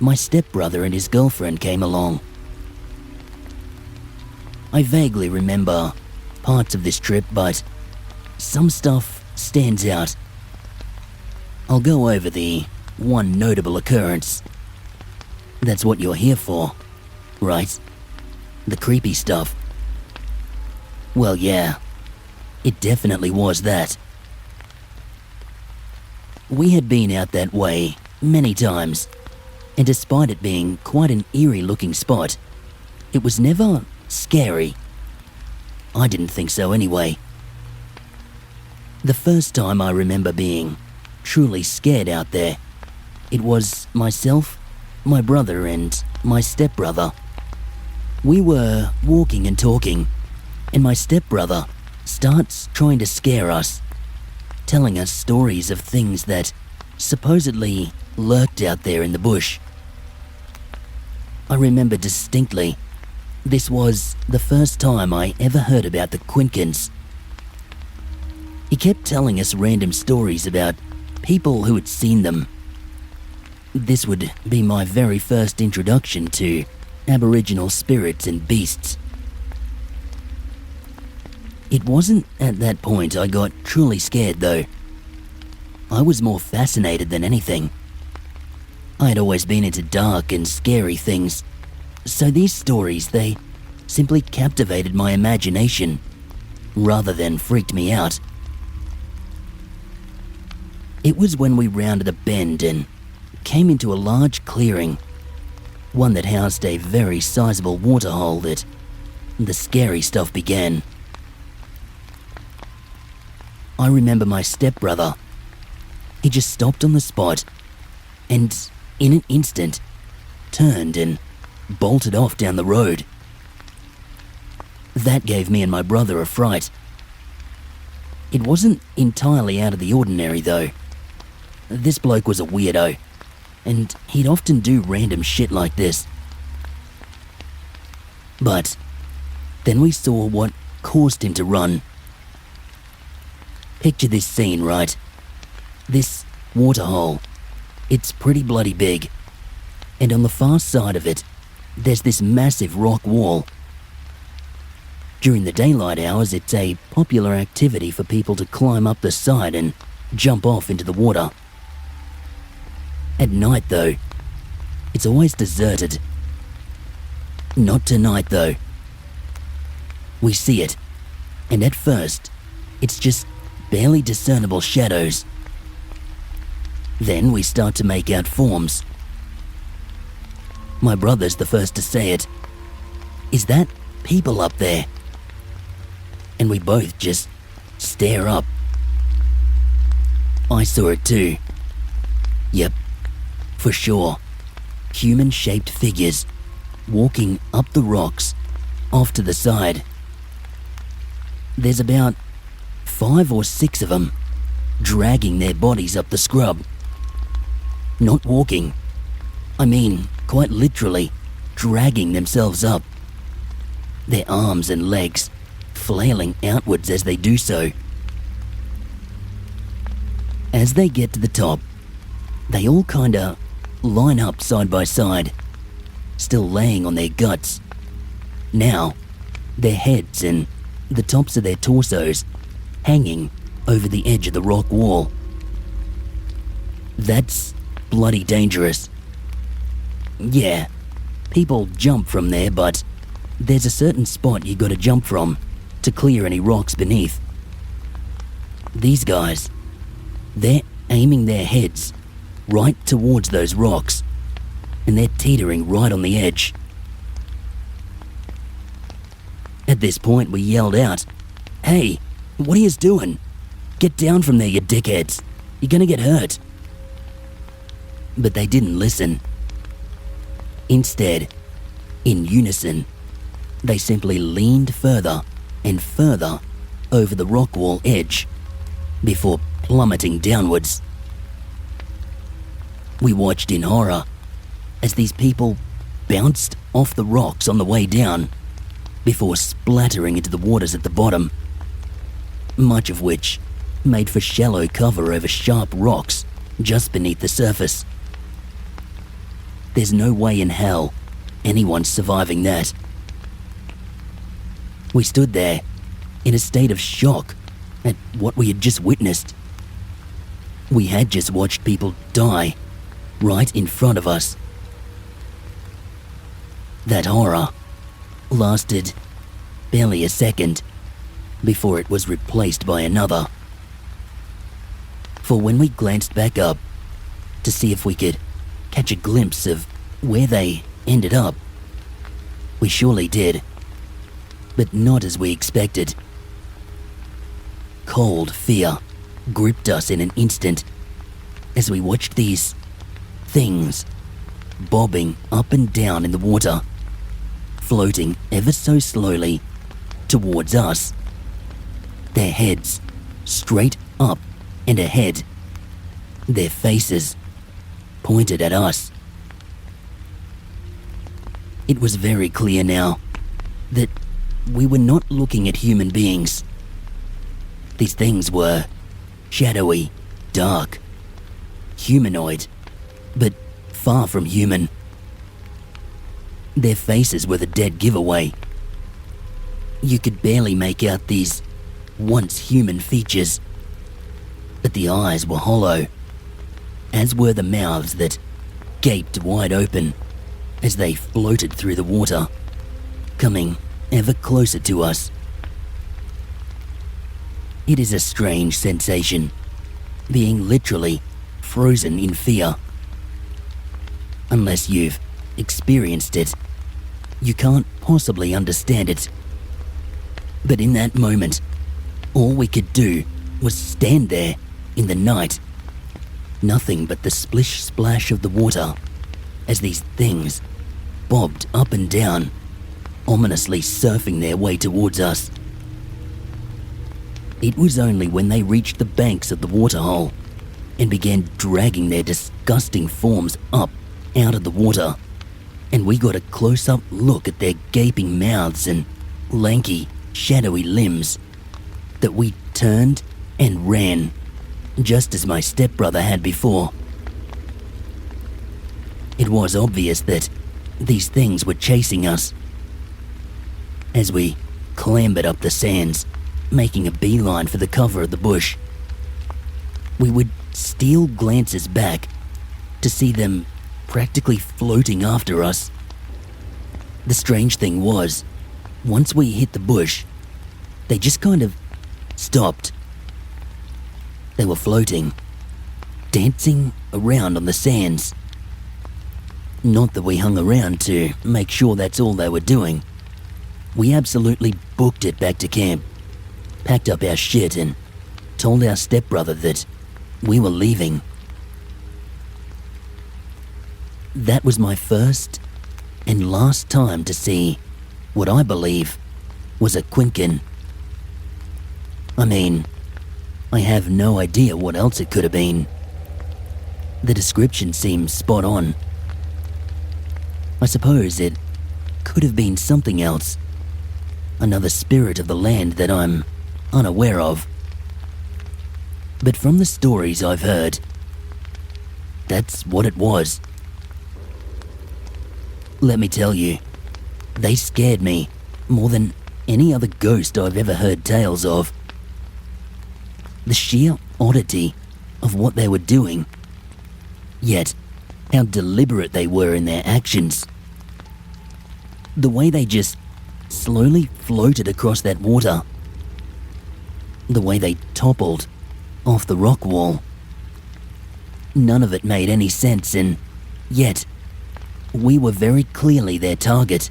my stepbrother and his girlfriend came along. I vaguely remember parts of this trip, but some stuff stands out. I'll go over the one notable occurrence. That's what you're here for, right? The creepy stuff. Well, yeah, it definitely was that. We had been out that way many times, and despite it being quite an eerie-looking spot, it was never scary. I didn't think so anyway. The first time I remember being truly scared out there, it was myself, my brother and my stepbrother. We were walking and talking, and my stepbrother starts trying to scare us, telling us stories of things that supposedly lurked out there in the bush. I remember distinctly, this was the first time I ever heard about the Quinkans. He kept telling us random stories about people who had seen them. This would be my very first introduction to Aboriginal spirits and beasts. It wasn't at that point I got truly scared though. I was more fascinated than anything. I had always been into dark and scary things, so these stories, they simply captivated my imagination rather than freaked me out. It was when we rounded a bend and came into a large clearing one that housed a very sizable waterhole that the scary stuff began. I remember my stepbrother. He just stopped on the spot and, in an instant, turned and bolted off down the road. That gave me and my brother a fright. It wasn't entirely out of the ordinary, though. This bloke was a weirdo, and he'd often do random shit like this. But then we saw what caused him to run. Picture this scene, right? This waterhole. It's pretty bloody big, and on the far side of it, there's this massive rock wall. During the daylight hours, it's a popular activity for people to climb up the side and jump off into the water. At night, though, it's always deserted. Not tonight, though. We see it, and at first, it's just barely discernible shadows. Then we start to make out forms. My brother's the first to say it. Is that people up there? And we both just stare up. I saw it too. Yep, for sure. Human-shaped figures walking up the rocks, off to the side. There's about 5 or 6 of them, dragging their bodies up the scrub. Not walking. I mean, quite literally, dragging themselves up. Their arms and legs flailing outwards as they do so. As they get to the top, they all kinda line up side by side, still laying on their guts. Now, their heads and the tops of their torsos hanging over the edge of the rock wall. That's bloody dangerous. Yeah, people jump from there, but there's a certain spot you gotta jump from to clear any rocks beneath. These guys, they're aiming their heads right towards those rocks, and they're teetering right on the edge. At this point, we yelled out, "Hey, what are yous doing? Get down from there, you dickheads. You're gonna get hurt." But they didn't listen. Instead, in unison, they simply leaned further and further over the rock wall edge before plummeting downwards. We watched in horror as these people bounced off the rocks on the way down before splattering into the waters at the bottom, much of which made for shallow cover over sharp rocks just beneath the surface. There's no way in hell anyone's surviving that. We stood there in a state of shock at what we had just witnessed. We had just watched people die right in front of us. That horror lasted barely a second before it was replaced by another. For when we glanced back up to see if we could catch a glimpse of where they ended up, we surely did, but not as we expected. Cold fear gripped us in an instant as we watched these things bobbing up and down in the water, floating ever so slowly towards us, their heads straight up and ahead, their faces pointed at us. It was very clear now that we were not looking at human beings. These things were shadowy, dark, humanoid, but far from human. Their faces were the dead giveaway. You could barely make out these once human features, but the eyes were hollow, as were the mouths that gaped wide open as they floated through the water, coming ever closer to us. It is a strange sensation, being literally frozen in fear. Unless you've experienced it, you can't possibly understand it. But in that moment, all we could do was stand there in the night. Nothing but the splish-splash of the water as these things bobbed up and down, ominously surfing their way towards us. It was only when they reached the banks of the waterhole and began dragging their disgusting forms up out of the water, and we got a close-up look at their gaping mouths and lanky, shadowy limbs, that we turned and ran, just as my stepbrother had before. It was obvious that these things were chasing us. As we clambered up the sands, making a beeline for the cover of the bush, we would steal glances back to see them practically floating after us. The strange thing was, once we hit the bush, they just kind of stopped. They were floating, dancing around on the sands. Not that we hung around to make sure that's all they were doing. We absolutely booked it back to camp, packed up our shit and told our stepbrother that we were leaving. That was my first and last time to see what I believe was a Quinkan. I mean, I have no idea what else it could have been. The description seems spot on. I suppose it could have been something else, another spirit of the land that I'm unaware of. But from the stories I've heard, that's what it was. Let me tell you, they scared me more than any other ghost I've ever heard tales of. The sheer oddity of what they were doing, yet how deliberate they were in their actions. The way they just slowly floated across that water, the way they toppled off the rock wall. None of it made any sense, and yet we were very clearly their target.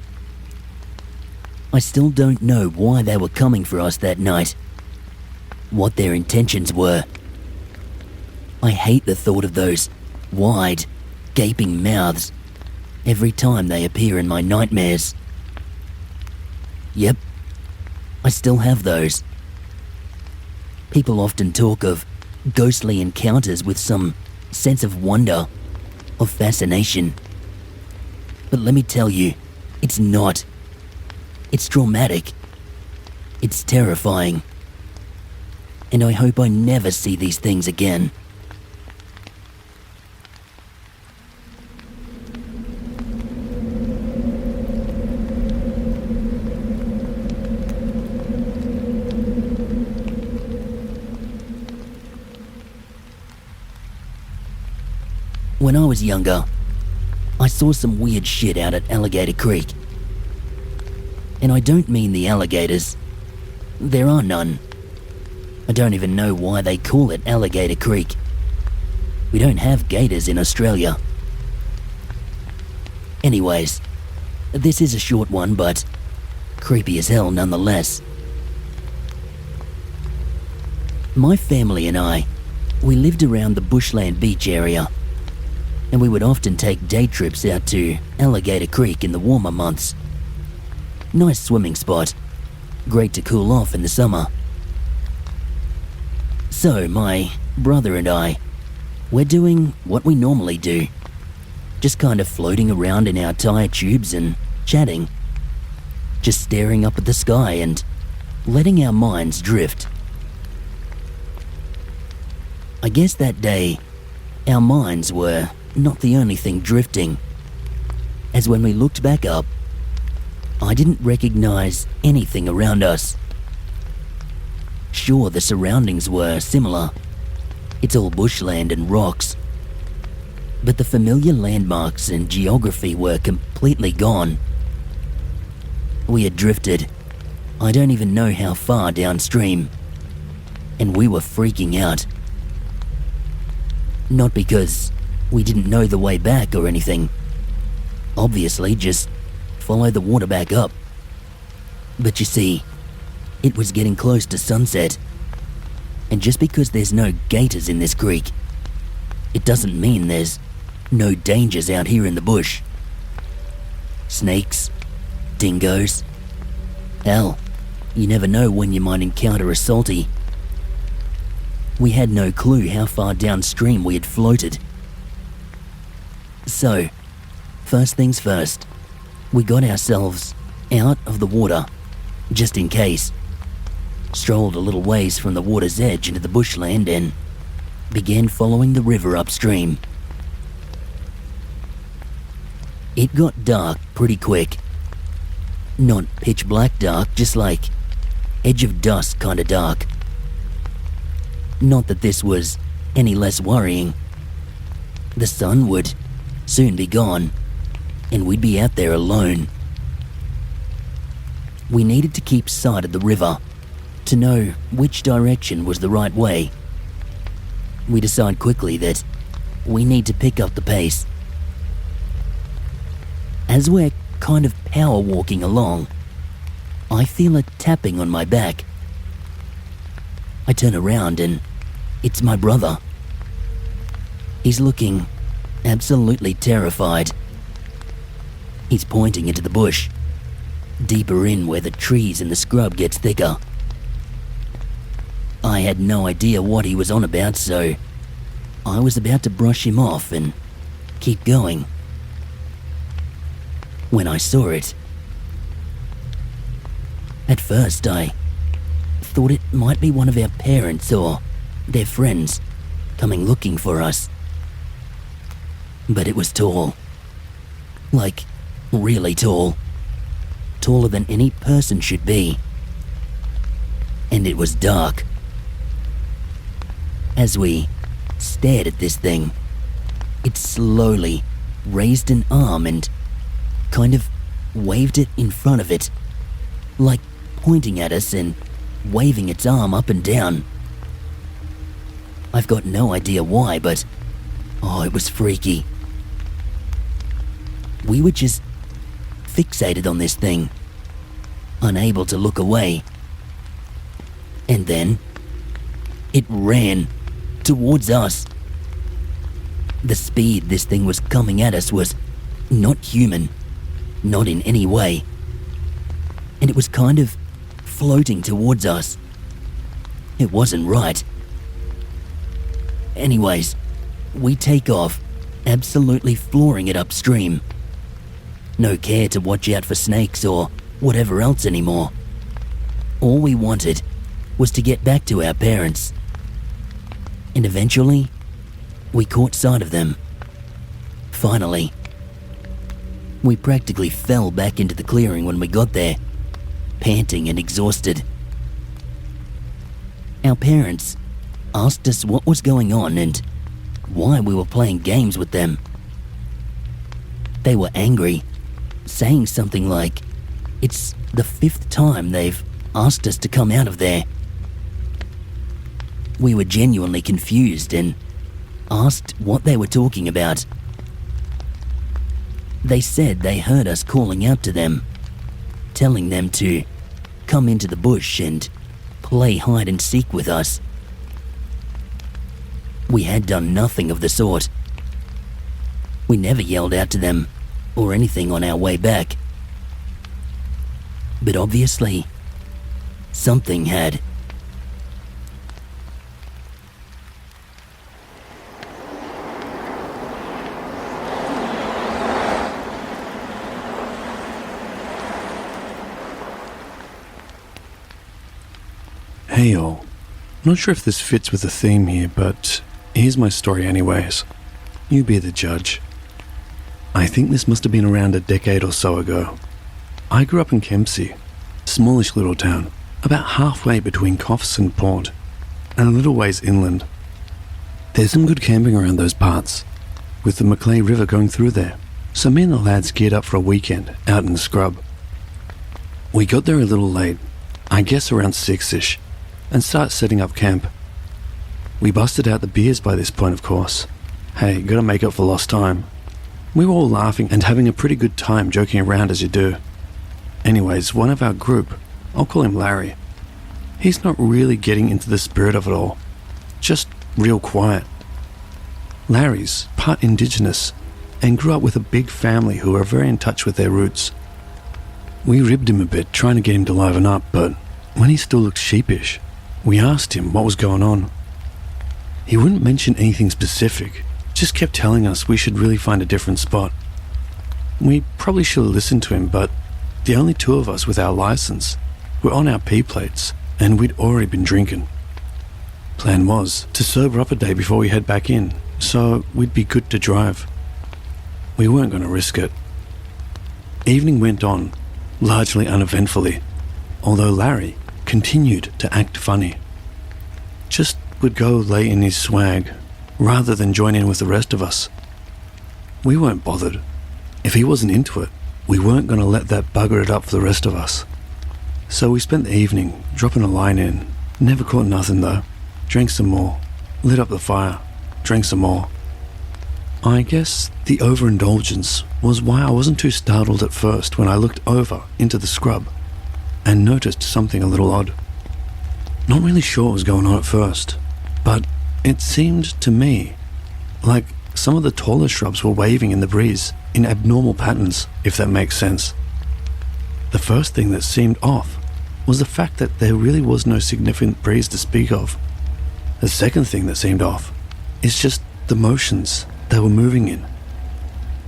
I still don't know why they were coming for us that night, what their intentions were. I hate the thought of those wide, gaping mouths every time they appear in my nightmares. Yep, I still have those. People often talk of ghostly encounters with some sense of wonder, of fascination. But let me tell you, it's not. It's traumatic. It's terrifying. And I hope I never see these things again. When I was younger, I saw some weird shit out at Alligator Creek. And I don't mean the alligators. There are none. I don't even know why they call it Alligator Creek. We don't have gators in Australia. Anyways, this is a short one, but creepy as hell nonetheless. My family and I, we lived around the bushland beach area, and we would often take day trips out to Alligator Creek in the warmer months. Nice swimming spot, great to cool off in the summer. So my brother and I, we're doing what we normally do, just kind of floating around in our tire tubes and chatting, just staring up at the sky and letting our minds drift. I guess that day, our minds were not the only thing drifting, as when we looked back up, I didn't recognize anything around us. Sure, the surroundings were similar. It's all bushland and rocks. But the familiar landmarks and geography were completely gone. We had drifted, I don't even know how far downstream, and we were freaking out. Not because we didn't know the way back or anything. obviously just follow the water back up. But you see, it was getting close to sunset, and just because there's no gators in this creek, it doesn't mean there's no dangers out here in the bush. Snakes, dingoes, hell, you never know when you might encounter a salty. We had no clue how far downstream we had floated. So, first things first, we got ourselves out of the water, just in case, strolled a little ways from the water's edge into the bushland and began following the river upstream. It got dark pretty quick. Not pitch black dark, just like edge of dusk kind of dark. Not that this was any less worrying. The sun would soon be gone, and we'd be out there alone. We needed to keep sight of the river to know which direction was the right way. We decide quickly that we need to pick up the pace. As we're kind of power walking along, I feel a tapping on my back. I turn around and it's my brother. He's looking absolutely terrified. He's pointing into the bush, deeper in where the trees and the scrub gets thicker. I had no idea what he was on about, so I was about to brush him off and keep going when I saw it. At first, I thought it might be one of our parents or their friends coming looking for us. But it was tall. Like, really tall. Taller than any person should be. And it was dark. As we stared at this thing, it slowly raised an arm and kind of waved it in front of it, like pointing at us and waving its arm up and down. I've got no idea why, but it was freaky. We were just fixated on this thing, unable to look away. And then it ran towards us. The speed this thing was coming at us was not human, not in any way. And it was kind of floating towards us. It wasn't right. Anyways, we take off, absolutely flooring it upstream. No care to watch out for snakes or whatever else anymore. All we wanted was to get back to our parents. And eventually, we caught sight of them. Finally. We practically fell back into the clearing when we got there, panting and exhausted. Our parents asked us what was going on and why we were playing games with them. They were angry, saying something like, it's the 5th time they've asked us to come out of there. We were genuinely confused and asked what they were talking about. They said they heard us calling out to them, telling them to come into the bush and play hide and seek with us. We had done nothing of the sort. We never yelled out to them or anything on our way back. But obviously, something had. Hey y'all, not sure if this fits with the theme here, but here's my story anyways. You be the judge. I think this must have been around a decade or so ago. I grew up in Kempsey, smallish little town, about halfway between Coffs and Port, and a little ways inland. There's some good camping around those parts, with the Macleay River going through there, so me and the lads geared up for a weekend out in the scrub. We got there a little late, I guess around 6ish, and start setting up camp. We busted out the beers by this point, of course. Hey, gotta make up for lost time. We were all laughing and having a pretty good time joking around as you do. Anyways, one of our group, I'll call him Larry, he's not really getting into the spirit of it all, just real quiet. Larry's part Indigenous and grew up with a big family who are very in touch with their roots. We ribbed him a bit, trying to get him to liven up, but when he still looked sheepish, we asked him what was going on. He wouldn't mention anything specific, just kept telling us we should really find a different spot. We probably should have listened to him, but the only two of us with our license were on our P plates, and we'd already been drinking. Plan was to sober up a day before we head back in, so we'd be good to drive. We weren't going to risk it. Evening went on, largely uneventfully, although Larry continued to act funny. Just would go lay in his swag, rather than join in with the rest of us. We weren't bothered. If he wasn't into it, we weren't going to let that bugger it up for the rest of us. So we spent the evening dropping a line in. Never caught nothing though. Drank some more, lit up the fire, drank some more. I guess the overindulgence was why I wasn't too startled at first when I looked over into the scrub and noticed something a little odd. Not really sure what was going on at first, but it seemed to me like some of the taller shrubs were waving in the breeze in abnormal patterns, if that makes sense. The first thing that seemed off was the fact that there really was no significant breeze to speak of. The second thing that seemed off is just the motions they were moving in.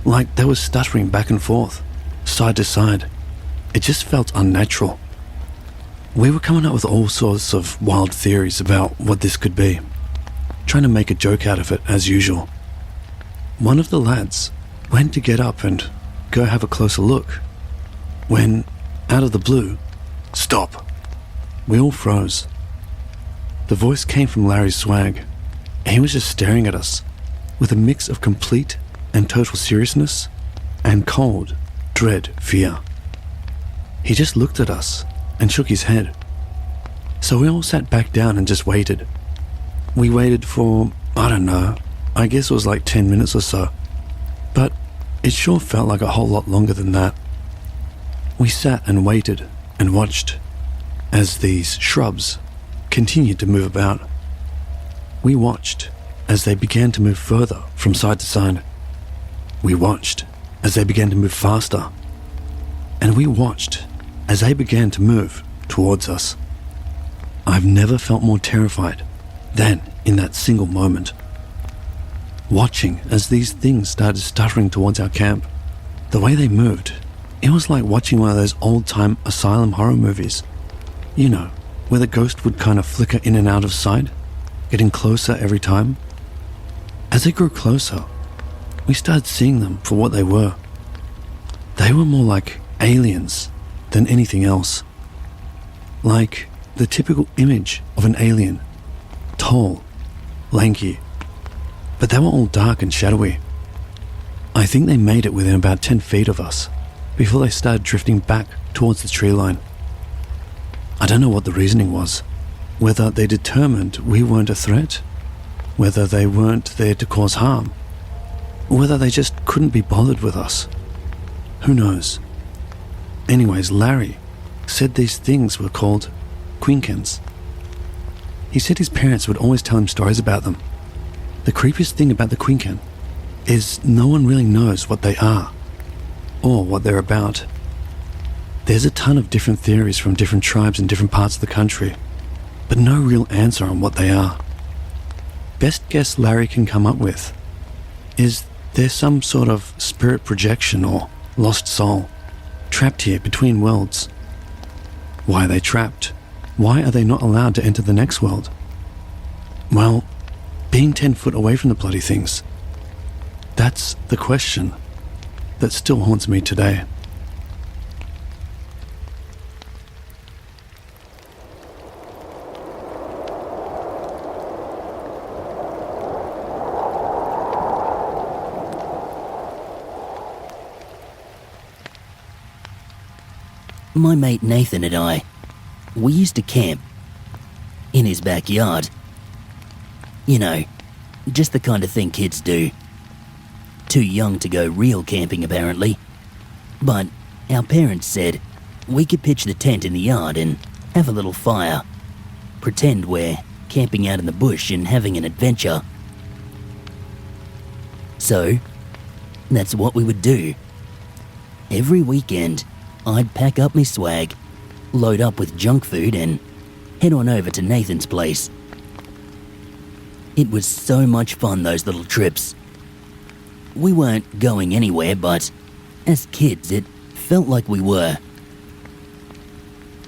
Like they were stuttering back and forth, side to side. It just felt unnatural. We were coming up with all sorts of wild theories about what this could be, trying to make a joke out of it as usual. One of the lads went to get up and go have a closer look, when, out of the blue, "Stop!" We all froze. The voice came from Larry's swag. He was just staring at us, with a mix of complete and total seriousness and cold, dread fear. He just looked at us and shook his head. So we all sat back down and just waited. We waited for, I don't know, I guess it was like 10 minutes or so. But it sure felt like a whole lot longer than that. We sat and waited and watched as these shrubs continued to move about. We watched as they began to move further from side to side. We watched as they began to move faster. And we watched as they began to move towards us. I've never felt more terrified than in that single moment. Watching as these things started stuttering towards our camp. The way they moved, it was like watching one of those old-time asylum horror movies. You know, where the ghost would kind of flicker in and out of sight, getting closer every time. As they grew closer, we started seeing them for what they were. They were more like aliens than anything else. Like the typical image of an alien. Tall, lanky, but they were all dark and shadowy. I think they made it within about 10 feet of us before they started drifting back towards the tree line. I don't know what the reasoning was, whether they determined we weren't a threat, whether they weren't there to cause harm, or whether they just couldn't be bothered with us. Who knows? Anyways, Larry said these things were called Quinkans. He said his parents would always tell him stories about them. The creepiest thing about the Quinkan is no one really knows what they are, or what they're about. There's a ton of different theories from different tribes in different parts of the country, but no real answer on what they are. Best guess Larry can come up with is there's some sort of spirit projection or lost soul trapped here between worlds. Why are they trapped? Why are they not allowed to enter the next world? Well, being 10 foot away from the bloody things, that's the question that still haunts me today. My mate Nathan and I, we used to camp in his backyard. You know, just the kind of thing kids do. too young to go real camping apparently, but our parents said we could pitch the tent in the yard and have a little fire, pretend we're camping out in the bush and having an adventure. So, that's what we would do. Every weekend, I'd pack up my swag, load up with junk food and head on over to Nathan's place. It was so much fun, those little trips. We weren't going anywhere, but as kids, it felt like we were.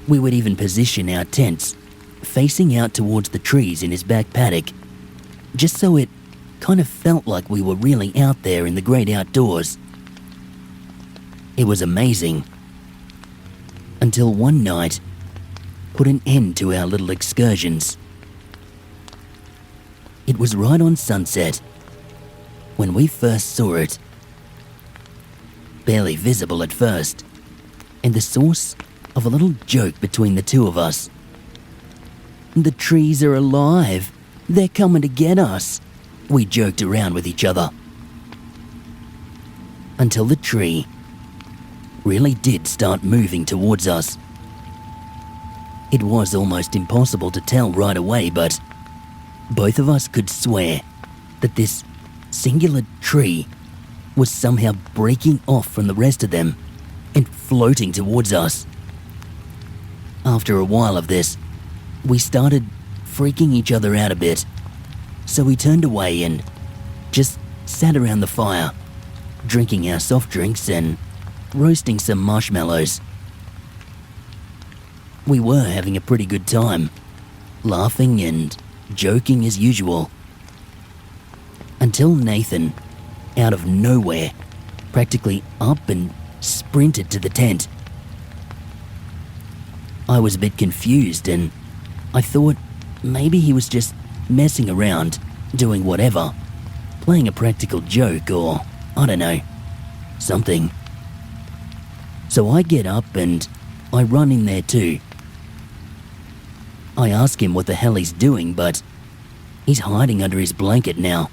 We would even position our tents facing out towards the trees in his back paddock, just so it kind of felt like we were really out there in the great outdoors. It was amazing. Until one night put an end to our little excursions. It was right on sunset when we first saw it. Barely visible at first, and the source of a little joke between the two of us. "The trees are alive. They're coming to get us," we joked around with each other. Until the tree really did start moving towards us. It was almost impossible to tell right away, but both of us could swear that this singular tree was somehow breaking off from the rest of them and floating towards us. After a while of this, we started freaking each other out a bit, so we turned away and just sat around the fire, drinking our soft drinks and roasting some marshmallows. We were having a pretty good time, laughing and joking as usual. Until Nathan, out of nowhere, practically up and sprinted to the tent. I was a bit confused and I thought maybe he was just messing around, doing whatever, playing a practical joke or, I don't know, something. So I get up and I run in there too. I ask him what the hell he's doing, but he's hiding under his blanket now.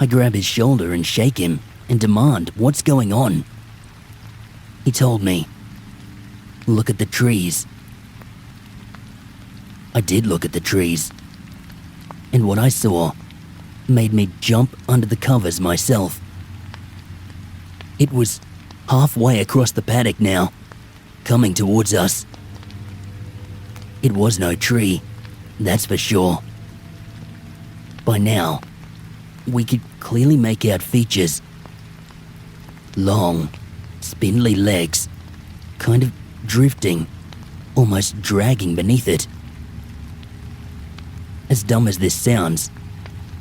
I grab his shoulder and shake him and demand what's going on. He told me, "Look at the trees." I did look at the trees, and what I saw made me jump under the covers myself. It was halfway across the paddock now, coming towards us. It was no tree, that's for sure. By now, we could clearly make out features. Long, spindly legs, kind of drifting, almost dragging beneath it. As dumb as this sounds,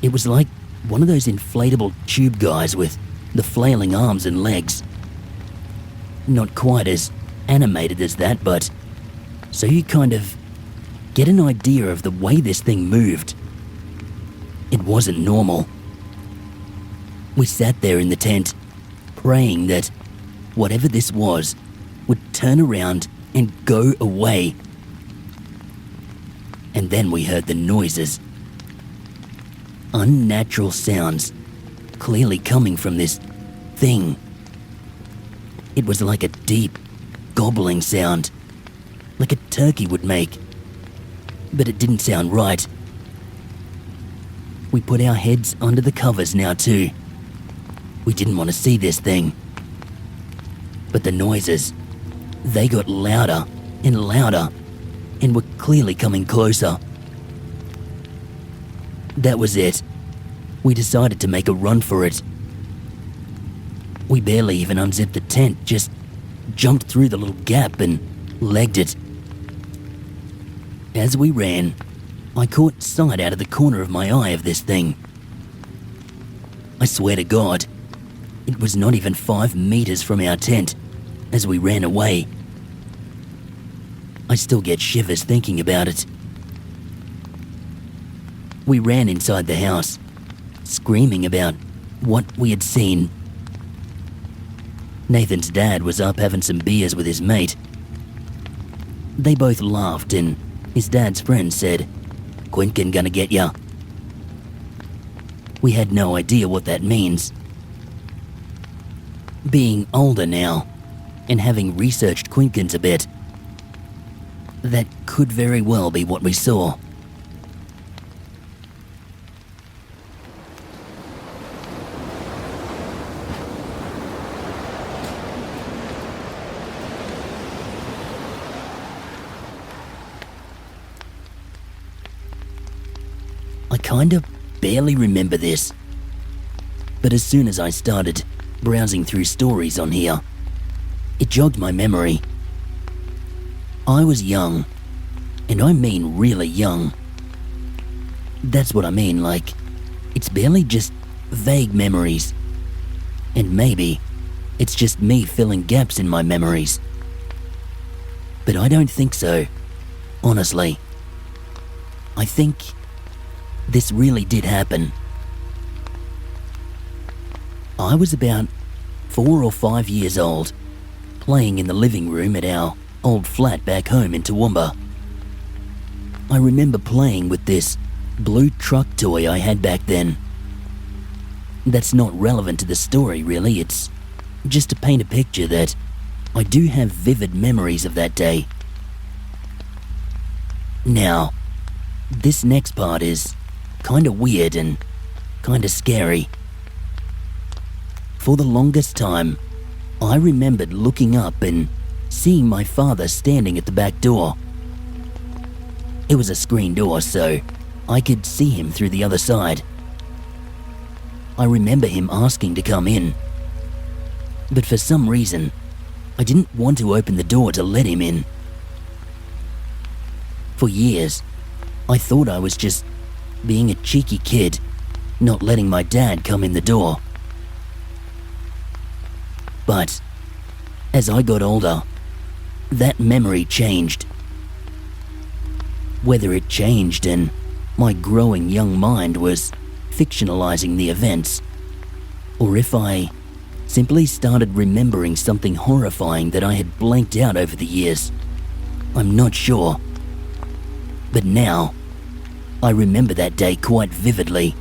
it was like one of those inflatable tube guys with the flailing arms and legs. Not quite as animated as that, but so you kind of get an idea of the way this thing moved. It wasn't normal. We sat there in the tent, praying that whatever this was would turn around and go away. And then we heard the noises. Unnatural sounds, clearly coming from this thing. It was like a deep, gobbling sound, like a turkey would make. But it didn't sound right. We put our heads under the covers now too. We didn't want to see this thing. But the noises, they got louder and louder and were clearly coming closer. That was it. We decided to make a run for it. We barely even unzipped the tent, just jumped through the little gap and legged it. As we ran, I caught sight out of the corner of my eye of this thing. I swear to God, it was not even 5 meters from our tent as we ran away. I still get shivers thinking about it. We ran inside the house, screaming about what we had seen. Nathan's dad was up having some beers with his mate. They both laughed and his dad's friend said, "Quinkan gonna get ya." We had no idea what that means, being older now, and having researched Quinkans a bit, that could very well be what we saw. I kinda barely remember this, but as soon as I started browsing through stories on here, it jogged my memory. I was young, and I mean really young. That's what I mean, like, it's barely just vague memories. And maybe it's just me filling gaps in my memories. But I don't think so, honestly. I think this really did happen. I was about 4 or 5 years old, playing in the living room at our old flat back home in Toowoomba. I remember playing with this blue truck toy I had back then. That's not relevant to the story, really. It's just to paint a picture that I do have vivid memories of that day. Now, this next part is kinda weird and kinda scary. For the longest time, I remembered looking up and seeing my father standing at the back door. It was a screen door, so I could see him through the other side. I remember him asking to come in, but for some reason, I didn't want to open the door to let him in. For years, I thought I was just being a cheeky kid, not letting my dad come in the door. But as I got older, that memory changed. Whether it changed and my growing young mind was fictionalizing the events, or if I simply started remembering something horrifying that I had blanked out over the years, I'm not sure. But now, I remember that day quite vividly.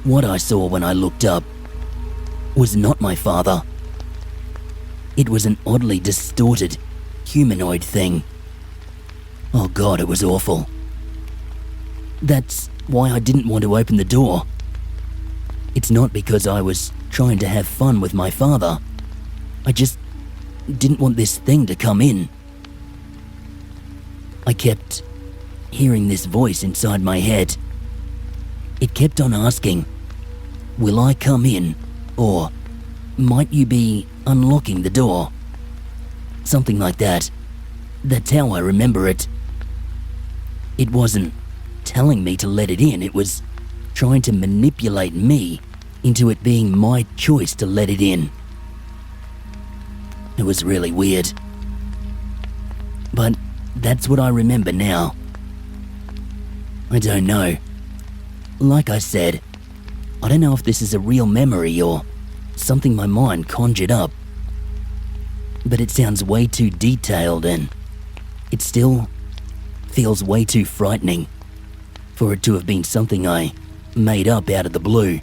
What I saw when I looked up was not my father. It was an oddly distorted, humanoid thing. Oh God, it was awful. That's why I didn't want to open the door. It's not because I was trying to have fun with my father. I just didn't want this thing to come in. I kept hearing this voice inside my head. It kept on asking, "Will I come in?" or "Might you be unlocking the door?" Something like that. That's how I remember it. It wasn't telling me to let it in, it was trying to manipulate me into it being my choice to let it in. It was really weird. But that's what I remember now. I don't know. Like I said, I don't know if this is a real memory or something my mind conjured up. But it sounds way too detailed and it still feels way too frightening for it to have been something I made up out of the blue.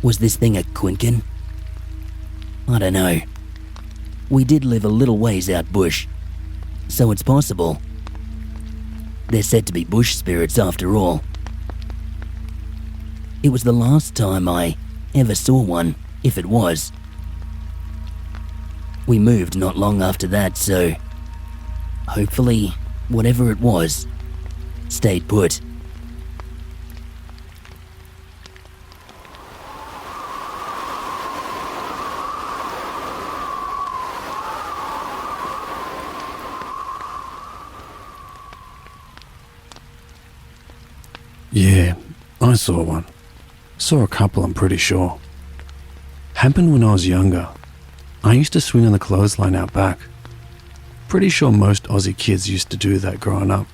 Was this thing a Quinkan? I don't know. We did live a little ways out bush, so it's possible. They're said to be bush spirits after all. It was the last time I ever saw one, if it was. We moved not long after that, so hopefully whatever it was stayed put. Yeah, I saw one. Saw a couple, I'm pretty sure. Happened when I was younger. I used to swing on the clothesline out back. Pretty sure most Aussie kids used to do that growing up.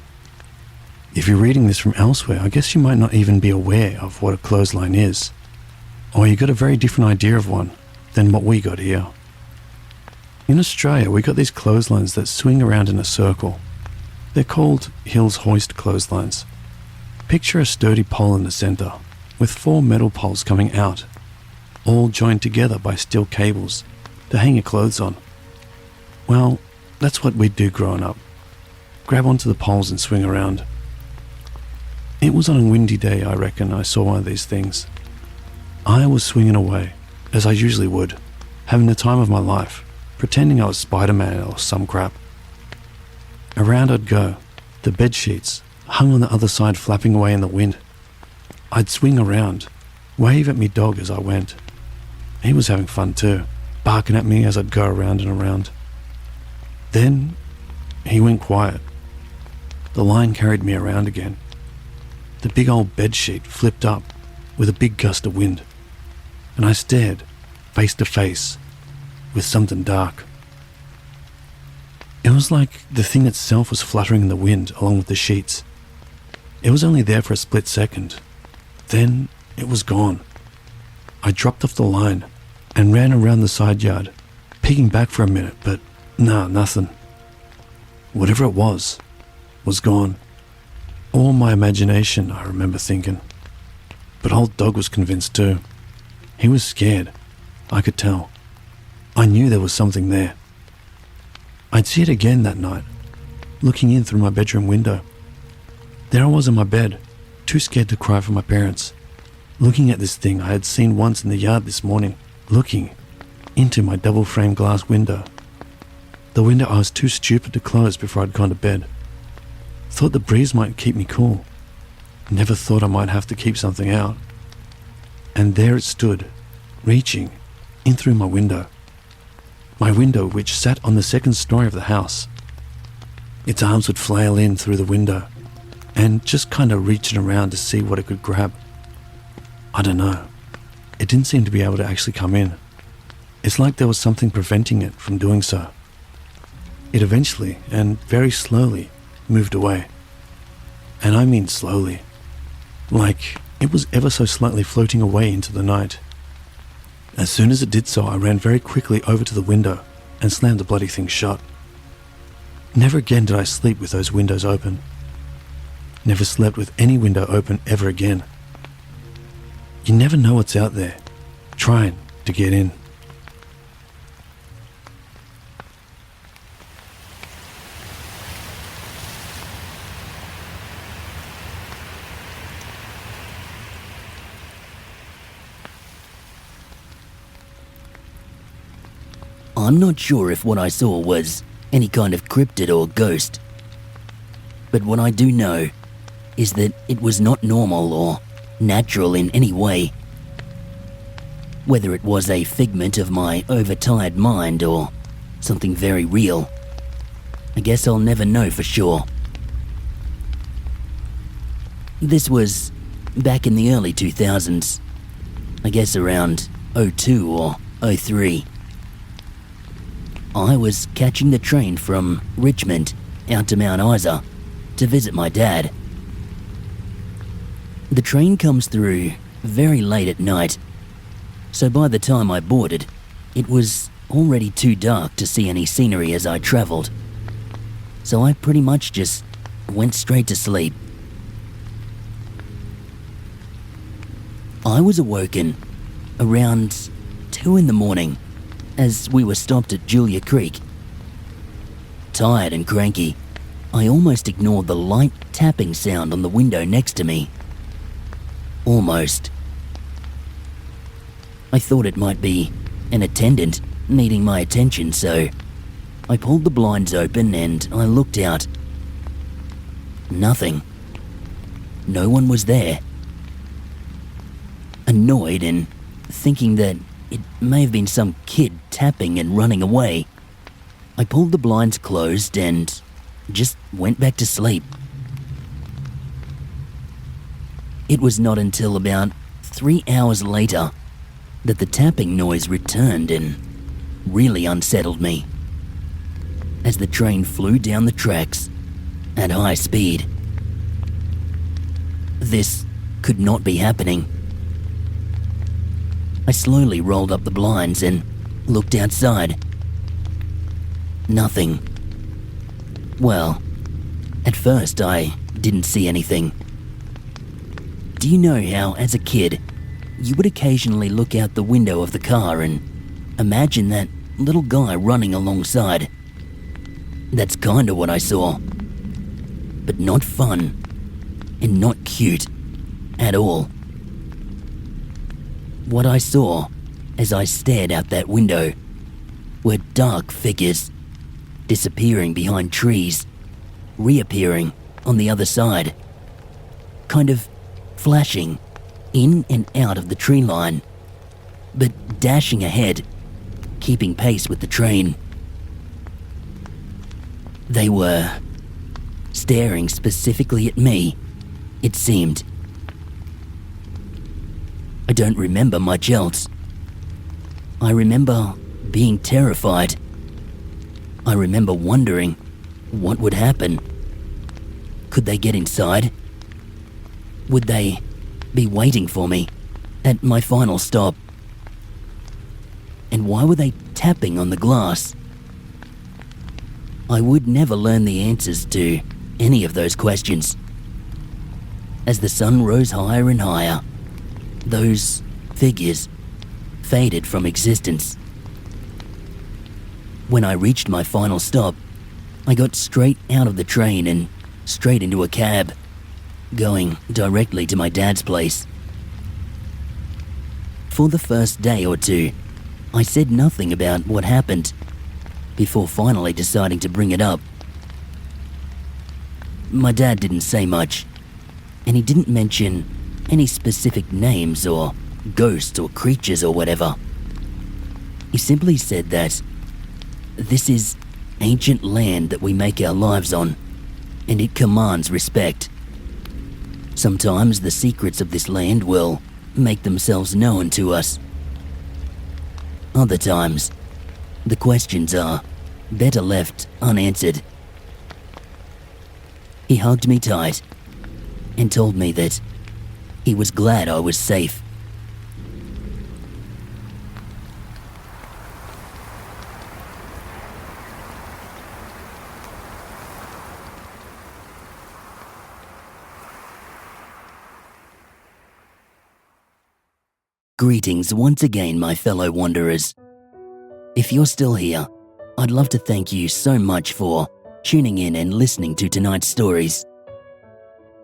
If you're reading this from elsewhere, I guess you might not even be aware of what a clothesline is. Or you got a very different idea of one than what we got here. In Australia, we got these clotheslines that swing around in a circle. They're called Hills Hoist clotheslines. Picture a sturdy pole in the centre, with 4 metal poles coming out, all joined together by steel cables to hang your clothes on. Well, that's what we'd do growing up. Grab onto the poles and swing around. It was on a windy day, I reckon, I saw one of these things. I was swinging away, as I usually would, having the time of my life, pretending I was Spider-Man or some crap. Around I'd go, the bed sheets hung on the other side flapping away in the wind. I'd swing around, wave at me dog as I went. He was having fun too, barking at me as I'd go around and around. Then he went quiet. The line carried me around again. The big old bed sheet flipped up with a big gust of wind, and I stared face to face with something dark. It was like the thing itself was fluttering in the wind along with the sheets. It was only there for a split second. Then it was gone. I dropped off the line and ran around the side yard, peeking back for a minute, but nothing. Whatever it was gone. All my imagination, I remember thinking. But old dog was convinced too. He was scared. I could tell. I knew there was something there. I'd see it again that night, looking in through my bedroom window. There I was in my bed, too scared to cry for my parents, looking at this thing I had seen once in the yard this morning, looking into my double-frame glass window. The window I was too stupid to close before I'd gone to bed. Thought the breeze might keep me cool. Never thought I might have to keep something out. And there it stood, reaching in through my window. My window, which sat on the second story of the house. Its arms would flail in through the window and just kind of reaching around to see what it could grab. I don't know. It didn't seem to be able to actually come in. It's like there was something preventing it from doing so. It eventually, and very slowly, moved away. And I mean slowly. Like it was ever so slightly floating away into the night. As soon as it did so, I ran very quickly over to the window and slammed the bloody thing shut. Never again did I sleep with those windows open. Never slept with any window open ever again. You never know what's out there, trying to get in. I'm not sure if what I saw was any kind of cryptid or ghost, but what I do know is that it was not normal or natural in any way. Whether it was a figment of my overtired mind or something very real, I guess I'll never know for sure. This was back in the early 2000s, I guess around 02 or 03. I was catching the train from Richmond out to Mount Isa to visit my dad. The train comes through very late at night, so by the time I boarded, it was already too dark to see any scenery as I travelled. So I pretty much just went straight to sleep. I was awoken around 2 in the morning as we were stopped at Julia Creek. Tired and cranky, I almost ignored the light tapping sound on the window next to me. Almost. I thought it might be an attendant needing my attention, so I pulled the blinds open and I looked out. Nothing. No one was there. Annoyed and thinking that it may have been some kid tapping and running away, I pulled the blinds closed and just went back to sleep. It was not until about 3 hours later that the tapping noise returned and really unsettled me as the train flew down the tracks at high speed. This could not be happening. I slowly rolled up the blinds and looked outside. Nothing. Well, at first I didn't see anything. Do you know how, as a kid, you would occasionally look out the window of the car and imagine that little guy running alongside? That's kinda what I saw. But not fun, and not cute at all. What I saw as I stared out that window were dark figures disappearing behind trees, reappearing on the other side, kind of flashing in and out of the tree line, but dashing ahead, keeping pace with the train. They were staring specifically at me, it seemed. I don't remember much else. I remember being terrified. I remember wondering what would happen. Could they get inside? Would they be waiting for me at my final stop? And why were they tapping on the glass? I would never learn the answers to any of those questions. As the sun rose higher and higher, those figures faded from existence. When I reached my final stop, I got straight out of the train and straight into a cab, going directly to my dad's place. For the first day or two, I said nothing about what happened, before finally deciding to bring it up. My dad didn't say much, and he didn't mention any specific names or ghosts or creatures or whatever. He simply said that this is ancient land that we make our lives on, and it commands respect. Sometimes the secrets of this land will make themselves known to us. Other times, the questions are better left unanswered. He hugged me tight and told me that he was glad I was safe. Greetings once again, my fellow wanderers. If you're still here, I'd love to thank you so much for tuning in and listening to tonight's stories.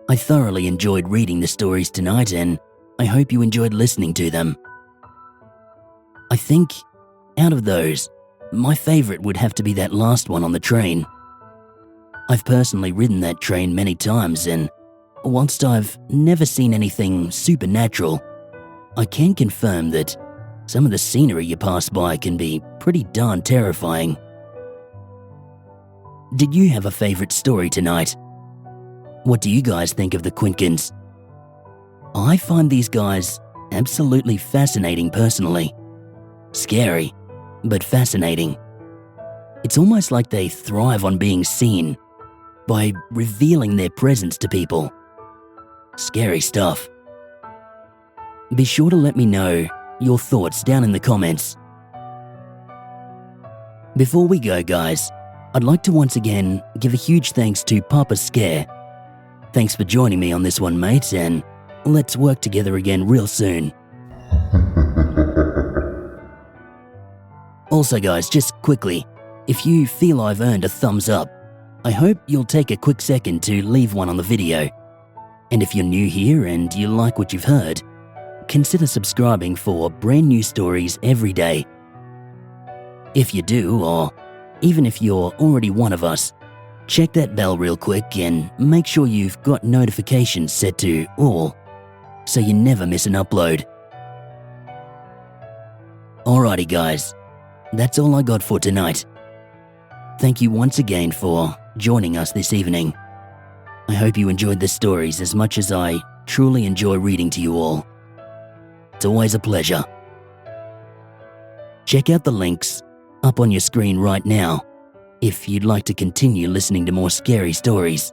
I thoroughly enjoyed reading the stories tonight, and I hope you enjoyed listening to them. I think, out of those, my favourite would have to be that last one on the train. I've personally ridden that train many times, and whilst I've never seen anything supernatural, I can confirm that some of the scenery you pass by can be pretty darn terrifying. Did you have a favourite story tonight? What do you guys think of the Quinkans? I find these guys absolutely fascinating personally. Scary, but fascinating. It's almost like they thrive on being seen, by revealing their presence to people. Scary stuff. Be sure to let me know your thoughts down in the comments. Before we go, guys, I'd like to once again give a huge thanks to Papa Scare. Thanks for joining me on this one, mate, and let's work together again real soon. Also, guys, just quickly, if you feel I've earned a thumbs up, I hope you'll take a quick second to leave one on the video. And if you're new here and you like what you've heard, consider subscribing for brand new stories every day. If you do, or even if you're already one of us, check that bell real quick and make sure you've got notifications set to all, so you never miss an upload. Alrighty guys, that's all I got for tonight. Thank you once again for joining us this evening. I hope you enjoyed the stories as much as I truly enjoy reading to you all. It's always a pleasure. Check out the links up on your screen right now if you'd like to continue listening to more scary stories.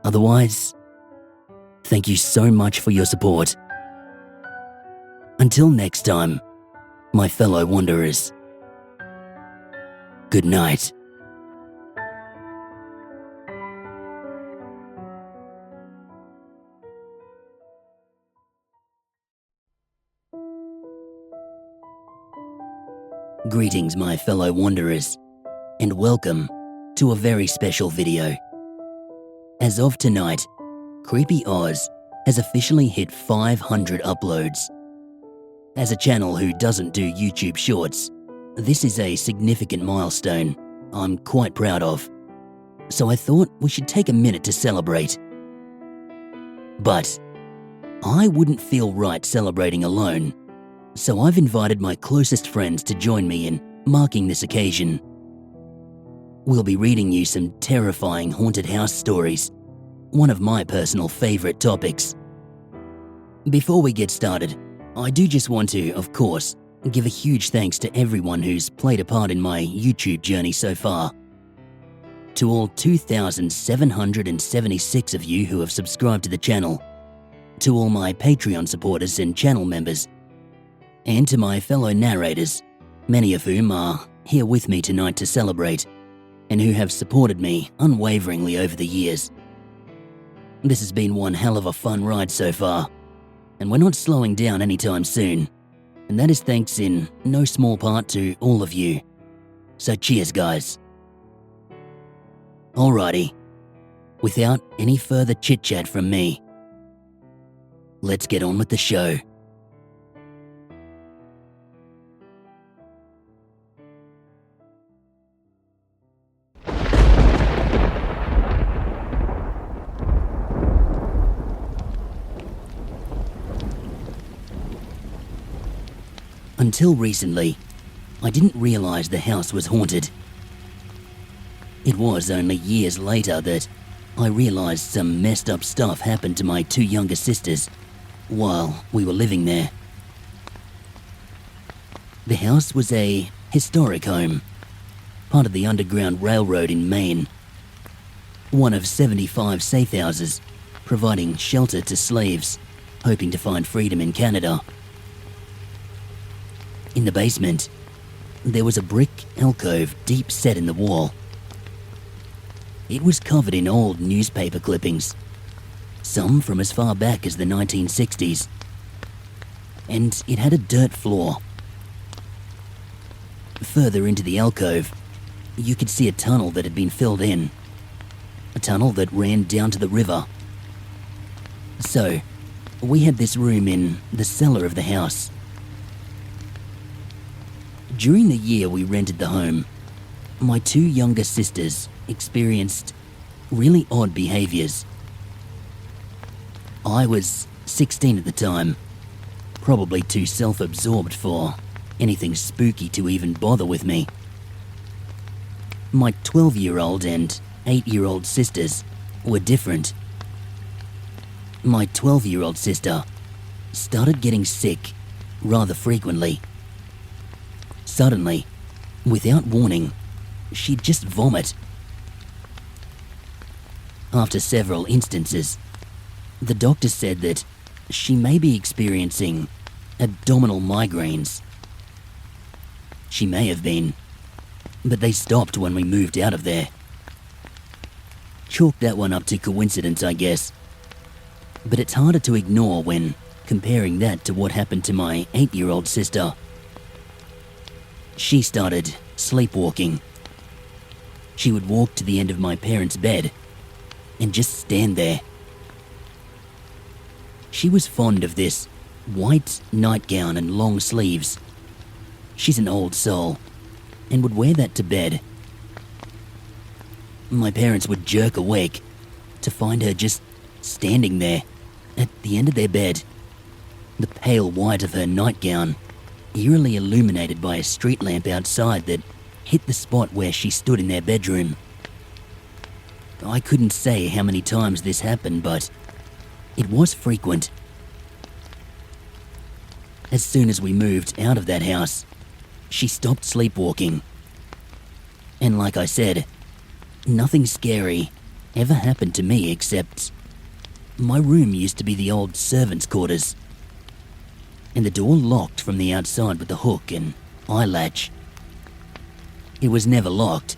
Otherwise, thank you so much for your support. Until next time, my fellow wanderers. Good night. Greetings, my fellow wanderers, and welcome to a very special video. As of tonight, Creepy Oz has officially hit 500 uploads. As a channel who doesn't do YouTube Shorts, this is a significant milestone I'm quite proud of. So I thought we should take a minute to celebrate. But I wouldn't feel right celebrating alone, so I've invited my closest friends to join me in marking this occasion. We'll be reading you some terrifying haunted house stories, one of my personal favourite topics. Before we get started, I do just want to, of course, give a huge thanks to everyone who's played a part in my YouTube journey so far. To all 2,776 of you who have subscribed to the channel, to all my Patreon supporters and channel members, and to my fellow narrators, many of whom are here with me tonight to celebrate, and who have supported me unwaveringly over the years. This has been one hell of a fun ride so far, and we're not slowing down anytime soon, and that is thanks in no small part to all of you. So cheers, guys. Alrighty, without any further chit-chat from me, let's get on with the show. Until recently, I didn't realize the house was haunted. It was only years later that I realized some messed up stuff happened to my two younger sisters while we were living there. The house was a historic home, part of the Underground Railroad in Maine. One of 75 safe houses, providing shelter to slaves hoping to find freedom in Canada. In the basement, there was a brick alcove deep set in the wall. It was covered in old newspaper clippings, some from as far back as the 1960s, and it had a dirt floor. Further into the alcove, you could see a tunnel that had been filled in, a tunnel that ran down to the river. So, we had this room in the cellar of the house. During the year we rented the home, my two younger sisters experienced really odd behaviours. I was 16 at the time, probably too self-absorbed for anything spooky to even bother with me. My 12-year-old and 8-year-old sisters were different. My 12-year-old sister started getting sick rather frequently. Suddenly, without warning, she'd just vomit. After several instances, the doctor said that she may be experiencing abdominal migraines. She may have been, but they stopped when we moved out of there. Chalk that one up to coincidence, I guess. But it's harder to ignore when comparing that to what happened to my 8-year-old sister. She started sleepwalking. She would walk to the end of my parents' bed and just stand there. She was fond of this white nightgown and long sleeves. She's an old soul and would wear that to bed. My parents would jerk awake to find her just standing there at the end of their bed, the pale white of her nightgown eerily illuminated by a street lamp outside that hit the spot where she stood in their bedroom. I couldn't say how many times this happened, but it was frequent. As soon as we moved out of that house, she stopped sleepwalking. And like I said, nothing scary ever happened to me except my room used to be the old servants' quarters, and the door locked from the outside with a hook and eye latch. It was never locked,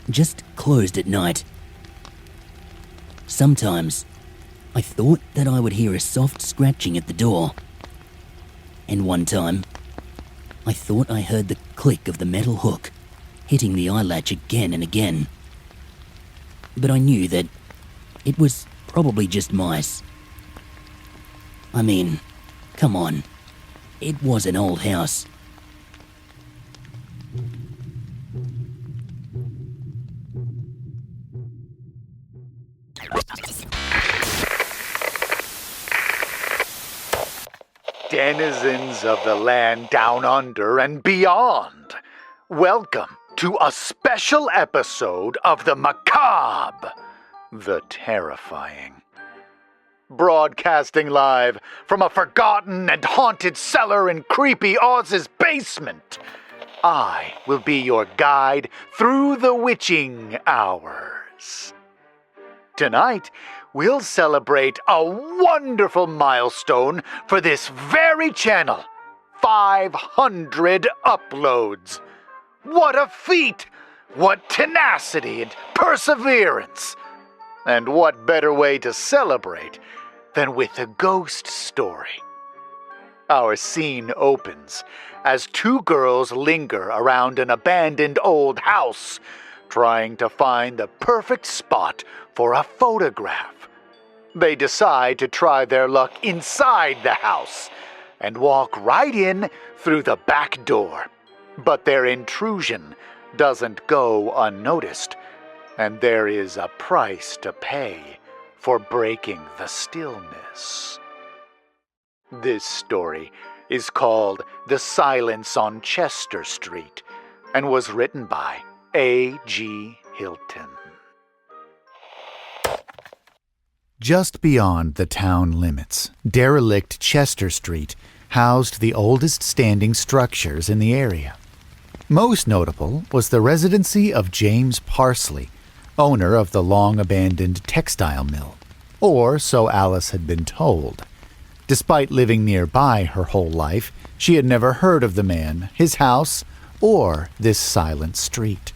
just closed at night. Sometimes, I thought that I would hear a soft scratching at the door. And one time, I thought I heard the click of the metal hook hitting the eye latch again and again. But I knew that it was probably just mice. I mean, come on. It was an old house. Denizens of the land down under and beyond, welcome to a special episode of the macabre, the terrifying. Broadcasting live from a forgotten and haunted cellar in Creepy Oz's basement, I will be your guide through the witching hours. Tonight, we'll celebrate a wonderful milestone for this very channel. 500 uploads. What a feat! What tenacity and perseverance! And what better way to celebrate than with a ghost story? Our scene opens as two girls linger around an abandoned old house, trying to find the perfect spot for a photograph. They decide to try their luck inside the house and walk right in through the back door. But their intrusion doesn't go unnoticed, and there is a price to pay for breaking the stillness. This story is called The Silence on Chester Street and was written by A.G. Hilton. Just beyond the town limits, derelict Chester Street housed the oldest standing structures in the area. Most notable was the residency of James Parsley, owner of the long-abandoned textile mill, or so Alice had been told. Despite living nearby her whole life, she had never heard of the man, his house, or this silent street.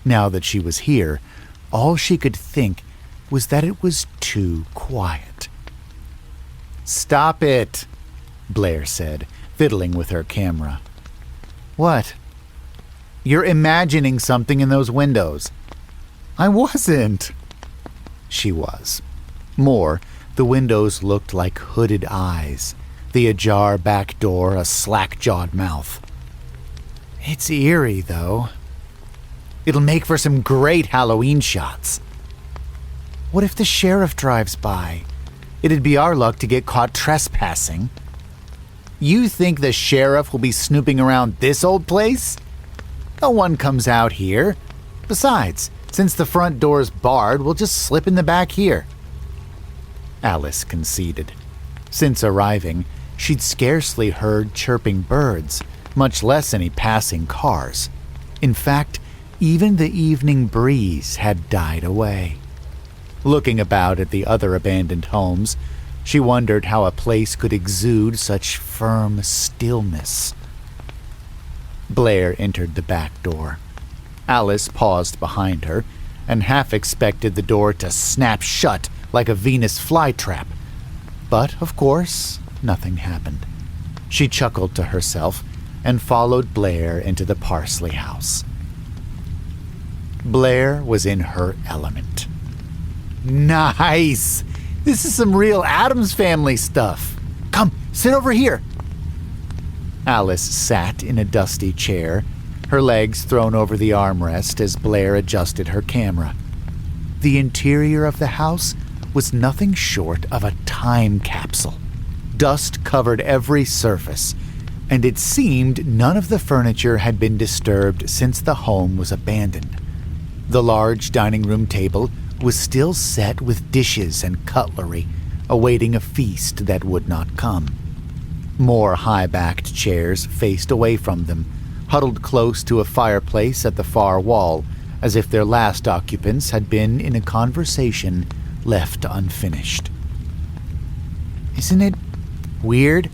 Now that she was here, all she could think was that it was too quiet. "Stop it," Blair said, fiddling with her camera. "What?" "You're imagining something in those windows." "I wasn't." She was. More, the windows looked like hooded eyes, the ajar back door a slack-jawed mouth. "It's eerie, though. It'll make for some great Halloween shots." "What if the sheriff drives by? It'd be our luck to get caught trespassing." "You think the sheriff will be snooping around this old place? No one comes out here. Besides, since the front door's barred, we'll just slip in the back here." Alice conceded. Since arriving, she'd scarcely heard chirping birds, much less any passing cars. In fact, even the evening breeze had died away. Looking about at the other abandoned homes, she wondered how a place could exude such firm stillness. Blair entered the back door. Alice paused behind her and half expected the door to snap shut like a Venus flytrap. But, of course, nothing happened. She chuckled to herself and followed Blair into the Parsley house. Blair was in her element. "Nice! This is some real Addams Family stuff. Come, sit over here." Alice sat in a dusty chair, her legs thrown over the armrest as Blair adjusted her camera. The interior of the house was nothing short of a time capsule. Dust covered every surface, and it seemed none of the furniture had been disturbed since the home was abandoned. The large dining room table was still set with dishes and cutlery, awaiting a feast that would not come. More high-backed chairs faced away from them, huddled close to a fireplace at the far wall, as if their last occupants had been in a conversation left unfinished. "Isn't it weird?"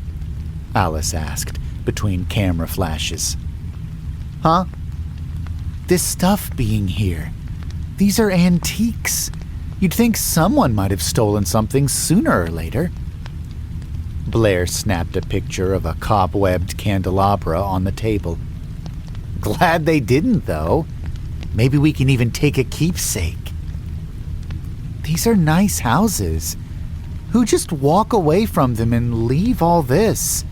Alice asked, between camera flashes. "Huh?" "This stuff being here. These are antiques. You'd think someone might have stolen something sooner or later." Blair snapped a picture of a cobwebbed candelabra on the table. Glad they didn't, though. Maybe we can even take a keepsake. These are nice houses. Who just walk away from them and leave all this?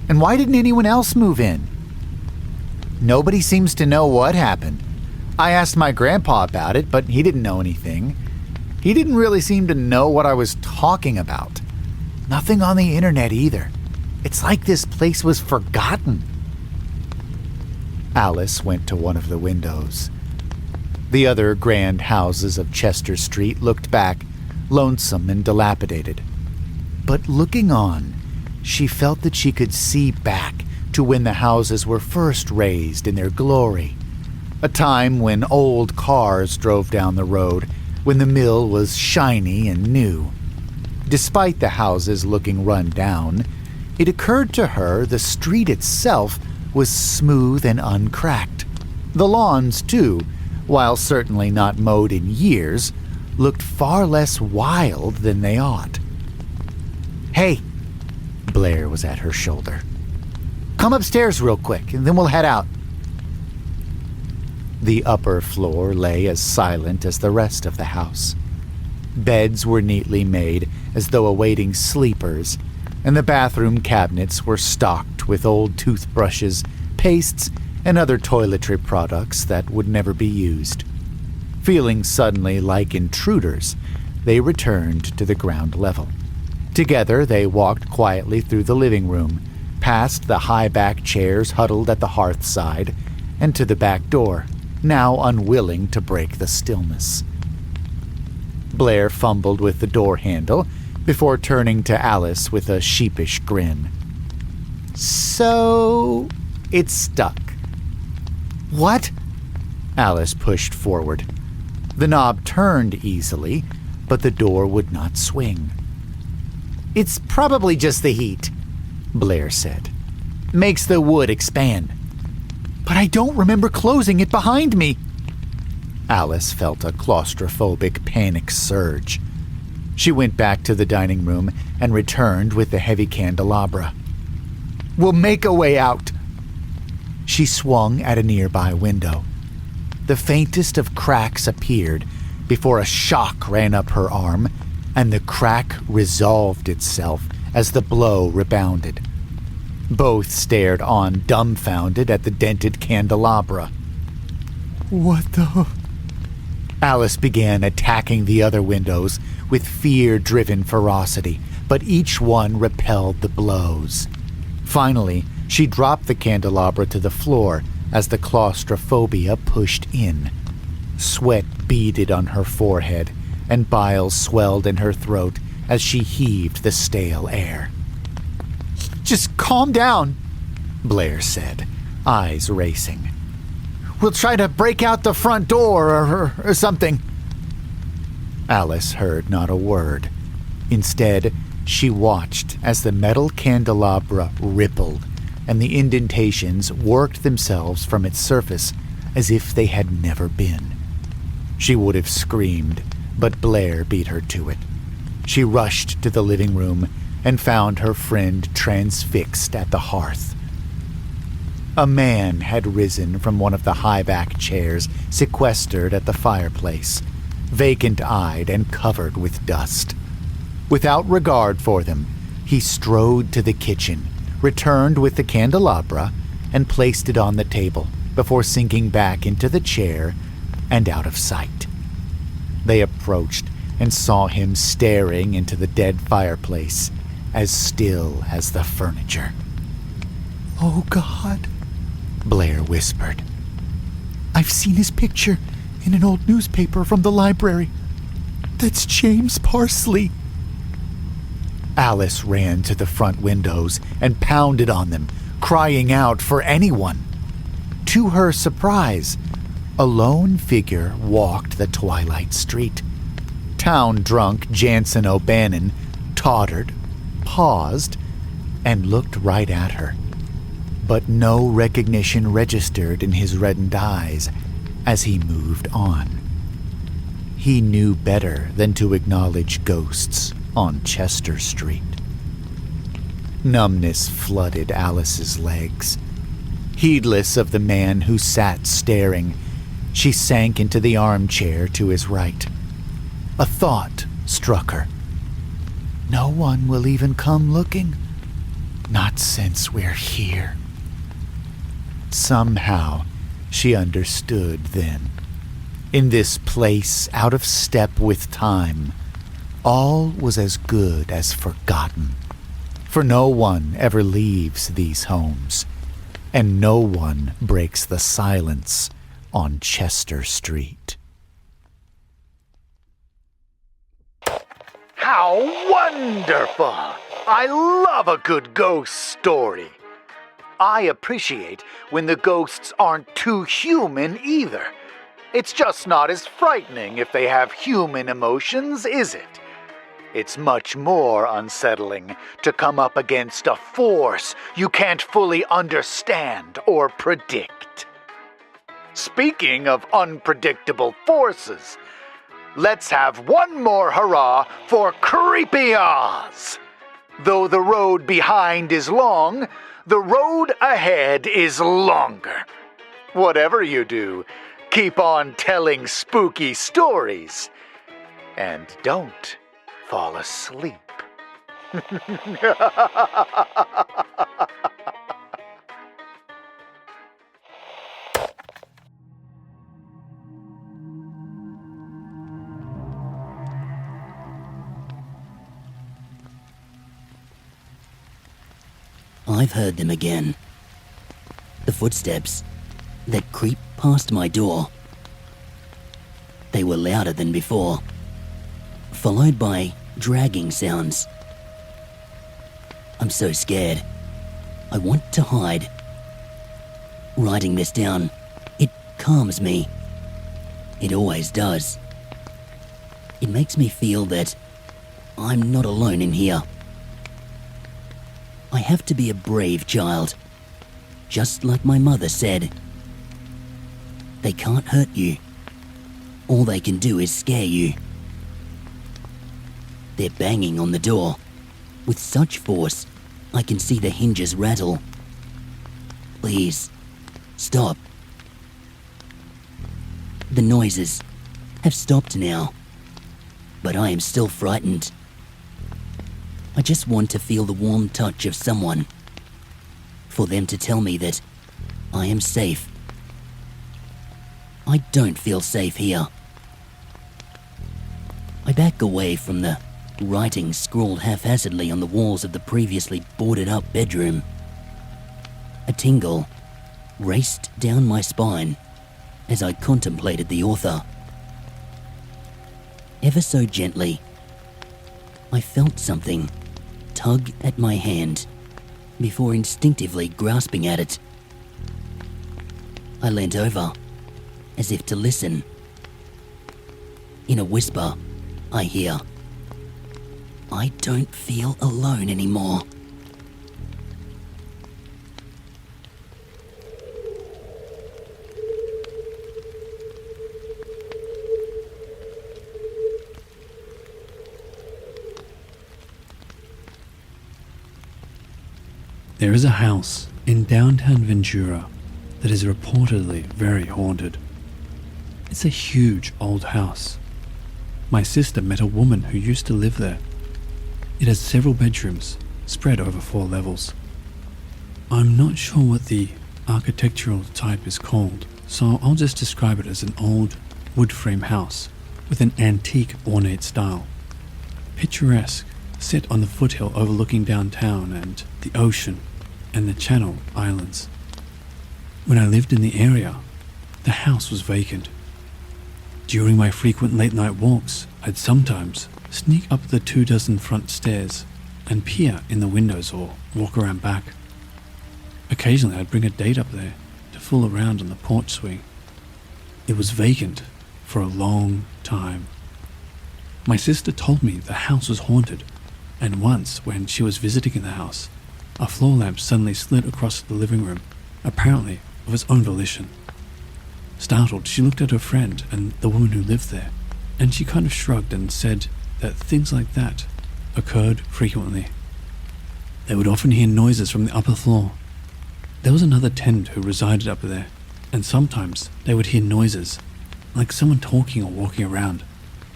And why didn't anyone else move in? Nobody seems to know what happened. I asked my grandpa about it, but he didn't know anything. He didn't really seem to know what I was talking about. Nothing on the internet either. It's like this place was forgotten. Alice went to one of the windows. The other grand houses of Chester Street looked back, lonesome and dilapidated. But looking on, she felt that she could see back to when the houses were first raised in their glory. A time when old cars drove down the road, when the mill was shiny and new. Despite the houses looking run down, it occurred to her the street itself was smooth and uncracked. The lawns, too, while certainly not mowed in years, looked far less wild than they ought. "Hey," Blair was at her shoulder. "Come upstairs real quick, and then we'll head out." The upper floor lay as silent as the rest of the house. Beds were neatly made as though awaiting sleepers, and the bathroom cabinets were stocked with old toothbrushes, pastes, and other toiletry products that would never be used. Feeling suddenly like intruders, they returned to the ground level. Together, they walked quietly through the living room, past the high-back chairs huddled at the hearth side, and to the back door, now unwilling to break the stillness. Blair fumbled with the door handle before turning to Alice with a sheepish grin. "So, it's stuck." "What?" Alice pushed forward. The knob turned easily, but the door would not swing. "It's probably just the heat," Blair said. "Makes the wood expand." "But I don't remember closing it behind me." Alice felt a claustrophobic panic surge. She went back to the dining room and returned with the heavy candelabra. "We'll make a way out." She swung at a nearby window. The faintest of cracks appeared before a shock ran up her arm, and the crack resolved itself as the blow rebounded. Both stared on, dumbfounded, at the dented candelabra. "What the—" Alice began attacking the other windows with fear-driven ferocity, but each one repelled the blows. Finally, she dropped the candelabra to the floor as the claustrophobia pushed in. Sweat beaded on her forehead, and bile swelled in her throat as she heaved the stale air. "Just calm down," Blair said, eyes racing. "We'll try to break out the front door or something." Alice heard not a word. Instead, she watched as the metal candelabra rippled and the indentations worked themselves from its surface as if they had never been. She would have screamed, but Blair beat her to it. She rushed to the living room and found her friend transfixed at the hearth. A man had risen from one of the high-back chairs sequestered at the fireplace, vacant-eyed and covered with dust. Without regard for them, he strode to the kitchen, returned with the candelabra, and placed it on the table before sinking back into the chair and out of sight. They approached and saw him staring into the dead fireplace, as still as the furniture. "Oh, God," Blair whispered. "I've seen his picture in an old newspaper from the library. That's James Parsley." Alice ran to the front windows and pounded on them, crying out for anyone. To her surprise, a lone figure walked the twilight street. Town drunk Jansen O'Bannon tottered, paused, and looked right at her. But no recognition registered in his reddened eyes as he moved on. He knew better than to acknowledge ghosts on Chester Street. Numbness flooded Alice's legs. Heedless of the man who sat staring, she sank into the armchair to his right. A thought struck her. No one will even come looking. Not since we're here. Somehow, she understood then. In this place out of step with time, all was as good as forgotten. For no one ever leaves these homes, and no one breaks the silence on Chester Street. How wonderful! I love a good ghost story. I appreciate when the ghosts aren't too human either. It's just not as frightening if they have human emotions, is it? It's much more unsettling to come up against a force you can't fully understand or predict. Speaking of unpredictable forces, let's have one more hurrah for Creepypasta! Though the road behind is long, the road ahead is longer. Whatever you do, keep on telling spooky stories. And don't fall asleep. I've heard them again. The footsteps that creep past my door. They were louder than before, followed by dragging sounds. I'm so scared. I want to hide. Writing this down, it calms me. It always does. It makes me feel that I'm not alone in here. I have to be a brave child, just like my mother said. They can't hurt you. All they can do is scare you. They're banging on the door with such force I can see the hinges rattle. Please, stop. The noises have stopped now, but I am still frightened. I just want to feel the warm touch of someone, for them to tell me that I am safe. I don't feel safe here. I back away from the writing scrawled haphazardly on the walls of the previously boarded-up bedroom. A tingle raced down my spine as I contemplated the author. Ever so gently, I felt something tug at my hand before instinctively grasping at it. I leant over, as if to listen. In a whisper, I hear, "I don't feel alone anymore." There is a house in downtown Ventura that is reportedly very haunted. It's a huge old house. My sister met a woman who used to live there. It has several bedrooms spread over 4 levels. I'm not sure what the architectural type is called, so I'll just describe it as an old wood frame house with an antique ornate style. Picturesque, set on the foothill overlooking downtown and the ocean and the Channel Islands. When I lived in the area, the house was vacant. During my frequent late-night walks, I'd sometimes sneak up the 24 front stairs and peer in the windows or walk around back. Occasionally I'd bring a date up there to fool around on the porch swing. It was vacant for a long time. My sister told me the house was haunted, and once when she was visiting in the house, a floor lamp suddenly slid across the living room, apparently of its own volition. Startled, she looked at her friend and the woman who lived there, and she kind of shrugged and said that things like that occurred frequently. They would often hear noises from the upper floor. There was another tenant who resided up there, and sometimes they would hear noises, like someone talking or walking around,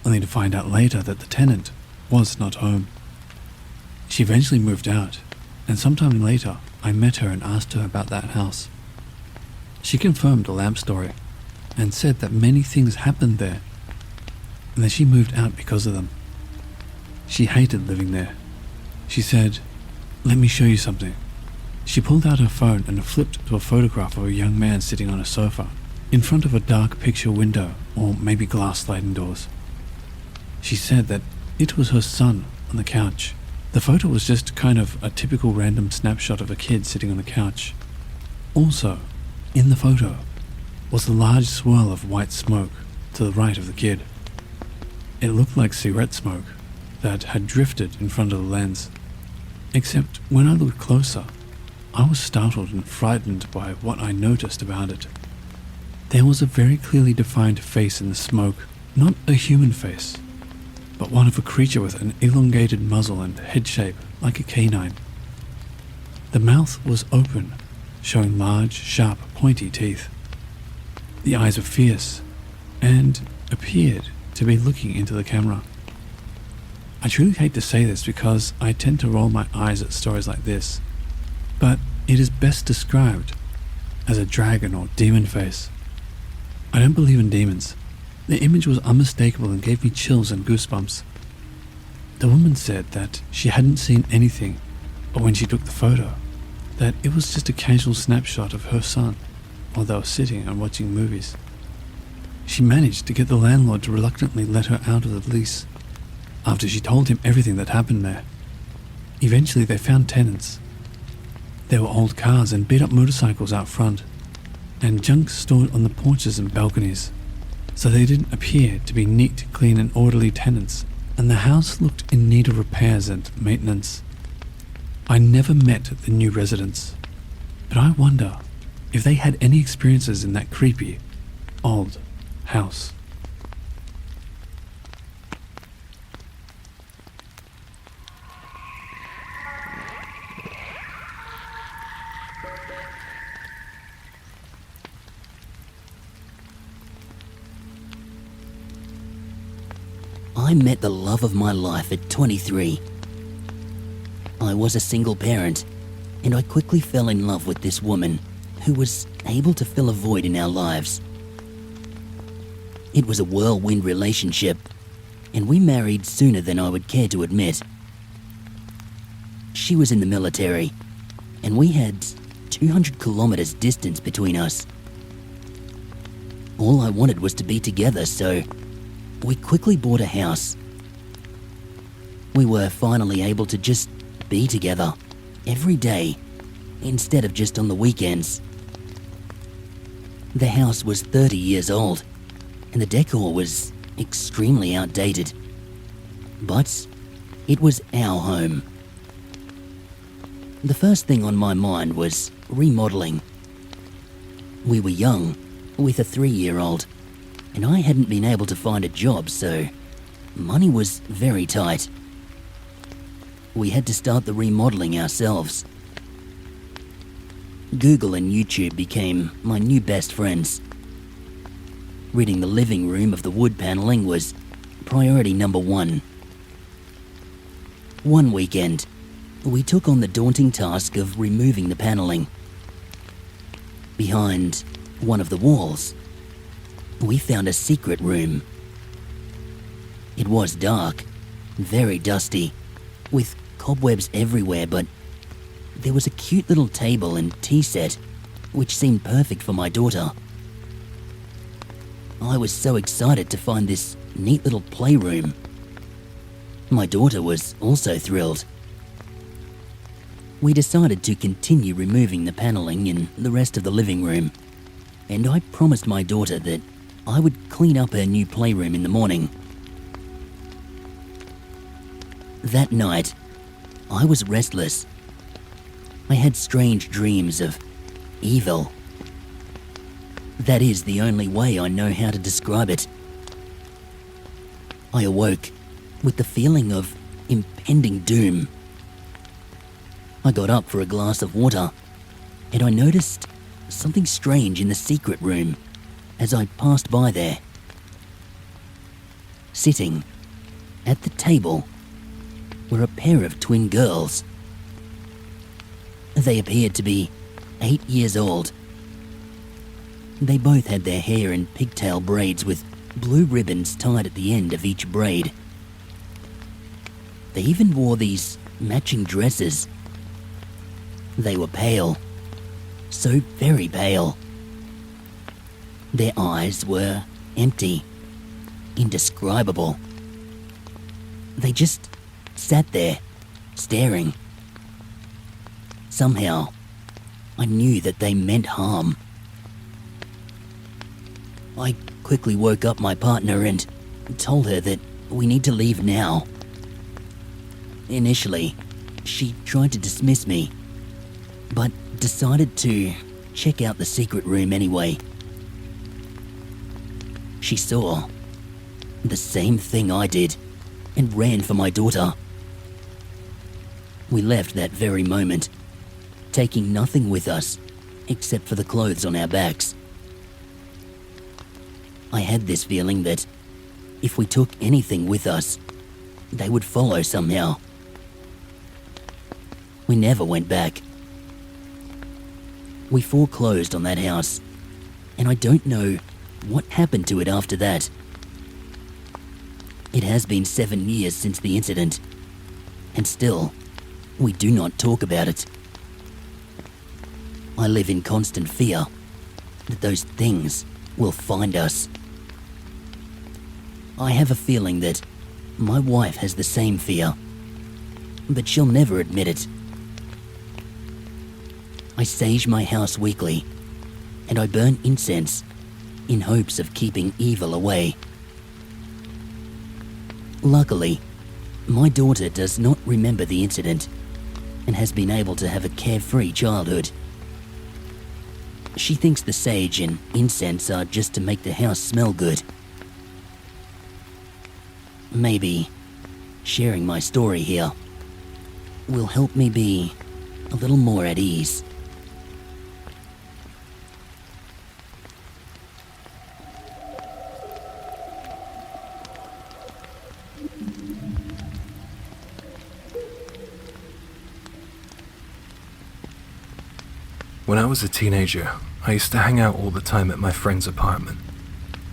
only to find out later that the tenant was not home. She eventually moved out, and sometime later I met her and asked her about that house. She confirmed the lamp story, and said that many things happened there, and that she moved out because of them. She hated living there. She said, "Let me show you something." She pulled out her phone and flipped to a photograph of a young man sitting on a sofa, in front of a dark picture window, or maybe glass sliding doors. She said that it was her son on the couch. The photo was just kind of a typical random snapshot of a kid sitting on the couch. Also, in the photo, was a large swirl of white smoke to the right of the kid. It looked like cigarette smoke that had drifted in front of the lens. Except when I looked closer, I was startled and frightened by what I noticed about it. There was a very clearly defined face in the smoke, not a human face, but one of a creature with an elongated muzzle and head shape like a canine. The mouth was open, showing large, sharp, pointy teeth. The eyes were fierce, and appeared to be looking into the camera. I truly hate to say this because I tend to roll my eyes at stories like this, but it is best described as a dragon or demon face. I don't believe in demons. The image was unmistakable and gave me chills and goosebumps. The woman said that she hadn't seen anything, but when she took the photo, that it was just a casual snapshot of her son while they were sitting and watching movies. She managed to get the landlord to reluctantly let her out of the lease after she told him everything that happened there. Eventually they found tenants. There were old cars and beat-up motorcycles out front, and junk stored on the porches and balconies, so they didn't appear to be neat, clean and orderly tenants, and the house looked in need of repairs and maintenance. I never met the new residents, but I wonder if they had any experiences in that creepy, old house. I met the love of my life at 23. I was a single parent, and I quickly fell in love with this woman who was able to fill a void in our lives. It was a whirlwind relationship, and we married sooner than I would care to admit. She was in the military, and we had 200 kilometers distance between us. All I wanted was to be together, so we quickly bought a house. We were finally able to just be together every day instead of just on the weekends. The house was 30 years old and the decor was extremely outdated, but it was our home. The first thing on my mind was remodeling. We were young, with a 3-year-old, and I hadn't been able to find a job, so money was very tight. We had to start the remodeling ourselves. Google and YouTube became my new best friends. Ridding the living room of the wood paneling was priority number 1. One weekend, we took on the daunting task of removing the paneling. Behind one of the walls, we found a secret room. It was dark, very dusty, with cobwebs everywhere, but there was a cute little table and tea set, which seemed perfect for my daughter. I was so excited to find this neat little playroom. My daughter was also thrilled. We decided to continue removing the paneling in the rest of the living room, and I promised my daughter that I would clean up her new playroom in the morning. That night, I was restless. I had strange dreams of evil. That is the only way I know how to describe it. I awoke with the feeling of impending doom. I got up for a glass of water, and I noticed something strange in the secret room as I passed by there. Sitting at the table were a pair of twin girls. They appeared to be 8 years old. They both had their hair in pigtail braids with blue ribbons tied at the end of each braid. They even wore these matching dresses. They were pale, so very pale. Their eyes were empty, indescribable. They just sat there, staring. Somehow, I knew that they meant harm. I quickly woke up my partner and told her that we need to leave now. Initially, she tried to dismiss me, but decided to check out the secret room anyway. She saw the same thing I did and ran for my daughter. We left that very moment, taking nothing with us except for the clothes on our backs. I had this feeling that if we took anything with us, they would follow somehow. We never went back. We foreclosed on that house, and I don't know what happened to it after that. It has been 7 years since the incident, and still, we do not talk about it. I live in constant fear that those things will find us. I have a feeling that my wife has the same fear, but she'll never admit it. I sage my house weekly, and I burn incense in hopes of keeping evil away. Luckily, my daughter does not remember the incident and has been able to have a carefree childhood. She thinks the sage and incense are just to make the house smell good. Maybe sharing my story here will help me be a little more at ease. When I was a teenager, I used to hang out all the time at my friend's apartment.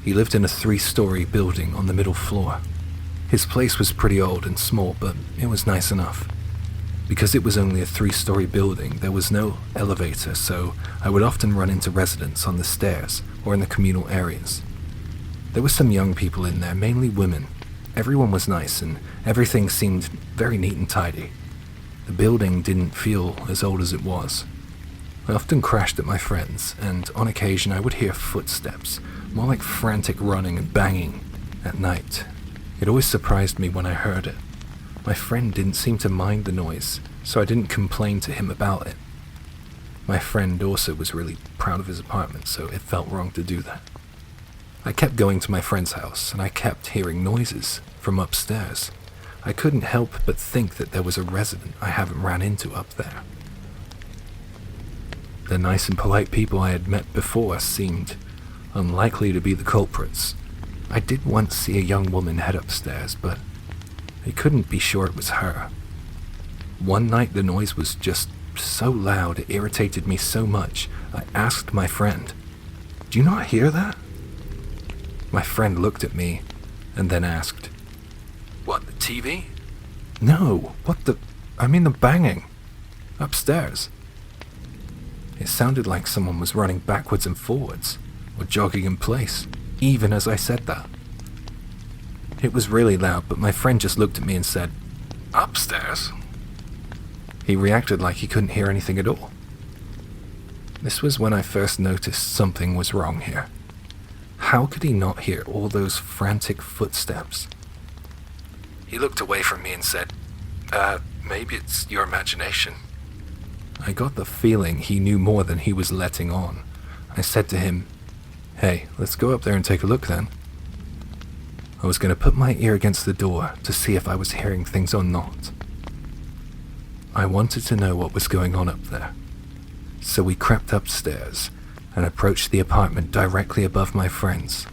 He lived in a 3-story building on the middle floor. His place was pretty old and small, but it was nice enough. Because it was only a 3-story building, there was no elevator, so I would often run into residents on the stairs or in the communal areas. There were some young people in there, mainly women. Everyone was nice and everything seemed very neat and tidy. The building didn't feel as old as it was. I often crashed at my friends, and on occasion I would hear footsteps, more like frantic running and banging, at night. It always surprised me when I heard it. My friend didn't seem to mind the noise, so I didn't complain to him about it. My friend also was really proud of his apartment, so it felt wrong to do that. I kept going to my friend's house, and I kept hearing noises from upstairs. I couldn't help but think that there was a resident I haven't ran into up there. The nice and polite people I had met before seemed unlikely to be the culprits. I did once see a young woman head upstairs, but I couldn't be sure it was her. One night the noise was just so loud it irritated me so much, I asked my friend, "Do you not hear that?" My friend looked at me and then asked, "What, the TV?" "No, I mean the banging. Upstairs." It sounded like someone was running backwards and forwards, or jogging in place, even as I said that. It was really loud, but my friend just looked at me and said, "Upstairs?" He reacted like he couldn't hear anything at all. This was when I first noticed something was wrong here. How could he not hear all those frantic footsteps? He looked away from me and said, maybe it's your imagination." I got the feeling he knew more than he was letting on. I said to him, "Hey, let's go up there and take a look then." I was going to put my ear against the door to see if I was hearing things or not. I wanted to know what was going on up there. So we crept upstairs and approached the apartment directly above my friend's.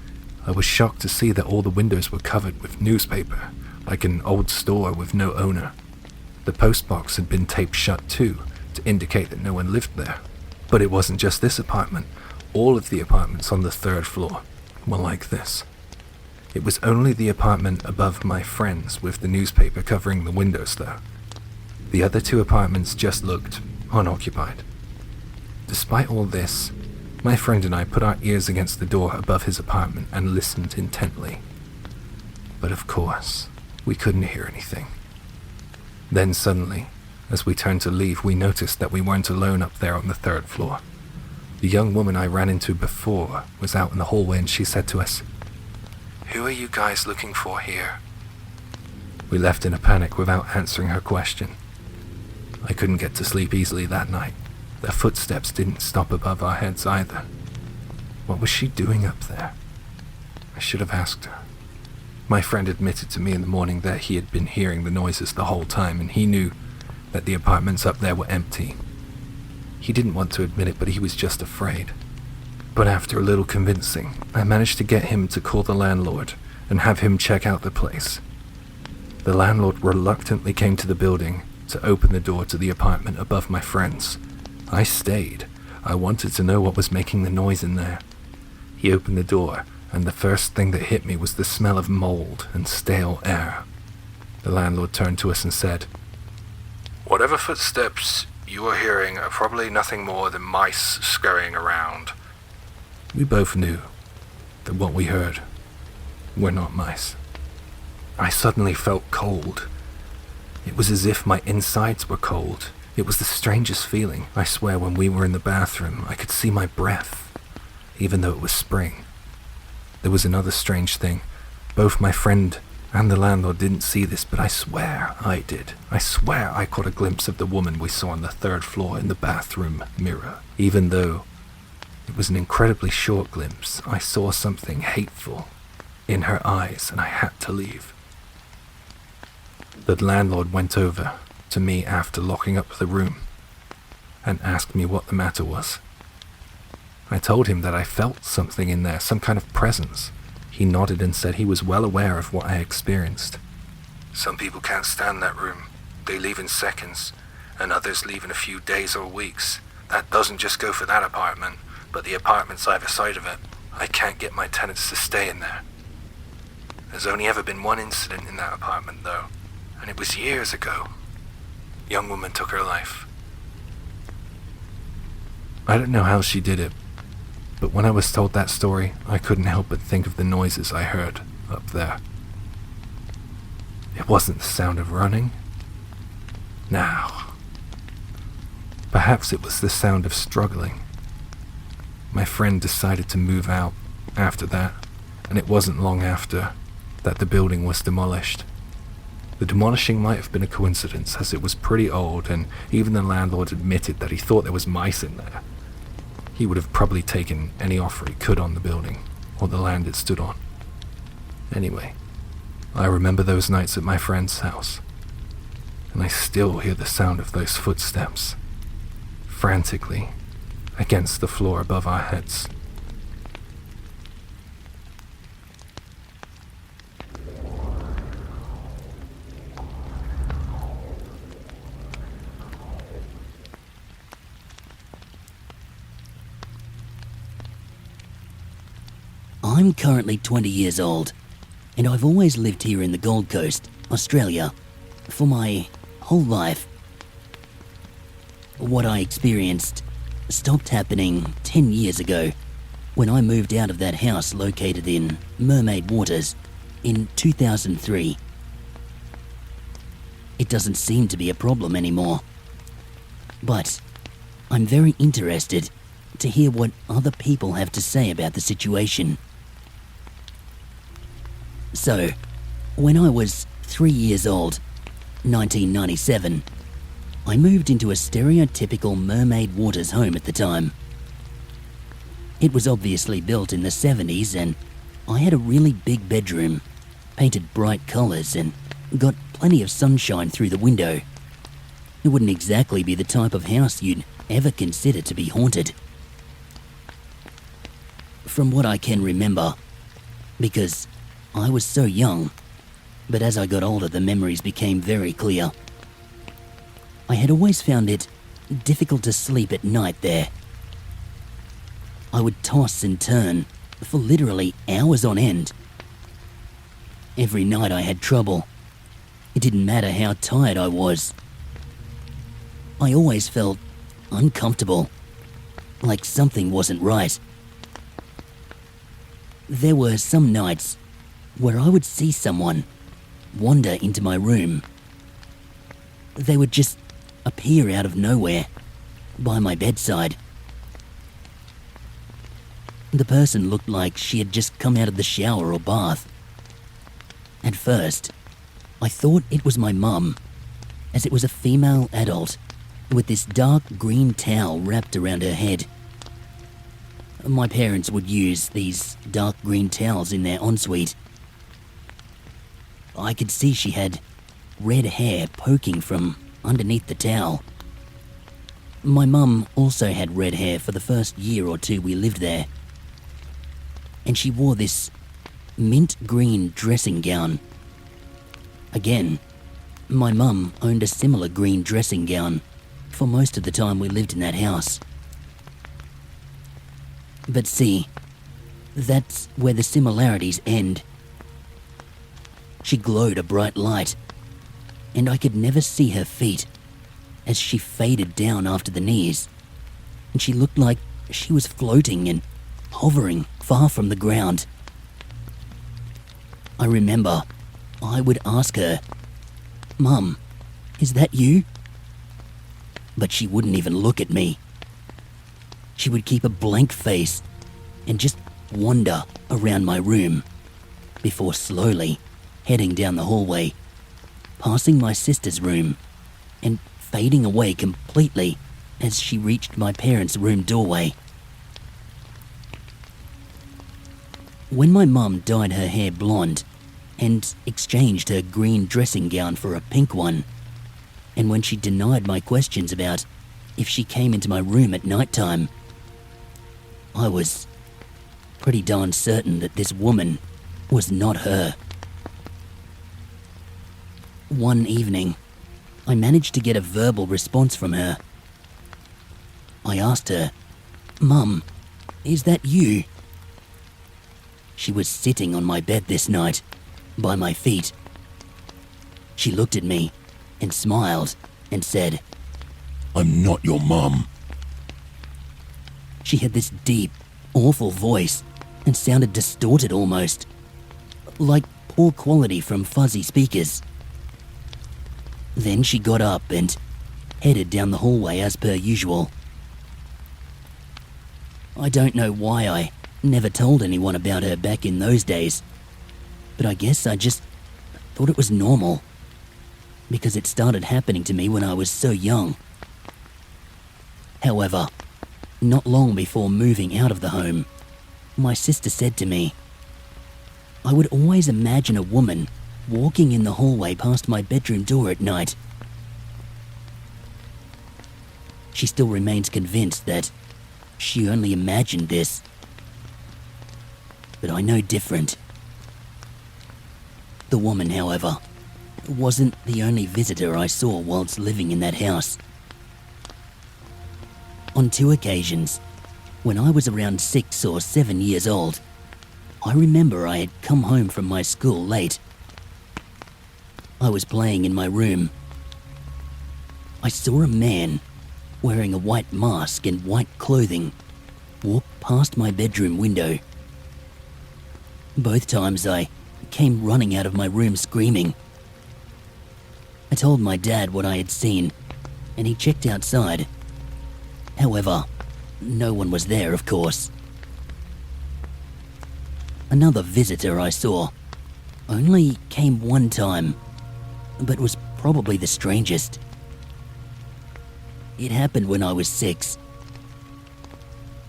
I was shocked to see that all the windows were covered with newspaper, like an old store with no owner. The postbox had been taped shut too, to indicate that no one lived there. But it wasn't just this apartment. All of the apartments on the 3rd floor were like this. It was only the apartment above my friend's with the newspaper covering the windows though. The other 2 apartments just looked unoccupied. Despite all this, my friend and I put our ears against the door above his apartment and listened intently. But of course, we couldn't hear anything. Then suddenly, as we turned to leave, we noticed that we weren't alone up there on the 3rd floor. The young woman I ran into before was out in the hallway and she said to us, "Who are you guys looking for here?" We left in a panic without answering her question. I couldn't get to sleep easily that night. Their footsteps didn't stop above our heads either. What was she doing up there? I should have asked her. My friend admitted to me in the morning that he had been hearing the noises the whole time and he knew that the apartments up there were empty. He didn't want to admit it, but he was just afraid. But after a little convincing, I managed to get him to call the landlord and have him check out the place. The landlord reluctantly came to the building to open the door to the apartment above my friend's. I stayed. I wanted to know what was making the noise in there. He opened the door, and the first thing that hit me was the smell of mold and stale air. The landlord turned to us and said, "Whatever footsteps you are hearing are probably nothing more than mice scurrying around." We both knew that what we heard were not mice. I suddenly felt cold. It was as if my insides were cold. It was the strangest feeling. I swear when we were in the bathroom, I could see my breath, even though it was spring. There was another strange thing. Both my friend and the landlord didn't see this, but I swear I did. I swear I caught a glimpse of the woman we saw on the 3rd floor in the bathroom mirror. Even though it was an incredibly short glimpse, I saw something hateful in her eyes and I had to leave. The landlord went over to me after locking up the room and asked me what the matter was. I told him that I felt something in there, some kind of presence. He nodded and said he was well aware of what I experienced. "Some people can't stand that room. They leave in seconds, and others leave in a few days or weeks. That doesn't just go for that apartment, but the apartments either side of it. I can't get my tenants to stay in there. There's only ever been one incident in that apartment, though, and it was years ago. Young woman took her life." I don't know how she did it, but when I was told that story, I couldn't help but think of the noises I heard up there. It wasn't the sound of running. No. Perhaps it was the sound of struggling. My friend decided to move out after that, and it wasn't long after that the building was demolished. The demolishing might have been a coincidence, as it was pretty old, and even the landlord admitted that he thought there was mice in there. He would have probably taken any offer he could on the building, or the land it stood on. Anyway, I remember those nights at my friend's house, and I still hear the sound of those footsteps, frantically, against the floor above our heads. I'm currently 20 years old, and I've always lived here in the Gold Coast, Australia, for my whole life. What I experienced stopped happening 10 years ago when I moved out of that house located in Mermaid Waters in 2003. It doesn't seem to be a problem anymore. But I'm very interested to hear what other people have to say about the situation. So, when I was 3 years old, 1997, I moved into a stereotypical Mermaid Waters home at the time. It was obviously built in the 70s, and I had a really big bedroom, painted bright colours and got plenty of sunshine through the window. It wouldn't exactly be the type of house you'd ever consider to be haunted. From what I can remember, because I was so young, but as I got older the memories became very clear. I had always found it difficult to sleep at night there. I would toss and turn for literally hours on end. Every night I had trouble. It didn't matter how tired I was. I always felt uncomfortable, like something wasn't right. There were some nights where I would see someone wander into my room. They would just appear out of nowhere by my bedside. The person looked like she had just come out of the shower or bath. At first, I thought it was my mum, as it was a female adult with this dark green towel wrapped around her head. My parents would use these dark green towels in their ensuite. I could see she had red hair poking from underneath the towel. My mum also had red hair for the first year or two we lived there. And she wore this mint green dressing gown. Again, my mum owned a similar green dressing gown for most of the time we lived in that house. But see, that's where the similarities end. She glowed a bright light, and I could never see her feet as she faded down after the knees, and she looked like she was floating and hovering far from the ground. I remember I would ask her, "Mum, is that you?" But she wouldn't even look at me. She would keep a blank face and just wander around my room before slowly heading down the hallway, passing my sister's room and fading away completely as she reached my parents' room doorway. When my mum dyed her hair blonde and exchanged her green dressing gown for a pink one, and when she denied my questions about if she came into my room at nighttime, I was pretty darn certain that this woman was not her. One evening, I managed to get a verbal response from her. I asked her, "Mum, is that you?" She was sitting on my bed this night, by my feet. She looked at me and smiled and said, "I'm not your mum." She had this deep, awful voice and sounded distorted almost, like poor quality from fuzzy speakers. Then she got up and headed down the hallway as per usual. I don't know why I never told anyone about her back in those days, but I guess I just thought it was normal, because it started happening to me when I was so young. However, not long before moving out of the home, my sister said to me, I would always imagine a woman walking in the hallway past my bedroom door at night. She still remains convinced that she only imagined this. But I know different. The woman, however, wasn't the only visitor I saw whilst living in that house. On 2 occasions, when I was around 6 or 7 years old, I remember I had come home from my school late. I was playing in my room. I saw a man wearing a white mask and white clothing walk past my bedroom window. Both times I came running out of my room screaming. I told my dad what I had seen, and he checked outside. However, no one was there, of course. Another visitor I saw only came one time, but was probably the strangest. It happened when I was 6.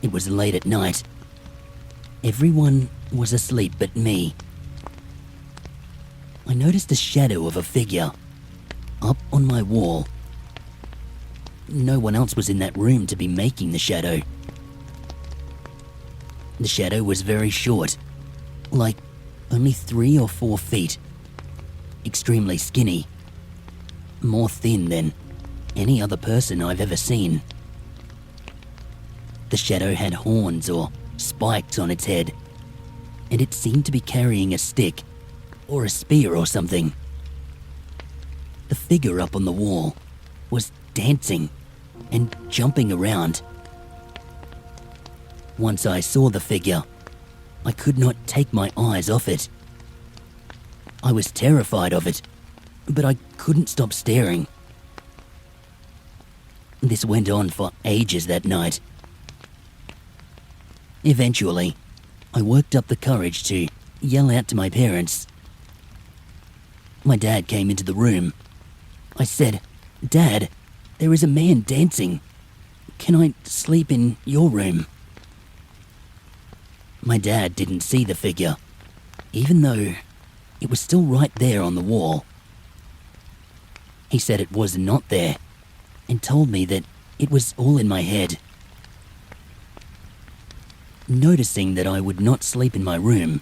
It was late at night. Everyone was asleep but me. I noticed the shadow of a figure up on my wall, no one else was in that room to be making the shadow. The shadow was very short, like only 3 or 4 feet, extremely skinny, more thin than any other person I've ever seen. The shadow had horns or spikes on its head, and it seemed to be carrying a stick or a spear or something. The figure up on the wall was dancing and jumping around. Once I saw the figure, I could not take my eyes off it. I was terrified of it, but I couldn't stop staring. This went on for ages that night. Eventually, I worked up the courage to yell out to my parents. My dad came into the room. I said, "Dad, there is a man dancing. Can I sleep in your room?" My dad didn't see the figure, even though it was still right there on the wall. He said it was not there, and told me that it was all in my head. Noticing that I would not sleep in my room,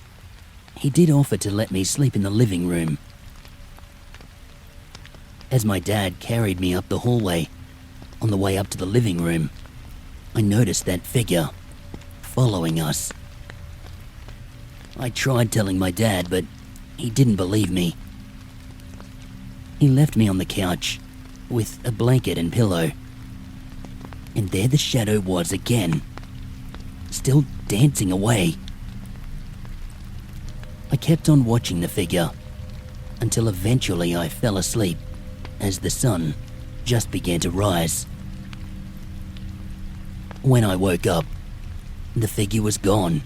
he did offer to let me sleep in the living room. As my dad carried me up the hallway, on the way up to the living room, I noticed that figure following us. I tried telling my dad, but he didn't believe me. He left me on the couch with a blanket and pillow, and there the shadow was again, still dancing away. I kept on watching the figure until eventually I fell asleep as the sun just began to rise. When I woke up, the figure was gone.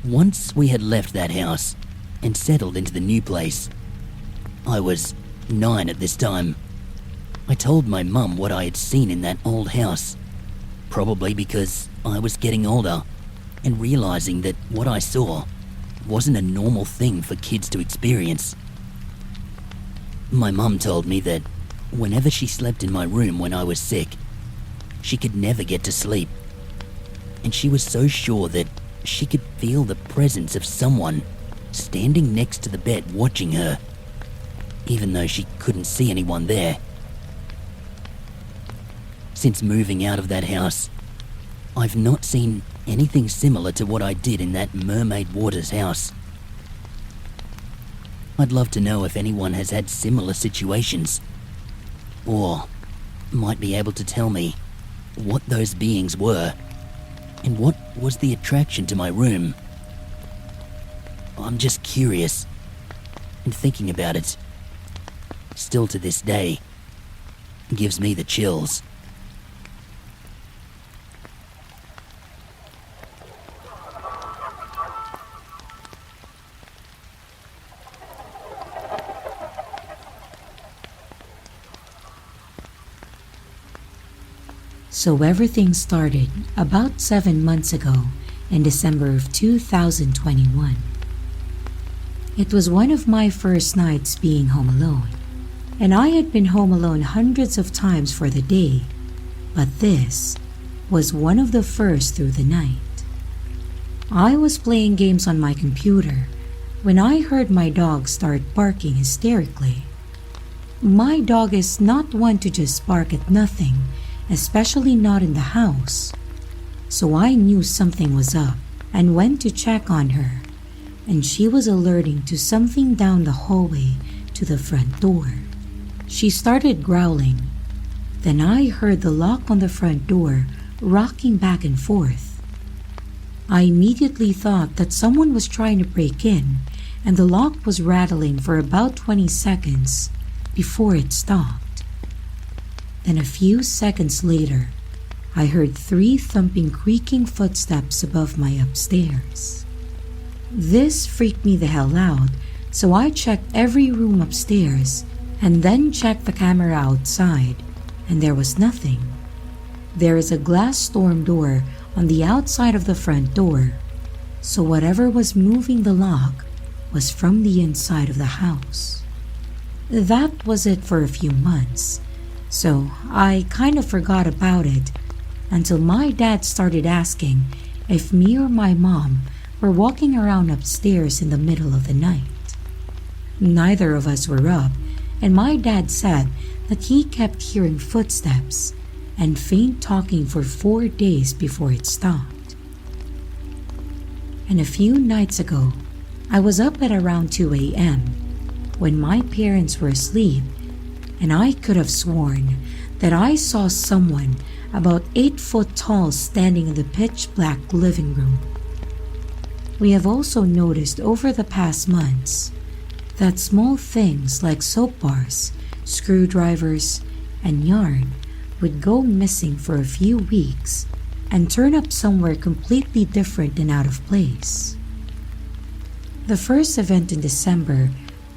Once we had left that house and settled into the new place, I was 9 at this time. I told my mum what I had seen in that old house, probably because I was getting older and realizing that what I saw wasn't a normal thing for kids to experience. My mum told me that whenever she slept in my room when I was sick, she could never get to sleep, and she was so sure that she could feel the presence of someone standing next to the bed watching her, even though she couldn't see anyone there. Since moving out of that house, I've not seen anything similar to what I did in that Mermaid Waters house. I'd love to know if anyone has had similar situations, or might be able to tell me what those beings were and what was the attraction to my room. I'm just curious, and thinking about it, still to this day, gives me the chills. So everything started about 7 months ago in December of 2021. It was one of my first nights being home alone, and I had been home alone hundreds of times for the day, but this was one of the first through the night. I was playing games on my computer when I heard my dog start barking hysterically. My dog is not one to just bark at nothing, especially not in the house. So I knew something was up and went to check on her, and she was alerting to something down the hallway to the front door. She started growling. Then I heard the lock on the front door rocking back and forth. I immediately thought that someone was trying to break in, and the lock was rattling for about 20 seconds before it stopped. Then a few seconds later, I heard 3 thumping, creaking footsteps above my upstairs. This freaked me the hell out, so I checked every room upstairs and then checked the camera outside, and there was nothing. There is a glass storm door on the outside of the front door, so whatever was moving the lock was from the inside of the house. That was it for a few months, so I kind of forgot about it until my dad started asking if me or my mom were walking around upstairs in the middle of the night. Neither of us were up, and my dad said that he kept hearing footsteps and faint talking for 4 days before it stopped. And a few nights ago, I was up at around 2 a.m. when my parents were asleep, and I could have sworn that I saw someone about 8 foot tall standing in the pitch black living room. We have also noticed over the past months that small things like soap bars, screwdrivers, and yarn would go missing for a few weeks and turn up somewhere completely different and out of place. The first event in December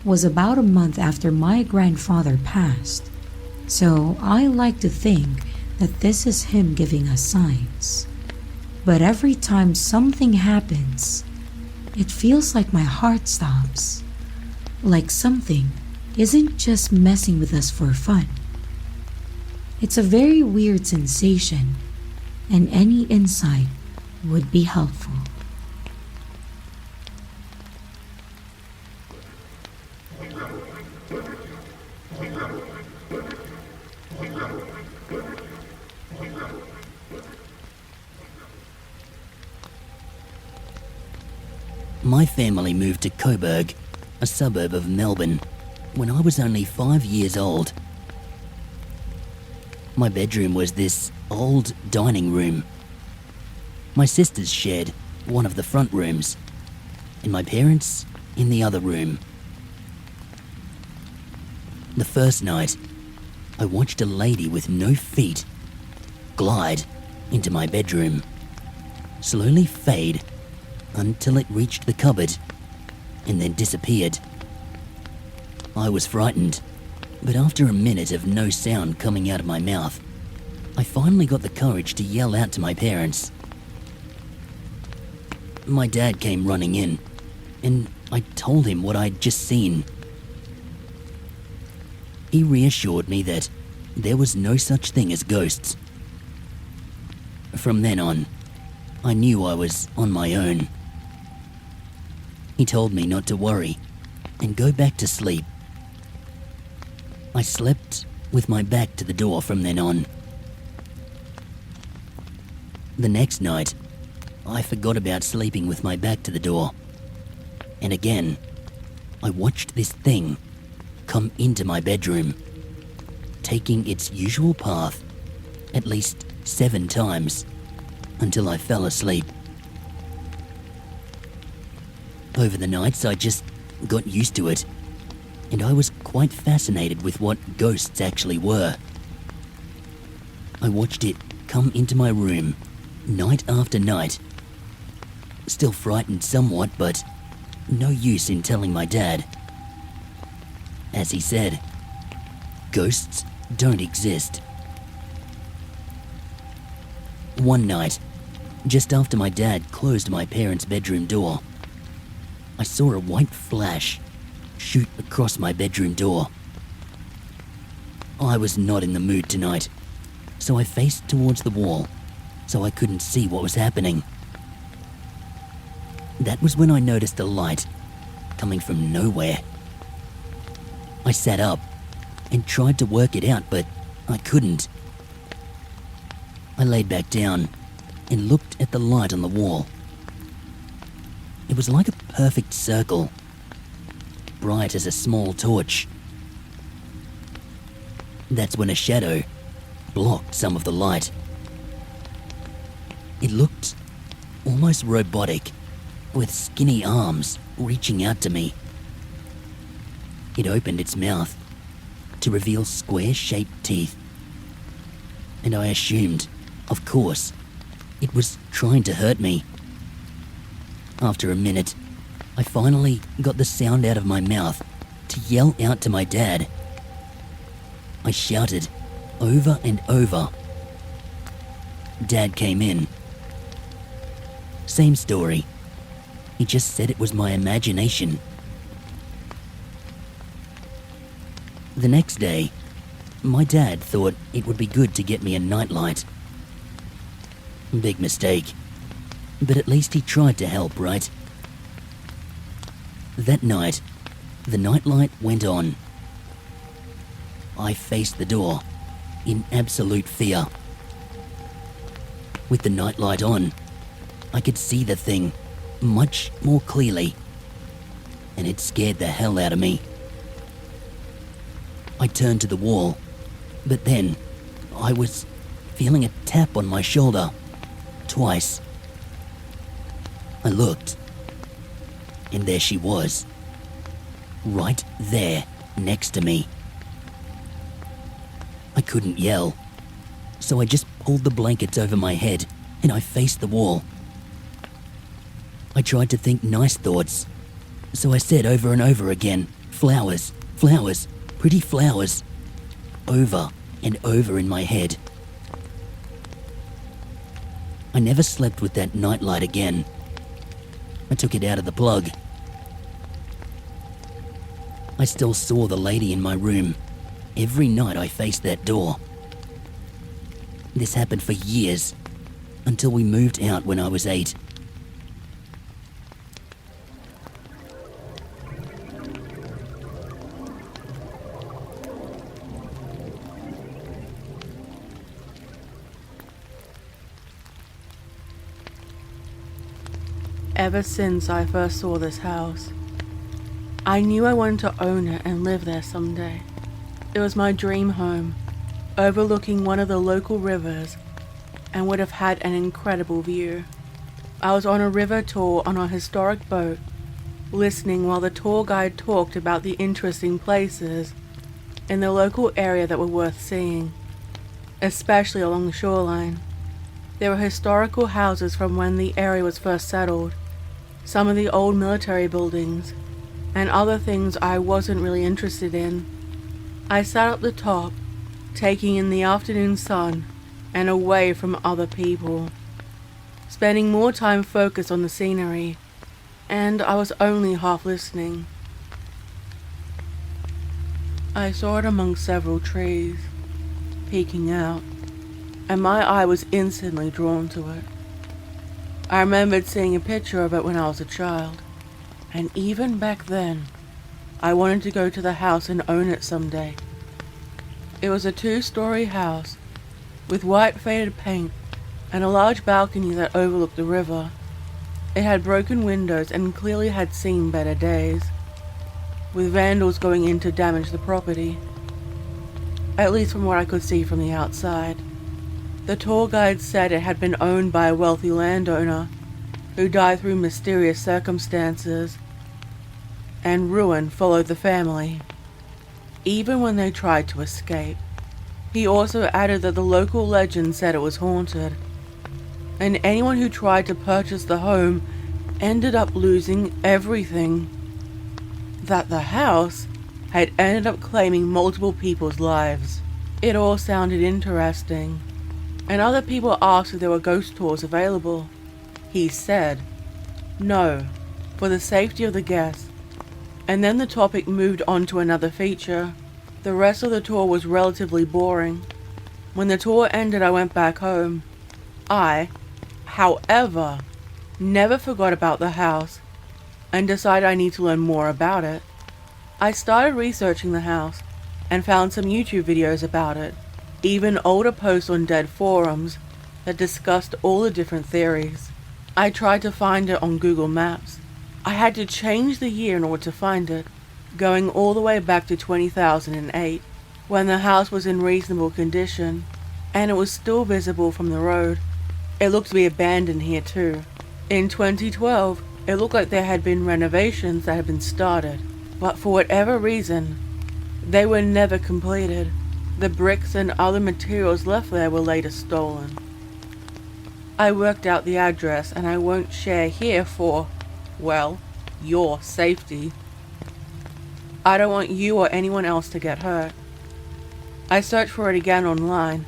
was about a month after my grandfather passed, so I like to think that this is him giving us signs. But every time something happens, it feels like my heart stops. Like something isn't just messing with us for fun. It's a very weird sensation, and any insight would be helpful. My family moved to Coburg, a suburb of Melbourne, when I was only 5 years old. My bedroom was this old dining room. My sisters shared one of the front rooms, and my parents in the other room. The first night, I watched a lady with no feet glide into my bedroom, slowly fade until it reached the cupboard and then disappeared. I was frightened, but after a minute of no sound coming out of my mouth, I finally got the courage to yell out to my parents. My dad came running in, and I told him what I'd just seen. He reassured me that there was no such thing as ghosts. From then on, I knew I was on my own. He told me not to worry and go back to sleep. I slept with my back to the door from then on. The next night, I forgot about sleeping with my back to the door. And again, I watched this thing come into my bedroom, taking its usual path at least 7 times until I fell asleep. Over the nights, I just got used to it, and I was quite fascinated with what ghosts actually were. I watched it come into my room night after night, still frightened somewhat, but no use in telling my dad. As he said, ghosts don't exist. One night, just after my dad closed my parents' bedroom door, I saw a white flash shoot across my bedroom door. I was not in the mood tonight, so I faced towards the wall so I couldn't see what was happening. That was when I noticed a light coming from nowhere. I sat up and tried to work it out, but I couldn't. I laid back down and looked at the light on the wall. It was like a perfect circle, bright as a small torch. That's when a shadow blocked some of the light. It looked almost robotic, with skinny arms reaching out to me. It opened its mouth to reveal square-shaped teeth, and I assumed, of course, it was trying to hurt me. After a minute, I finally got the sound out of my mouth to yell out to my dad. I shouted over and over. Dad came in. Same story. He just said it was my imagination. The next day, my dad thought it would be good to get me a nightlight. Big mistake, but at least he tried to help, right? That night, the nightlight went on. I faced the door in absolute fear. With the nightlight on, I could see the thing much more clearly, and it scared the hell out of me. I turned to the wall, but then I was feeling a tap on my shoulder, twice. I looked, and there she was, right there next to me. I couldn't yell, so I just pulled the blankets over my head and I faced the wall. I tried to think nice thoughts, so I said over and over again, flowers, flowers, pretty flowers, over and over in my head. I never slept with that nightlight again. I took it out of the plug. I still saw the lady in my room every night I faced that door. This happened for years, until we moved out when I was 8. Ever since I first saw this house, I knew I wanted to own it and live there someday. It was my dream home, overlooking one of the local rivers, and would have had an incredible view. I was on a river tour on a historic boat, listening while the tour guide talked about the interesting places in the local area that were worth seeing, especially along the shoreline. There were historical houses from when the area was first settled, some of the old military buildings, and other things I wasn't really interested in. I sat up the top, taking in the afternoon sun and away from other people, spending more time focused on the scenery, and I was only half listening. I saw it among several trees, peeking out, and my eye was instantly drawn to it. I remembered seeing a picture of it when I was a child, and even back then, I wanted to go to the house and own it someday. It was a 2-story house with white faded paint and a large balcony that overlooked the river. It had broken windows and clearly had seen better days, with vandals going in to damage the property, at least from what I could see from the outside. The tour guide said it had been owned by a wealthy landowner who died through mysterious circumstances, and ruin followed the family, even when they tried to escape. He also added that the local legend said it was haunted, and anyone who tried to purchase the home ended up losing everything. That the house had ended up claiming multiple people's lives. It all sounded interesting, and other people asked if there were ghost tours available. He said no, for the safety of the guests, and then the topic moved on to another feature. The rest of the tour was relatively boring. When the tour ended, I went back home. I, however, never forgot about the house and decided I need to learn more about it. I started researching the house and found some YouTube videos about it, even older posts on dead forums that discussed all the different theories. I tried to find it on Google Maps. I had to change the year in order to find it, going all the way back to 2008, when the house was in reasonable condition, and it was still visible from the road. It looked to be abandoned here too. In 2012, it looked like there had been renovations that had been started, but for whatever reason, they were never completed. The bricks and other materials left there were later stolen. I worked out the address, and I won't share here for, well, your safety. I don't want you or anyone else to get hurt. I searched for it again online,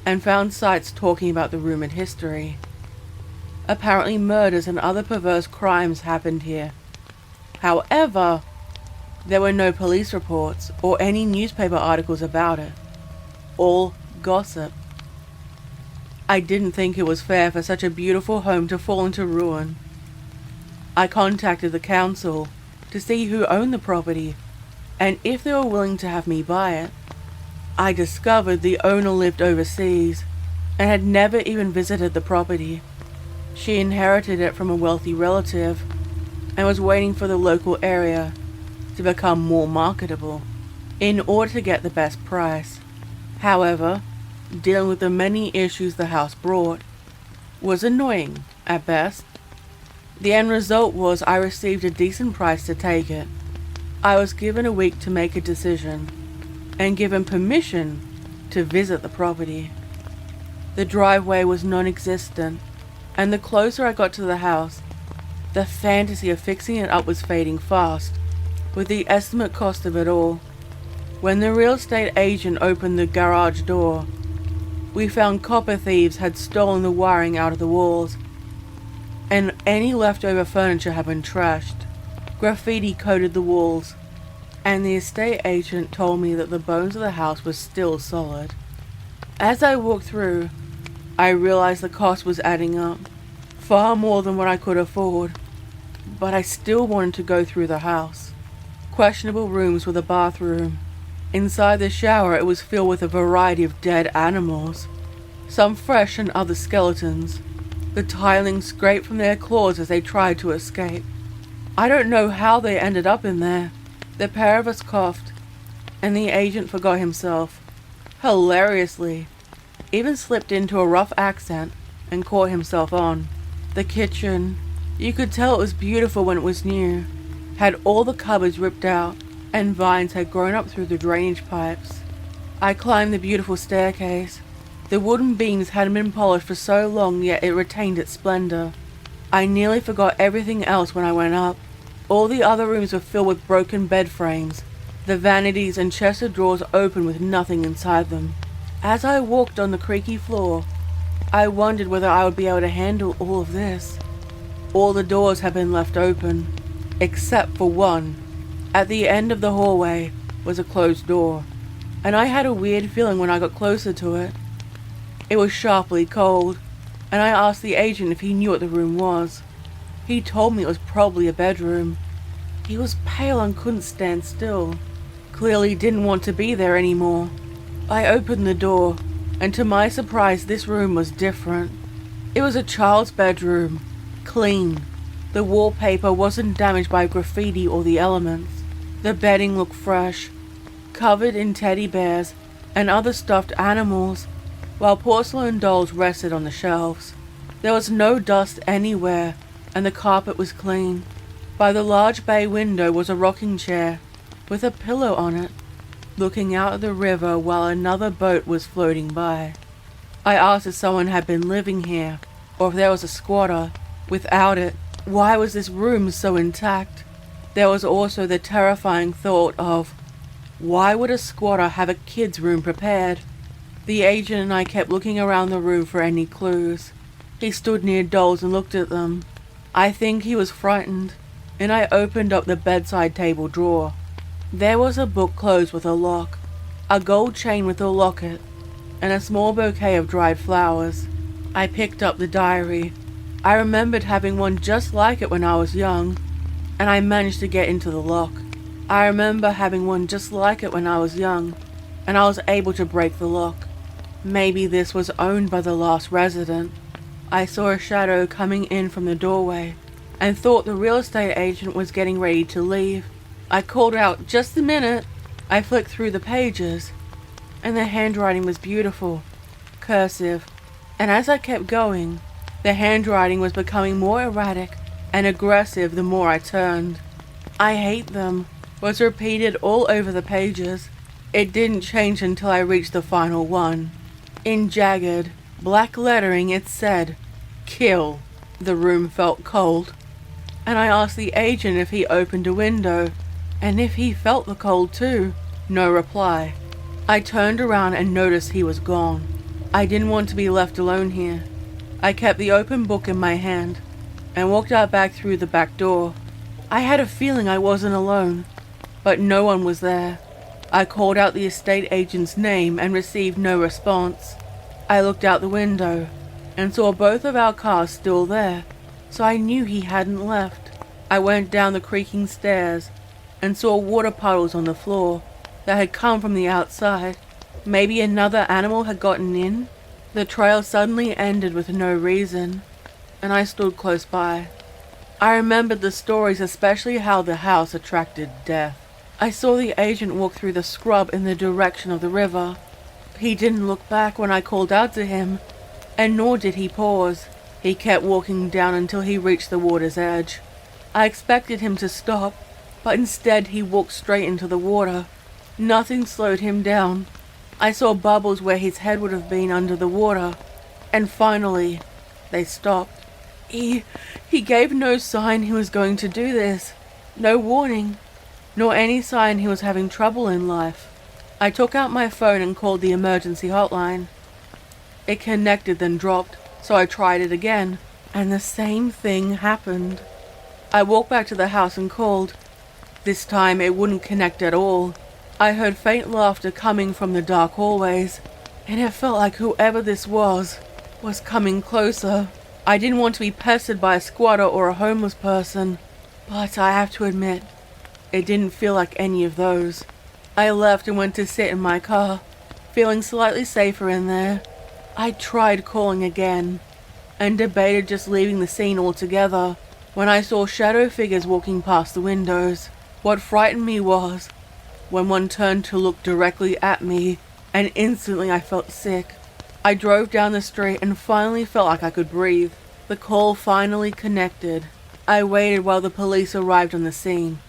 and found sites talking about the rumored history. Apparently murders and other perverse crimes happened here. However, There were no police reports or any newspaper articles about it. All gossip. I didn't think it was fair for such a beautiful home to fall into ruin. I contacted the council to see who owned the property and if they were willing to have me buy it. I discovered the owner lived overseas and had never even visited the property. She inherited it from a wealthy relative and was waiting for the local area to become more marketable in order to get the best price. However, dealing with the many issues the house brought was annoying at best. The end result was I received a decent price to take it. I was given a week to make a decision and given permission to visit the property. The driveway was non-existent, and the closer I got to the house, the fantasy of fixing it up was fading fast, with the estimate cost of it all. When the real estate agent opened the garage door, we found copper thieves had stolen the wiring out of the walls, and any leftover furniture had been trashed. Graffiti coated the walls, and the estate agent told me that the bones of the house were still solid. As I walked through, I realized the cost was adding up, far more than what I could afford, but I still wanted to go through the house. Questionable rooms with a bathroom. Inside the shower, it was filled with a variety of dead animals, some fresh and other skeletons. The tiling scraped from their claws as they tried to escape. I don't know how they ended up in there. The pair of us coughed, and the agent forgot himself, hilariously, even slipped into a rough accent and caught himself on. The kitchen, you could tell it was beautiful when it was new, had all the cupboards ripped out, and vines had grown up through the drainage pipes. I climbed the beautiful staircase. The wooden beams hadn't been polished for so long, yet it retained its splendor. I nearly forgot everything else when I went up. All the other rooms were filled with broken bed frames, the vanities and chests of drawers open with nothing inside them. As I walked on the creaky floor, I wondered whether I would be able to handle all of this. All the doors had been left open, except for one. At the end of the hallway was a closed door, and I had a weird feeling when I got closer to it. It was sharply cold, and I asked the agent if he knew what the room was. He told me it was probably a bedroom. He was pale and couldn't stand still. Clearly didn't want to be there anymore. I opened the door, and to my surprise this room was different. It was a child's bedroom, clean. The wallpaper wasn't damaged by graffiti or the elements. The bedding looked fresh, covered in teddy bears and other stuffed animals, while porcelain dolls rested on the shelves. There was no dust anywhere, and the carpet was clean. By the large bay window was a rocking chair, with a pillow on it, looking out at the river while another boat was floating by. I asked if someone had been living here, or if there was a squatter. Without it, why was this room so intact? There was also the terrifying thought of, why would a squatter have a kid's room prepared? The agent and I kept looking around the room for any clues. He stood near dolls and looked at them. I think he was frightened, and I opened up the bedside table drawer. There was a book closed with a lock, a gold chain with a locket, and a small bouquet of dried flowers. I picked up the diary. I remembered having one just like it when I was young, and I managed to get into the lock. I remember having one just like it when I was young, and I was able to break the lock. Maybe this was owned by the last resident. I saw a shadow coming in from the doorway, and thought the real estate agent was getting ready to leave. I called out, "Just a minute." I flicked through the pages, and the handwriting was beautiful, cursive, and as I kept going, the handwriting was becoming more erratic and aggressive the more I turned. "I hate them" was repeated all over the pages. It didn't change until I reached the final one. In jagged, black lettering it said, "Kill." The room felt cold, and I asked the agent if he opened a window, and if he felt the cold too. No reply. I turned around and noticed he was gone. I didn't want to be left alone here. I kept the open book in my hand, and walked out back through the back door. I had a feeling I wasn't alone, but no one was there. I called out the estate agent's name and received no response. I looked out the window and saw both of our cars still there, so I knew he hadn't left. I went down the creaking stairs and saw water puddles on the floor that had come from the outside. Maybe another animal had gotten in? The trail suddenly ended with no reason, and I stood close by. I remembered the stories, especially how the house attracted death. I saw the agent walk through the scrub in the direction of the river. He didn't look back when I called out to him, and nor did he pause. He kept walking down until he reached the water's edge. I expected him to stop, but instead he walked straight into the water. Nothing slowed him down. I saw bubbles where his head would have been under the water, and finally, they stopped. He gave no sign he was going to do this, no warning, nor any sign he was having trouble in life. I took out my phone and called the emergency hotline. It connected then dropped, so I tried it again, and the same thing happened. I walked back to the house and called. This time it wouldn't connect at all. I heard faint laughter coming from the dark hallways, and it felt like whoever this was coming closer. I didn't want to be pestered by a squatter or a homeless person, but I have to admit, it didn't feel like any of those. I left and went to sit in my car, feeling slightly safer in there. I tried calling again, and debated just leaving the scene altogether, when I saw shadow figures walking past the windows. What frightened me was when one turned to look directly at me, and instantly I felt sick. I drove down the street and finally felt like I could breathe. The call finally connected. I waited while the police arrived on the scene,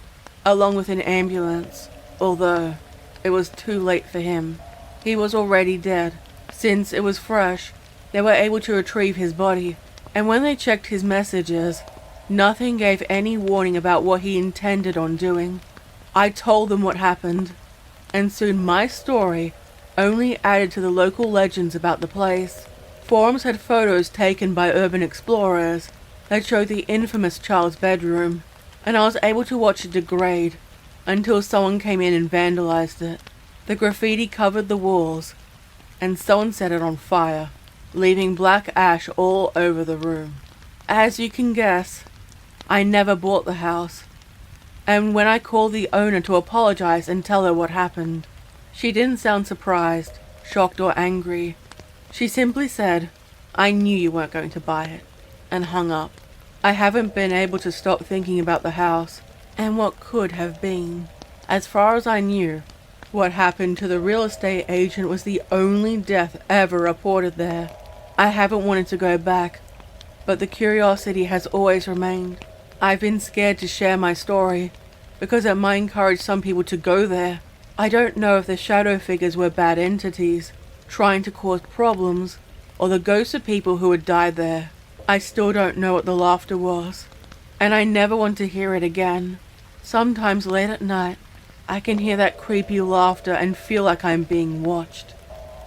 along with an ambulance, although it was too late for him. He was already dead. Since it was fresh, they were able to retrieve his body, and when they checked his messages, nothing gave any warning about what he intended on doing. I told them what happened, and soon my story only added to the local legends about the place. Forums had photos taken by urban explorers that showed the infamous child's bedroom, and I was able to watch it degrade until someone came in and vandalized it. The graffiti covered the walls, and someone set it on fire, leaving black ash all over the room. As you can guess, I never bought the house, and when I called the owner to apologize and tell her what happened, she didn't sound surprised, shocked, or angry. She simply said, "I knew you weren't going to buy it," and hung up. I haven't been able to stop thinking about the house and what could have been. As far as I knew, what happened to the real estate agent was the only death ever reported there. I haven't wanted to go back, but the curiosity has always remained. I've been scared to share my story, because it might encourage some people to go there. I don't know if the shadow figures were bad entities, trying to cause problems, or the ghosts of people who had died there. I still don't know what the laughter was, and I never want to hear it again. Sometimes late at night, I can hear that creepy laughter and feel like I'm being watched.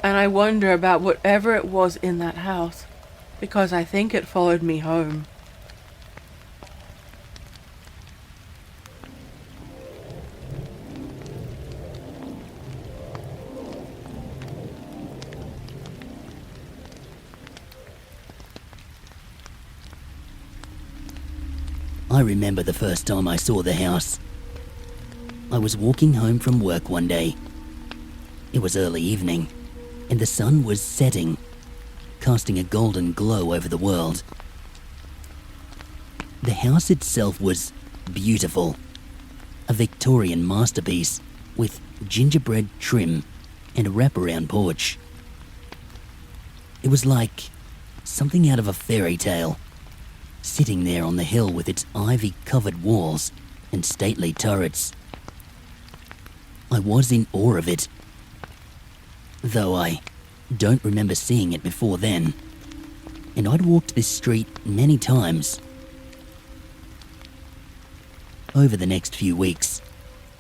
And I wonder about whatever it was in that house, because I think it followed me home. I remember the first time I saw the house. I was walking home from work one day. It was early evening, and the sun was setting, casting a golden glow over the world. The house itself was beautiful, a Victorian masterpiece with gingerbread trim and a wraparound porch. It was like something out of a fairy tale, sitting there on the hill with its ivy-covered walls and stately turrets. I was in awe of it, though I don't remember seeing it before then, and I'd walked this street many times. Over the next few weeks,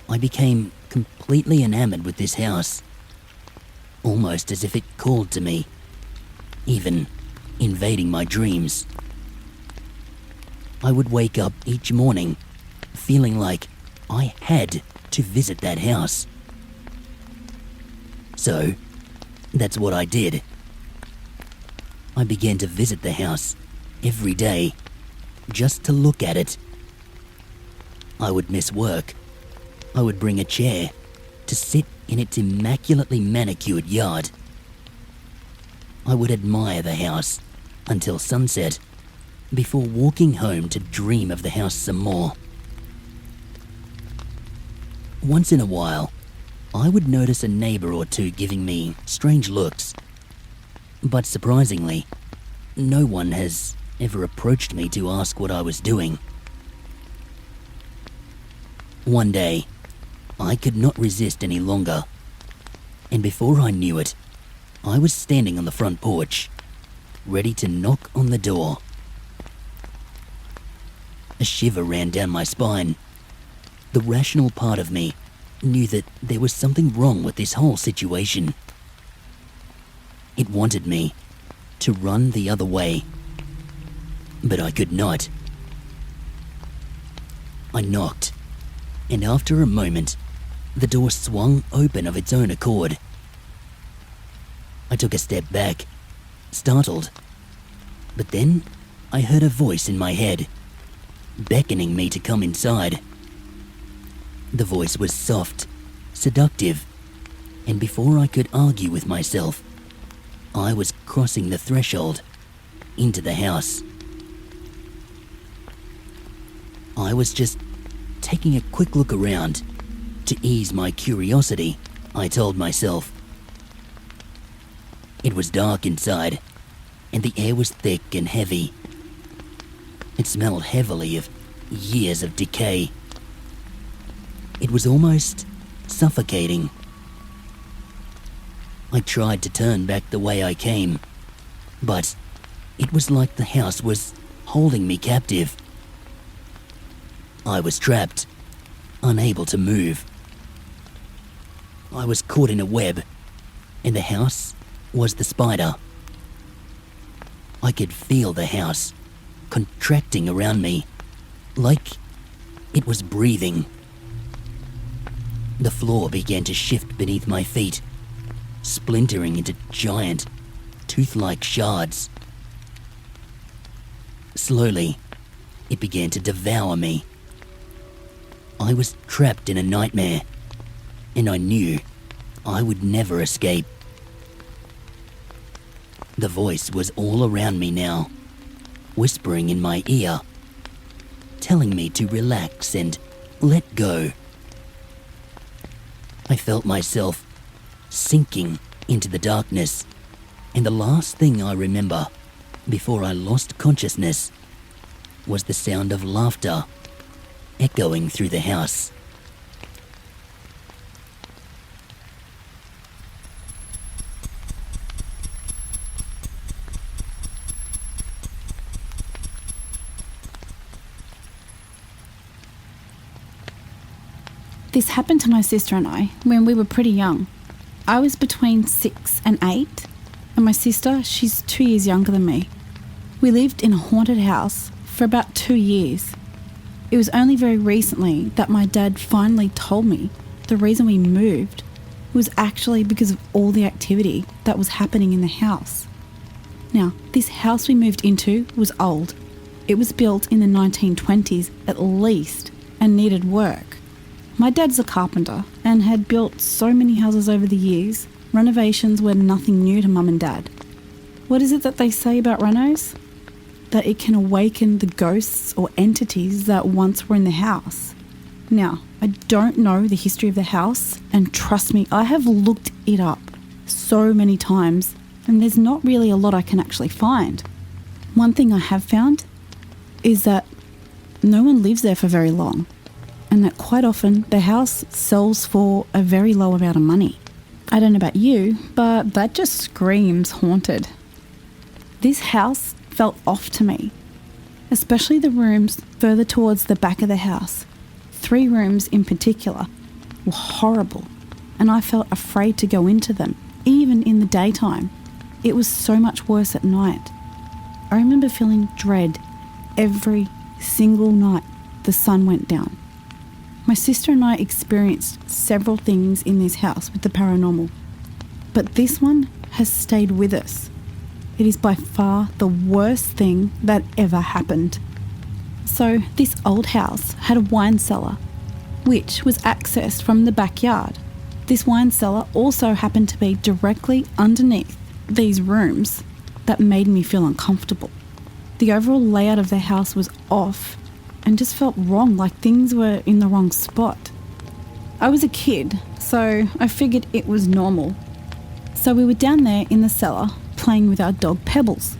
I became completely enamored with this house, almost as if it called to me, even invading my dreams. I would wake up each morning feeling like I had to visit that house. So, that's what I did. I began to visit the house every day, just to look at it. I would miss work. I would bring a chair to sit in its immaculately manicured yard. I would admire the house until sunset, before walking home to dream of the house some more. Once in a while, I would notice a neighbor or two giving me strange looks. But surprisingly, no one has ever approached me to ask what I was doing. One day, I could not resist any longer, and before I knew it, I was standing on the front porch, ready to knock on the door. A shiver ran down my spine. The rational part of me knew that there was something wrong with this whole situation. It wanted me to run the other way, but I could not. I knocked, and after a moment, the door swung open of its own accord. I took a step back, startled, but then I heard a voice in my head, beckoning me to come inside. The voice was soft, seductive, and before I could argue with myself, I was crossing the threshold into the house. I was just taking a quick look around to ease my curiosity, I told myself. It was dark inside, and the air was thick and heavy. It smelled heavily of years of decay. It was almost suffocating. I tried to turn back the way I came, but it was like the house was holding me captive. I was trapped, unable to move. I was caught in a web, and the house was the spider. I could feel the house contracting around me, like it was breathing. The floor began to shift beneath my feet, splintering into giant, tooth-like shards. Slowly, it began to devour me. I was trapped in a nightmare, and I knew I would never escape. The voice was all around me now, whispering in my ear, telling me to relax and let go. I felt myself sinking into the darkness, and the last thing I remember before I lost consciousness was the sound of laughter echoing through the house. This happened to my sister and I when we were pretty young. I was between 6 and 8, and my sister, she's 2 years younger than me. We lived in a haunted house for about 2 years. It was only very recently that my dad finally told me the reason we moved was actually because of all the activity that was happening in the house. Now, this house we moved into was old. It was built in the 1920s at least and needed work. My dad's a carpenter and had built so many houses over the years. Renovations were nothing new to Mum and Dad. What is it that they say about renos? That it can awaken the ghosts or entities that once were in the house. Now, I don't know the history of the house, and trust me, I have looked it up so many times, and there's not really a lot I can actually find. One thing I have found is that no one lives there for very long, and that quite often the house sells for a very low amount of money. I don't know about you, but that just screams haunted. This house felt off to me, especially the rooms further towards the back of the house. 3 rooms in particular were horrible, and I felt afraid to go into them, even in the daytime. It was so much worse at night. I remember feeling dread every single night the sun went down. My sister and I experienced several things in this house with the paranormal, but this one has stayed with us. It is by far the worst thing that ever happened. So this old house had a wine cellar, which was accessed from the backyard. This wine cellar also happened to be directly underneath these rooms that made me feel uncomfortable. The overall layout of the house was off and just felt wrong, like things were in the wrong spot. I was a kid, so I figured it was normal. So we were down there in the cellar playing with our dog Pebbles.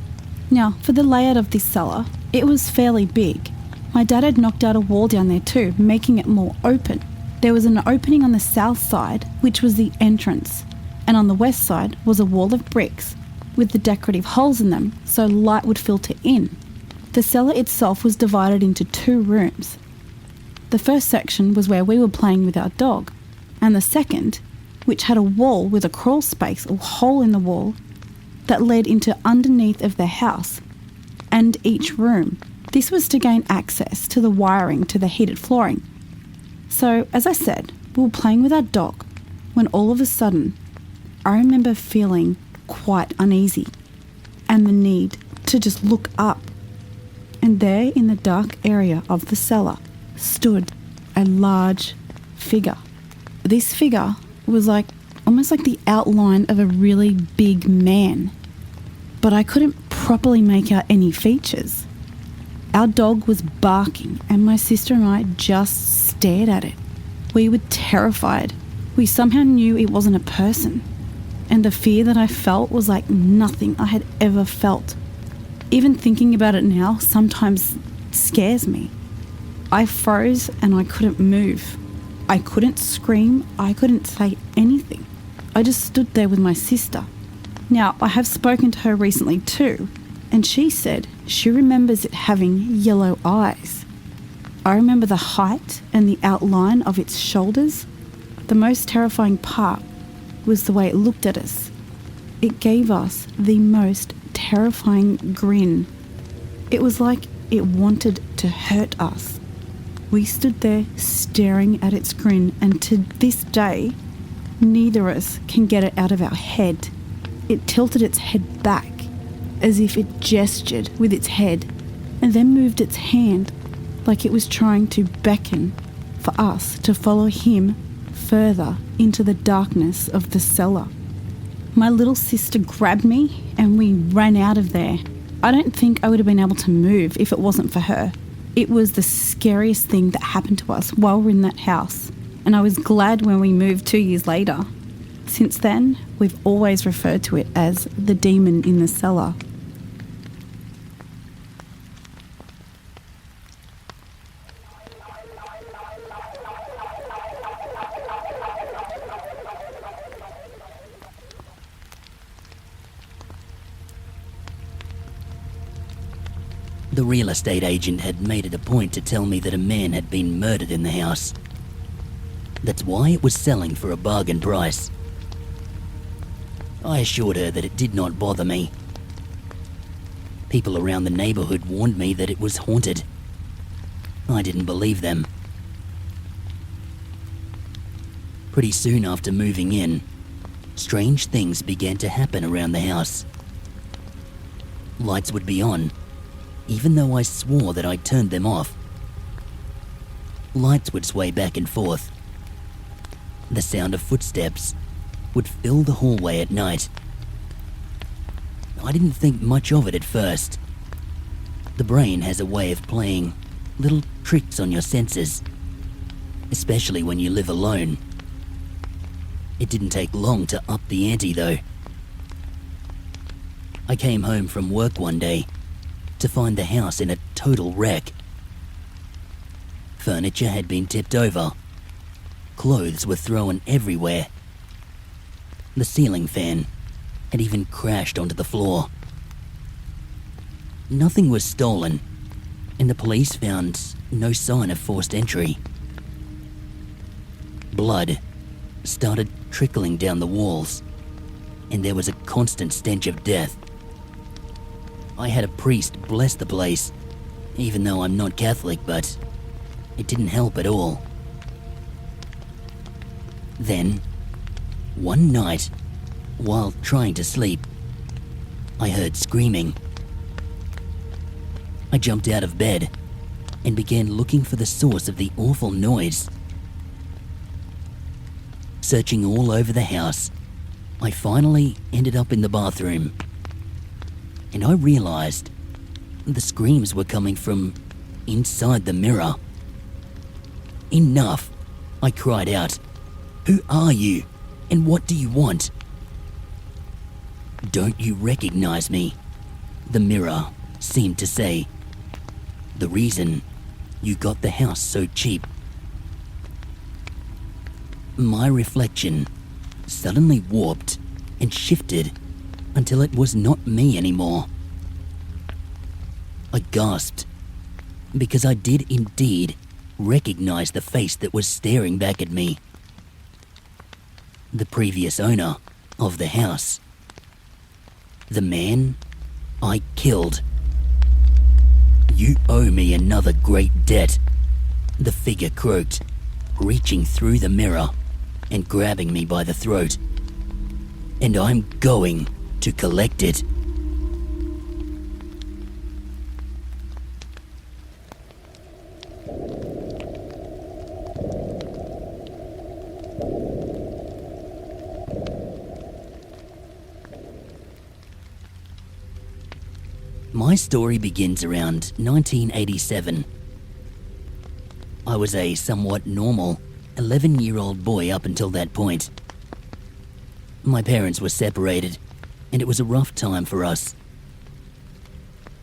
Now, for the layout of this cellar, it was fairly big. My dad had knocked out a wall down there too, making it more open. There was an opening on the south side, which was the entrance, and on the west side was a wall of bricks with the decorative holes in them so light would filter in. The cellar itself was divided into 2 rooms. The first section was where we were playing with our dog, and the second, which had a wall with a crawl space or hole in the wall that led into underneath of the house and each room. This was to gain access to the wiring to the heated flooring. So, as I said, we were playing with our dog when all of a sudden I remember feeling quite uneasy and the need to just look up. And there in the dark area of the cellar stood a large figure. This figure was almost like the outline of a really big man, but I couldn't properly make out any features. Our dog was barking and my sister and I just stared at it. We were terrified. We somehow knew it wasn't a person, and the fear that I felt was like nothing I had ever felt. Even thinking about it now sometimes scares me. I froze and I couldn't move. I couldn't scream. I couldn't say anything. I just stood there with my sister. Now, I have spoken to her recently too, and she said she remembers it having yellow eyes. I remember the height and the outline of its shoulders. The most terrifying part was the way it looked at us. It gave us the most terrifying grin. It was like it wanted to hurt us. We stood there staring at its grin, and to this day, neither of us can get it out of our head. It tilted its head back, as if it gestured with its head, and then moved its hand like it was trying to beckon for us to follow him further into the darkness of the cellar. My little sister grabbed me and we ran out of there. I don't think I would have been able to move if it wasn't for her. It was the scariest thing that happened to us while we were in that house, and I was glad when we moved 2 years later. Since then, we've always referred to it as the demon in the cellar. The real estate agent had made it a point to tell me that a man had been murdered in the house. That's why it was selling for a bargain price. I assured her that it did not bother me. People around the neighborhood warned me that it was haunted. I didn't believe them. Pretty soon after moving in, strange things began to happen around the house. Lights would be on, even though I swore that I'd turned them off. Lights would sway back and forth. The sound of footsteps would fill the hallway at night. I didn't think much of it at first. The brain has a way of playing little tricks on your senses, especially when you live alone. It didn't take long to up the ante though. I came home from work one day to find the house in a total wreck. Furniture had been tipped over. Clothes were thrown everywhere. The ceiling fan had even crashed onto the floor. Nothing was stolen, and the police found no sign of forced entry. Blood started trickling down the walls, and there was a constant stench of death. I had a priest bless the place, even though I'm not Catholic, but it didn't help at all. Then, one night, while trying to sleep, I heard screaming. I jumped out of bed and began looking for the source of the awful noise. Searching all over the house, I finally ended up in the bathroom, and I realized the screams were coming from inside the mirror. Enough, I cried out. Who are you, and what do you want? Don't you recognize me? The mirror seemed to say. The reason you got the house so cheap. My reflection suddenly warped and shifted until it was not me anymore. I gasped because I did indeed recognize the face that was staring back at me. The previous owner of the house. The man I killed. You owe me another great debt, the figure croaked, reaching through the mirror and grabbing me by the throat. And I'm going to collect it. My story begins around 1987. I was a somewhat normal 11-year-old boy up until that point. My parents were separated, and it was a rough time for us.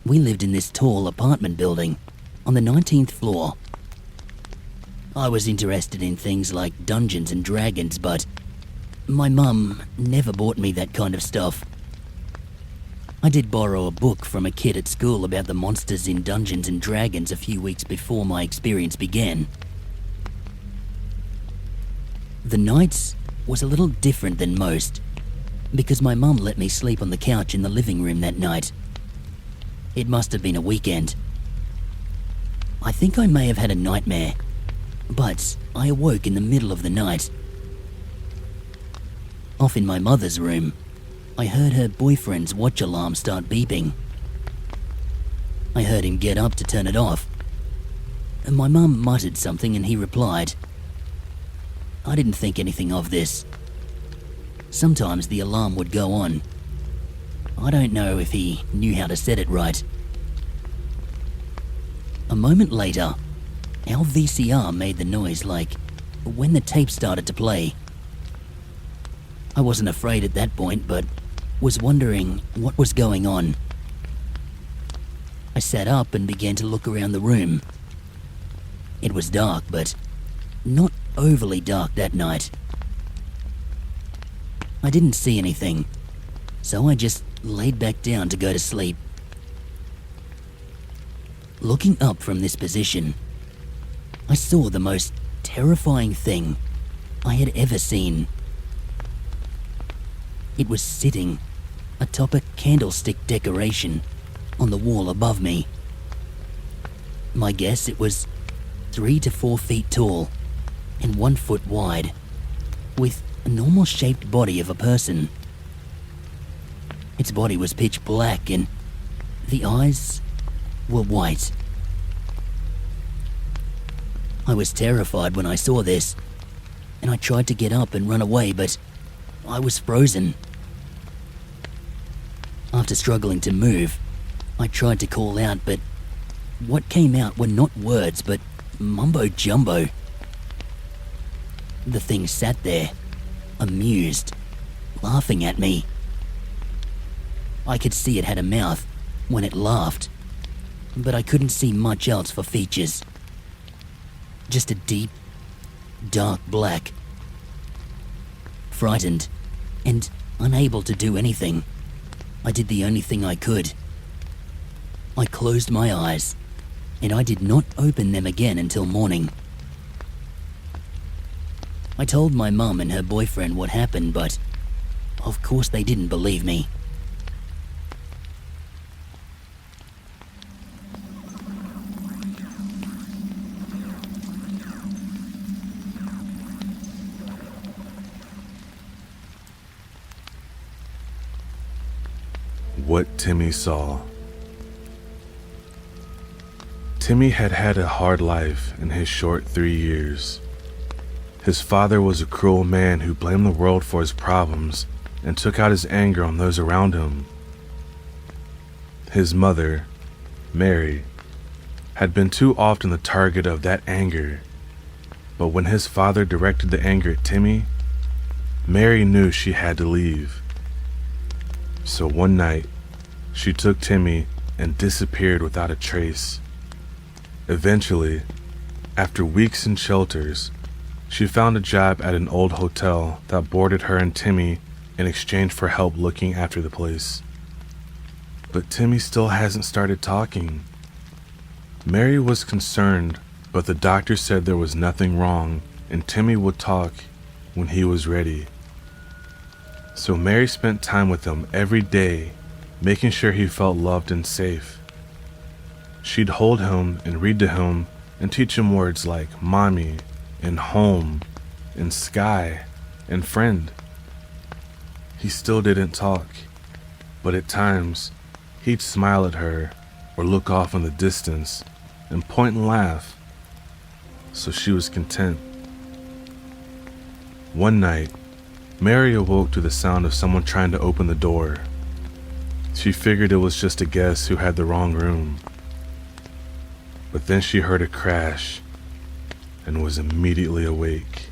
We lived in this tall apartment building on the 19th floor. I was interested in things like Dungeons and Dragons, but my mum never bought me that kind of stuff. I did borrow a book from a kid at school about the monsters in Dungeons and Dragons a few weeks before my experience began. The night was a little different than most, because my mum let me sleep on the couch in the living room that night. It must have been a weekend. I think I may have had a nightmare, but I awoke in the middle of the night. Off in my mother's room, I heard her boyfriend's watch alarm start beeping. I heard him get up to turn it off. And my mum muttered something and he replied. I didn't think anything of this. Sometimes the alarm would go on. I don't know if he knew how to set it right. A moment later, our VCR made the noise like when the tape started to play. I wasn't afraid at that point, but was wondering what was going on. I sat up and began to look around the room. It was dark, but not overly dark that night. I didn't see anything, so I just laid back down to go to sleep. Looking up from this position, I saw the most terrifying thing I had ever seen. It was sitting atop a candlestick decoration on the wall above me. My guess, it was 3 to 4 feet tall and 1 foot wide, with a normal shaped body of a person. Its body was pitch black and the eyes were white. I was terrified when I saw this, and I tried to get up and run away, but I was frozen. After struggling to move, I tried to call out, but what came out were not words, but mumbo-jumbo. The thing sat there, amused, laughing at me. I could see it had a mouth when it laughed, but I couldn't see much else for features. Just a deep, dark black. Frightened and unable to do anything, I did the only thing I could. I closed my eyes, and I did not open them again until morning. I told my mum and her boyfriend what happened, but of course they didn't believe me. what Timmy saw. Timmy had had a hard life in his short 3 years. His father was a cruel man who blamed the world for his problems and took out his anger on those around him. His mother, Mary, had been too often the target of that anger, but when his father directed the anger at Timmy, Mary knew she had to leave. So one night, she took Timmy and disappeared without a trace. Eventually, after weeks in shelters, she found a job at an old hotel that boarded her and Timmy in exchange for help looking after the place. But Timmy still hasn't started talking. Mary was concerned, but the doctor said there was nothing wrong and Timmy would talk when he was ready. So Mary spent time with him every day, making sure he felt loved and safe. She'd hold him and read to him and teach him words like mommy and home and sky and friend. He still didn't talk, but at times he'd smile at her or look off in the distance and point and laugh, so she was content. One night, Mary awoke to the sound of someone trying to open the door. She figured it was just a guest who had the wrong room. But then she heard a crash and was immediately awake.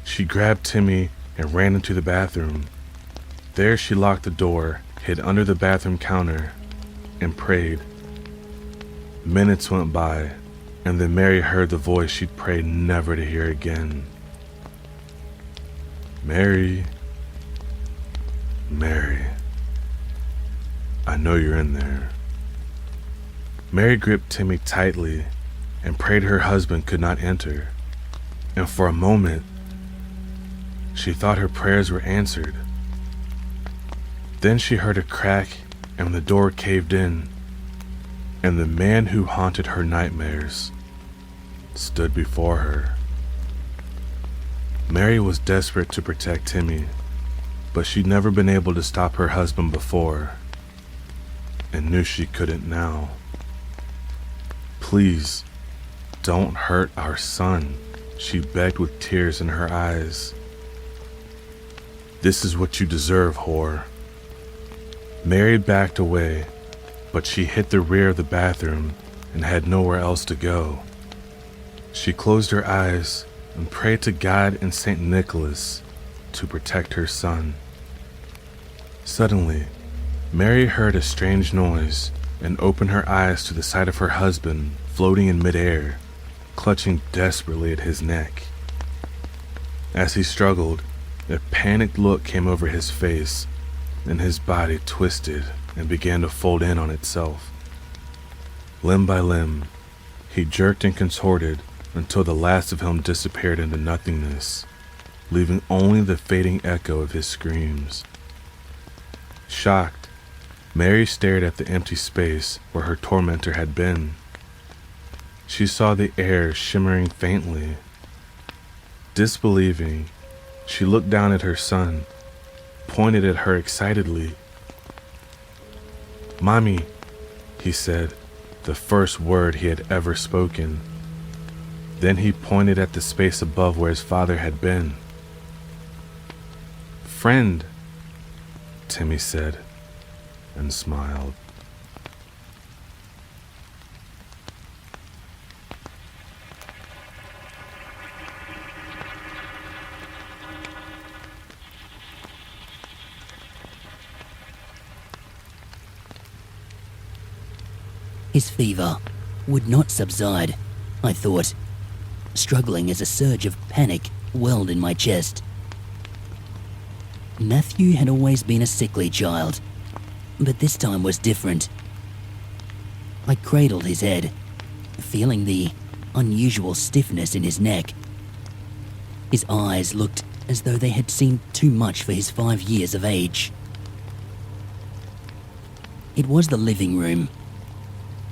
She grabbed Timmy and ran into the bathroom. There she locked the door, hid under the bathroom counter, and prayed. Minutes went by, and then Mary heard the voice she'd prayed never to hear again. Mary, Mary, I know you're in there. Mary gripped Timmy tightly and prayed her husband could not enter, and for a moment, she thought her prayers were answered. Then she heard a crack and the door caved in, and the man who haunted her nightmares stood before her. Mary was desperate to protect Timmy, but she'd never been able to stop her husband before, and knew she couldn't now. Please, don't hurt our son, she begged with tears in her eyes. This is what you deserve, whore. Mary backed away, but she hit the rear of the bathroom and had nowhere else to go. She closed her eyes and prayed to God and St. Nicholas to protect her son. Suddenly, Mary heard a strange noise and opened her eyes to the sight of her husband floating in midair, clutching desperately at his neck. As he struggled, a panicked look came over his face, and his body twisted and began to fold in on itself. Limb by limb, he jerked and contorted until the last of him disappeared into nothingness, leaving only the fading echo of his screams. Shocked, Mary stared at the empty space where her tormentor had been. She saw the air shimmering faintly. Disbelieving, she looked down at her son, pointed at her excitedly. "Mommy," he said, the first word he had ever spoken. Then he pointed at the space above where his father had been. "Friend," Timmy said, and smiled. His fever would not subside, I thought, struggling as a surge of panic welled in my chest. Matthew had always been a sickly child, but this time was different. I cradled his head, feeling the unusual stiffness in his neck. His eyes looked as though they had seen too much for his 5 years of age. It was the living room.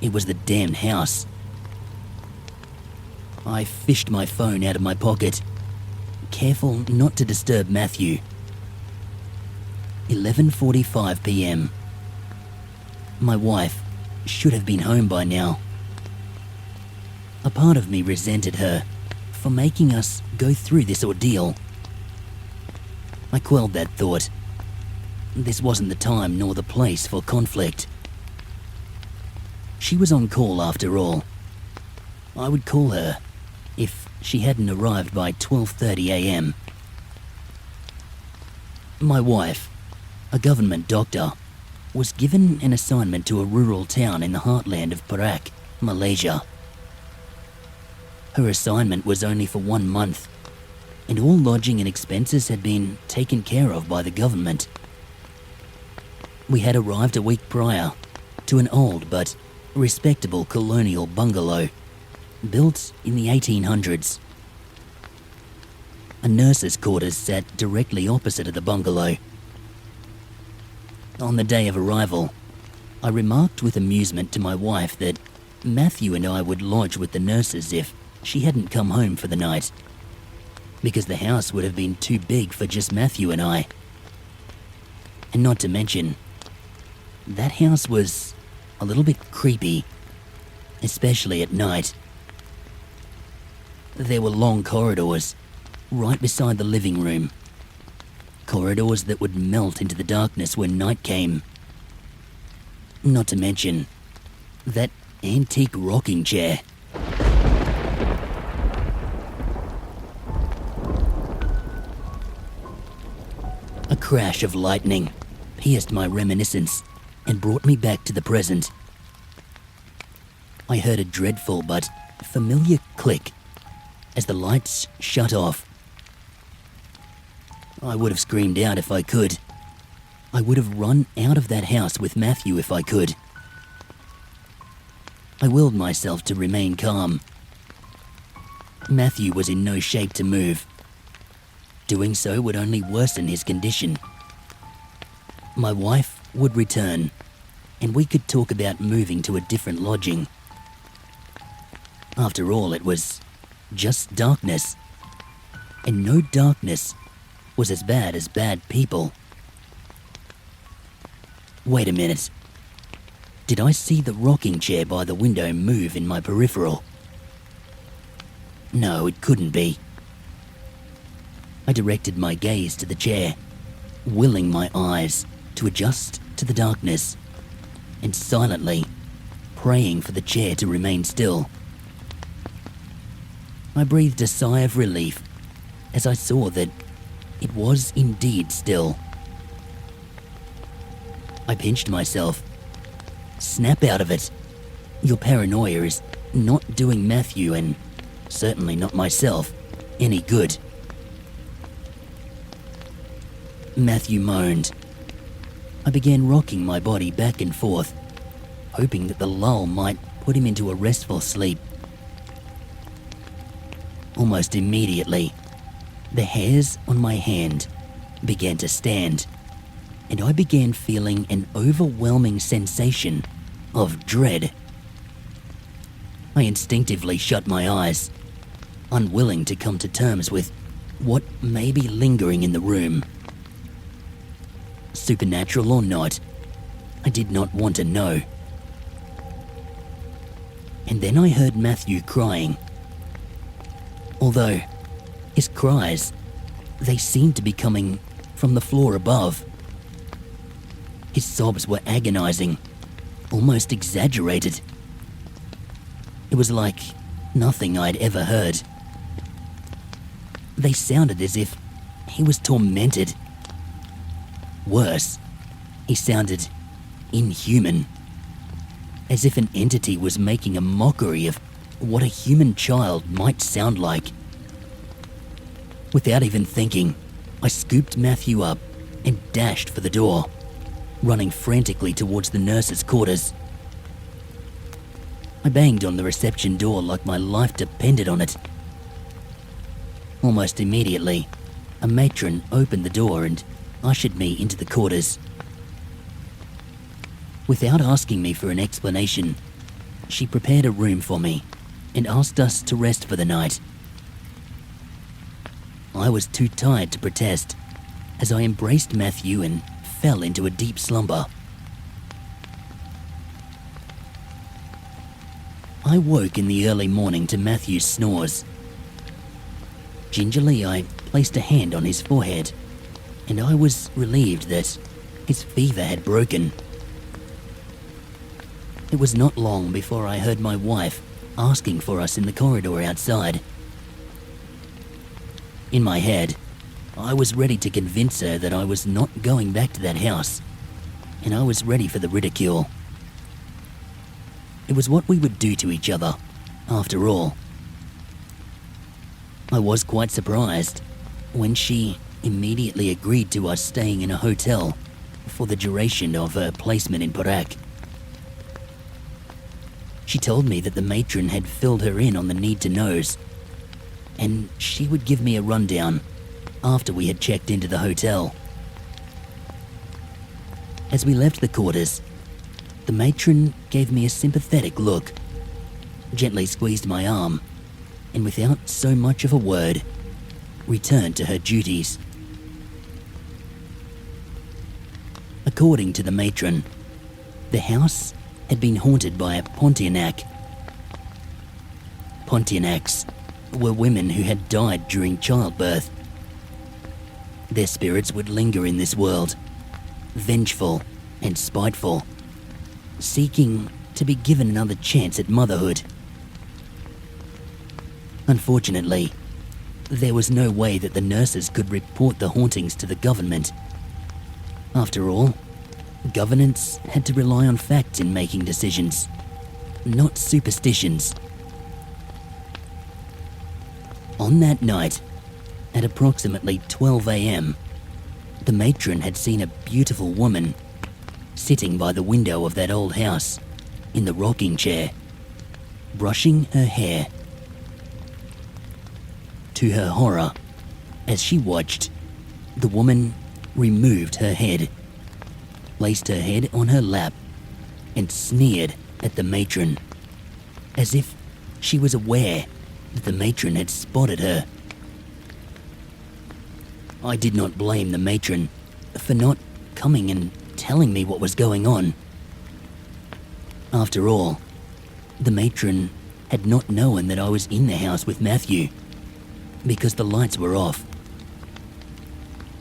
It was the damned house. I fished my phone out of my pocket, careful not to disturb Matthew. 11:45 p.m. My wife should have been home by now. A part of me resented her for making us go through this ordeal. I quelled that thought. This wasn't the time nor the place for conflict. She was on call after all. I would call her if she hadn't arrived by 12:30 a.m. My wife, a government doctor, was given an assignment to a rural town in the heartland of Perak, Malaysia. Her assignment was only for 1 month, and all lodging and expenses had been taken care of by the government. We had arrived a week prior to an old but respectable colonial bungalow built in the 1800s. A nurse's quarters sat directly opposite of the bungalow. On the day of arrival, I remarked with amusement to my wife that Matthew and I would lodge with the nurses if she hadn't come home for the night, because the house would have been too big for just Matthew and I. And not to mention, that house was a little bit creepy, especially at night. There were long corridors right beside the living room. Corridors that would melt into the darkness when night came. Not to mention that antique rocking chair. A crash of lightning pierced my reminiscence and brought me back to the present. I heard a dreadful but familiar click as the lights shut off. I would have screamed out if I could. I would have run out of that house with Matthew if I could. I willed myself to remain calm. Matthew was in no shape to move. Doing so would only worsen his condition. My wife would return, and we could talk about moving to a different lodging. After all, it was just darkness, and no darkness was as bad as bad people. Wait a minute. Did I see the rocking chair by the window move in my peripheral? No, it couldn't be. I directed my gaze to the chair, willing my eyes to adjust to the darkness, and silently praying for the chair to remain still. I breathed a sigh of relief as I saw that it was indeed still. I pinched myself. Snap out of it. Your paranoia is not doing Matthew, and certainly not myself, any good. Matthew moaned. I began rocking my body back and forth, hoping that the lull might put him into a restful sleep. Almost immediately, the hairs on my hand began to stand, and I began feeling an overwhelming sensation of dread. I instinctively shut my eyes, unwilling to come to terms with what may be lingering in the room. Supernatural or not, I did not want to know. And then I heard Matthew crying. Although his cries, they seemed to be coming from the floor above. His sobs were agonizing, almost exaggerated. It was like nothing I'd ever heard. They sounded as if he was tormented. Worse, he sounded inhuman, as if an entity was making a mockery of what a human child might sound like. Without even thinking, I scooped Matthew up and dashed for the door, running frantically towards the nurse's quarters. I banged on the reception door like my life depended on it. Almost immediately, a matron opened the door and ushered me into the quarters. Without asking me for an explanation, she prepared a room for me and asked us to rest for the night. I was too tired to protest as I embraced Matthew and fell into a deep slumber. I woke in the early morning to Matthew's snores. Gingerly, I placed a hand on his forehead, and I was relieved that his fever had broken. It was not long before I heard my wife asking for us in the corridor outside. In my head, I was ready to convince her that I was not going back to that house, and I was ready for the ridicule. It was what we would do to each other, after all. I was quite surprised when she immediately agreed to us staying in a hotel for the duration of her placement in Perak. She told me that the matron had filled her in on the need-to-knows, and she would give me a rundown after we had checked into the hotel. As we left the quarters, the matron gave me a sympathetic look, gently squeezed my arm, and without so much of a word, returned to her duties. According to the matron, the house had been haunted by a Pontianak. Pontianaks were women who had died during childbirth. Their spirits would linger in this world, vengeful and spiteful, seeking to be given another chance at motherhood. Unfortunately, there was no way that the nurses could report the hauntings to the government. After all, governance had to rely on facts in making decisions, not superstitions. On that night, at approximately 12 a.m., the matron had seen a beautiful woman sitting by the window of that old house in the rocking chair, brushing her hair. To her horror, as she watched, the woman removed her head, placed her head on her lap, and sneered at the matron, as if she was aware that the matron had spotted her. I did not blame the matron for not coming and telling me what was going on. After all, the matron had not known that I was in the house with Matthew, because the lights were off.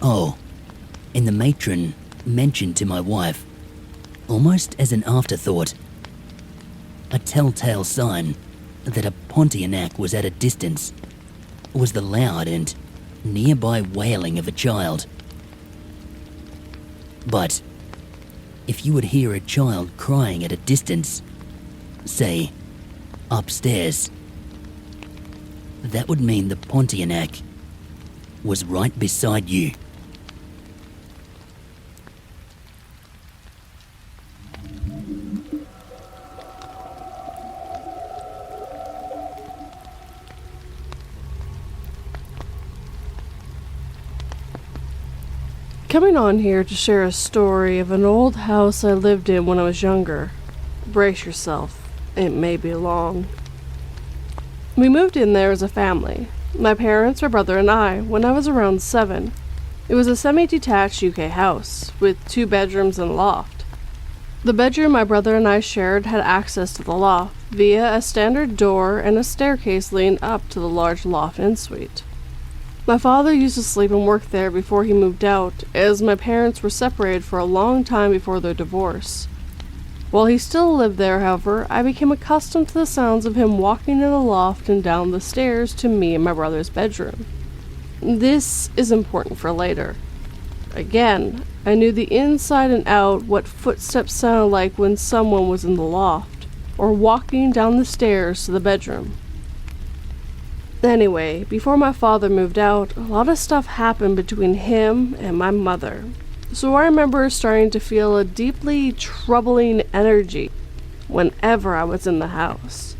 Oh, and the matron mentioned to my wife, almost as an afterthought, a telltale sign that a Pontianak was at a distance was the loud and nearby wailing of a child. But if you would hear a child crying at a distance, say, upstairs, that would mean the Pontianak was right beside you. Coming on here to share a story of an old house I lived in when I was younger. Brace yourself, it may be long. We moved in there as a family, my parents, my brother, and I, when I was around 7. It was a semi-detached UK house, with 2 bedrooms and a loft. The bedroom my brother and I shared had access to the loft, via a standard door and a staircase leading up to the large loft ensuite. My father used to sleep and work there before he moved out, as my parents were separated for a long time before their divorce. While he still lived there, however, I became accustomed to the sounds of him walking in the loft and down the stairs to me and my brother's bedroom. This is important for later. Again, I knew the inside and out what footsteps sounded like when someone was in the loft, or walking down the stairs to the bedroom. Anyway, before my father moved out, a lot of stuff happened between him and my mother. So I remember starting to feel a deeply troubling energy whenever I was in the house.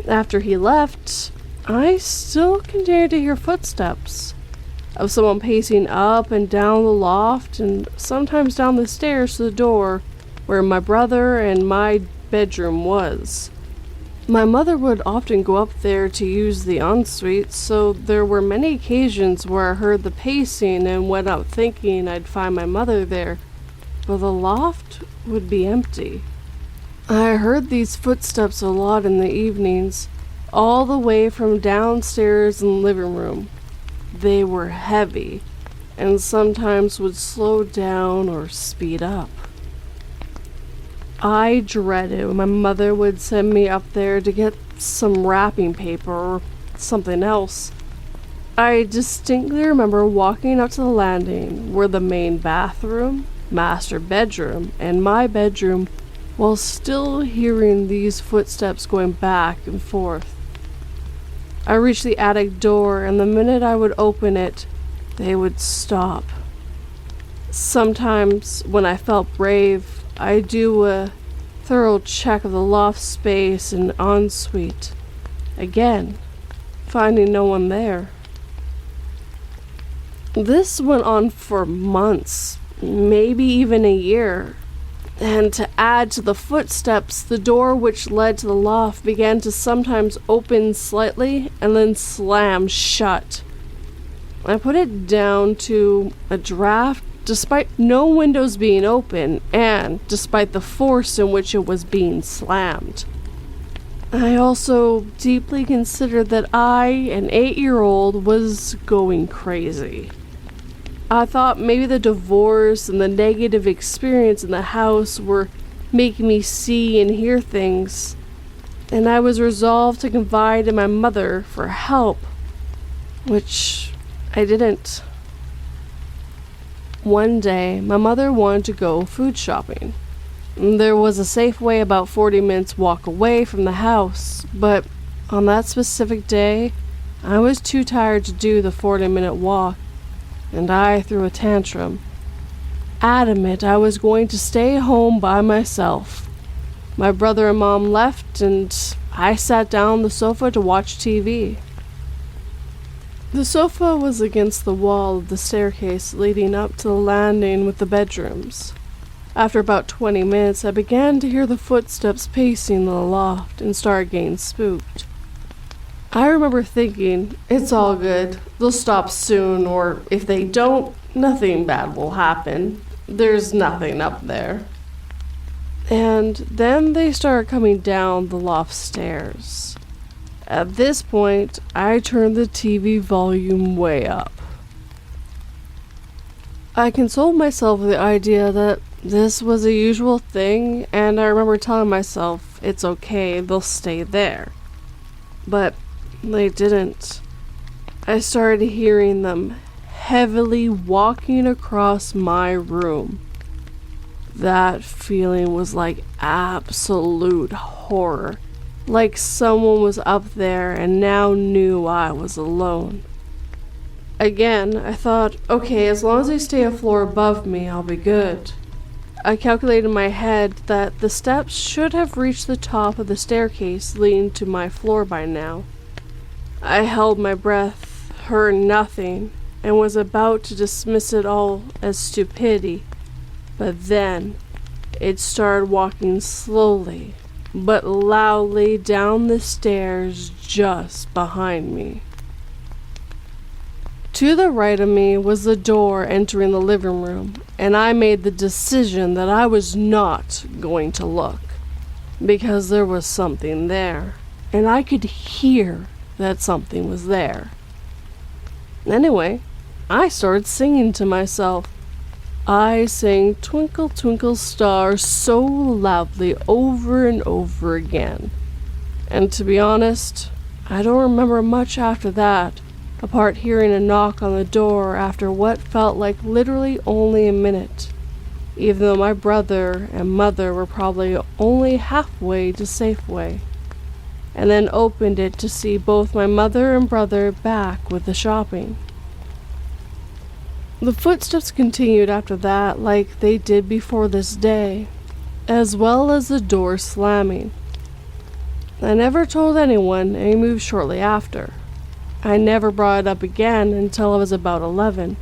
After he left, I still continued to hear footsteps of someone pacing up and down the loft and sometimes down the stairs to the door where my brother and my bedroom was. My mother would often go up there to use the ensuite, so there were many occasions where I heard the pacing and went out thinking I'd find my mother there, but the loft would be empty. I heard these footsteps a lot in the evenings, all the way from downstairs in the living room. They were heavy, and sometimes would slow down or speed up. I dreaded when my mother would send me up there to get some wrapping paper or something else. I distinctly remember walking up to the landing where the main bathroom, master bedroom, and my bedroom, while still hearing these footsteps going back and forth. I reached the attic door, and the minute I would open it, they would stop. Sometimes, when I felt brave, I'd do a thorough check of the loft space and ensuite. Again, finding no one there. This went on for months, maybe even a year. And to add to the footsteps, the door which led to the loft began to sometimes open slightly and then slam shut. I put it down to a draft despite no windows being open and despite the force in which it was being slammed. I also deeply considered that I, an 8-year-old, was going crazy. I thought maybe the divorce and the negative experience in the house were making me see and hear things, and I was resolved to confide in my mother for help, which I didn't. One day, my mother wanted to go food shopping. There was a Safeway about 40 minutes walk away from the house, but on that specific day, I was too tired to do the 40-minute walk, and I threw a tantrum. Adamant I was going to stay home by myself. My brother and mom left, and I sat down on the sofa to watch TV. The sofa was against the wall of the staircase leading up to the landing with the bedrooms. After about 20 minutes, I began to hear the footsteps pacing in the loft and started getting spooked. I remember thinking, it's all good, they'll stop soon, or if they don't, nothing bad will happen. There's nothing up there. And then they started coming down the loft stairs. At this point, I turned the TV volume way up. I consoled myself with the idea that this was a usual thing, and I remember telling myself, it's okay, they'll stay there. But they didn't. I started hearing them heavily walking across my room. That feeling was like absolute horror. Like someone was up there and now knew I was alone. Again, I thought, okay, as long as they stay a floor above me, I'll be good. I calculated in my head that the steps should have reached the top of the staircase leading to my floor by now. I held my breath, heard nothing, and was about to dismiss it all as stupidity. But then, it started walking slowly, but loudly down the stairs just behind me. To the right of me was the door entering the living room, and I made the decision that I was not going to look, because there was something there, and I could hear that something was there. Anyway, I started singing to myself. I sang Twinkle Twinkle Star so loudly over and over again. And to be honest, I don't remember much after that, apart hearing a knock on the door after what felt like literally only a minute, even though my brother and mother were probably only halfway to Safeway, and then opened it to see both my mother and brother back with the shopping. The footsteps continued after that like they did before this day, as well as the door slamming. I never told anyone, and he moved shortly after. I never brought it up again until I was about 11.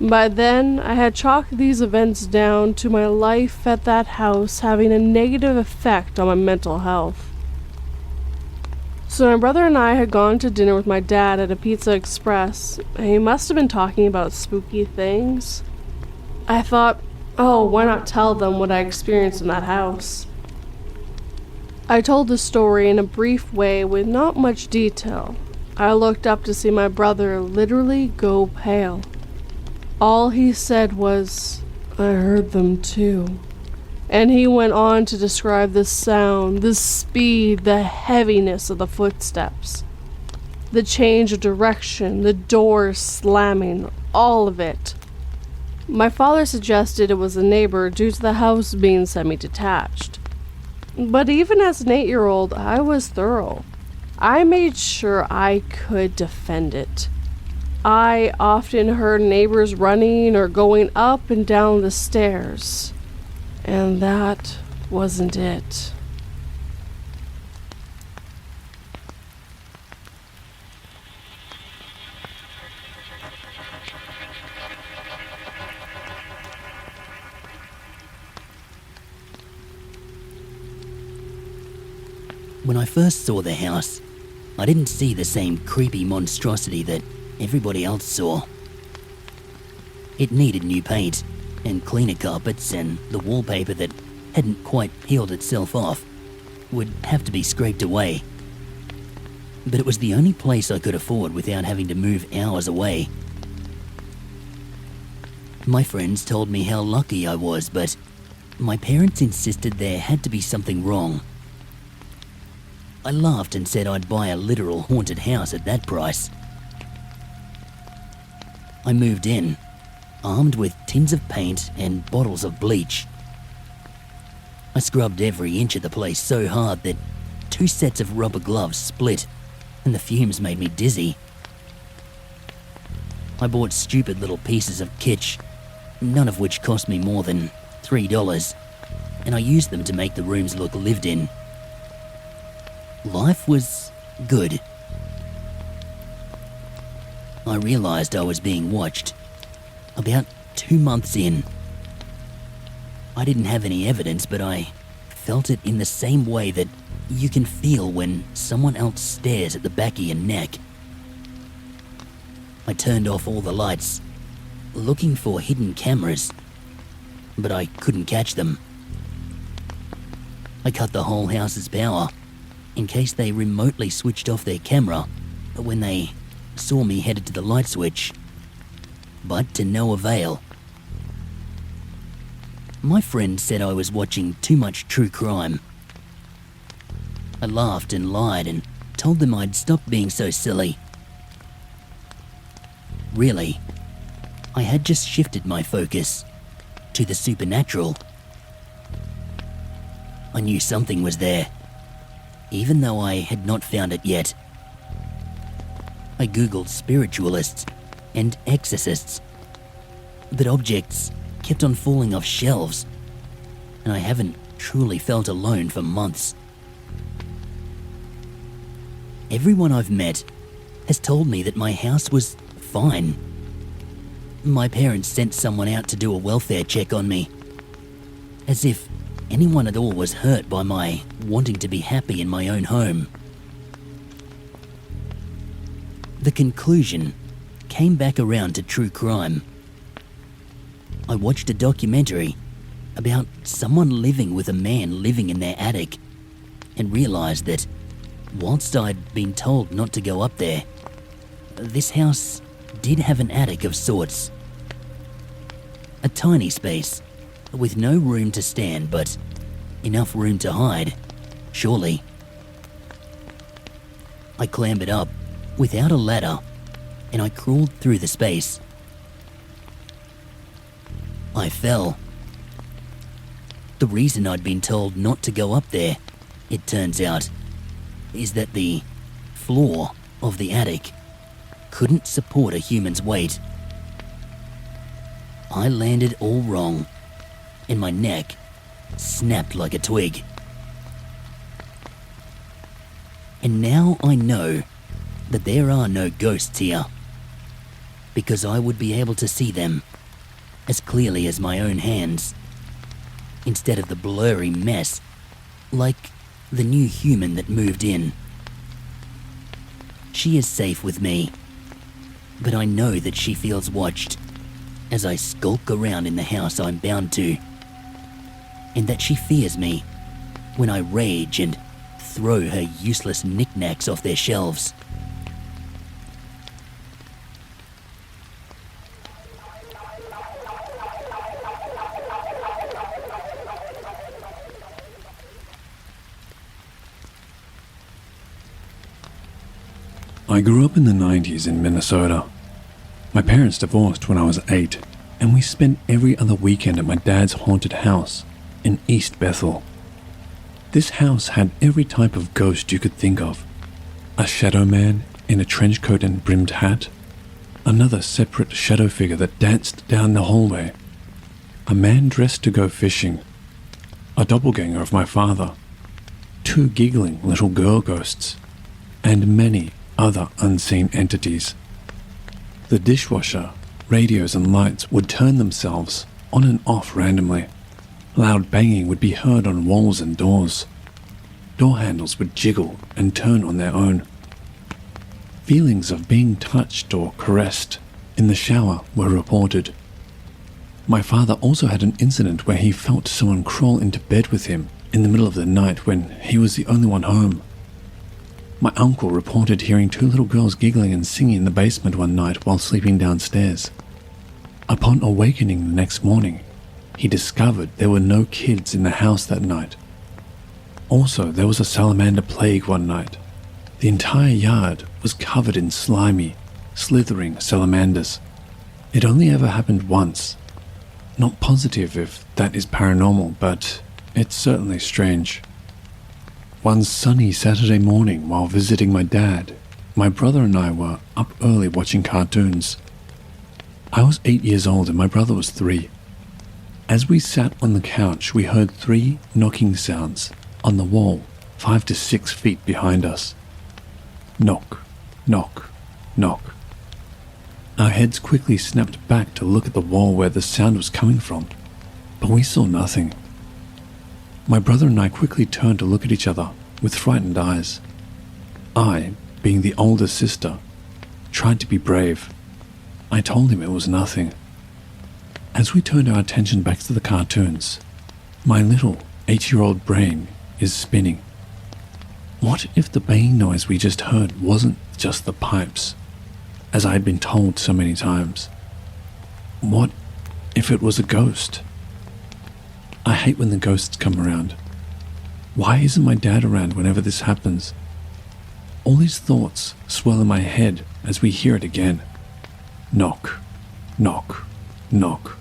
By then, I had chalked these events down to my life at that house having a negative effect on my mental health. So my brother and I had gone to dinner with my dad at a Pizza Express, and he must have been talking about spooky things. I thought, oh, why not tell them what I experienced in that house? I told the story in a brief way with not much detail. I looked up to see my brother literally go pale. All he said was, "I heard them too." And he went on to describe the sound, the speed, the heaviness of the footsteps, the change of direction, the doors slamming, all of it. My father suggested it was a neighbor due to the house being semi-detached. But even as an 8-year-old, I was thorough. I made sure I could defend it. I often heard neighbors running or going up and down the stairs. And that wasn't it. When I first saw the house, I didn't see the same creepy monstrosity that everybody else saw. It needed new paint and cleaner carpets, and the wallpaper that hadn't quite peeled itself off would have to be scraped away. But it was the only place I could afford without having to move hours away. My friends told me how lucky I was, but my parents insisted there had to be something wrong. I laughed and said I'd buy a literal haunted house at that price. I moved in, armed with tins of paint and bottles of bleach. I scrubbed every inch of the place so hard that 2 sets of rubber gloves split and the fumes made me dizzy. I bought stupid little pieces of kitsch, none of which cost me more than $3, and I used them to make the rooms look lived in. Life was good. I realized I was being watched. About 2 months in. I didn't have any evidence, but I felt it in the same way that you can feel when someone else stares at the back of your neck. I turned off all the lights, looking for hidden cameras, but I couldn't catch them. I cut the whole house's power in case they remotely switched off their camera when they saw me headed to the light switch. But to no avail. My friend said I was watching too much true crime. I laughed and lied and told them I'd stop being so silly. Really, I had just shifted my focus to the supernatural. I knew something was there, even though I had not found it yet. I googled spiritualists and exorcists, but objects kept on falling off shelves, and I haven't truly felt alone for months. Everyone I've met has told me that my house was fine. My parents sent someone out to do a welfare check on me, as if anyone at all was hurt by my wanting to be happy in my own home. The conclusion came back around to true crime. I watched a documentary about someone living with a man living in their attic and realized that whilst I'd been told not to go up there, this house did have an attic of sorts. A tiny space with no room to stand, but enough room to hide, surely. I clambered up without a ladder, and I crawled through the space. I fell. The reason I'd been told not to go up there, it turns out, is that the floor of the attic couldn't support a human's weight. I landed all wrong, and my neck snapped like a twig. And now I know that there are no ghosts here, because I would be able to see them as clearly as my own hands, instead of the blurry mess, like the new human that moved in. She is safe with me, but I know that she feels watched as I skulk around in the house I'm bound to, and that she fears me when I rage and throw her useless knickknacks off their shelves. I grew up in the 90s in Minnesota. My parents divorced when I was 8, and we spent every other weekend at my dad's haunted house in East Bethel. This house had every type of ghost you could think of. A shadow man in a trench coat and brimmed hat, another separate shadow figure that danced down the hallway, a man dressed to go fishing, a doppelganger of my father, 2 giggling little girl ghosts, and many other unseen entities. The dishwasher, radios and lights would turn themselves on and off randomly. Loud banging would be heard on walls and doors. Door handles would jiggle and turn on their own. Feelings of being touched or caressed in the shower were reported. My father also had an incident where he felt someone crawl into bed with him in the middle of the night when he was the only one home. My uncle reported hearing 2 little girls giggling and singing in the basement one night while sleeping downstairs. Upon awakening the next morning, he discovered there were no kids in the house that night. Also, there was a salamander plague one night. The entire yard was covered in slimy, slithering salamanders. It only ever happened once. Not positive if that is paranormal, but it's certainly strange. One sunny Saturday morning while visiting my dad, my brother and I were up early watching cartoons. I was 8 years old and my brother was 3. As we sat on the couch, we heard 3 knocking sounds on the wall 5 to 6 feet behind us. Knock, knock, knock. Our heads quickly snapped back to look at the wall where the sound was coming from, but we saw nothing. My brother and I quickly turned to look at each other with frightened eyes. I, being the older sister, tried to be brave. I told him it was nothing. As we turned our attention back to the cartoons, my little 8-year-old brain is spinning. What if the banging noise we just heard wasn't just the pipes, as I had been told so many times? What if it was a ghost? I hate when the ghosts come around. Why isn't my dad around whenever this happens? All these thoughts swirl in my head as we hear it again. Knock, knock, knock.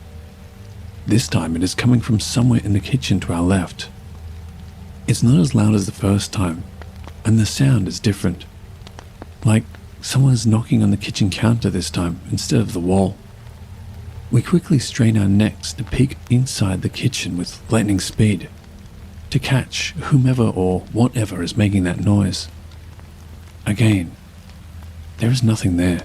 This time it is coming from somewhere in the kitchen to our left. It's not as loud as the first time, and the sound is different. Like someone is knocking on the kitchen counter this time instead of the wall. We quickly strain our necks to peek inside the kitchen with lightning speed, to catch whomever or whatever is making that noise. Again, there is nothing there.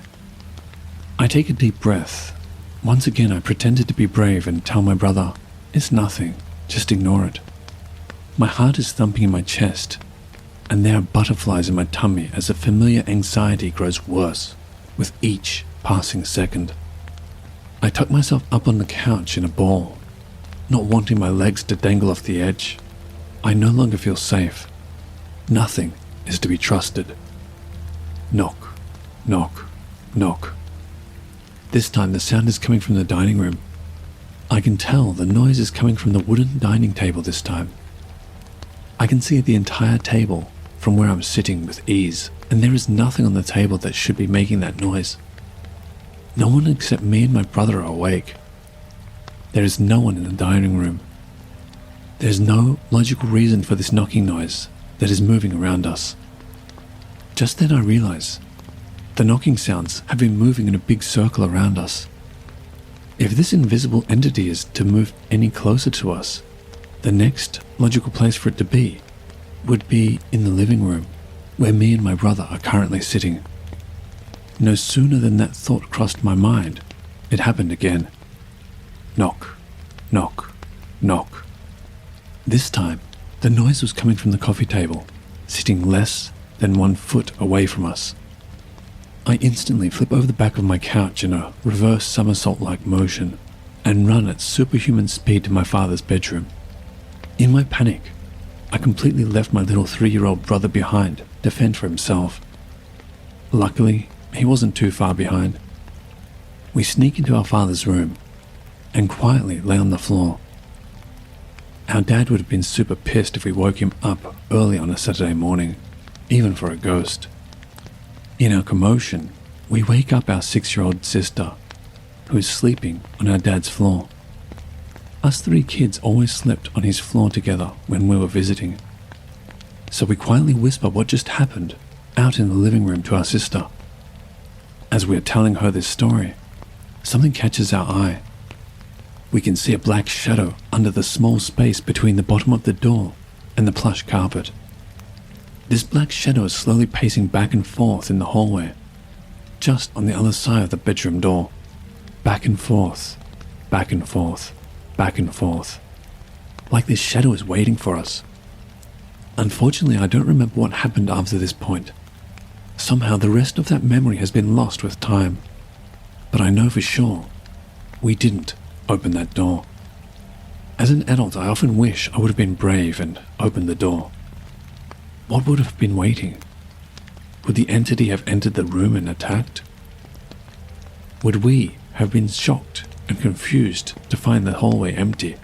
I take a deep breath. Once again I pretended to be brave and tell my brother, it's nothing, just ignore it. My heart is thumping in my chest, and there are butterflies in my tummy as the familiar anxiety grows worse with each passing second. I tuck myself up on the couch in a ball, not wanting my legs to dangle off the edge. I no longer feel safe. Nothing is to be trusted. Knock, knock, knock. This time the sound is coming from the dining room. I can tell the noise is coming from the wooden dining table this time. I can see the entire table from where I'm sitting with ease, and there is nothing on the table that should be making that noise. No one except me and my brother are awake. There is no one in the dining room. There's no logical reason for this knocking noise that is moving around us. Just then I realize the knocking sounds have been moving in a big circle around us. If this invisible entity is to move any closer to us, the next logical place for it to be would be in the living room, where me and my brother are currently sitting. No sooner than that thought crossed my mind, it happened again. Knock, knock, knock. This time, the noise was coming from the coffee table, sitting less than 1 foot away from us. I instantly flip over the back of my couch in a reverse somersault-like motion and run at superhuman speed to my father's bedroom. In my panic, I completely left my little 3-year-old brother behind to fend for himself. Luckily, he wasn't too far behind. We sneak into our father's room and quietly lay on the floor. Our dad would have been super pissed if we woke him up early on a Saturday morning, even for a ghost. In our commotion, we wake up our 6-year-old sister, who is sleeping on our dad's floor. Us 3 kids always slept on his floor together when we were visiting. So we quietly whisper what just happened out in the living room to our sister. As we are telling her this story, something catches our eye. We can see a black shadow under the small space between the bottom of the door and the plush carpet. This black shadow is slowly pacing back and forth in the hallway, just on the other side of the bedroom door. Back and forth, back and forth, back and forth, like this shadow is waiting for us. Unfortunately, I don't remember what happened after this point. Somehow the rest of that memory has been lost with time. But I know for sure, we didn't open that door. As an adult, I often wish I would have been brave and opened the door. What would have been waiting? Would the entity have entered the room and attacked? Would we have been shocked and confused to find the hallway empty?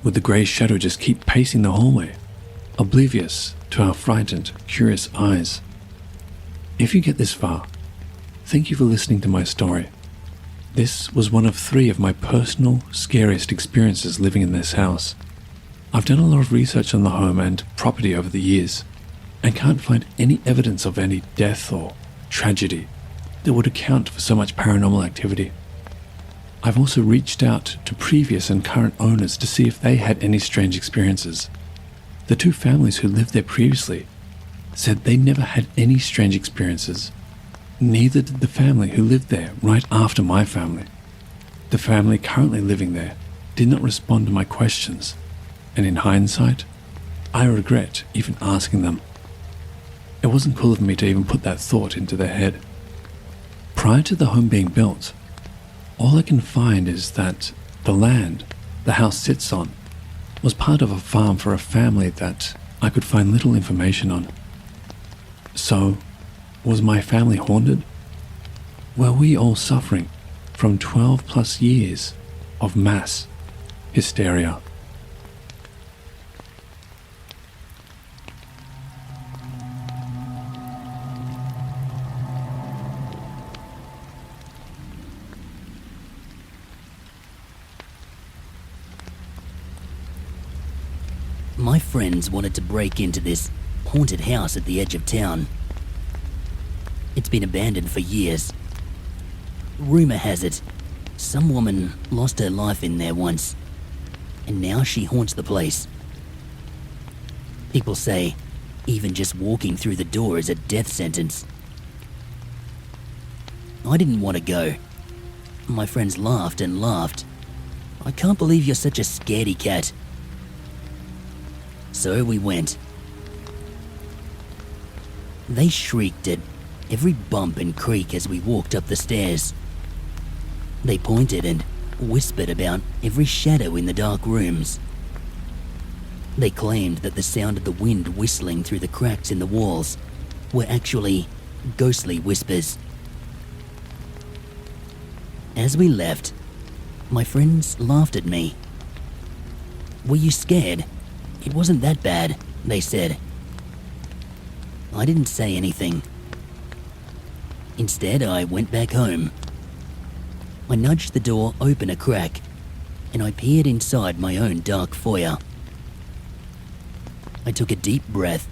Would the grey shadow just keep pacing the hallway, oblivious to our frightened, curious eyes? If you get this far, thank you for listening to my story. This was one of 3 of my personal, scariest experiences living in this house. I've done a lot of research on the home and property over the years, and can't find any evidence of any death or tragedy that would account for so much paranormal activity. I've also reached out to previous and current owners to see if they had any strange experiences. The 2 families who lived there previously said they never had any strange experiences. Neither did the family who lived there right after my family. The family currently living there did not respond to my questions, and in hindsight, I regret even asking them. It wasn't cool of me to even put that thought into their head. Prior to the home being built, all I can find is that the land the house sits on was part of a farm for a family that I could find little information on. So, was my family haunted? Were we all suffering from 12 plus years of mass hysteria? My friends wanted to break into this haunted house at the edge of town. It's been abandoned for years. Rumor has it, some woman lost her life in there once, and now she haunts the place. People say even just walking through the door is a death sentence. I didn't want to go. My friends laughed and laughed. I can't believe you're such a scaredy cat. So we went. They shrieked at every bump and creak as we walked up the stairs. They pointed and whispered about every shadow in the dark rooms. They claimed that the sound of the wind whistling through the cracks in the walls were actually ghostly whispers. As we left, my friends laughed at me. "Were you scared? It wasn't that bad," they said. I didn't say anything. Instead, I went back home. I nudged the door open a crack, and I peered inside my own dark foyer. I took a deep breath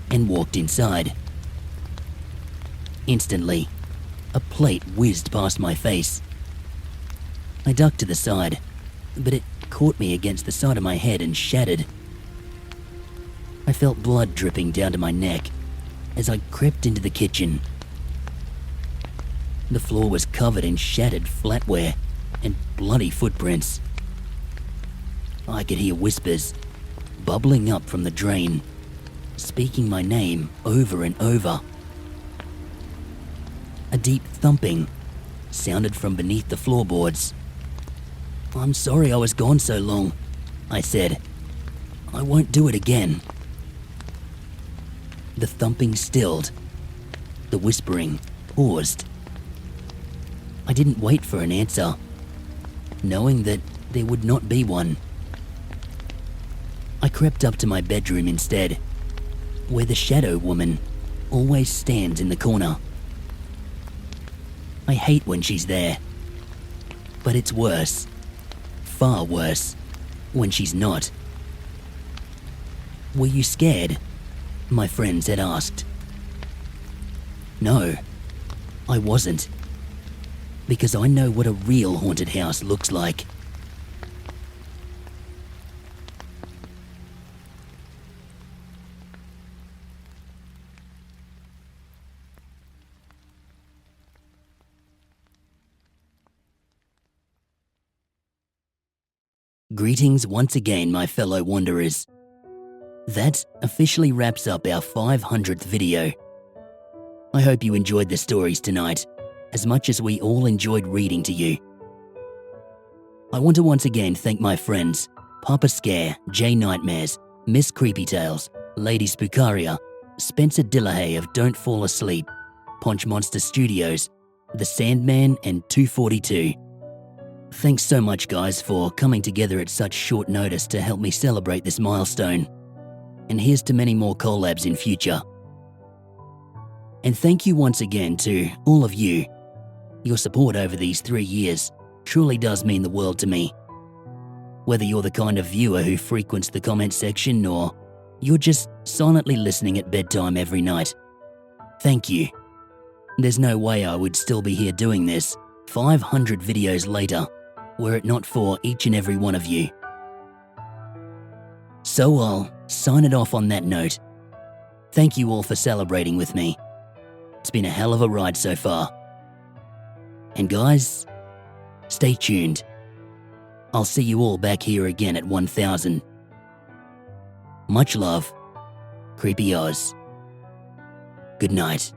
and walked inside. Instantly, a plate whizzed past my face. I ducked to the side, but it caught me against the side of my head and shattered. I felt blood dripping down to my neck as I crept into the kitchen. The floor was covered in shattered flatware and bloody footprints. I could hear whispers bubbling up from the drain, speaking my name over and over. A deep thumping sounded from beneath the floorboards. "I'm sorry I was gone so long," I said. I won't do it again. The thumping stilled. The whispering paused. I didn't wait for an answer, knowing that there would not be one. I crept up to my bedroom instead, where the shadow woman always stands in the corner. I hate when she's there, but it's worse, far worse, when she's not. Were you scared? My friends had asked. No, I wasn't, because I know what a real haunted house looks like. Greetings once again, my fellow wanderers. That officially wraps up our 500th video. I hope you enjoyed the stories tonight, as much as we all enjoyed reading to you. I want to once again thank my friends, Papa Scare, J Nightmares, Miss Creepy Tales, Lady Spookaria, Spencer Dillahay of Don't Fall Asleep, Ponch Monster Studios, The Sandman, and 242. Thanks so much, guys, for coming together at such short notice to help me celebrate this milestone. And here's to many more collabs in future. And thank you once again to all of you. Your support over these 3 years truly does mean the world to me. Whether you're the kind of viewer who frequents the comment section or you're just silently listening at bedtime every night, thank you. There's no way I would still be here doing this 500 videos later were it not for each and every one of you. So I'll sign it off on that note. Thank you all for celebrating with me. It's been a hell of a ride so far. And guys, stay tuned. I'll see you all back here again at 1000. Much love, Creepy Oz. Good night.